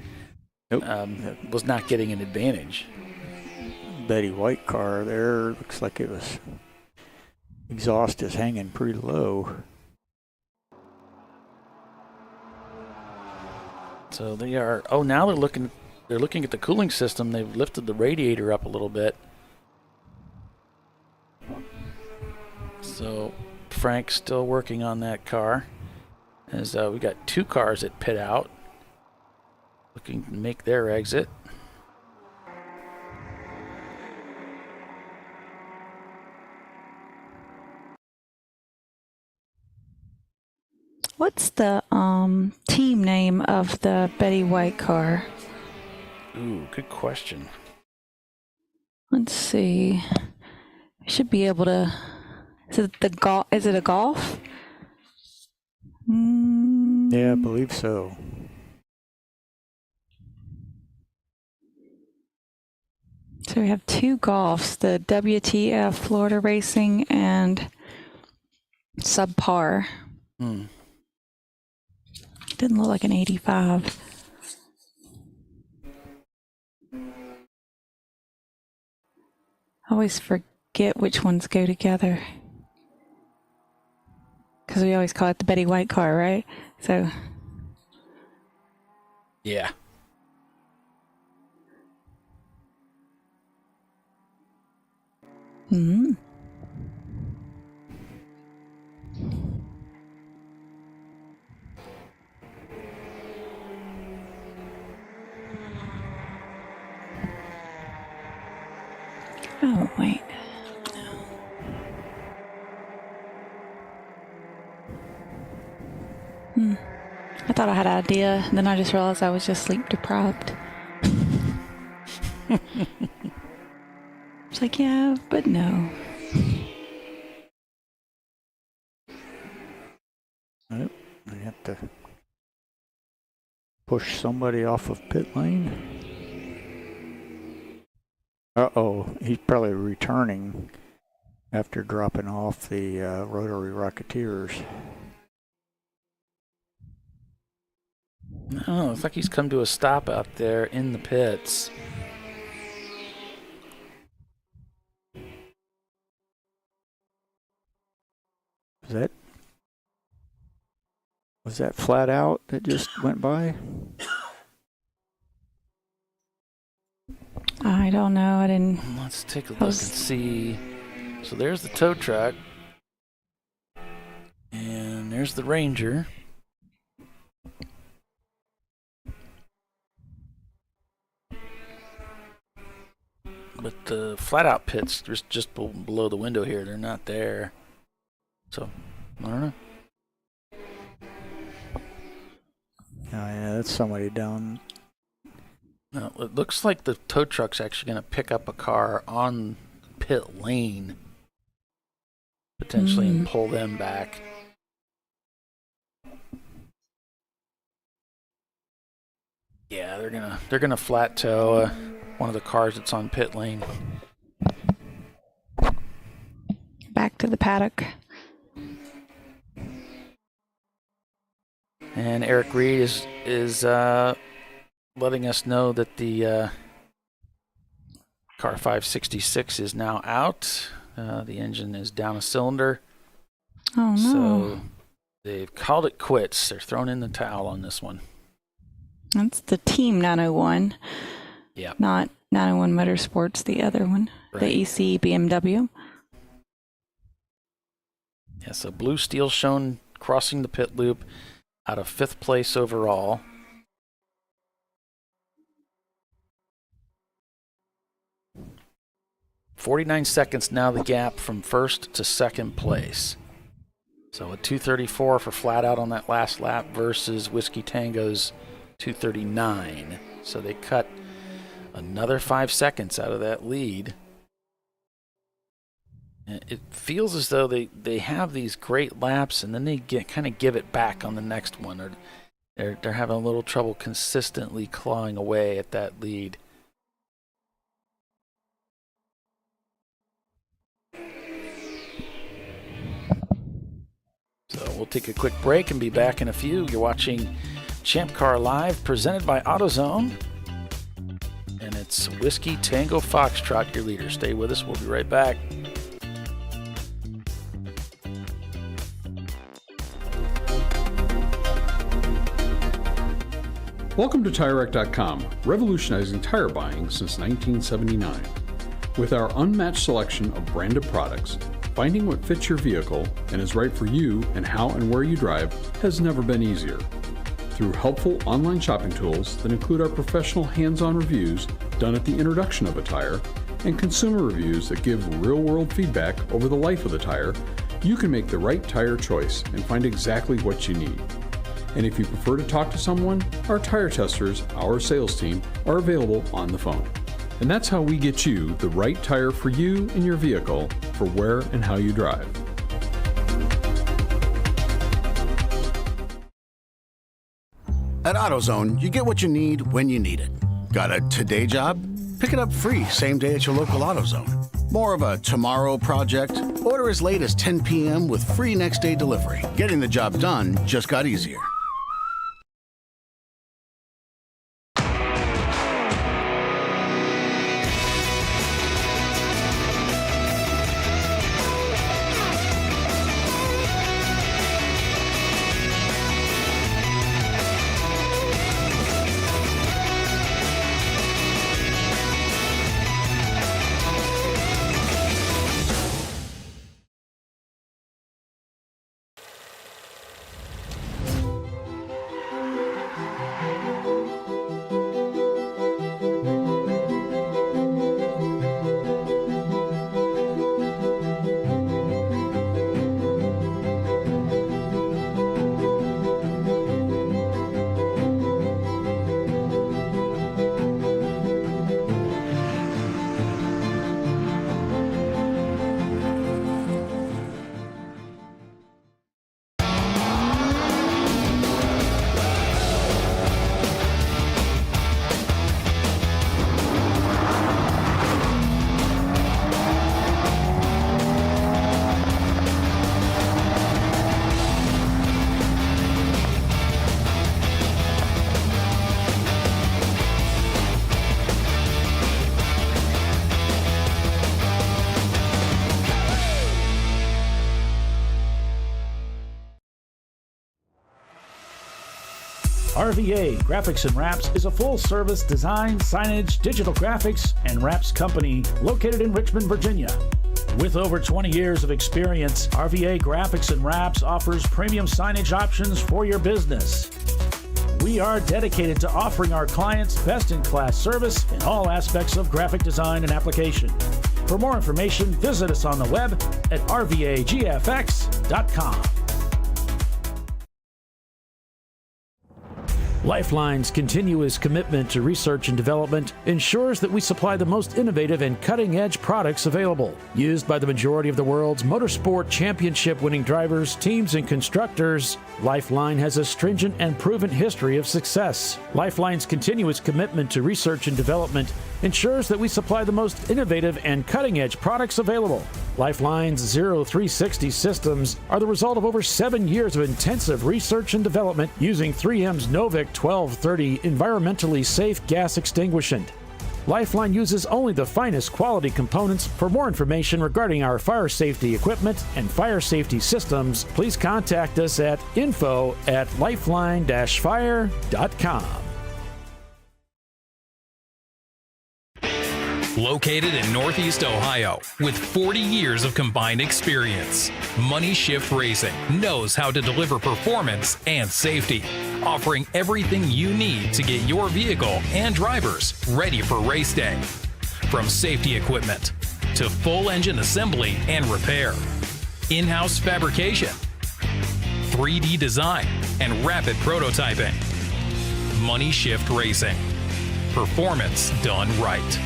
Was not getting an advantage. Betty White car there looks like it was exhaust is hanging pretty low. So they are. Oh, now they're looking they're looking at the cooling system. They've lifted the radiator up a little bit. So Frank's still working on that car. As we got 2 cars at pit out, looking to make their exit. What's the team name of the Betty White car? Ooh, good question. Let's see. I should be able to. Is it a Golf? Yeah, I believe so. So we have 2 Golfs, the WTF Florida Racing and Subpar. Didn't look like an 85. I always forget which ones go together. Because we always call it the Betty White car, right? So. Yeah. Hmm. Oh, wait. I thought I had an idea, and then I just realized I was just sleep deprived. It's like, yeah, but no. Nope. I have to push somebody off of pit lane. Uh-oh, he's probably returning after dropping off the Rotary Rocketeers. No, it's like he's come to a stop out there in the pits. Was that flat out that just went by? I don't know. I didn't. Let's take a look and see. So there's the tow truck. And there's the Ranger. But the flat out pits just below the window here. They're not there. So, I don't know. Oh yeah, that's somebody down. No, it looks like the tow truck's actually going to pick up a car on pit lane, potentially, and pull them back. Yeah, they're gonna flat tow one of the cars that's on pit lane. Back to the paddock. And Eric Reed is letting us know that the car 566 is now out. The engine is down a cylinder. Oh, no. So they've called it quits. They're throwing in the towel on this one. That's the Team 901. Yeah. Not 901 Motorsports, the other one. Right. The EC BMW. Yeah, so blue steel shown crossing the pit loop out of 5th place overall. .49 seconds now the gap from 1st to 2nd place. So a 2:34 for flat out on that last lap versus Whiskey Tango's 2:39. So they cut another 5 seconds out of that lead. And it feels as though they have these great laps and then they kind of give it back on the next one. Or they're having a little trouble consistently clawing away at that lead. So we'll take a quick break and be back in a few. You're watching Champ Car Live, presented by AutoZone. And it's Whiskey Tango Foxtrot, your leader. Stay with us. We'll be right back. Welcome to TireRack.com, revolutionizing tire buying since 1979. With our unmatched selection of branded products, finding what fits your vehicle and is right for you and how and where you drive has never been easier. Through helpful online shopping tools that include our professional hands-on reviews done at the introduction of a tire and consumer reviews that give real-world feedback over the life of the tire, you can make the right tire choice and find exactly what you need. And if you prefer to talk to someone, our tire testers, our sales team, are available on the phone. And that's how we get you the right tire for you and your vehicle for where and how you drive. At AutoZone, you get what you need when you need it. Got a today job? Pick it up free same day at your local AutoZone. More of a tomorrow project? Order as late as 10 p.m. with free next day delivery. Getting the job done just got easier. RVA Graphics and Wraps is a full-service design, signage, digital graphics, and wraps company located in Richmond, Virginia. With over 20 years of experience, RVA Graphics and Wraps offers premium signage options for your business. We are dedicated to offering our clients best-in-class service in all aspects of graphic design and application. For more information, visit us on the web at rvagfx.com. Lifeline's continuous commitment to research and development ensures that we supply the most innovative and cutting-edge products available. Used by the majority of the world's motorsport championship-winning drivers, teams, and constructors, Lifeline has a stringent and proven history of success. Lifeline's continuous commitment to research and development ensures that we supply the most innovative and cutting-edge products available. Lifeline's 0360 systems are the result of over 7 years of intensive research and development using 3M's Novik 1230 environmentally safe gas extinguishant. Lifeline uses only the finest quality components. For more information regarding our fire safety equipment and fire safety systems, please contact us at info@lifeline-fire.com. Located in Northeast Ohio with 40 years of combined experience, Money Shift Racing knows how to deliver performance and safety, offering everything you need to get your vehicle and drivers ready for race day. From safety equipment to full engine assembly and repair, in-house fabrication, 3D design, and rapid prototyping. Money Shift Racing. Performance done right.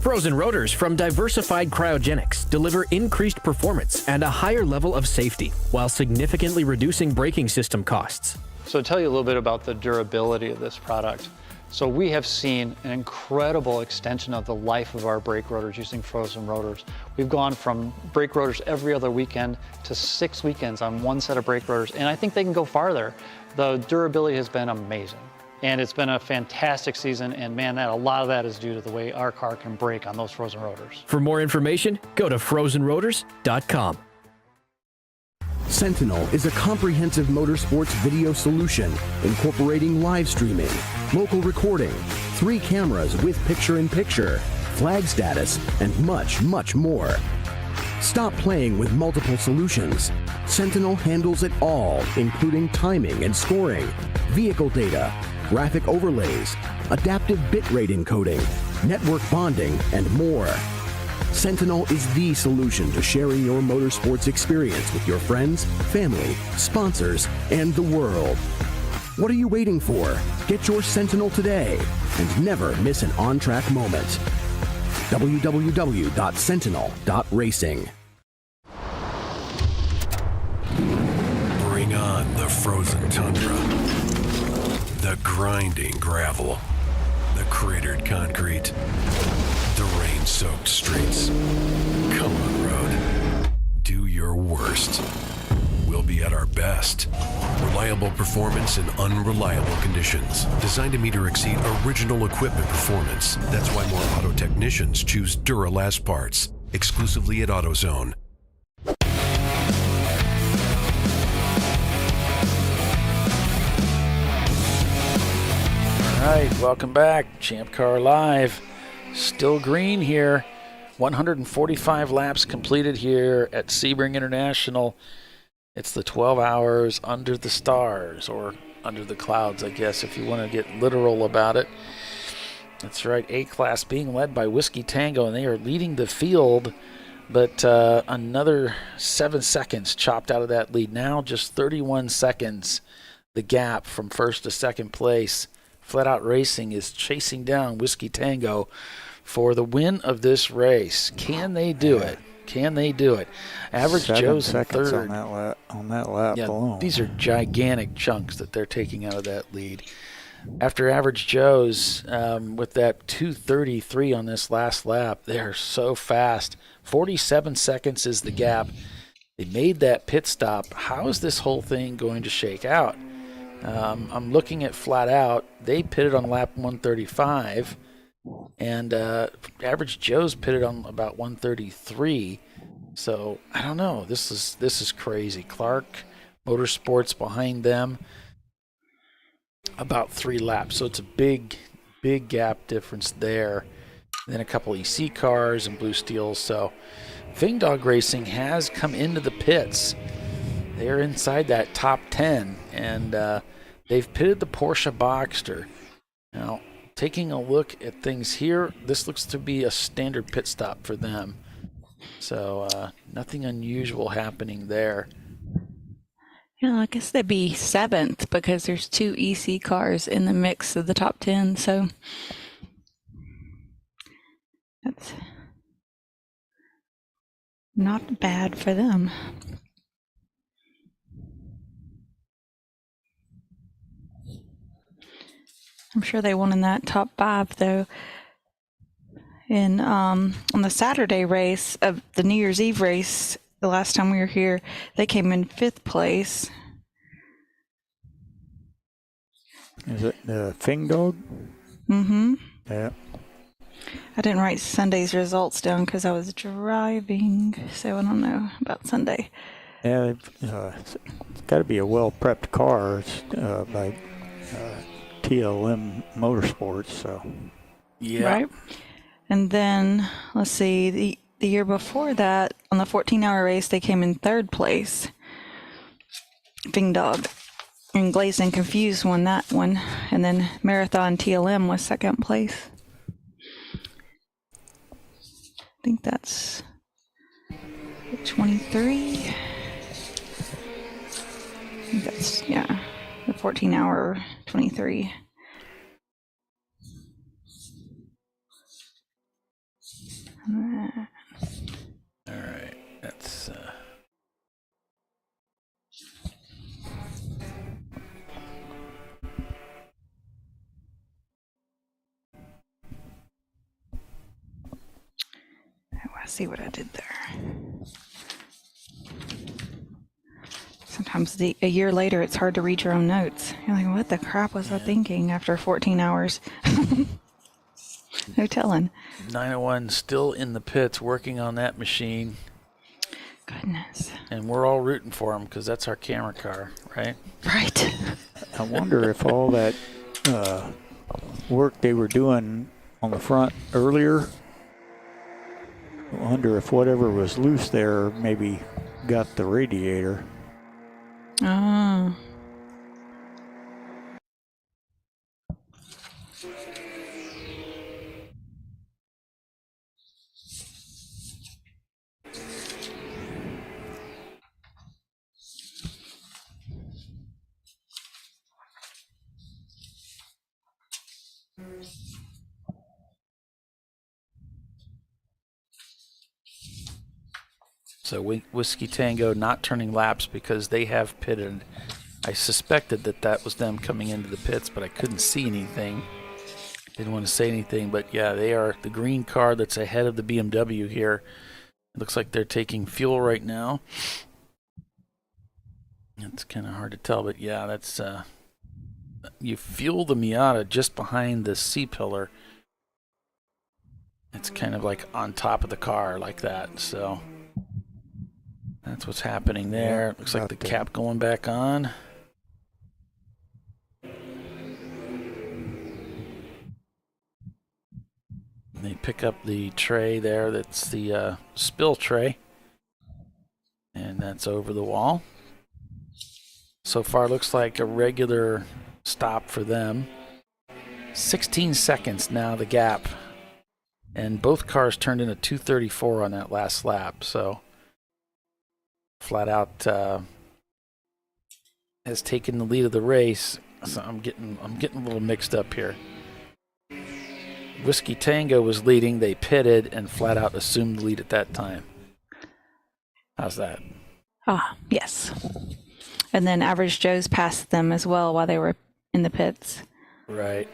Frozen rotors from Diversified Cryogenics deliver increased performance and a higher level of safety while significantly reducing braking system costs. So to tell you a little bit about the durability of this product. So we have seen an incredible extension of the life of our brake rotors using frozen rotors. We've gone from brake rotors every other weekend to 6 weekends on one set of brake rotors, and I think they can go farther. The durability has been amazing. And it's been a fantastic season, and man, a lot of that is due to the way our car can brake on those frozen rotors. For more information, go to frozenrotors.com. Sentinel is a comprehensive motorsports video solution incorporating live streaming, local recording, 3 cameras with picture-in-picture, flag status, and much, much more. Stop playing with multiple solutions. Sentinel handles it all, including timing and scoring, vehicle data, graphic overlays, adaptive bitrate encoding, network bonding, and more. Sentinel is the solution to sharing your motorsports experience with your friends, family, sponsors, and the world. What are you waiting for? Get your Sentinel today and never miss an on-track moment. www.sentinel.racing. Bring on the frozen tundra, the grinding gravel, the cratered concrete, the rain-soaked streets. Come on, road. Do your worst. We'll be at our best. Reliable performance in unreliable conditions. Designed to meet or exceed original equipment performance. That's why more auto technicians choose Duralast parts. Exclusively at AutoZone. All right, welcome back. ChampCar.Live. Still green here. 145 laps completed here at Sebring International. It's the 12 hours under the stars, or under the clouds, I guess, if you want to get literal about it. That's right, A-Class being led by Whiskey Tango, and they are leading the field, but another 7 seconds chopped out of that lead. Now just 31 seconds, the gap from first to second place. Flat Out Racing is chasing down Whiskey Tango for the win of this race. Can they do it? Can they do it? Average 7 Joe's in seconds third. on that lap alone. These are gigantic chunks that they're taking out of that lead. After Average Joe's, with that 2:33 on this last lap, they're so fast. 47 seconds is the gap. They made that pit stop. How is this whole thing going to shake out? I'm looking at Flat Out. They pitted on lap 135. And Average Joe's pitted on about 133, so I don't know. This is crazy. Clark Motorsports behind them, about 3 laps, so it's a big gap difference there. Then a couple EC cars and Blue Steels. So Fing Dog Racing has come into the pits. They're inside that top 10, and they've pitted the Porsche Boxster. Now, taking a look at things here, this looks to be a standard pit stop for them. So nothing unusual happening there. Yeah, I guess they'd be 7th because there's 2 EC cars in the mix of the top 10. So that's not bad for them. I'm sure they won in that top 5, though. In on the Saturday race of the New Year's Eve race, the last time we were here, they came in 5th place. Is it the Fing Dog? Mm-hmm. Yeah. I didn't write Sunday's results down because I was driving, so I don't know about Sunday. Yeah, it's got to be a well-prepped car. It's by TLM Motorsports, so. Yeah. Right. And then, let's see, the year before that, on the 14-hour race, they came in 3rd place. Fing Dog. And Glazed and Confused won that one. And then Marathon TLM was 2nd place. I think that's 23. I think that's, yeah, the 14-hour 23. All right, that's I see what I did there. Sometimes a year later, it's hard to read your own notes. You're like, what the crap was I thinking after 14 hours? No telling. 901 still in the pits working on that machine. Goodness. And we're all rooting for him because that's our camera car, right? Right. I wonder if all that work they were doing on the front earlier, I wonder if whatever was loose there maybe got the radiator. Oh. So Whiskey Tango not turning laps because they have pitted. I suspected that was them coming into the pits, but I couldn't see anything. Didn't want to say anything, but yeah, they are the green car that's ahead of the BMW here. It looks like they're taking fuel right now. It's kind of hard to tell, but yeah, that's you fuel the Miata just behind the C-pillar. It's kind of like on top of the car like that, so that's what's happening there. It looks like the cap going back on. They pick up the tray there. That's the spill tray. And that's over the wall. So far, looks like a regular stop for them. 16 seconds now, the gap. And both cars turned in a 2:34 on that last lap. So flat out has taken the lead of the race. So I'm getting a little mixed up here. Whiskey Tango was leading. They pitted and flat out assumed the lead at that time. How's that? Ah, yes. And then Average Joe's passed them as well while they were in the pits. Right.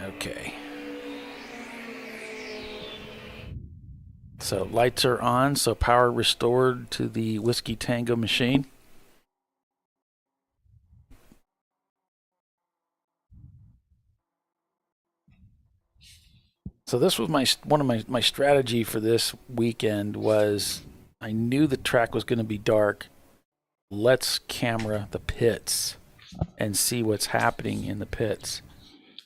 Okay. So lights are on, so power restored to the Whiskey Tango machine. So this was one of my strategy for this weekend was I knew the track was going to be dark. Let's camera the pits and see what's happening in the pits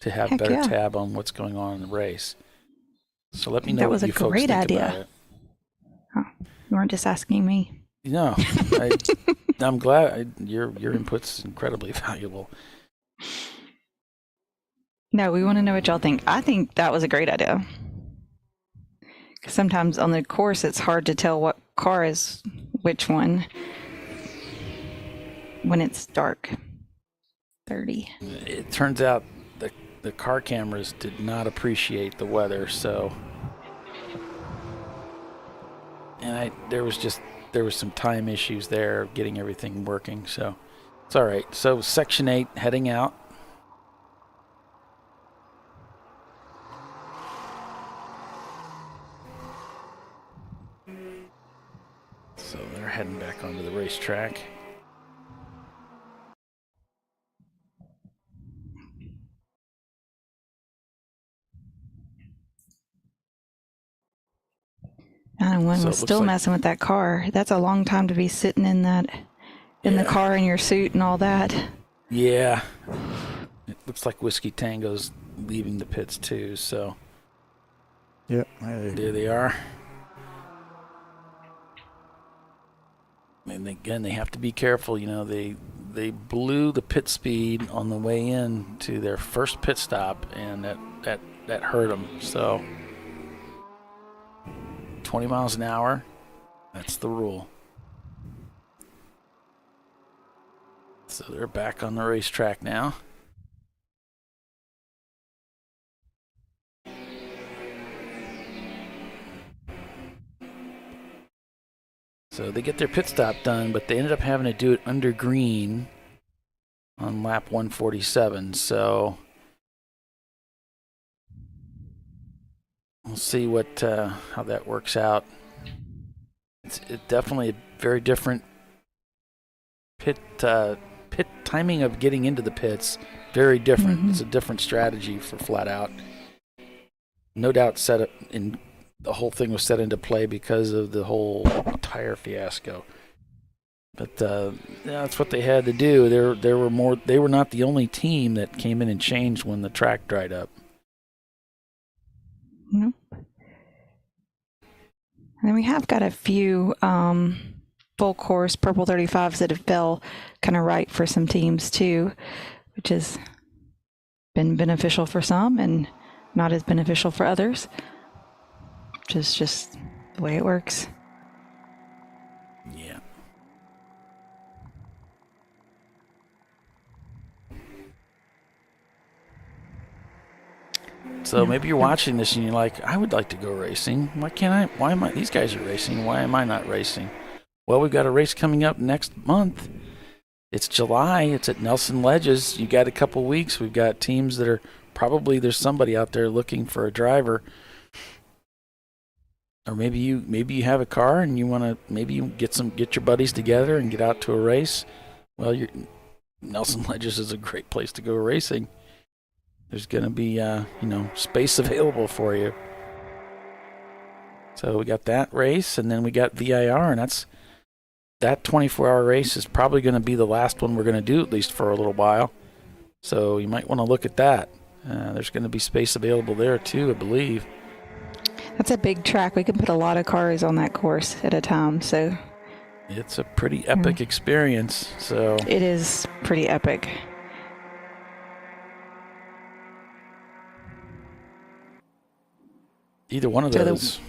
to have Heck better yeah. tab on what's going on in the race. So let me know That what was a you folks great think idea. about it. Oh, you weren't just asking me. No, I'm glad your input's incredibly valuable. No, we want to know what y'all think. I think that was a great idea. 'Cause sometimes on the course, it's hard to tell what car is which one when it's dark. 30. It turns out the car cameras did not appreciate the weather, so and there was some time issues there getting everything working, so it's all right. So section 8 heading out. So they're heading back onto the racetrack. And one So was it looks still like- messing with that car. That's a long time to be sitting in the car in your suit and all that. Yeah. It looks like Whiskey Tango's leaving the pits too, so Yep. there they are. And again, they have to be careful. You know, they blew the pit speed on the way in to their first pit stop, and that hurt them. So 20 miles an hour, that's the rule. So they're back on the racetrack now. So they get their pit stop done, but they ended up having to do it under green on lap 147. So we'll see how that works out. It's definitely a very different pit timing of getting into the pits. Very different. Mm-hmm. It's a different strategy for flat out. No doubt set up in the whole thing was set into play because of the whole tire fiasco. But that's what they had to do. There were more. They were not the only team that came in and changed when the track dried up. Nope. And we have got a few full course purple 35s that have fell kind of right for some teams too, which has been beneficial for some and not as beneficial for others, which is just the way it works. Yeah. So maybe you're watching this and you're like, I would like to go racing. Why can't I? Why am I? These guys are racing. Why am I not racing? Well, we've got a race coming up next month. It's July. It's at Nelson Ledges. You got a couple weeks. We've got teams that are probably, there's somebody out there looking for a driver. Or maybe you have a car and you want to, maybe you get your buddies together and get out to a race. Well, Nelson Ledges is a great place to go racing. There's going to be, space available for you. So we got that race, and then we got VIR, and that 24-hour race is probably going to be the last one we're going to do, at least for a little while. So you might want to look at that. There's going to be space available there, too, I believe. That's a big track. We can put a lot of cars on that course at a time, so... It's a pretty epic experience, so... It is pretty epic. Either one of those.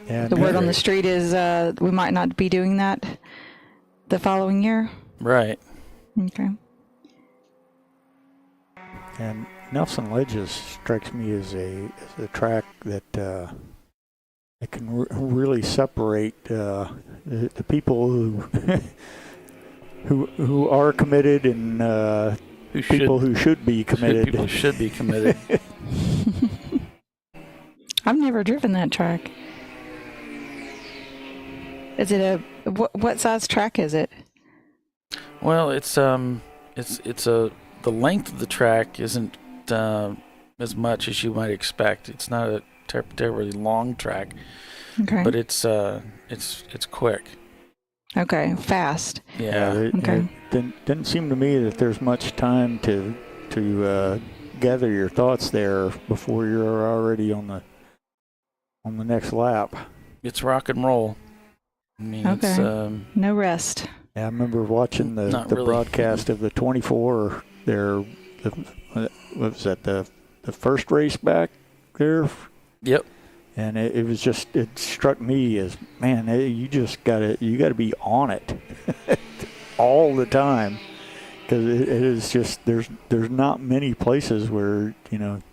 The word on the street is we might not be doing that the following year. Right. Okay. And Nelson Ledges strikes me as a track that it can really separate the people who are committed and people who should be committed. People should be committed. I've never driven that track. Is it what size track is it? Well, it's the length of the track isn't as much as you might expect. It's not a terribly long track, okay, but it's quick. Okay, fast. Yeah. Okay. It didn't seem to me that there's much time to gather your thoughts there before you're already on the next lap. It's rock and roll. I mean, okay. It's no rest. Yeah, I remember watching the really. Broadcast of the 24 there. What was that, the first race back there? Yep. And it was just, it struck me as, man, you gotta be on it all the time, because it is just, there's not many places where you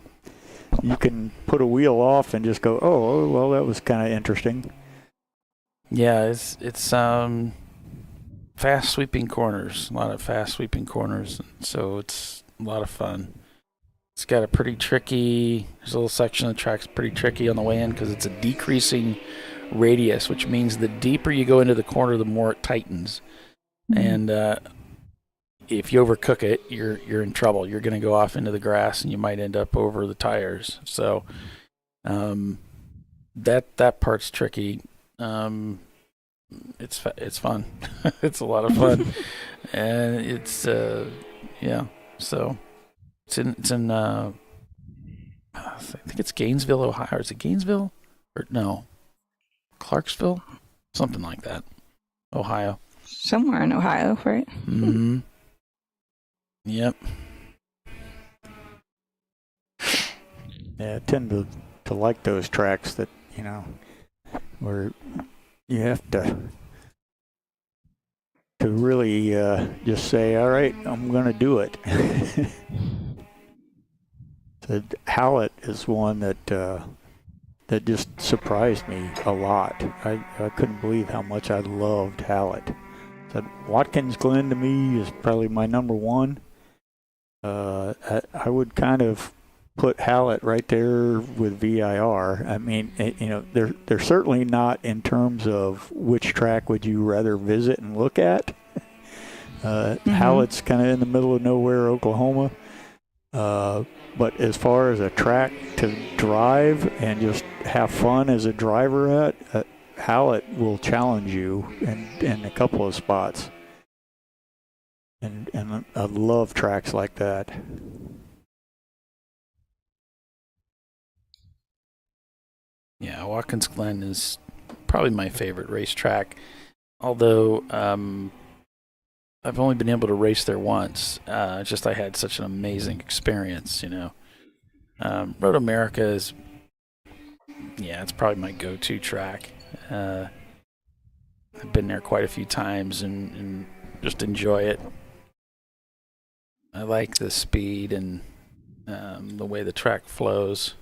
can put a wheel off and just go, oh well, that was kind of interesting. Yeah, it's fast sweeping corners, a lot of fast sweeping corners, so it's a lot of fun. It's got a pretty tricky, there's a little section of the track's pretty tricky on the way in because it's a decreasing radius, which means the deeper you go into the corner, the more it tightens. Mm-hmm. And if you overcook it, you're in trouble. You're going to go off into the grass and you might end up over the tires. So that part's tricky. It's fun. It's a lot of fun. And it's so it's in I think it's Gainesville, Ohio. Or is it Gainesville? Or no, Clarksville? Something like that. Ohio. Somewhere in Ohio, right? Mm-hmm. Yep. Yeah, I tend to like those tracks that, where you have to really just say, all right, I'm going to do it. So Hallett is one that just surprised me a lot. I couldn't believe how much I loved Hallett. So Watkins Glen to me is probably my number one. I would kind of put Hallett right there with VIR. I mean, they're certainly not in terms of which track would you rather visit and look at. Hallett's kind of in the middle of nowhere, Oklahoma. But as far as a track to drive and just have fun as a driver at, how it will challenge you in a couple of spots. And I love tracks like that. Yeah, Watkins Glen is probably my favorite racetrack. Although I've only been able to race there once. Just I had such an amazing experience, you know. Road America is, yeah, it's probably my go-to track. I've been there quite a few times and just enjoy it. I like the speed and the way the track flows.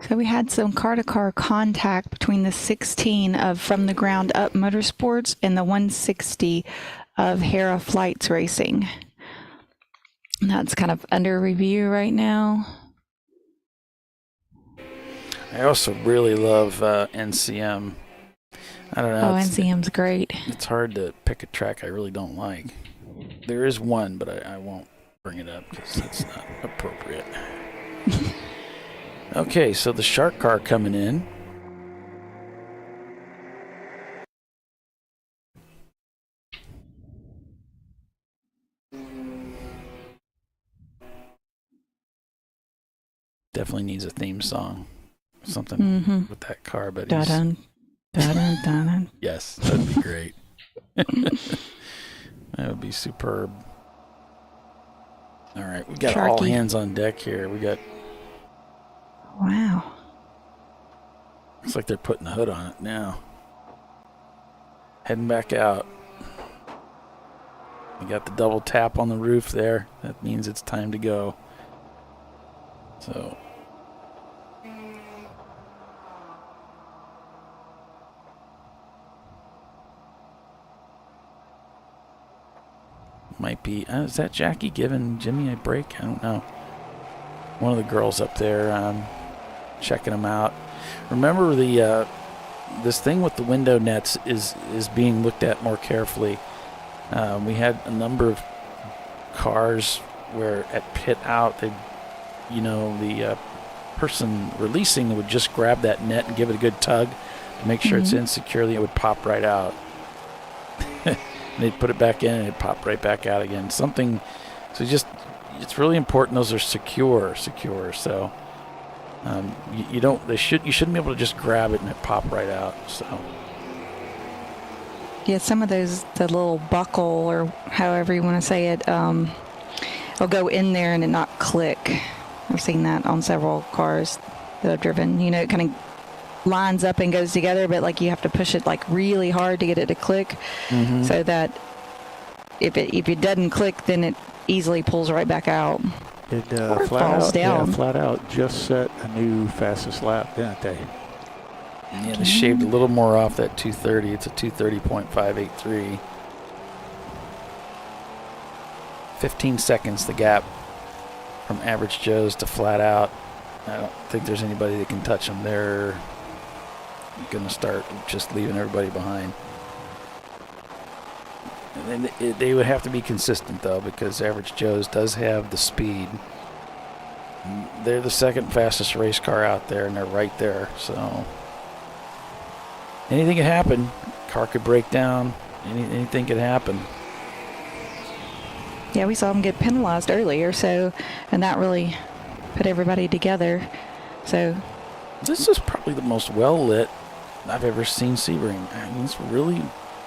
So we had some car-to-car contact between the 16 of From the Ground Up Motorsports and the 160 of Hera Flights Racing. And that's kind of under review right now. I also really love NCM. I don't know. Oh, NCM's great. It's hard to pick a track I really don't like. There is one, but I won't bring it up because it's not appropriate. Okay, so the Shark Car coming in. Definitely needs a theme song. Something with that car, but dun dun dun. Yes, that'd be great. That would be superb. All right, we got all hands on deck here. We got. Wow. Looks like they're putting the hood on it now. Heading back out. We got the double tap on the roof there. That means it's time to go. So. Might be. Is that Jackie giving Jimmy a break? I don't know. One of the girls up there checking them out. Remember this thing with the window nets is being looked at more carefully. We had a number of cars where at pit out, the person releasing would just grab that net and give it a good tug to make sure it's in securely. It would pop right out. They'd put it back in and it'd pop right back out again. So it's really important those are secure. So you shouldn't be able to just grab it and it pop right out. So yeah, some of those, the little buckle or however you want to say it, will go in there and it not click. I've seen that on several cars that I've driven. You know, it kind of lines up and goes together, but like you have to push it like really hard to get it to click, so that if it doesn't click, then it easily pulls right back out. It falls down. Yeah, flat out just set a new fastest lap, didn't they? Yeah, they shaved a little more off that 230. It's a 230.583. 15 seconds the gap from Average Joe's to flat out. I don't think there's anybody that can touch them. They're going to start just leaving everybody behind. And then they would have to be consistent, though, because Average Joe's does have the speed. They're the second fastest race car out there, and they're right there. So anything could happen. Car could break down. Anything could happen. Yeah, we saw them get penalized earlier, and that really put everybody together. So this is probably the most well lit I've ever seen Sebring. I mean,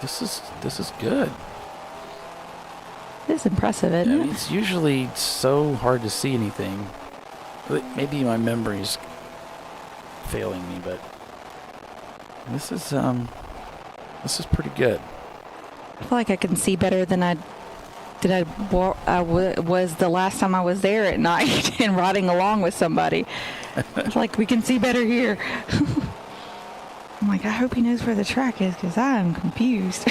this is good. It's impressive, isn't it? It's usually so hard to see anything. Maybe my memory's failing me, but this is pretty good. I feel like I can see better than I was the last time I was there at night and riding along with somebody. It's like we can see better here. I'm like, I hope he knows where the track is because I am confused.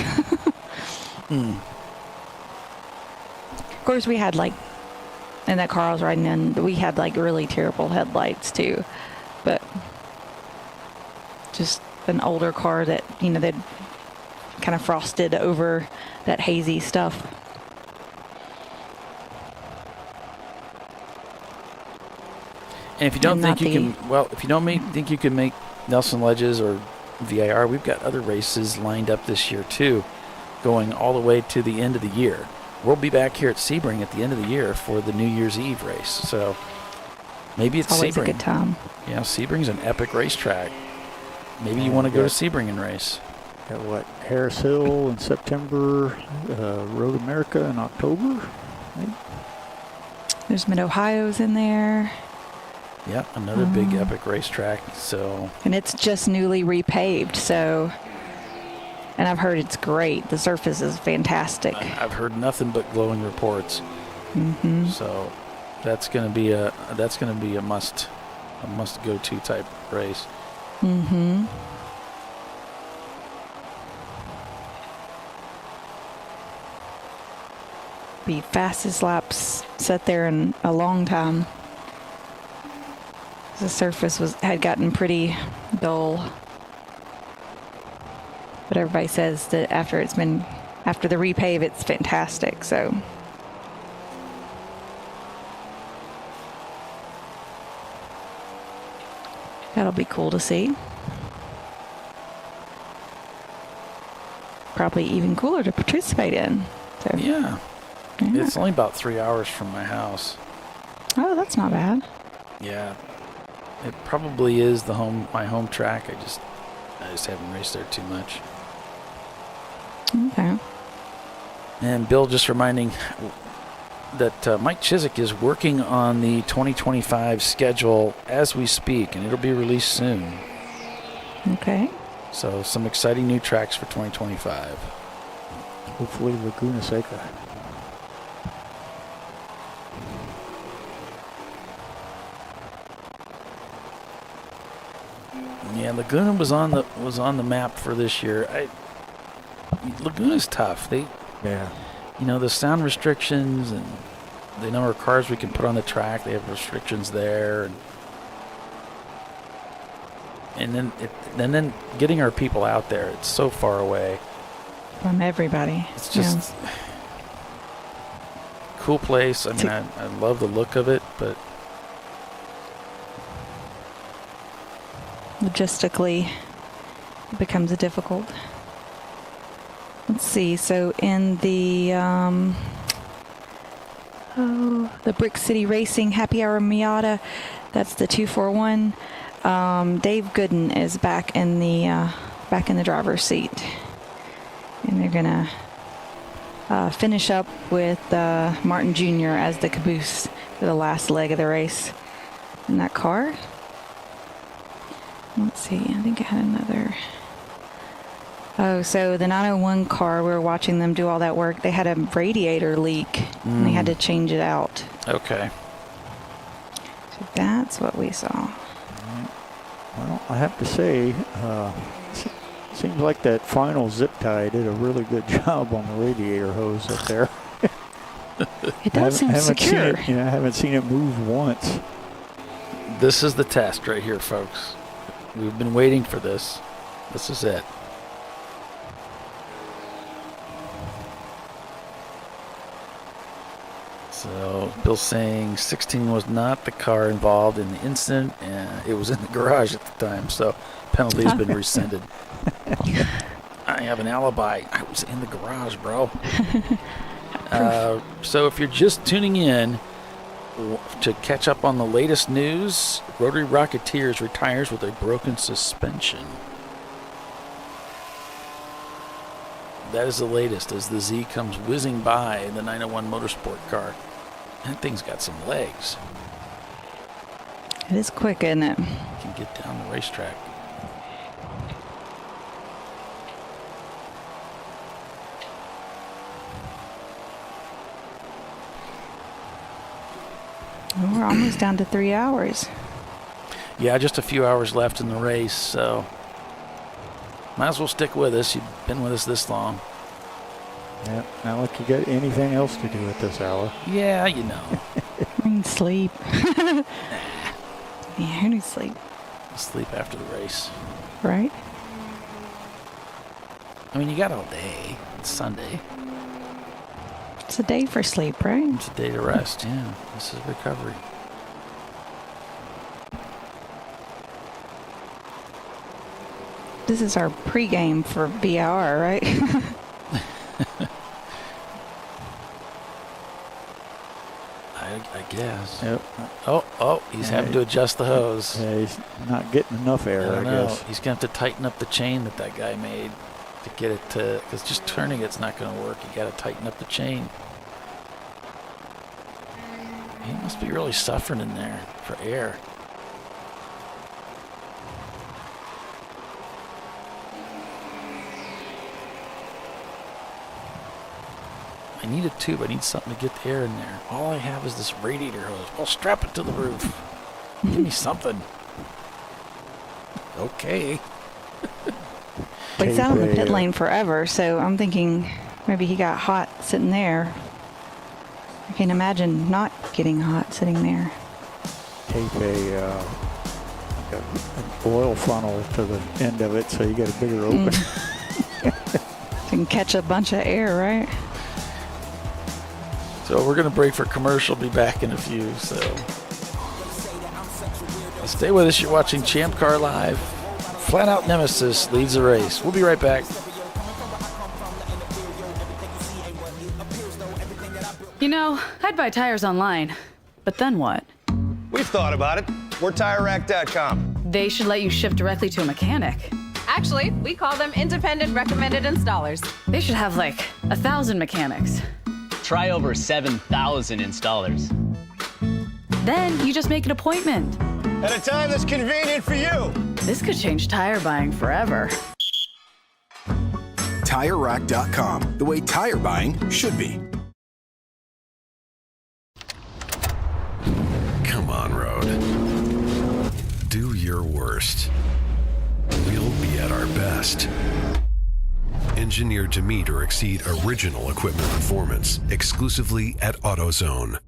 Of course, we had in that car I was riding in, we had really terrible headlights too, but just an older car that they'd kind of frosted over that hazy stuff. And if you don't And think you not can, well, if you don't think you can make Nelson Ledges or VIR, we've got other races lined up this year too, going all the way to the end of the year. We'll be back here at Sebring at the end of the year for the New Year's Eve race. So maybe it's always Sebring. a good time. Yeah, Sebring's an epic racetrack. Maybe you want to go to Sebring and race. Got what? Harris Hill in September, Road America in October. Right? There's Mid-Ohio's in there. Yeah, another big epic racetrack. So, and it's just newly repaved. So, and I've heard it's great. The surface is fantastic. I've heard nothing but glowing reports. Mm-hmm. So, that's going to be a must go to type race. Mm-hmm. Be fastest laps set there in a long time. The surface had gotten pretty dull, but everybody says that after the repave, it's fantastic. So that'll be cool to see. Probably even cooler to participate in. So yeah. It's only about 3 hours from my house. Oh, that's not bad. Yeah. It probably is my home track. I just haven't raced there too much. Okay. And Bill just reminding that Mike Chiswick is working on the 2025 schedule as we speak, and it'll be released soon. Okay. So some exciting new tracks for 2025. Hopefully Laguna Seca. Yeah, Laguna was on the map for this year. Laguna's tough. You know, the sound restrictions and the number of cars we can put on the track. They have restrictions there, and then getting our people out there. It's so far away from everybody. It's just cool place. I mean, I love the look of it, but logistically it becomes difficult. Let's see. So in the Brick City Racing Happy Hour Miata, that's the 241. Dave Gooden is back in the driver's seat, and they're gonna finish up with Martin Jr. as the caboose for the last leg of the race in that car. Let's see, I think I had another. Oh, so the 901 car, we were watching them do all that work. They had a radiator leak, and they had to change it out. Okay. So that's what we saw. Well, I have to say, seems like that final zip tie did a really good job on the radiator hose up there. It does seem secure. I haven't seen it move once. This is the test right here, folks. We've been waiting for this. This is it. So Bill's saying 16 was not the car involved in the incident, and it was in the garage at the time, so penalty has been rescinded. I have an alibi. I was in the garage, bro. So if you're just tuning in to catch up on the latest news, Rotary Rocketeers retires with a broken suspension. That is the latest as the Z comes whizzing by the 901 Motorsport car. That thing's got some legs. It is quick, isn't it? Can get down the racetrack. We're almost down to 3 hours. Yeah, just a few hours left in the race, so might as well stick with us. You've been with us this long. Yeah, not like you got anything else to do at this hour. Yeah, you know. I mean, sleep. Yeah, who needs sleep? Sleep after the race. Right? I mean, you got all day. It's Sunday. It's a day for sleep, right? It's a day to rest, yeah. This is recovery. This is our pregame for BR, right? I guess. Yep. Oh, he's having to adjust the hose. Yeah, he's not getting enough air, I guess. He's going to have to tighten up the chain that guy made to get it to, because just turning it's not going to work. You got to tighten up the chain. He must be really suffering in there for air. I need a tube. I need something to get the air in there. All I have is this radiator hose. Well, strap it to the roof. Give me something. Okay. But he's out in the pit lane forever, so I'm thinking maybe he got hot sitting there. I can't imagine not getting hot sitting there. Tape an oil funnel to the end of it so you get a bigger opening. So you can catch a bunch of air, right? So we're going to break for commercial. Be back in a few. So stay with us. You're watching Champ Car Live. Flat Out Nemesis leads the race. We'll be right back. You know, I'd buy tires online, but then what? We've thought about it. We're TireRack.com. They should let you ship directly to a mechanic. Actually, we call them independent recommended installers. They should have like 1,000 mechanics. Try over 7,000 installers. Then you just make an appointment. At a time that's convenient for you. This could change tire buying forever. TireRack.com, the way tire buying should be. Come on, Road. Do your worst. We'll be at our best. Engineered to meet or exceed original equipment performance, exclusively at AutoZone.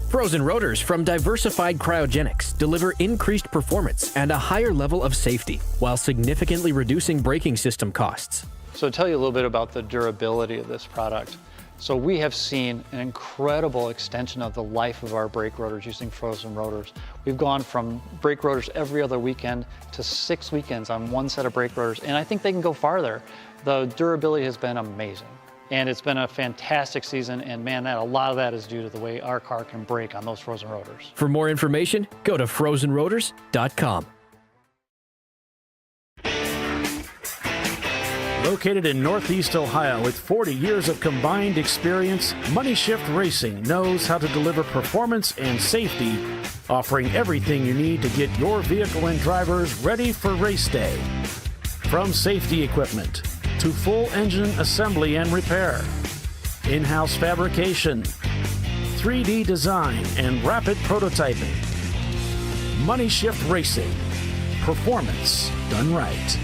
Frozen rotors from Diversified Cryogenics deliver increased performance and a higher level of safety while significantly reducing braking system costs. So to tell you a little bit about the durability of this product. So we have seen an incredible extension of the life of our brake rotors using frozen rotors. We've gone from brake rotors every other weekend to 6 weekends on one set of brake rotors, and I think they can go farther. The durability has been amazing. And it's been a fantastic season, and man, a lot of that is due to the way our car can brake on those frozen rotors. For more information, go to frozenrotors.com. Located in Northeast Ohio with 40 years of combined experience, Money Shift Racing knows how to deliver performance and safety, offering everything you need to get your vehicle and drivers ready for race day. From safety equipment to full engine assembly and repair, in-house fabrication, 3D design, and rapid prototyping. Money Shift Racing. Performance done right.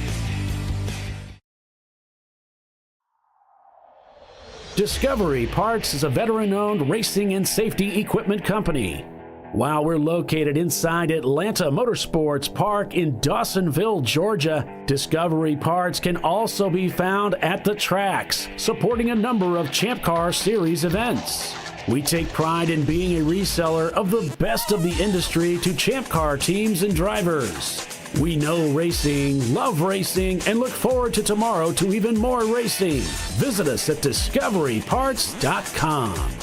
Discovery Parts is a veteran-owned racing and safety equipment company. While we're located inside Atlanta Motorsports Park in Dawsonville, Georgia, Discovery Parts can also be found at the tracks, supporting a number of Champ Car Series events. We take pride in being a reseller of the best of the industry to Champ Car teams and drivers. We know racing, love racing, and look forward to tomorrow to even more racing. Visit us at discoveryparts.com.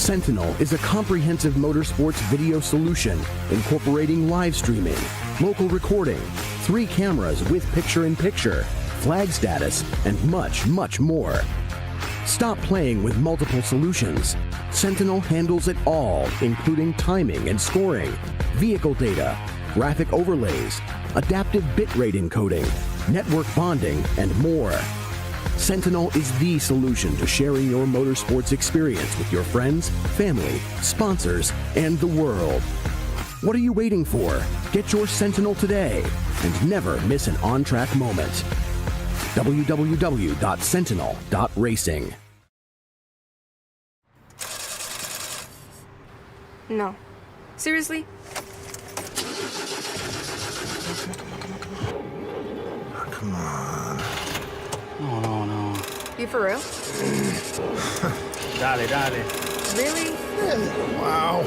Sentinel is a comprehensive motorsports video solution incorporating live streaming, local recording, 3 cameras with picture-in-picture, flag status, and much, much more. Stop playing with multiple solutions. Sentinel handles it all, including timing and scoring, vehicle data, graphic overlays, adaptive bitrate encoding, network bonding, and more. Sentinel is the solution to sharing your motorsports experience with your friends, family, sponsors, and the world. What are you waiting for? Get your Sentinel today and never miss an on-track moment. www.sentinel.racing. No. Seriously? Come on. No. You for real? Dale. Really? Wow.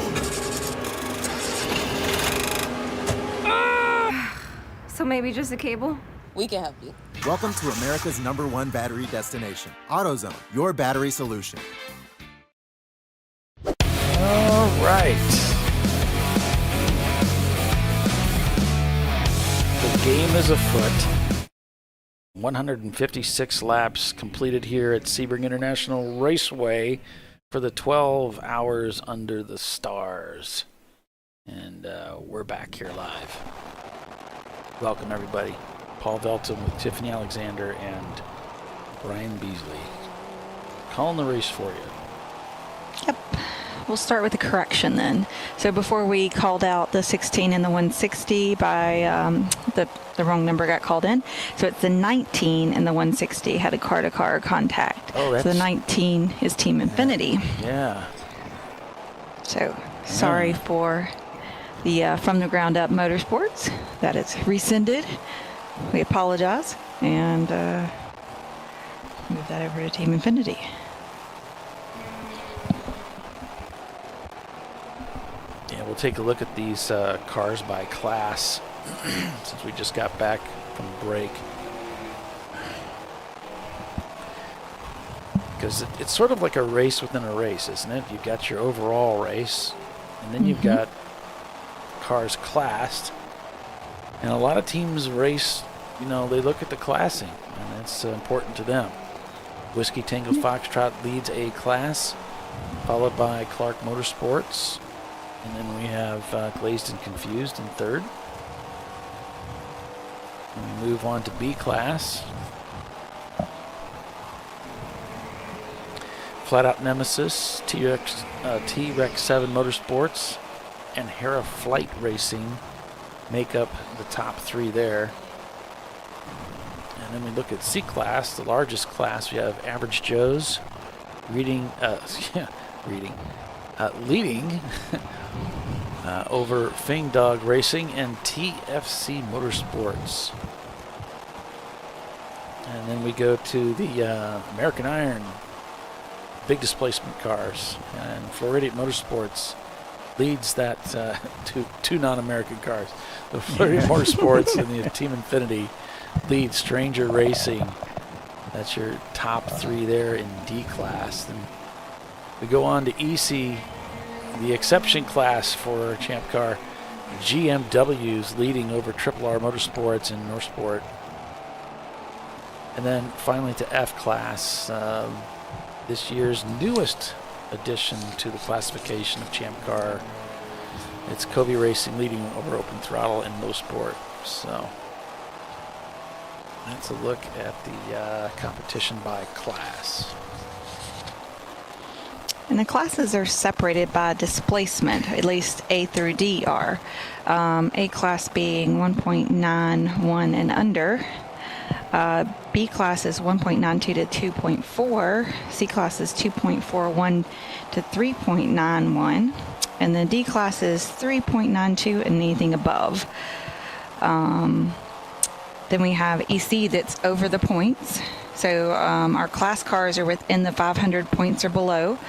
So maybe just a cable? We can help you. Welcome to America's #1 battery destination, AutoZone, your battery solution. All right. The game is afoot. 156 laps completed here at Sebring International Raceway for the 12 Hours Under the Stars. And we're back here live. Welcome, everybody. Paul Velton with Tiffany Alexander and Brian Beasley. Calling the race for you. Yep. We'll start with the correction then. So before we called out the 16 and the 160 by the wrong number got called in. So it's the 19 and the 160 had a car-to-car contact. Oh, that's... So the 19 is Team Infinity. Yeah. So sorry for the From the Ground Up Motorsports. That is rescinded. We apologize and move that over to Team Infinity. Yeah, we'll take a look at these cars by class since we just got back from break. Because it's sort of like a race within a race, isn't it? You've got your overall race, and then you've got cars classed. And a lot of teams race, they look at the classing, and it's important to them. Whiskey Tango Foxtrot leads A class, followed by Clark Motorsports. And then we have Glazed and Confused in third. And we move on to B class. Flat Out Nemesis, T-Rex 7 Motorsports, and Hera Flight Racing make up the top 3 there. And then we look at C class, the largest class. We have Average Joe's leading over Fing Dog Racing and TFC Motorsports. And then we go to the American Iron big displacement cars, and Floridian Motorsports leads that two non-American cars. The Floridian Motorsports and the Team Infinity lead Stranger Racing. That's your top 3 there in D class. And we go on to EC, the exception class for Champ Car. GMW's leading over Triple R Motorsports and Northsport. And then finally to F class, this year's newest addition to the classification of Champ Car. It's Covey Racing leading over Open Throttle and No Sport. So that's a look at the competition by class. And the classes are separated by displacement, at least A through D are. A class being 1.91 and under. B class is 1.92 to 2.4. C class is 2.41 to 3.91. And then D class is 3.92 and anything above. Then we have EC that's over the points. So our class cars are within the 500 points or below.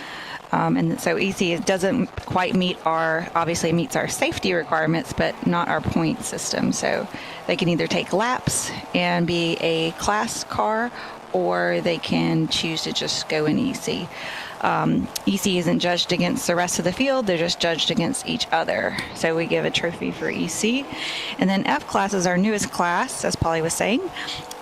And so EC doesn't quite meet obviously meets our safety requirements, but not our point system. So they can either take laps and be a class car, or they can choose to just go in EC. EC isn't judged against the rest of the field, they're just judged against each other. So we give a trophy for EC. And then F class is our newest class, as Polly was saying,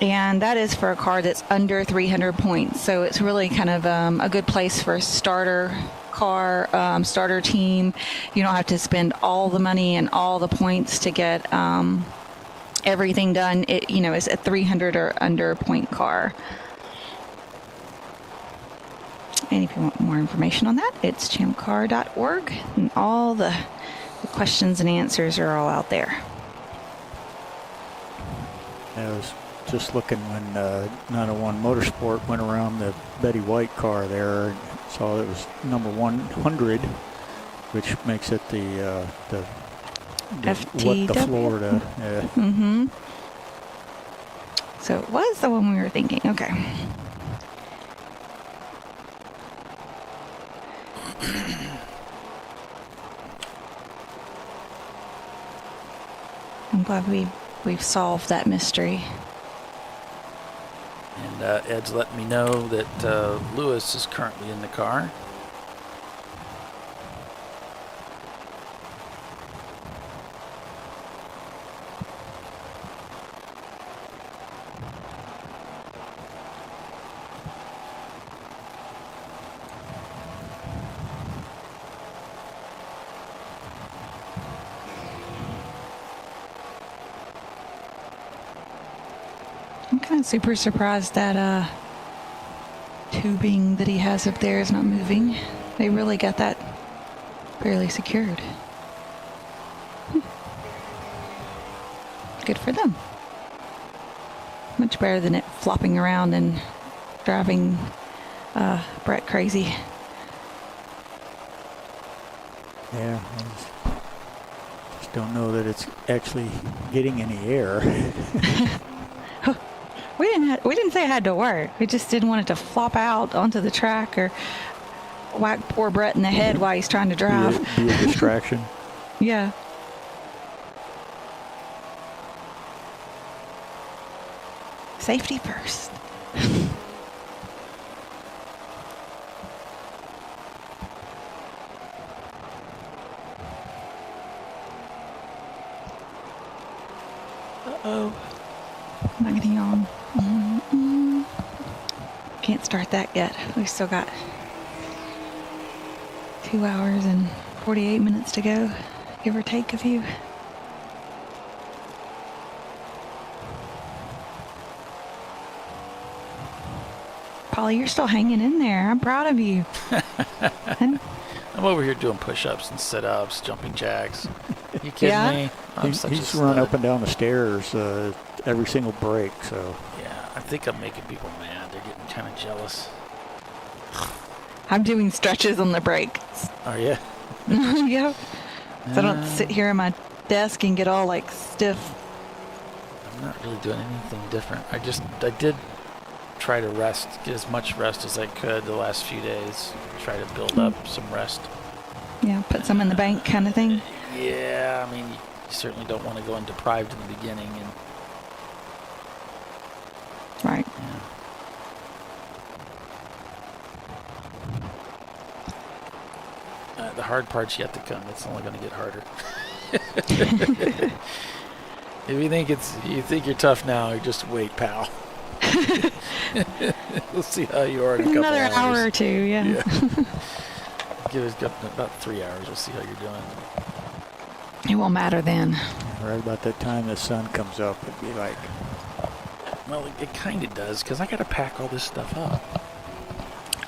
and that is for a car that's under 300 points. So it's really kind of a good place for a starter car, starter team. You don't have to spend all the money and all the points to get everything done. It's a 300 or under point car. And if you want more information on that, it's ChampCar.org, and all the questions and answers are all out there. I was just looking when 901 Motorsport went around the Betty White car there, and saw it was number 100, which makes it the FTW. what the Florida. Yeah. Mm-hmm. So it was the one we were thinking. Okay. I'm glad we've solved that mystery. And Ed's letting me know that Lewis is currently in the car. I'm kind of super surprised that tubing that he has up there is not moving. They really got that fairly secured. Good for them. Much better than it flopping around and driving Brett crazy. Yeah, I just don't know that it's actually getting any air. We didn't say it had to work. We just didn't want it to flop out onto the track or whack poor Brett in the head while he's trying to drive. Be a distraction. Yeah. Safety first. Uh-oh. Not getting on. Can't start that yet. We've still got 2 hours and 48 minutes to go, give or take a few. Polly, you're still hanging in there. I'm proud of you. I'm over here doing push-ups and sit-ups, jumping jacks. You kidding me? He's run up and down the stairs every single break. So yeah, I think I'm making people mad. They're getting kind of jealous. I'm doing stretches on the break. Are you? Yeah. So I don't sit here at my desk and get all like stiff. I'm not really doing anything different. I did try to rest, get as much rest as I could the last few days. Try to build up some rest. Yeah, put some in the bank kind of thing. Yeah, I mean, you certainly don't want to go in deprived in the beginning. And right. Yeah. The hard part's yet to come. It's only going to get harder. If you think you're tough now, you just wait, pal. We'll see how you are in a couple Another hours. hour or two, yeah. Give us about 3 hours. We'll see how you're doing. It won't matter then. Right about that time the sun comes up, it'd be like. Well, it kind of does, because I got to pack all this stuff up.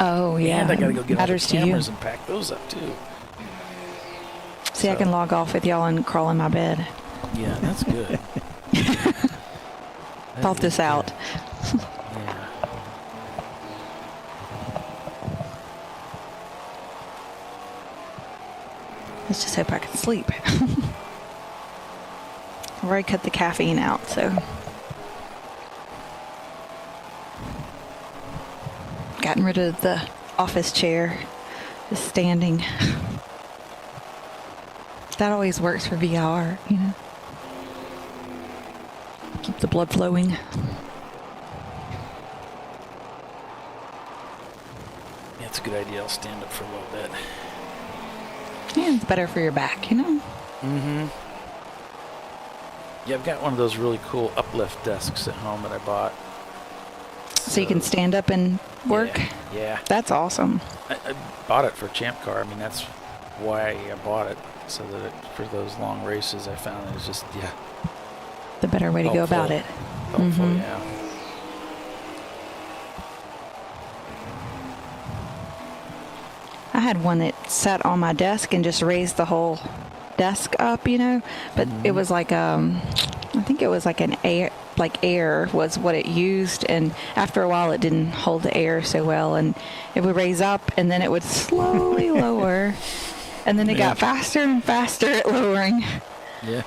Oh, yeah. And I got to go get all the Matters to you. cameras and pack those up, too. See, I can log off with y'all and crawl in my bed. Yeah, that's good. Thought this out. Yeah. Let's just hope I can sleep. I've already cut the caffeine out, so. Gotten rid of the office chair, just standing. That always works for VR, you know. Keep the blood flowing. It's a good idea. I'll stand up for a little bit. Yeah, it's better for your back, you know? Mm-hmm. Yeah, I've got one of those really cool uplift desks at home that I bought. So you can stand up and work? Yeah. That's awesome. I bought it for Champ Car. I mean, that's why I bought it, so that for those long races, I found it was just, the better way to go about it. Helpful, yeah. I had one that sat on my desk and just raised the whole desk up, you know, but it was like I think it was like an air was what it used, and after a while it didn't hold the air so well, and it would raise up and then it would slowly lower, and then it got faster and faster at lowering. Yeah.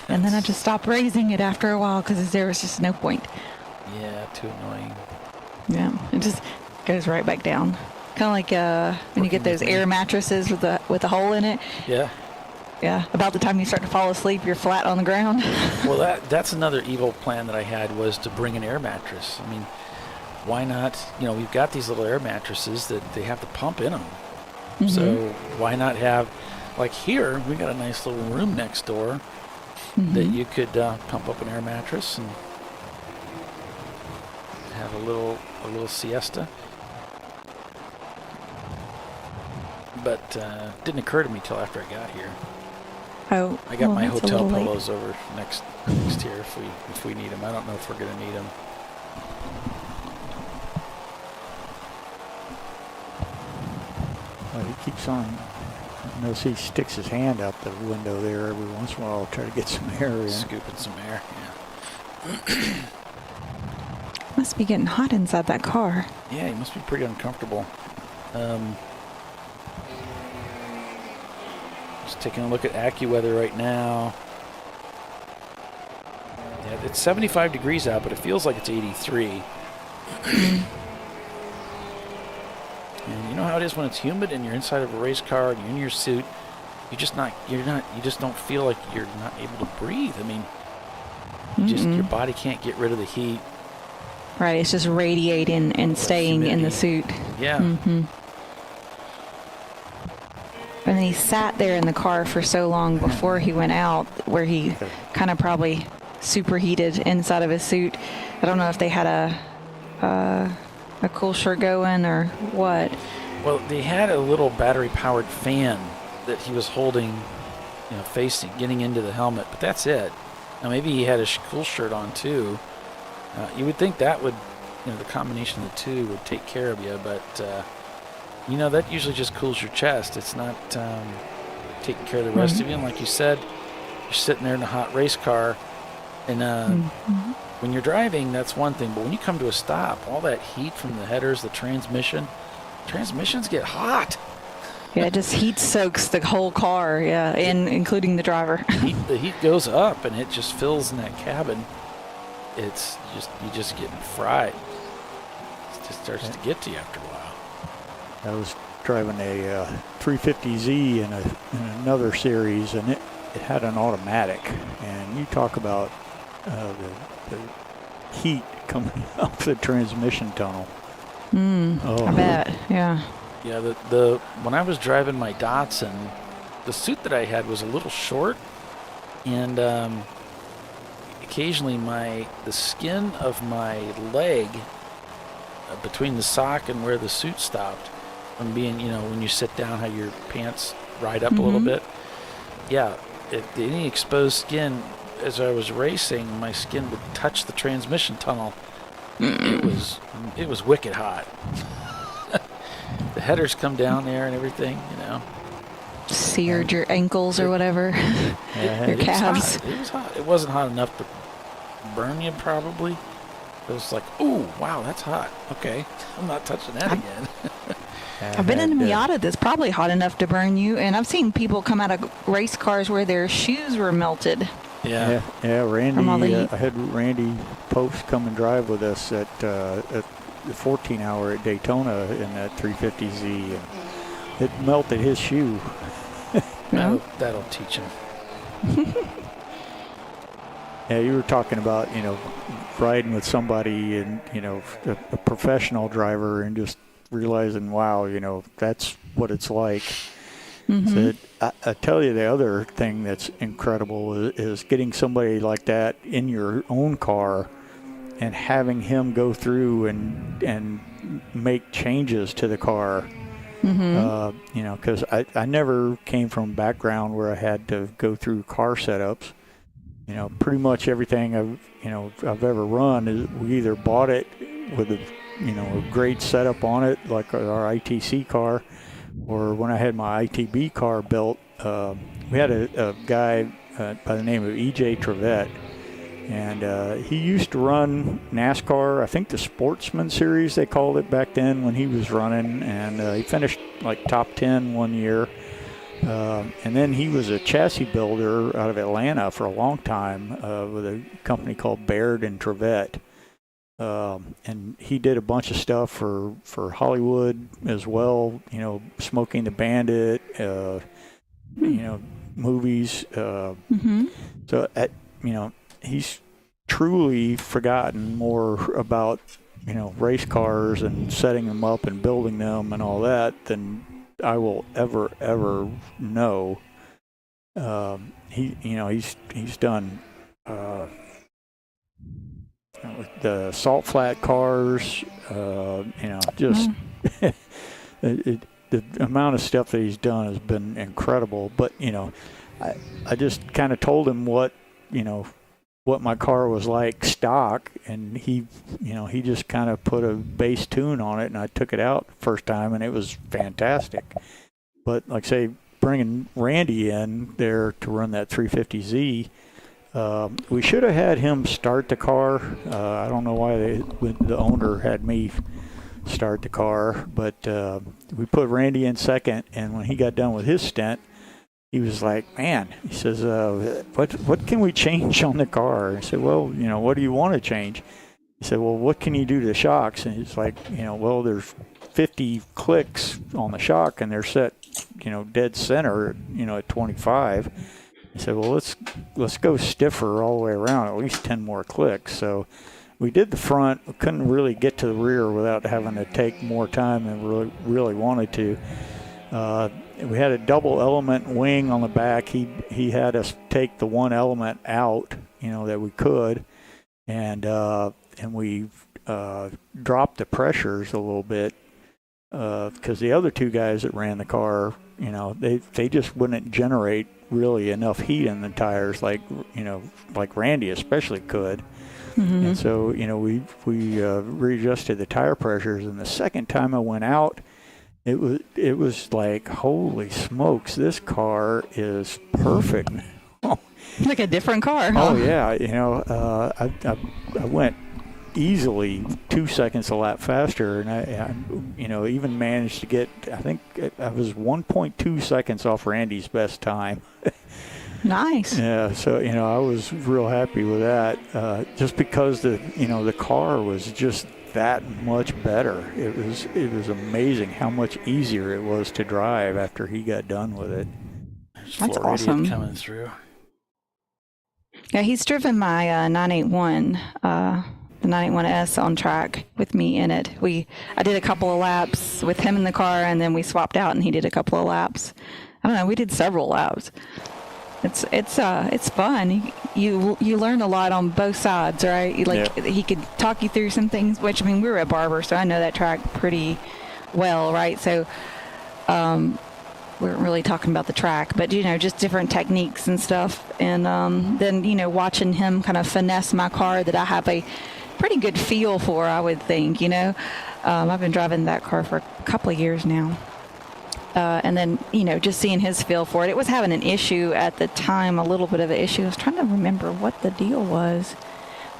And then I just stopped raising it after a while because there was just no point. Yeah, too annoying. Yeah, it just goes right back down. Kind of like when you get those air mattresses with a hole in it. Yeah. Yeah. About the time you start to fall asleep, you're flat on the ground. Well, that's another evil plan that I had, was to bring an air mattress. I mean, why not? You know, we've got these little air mattresses that they have the pump in them. Mm-hmm. So why not have, like here, we got a nice little room next door that you could pump up an air mattress and have a little siesta. But it didn't occur to me till after I got here. Oh, I got my that's hotel pillows over next here if we need them. I don't know if we're gonna need them. Well, he keeps on. Notice he sticks his hand out the window there every once in a while, try to get some air in. Scooping some air. Yeah. Must be getting hot inside that car. Yeah, he must be pretty uncomfortable. Just taking a look at AccuWeather right now. Yeah, it's 75 degrees out, but it feels like it's 83. And you know how it is when it's humid and you're inside of a race car and you're in your suit. You just don't feel like you're not able to breathe. I mean, your body can't get rid of the heat. Right, it's just radiating and staying in the suit. Yeah. And then he sat there in the car for so long before he went out, where he kind of probably superheated inside of his suit. I don't know if they had a cool shirt going or what. Well, they had a little battery-powered fan that he was holding, getting into the helmet, but that's it. Now maybe he had a cool shirt on too. You would think that would, the combination of the two would take care of you, but that usually just cools your chest. It's not taking care of the rest of you. And like you said, you're sitting there in a hot race car, and when you're driving, that's one thing. But when you come to a stop, all that heat from the headers, the transmissions get hot. Yeah, it just heat soaks the whole car, including the driver. The heat goes up, and it just fills in that cabin. It's just, you're just getting fried. It just starts to get to you after a while. I was driving a 350Z in another series, and it had an automatic. And you talk about the heat coming out the transmission tunnel. I bet, yeah. Yeah, when I was driving my Datsun, the suit that I had was a little short, and occasionally the skin of my leg between the sock and where the suit stopped, from being, when you sit down, how your pants ride up a little bit. Yeah, any exposed skin, as I was racing, my skin would touch the transmission tunnel. It was wicked hot. The headers come down there and everything, Seared your ankles or whatever. Your calves. It was hot. It wasn't hot enough to burn you, probably. It was like, ooh, wow, that's hot. Okay, I'm not touching that again. I've been in a Miata that's probably hot enough to burn you, and I've seen people come out of race cars where their shoes were melted. Yeah, Randy. I had Randy Post come and drive with us at the 14-hour at Daytona in that 350Z, and it melted his shoe. That'll teach him. Yeah, you were talking about riding with somebody and a professional driver and just realizing, wow, that's what it's like. Mm-hmm. So I tell you, the other thing that's incredible is getting somebody like that in your own car and having him go through and make changes to the car. Mm-hmm. Because I never came from a background where I had to go through car setups. Pretty much everything I've ever run is we either bought it with a great setup on it, like our ITC car, or when I had my ITB car built, we had a guy by the name of E.J. Trevette, and he used to run NASCAR, I think the Sportsman Series they called it back then when he was running, and he finished like top 10 one year. And then he was a chassis builder out of Atlanta for a long time with a company called Baird and Trevette. And he did a bunch of stuff for Hollywood as well, Smoking the Bandit, movies. Mm-hmm. So, he's truly forgotten more about, race cars and setting them up and building them and all that than I will ever know. He's done the salt flat cars, just the amount of stuff that he's done has been incredible. But I just kind of told him what my car was like stock, and he just kind of put a bass tune on it, and I took it out first time, and it was fantastic. But like I say, bringing Randy in there to run that 350Z, we should have had him start the car. I don't know why the owner had me start the car, but we put Randy in second, and when he got done with his stint, he was like, man, he says, what can we change on the car? I said, well, what do you want to change? He said, well, what can you do to the shocks? And he's like, well, there's 50 clicks on the shock, and they're set, dead center, at 25. He said, well, let's go stiffer all the way around, at least 10 more clicks. So we did the front. We couldn't really get to the rear without having to take more time than we really wanted to. We had a double element wing on the back. He had us take the one element out, that we could, and we dropped the pressures a little bit because the other two guys that ran the car, they just wouldn't generate really enough heat in the tires like Randy especially could. Mm-hmm. And so we readjusted the tire pressures, and the second time I went out, it was like, holy smokes, this car is perfect. Like a different car, huh? Oh yeah, I went easily 2 seconds a lap faster, and I even managed to get, I think I was 1.2 seconds off Randy's best time. Nice. Yeah, so I was real happy with that, just because the car was just that much better. It was amazing how much easier it was to drive after he got done with it. That's awesome. Coming through. Yeah, he's driven my 981, the 981S on track with me in it. I did a couple of laps with him in the car, and then we swapped out, and he did a couple of laps. I don't know, we did several laps. It's fun. You learn a lot on both sides, right? He could talk you through some things, which, we were at Barber, so I know that track pretty well, right? So we weren't really talking about the track, but just different techniques and stuff. And then watching him kind of finesse my car that I have a pretty good feel for, I would think. I've been driving that car for a couple of years now. And then, just seeing his feel for it. It was having an issue at the time, a little bit of an issue. I was trying to remember what the deal was. It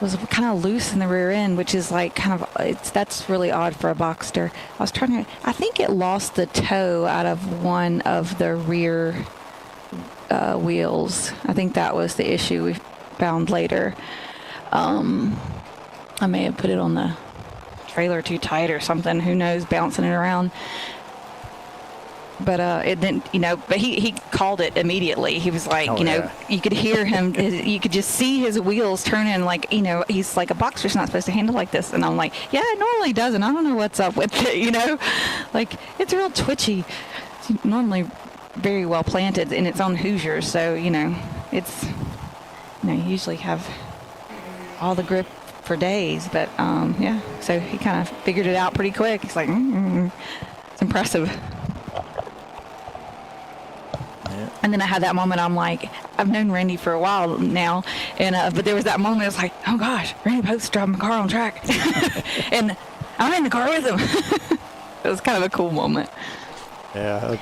was kind of loose in the rear end, which is like that's really odd for a Boxster. I think it lost the toe out of one of the rear wheels. I think that was the issue we found later. I may have put it on the trailer too tight or something, who knows, bouncing it around. But it didn't, but he called it immediately. He was like, you could hear him, you could just see his wheels turning like, he's like, a boxer's not supposed to handle like this. And I'm like, yeah, it normally doesn't. I don't know what's up with it, like it's real twitchy. It's normally very well planted in its own Hoosiers. So, it's, you usually have all the grip for days, but yeah, so he kind of figured it out pretty quick. He's like, it's impressive. And then I had that moment. I'm like, I've known Randy for a while now, and but there was that moment. I was like, oh gosh, Randy Pope's driving a car on track, and I'm in the car with him. It was kind of a cool moment. Yeah,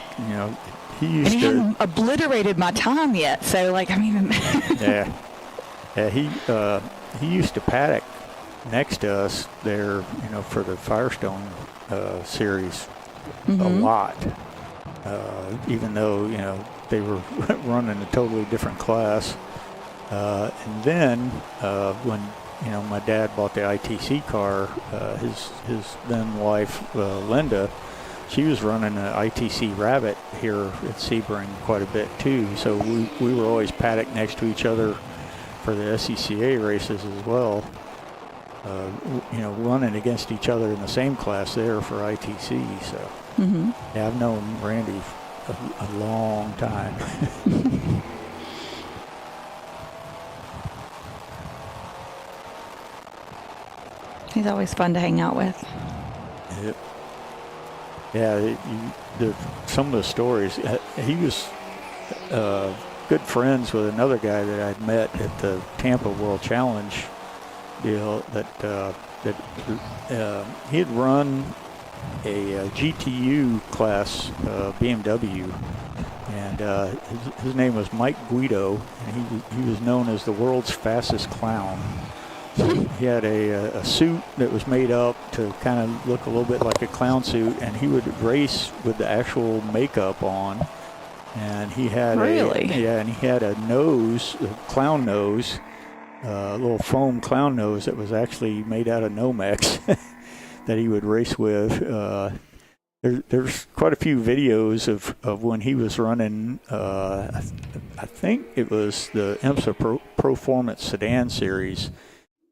he used and he hadn't obliterated my time yet, so like I'm even. yeah, he used to paddock next to us there, for the Firestone series a lot. Even though, they were running a totally different class. And then when, my dad bought the ITC car, his then wife, Linda, she was running an ITC Rabbit here at Sebring quite a bit too. So we were always paddock next to each other for the SCCA races as well. Running against each other in the same class there for ITC. So yeah, I've known Randy a long time. He's always fun to hang out with. Yep. Yeah, some of the stories. He was good friends with another guy that I'd met at the Tampa World Challenge deal. That he had run a GTU class BMW, and his name was Mike Guido, and he was known as the world's fastest clown. So he had a suit that was made up to kind of look a little bit like a clown suit, and he would race with the actual makeup on. And he had and he had a nose, a clown nose, a little foam clown nose that was actually made out of Nomex that he would race with. There's quite a few videos of when he was running, I think it was the IMSA Performance Sedan Series,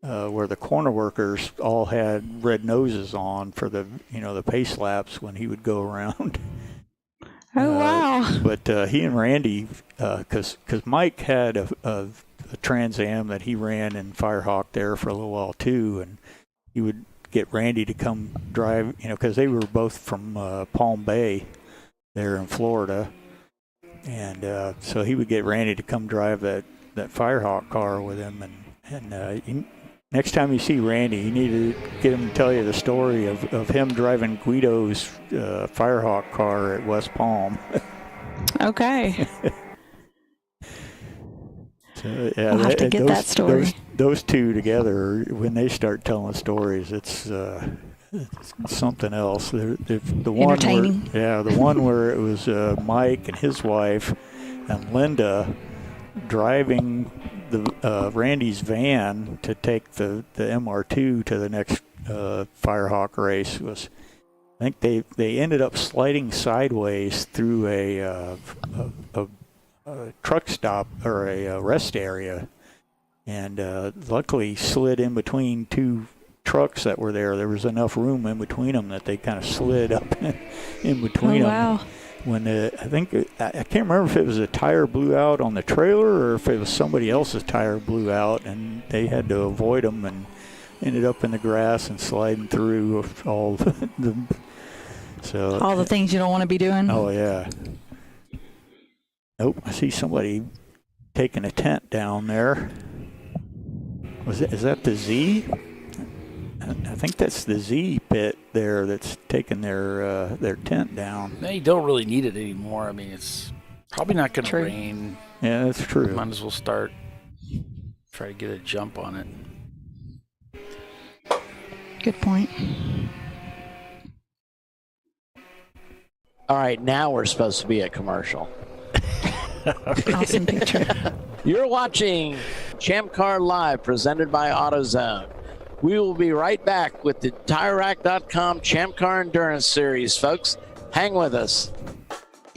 where the corner workers all had red noses on for the pace laps when he would go around. Oh, wow. But he and Randy, because Mike had a Trans Am that he ran in Firehawk there for a little while too, and he would get Randy to come drive, because they were both from Palm Bay there in Florida, and so he would get Randy to come drive that Firehawk car with him, and next time you see Randy, you need to get him to tell you the story of him driving Guido's Firehawk car at West Palm. Okay. So, yeah, I'll have to get that story. Those two together, when they start telling stories, it's something else. The one entertaining. The one where it was Mike and his wife and Linda driving the Randy's van to take the MR2 to the next Firehawk race. Was, I think they ended up sliding sideways through a truck stop or a rest area, and luckily slid in between two trucks that were there. There was enough room in between them that they kind of slid up in between them. Wow. When I can't remember if it was a tire blew out on the trailer or if it was somebody else's tire blew out, and they had to avoid them and ended up in the grass and sliding through all the things you don't want to be doing. Oh yeah. Nope, I see somebody taking a tent down there. Is that the Z? I think that's the Z pit there that's taking their tent down. They don't really need it anymore. I mean, it's probably not going to rain. Yeah, that's true. Might as well try to get a jump on it. Good point. All right, now we're supposed to be a commercial. Awesome picture. You're watching ChampCar.Live presented by AutoZone. We will be right back with the TireRack.com Champ Car Endurance Series, folks. Hang with us.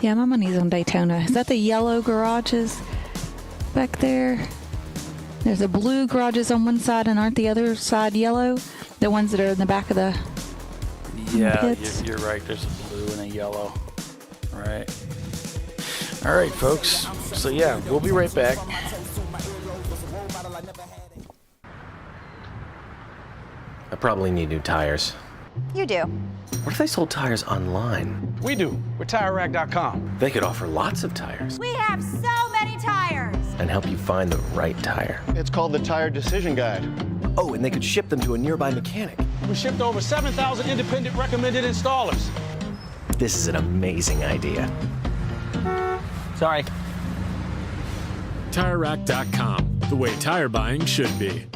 Yeah, my money's on Daytona. Is that the yellow garages back there? There's the blue garages on one side, and aren't the other side yellow? The ones that are in the back of the pits? You're right. There's a blue and a yellow. Right. All right, folks. So, yeah, we'll be right back. I probably need new tires. You do. What if they sold tires online? We do. We're TireRack.com. They could offer lots of tires We have so many tires. and help you find the right tire. It's called the Tire Decision Guide. Oh, and they could ship them to a nearby mechanic. We shipped to over 7,000 independent recommended installers. This is an amazing idea. Sorry. TireRack.com, the way tire buying should be.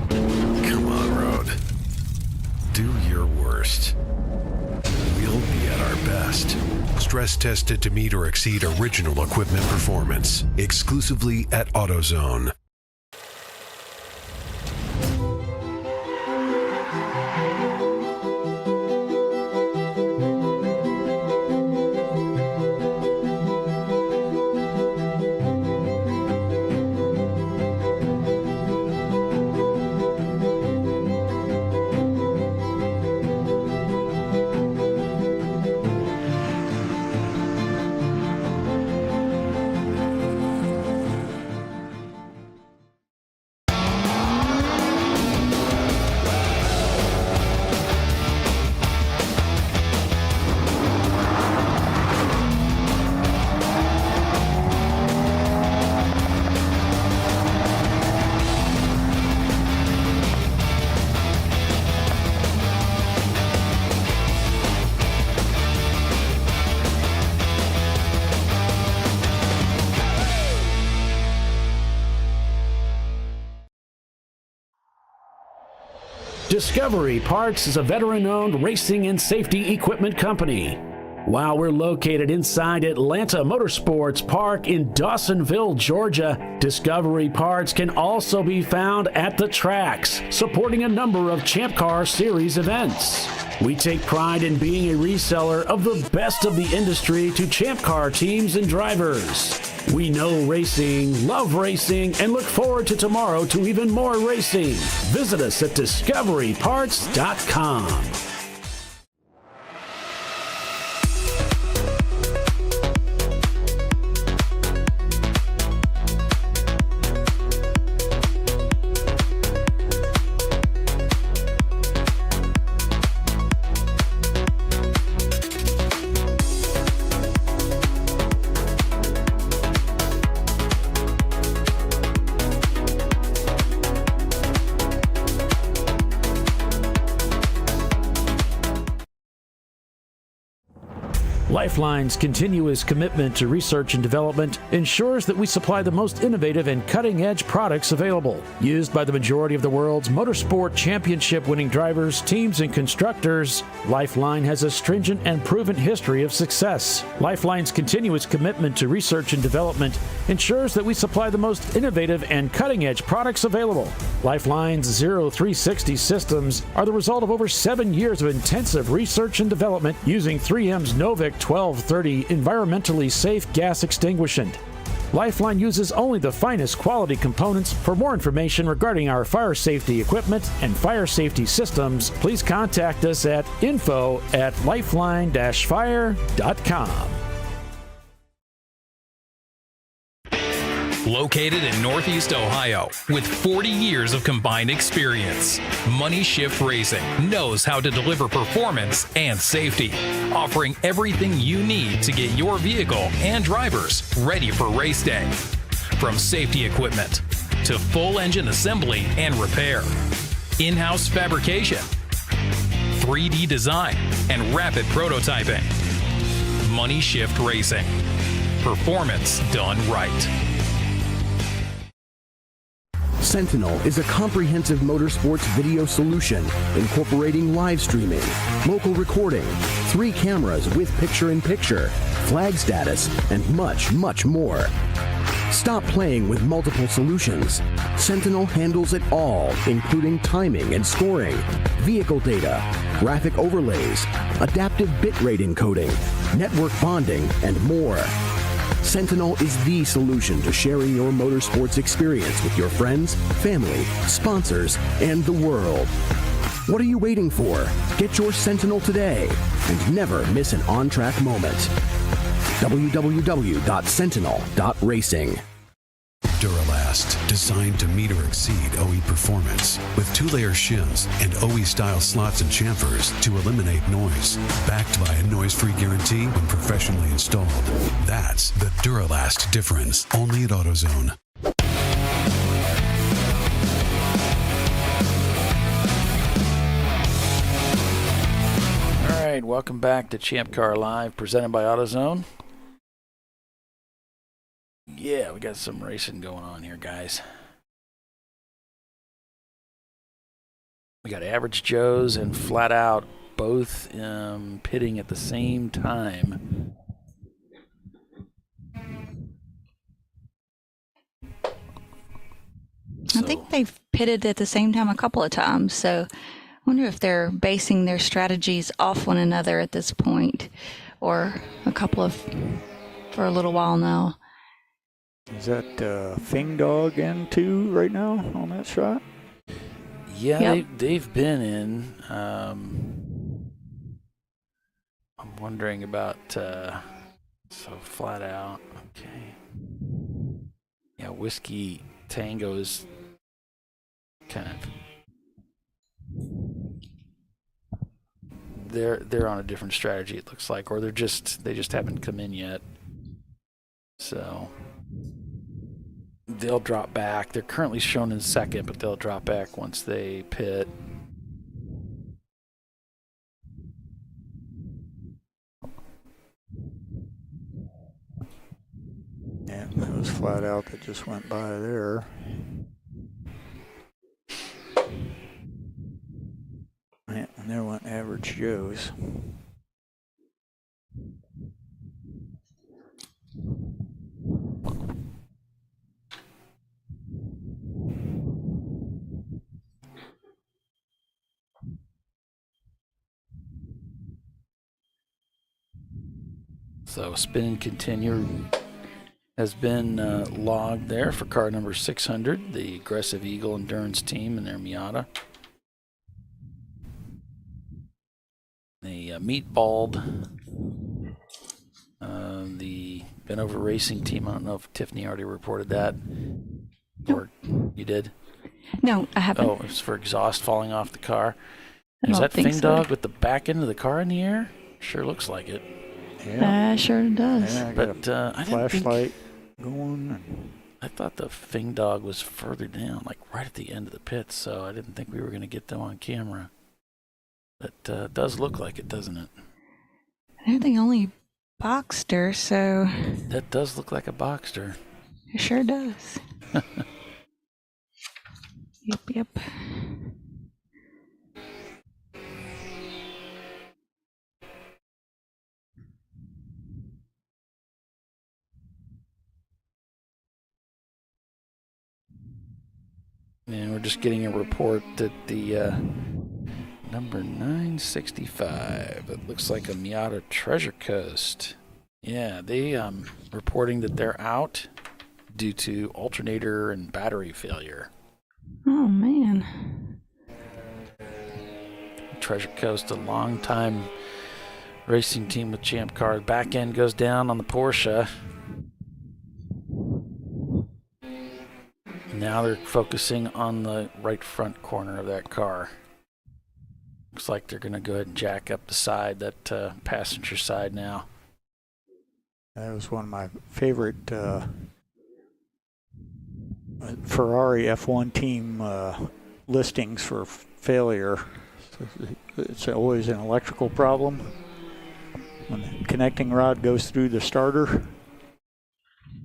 Come on, Road. Do your worst. We'll be at our best. Stress tested to meet or exceed original equipment performance. Exclusively at AutoZone. Discovery Parts is a veteran-owned racing and safety equipment company. While we're located inside Atlanta Motorsports Park in Dawsonville, Georgia, Discovery Parts can also be found at the tracks, supporting a number of Champ Car Series events. We take pride in being a reseller of the best of the industry to Champ Car teams and drivers. We know racing, love racing, and look forward to tomorrow to even more racing. Visit us at discoveryparts.com. Lifeline's continuous commitment to research and development ensures that we supply the most innovative and cutting-edge products available. Used by the majority of the world's motorsport championship-winning drivers, teams, and constructors, Lifeline has a stringent and proven history of success. Lifeline's continuous commitment to research and development ensures that we supply the most innovative and cutting-edge products available. Lifeline's 0360 systems are the result of over 7 years of intensive research and development using 3M's Novik 1230 environmentally safe gas extinguishant. Lifeline uses only the finest quality components. For more information regarding our fire safety equipment and fire safety systems, please contact us at info@lifeline-fire.com. Located in Northeast Ohio with 40 years of combined experience, Money Shift Racing knows how to deliver performance and safety, offering everything you need to get your vehicle and drivers ready for race day. From safety equipment to full engine assembly and repair, in-house fabrication, 3D design, and rapid prototyping. Money Shift Racing. Performance done right. Sentinel is a comprehensive motorsports video solution incorporating live streaming, local recording, 3 cameras with picture-in-picture, flag status, and much, much more. Stop playing with multiple solutions. Sentinel handles it all, including timing and scoring, vehicle data, graphic overlays, adaptive bitrate encoding, network bonding, and more. Sentinel is the solution to sharing your motorsports experience with your friends, family, sponsors, and the world. What are you waiting for? Get your Sentinel today and never miss an on-track moment. www.sentinel.racing. Duralast, designed to meet or exceed OE performance, with 2-layer shims and OE-style slots and chamfers to eliminate noise. Backed by a noise-free guarantee when professionally installed. That's the Duralast difference, only at AutoZone. All right, welcome back to Champ Car Live, presented by AutoZone. Yeah, we got some racing going on here, guys. We got Average Joe's and Flat Out both pitting at the same time. I think they've pitted at the same time a couple of times, so I wonder if they're basing their strategies off one another at this point, or for a little while now. Is that Fing Dog in too right now on that shot? Yeah, Yep. they've been in. I'm wondering about so Flat Out. Okay. Yeah, Whiskey Tango is kind of they're on a different strategy, it looks like, or they just haven't come in yet. So they'll drop back. They're currently shown in second, but they'll drop back once they pit. Yeah, that was Flat Out that just went by there. Yeah, and there went Average Joe's. So spin and continue has been logged there for car number 600, the Aggressive Eagle Endurance team and their Miata. The meatballed the Venover Racing team. I don't know if Tiffany already reported that, or you did. No, I haven't. Oh, it's for exhaust falling off the car. I Is don't that think Fing so. Dog with the back end of the car in the air? Sure looks like it. Sure does. Yeah, I got But a I didn't flashlight going. And I thought the Fing Dog was further down, like right at the end of the pits, so I didn't think we were going to get them on camera. That does look like it, doesn't it? They're the only Boxster, so That does look like a Boxster. it sure does. Yep. And we're just getting a report that the number 965, it looks like a Miata Treasure Coast. Yeah, they reporting that they're out due to alternator and battery failure. Oh, man. Treasure Coast, a long-time racing team with Champ Car. Back end goes down on the Porsche. Now they're focusing on the right front corner of that car. Looks like they're going to go ahead and jack up the side, that passenger side now. that was one of my favorite Ferrari F1 team listings for failure. It's always an electrical problem. When the connecting rod goes through the starter.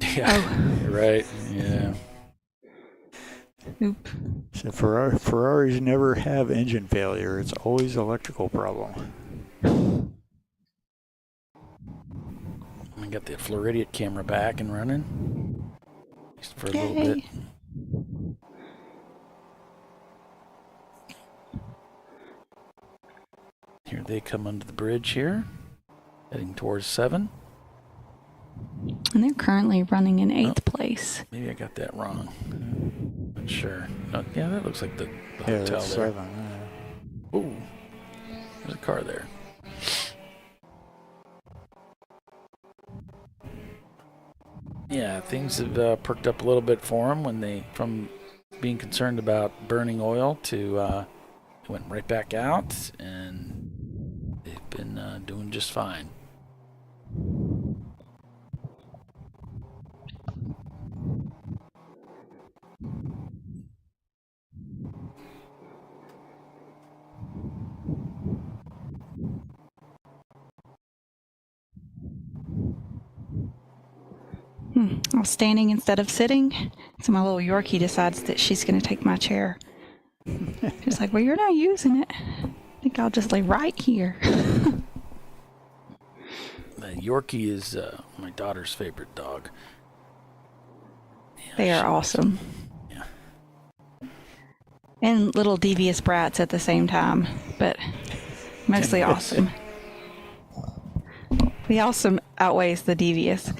Yeah, you're right. Yeah. Oop. So Ferraris never have engine failure. It's always electrical problem. I got the Floridian camera back and running. least for a little bit. Here they come under the bridge here, heading towards 7. And they're currently running in 8th place. Maybe I got that wrong. Not sure. Yeah, that looks like the hotel that's there. 7. Ooh, there's a car there. Yeah, things have perked up a little bit for them from being concerned about burning oil to went right back out, and they've been doing just fine. I was standing instead of sitting, so my little Yorkie decides that she's going to take my chair. She's like, well, you're not using it. I think I'll just lay right here. The Yorkie is my daughter's favorite dog. Yeah, they are awesome. Yeah. And little devious brats at the same time, but mostly awesome. The awesome outweighs the devious.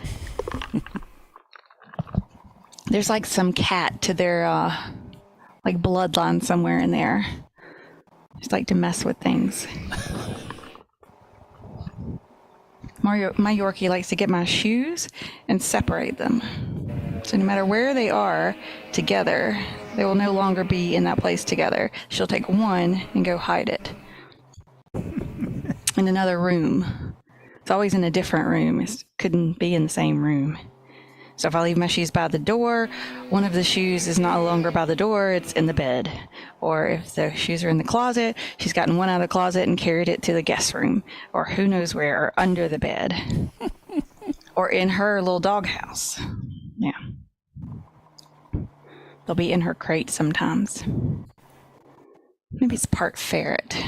There's like some cat to their like bloodline somewhere in there. Just like to mess with things. My Yorkie likes to get my shoes and separate them. So no matter where they are together, they will no longer be in that place together. She'll take one and go hide it in another room. It's always in a different room. It couldn't be in the same room. So if I leave my shoes by the door, one of the shoes is no longer by the door, it's in the bed. Or if the shoes are in the closet, she's gotten one out of the closet and carried it to the guest room. Or who knows where, or under the bed. Or in her little doghouse. Yeah. They'll be in her crate sometimes. Maybe it's part ferret.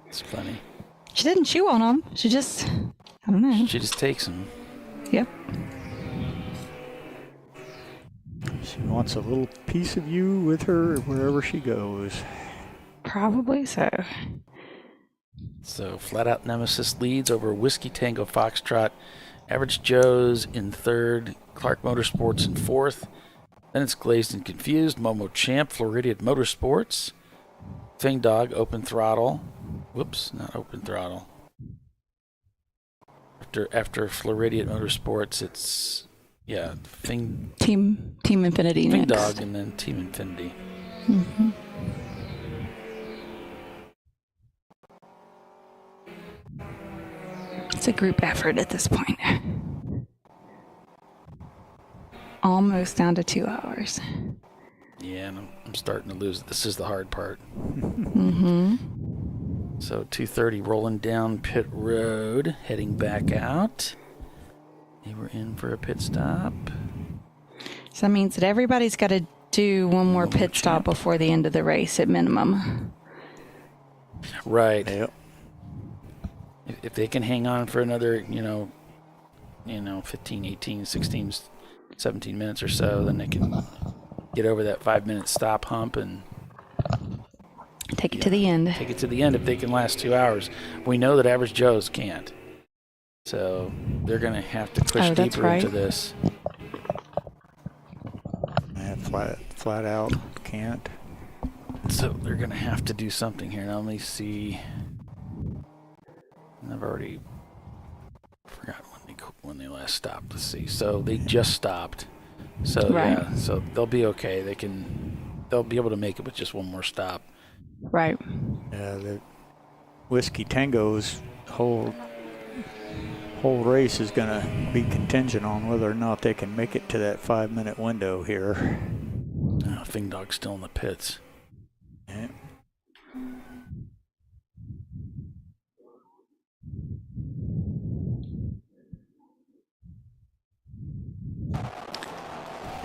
It's funny. She didn't chew on them. She just, I don't know. She just takes them. Yep. She wants a little piece of you with her wherever she goes. Probably so. So Flat Out Nemesis leads over Whiskey Tango Foxtrot. Average Joe's in 3rd. Clark Motorsports in 4th. Then it's Glazed and Confused. Momo Champ, Floridian Motorsports. Fing Dog, Open Throttle. Whoops, not Open Throttle. After Floridian Motorsports, it's Team Infinity Fing next. Dog, and then Team Infinity. Mm-hmm. It's a group effort at this point. Almost down to 2 hours. Yeah, and I'm starting to lose it. This is the hard part. Mm-hmm. So 2:30 rolling down pit road, heading back out. They were in for a pit stop. So that means that everybody's got to do one more pit stop before the end of the race at minimum. Right. Yep. If they can hang on for another, 15, 18, 16, 17 minutes or so, then they can get over that 5-minute stop hump and take it to the end. Take it to the end if they can last 2 hours. We know that Average Joe's can't. So they're going to have to push deeper into this. Flat out can't. So they're going to have to do something here. Now let me see. I've already forgot when they last stopped. Let's see. So they just stopped. So right. So they'll be okay. They'll be able to make it with just one more stop. Right. Yeah, the Whiskey Tango's whole race is going to be contingent on whether or not they can make it to that 5-minute window here. Fing Dog's still in the pits. Yeah.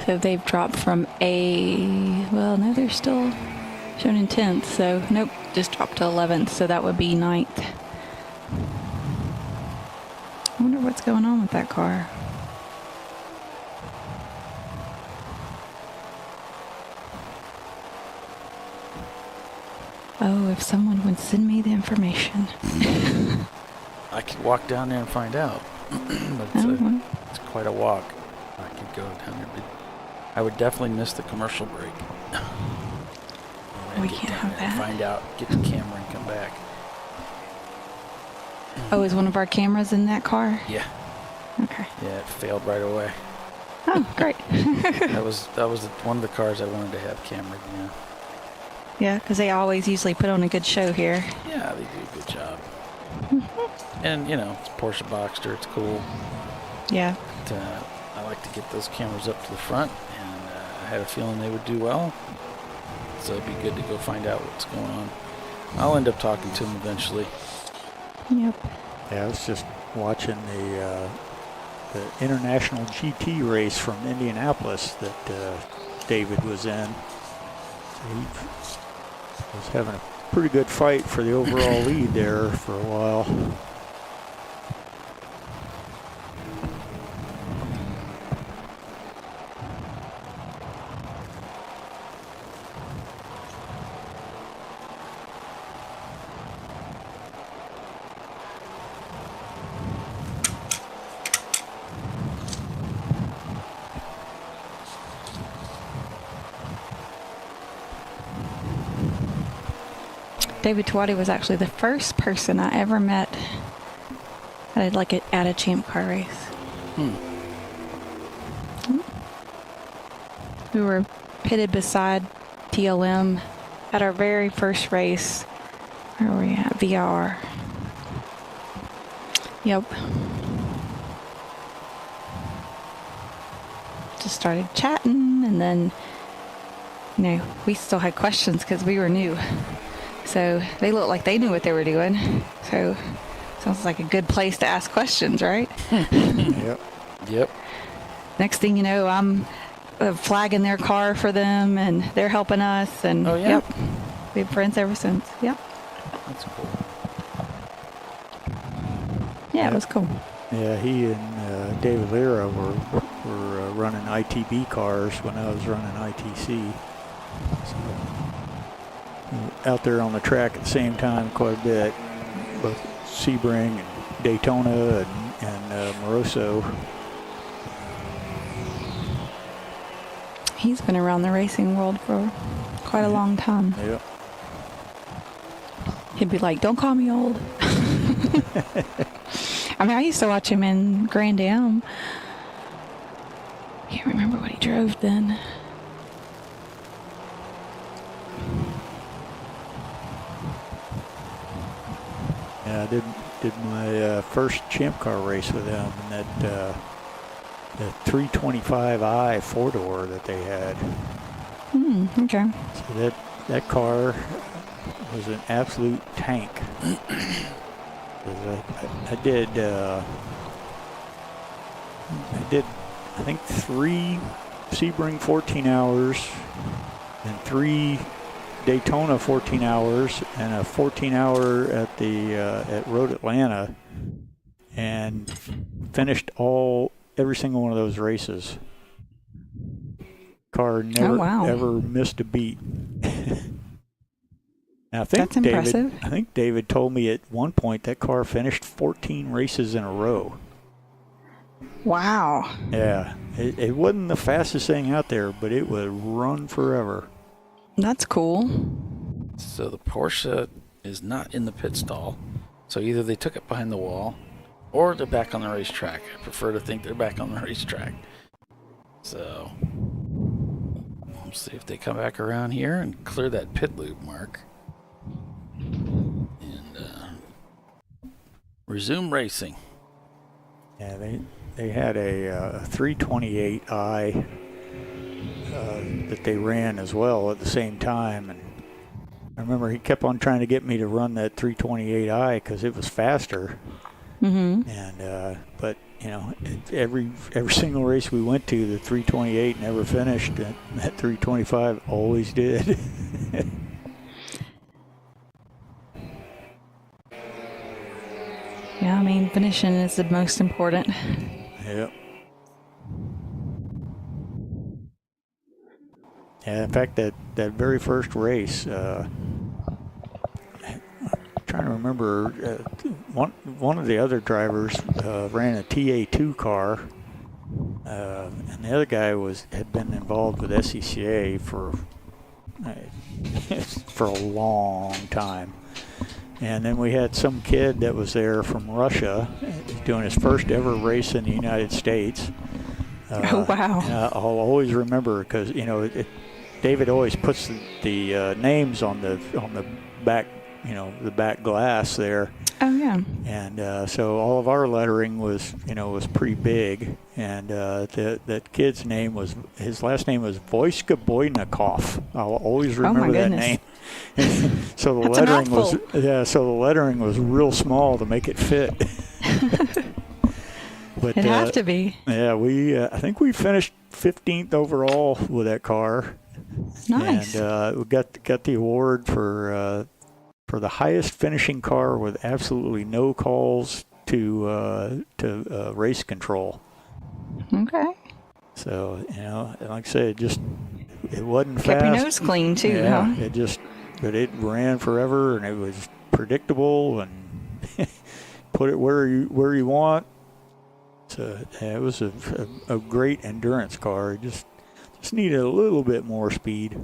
So they've dropped from no, they're still shown in 10th. So nope, just dropped to 11th. So that would be 9th. I wonder what's going on with that car. Oh, if someone would send me the information. I could walk down there and find out. But it's quite a walk. I could go down there, but I would definitely miss the commercial break. We can't have that. Find out, get the camera, and come back. Oh, is one of our cameras in that car? Yeah. Okay. Yeah, it failed right away. Oh, great. that was one of the cars I wanted to have camera. Yeah. Yeah, because they always usually put on a good show here. Yeah, they do a good job. And it's Porsche Boxster. It's cool. Yeah. But, I like to get those cameras up to the front, and I had a feeling they would do well. So it'd be good to go find out what's going on. I'll end up talking to him eventually. Yep. Yeah, I was just watching the international GT race from Indianapolis that David was in. He was having a pretty good fight for the overall lead there for a while. David Twatty was actually the first person I ever met at a Champ Car race. We were pitted beside TLM at our very first race. Where were we at? VR. Yep. Just started chatting, and then, we still had questions because we were new. So they looked like they knew what they were doing. So sounds like a good place to ask questions, right? Yep. Next thing you know, I'm flagging their car for them, and they're helping us. And oh, yeah? Yep, we've been friends ever since. Yep. That's cool. Yeah, it was cool. Yeah, he and David Lira were running ITB cars when I was running ITC. So, out there on the track at the same time quite a bit, both Sebring and Daytona and Moroso. He's been around the racing world for quite a long time. Yep. He'd be like, "Don't call me old." I mean, I used to watch him in Grand Am. Can't remember what he drove then. Yeah, I did my first Champ Car race with them, and that the 325i four-door that they had. Okay. So that car was an absolute tank. I did I think 3 Sebring 14 hours and 3 Daytona 14 hours and a 14-hour at Road Atlanta, and finished every single one of those races. Car never ever missed a beat. Now, That's impressive. I think David told me at one point that car finished 14 races in a row. Wow. Yeah, it wasn't the fastest thing out there, but it would run forever. That's cool. So the Porsche is not in the pit stall. So either they took it behind the wall, or they're back on the racetrack. I prefer to think they're back on the racetrack. So we'll see if they come back around here and clear that pit loop mark. And resume racing. Yeah, they had a 328i that they ran as well at the same time, and I remember he kept on trying to get me to run that 328i because it was faster. And but every single race we went to, the 328 never finished, and that 325 always did. Yeah, I mean, finishing is the most important. Yep. Yeah, in fact, that very first race, trying to remember. One of the other drivers ran a TA2 car, and the other guy had been involved with SCCA for a long time. And then we had some kid that was there from Russia doing his first ever race in the United States. Oh, wow. I'll always remember because, David always puts the names on the back, the back glass there. Oh, yeah. And so all of our lettering was pretty big. And that kid's his last name was Voiska Boynikov. I'll always remember that name. So the lettering was real small to make it fit. But it'd have to be. Yeah, I think we finished 15th overall with that car. Nice. And we got the award for the highest finishing car with absolutely no calls to race control. Okay. So like I said, it wasn't kept fast. Your nose clean too, yeah, huh? But it ran forever, and it was predictable, and put it where you want. So it was a great endurance car. It just needed a little bit more speed.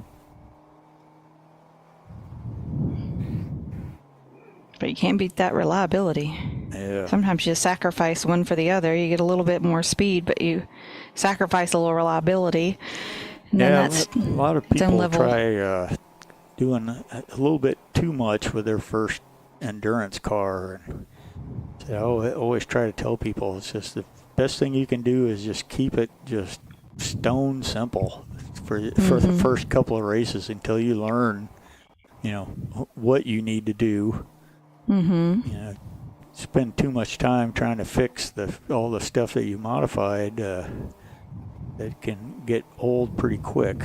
But you can't beat that reliability. Yeah. Sometimes you sacrifice one for the other. You get a little bit more speed, but you sacrifice a little reliability. And then that's a lot of people try doing a little bit too much with their first endurance car. And so I always try to tell people it's just the best thing you can do is just keep it just stone simple for the first couple of races until you learn, what you need to do. Mm-hmm. Spend too much time trying to fix all the stuff that you modified that can get old pretty quick.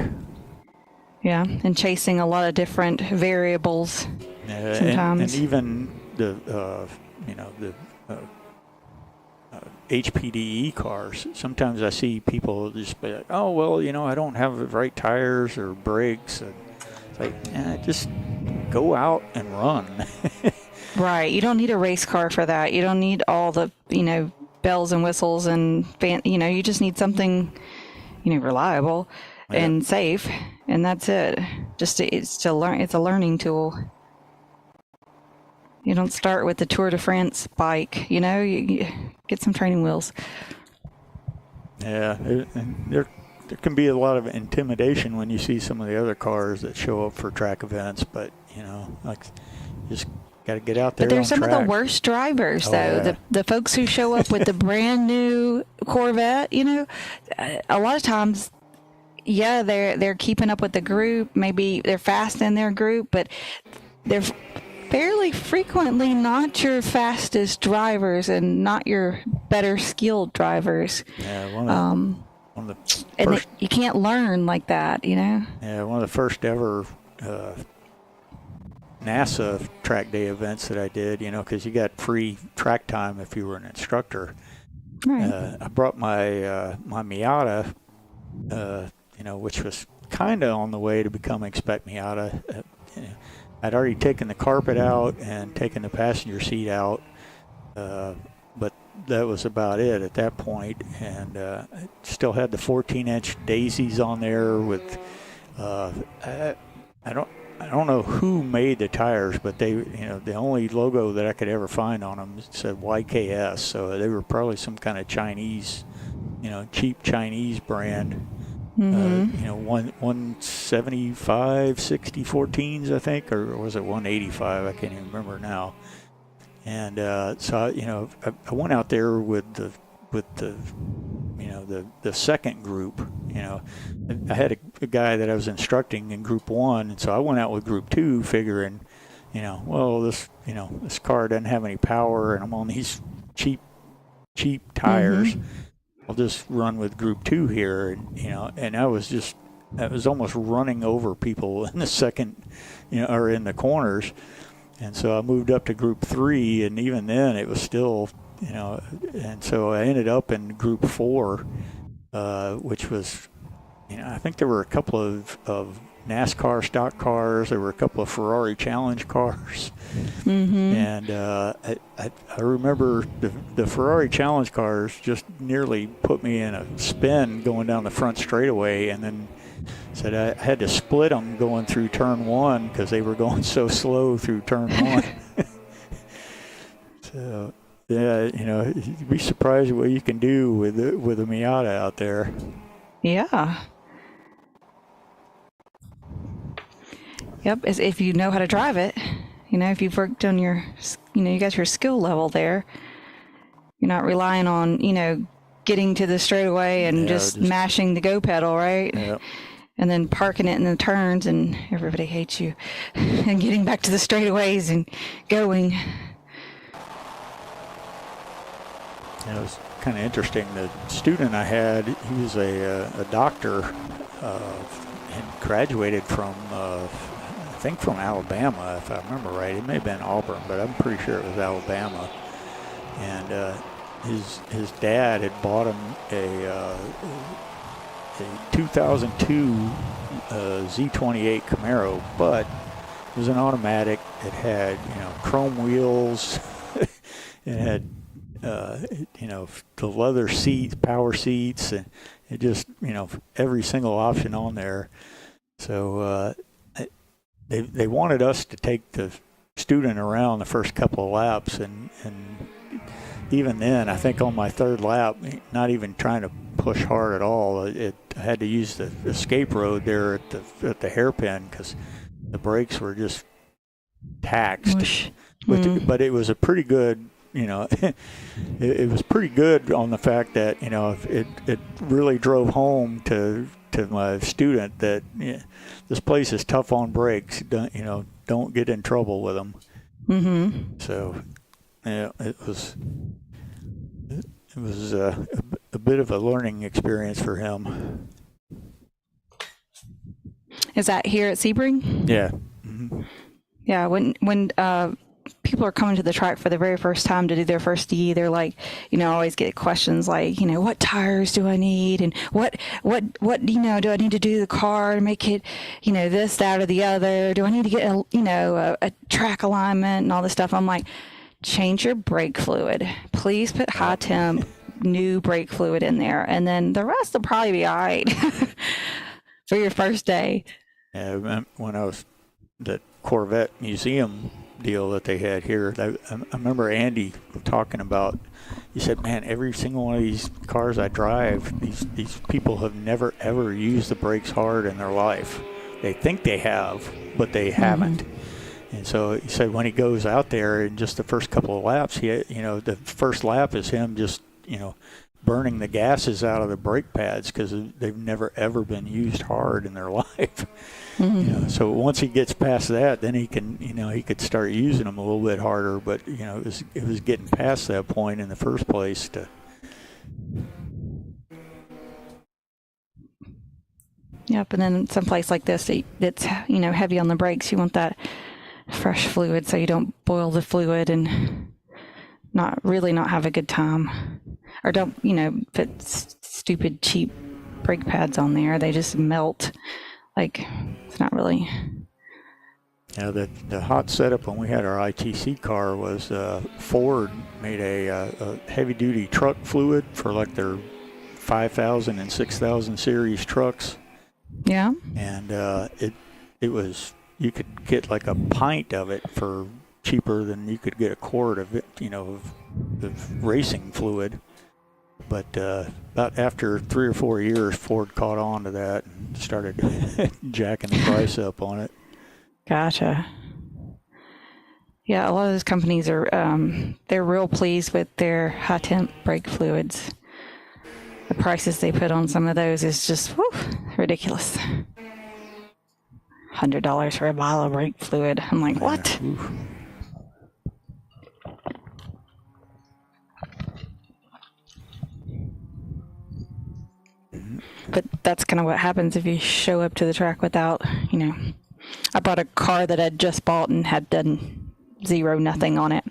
Yeah, and chasing a lot of different variables sometimes. And even the HPDE cars. Sometimes I see people just be like, oh, well, I don't have the right tires or brakes. And it's like, just go out and run. Right. You don't need a race car for that. You don't need all the, bells and whistles and, you just need something, reliable and safe. And that's it. It's a learning tool. You don't start with the Tour de France bike, you get some training wheels. Yeah. There can be a lot of intimidation when you see some of the other cars that show up for track events, but, just got to get out there. But there's some track. of the worst drivers, though. Yeah. The folks who show up with the brand new Corvette, a lot of times, yeah, they're keeping up with the group. Maybe they're fast in their group, but they're fairly frequently not your fastest drivers and not your better skilled drivers. Yeah, one of the and you can't learn like that, Yeah, one of the first ever NASA track day events that I did, because you got free track time if you were an instructor. Right. I brought my my Miata, which was kind of on the way to becoming Spec Miata. I'd already taken the carpet out and taken the passenger seat out, but that was about it at that point. And I still had the 14-inch daisies on there with I don't know who made the tires, but they, the only logo that I could ever find on them said YKS, so they were probably some kind of Chinese, cheap Chinese brand. 175 60 14s, I think, or was it 185? I can't even remember now. And so I went out there with the second group. I had a guy that I was instructing in group 1, and so I went out with group 2 figuring, well, this car doesn't have any power, and I'm on these cheap tires. I'll just run with group 2 here, and I was almost running over people in the second, or in the corners. And so I moved up to group 3, and even then it was still, and so I ended up in group 4, which was, I think there were a couple of NASCAR stock cars. There were a couple of Ferrari Challenge cars. And I remember the Ferrari Challenge cars just nearly put me in a spin going down the front straightaway, and then said I had to split them going through turn 1 because they were going so slow through turn 1. So, yeah, you know, you'd be surprised what you can do with a Miata out there. Yeah. Yep, as if you know how to drive it. You know, if you've worked on your, you know, you got your skill level there. You're not relying on, you know, getting to the straightaway and just mashing the go pedal, right? Yep. And then parking it in the turns and everybody hates you. And getting back to the straightaways and going. It was kind of interesting. The student I had, he was a doctor and graduated from, I think from Alabama, if I remember right. It may have been Auburn, but I'm pretty sure it was Alabama. And his dad had bought him a 2002 Z28 Camaro, but it was an automatic. It had, you know, chrome wheels. It had, you know, the leather seats, power seats, and it just, you know, every single option on there. So they wanted us to take the student around the first couple of laps, and even then, I think on my third lap, not even trying to push hard at all, I had to use the escape road there at the hairpin because the brakes were just taxed. But it was a pretty good, you know, it was pretty good on the fact that, you know, it really drove home to my student that, you know, this place is tough on brakes. Don't get in trouble with them. So, yeah, it was a bit of a learning experience for him. Is that here at Sebring? Yeah. Yeah, when people are coming to the track for the very first time to do their first D, they're like, you know, always get questions like, you know, what tires do I need, and what you know, do I need to do to the car to make it, you know, this, that, or the other? Do I need to get a track alignment and all this stuff? I'm like, change your brake fluid. Please put high temp new brake fluid in there, and then the rest will probably be all right for your first day. Yeah, when I was that Corvette museum deal that they had here, I remember Andy talking about, he said, man, every single one of these cars I drive, these people have never ever used the brakes hard in their life. They think they have, but they haven't. And so he said when he goes out there in just the first couple of laps, the first lap is him just, you know, burning the gases out of the brake pads because they've never ever been used hard in their life. You know, so once he gets past that, then he can, you know, he could start using them a little bit harder. But, you know, it was getting past that point in the first place to. Yep, and then someplace like this that's, you know, heavy on the brakes, you want that fresh fluid so you don't boil the fluid and not have a good time. Or don't, you know, put stupid cheap brake pads on there. They just melt. Like, it's not really. Yeah, the hot setup when we had our ITC car was Ford made a heavy-duty truck fluid for like their 5,000 and 6,000 series trucks. Yeah. And it was, you could get like a pint of it for cheaper than you could get a quart of it, you know, of racing fluid. But about after 3 or 4 years, Ford caught on to that and started jacking the price up on it. Gotcha. Yeah, a lot of those companies are, they're real pleased with their high temp brake fluids. The prices they put on some of those is just ridiculous. $100 for a bottle of brake fluid. I'm like, what? Oof. But that's kind of what happens if you show up to the track without, you know. I bought a car that I'd just bought and had done nothing on it.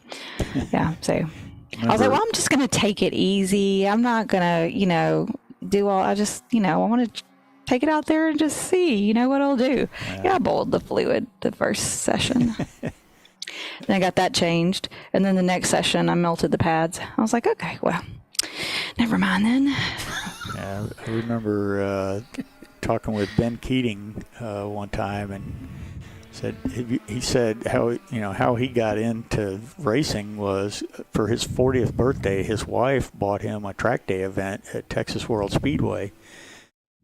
Yeah, so I was like, well, I'm just going to take it easy. I'm not going to, you know, do all, I just, you know, I want to take it out there and just see, you know what it'll do. Yeah, I boiled the fluid the first session. Then I got that changed. And then the next session, I melted the pads. I was like, okay, well, never mind then. Yeah, I remember talking with Ben Keating one time, and he said how he got into racing was for his 40th birthday. His wife bought him a track day event at Texas World Speedway,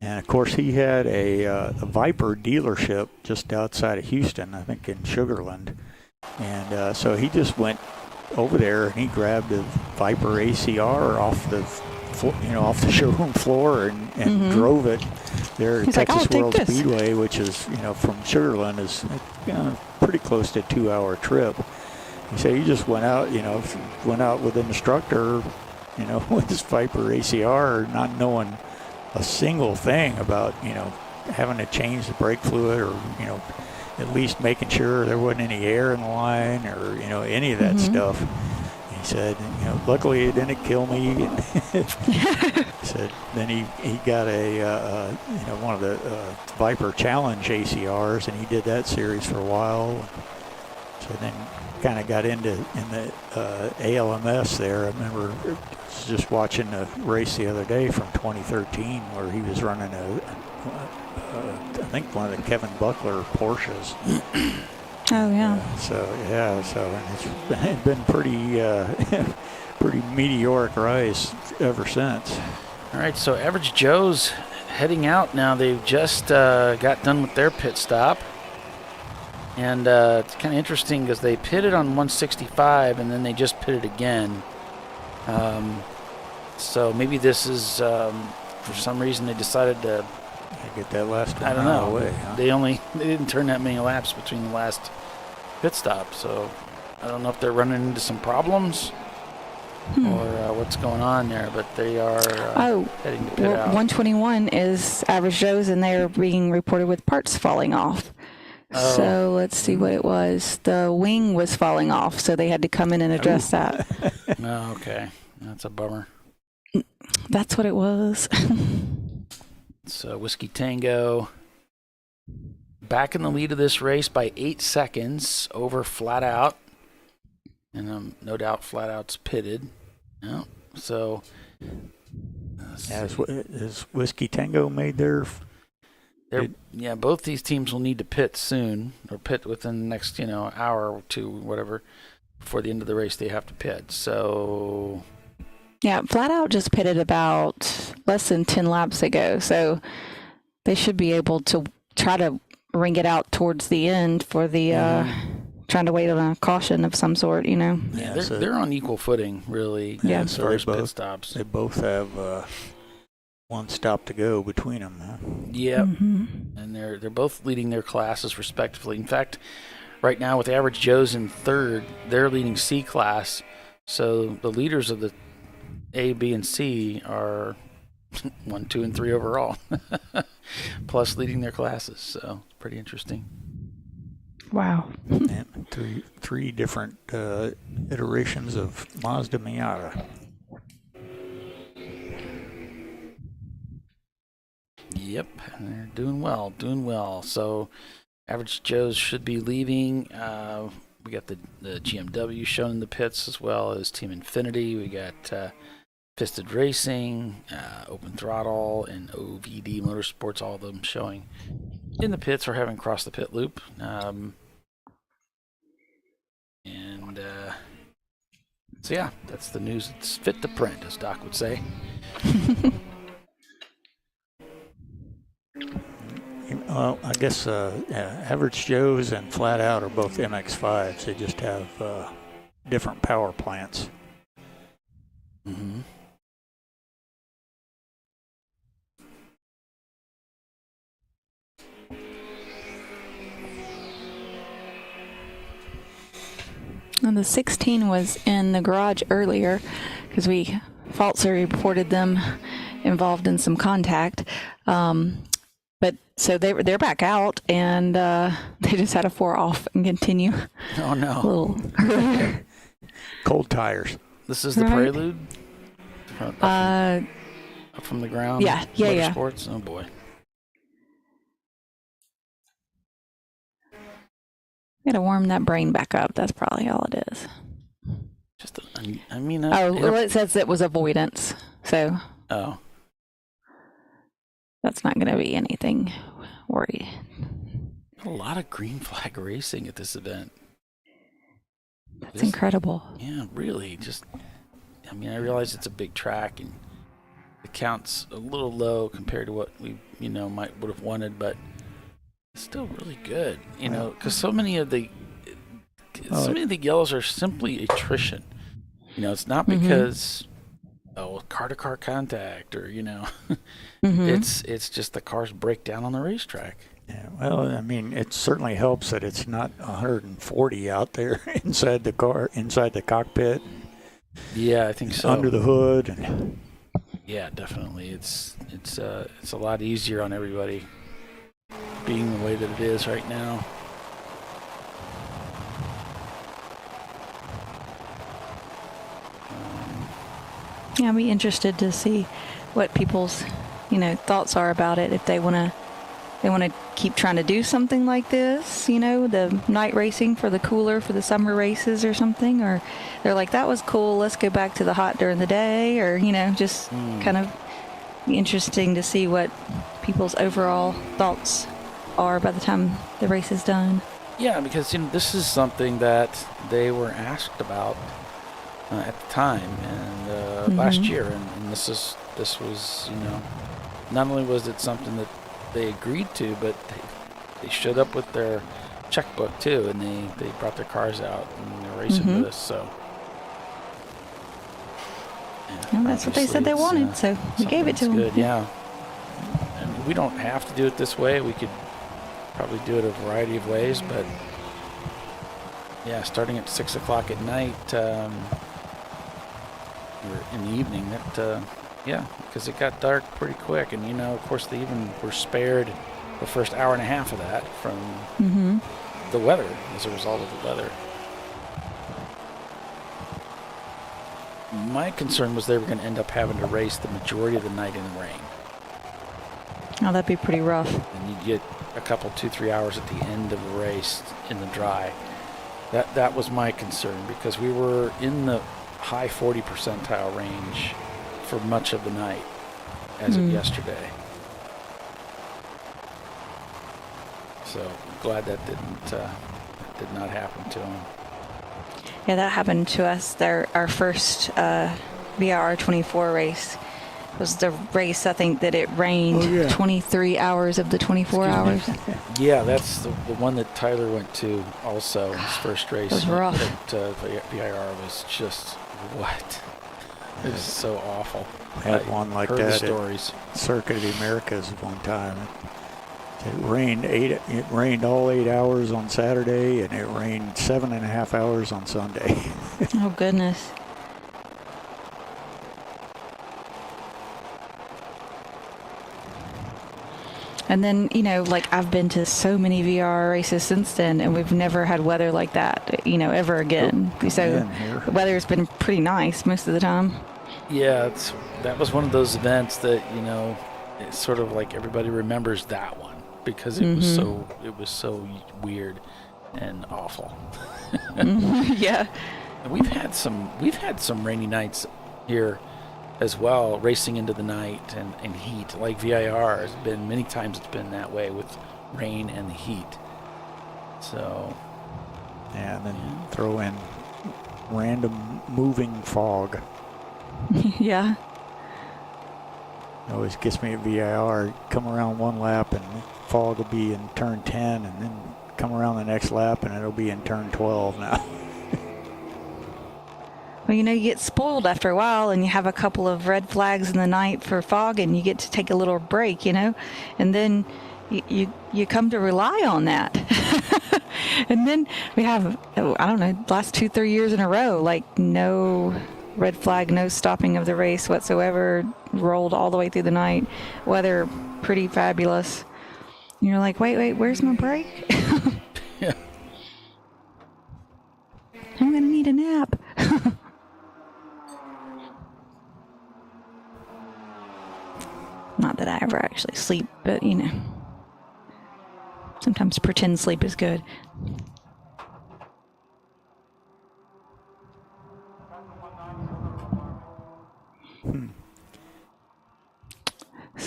and of course he had a Viper dealership just outside of Houston, I think in Sugar Land, and so he just went over there and he grabbed a Viper ACR off the showroom floor and drove it there at Texas World Speedway, which is, from Sugar Land is pretty close to a 2-hour trip. He said he just went out with an instructor, with his Viper ACR, not knowing a single thing about, having to change the brake fluid or, at least making sure there wasn't any air in the line or, any of that stuff. He said, luckily it didn't kill me. He said then he got one of the Viper Challenge ACRs, and he did that series for a while. So then kind of got in the ALMS there. I remember just watching a race the other day from 2013 where he was running I think one of the Kevin Buckler Porsches. Oh yeah. So it's been pretty meteoric rise ever since. All right, so Average Joe's heading out now. They've just got done with their pit stop, and it's kind of interesting because they pitted on 165 and then they just pitted again. So maybe this is for some reason they decided to get that last one. I don't know. Away, huh? They didn't turn that many laps between the last pit stop, so I don't know if they're running into some problems or what's going on there, but they are heading to pit out. 121 is Average Joe's, and they're being reported with parts falling off. Oh. So let's see what it was. The wing was falling off, so they had to come in and address that. Oh, okay. That's a bummer. That's what it was. So Whiskey Tango back in the lead of this race by 8 seconds over Flat Out. And no doubt Flat Out's pitted. No. So has Whiskey Tango made their... Yeah, both these teams will need to pit soon, or pit within the next, hour or two, whatever. Before the end of the race, they have to pit. So... Yeah, Flat Out just pitted about less than 10 laps ago, so they should be able to try to ring it out towards the end for the trying to wait on a caution of some sort, Yeah, they're on equal footing, really. Yeah, as far as pit stops. They both have one stop to go between them. Huh? Yep, and they're both leading their classes respectively. In fact, right now with Average Joe's in third, they're leading C class. So the leaders of the A, B, and C are 1, 2, and 3 overall, plus leading their classes. So it's pretty interesting. Wow. And three different iterations of Mazda Miata. Yep, they're doing well. So Average Joe's should be leaving. We got the GMW shown in the pits, as well as Team Infinity. We got Fisted Racing, Open Throttle, and OVD Motorsports, all of them showing in the pits or having crossed the pit loop. So yeah, that's the news. It's fit to print, as Doc would say. Well, I guess Average Joe's and Flat Out are both MX-5s. They just have different power plants. Mm-hmm. And the 16 was in the garage earlier because we falsely reported them involved in some contact. But so they're back out, and they just had to 4 off and continue. Oh no! A little earlier. Cold tires. This is the Prelude. Up from the ground. Yeah. Motorsports. Oh boy. Gotta warm that brain back up. That's probably all it is. Just, I mean. Well, it says it was avoidance. So. Oh. That's not going to be anything worried. A lot of green flag racing at this event. That's incredible. Yeah, really. I realize it's a big track and the count's a little low compared to what we, would have wanted, but it's still really good, because so many of the yellows are simply attrition. It's not because car-to-car contact or it's just the cars break down on the racetrack. Yeah, well, I mean, it certainly helps that it's not 140 out there inside the car, inside the cockpit. Yeah, I think so. Under the hood. And yeah, definitely. It's a lot easier on everybody being the way that it is right now. Yeah, I'd be interested to see what people's, thoughts are about it. If they want to keep trying to do something like this, the night racing for the summer races or something, or they're like, that was cool, let's go back to the hot during the day, or, just kind of be interesting to see what people's overall thoughts are by the time the race is done. Yeah, because, this is something that they were asked about at the time and last year, and this was, not only was it something that they agreed to, but they showed up with their checkbook too, and they brought their cars out and they're racing with us. So well, that's what they said they wanted, so we gave it to them. Good, yeah. And we don't have to do it this way. We could probably do it a variety of ways, but yeah, starting at 6 o'clock at night or in the evening, because it got dark pretty quick, and of course they even were spared the first hour and a half of that from the weather as a result of the weather. My concern was they were going to end up having to race the majority of the night in the rain. Oh, that'd be pretty rough. And you get a couple, 2-3 hours at the end of the race in the dry. That was my concern, because we were in the high 40 percentile range for much of the night as of yesterday. So glad that did not happen to them. Yeah, that happened to us. Our first VIR 24 race was the race, I think, that it rained 23 hours of the 24 hours. Yeah, that's the one that Tyler went to also, his first race. It was rough. At VIR was just, what? It was so awful. I had one like that stories. At Circuit of the Americas one time. It rained all 8 hours on Saturday, and it rained 7.5 hours on Sunday. Oh, goodness. And then, I've been to so many VR races since then, and we've never had weather like that, ever again. So the weather's been pretty nice most of the time. Yeah, that was one of those events that, it's sort of like everybody remembers that one because it was so weird and awful. Yeah. And we've had some rainy nights here as well, racing into the night and heat. Like VIR has been many times, it's been that way with rain and the heat. So yeah, and then throw in random moving fog. Yeah. It always gets me at VIR. Come around one lap and fog will be in turn 10, and then come around the next lap and it'll be in turn 12 now. Well, you get spoiled after a while, and you have a couple of red flags in the night for fog, and you get to take a little break, and then you come to rely on that. And then we have, last 2-3 years in a row, like no red flag, no stopping of the race whatsoever, rolled all the way through the night. Weather pretty fabulous. And you're like, wait, where's my break? Yeah. I'm going to need a nap. Not that I ever actually sleep, but sometimes pretend sleep is good.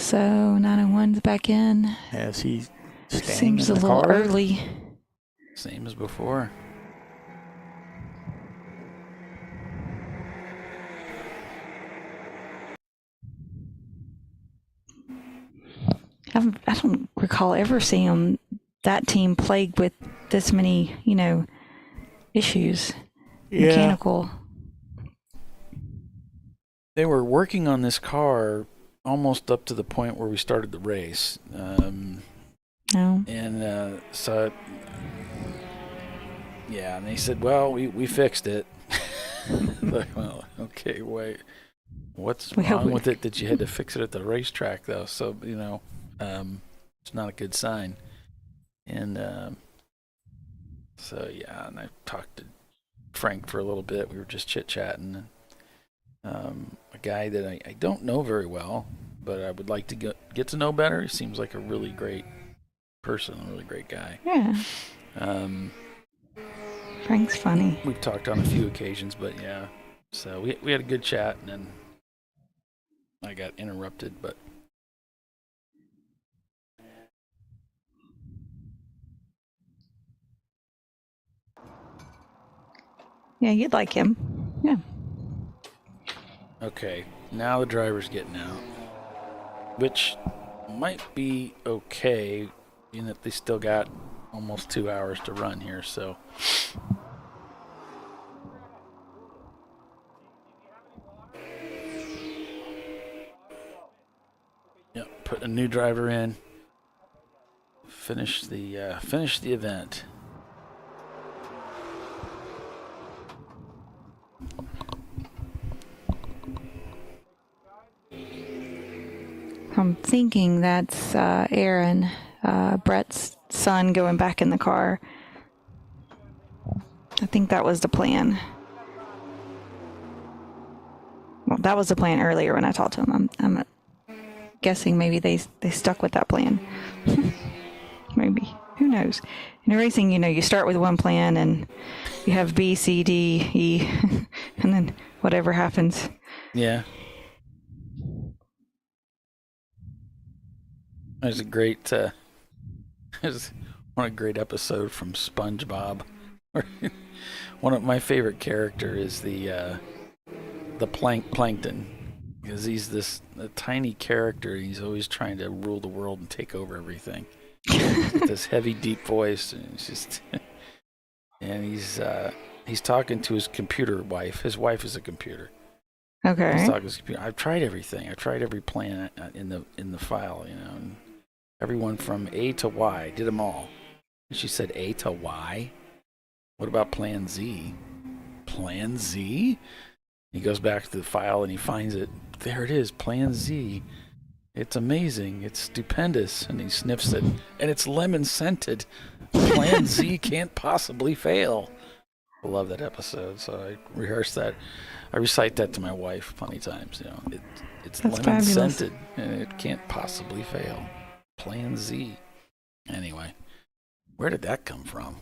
So 901's back in. As he's staying Seems in a the little car. early. Same as before. I don't recall ever seeing that team plagued with this many, issues. Yeah. Mechanical. They were working on this car almost up to the point where we started the race. No. And so, yeah, and they said, well, we fixed it. Like, well, okay, wait. What's wrong with it that you had to fix it at the racetrack, though? So, it's not a good sign. And so, yeah, and I talked to Frank for a little bit. We were just chit-chatting. A guy that I don't know very well, but I would like to get to know better. He seems like a really great person, a really great guy. Yeah. Frank's funny. We've talked on a few occasions, but yeah. So we had a good chat, and then I got interrupted, but Yeah, you'd like him. Yeah. okay. Now the driver's getting out, which might be okay, in that they still got almost 2 hours to run here, so. Yep, put a new driver in. Finish the event. I'm thinking that's Aaron, Brett's son, going back in the car. I think that was the plan. Well, that was the plan earlier when I talked to him. I'm guessing maybe they stuck with that plan. Maybe. Who knows? In racing, you start with one plan and you have B, C, D, E, and then whatever happens. Yeah. There's a great great episode from SpongeBob. One of my favorite character is the plankton, because he's a tiny character. And he's always trying to rule the world and take over everything. With this heavy, deep voice, and it's just, and he's talking to his computer wife. His wife is a computer. Okay. He's talking to his computer. I've tried everything. I've tried every plan in the file, and everyone from A to Y. Did them all. And she said, A to Y? What about Plan Z? Plan Z? He goes back to the file and he finds it. There it is, Plan Z. It's amazing. It's stupendous. And he sniffs it. And it's lemon scented. Plan Z can't possibly fail. I love that episode. So I rehearse that. I recite that to my wife plenty times. It's That's lemon fabulous. scented and it can't possibly fail. Plan Z. Anyway, where did that come from?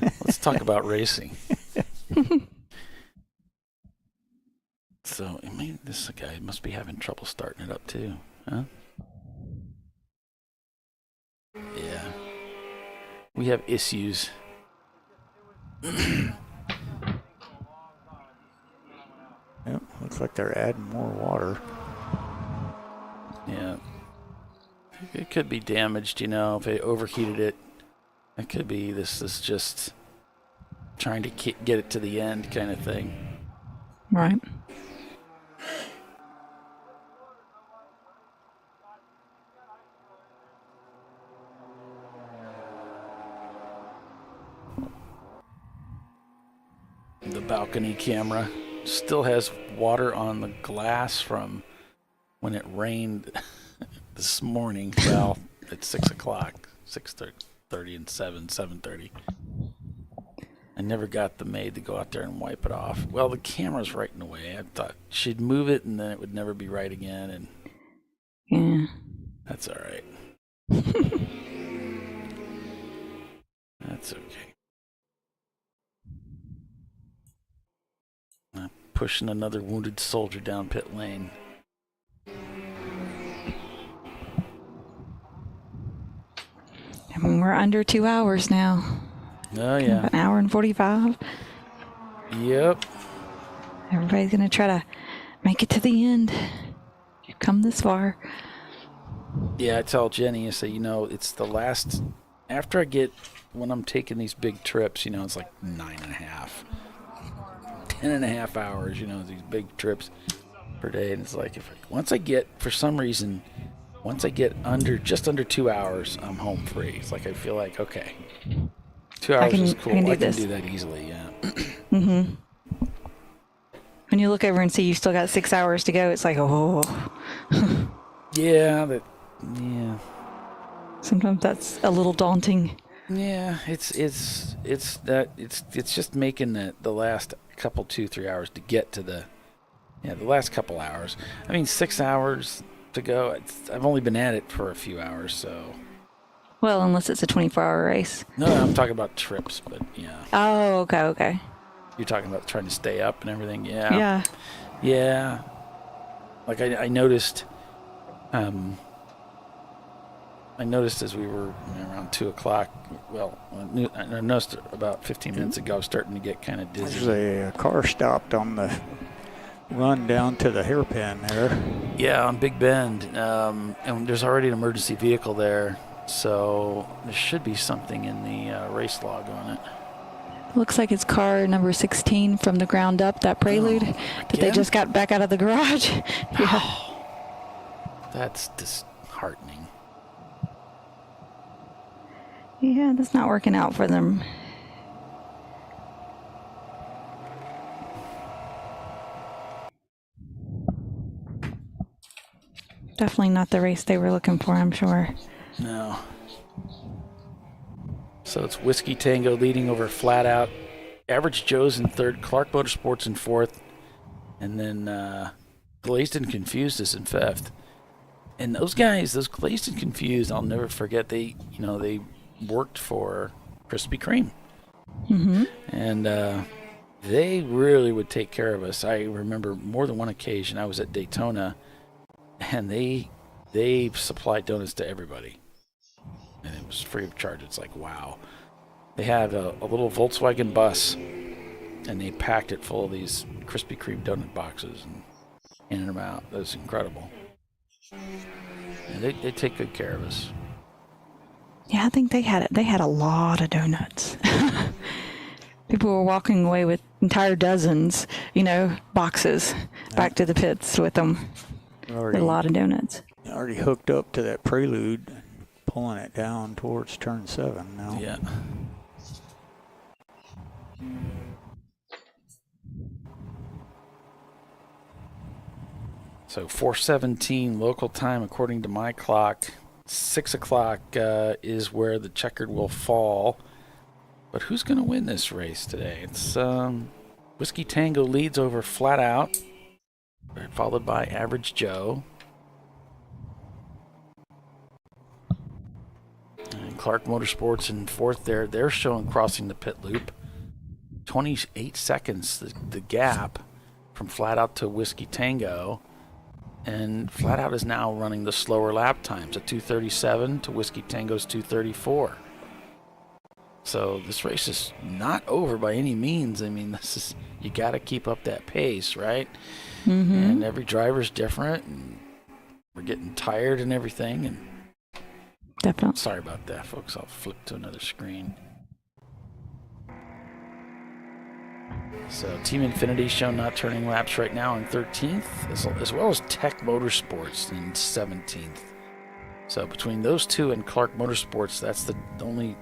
Let's talk about racing. So, this guy must be having trouble starting it up too, huh? Yeah. We have issues. Yep, looks like they're adding more water. Yeah. It could be damaged, if they overheated it. It could be this is just trying to get it to the end kind of thing. Right. The balcony camera still has water on the glass from when it rained this morning. Well, at 6 o'clock, 6:30 and 7:30. I never got the maid to go out there and wipe it off. Well, the camera's right in the way. I thought she'd move it and then it would never be right again. And yeah, that's all right. That's okay. Pushing another wounded soldier down pit lane. mean, we're under 2 hours now. Oh, yeah. An hour and 45. Yep. Everybody's going to try to make it to the end. You've come this far. Yeah, I tell Jenny, I say, it's the last, after I get, when I'm taking these big trips, it's like 9.5, 10.5 hours, these big trips per day. And it's like, once I get just under 2 hours, I'm home free. It's like, I feel like, okay, 2 hours is cool. I can do that easily, yeah. Mm-hmm. When you look over and see you still got 6 hours to go, it's like, oh. Yeah. Sometimes that's a little daunting. Yeah, it's just making the last couple 2-3 hours to get to the last couple hours. I mean, 6 hours to go. I've only been at it for a few hours, so. Well, unless it's a 24-hour race. No, I'm talking about trips, but yeah. Oh, okay. You're talking about trying to stay up and everything, yeah. Yeah. Yeah. Like I noticed. I noticed as we were around 2 o'clock. Well, I noticed about 15 minutes ago, I was starting to get kind of dizzy. There's a car stopped on the run down to the hairpin there. Yeah, on Big Bend, and there's already an emergency vehicle there, so there should be something in the race log on it. Looks like it's car number 16 from the ground up, that Prelude that they just got back out of the garage. Yeah. That's disheartening. Yeah, that's not working out for them. Definitely not the race they were looking for, I'm sure. No. So it's Whiskey Tango leading over Flat Out. Average Joe's in third. Clark Motorsports in fourth. And then Glazed and Confused is in fifth. And those guys, those Glazed and Confused, I'll never forget. They worked for Krispy Kreme. Mm-hmm. And they really would take care of us. I remember more than one occasion I was at Daytona, and they supplied donuts to everybody. And it was free of charge. It's like, wow. They had a little Volkswagen bus, and they packed it full of these Krispy Kreme donut boxes and handed them out. That was incredible. And they take good care of us. Yeah, I think they had a lot of donuts. People were walking away with entire dozens, boxes back to the pits with them. With a lot of donuts. Already hooked up to that Prelude, pulling it down towards turn 7 now. Yeah. So 4:17 local time according to my clock. 6 o'clock is where the checkered will fall. But who's going to win this race today? It's Whiskey Tango leads over Flat Out, followed by Average Joe. And Clark Motorsports in fourth there. They're showing crossing the pit loop. 28 seconds, the gap from Flat Out to Whiskey Tango. And Flat Out is now running the slower lap times at 2:37 to Whiskey Tango's 2:34. So this race is not over by any means. I mean, you got to keep up that pace, right? Mm-hmm. And every driver's different, and we're getting tired and everything. And definitely. Sorry about that, folks. I'll flip to another screen. So Team Infinity shown not turning laps right now in 13th, as well as Tech Motorsports in 17th. So between those two and Clark Motorsports, that's the only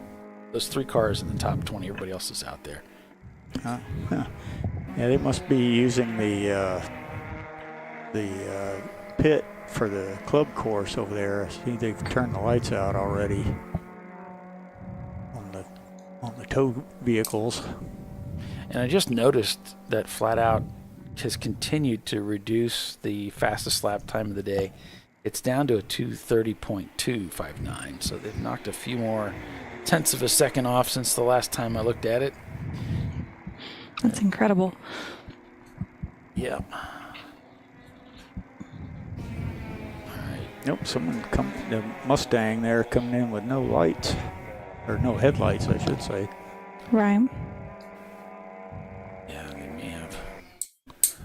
those 3 cars in the top 20. Everybody else is out there. Yeah, they must be using the pit for the club course over there. I see they've turned the lights out already on the tow vehicles. And I just noticed that Flat Out has continued to reduce the fastest lap time of the day. It's down to a 2:30.259, so they've knocked a few more tenths of a second off since the last time I looked at it. That's incredible. Yep. Nope, the Mustang there coming in with no lights. or no headlights, I should say. Right. Yeah, they may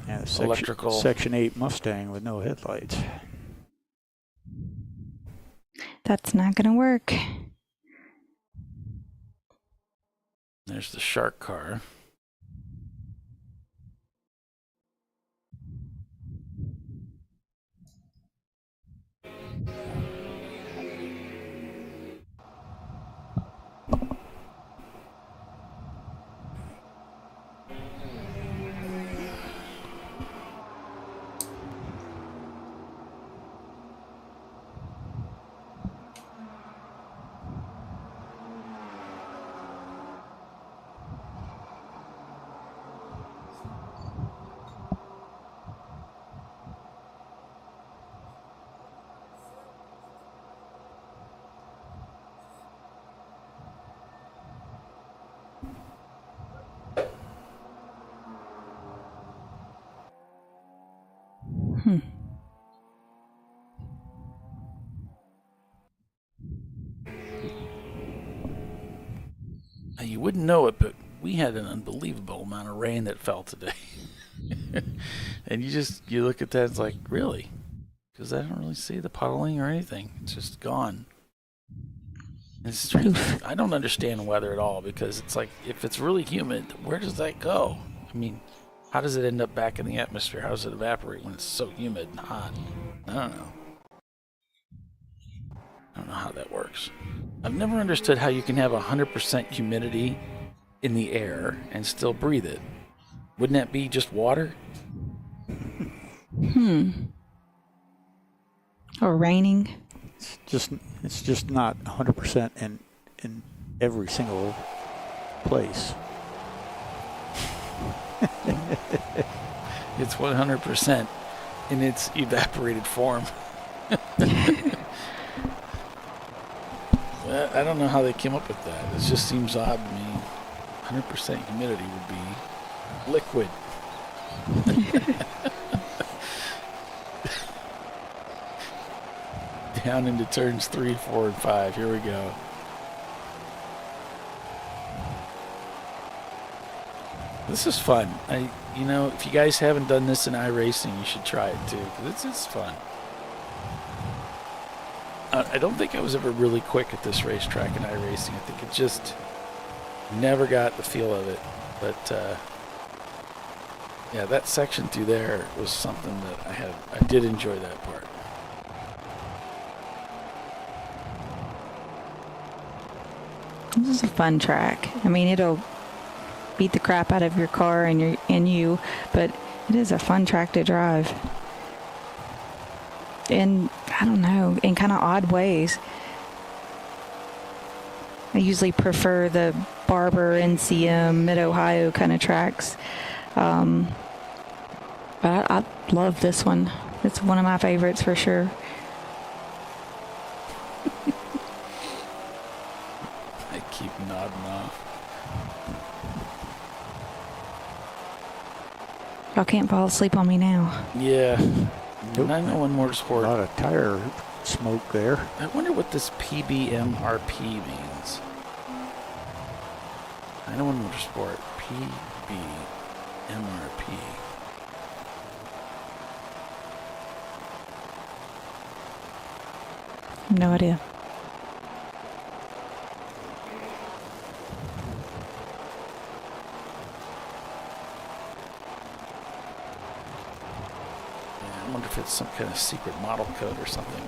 have Electrical. Section 8 Mustang with no headlights. That's not going to work. There's the shark car. Now, you wouldn't know it, but we had an unbelievable amount of rain that fell today. And you look at that, it's like, really? Because I don't really see the puddling or anything. It's just gone. It's strange. I don't understand weather at all, because it's like, if it's really humid, where does that go? I mean, how does it end up back in the atmosphere? How does it evaporate when it's so humid and hot? I don't know. I don't know how that works. I've never understood how you can have 100% humidity in the air and still breathe it. Wouldn't that be just water? Or raining. It's just not 100% in every single place. It's 100% in its evaporated form. I don't know how they came up with that. It just seems odd to me. 100% humidity would be liquid. Down into turns 3, 4, and 5. Here we go. This is fun. If you guys haven't done this in iRacing, you should try it too, because it's fun. I don't think I was ever really quick at this racetrack in iRacing. I think it just never got the feel of it. But yeah, that section through there was something that I did enjoy that part. This is a fun track. I mean, it'll beat the crap out of your car and you, but it is a fun track to drive. And I don't know, in kind of odd ways. I usually prefer the Barber, NCM, Mid-Ohio kind of tracks. But I love this one. It's one of my favorites for sure. I keep nodding off. Y'all can't fall asleep on me now. Yeah. 901 Motorsport. A lot of tire smoke there. I wonder what this PBMRP means. 901 Motorsport. PBMRP. No idea. I wonder if it's some kind of secret model code or something.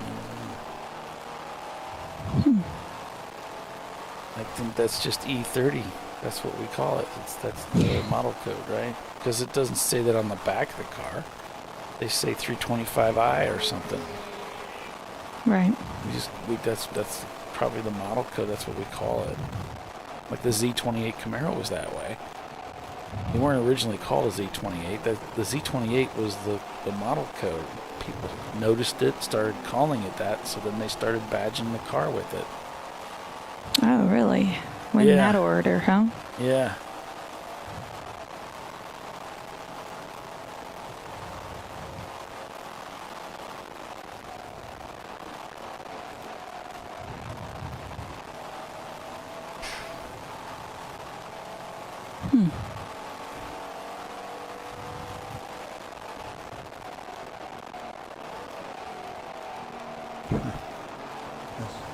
I think that's just E30. That's what we call it. That's the model code, right? Because it doesn't say that on the back of the car. They say 325i or something. Right. That's probably the model code. That's what we call it. Like the Z28 Camaro was that way. They weren't originally called a Z28. The Z28 was the model code. People noticed it, started calling it that, so then they started badging the car with it. Oh, really? Went in that order, huh? Yeah.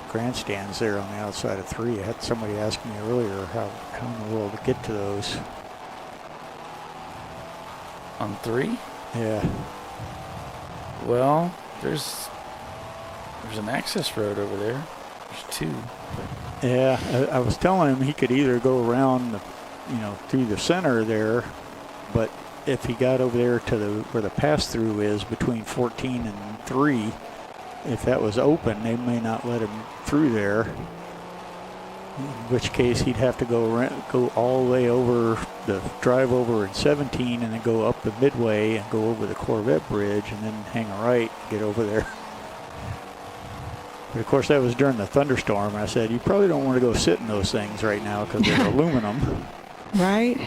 Grandstands there on the outside of 3. I had somebody ask me earlier how in the world to get to those. On 3? Yeah. Well, there's an access road over there. There's 2. Yeah, I was telling him he could either go around, through the center there, but if he got over there to where the pass-through is between 14 and 3, if that was open, they may not let him through there. In which case, he'd have to go all the way over drive over in 17, and then go up the Midway and go over the Corvette Bridge, and then hang a right and get over there. But of course, that was during the thunderstorm. And I said, you probably don't want to go sit in those things right now because they're aluminum. Right.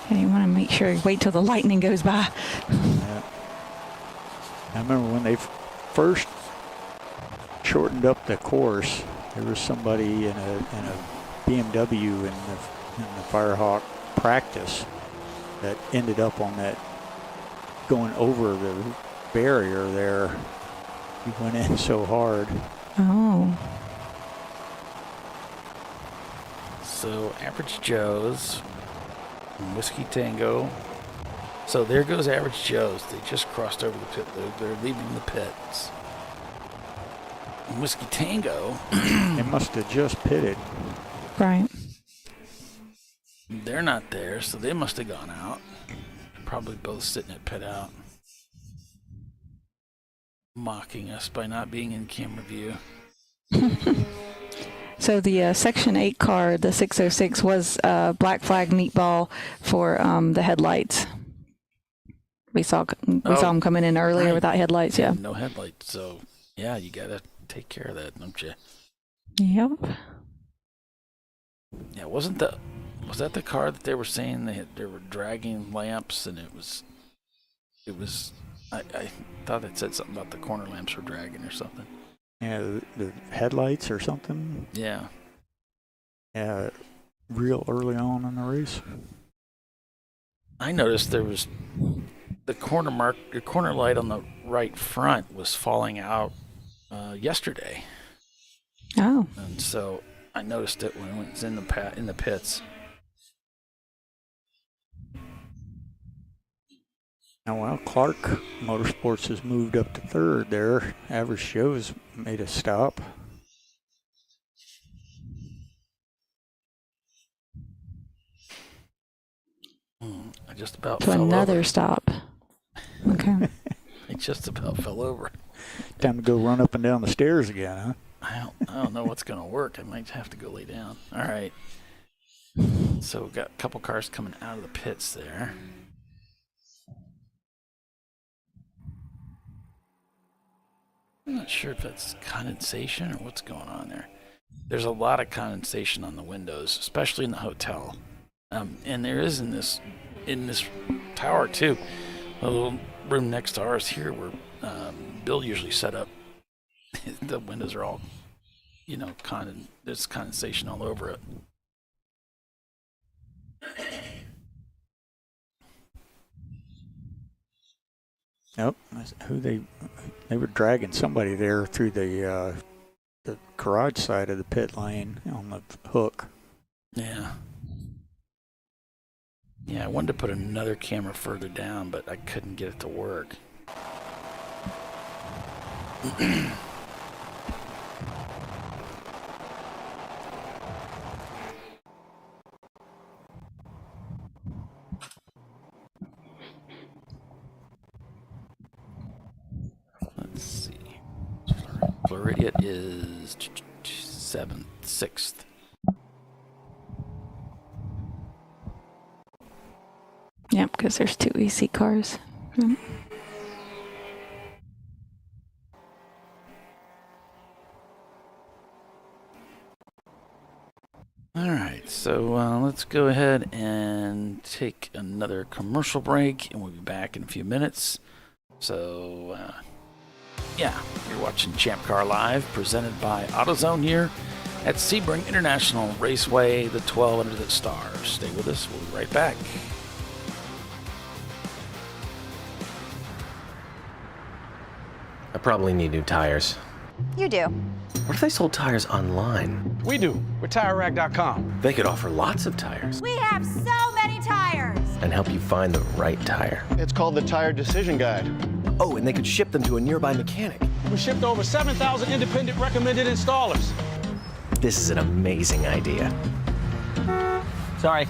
And you want to make sure you wait till the lightning goes by. Yeah. I remember when they first shortened up the course, there was somebody in a BMW in the Firehawk practice that ended up on that, going over the barrier there. He went in so hard. Oh. So Average Joe's, Whiskey Tango. So there goes Average Joe's. They just crossed over the pit. They're leaving the pits. Whiskey Tango. They must have just pitted. Right. They're not there, so they must have gone out. Probably both sitting at pit out. Mocking us by not being in camera view. So the Section 8 car, the 606, was black flag meatball for the headlights. We saw them coming in earlier right. Without headlights, yeah. No headlights, so yeah, you gotta take care of that, don't you? Yep. Yeah, was that the car that they were saying they were dragging lamps, and it was I thought it said something about the corner lamps were dragging or something. Yeah, the headlights or something. Yeah. Yeah, real early on in the race. I noticed there was the corner light on the right front was falling out yesterday. Oh. And so I noticed it when it was in the pits. Now, well, Clark Motorsports has moved up to 3rd there. Average Joe's made a stop. I just about to fell another over. stop. Okay. I just about fell over. Time to go run up and down the stairs again, huh? I don't know what's going to work. I might have to go lay down. All right. So we've got a couple cars coming out of the pits there. I'm not sure if that's condensation or what's going on there. There's a lot of condensation on the windows, especially in the hotel. And there is in this tower too. A little room next to ours here where Bill usually set up. The windows are all, there's condensation all over it. Nope. They were dragging somebody there through the garage side of the pit lane on the hook. Yeah. Yeah, I wanted to put another camera further down, but I couldn't get it to work. Let's see. Floridian is 6th. Yep, because there's 2 EC cars. All right, so let's go ahead and take another commercial break, and we'll be back in a few minutes. So Yeah, you're watching Champ Car Live, presented by AutoZone here at Sebring International Raceway, the 12 under the stars. Stay with us. We'll be right back. I probably need new tires. You do. What if they sold tires online? We do. We're TireRack.com. They could offer lots of tires We have so many tires. and help you find the right tire. It's called the Tire Decision Guide. Oh, and they could ship them to a nearby mechanic. We shipped over 7,000 independent recommended installers. This is an amazing idea. Sorry.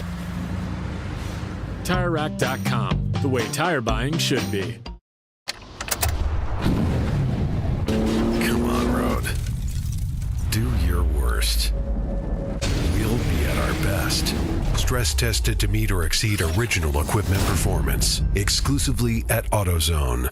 TireRack.com, the way tire buying should be. Come on, Road. Do your worst. We'll be at our best. Stress tested to meet or exceed original equipment performance. Exclusively at AutoZone.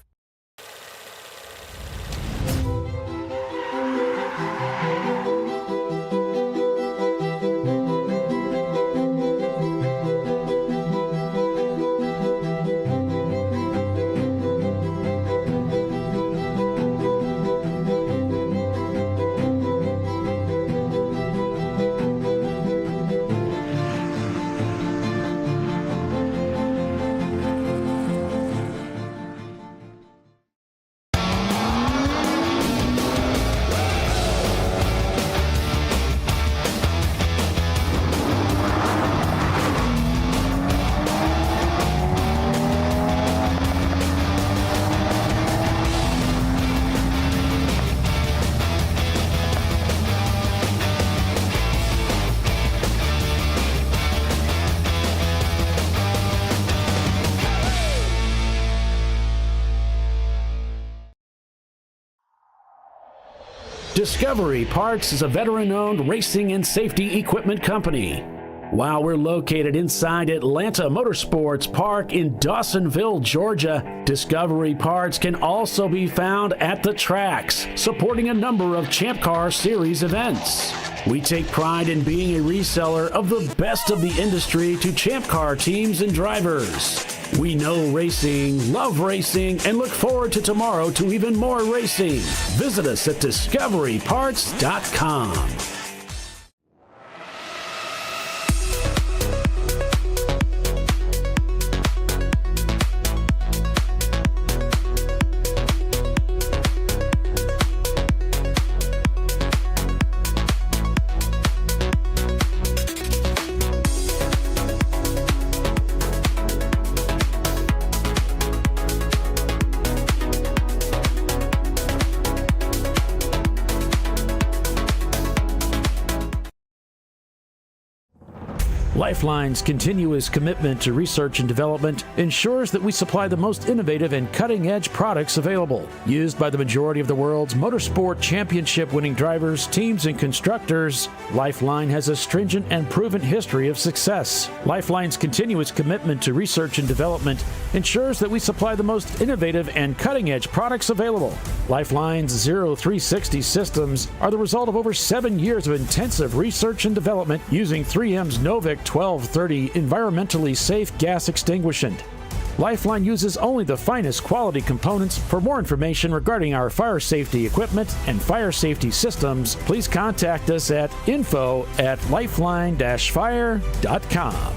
Discovery Parts is a veteran-owned racing and safety equipment company. While we're located inside Atlanta Motorsports Park in Dawsonville, Georgia, Discovery Parts can also be found at the tracks, supporting a number of Champ Car Series events. We take pride in being a reseller of the best of the industry to Champ Car teams and drivers. We know racing, love racing, and look forward to tomorrow to even more racing. Visit us at discoveryparts.com. Lifeline's continuous commitment to research and development ensures that we supply the most innovative and cutting-edge products available. Used by the majority of the world's motorsport championship-winning drivers, teams, and constructors, Lifeline has a stringent and proven history of success. Lifeline's continuous commitment to research and development ensures that we supply the most innovative and cutting-edge products available. Lifeline's 0360 systems are the result of over 7 years of intensive research and development using 3M's Novik 1230 environmentally safe gas extinguishant. Lifeline uses only the finest quality components. For more information regarding our fire safety equipment and fire safety systems, please contact us at info@lifeline-fire.com.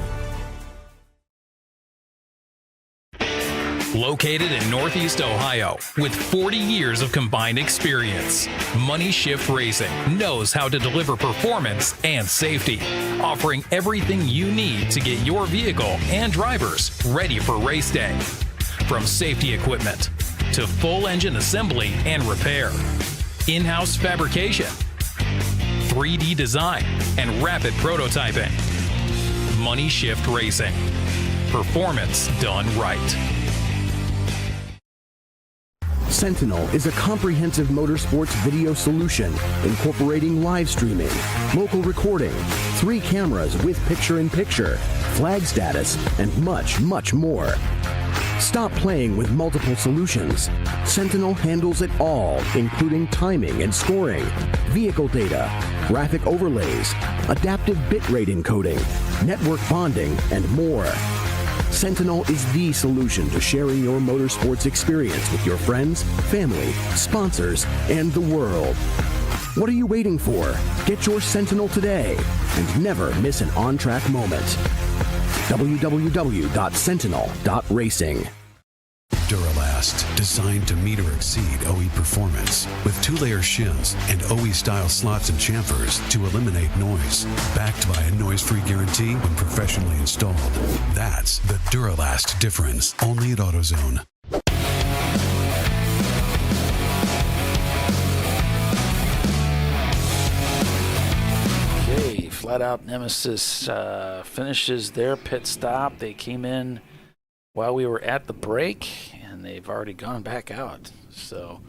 Located in Northeast Ohio, with 40 years of combined experience, Money Shift Racing knows how to deliver performance and safety, offering everything you need to get your vehicle and drivers ready for race day. From safety equipment to full engine assembly and repair, in-house fabrication, 3D design, and rapid prototyping. Money Shift Racing. Performance done right. Sentinel is a comprehensive motorsports video solution incorporating live streaming, local recording, 3 cameras with picture-in-picture, flag status, and much, much more. Stop playing with multiple solutions. Sentinel handles it all, including timing and scoring, vehicle data, graphic overlays, adaptive bitrate encoding, network bonding, and more. Sentinel is the solution to sharing your motorsports experience with your friends, family, sponsors, and the world. What are you waiting for? Get your Sentinel today and never miss an on-track moment. www.sentinel.racing. Duralast, designed to meet or exceed OE performance, with 2-layer shims and OE-style slots and chamfers to eliminate noise. Backed by a noise-free guarantee when professionally installed. That's the Duralast difference, only at AutoZone. Okay, Flat Out Nemesis finishes their pit stop. They came in while we were at the break, and they've already gone back out. So,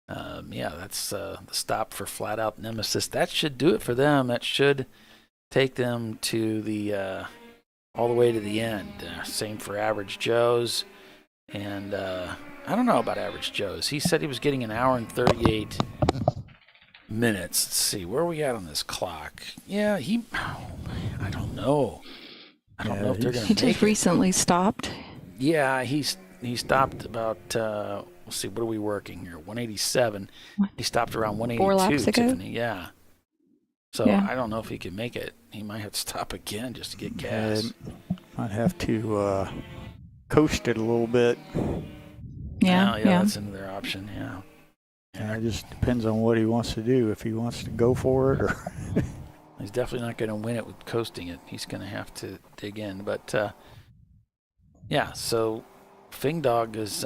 yeah, that's the stop for Flat Out Nemesis. That should do it for them. That should take them to the all the way to the end. Same for Average Joe's. And I don't know about Average Joe's. He said he was getting an hour and 38 minutes. Let's see, where are we at on this clock? Yeah, I don't know. I don't know if they're going to He just recently stopped. Yeah, he stopped about, let's see, what are we working here? 187. He stopped around 182, 4 laps ago? Tiffany, yeah. So Yeah. I don't know if he can make it. He might have to stop again just to get gas. Might have to coast it a little bit. Yeah, that's another option, yeah. Yeah, it just depends on what he wants to do. If he wants to go for it, or he's definitely not going to win it with coasting it. He's going to have to dig in. But yeah, so Fing Dog is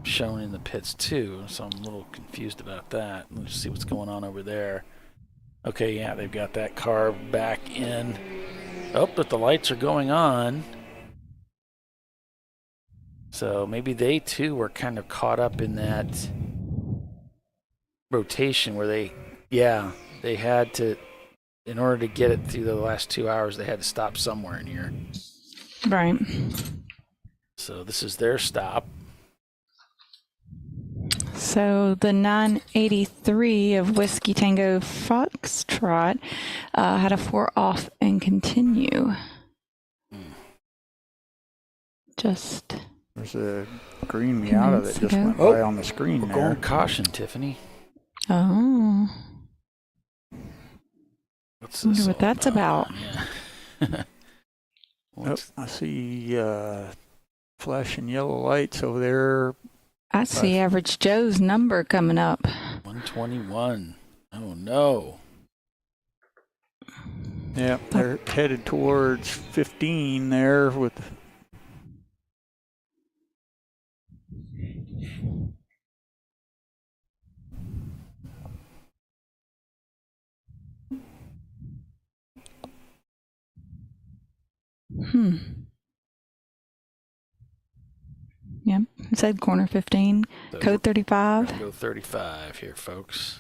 shown in the pits too, so I'm a little confused about that. Let's see what's going on over there. Okay, yeah, they've got that car back in. Oh, but the lights are going on. So maybe they too were kind of caught up in that rotation where they had to, in order to get it through the last 2 hours, they had to stop somewhere in here. Right. So this is their stop. So the 983 of Whiskey Tango Foxtrot had a 4 off and continue. there's a green me out of it just went by on the screen we're there. going caution, Tiffany. Oh. What's I wonder this what that's about. Yeah. I see flashing yellow lights over there. I see Average Joe's number coming up. 121. Oh, no. Yeah, they're headed towards 15 there with. Yep, it said corner 15, So code 35. Go 35 here, folks.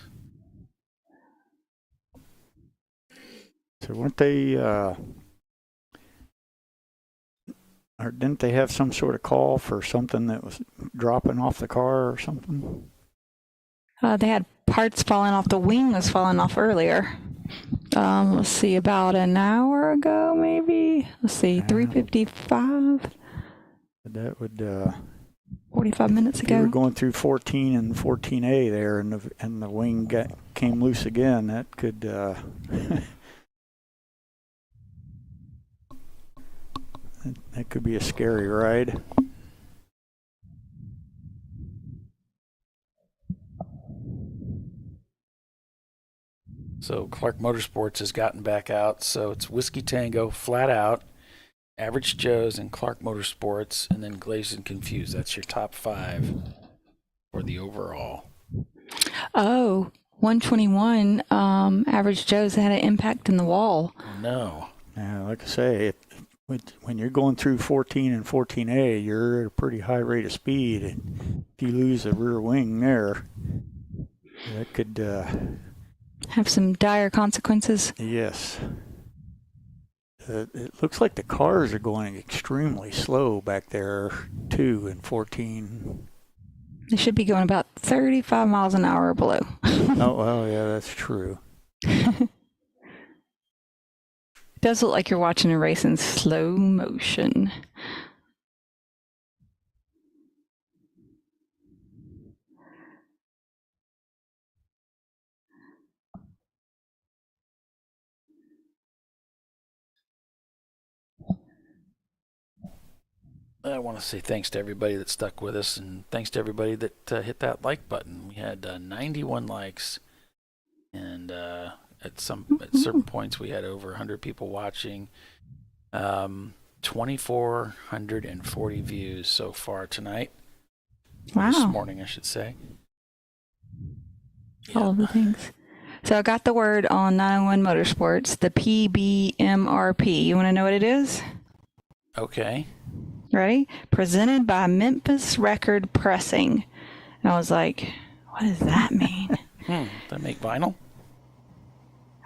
So weren't they, or didn't they have some sort of call for something that was dropping off the car or something? They had parts falling off. The wing was falling off earlier. Let's see, about an hour ago, maybe. Let's see, 3:55. That would 45 minutes if you ago. were going through 14 and 14A there, and the wing came loose again. That could that could be a scary ride. So Clark Motorsports has gotten back out. So it's Whiskey Tango, Flat Out, Average Joe's, and Clark Motorsports, and then Glazed and Confused. That's your top 5 for the overall. Oh, 121. Average Joe's had an impact in the wall. Oh, no. Yeah, like I say, when you're going through 14 and 14A, you're at a pretty high rate of speed. And if you lose a rear wing there, that could have some dire consequences. Yes. It looks like the cars are going extremely slow back there, too, in 14. They should be going about 35 miles an hour or below. Oh, well, yeah, that's true. Does look like you're watching a race in slow motion. I want to say thanks to everybody that stuck with us, and thanks to everybody that hit that like button. We had 91 likes, and at certain points we had over 100 people watching. 2,440 views so far tonight. Wow. This morning, I should say. All of the things. So I got the word on 901 Motorsports, the PBMRP. You want to know what it is? Okay. Ready? Presented by Memphis Record Pressing. And I was like, what does that mean? They make vinyl?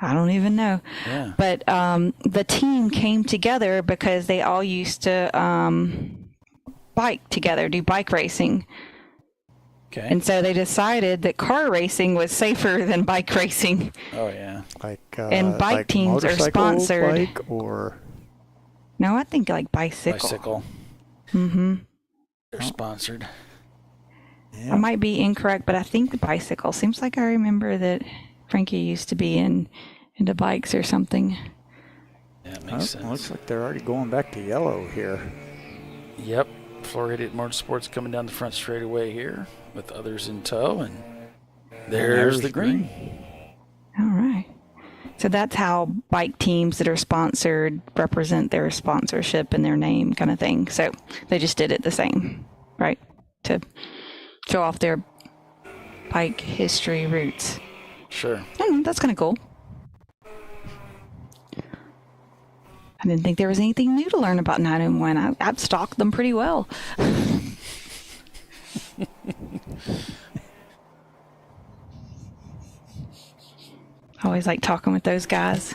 I don't even know. Yeah. But the team came together because they all used to bike together, do bike racing. Okay. And so they decided that car racing was safer than bike racing. Oh, yeah. And bike like teams are sponsored. Bike or? No, I think like bicycle. Bicycle. Mm-hmm. They're sponsored. I might be incorrect, but I think the bicycle. Seems like I remember that Frankie used to be into bikes or something. Yeah, it makes sense. Looks like they're already going back to yellow here. Yep. Florida Motorsports coming down the front straightaway here with others in tow, and there's the green. All right. So that's how bike teams that are sponsored represent their sponsorship and their name kind of thing. So they just did it the same, right? To show off their bike history roots. Sure. That's kind of cool. I didn't think there was anything new to learn about 901. I've stalked them pretty well. I always like talking with those guys.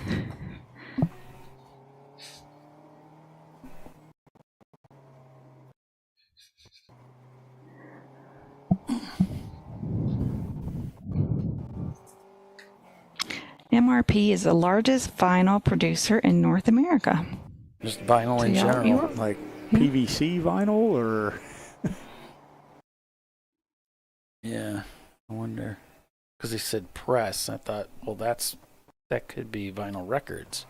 MRP is the largest vinyl producer in North America. Just vinyl in general. Like PVC vinyl or? Yeah, I wonder. Because they said press. I thought, well, that could be vinyl records.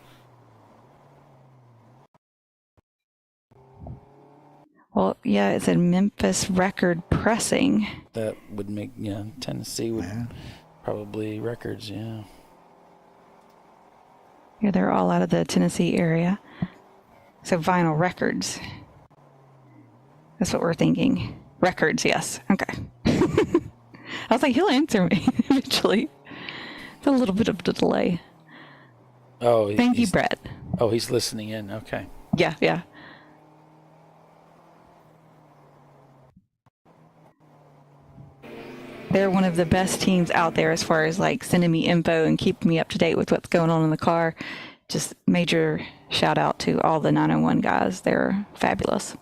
Well, yeah, it said Memphis Record Pressing. That would make, Tennessee would probably records, yeah. Yeah, they're all out of the Tennessee area. So vinyl records. That's what we're thinking. Records, yes. Okay. I was like, he'll answer me eventually. It's a little bit of a delay. Oh, thank you, Brett. Oh, he's listening in. Okay. Yeah. They're one of the best teams out there as far as like sending me info and keeping me up to date with what's going on in the car. Just major shout out to all the 901 guys. They're fabulous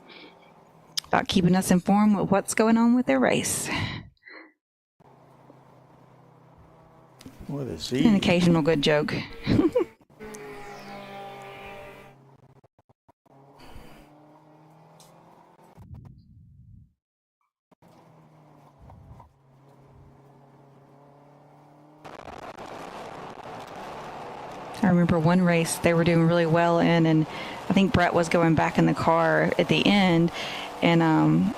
about keeping us informed with what's going on with their race. What is he? An occasional good joke. I remember one race they were doing really well in, and I think Brett was going back in the car at the end, and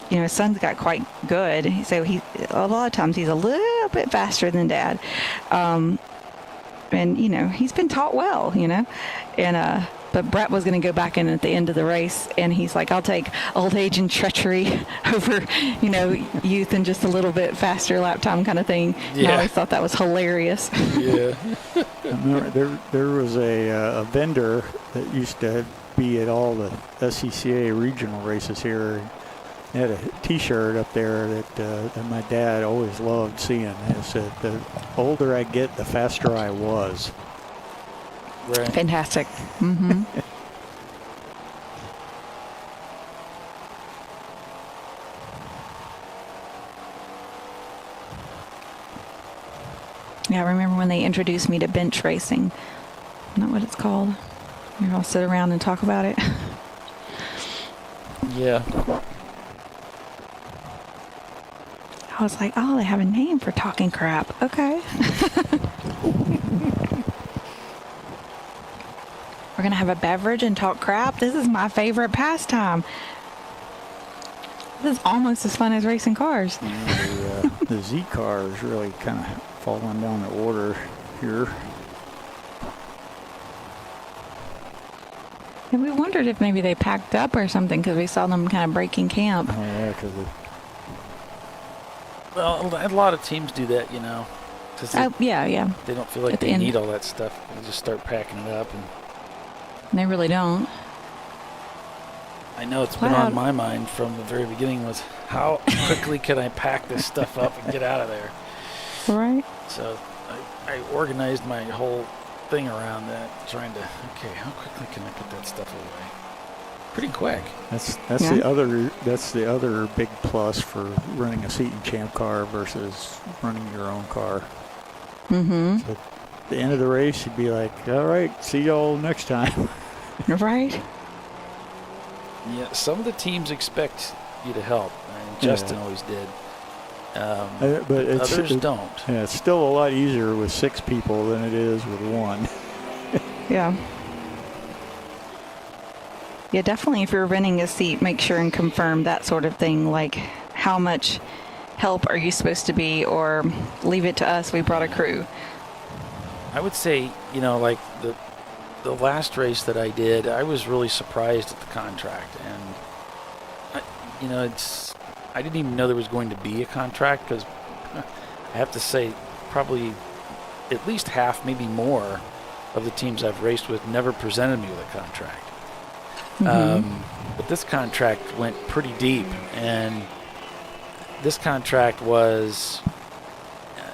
his son's got quite good, so a lot of times he's a little bit faster than Dad, and he's been taught well, and but Brett was going to go back in at the end of the race, and he's like, I'll take old age and treachery over, youth and just a little bit faster lap time kind of thing. Yeah. And I always thought that was hilarious. Yeah. I remember there was a vendor that used to be at all the SCCA regional races here. He had a T-shirt up there that my dad always loved seeing. It said, "The older I get, the faster I was." Right. Fantastic. Mm-hmm. Yeah, I remember when they introduced me to bench racing. Not what it's called. You all sit around and talk about it. Yeah. I was like, oh, they have a name for talking crap. Okay. We're going to have a beverage and talk crap. This is my favorite pastime. This is almost as fun as racing cars. The Z car is really kind of falling down the order here. And we wondered if maybe they packed up or something because we saw them kind of breaking camp. Oh, yeah, because Well, a lot of teams do that, you know. 'Cause yeah. They don't feel like At the they end. need all that stuff. They just start packing it up. And They really don't. I know it's been on my mind from the very beginning was how quickly can I pack this stuff up and get out of there? Right. So I organized my whole thing around that, trying to, okay, how quickly can I put that stuff away? Pretty quick. That's the other big plus for running a seat in Champ Car versus running your own car. Mm-hmm. So at the end of the race, you'd be like, all right, see y'all next time. Right. Yeah, some of the teams expect you to help, and Justin always did. But others don't. Yeah, it's still a lot easier with 6 people than it is with 1. Yeah. Yeah, definitely if you're renting a seat, make sure and confirm that sort of thing, like how much help are you supposed to be, or leave it to us, we brought a crew. I would say, you know, like the last race that I did, I was really surprised at the contract. And, I didn't even know there was going to be a contract because I have to say probably at least half, maybe more, of the teams I've raced with never presented me with a contract. But this contract went pretty deep, and this contract was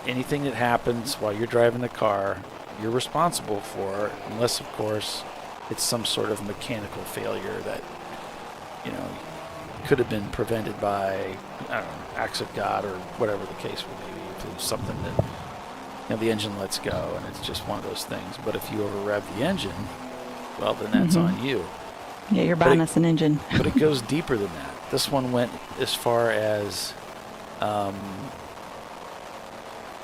anything that happens while you're driving the car, you're responsible for, unless, of course, it's some sort of mechanical failure that, you know, could have been prevented by, I don't know, acts of God or whatever the case would be. If it was something that, you know, the engine lets go and it's just one of those things. But if you over rev the engine, well, then that's on you. Yeah, you're buying us an engine. But it goes deeper than that. This one went as far as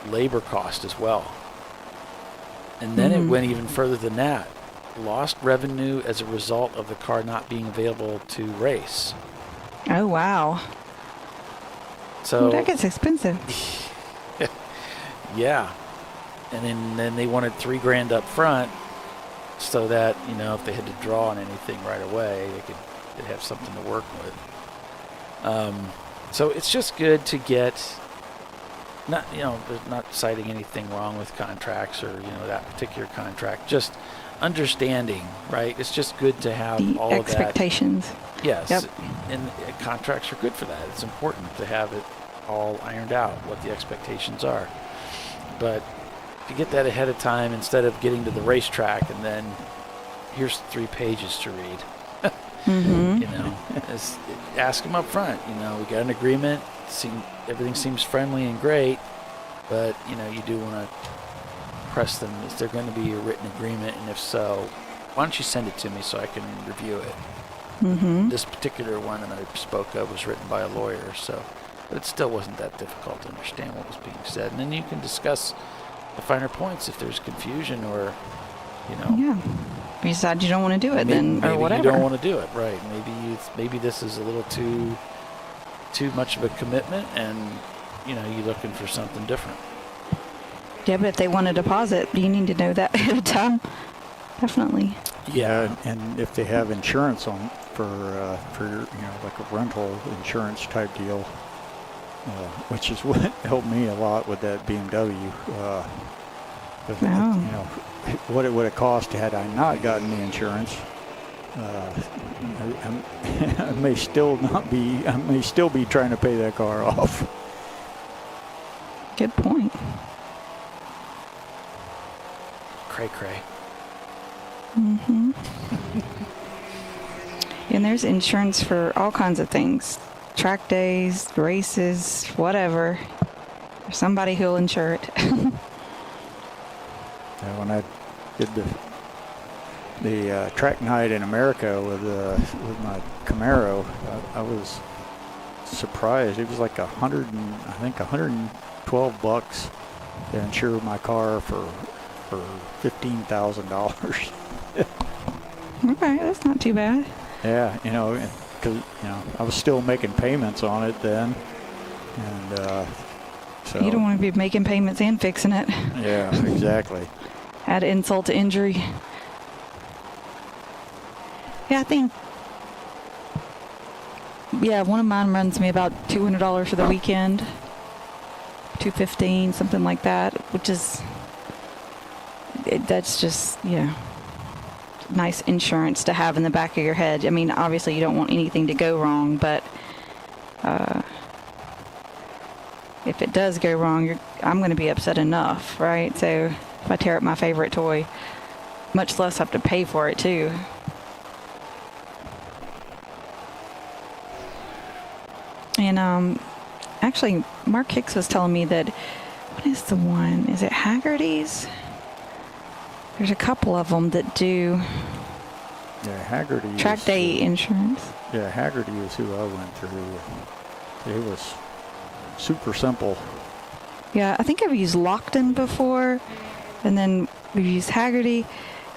labor cost as well. And then it went even further than that. Lost revenue as a result of the car not being available to race. Oh, wow. So that gets expensive. Yeah. And then they wanted $3,000 up front so that, you know, if they had to draw on anything right away, they'd have something to work with. So it's just good to get, not, you know, there's not citing anything wrong with contracts or, you know, that particular contract, just understanding, right? It's just good to have The all of that. expectations. Yes. Yep. And contracts are good for that. It's important to have it all ironed out, what the expectations are. But to get that ahead of time instead of getting to the racetrack and then here's 3 pages to read. You know, ask them up front. You know, we got an agreement. Everything seems friendly and great, but you know, you do want to press them. Is there going to be a written agreement? And if so, why don't you send it to me so I can review it? This particular one that I spoke of was written by a lawyer, so, but it still wasn't that difficult to understand what was being said. And then you can discuss the finer points if there's confusion or, you know. Yeah. If you decide you don't want to do it, then or whatever. Maybe you don't want to do it, right? Maybe this is a little too much of a commitment, and you know, you're looking for something different. Yeah, but if they want a deposit, you need to know that ahead of time. Definitely. Yeah, and if they have insurance on for you know, like a rental insurance type deal, which is what helped me a lot with that BMW. You know, what it would have cost had I not gotten the insurance. I may still be trying to pay that car off. Good point. Cray. And there's insurance for all kinds of things. Track days, races, whatever. There's somebody who'll insure it. When I did the the track night in America with my Camaro, I was surprised. It was like $112 to insure my car for $15,000. Okay, that's not too bad. Yeah, because I was still making payments on it then, and so You don't want to be making payments and fixing it. Yeah, exactly. Add insult to injury. Yeah, I think. Yeah, one of mine runs me about $200 for the weekend. $215, something like that, which is. That's just, nice insurance to have in the back of your head. I mean, obviously you don't want anything to go wrong, but if it does go wrong, I'm going to be upset enough, right? So if I tear up my favorite toy, much less have to pay for it too. And actually, Mark Hicks was telling me that, what is the one? Is it Haggerty's? There's a couple of them that do Haggerty track day insurance. Yeah, Haggerty is who I went through. It was super simple. Yeah, I think I've used Lockton before, and then we've used Haggerty,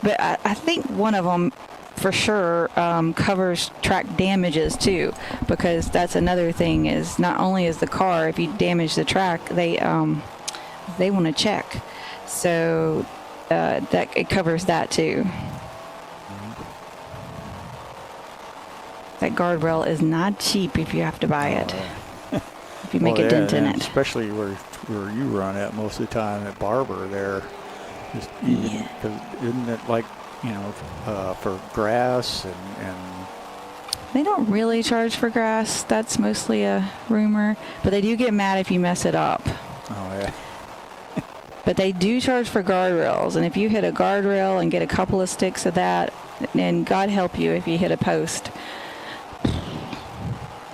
but I think one of them for sure covers track damages too, because that's another thing is not only is the car, if you damage the track, they want to check. So that it covers that too. That guardrail is not cheap if you have to buy it. If you make a dent in it. Especially where you run at most of the time at Barber there. Because isn't it like, for grass and they don't really charge for grass. That's mostly a rumor. But they do get mad if you mess it up. Oh, yeah. But they do charge for guardrails. And if you hit a guardrail and get a couple of sticks of that, and God help you if you hit a post,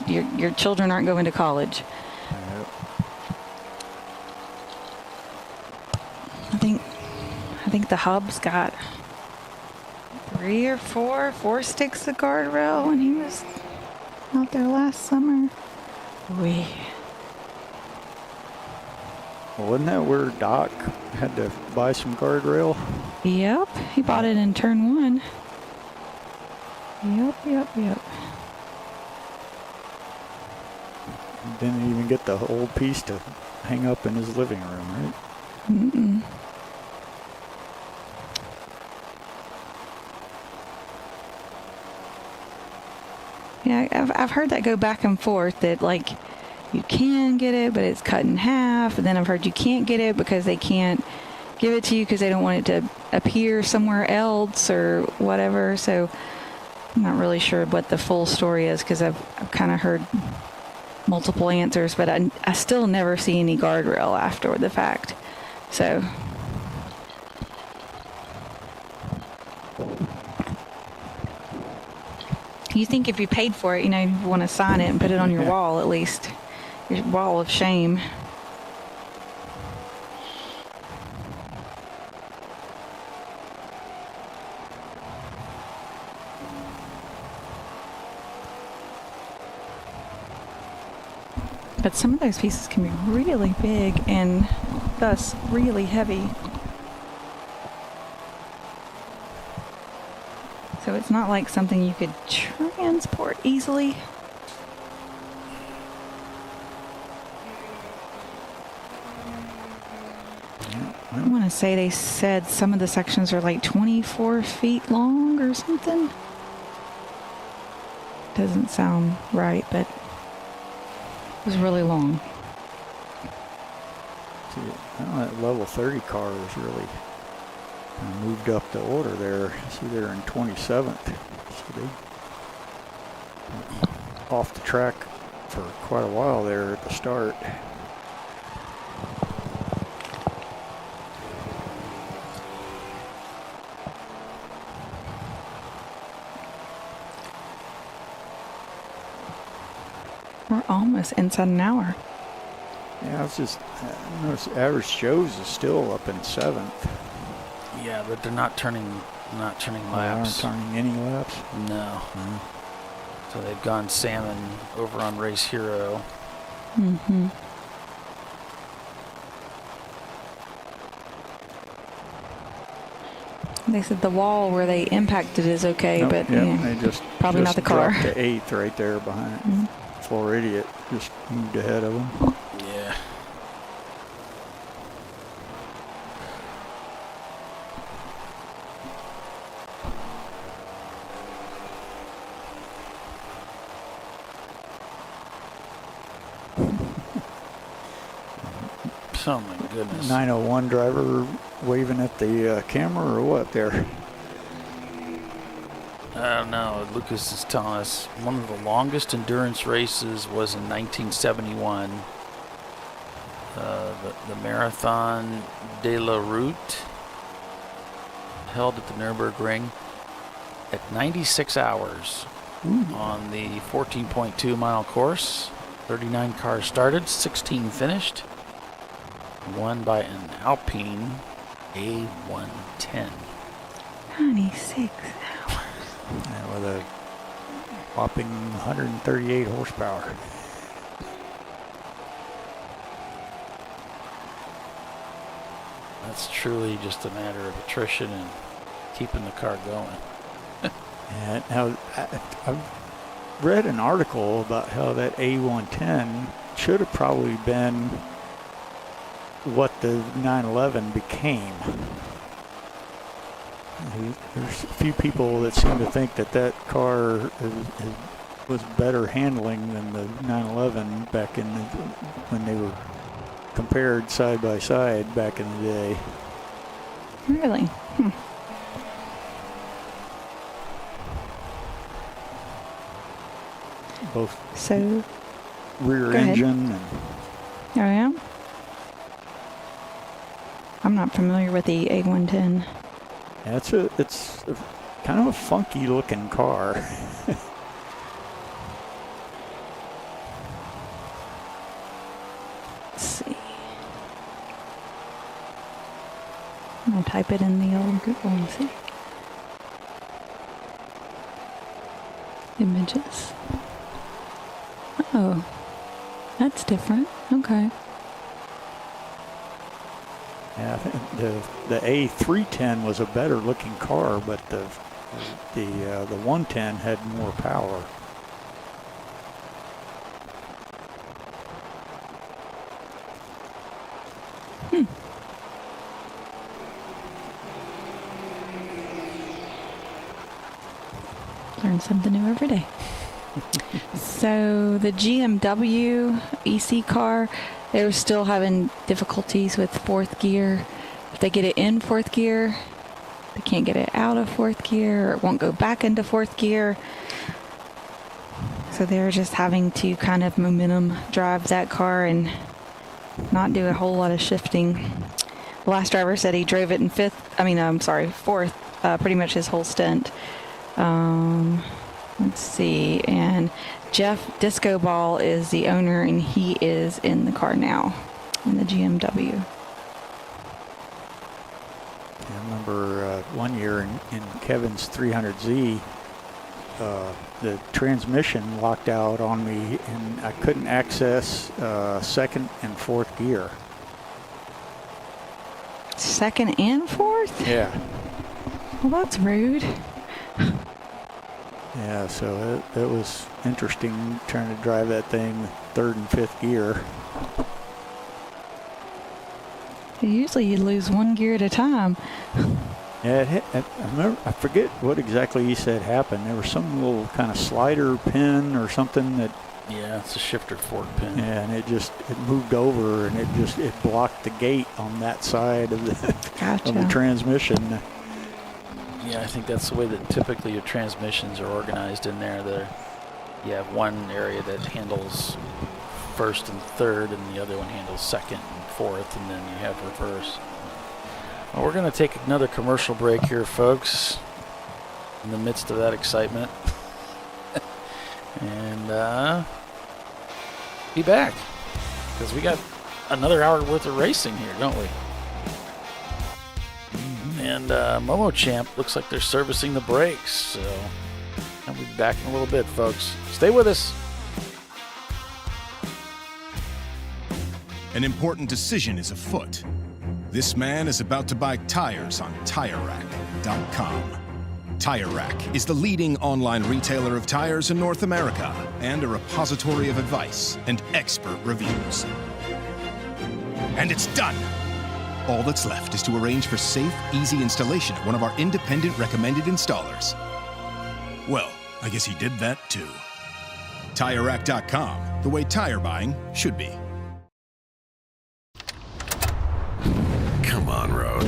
your children aren't going to college. Yep. I think the hub's got 3 or 4 sticks of guardrail when he was out there last summer. Well, wasn't that where Doc had to buy some guardrail? Yep, he bought it in turn 1. Yep. He didn't even get the whole piece to hang up in his living room, right? Mm-mm. Yeah, I've heard that go back and forth, that like you can get it, but it's cut in half. And then I've heard you can't get it because they can't give it to you because they don't want it to appear somewhere else or whatever. So I'm not really sure what the full story is because I've kind of heard multiple answers, but I still never see any guardrail after the fact. So you think if you paid for it, you want to sign it and put it on your wall at least. Your wall of shame. But some of those pieces can be really big and thus really heavy. So it's not like something you could transport easily. I want to say they said some of the sections are like 24 feet long or something. Doesn't sound right, but it was really long. See, that level 30 car was really moved up the order there. See, they're in 27th. So they off the track for quite a while there at the start. We're almost inside an hour. Yeah, it's just, I noticed Average Joe's is still up in 7th. Yeah, but they're not turning not turning They aren't laps. turning any laps? No. So they've gone salmon over on Race Hero. Mm-hmm. They said the wall where they impacted is okay, Nope, but they just probably not the car. dropped to 8th right there behind. Floor Idiot just moved ahead of them. Yeah. Oh my goodness. 901 driver waving at the camera or what there? I don't know. Lucas is telling us one of the longest endurance races was in 1971. The Marathon de la Route, held at the Nürburgring at 96 hours on the 14.2 mile course. 39 cars started, 16 finished. Won by an Alpine A110. 96. Yeah, with a whopping 138 horsepower. That's truly just a matter of attrition and keeping the car going. Yeah, now, I've read an article about how that A110 should have probably been what the 911 became. There's a few people that seem to think that that car was better handling than the 911 back in when they were compared side by side back in the day. Really? Both So rear go ahead. engine and Oh yeah? I'm not familiar with the A110. yeah, it's a kind of a funky looking car. Let's see. I'm gonna type it in the old Google and see. Images. Oh, that's different. Okay. Yeah, I think the A310 was a better looking car, but the 110 had more power. Learn something new every day. So the GMW EC car, they're still having difficulties with fourth gear. If they get it in fourth gear, they can't get it out of fourth gear, or it won't go back into fourth gear. So they're just having to kind of momentum drive that car and not do a whole lot of shifting. The last driver said he drove it in fourth, pretty much his whole stint. Let's see, and Jeff Disco Ball is the owner, and he is in the car now, in the GMW. I remember one year in Kevin's 300Z, the transmission locked out on me, and I couldn't access second and fourth gear. Second and fourth? Yeah. Well, that's rude. Yeah, so it was interesting trying to drive that thing third and fifth gear. Usually you lose one gear at a time. Yeah, I forget what exactly he said happened. There was some little kind of slider pin or something that. Yeah, it's a shifter fork pin. Yeah, and it moved over and it blocked the gate on that side of the transmission. Yeah, I think that's the way that typically your transmissions are organized in there. You have one area that handles first and third, and the other one handles second and fourth, and then you have reverse. Well, we're going to take another commercial break here, folks, in the midst of that excitement. And be back, because we got another hour worth of racing here, don't we? And Momo Champ looks like they're servicing the brakes. So I'll be back in a little bit, folks. Stay with us. An important decision is afoot. This man is about to buy tires on TireRack.com. Tire Rack is the leading online retailer of tires in North America and a repository of advice and expert reviews. And it's done! All that's left is to arrange for safe, easy installation at one of our independent recommended installers. Well, I guess he did that too. TireRack.com, the way tire buying should be. Come on, Road.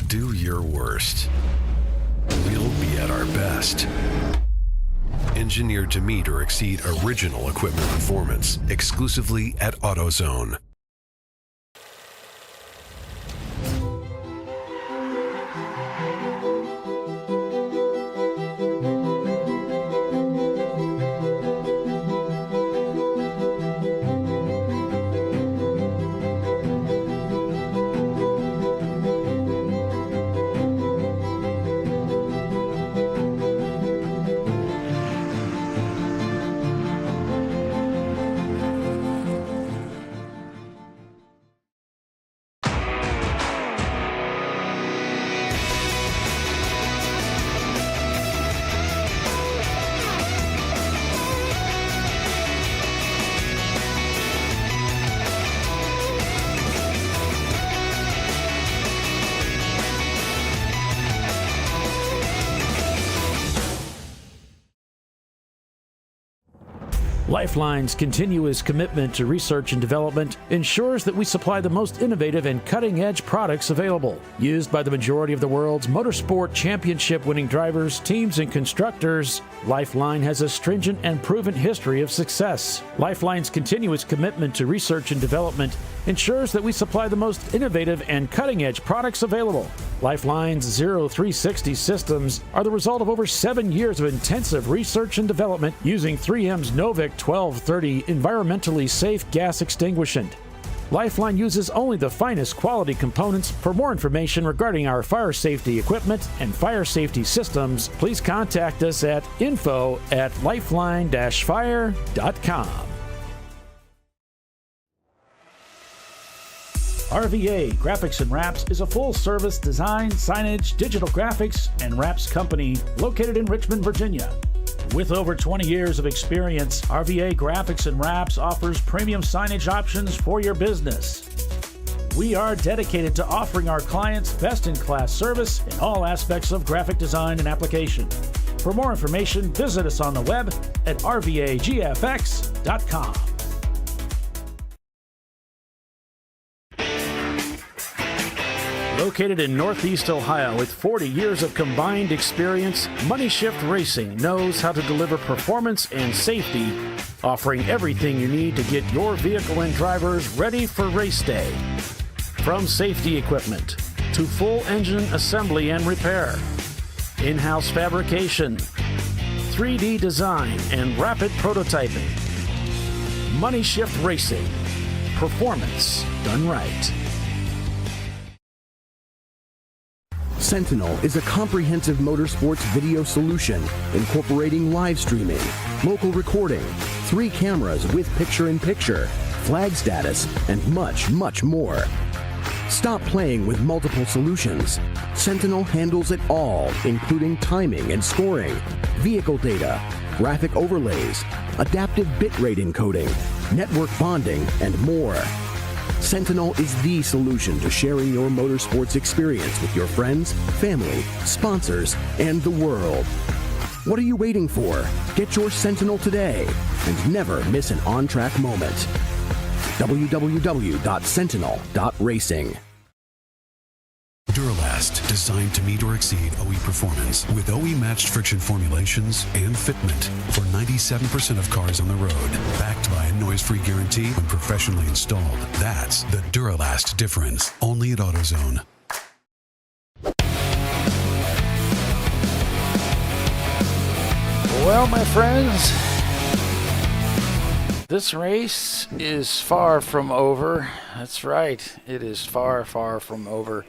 Do your worst. We'll be at our best. Engineered to meet or exceed original equipment performance, exclusively at AutoZone. Lifeline's continuous commitment to research and development ensures that we supply the most innovative and cutting-edge products available. Used by the majority of the world's motorsport championship-winning drivers, teams, and constructors, Lifeline has a stringent and proven history of success. Lifeline's continuous commitment to research and development ensures that we supply the most innovative and cutting-edge products available. Lifeline's 0360 systems are the result of over 7 years of intensive research and development using 3M's Novik 1230 environmentally safe gas extinguishant. Lifeline uses only the finest quality components. For more information regarding our fire safety equipment and fire safety systems, please contact us at info@lifeline-fire.com. RVA Graphics and Wraps is a full-service design, signage, digital graphics, and wraps company located in Richmond, Virginia. With over 20 years of experience, RVA Graphics and Wraps offers premium signage options for your business. We are dedicated to offering our clients best-in-class service in all aspects of graphic design and application. For more information, visit us on the web at rvagfx.com. Located in Northeast Ohio with 40 years of combined experience, Money Shift Racing knows how to deliver performance and safety, offering everything you need to get your vehicle and drivers ready for race day. From safety equipment to full engine assembly and repair, in-house fabrication, 3D design, and rapid prototyping. Money Shift Racing. Performance done right. Sentinel is a comprehensive motorsports video solution incorporating live streaming, local recording, 3 cameras with picture-in-picture, flag status, and much, much more. Stop playing with multiple solutions. Sentinel handles it all, including timing and scoring, vehicle data, graphic overlays, adaptive bitrate encoding, network bonding, and more. Sentinel is the solution to sharing your motorsports experience with your friends, family, sponsors, and the world. What are you waiting for? Get your Sentinel today and never miss an on-track moment. www.sentinel.racing. Duralast, designed to meet or exceed OE performance with OE-matched friction formulations and fitment for 97% of cars on the road. Backed by a noise-free guarantee when professionally installed. That's the Duralast difference. Only at AutoZone. Well, my friends, this race is far from over. That's right. It is far, far from over.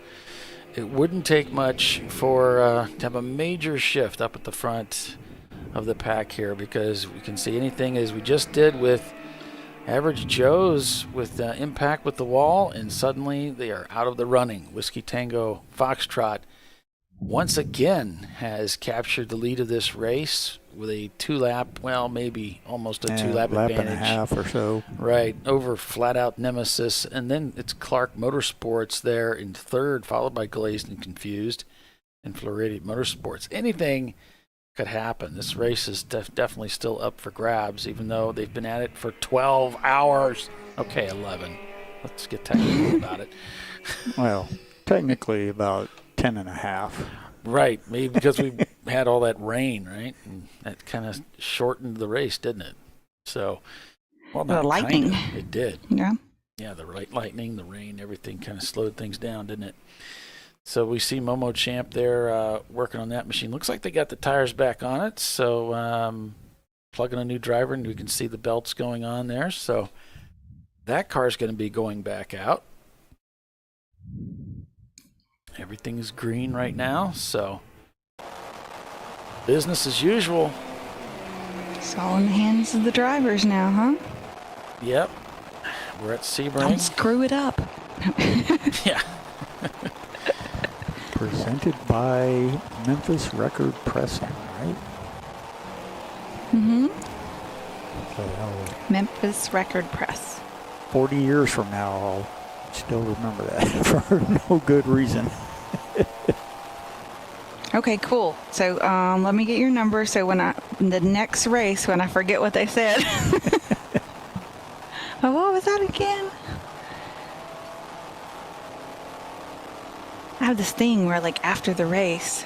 it wouldn't take much for to have a major shift up at the front of the pack here, because we can see anything as we just did with Average Joe's with impact with the wall, and suddenly they are out of the running. Whiskey Tango Foxtrot once again has captured the lead of this race with a 2-lap, well, maybe almost a 2-lap lap advantage. and a half or so. Right, over Flat Out Nemesis. And then it's Clark Motorsports there in third, followed by Glazed and Confused and Floridian Motorsports. Anything could happen. This race is definitely still up for grabs, even though they've been at it for 12 hours. Okay, 11. Let's get technical about it. Well, technically about 10 and a half. Right, maybe because we had all that rain, right? And that kind of shortened the race, didn't it? So, well, the lightning. Kinda. It did. Yeah. Yeah, the lightning, the rain, everything kind of slowed things down, didn't it? So we see Momo Champ there working on that machine. Looks like they got the tires back on it. So plugging a new driver, and we can see the belts going on there. So that car's going to be going back out. Everything is green right now, so business as usual. It's all in the hands of the drivers now, huh? Yep. We're at Sebring. Don't screw it up. Yeah. Presented by Memphis Record Pressing, right? Mm-hmm. So, Memphis Record Press. 40 years from now, I'll still remember that for no good reason. Okay, cool. So let me get your number. So the next race, when I forget what they said. Oh, what was that again? I have this thing where, like, after the race,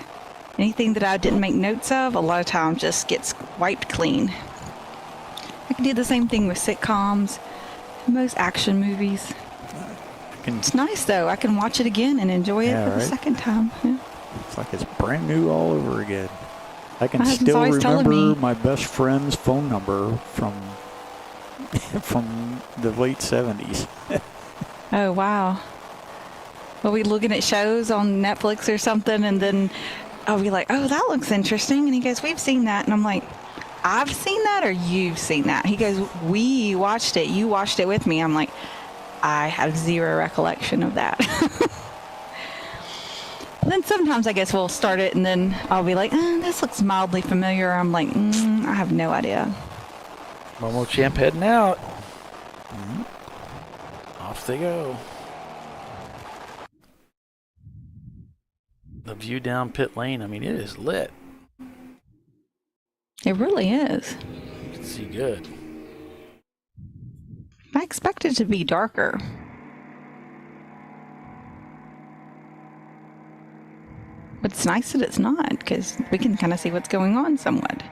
anything that I didn't make notes of, a lot of times just gets wiped clean. I can do the same thing with sitcoms, most action movies. It's nice, though. I can watch it again and enjoy it for the second time. Yeah. It's like it's brand new all over again. I can My husband's still always telling me. remember my best friend's phone number from the late 70s. Oh, wow. We'll be looking at shows on Netflix or something, and then I'll be like, oh, that looks interesting. And he goes, we've seen that. And I'm like, I've seen that or you've seen that? He goes, we watched it. You watched it with me. I'm like, I have zero recollection of that. Then sometimes I guess we'll start it, and then I'll be like, this looks mildly familiar. I'm like, I have no idea. Momo Champ heading out. Off they go. The view down pit lane, I mean, it is lit. It really is. You can see good. I expect it to be darker. But it's nice that it's not, because we can kind of see what's going on somewhat.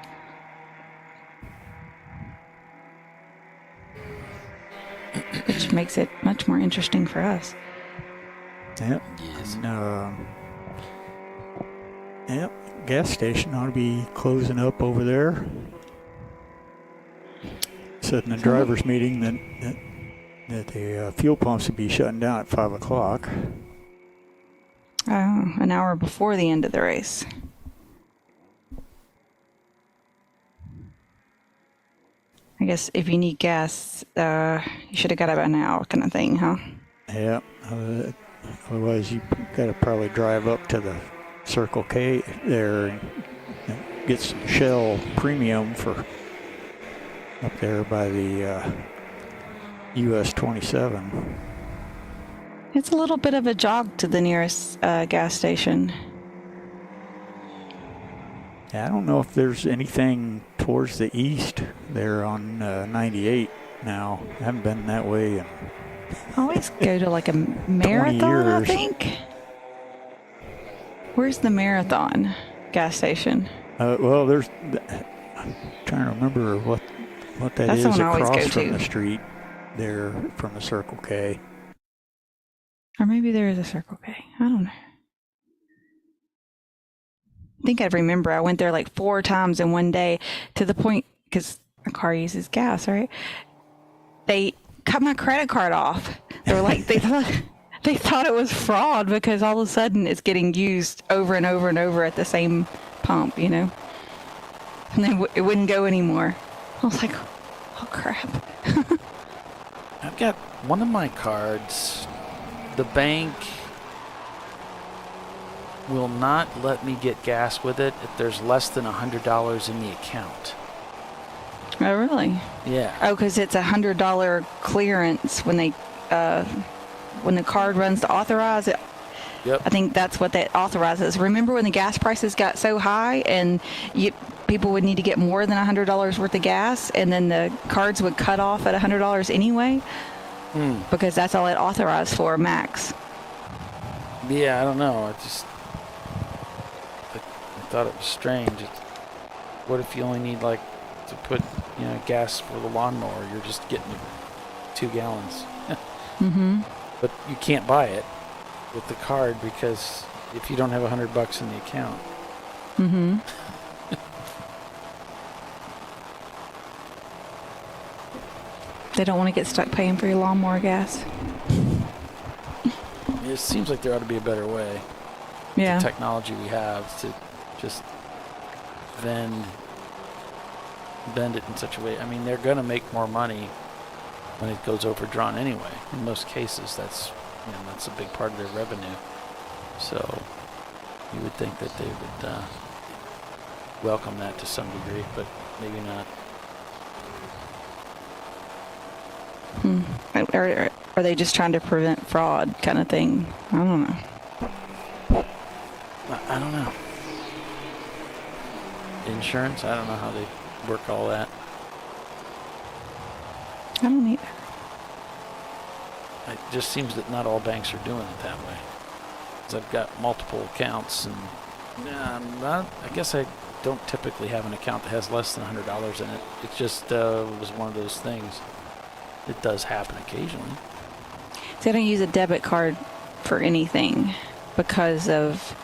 Which makes it much more interesting for us. Yep. Yes. Yep. Gas station ought to be closing up over there. Said in the drivers' meeting that the fuel pumps would be shutting down at 5 o'clock. Oh, an hour before the end of the race. I guess if you need gas, you should have got about an hour kind of thing, huh? Yeah. Otherwise, you got to probably drive up to the Circle K there and get some Shell Premium for up there by the US 27. It's a little bit of a jog to the nearest gas station. Yeah, I don't know if there's anything towards the east there on 98 now. I haven't been that way in I always go to like a marathon, I think. Where's the Marathon gas station? Well, I'm trying to remember what that That's is the one I always across go from to. the street there from the Circle K. Or maybe there is a Circle K. I don't know. I think I remember I went there like 4 times in one day, to the point, because a car uses gas, right? They cut my credit card off. They were like, They thought it was fraud because all of a sudden it's getting used over and over and over at the same pump, you know? And then it wouldn't go anymore. I was like, oh crap. I've got one of my cards. The bank will not let me get gas with it if there's less than $100 in the account. Oh, really? Yeah. Oh, because it's $100 clearance when they, when the card runs to authorize it. Yep. I think that's what that authorizes. Remember when the gas prices got so high and people would need to get more than $100 worth of gas, and then the cards would cut off at $100 anyway? Because that's all it authorized for, max. Yeah, I don't know. I thought it was strange. What if you only need to put gas for the lawnmower? You're just getting 2 gallons. But you can't buy it with the card because if you don't have $100 in the account. They don't want to get stuck paying for your lawnmower gas. It seems like there ought to be a better way. Yeah. The technology we have to just bend it in such a way. I mean, they're going to make more money when it goes overdrawn anyway. In most cases, that's a big part of their revenue. So you would think that they would welcome that to some degree, but maybe not. Are they just trying to prevent fraud kind of thing? I don't know. I don't know. Insurance? I don't know how they work all that. I don't either. It just seems that not all banks are doing it that way. Because I've got multiple accounts, and I guess I don't typically have an account that has less than $100 in it. It just was one of those things. It does happen occasionally. See, I don't use a debit card for anything because of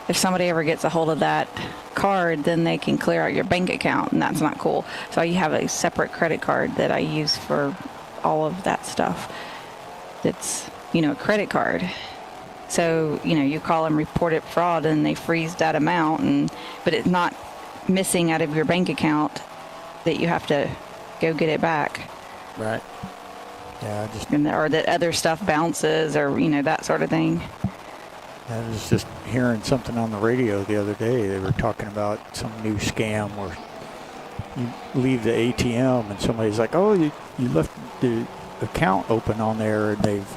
if somebody ever gets a hold of that card, then they can clear out your bank account, and that's not cool. So you have a separate credit card that I use for all of that stuff. That's, a credit card. So, you call and report it fraud, and they freeze that amount, but it's not missing out of your bank account that you have to go get it back. Right. Yeah, or that other stuff bounces, or that sort of thing. I was just hearing something on the radio the other day. They were talking about some new scam where you leave the ATM and somebody's like, "Oh, you left the account open on there," and they've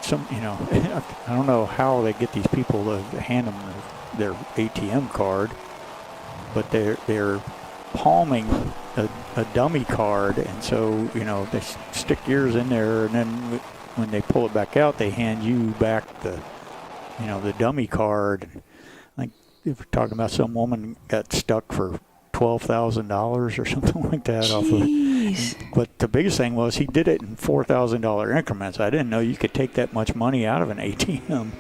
I don't know how they get these people to hand them their ATM card, but they're palming a dummy card, and so they stick yours in there, and then when they pull it back out, they hand you back the dummy card. I think they were talking about some woman got stuck for $12,000 or something like that. Jeez. But the biggest thing was he did it in $4,000 increments. I didn't know you could take that much money out of an ATM.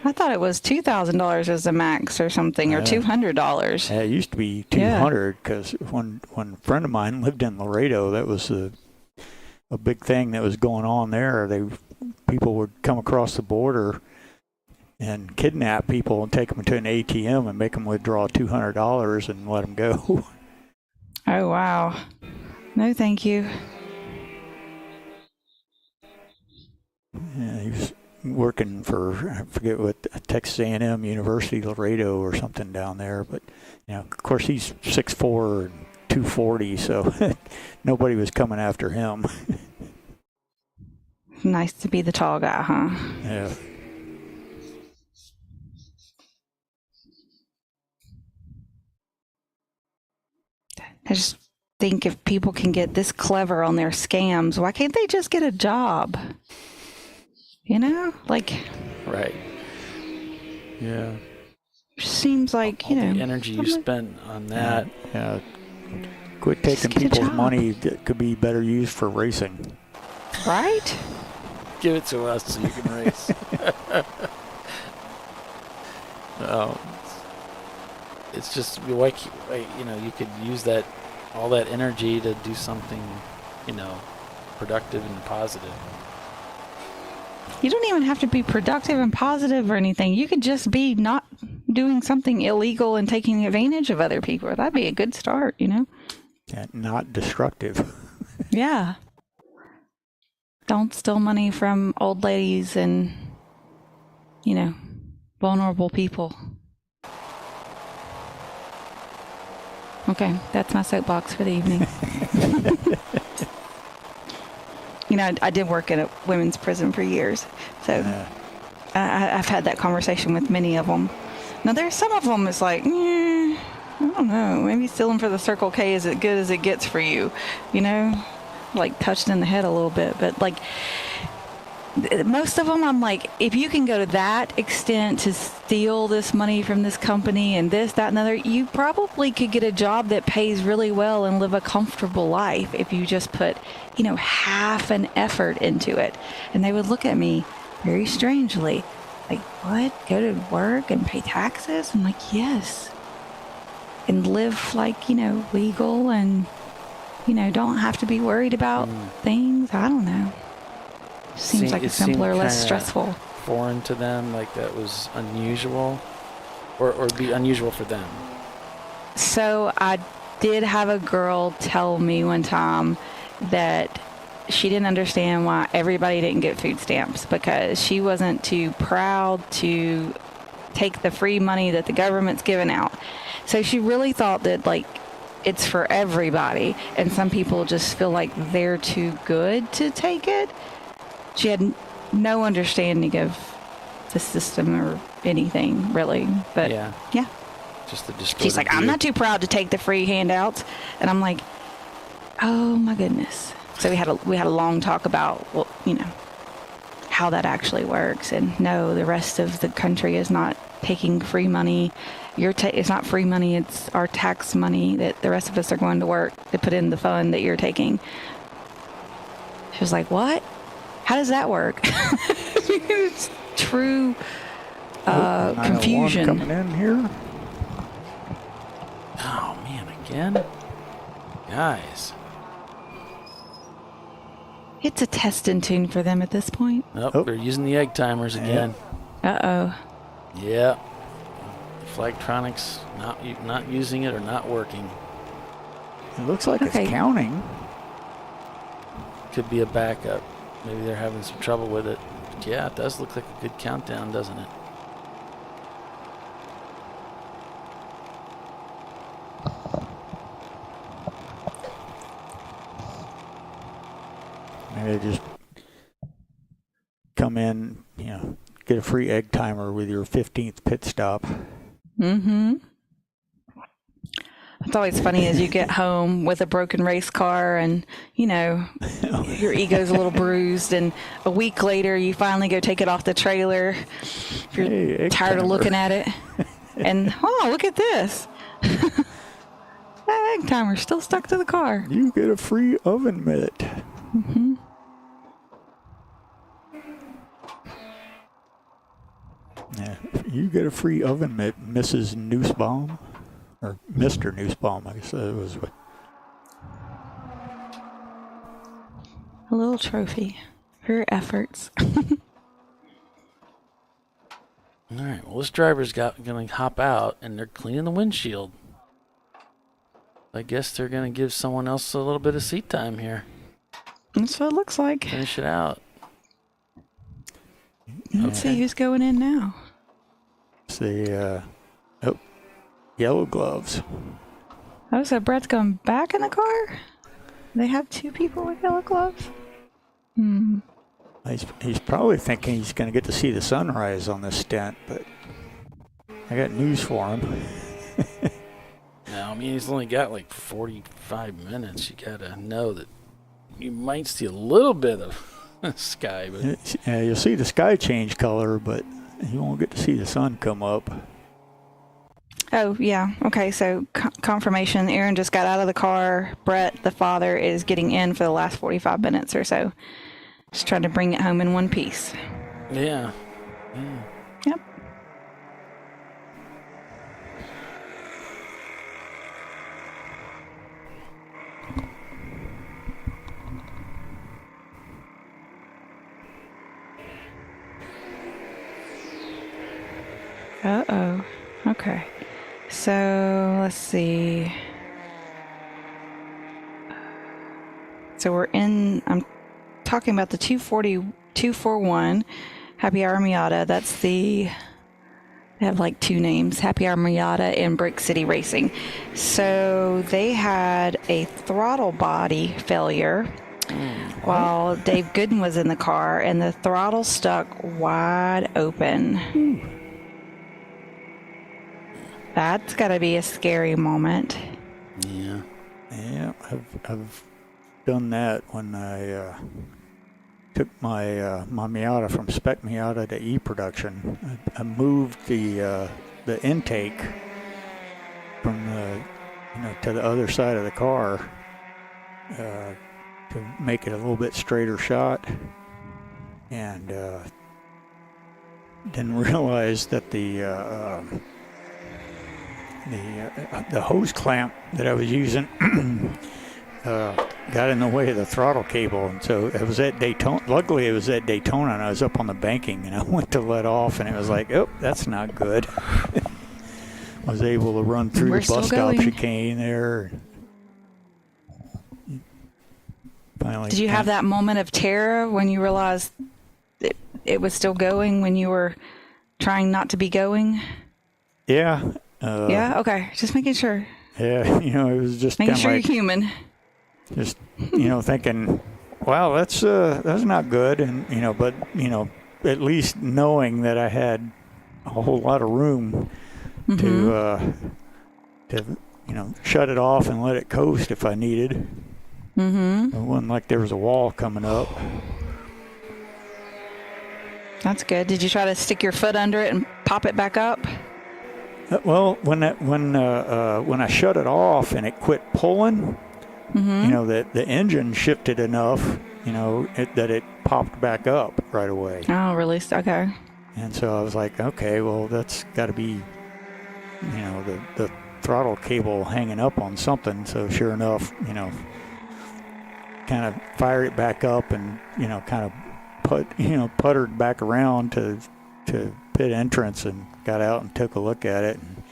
I thought it was $2,000 as the max or something, or $200. Yeah, it used to be $200 because when a friend of mine lived in Laredo, that was a big thing that was going on there. People would come across the border and kidnap people and take them to an ATM and make them withdraw $200 and let them go. Oh, wow. No, thank you. Yeah, he was working for, I forget what, Texas A&M University, Laredo or something down there. But, of course, he's 6'4" and 240, so nobody was coming after him. Nice to be the tall guy, huh? Yeah. I just think if people can get this clever on their scams, why can't they just get a job? Right. Yeah. Seems like, all the energy you spend on that. Yeah. Quit taking people's money that could be better used for racing. Right? Give it to us so you can race. It's just like, you could use all that energy to do something, productive and positive. You don't even have to be productive and positive or anything. You could just be not doing something illegal and taking advantage of other people. That'd be a good start, you know? Yeah, not destructive. Yeah. Don't steal money from old ladies and, you know, vulnerable people. Okay, that's my soapbox for the evening. You know, I did work in a women's prison for years, so I've had that conversation with many of them. Now, there's some of them it's like, I don't know, maybe stealing for the Circle K is as good as it gets for you, you know, like touched in the head a little bit. But like most of them, I'm like, if you can go to that extent to steal this money from this company and this, that, and other, you probably could get a job that pays really well and live a comfortable life if you just put, you know, half an effort into it. And they would look at me very strangely, like, what? Go to work and pay taxes? I'm like, yes. And live like, you know, legal and, you know, don't have to be worried about things. I don't know. Seems like it's simpler, less stressful. Foreign to them, like that was unusual, or be unusual for them. So I did have a girl tell me one time that she didn't understand why everybody didn't get food stamps, because she wasn't too proud to take the free money that the government's giving out. So she really thought that, like, it's for everybody, and some people just feel like they're too good to take it. She had no understanding of the system or anything, really. But yeah. Just the distorted She's like, I'm not too proud to take the free handouts, and I'm like, oh my goodness. So we had a long talk about, well, you know, how that actually works, and no, the rest of the country is not taking free money. It's not free money; it's our tax money that the rest of us are going to work to put in the fund that you're taking. She was like, what? How does that work? It's true confusion. Coming in here. Oh man, again, guys. It's a test and tune for them at this point. Oh, they're using the egg timers again. Uh-oh. Yeah. Flagtronics not using it or not working. It looks like it's counting. Could be a backup. Maybe they're having some trouble with it. But yeah, it does look like a good countdown, doesn't it? Maybe they just come in, you know, get a free egg timer with your 15th pit stop. Mm-hmm. It's always funny as you get home with a broken race car and, you know, your ego's a little bruised, and a week later you finally go take it off the trailer. If you're tired of looking at it. And, oh, look at this. That egg timer's still stuck to the car. You get a free oven mitt. Mm-hmm. Yeah, you get a free oven mitt, Mrs. Nussbaum. Or Mr. Nussbaum, I guess it was. A little trophy for your efforts. All right. Well, this driver's going to hop out, and they're cleaning the windshield. I guess they're going to give someone else a little bit of seat time here. That's what it looks like. Finish it out. Let's see who's going in now. See, yellow gloves. Oh, so Brett's going back in the car? They have two people with yellow gloves? Hmm. He's probably thinking he's going to get to see the sunrise on this stint, but I got news for him. No, I mean, he's only got like 45 minutes. You got to know that you might see a little bit of sky. But you'll see the sky change color, but you won't get to see the sun come up. Oh, yeah. Okay, so confirmation. Aaron just got out of the car. Brett, the father, is getting in for the last 45 minutes or so. Just trying to bring it home in one piece. Yeah. Yep. Uh-oh. Okay. So let's see. So I'm talking about the 241 Happy Hour Miata. That's they have like two names, Happy Hour Miata and Brick City Racing. So they had a throttle body failure while Dave Gooden was in the car, and the throttle stuck wide open. That's got to be a scary moment. Yeah. Yeah, I've done that when I took my my Miata from Spec Miata to E-Production. I moved the intake from to the other side of the car to make it a little bit straighter shot, and didn't realize that the hose clamp that I was using got in the way of the throttle cable, and so it was at Daytona. Luckily, it was at Daytona, and I was up on the banking, and I went to let off, and it was like, oh, that's not good. I was able to run through the bus stop chicane there. Finally, did you have that moment of terror when you realized it was still going when you were trying not to be going? Yeah. Yeah. Okay. Just making sure. Yeah. It was just making sure like, you're human. Just thinking, wow, that's not good, and but at least knowing that I had a whole lot of room to shut it off and let it coast if I needed. It wasn't like there was a wall coming up. That's good. Did you try to stick your foot under it and pop it back up? Well, when I shut it off and it quit pulling, the engine shifted enough, that it popped back up right away. Oh, really? Okay. And so I was like, okay, well, that's got to be, the throttle cable hanging up on something. So sure enough, kind of fired it back up and, kind of puttered back around to pit entrance and got out and took a look at it and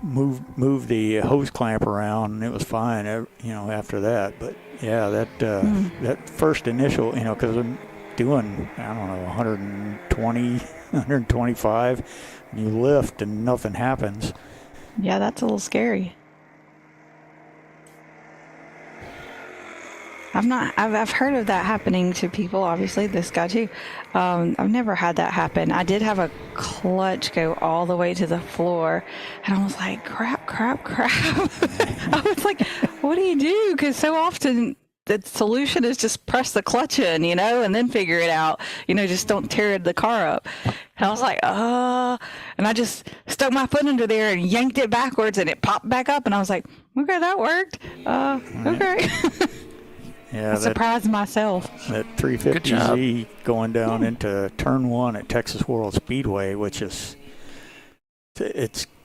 moved the hose clamp around, and it was fine, after that. But yeah, that first initial, because I'm doing, I don't know, 120, 125, and you lift and nothing happens. Yeah, that's a little scary. I've heard of that happening to people, obviously, this guy too. I've never had that happen. I did have a clutch go all the way to the floor, and I was like, crap. I was like, what do you do? Because so often the solution is just press the clutch in, and then figure it out. Just don't tear the car up. And I was like, and I just stuck my foot under there and yanked it backwards, and it popped back up, and I was like, okay, that worked. Okay. Yeah, I surprised myself. That 350Z going down into turn one at Texas World Speedway, which it's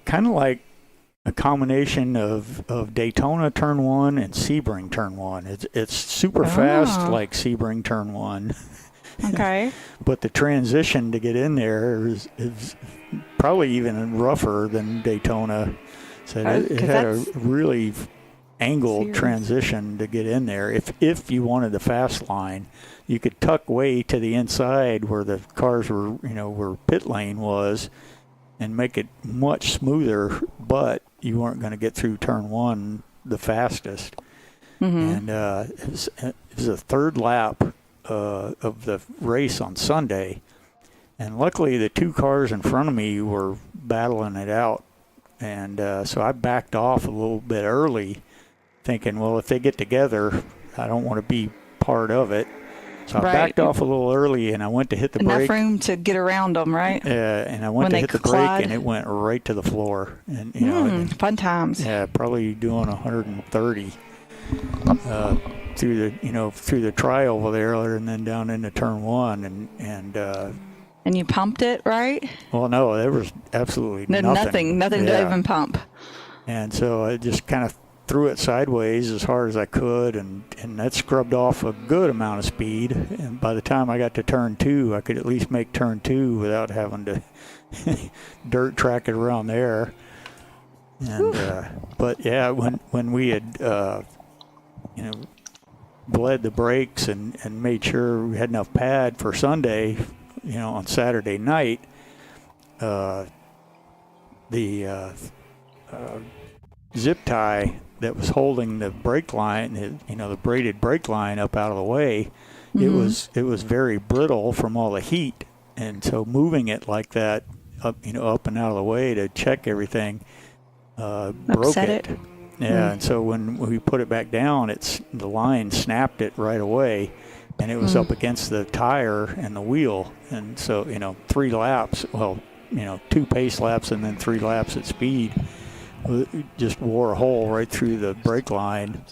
kind of like a combination of Daytona turn one and Sebring turn one. It's super fast like Sebring turn one. Okay. But the transition to get in there is probably even rougher than Daytona. So it had a really angled transition to get in there. If you wanted the fast line, you could tuck way to the inside where the cars were, where pit lane was, and make it much smoother, but you weren't going to get through turn one the fastest. And it was a third lap of the race on Sunday, and luckily the two cars in front of me were battling it out, and so I backed off a little bit early, thinking, well, if they get together, I don't want to be part of it. So I backed off a little early, and I went to hit the brake. Enough room to get around them, right? Yeah, and I went to hit the brake, and it went right to the floor. And fun times. Yeah, probably doing 130 through the tri-oval there, and then down into turn one, and you pumped it, right? Well, no, there was absolutely nothing to even pump. And so I just kind of threw it sideways as hard as I could, and that scrubbed off a good amount of speed. And by the time I got to turn 2, I could at least make turn 2 without having to dirt track it around there. And but yeah, when we had bled the brakes and made sure we had enough pad for Sunday, on Saturday night, the zip tie that was holding the brake line, the braided brake line up out of the way, it was very brittle from all the heat, and so moving it like that up and out of the way to check everything broke it. Yeah, and so when we put it back down, the line snapped it right away, and it was up against the tire and the wheel, and so 3 laps, 2 pace laps and then 3 laps at speed, just wore a hole right through the brake line.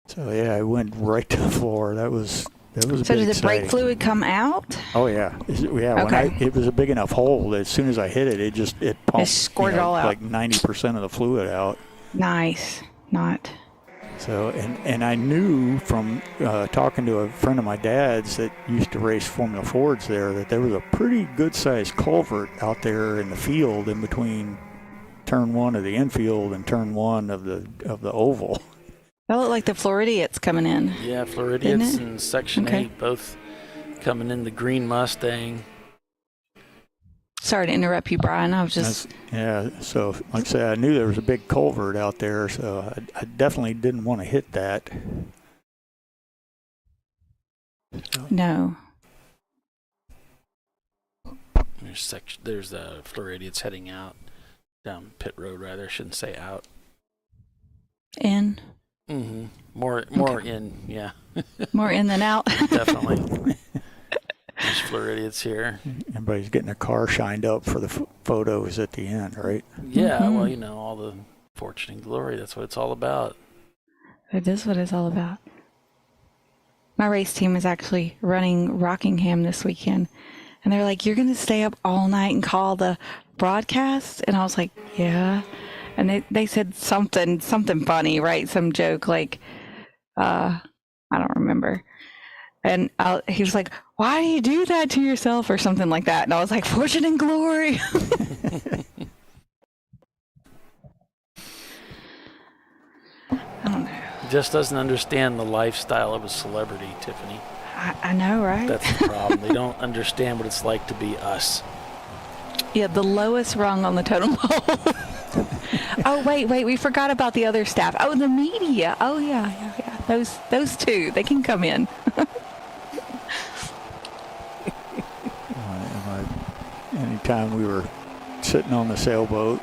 So yeah, it went right to the floor. That was a bit So did the exciting. brake fluid come out? Oh yeah, yeah. Okay. It was a big enough hole that as soon as I hit it, it pumped It squirted all out. like 90% of the fluid out. Nice. Not. So and I knew from talking to a friend of my dad's that used to race Formula Fords there that there was a pretty good sized culvert out there in the field in between turn 1 of the infield and turn 1 of the oval. That looked like the Floridians coming in. Yeah, Floridians Didn't it? and Section Okay. 8 both coming in the green Mustang. Sorry to interrupt you, Brian. I was just. So like I said, I knew there was a big culvert out there, so I definitely didn't want to hit that. No. There's the Floridians heading out down pit road, rather. I shouldn't say out. In. Mm-hmm. More in, yeah. More in than out. Definitely. There's Floridians here. Everybody's getting their car shined up for the photos at the end, right? Yeah, well, all the fortune and glory. That's what it's all about. It is what it's all about. My race team is actually running Rockingham this weekend. And they're like, you're going to stay up all night and call the broadcast? And I was like, yeah. And they said something funny, right? Some joke like, I don't remember. And he was like, why do you do that to yourself? Or something like that. And I was like, fortune and glory. I don't know. He just doesn't understand the lifestyle of a celebrity, Tiffany. I know, right? That's the problem. They don't understand what it's like to be us. Yeah, the lowest rung on the totem pole. Oh, wait, we forgot about the other staff. Oh, the media. Oh, yeah. Those two, they can come in. Anytime we were sitting on the sailboat,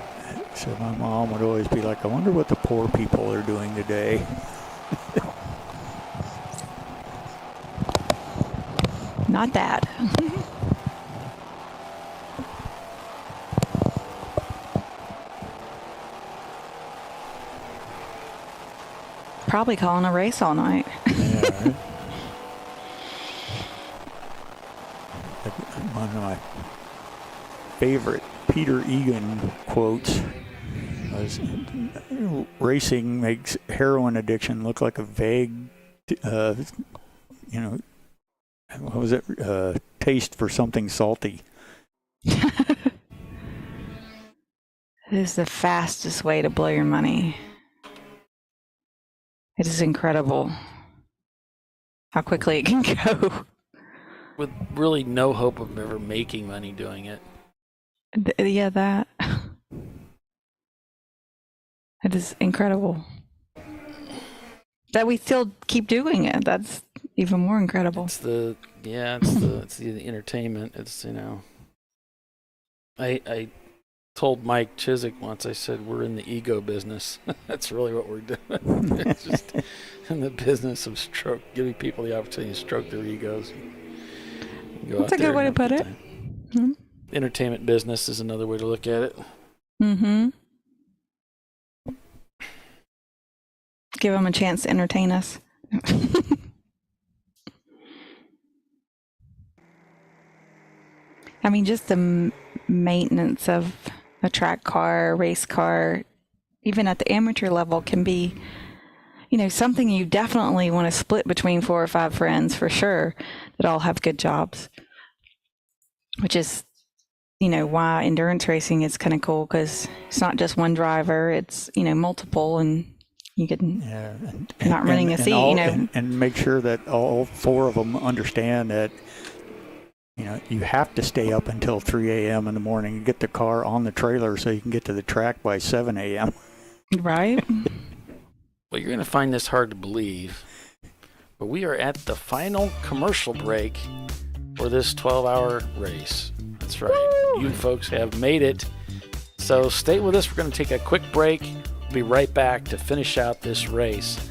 so my mom would always be like, I wonder what the poor people are doing today. Not that. Probably calling a race all night. Yeah, right? One of my favorite Peter Egan quotes was, racing makes heroin addiction look like a vague, what was it? Taste for something salty. It is the fastest way to blow your money. It is incredible how quickly it can go. With really no hope of ever making money doing it. Yeah, that. It is incredible. That we still keep doing it. That's even more incredible. It's the entertainment. It's, I told Mike Chiswick once, I said, we're in the ego business. That's really what we're doing. It's just in the business of giving people the opportunity to stroke their egos. That's a good way to put it. Mm-hmm. Entertainment business is another way to look at it. Mm-hmm. Give them a chance to entertain us. I mean, just the maintenance of a track car, race car, even at the amateur level, can be, something you definitely want to split between 4 or 5 friends for sure that all have good jobs, which is, why endurance racing is kind of cool, because it's not just one driver, it's, multiple, and you can not running a seat, and make sure that all 4 of them understand that, you have to stay up until 3 a.m. in the morning and get the car on the trailer so you can get to the track by 7 a.m. Right? Well, you're going to find this hard to believe, but we are at the final commercial break for this 12-hour race. That's right. Woo! You folks have made it. So stay with us. We're going to take a quick break. We'll be right back to finish out this race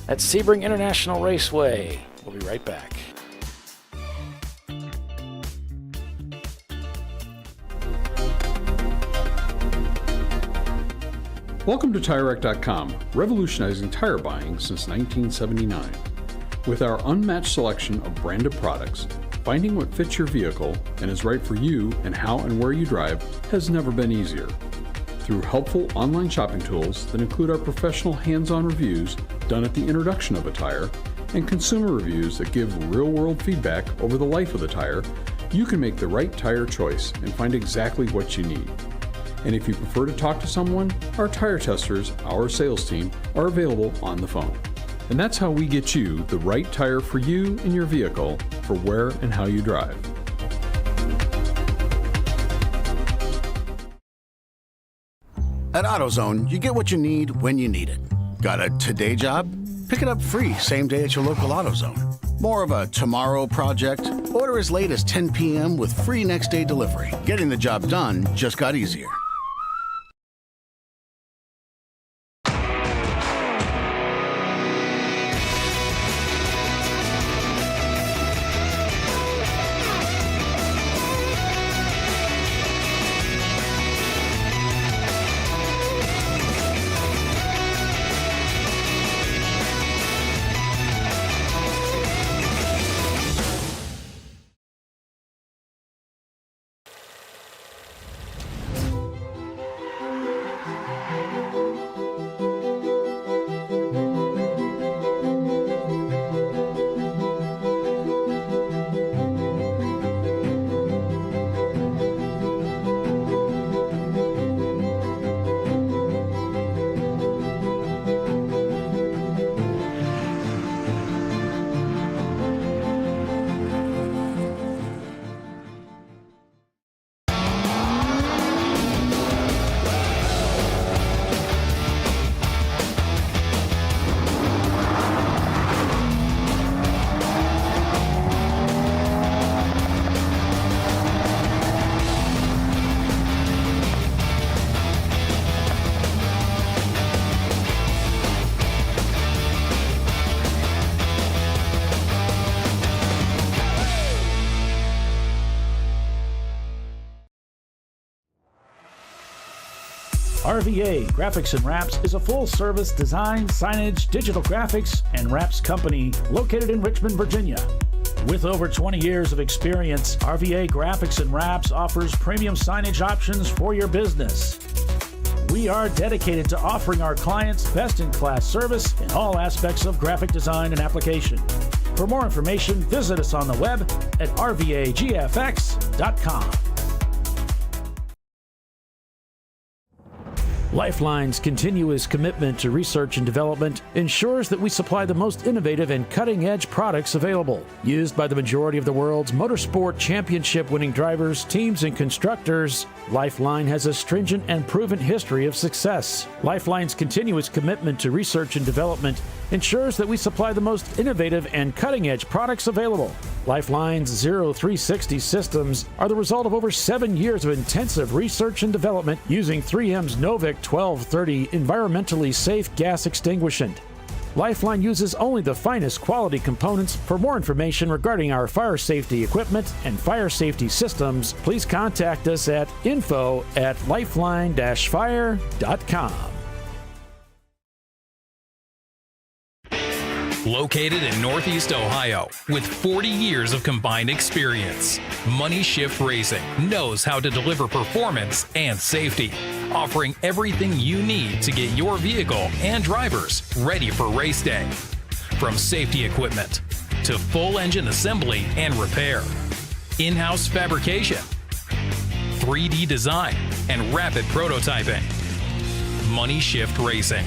at Sebring International Raceway. We'll be right back. Welcome to TireRack.com, revolutionizing tire buying since 1979. With our unmatched selection of branded products, finding what fits your vehicle and is right for you and how and where you drive has never been easier. Through helpful online shopping tools that include our professional hands-on reviews done at the introduction of a tire and consumer reviews that give real-world feedback over the life of the tire, you can make the right tire choice and find exactly what you need. And if you prefer to talk to someone, our tire testers, our sales team, are available on the phone. And that's how we get you the right tire for you and your vehicle for where and how you drive. At AutoZone, you get what you need when you need it. Got a today job? Pick it up free same day at your local AutoZone. More of a tomorrow project? Order as late as 10 p.m. with free next day delivery. Getting the job done just got easier. RVA Graphics and Wraps is a full-service design, signage, digital graphics, and wraps company located in Richmond, Virginia. With over 20 years of experience, RVA Graphics and Wraps offers premium signage options for your business. We are dedicated to offering our clients best-in-class service in all aspects of graphic design and application. For more information, visit us on the web at rvagfx.com. Lifeline's continuous commitment to research and development ensures that we supply the most innovative and cutting-edge products available. Used by the majority of the world's motorsport championship-winning drivers, teams, and constructors, Lifeline has a stringent and proven history of success. Lifeline's continuous commitment to research and development ensures that we supply the most innovative and cutting-edge products available. Lifeline's 0360 systems are the result of over 7 years of intensive research and development using 3M's Novik 1230 environmentally safe gas extinguishant. Lifeline uses only the finest quality components. For more information regarding our fire safety equipment and fire safety systems, please contact us at info@lifeline-fire.com. Located in Northeast Ohio with 40 years of combined experience, Money Shift Racing knows how to deliver performance and safety, offering everything you need to get your vehicle and drivers ready for race day. From safety equipment to full engine assembly and repair, in-house fabrication, 3D design, and rapid prototyping. Money Shift Racing.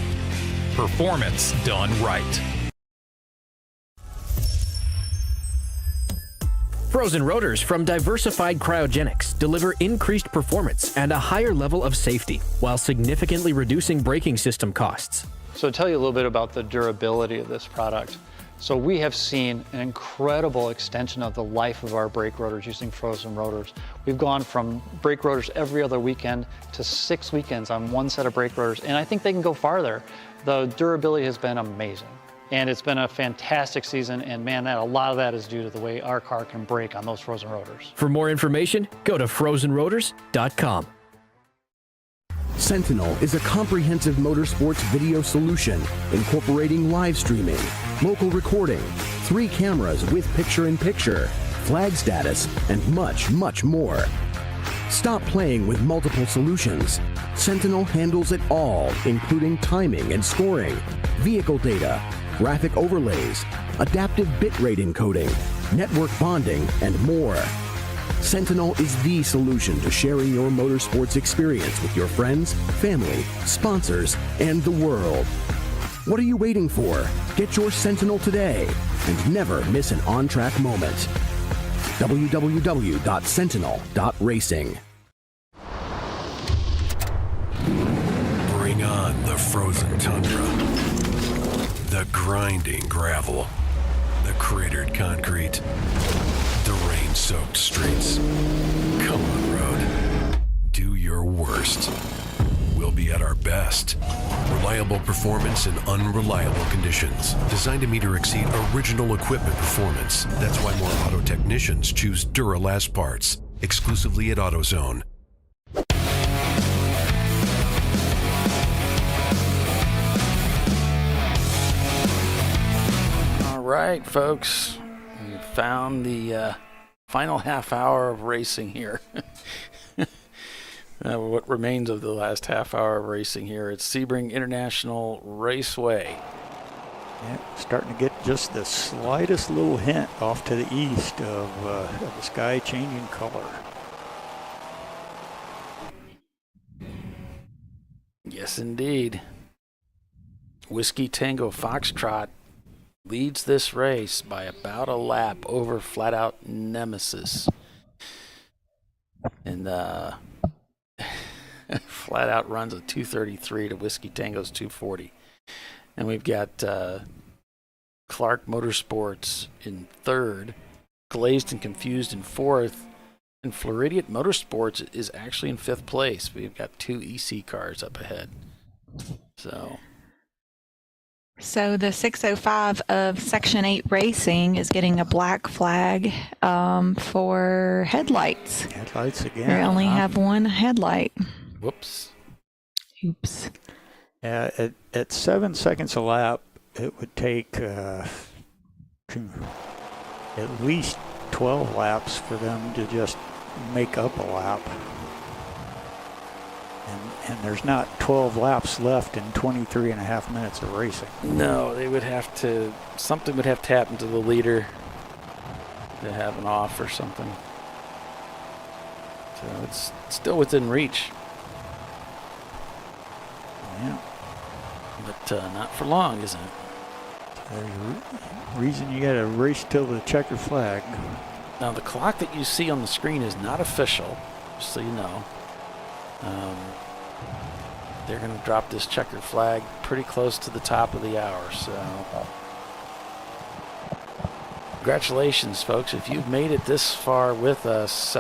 Performance done right. Frozen rotors from Diversified Cryogenics deliver increased performance and a higher level of safety while significantly reducing braking system costs. So to tell you a little bit about the durability of this product. So we have seen an incredible extension of the life of our brake rotors using frozen rotors. We've gone from brake rotors every other weekend to 6 weekends on one set of brake rotors, and I think they can go farther. The durability has been amazing. And it's been a fantastic season, and man, a lot of that is due to the way our car can brake on those frozen rotors. For more information, go to frozenrotors.com. Sentinel is a comprehensive motorsports video solution incorporating live streaming, local recording, 3 cameras with picture-in-picture, flag status, and much, much more. Stop playing with multiple solutions. Sentinel handles it all, including timing and scoring, vehicle data, graphic overlays, adaptive bitrate encoding, network bonding, and more. Sentinel is the solution to sharing your motorsports experience with your friends, family, sponsors, and the world. What are you waiting for? Get your Sentinel today and never miss an on-track moment. www.sentinel.racing. Bring on the frozen tundra, the grinding gravel, the cratered concrete, the rain-soaked streets. Come on, road. Do your worst. We'll be at our best. Reliable performance in unreliable conditions. Designed to meet or exceed original equipment performance. That's why more auto technicians choose Duralast parts. Exclusively at AutoZone. All right, folks. We found the final half hour of racing here. What remains of the last half hour of racing here at Sebring International Raceway. Yeah, starting to get just the slightest little hint off to the east of the sky changing color. Yes, indeed. Whiskey Tango Foxtrot leads this race by about a lap over Flat Out Nemesis. And Flat Out runs a 2:33 to Whiskey Tango's 2:40. And we've got Clark Motorsports in third, Glazed and Confused in fourth, and Floridian Motorsports is actually in fifth place. We've got 2 EC cars up ahead. So the 605 of Section 8 Racing is getting a black flag for headlights. Headlights again. We only have one headlight. Whoops. Oops. At 7 seconds a lap, it would take at least 12 laps for them to just make up a lap. And there's not 12 laps left in 23 and a half minutes of racing. No, they would have to, something would have to happen to the leader to have an off or something. So it's still within reach. Yeah. But not for long, isn't it? There's a reason you got to race till the checker flag. Now, the clock that you see on the screen is not official, just so you know. They're going to drop this checkered flag pretty close to the top of the hour, so congratulations, folks. If you've made it this far with us,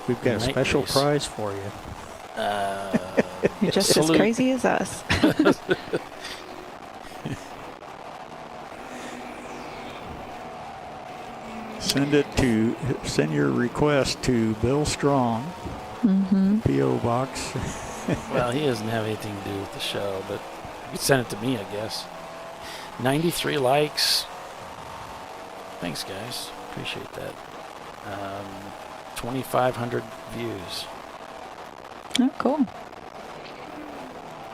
we've got a special prize for you. You're just as crazy as us. Send your request to Bill Strong, P.O. Box. Well, he doesn't have anything to do with the show, but you can send it to me, I guess. 93 likes. Thanks, guys. Appreciate that. 2,500 views. Oh, cool.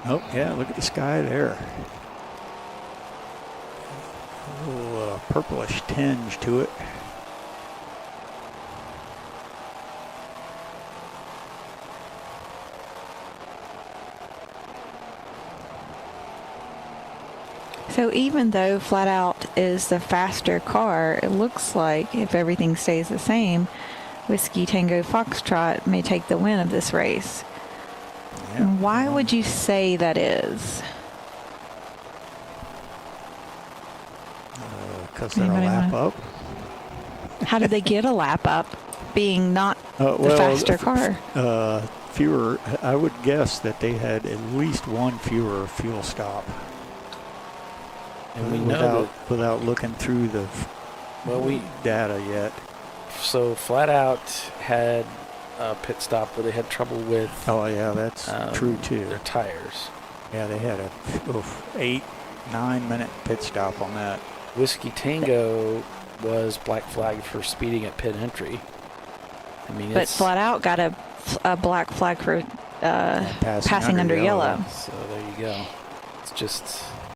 Oh, yeah, look at the sky there. A little purplish tinge to it. So even though Flat Out is the faster car, it looks like if everything stays the same, Whiskey Tango Foxtrot may take the win of this race. Yeah. Why would you say that is? Because they're a lap up. How did they get a lap up, being not the faster car? Fewer. I would guess that they had at least one fewer fuel stop. And we know without looking through the data yet. So Flat Out had a pit stop where they had trouble with. Oh yeah, that's true too. Their tires. Yeah, they had a 8-9 minute pit stop on that. Whiskey Tango was black flagged for speeding at pit entry. I mean, but Flat Out got a black flag for passing under yellow. So there you go. It's just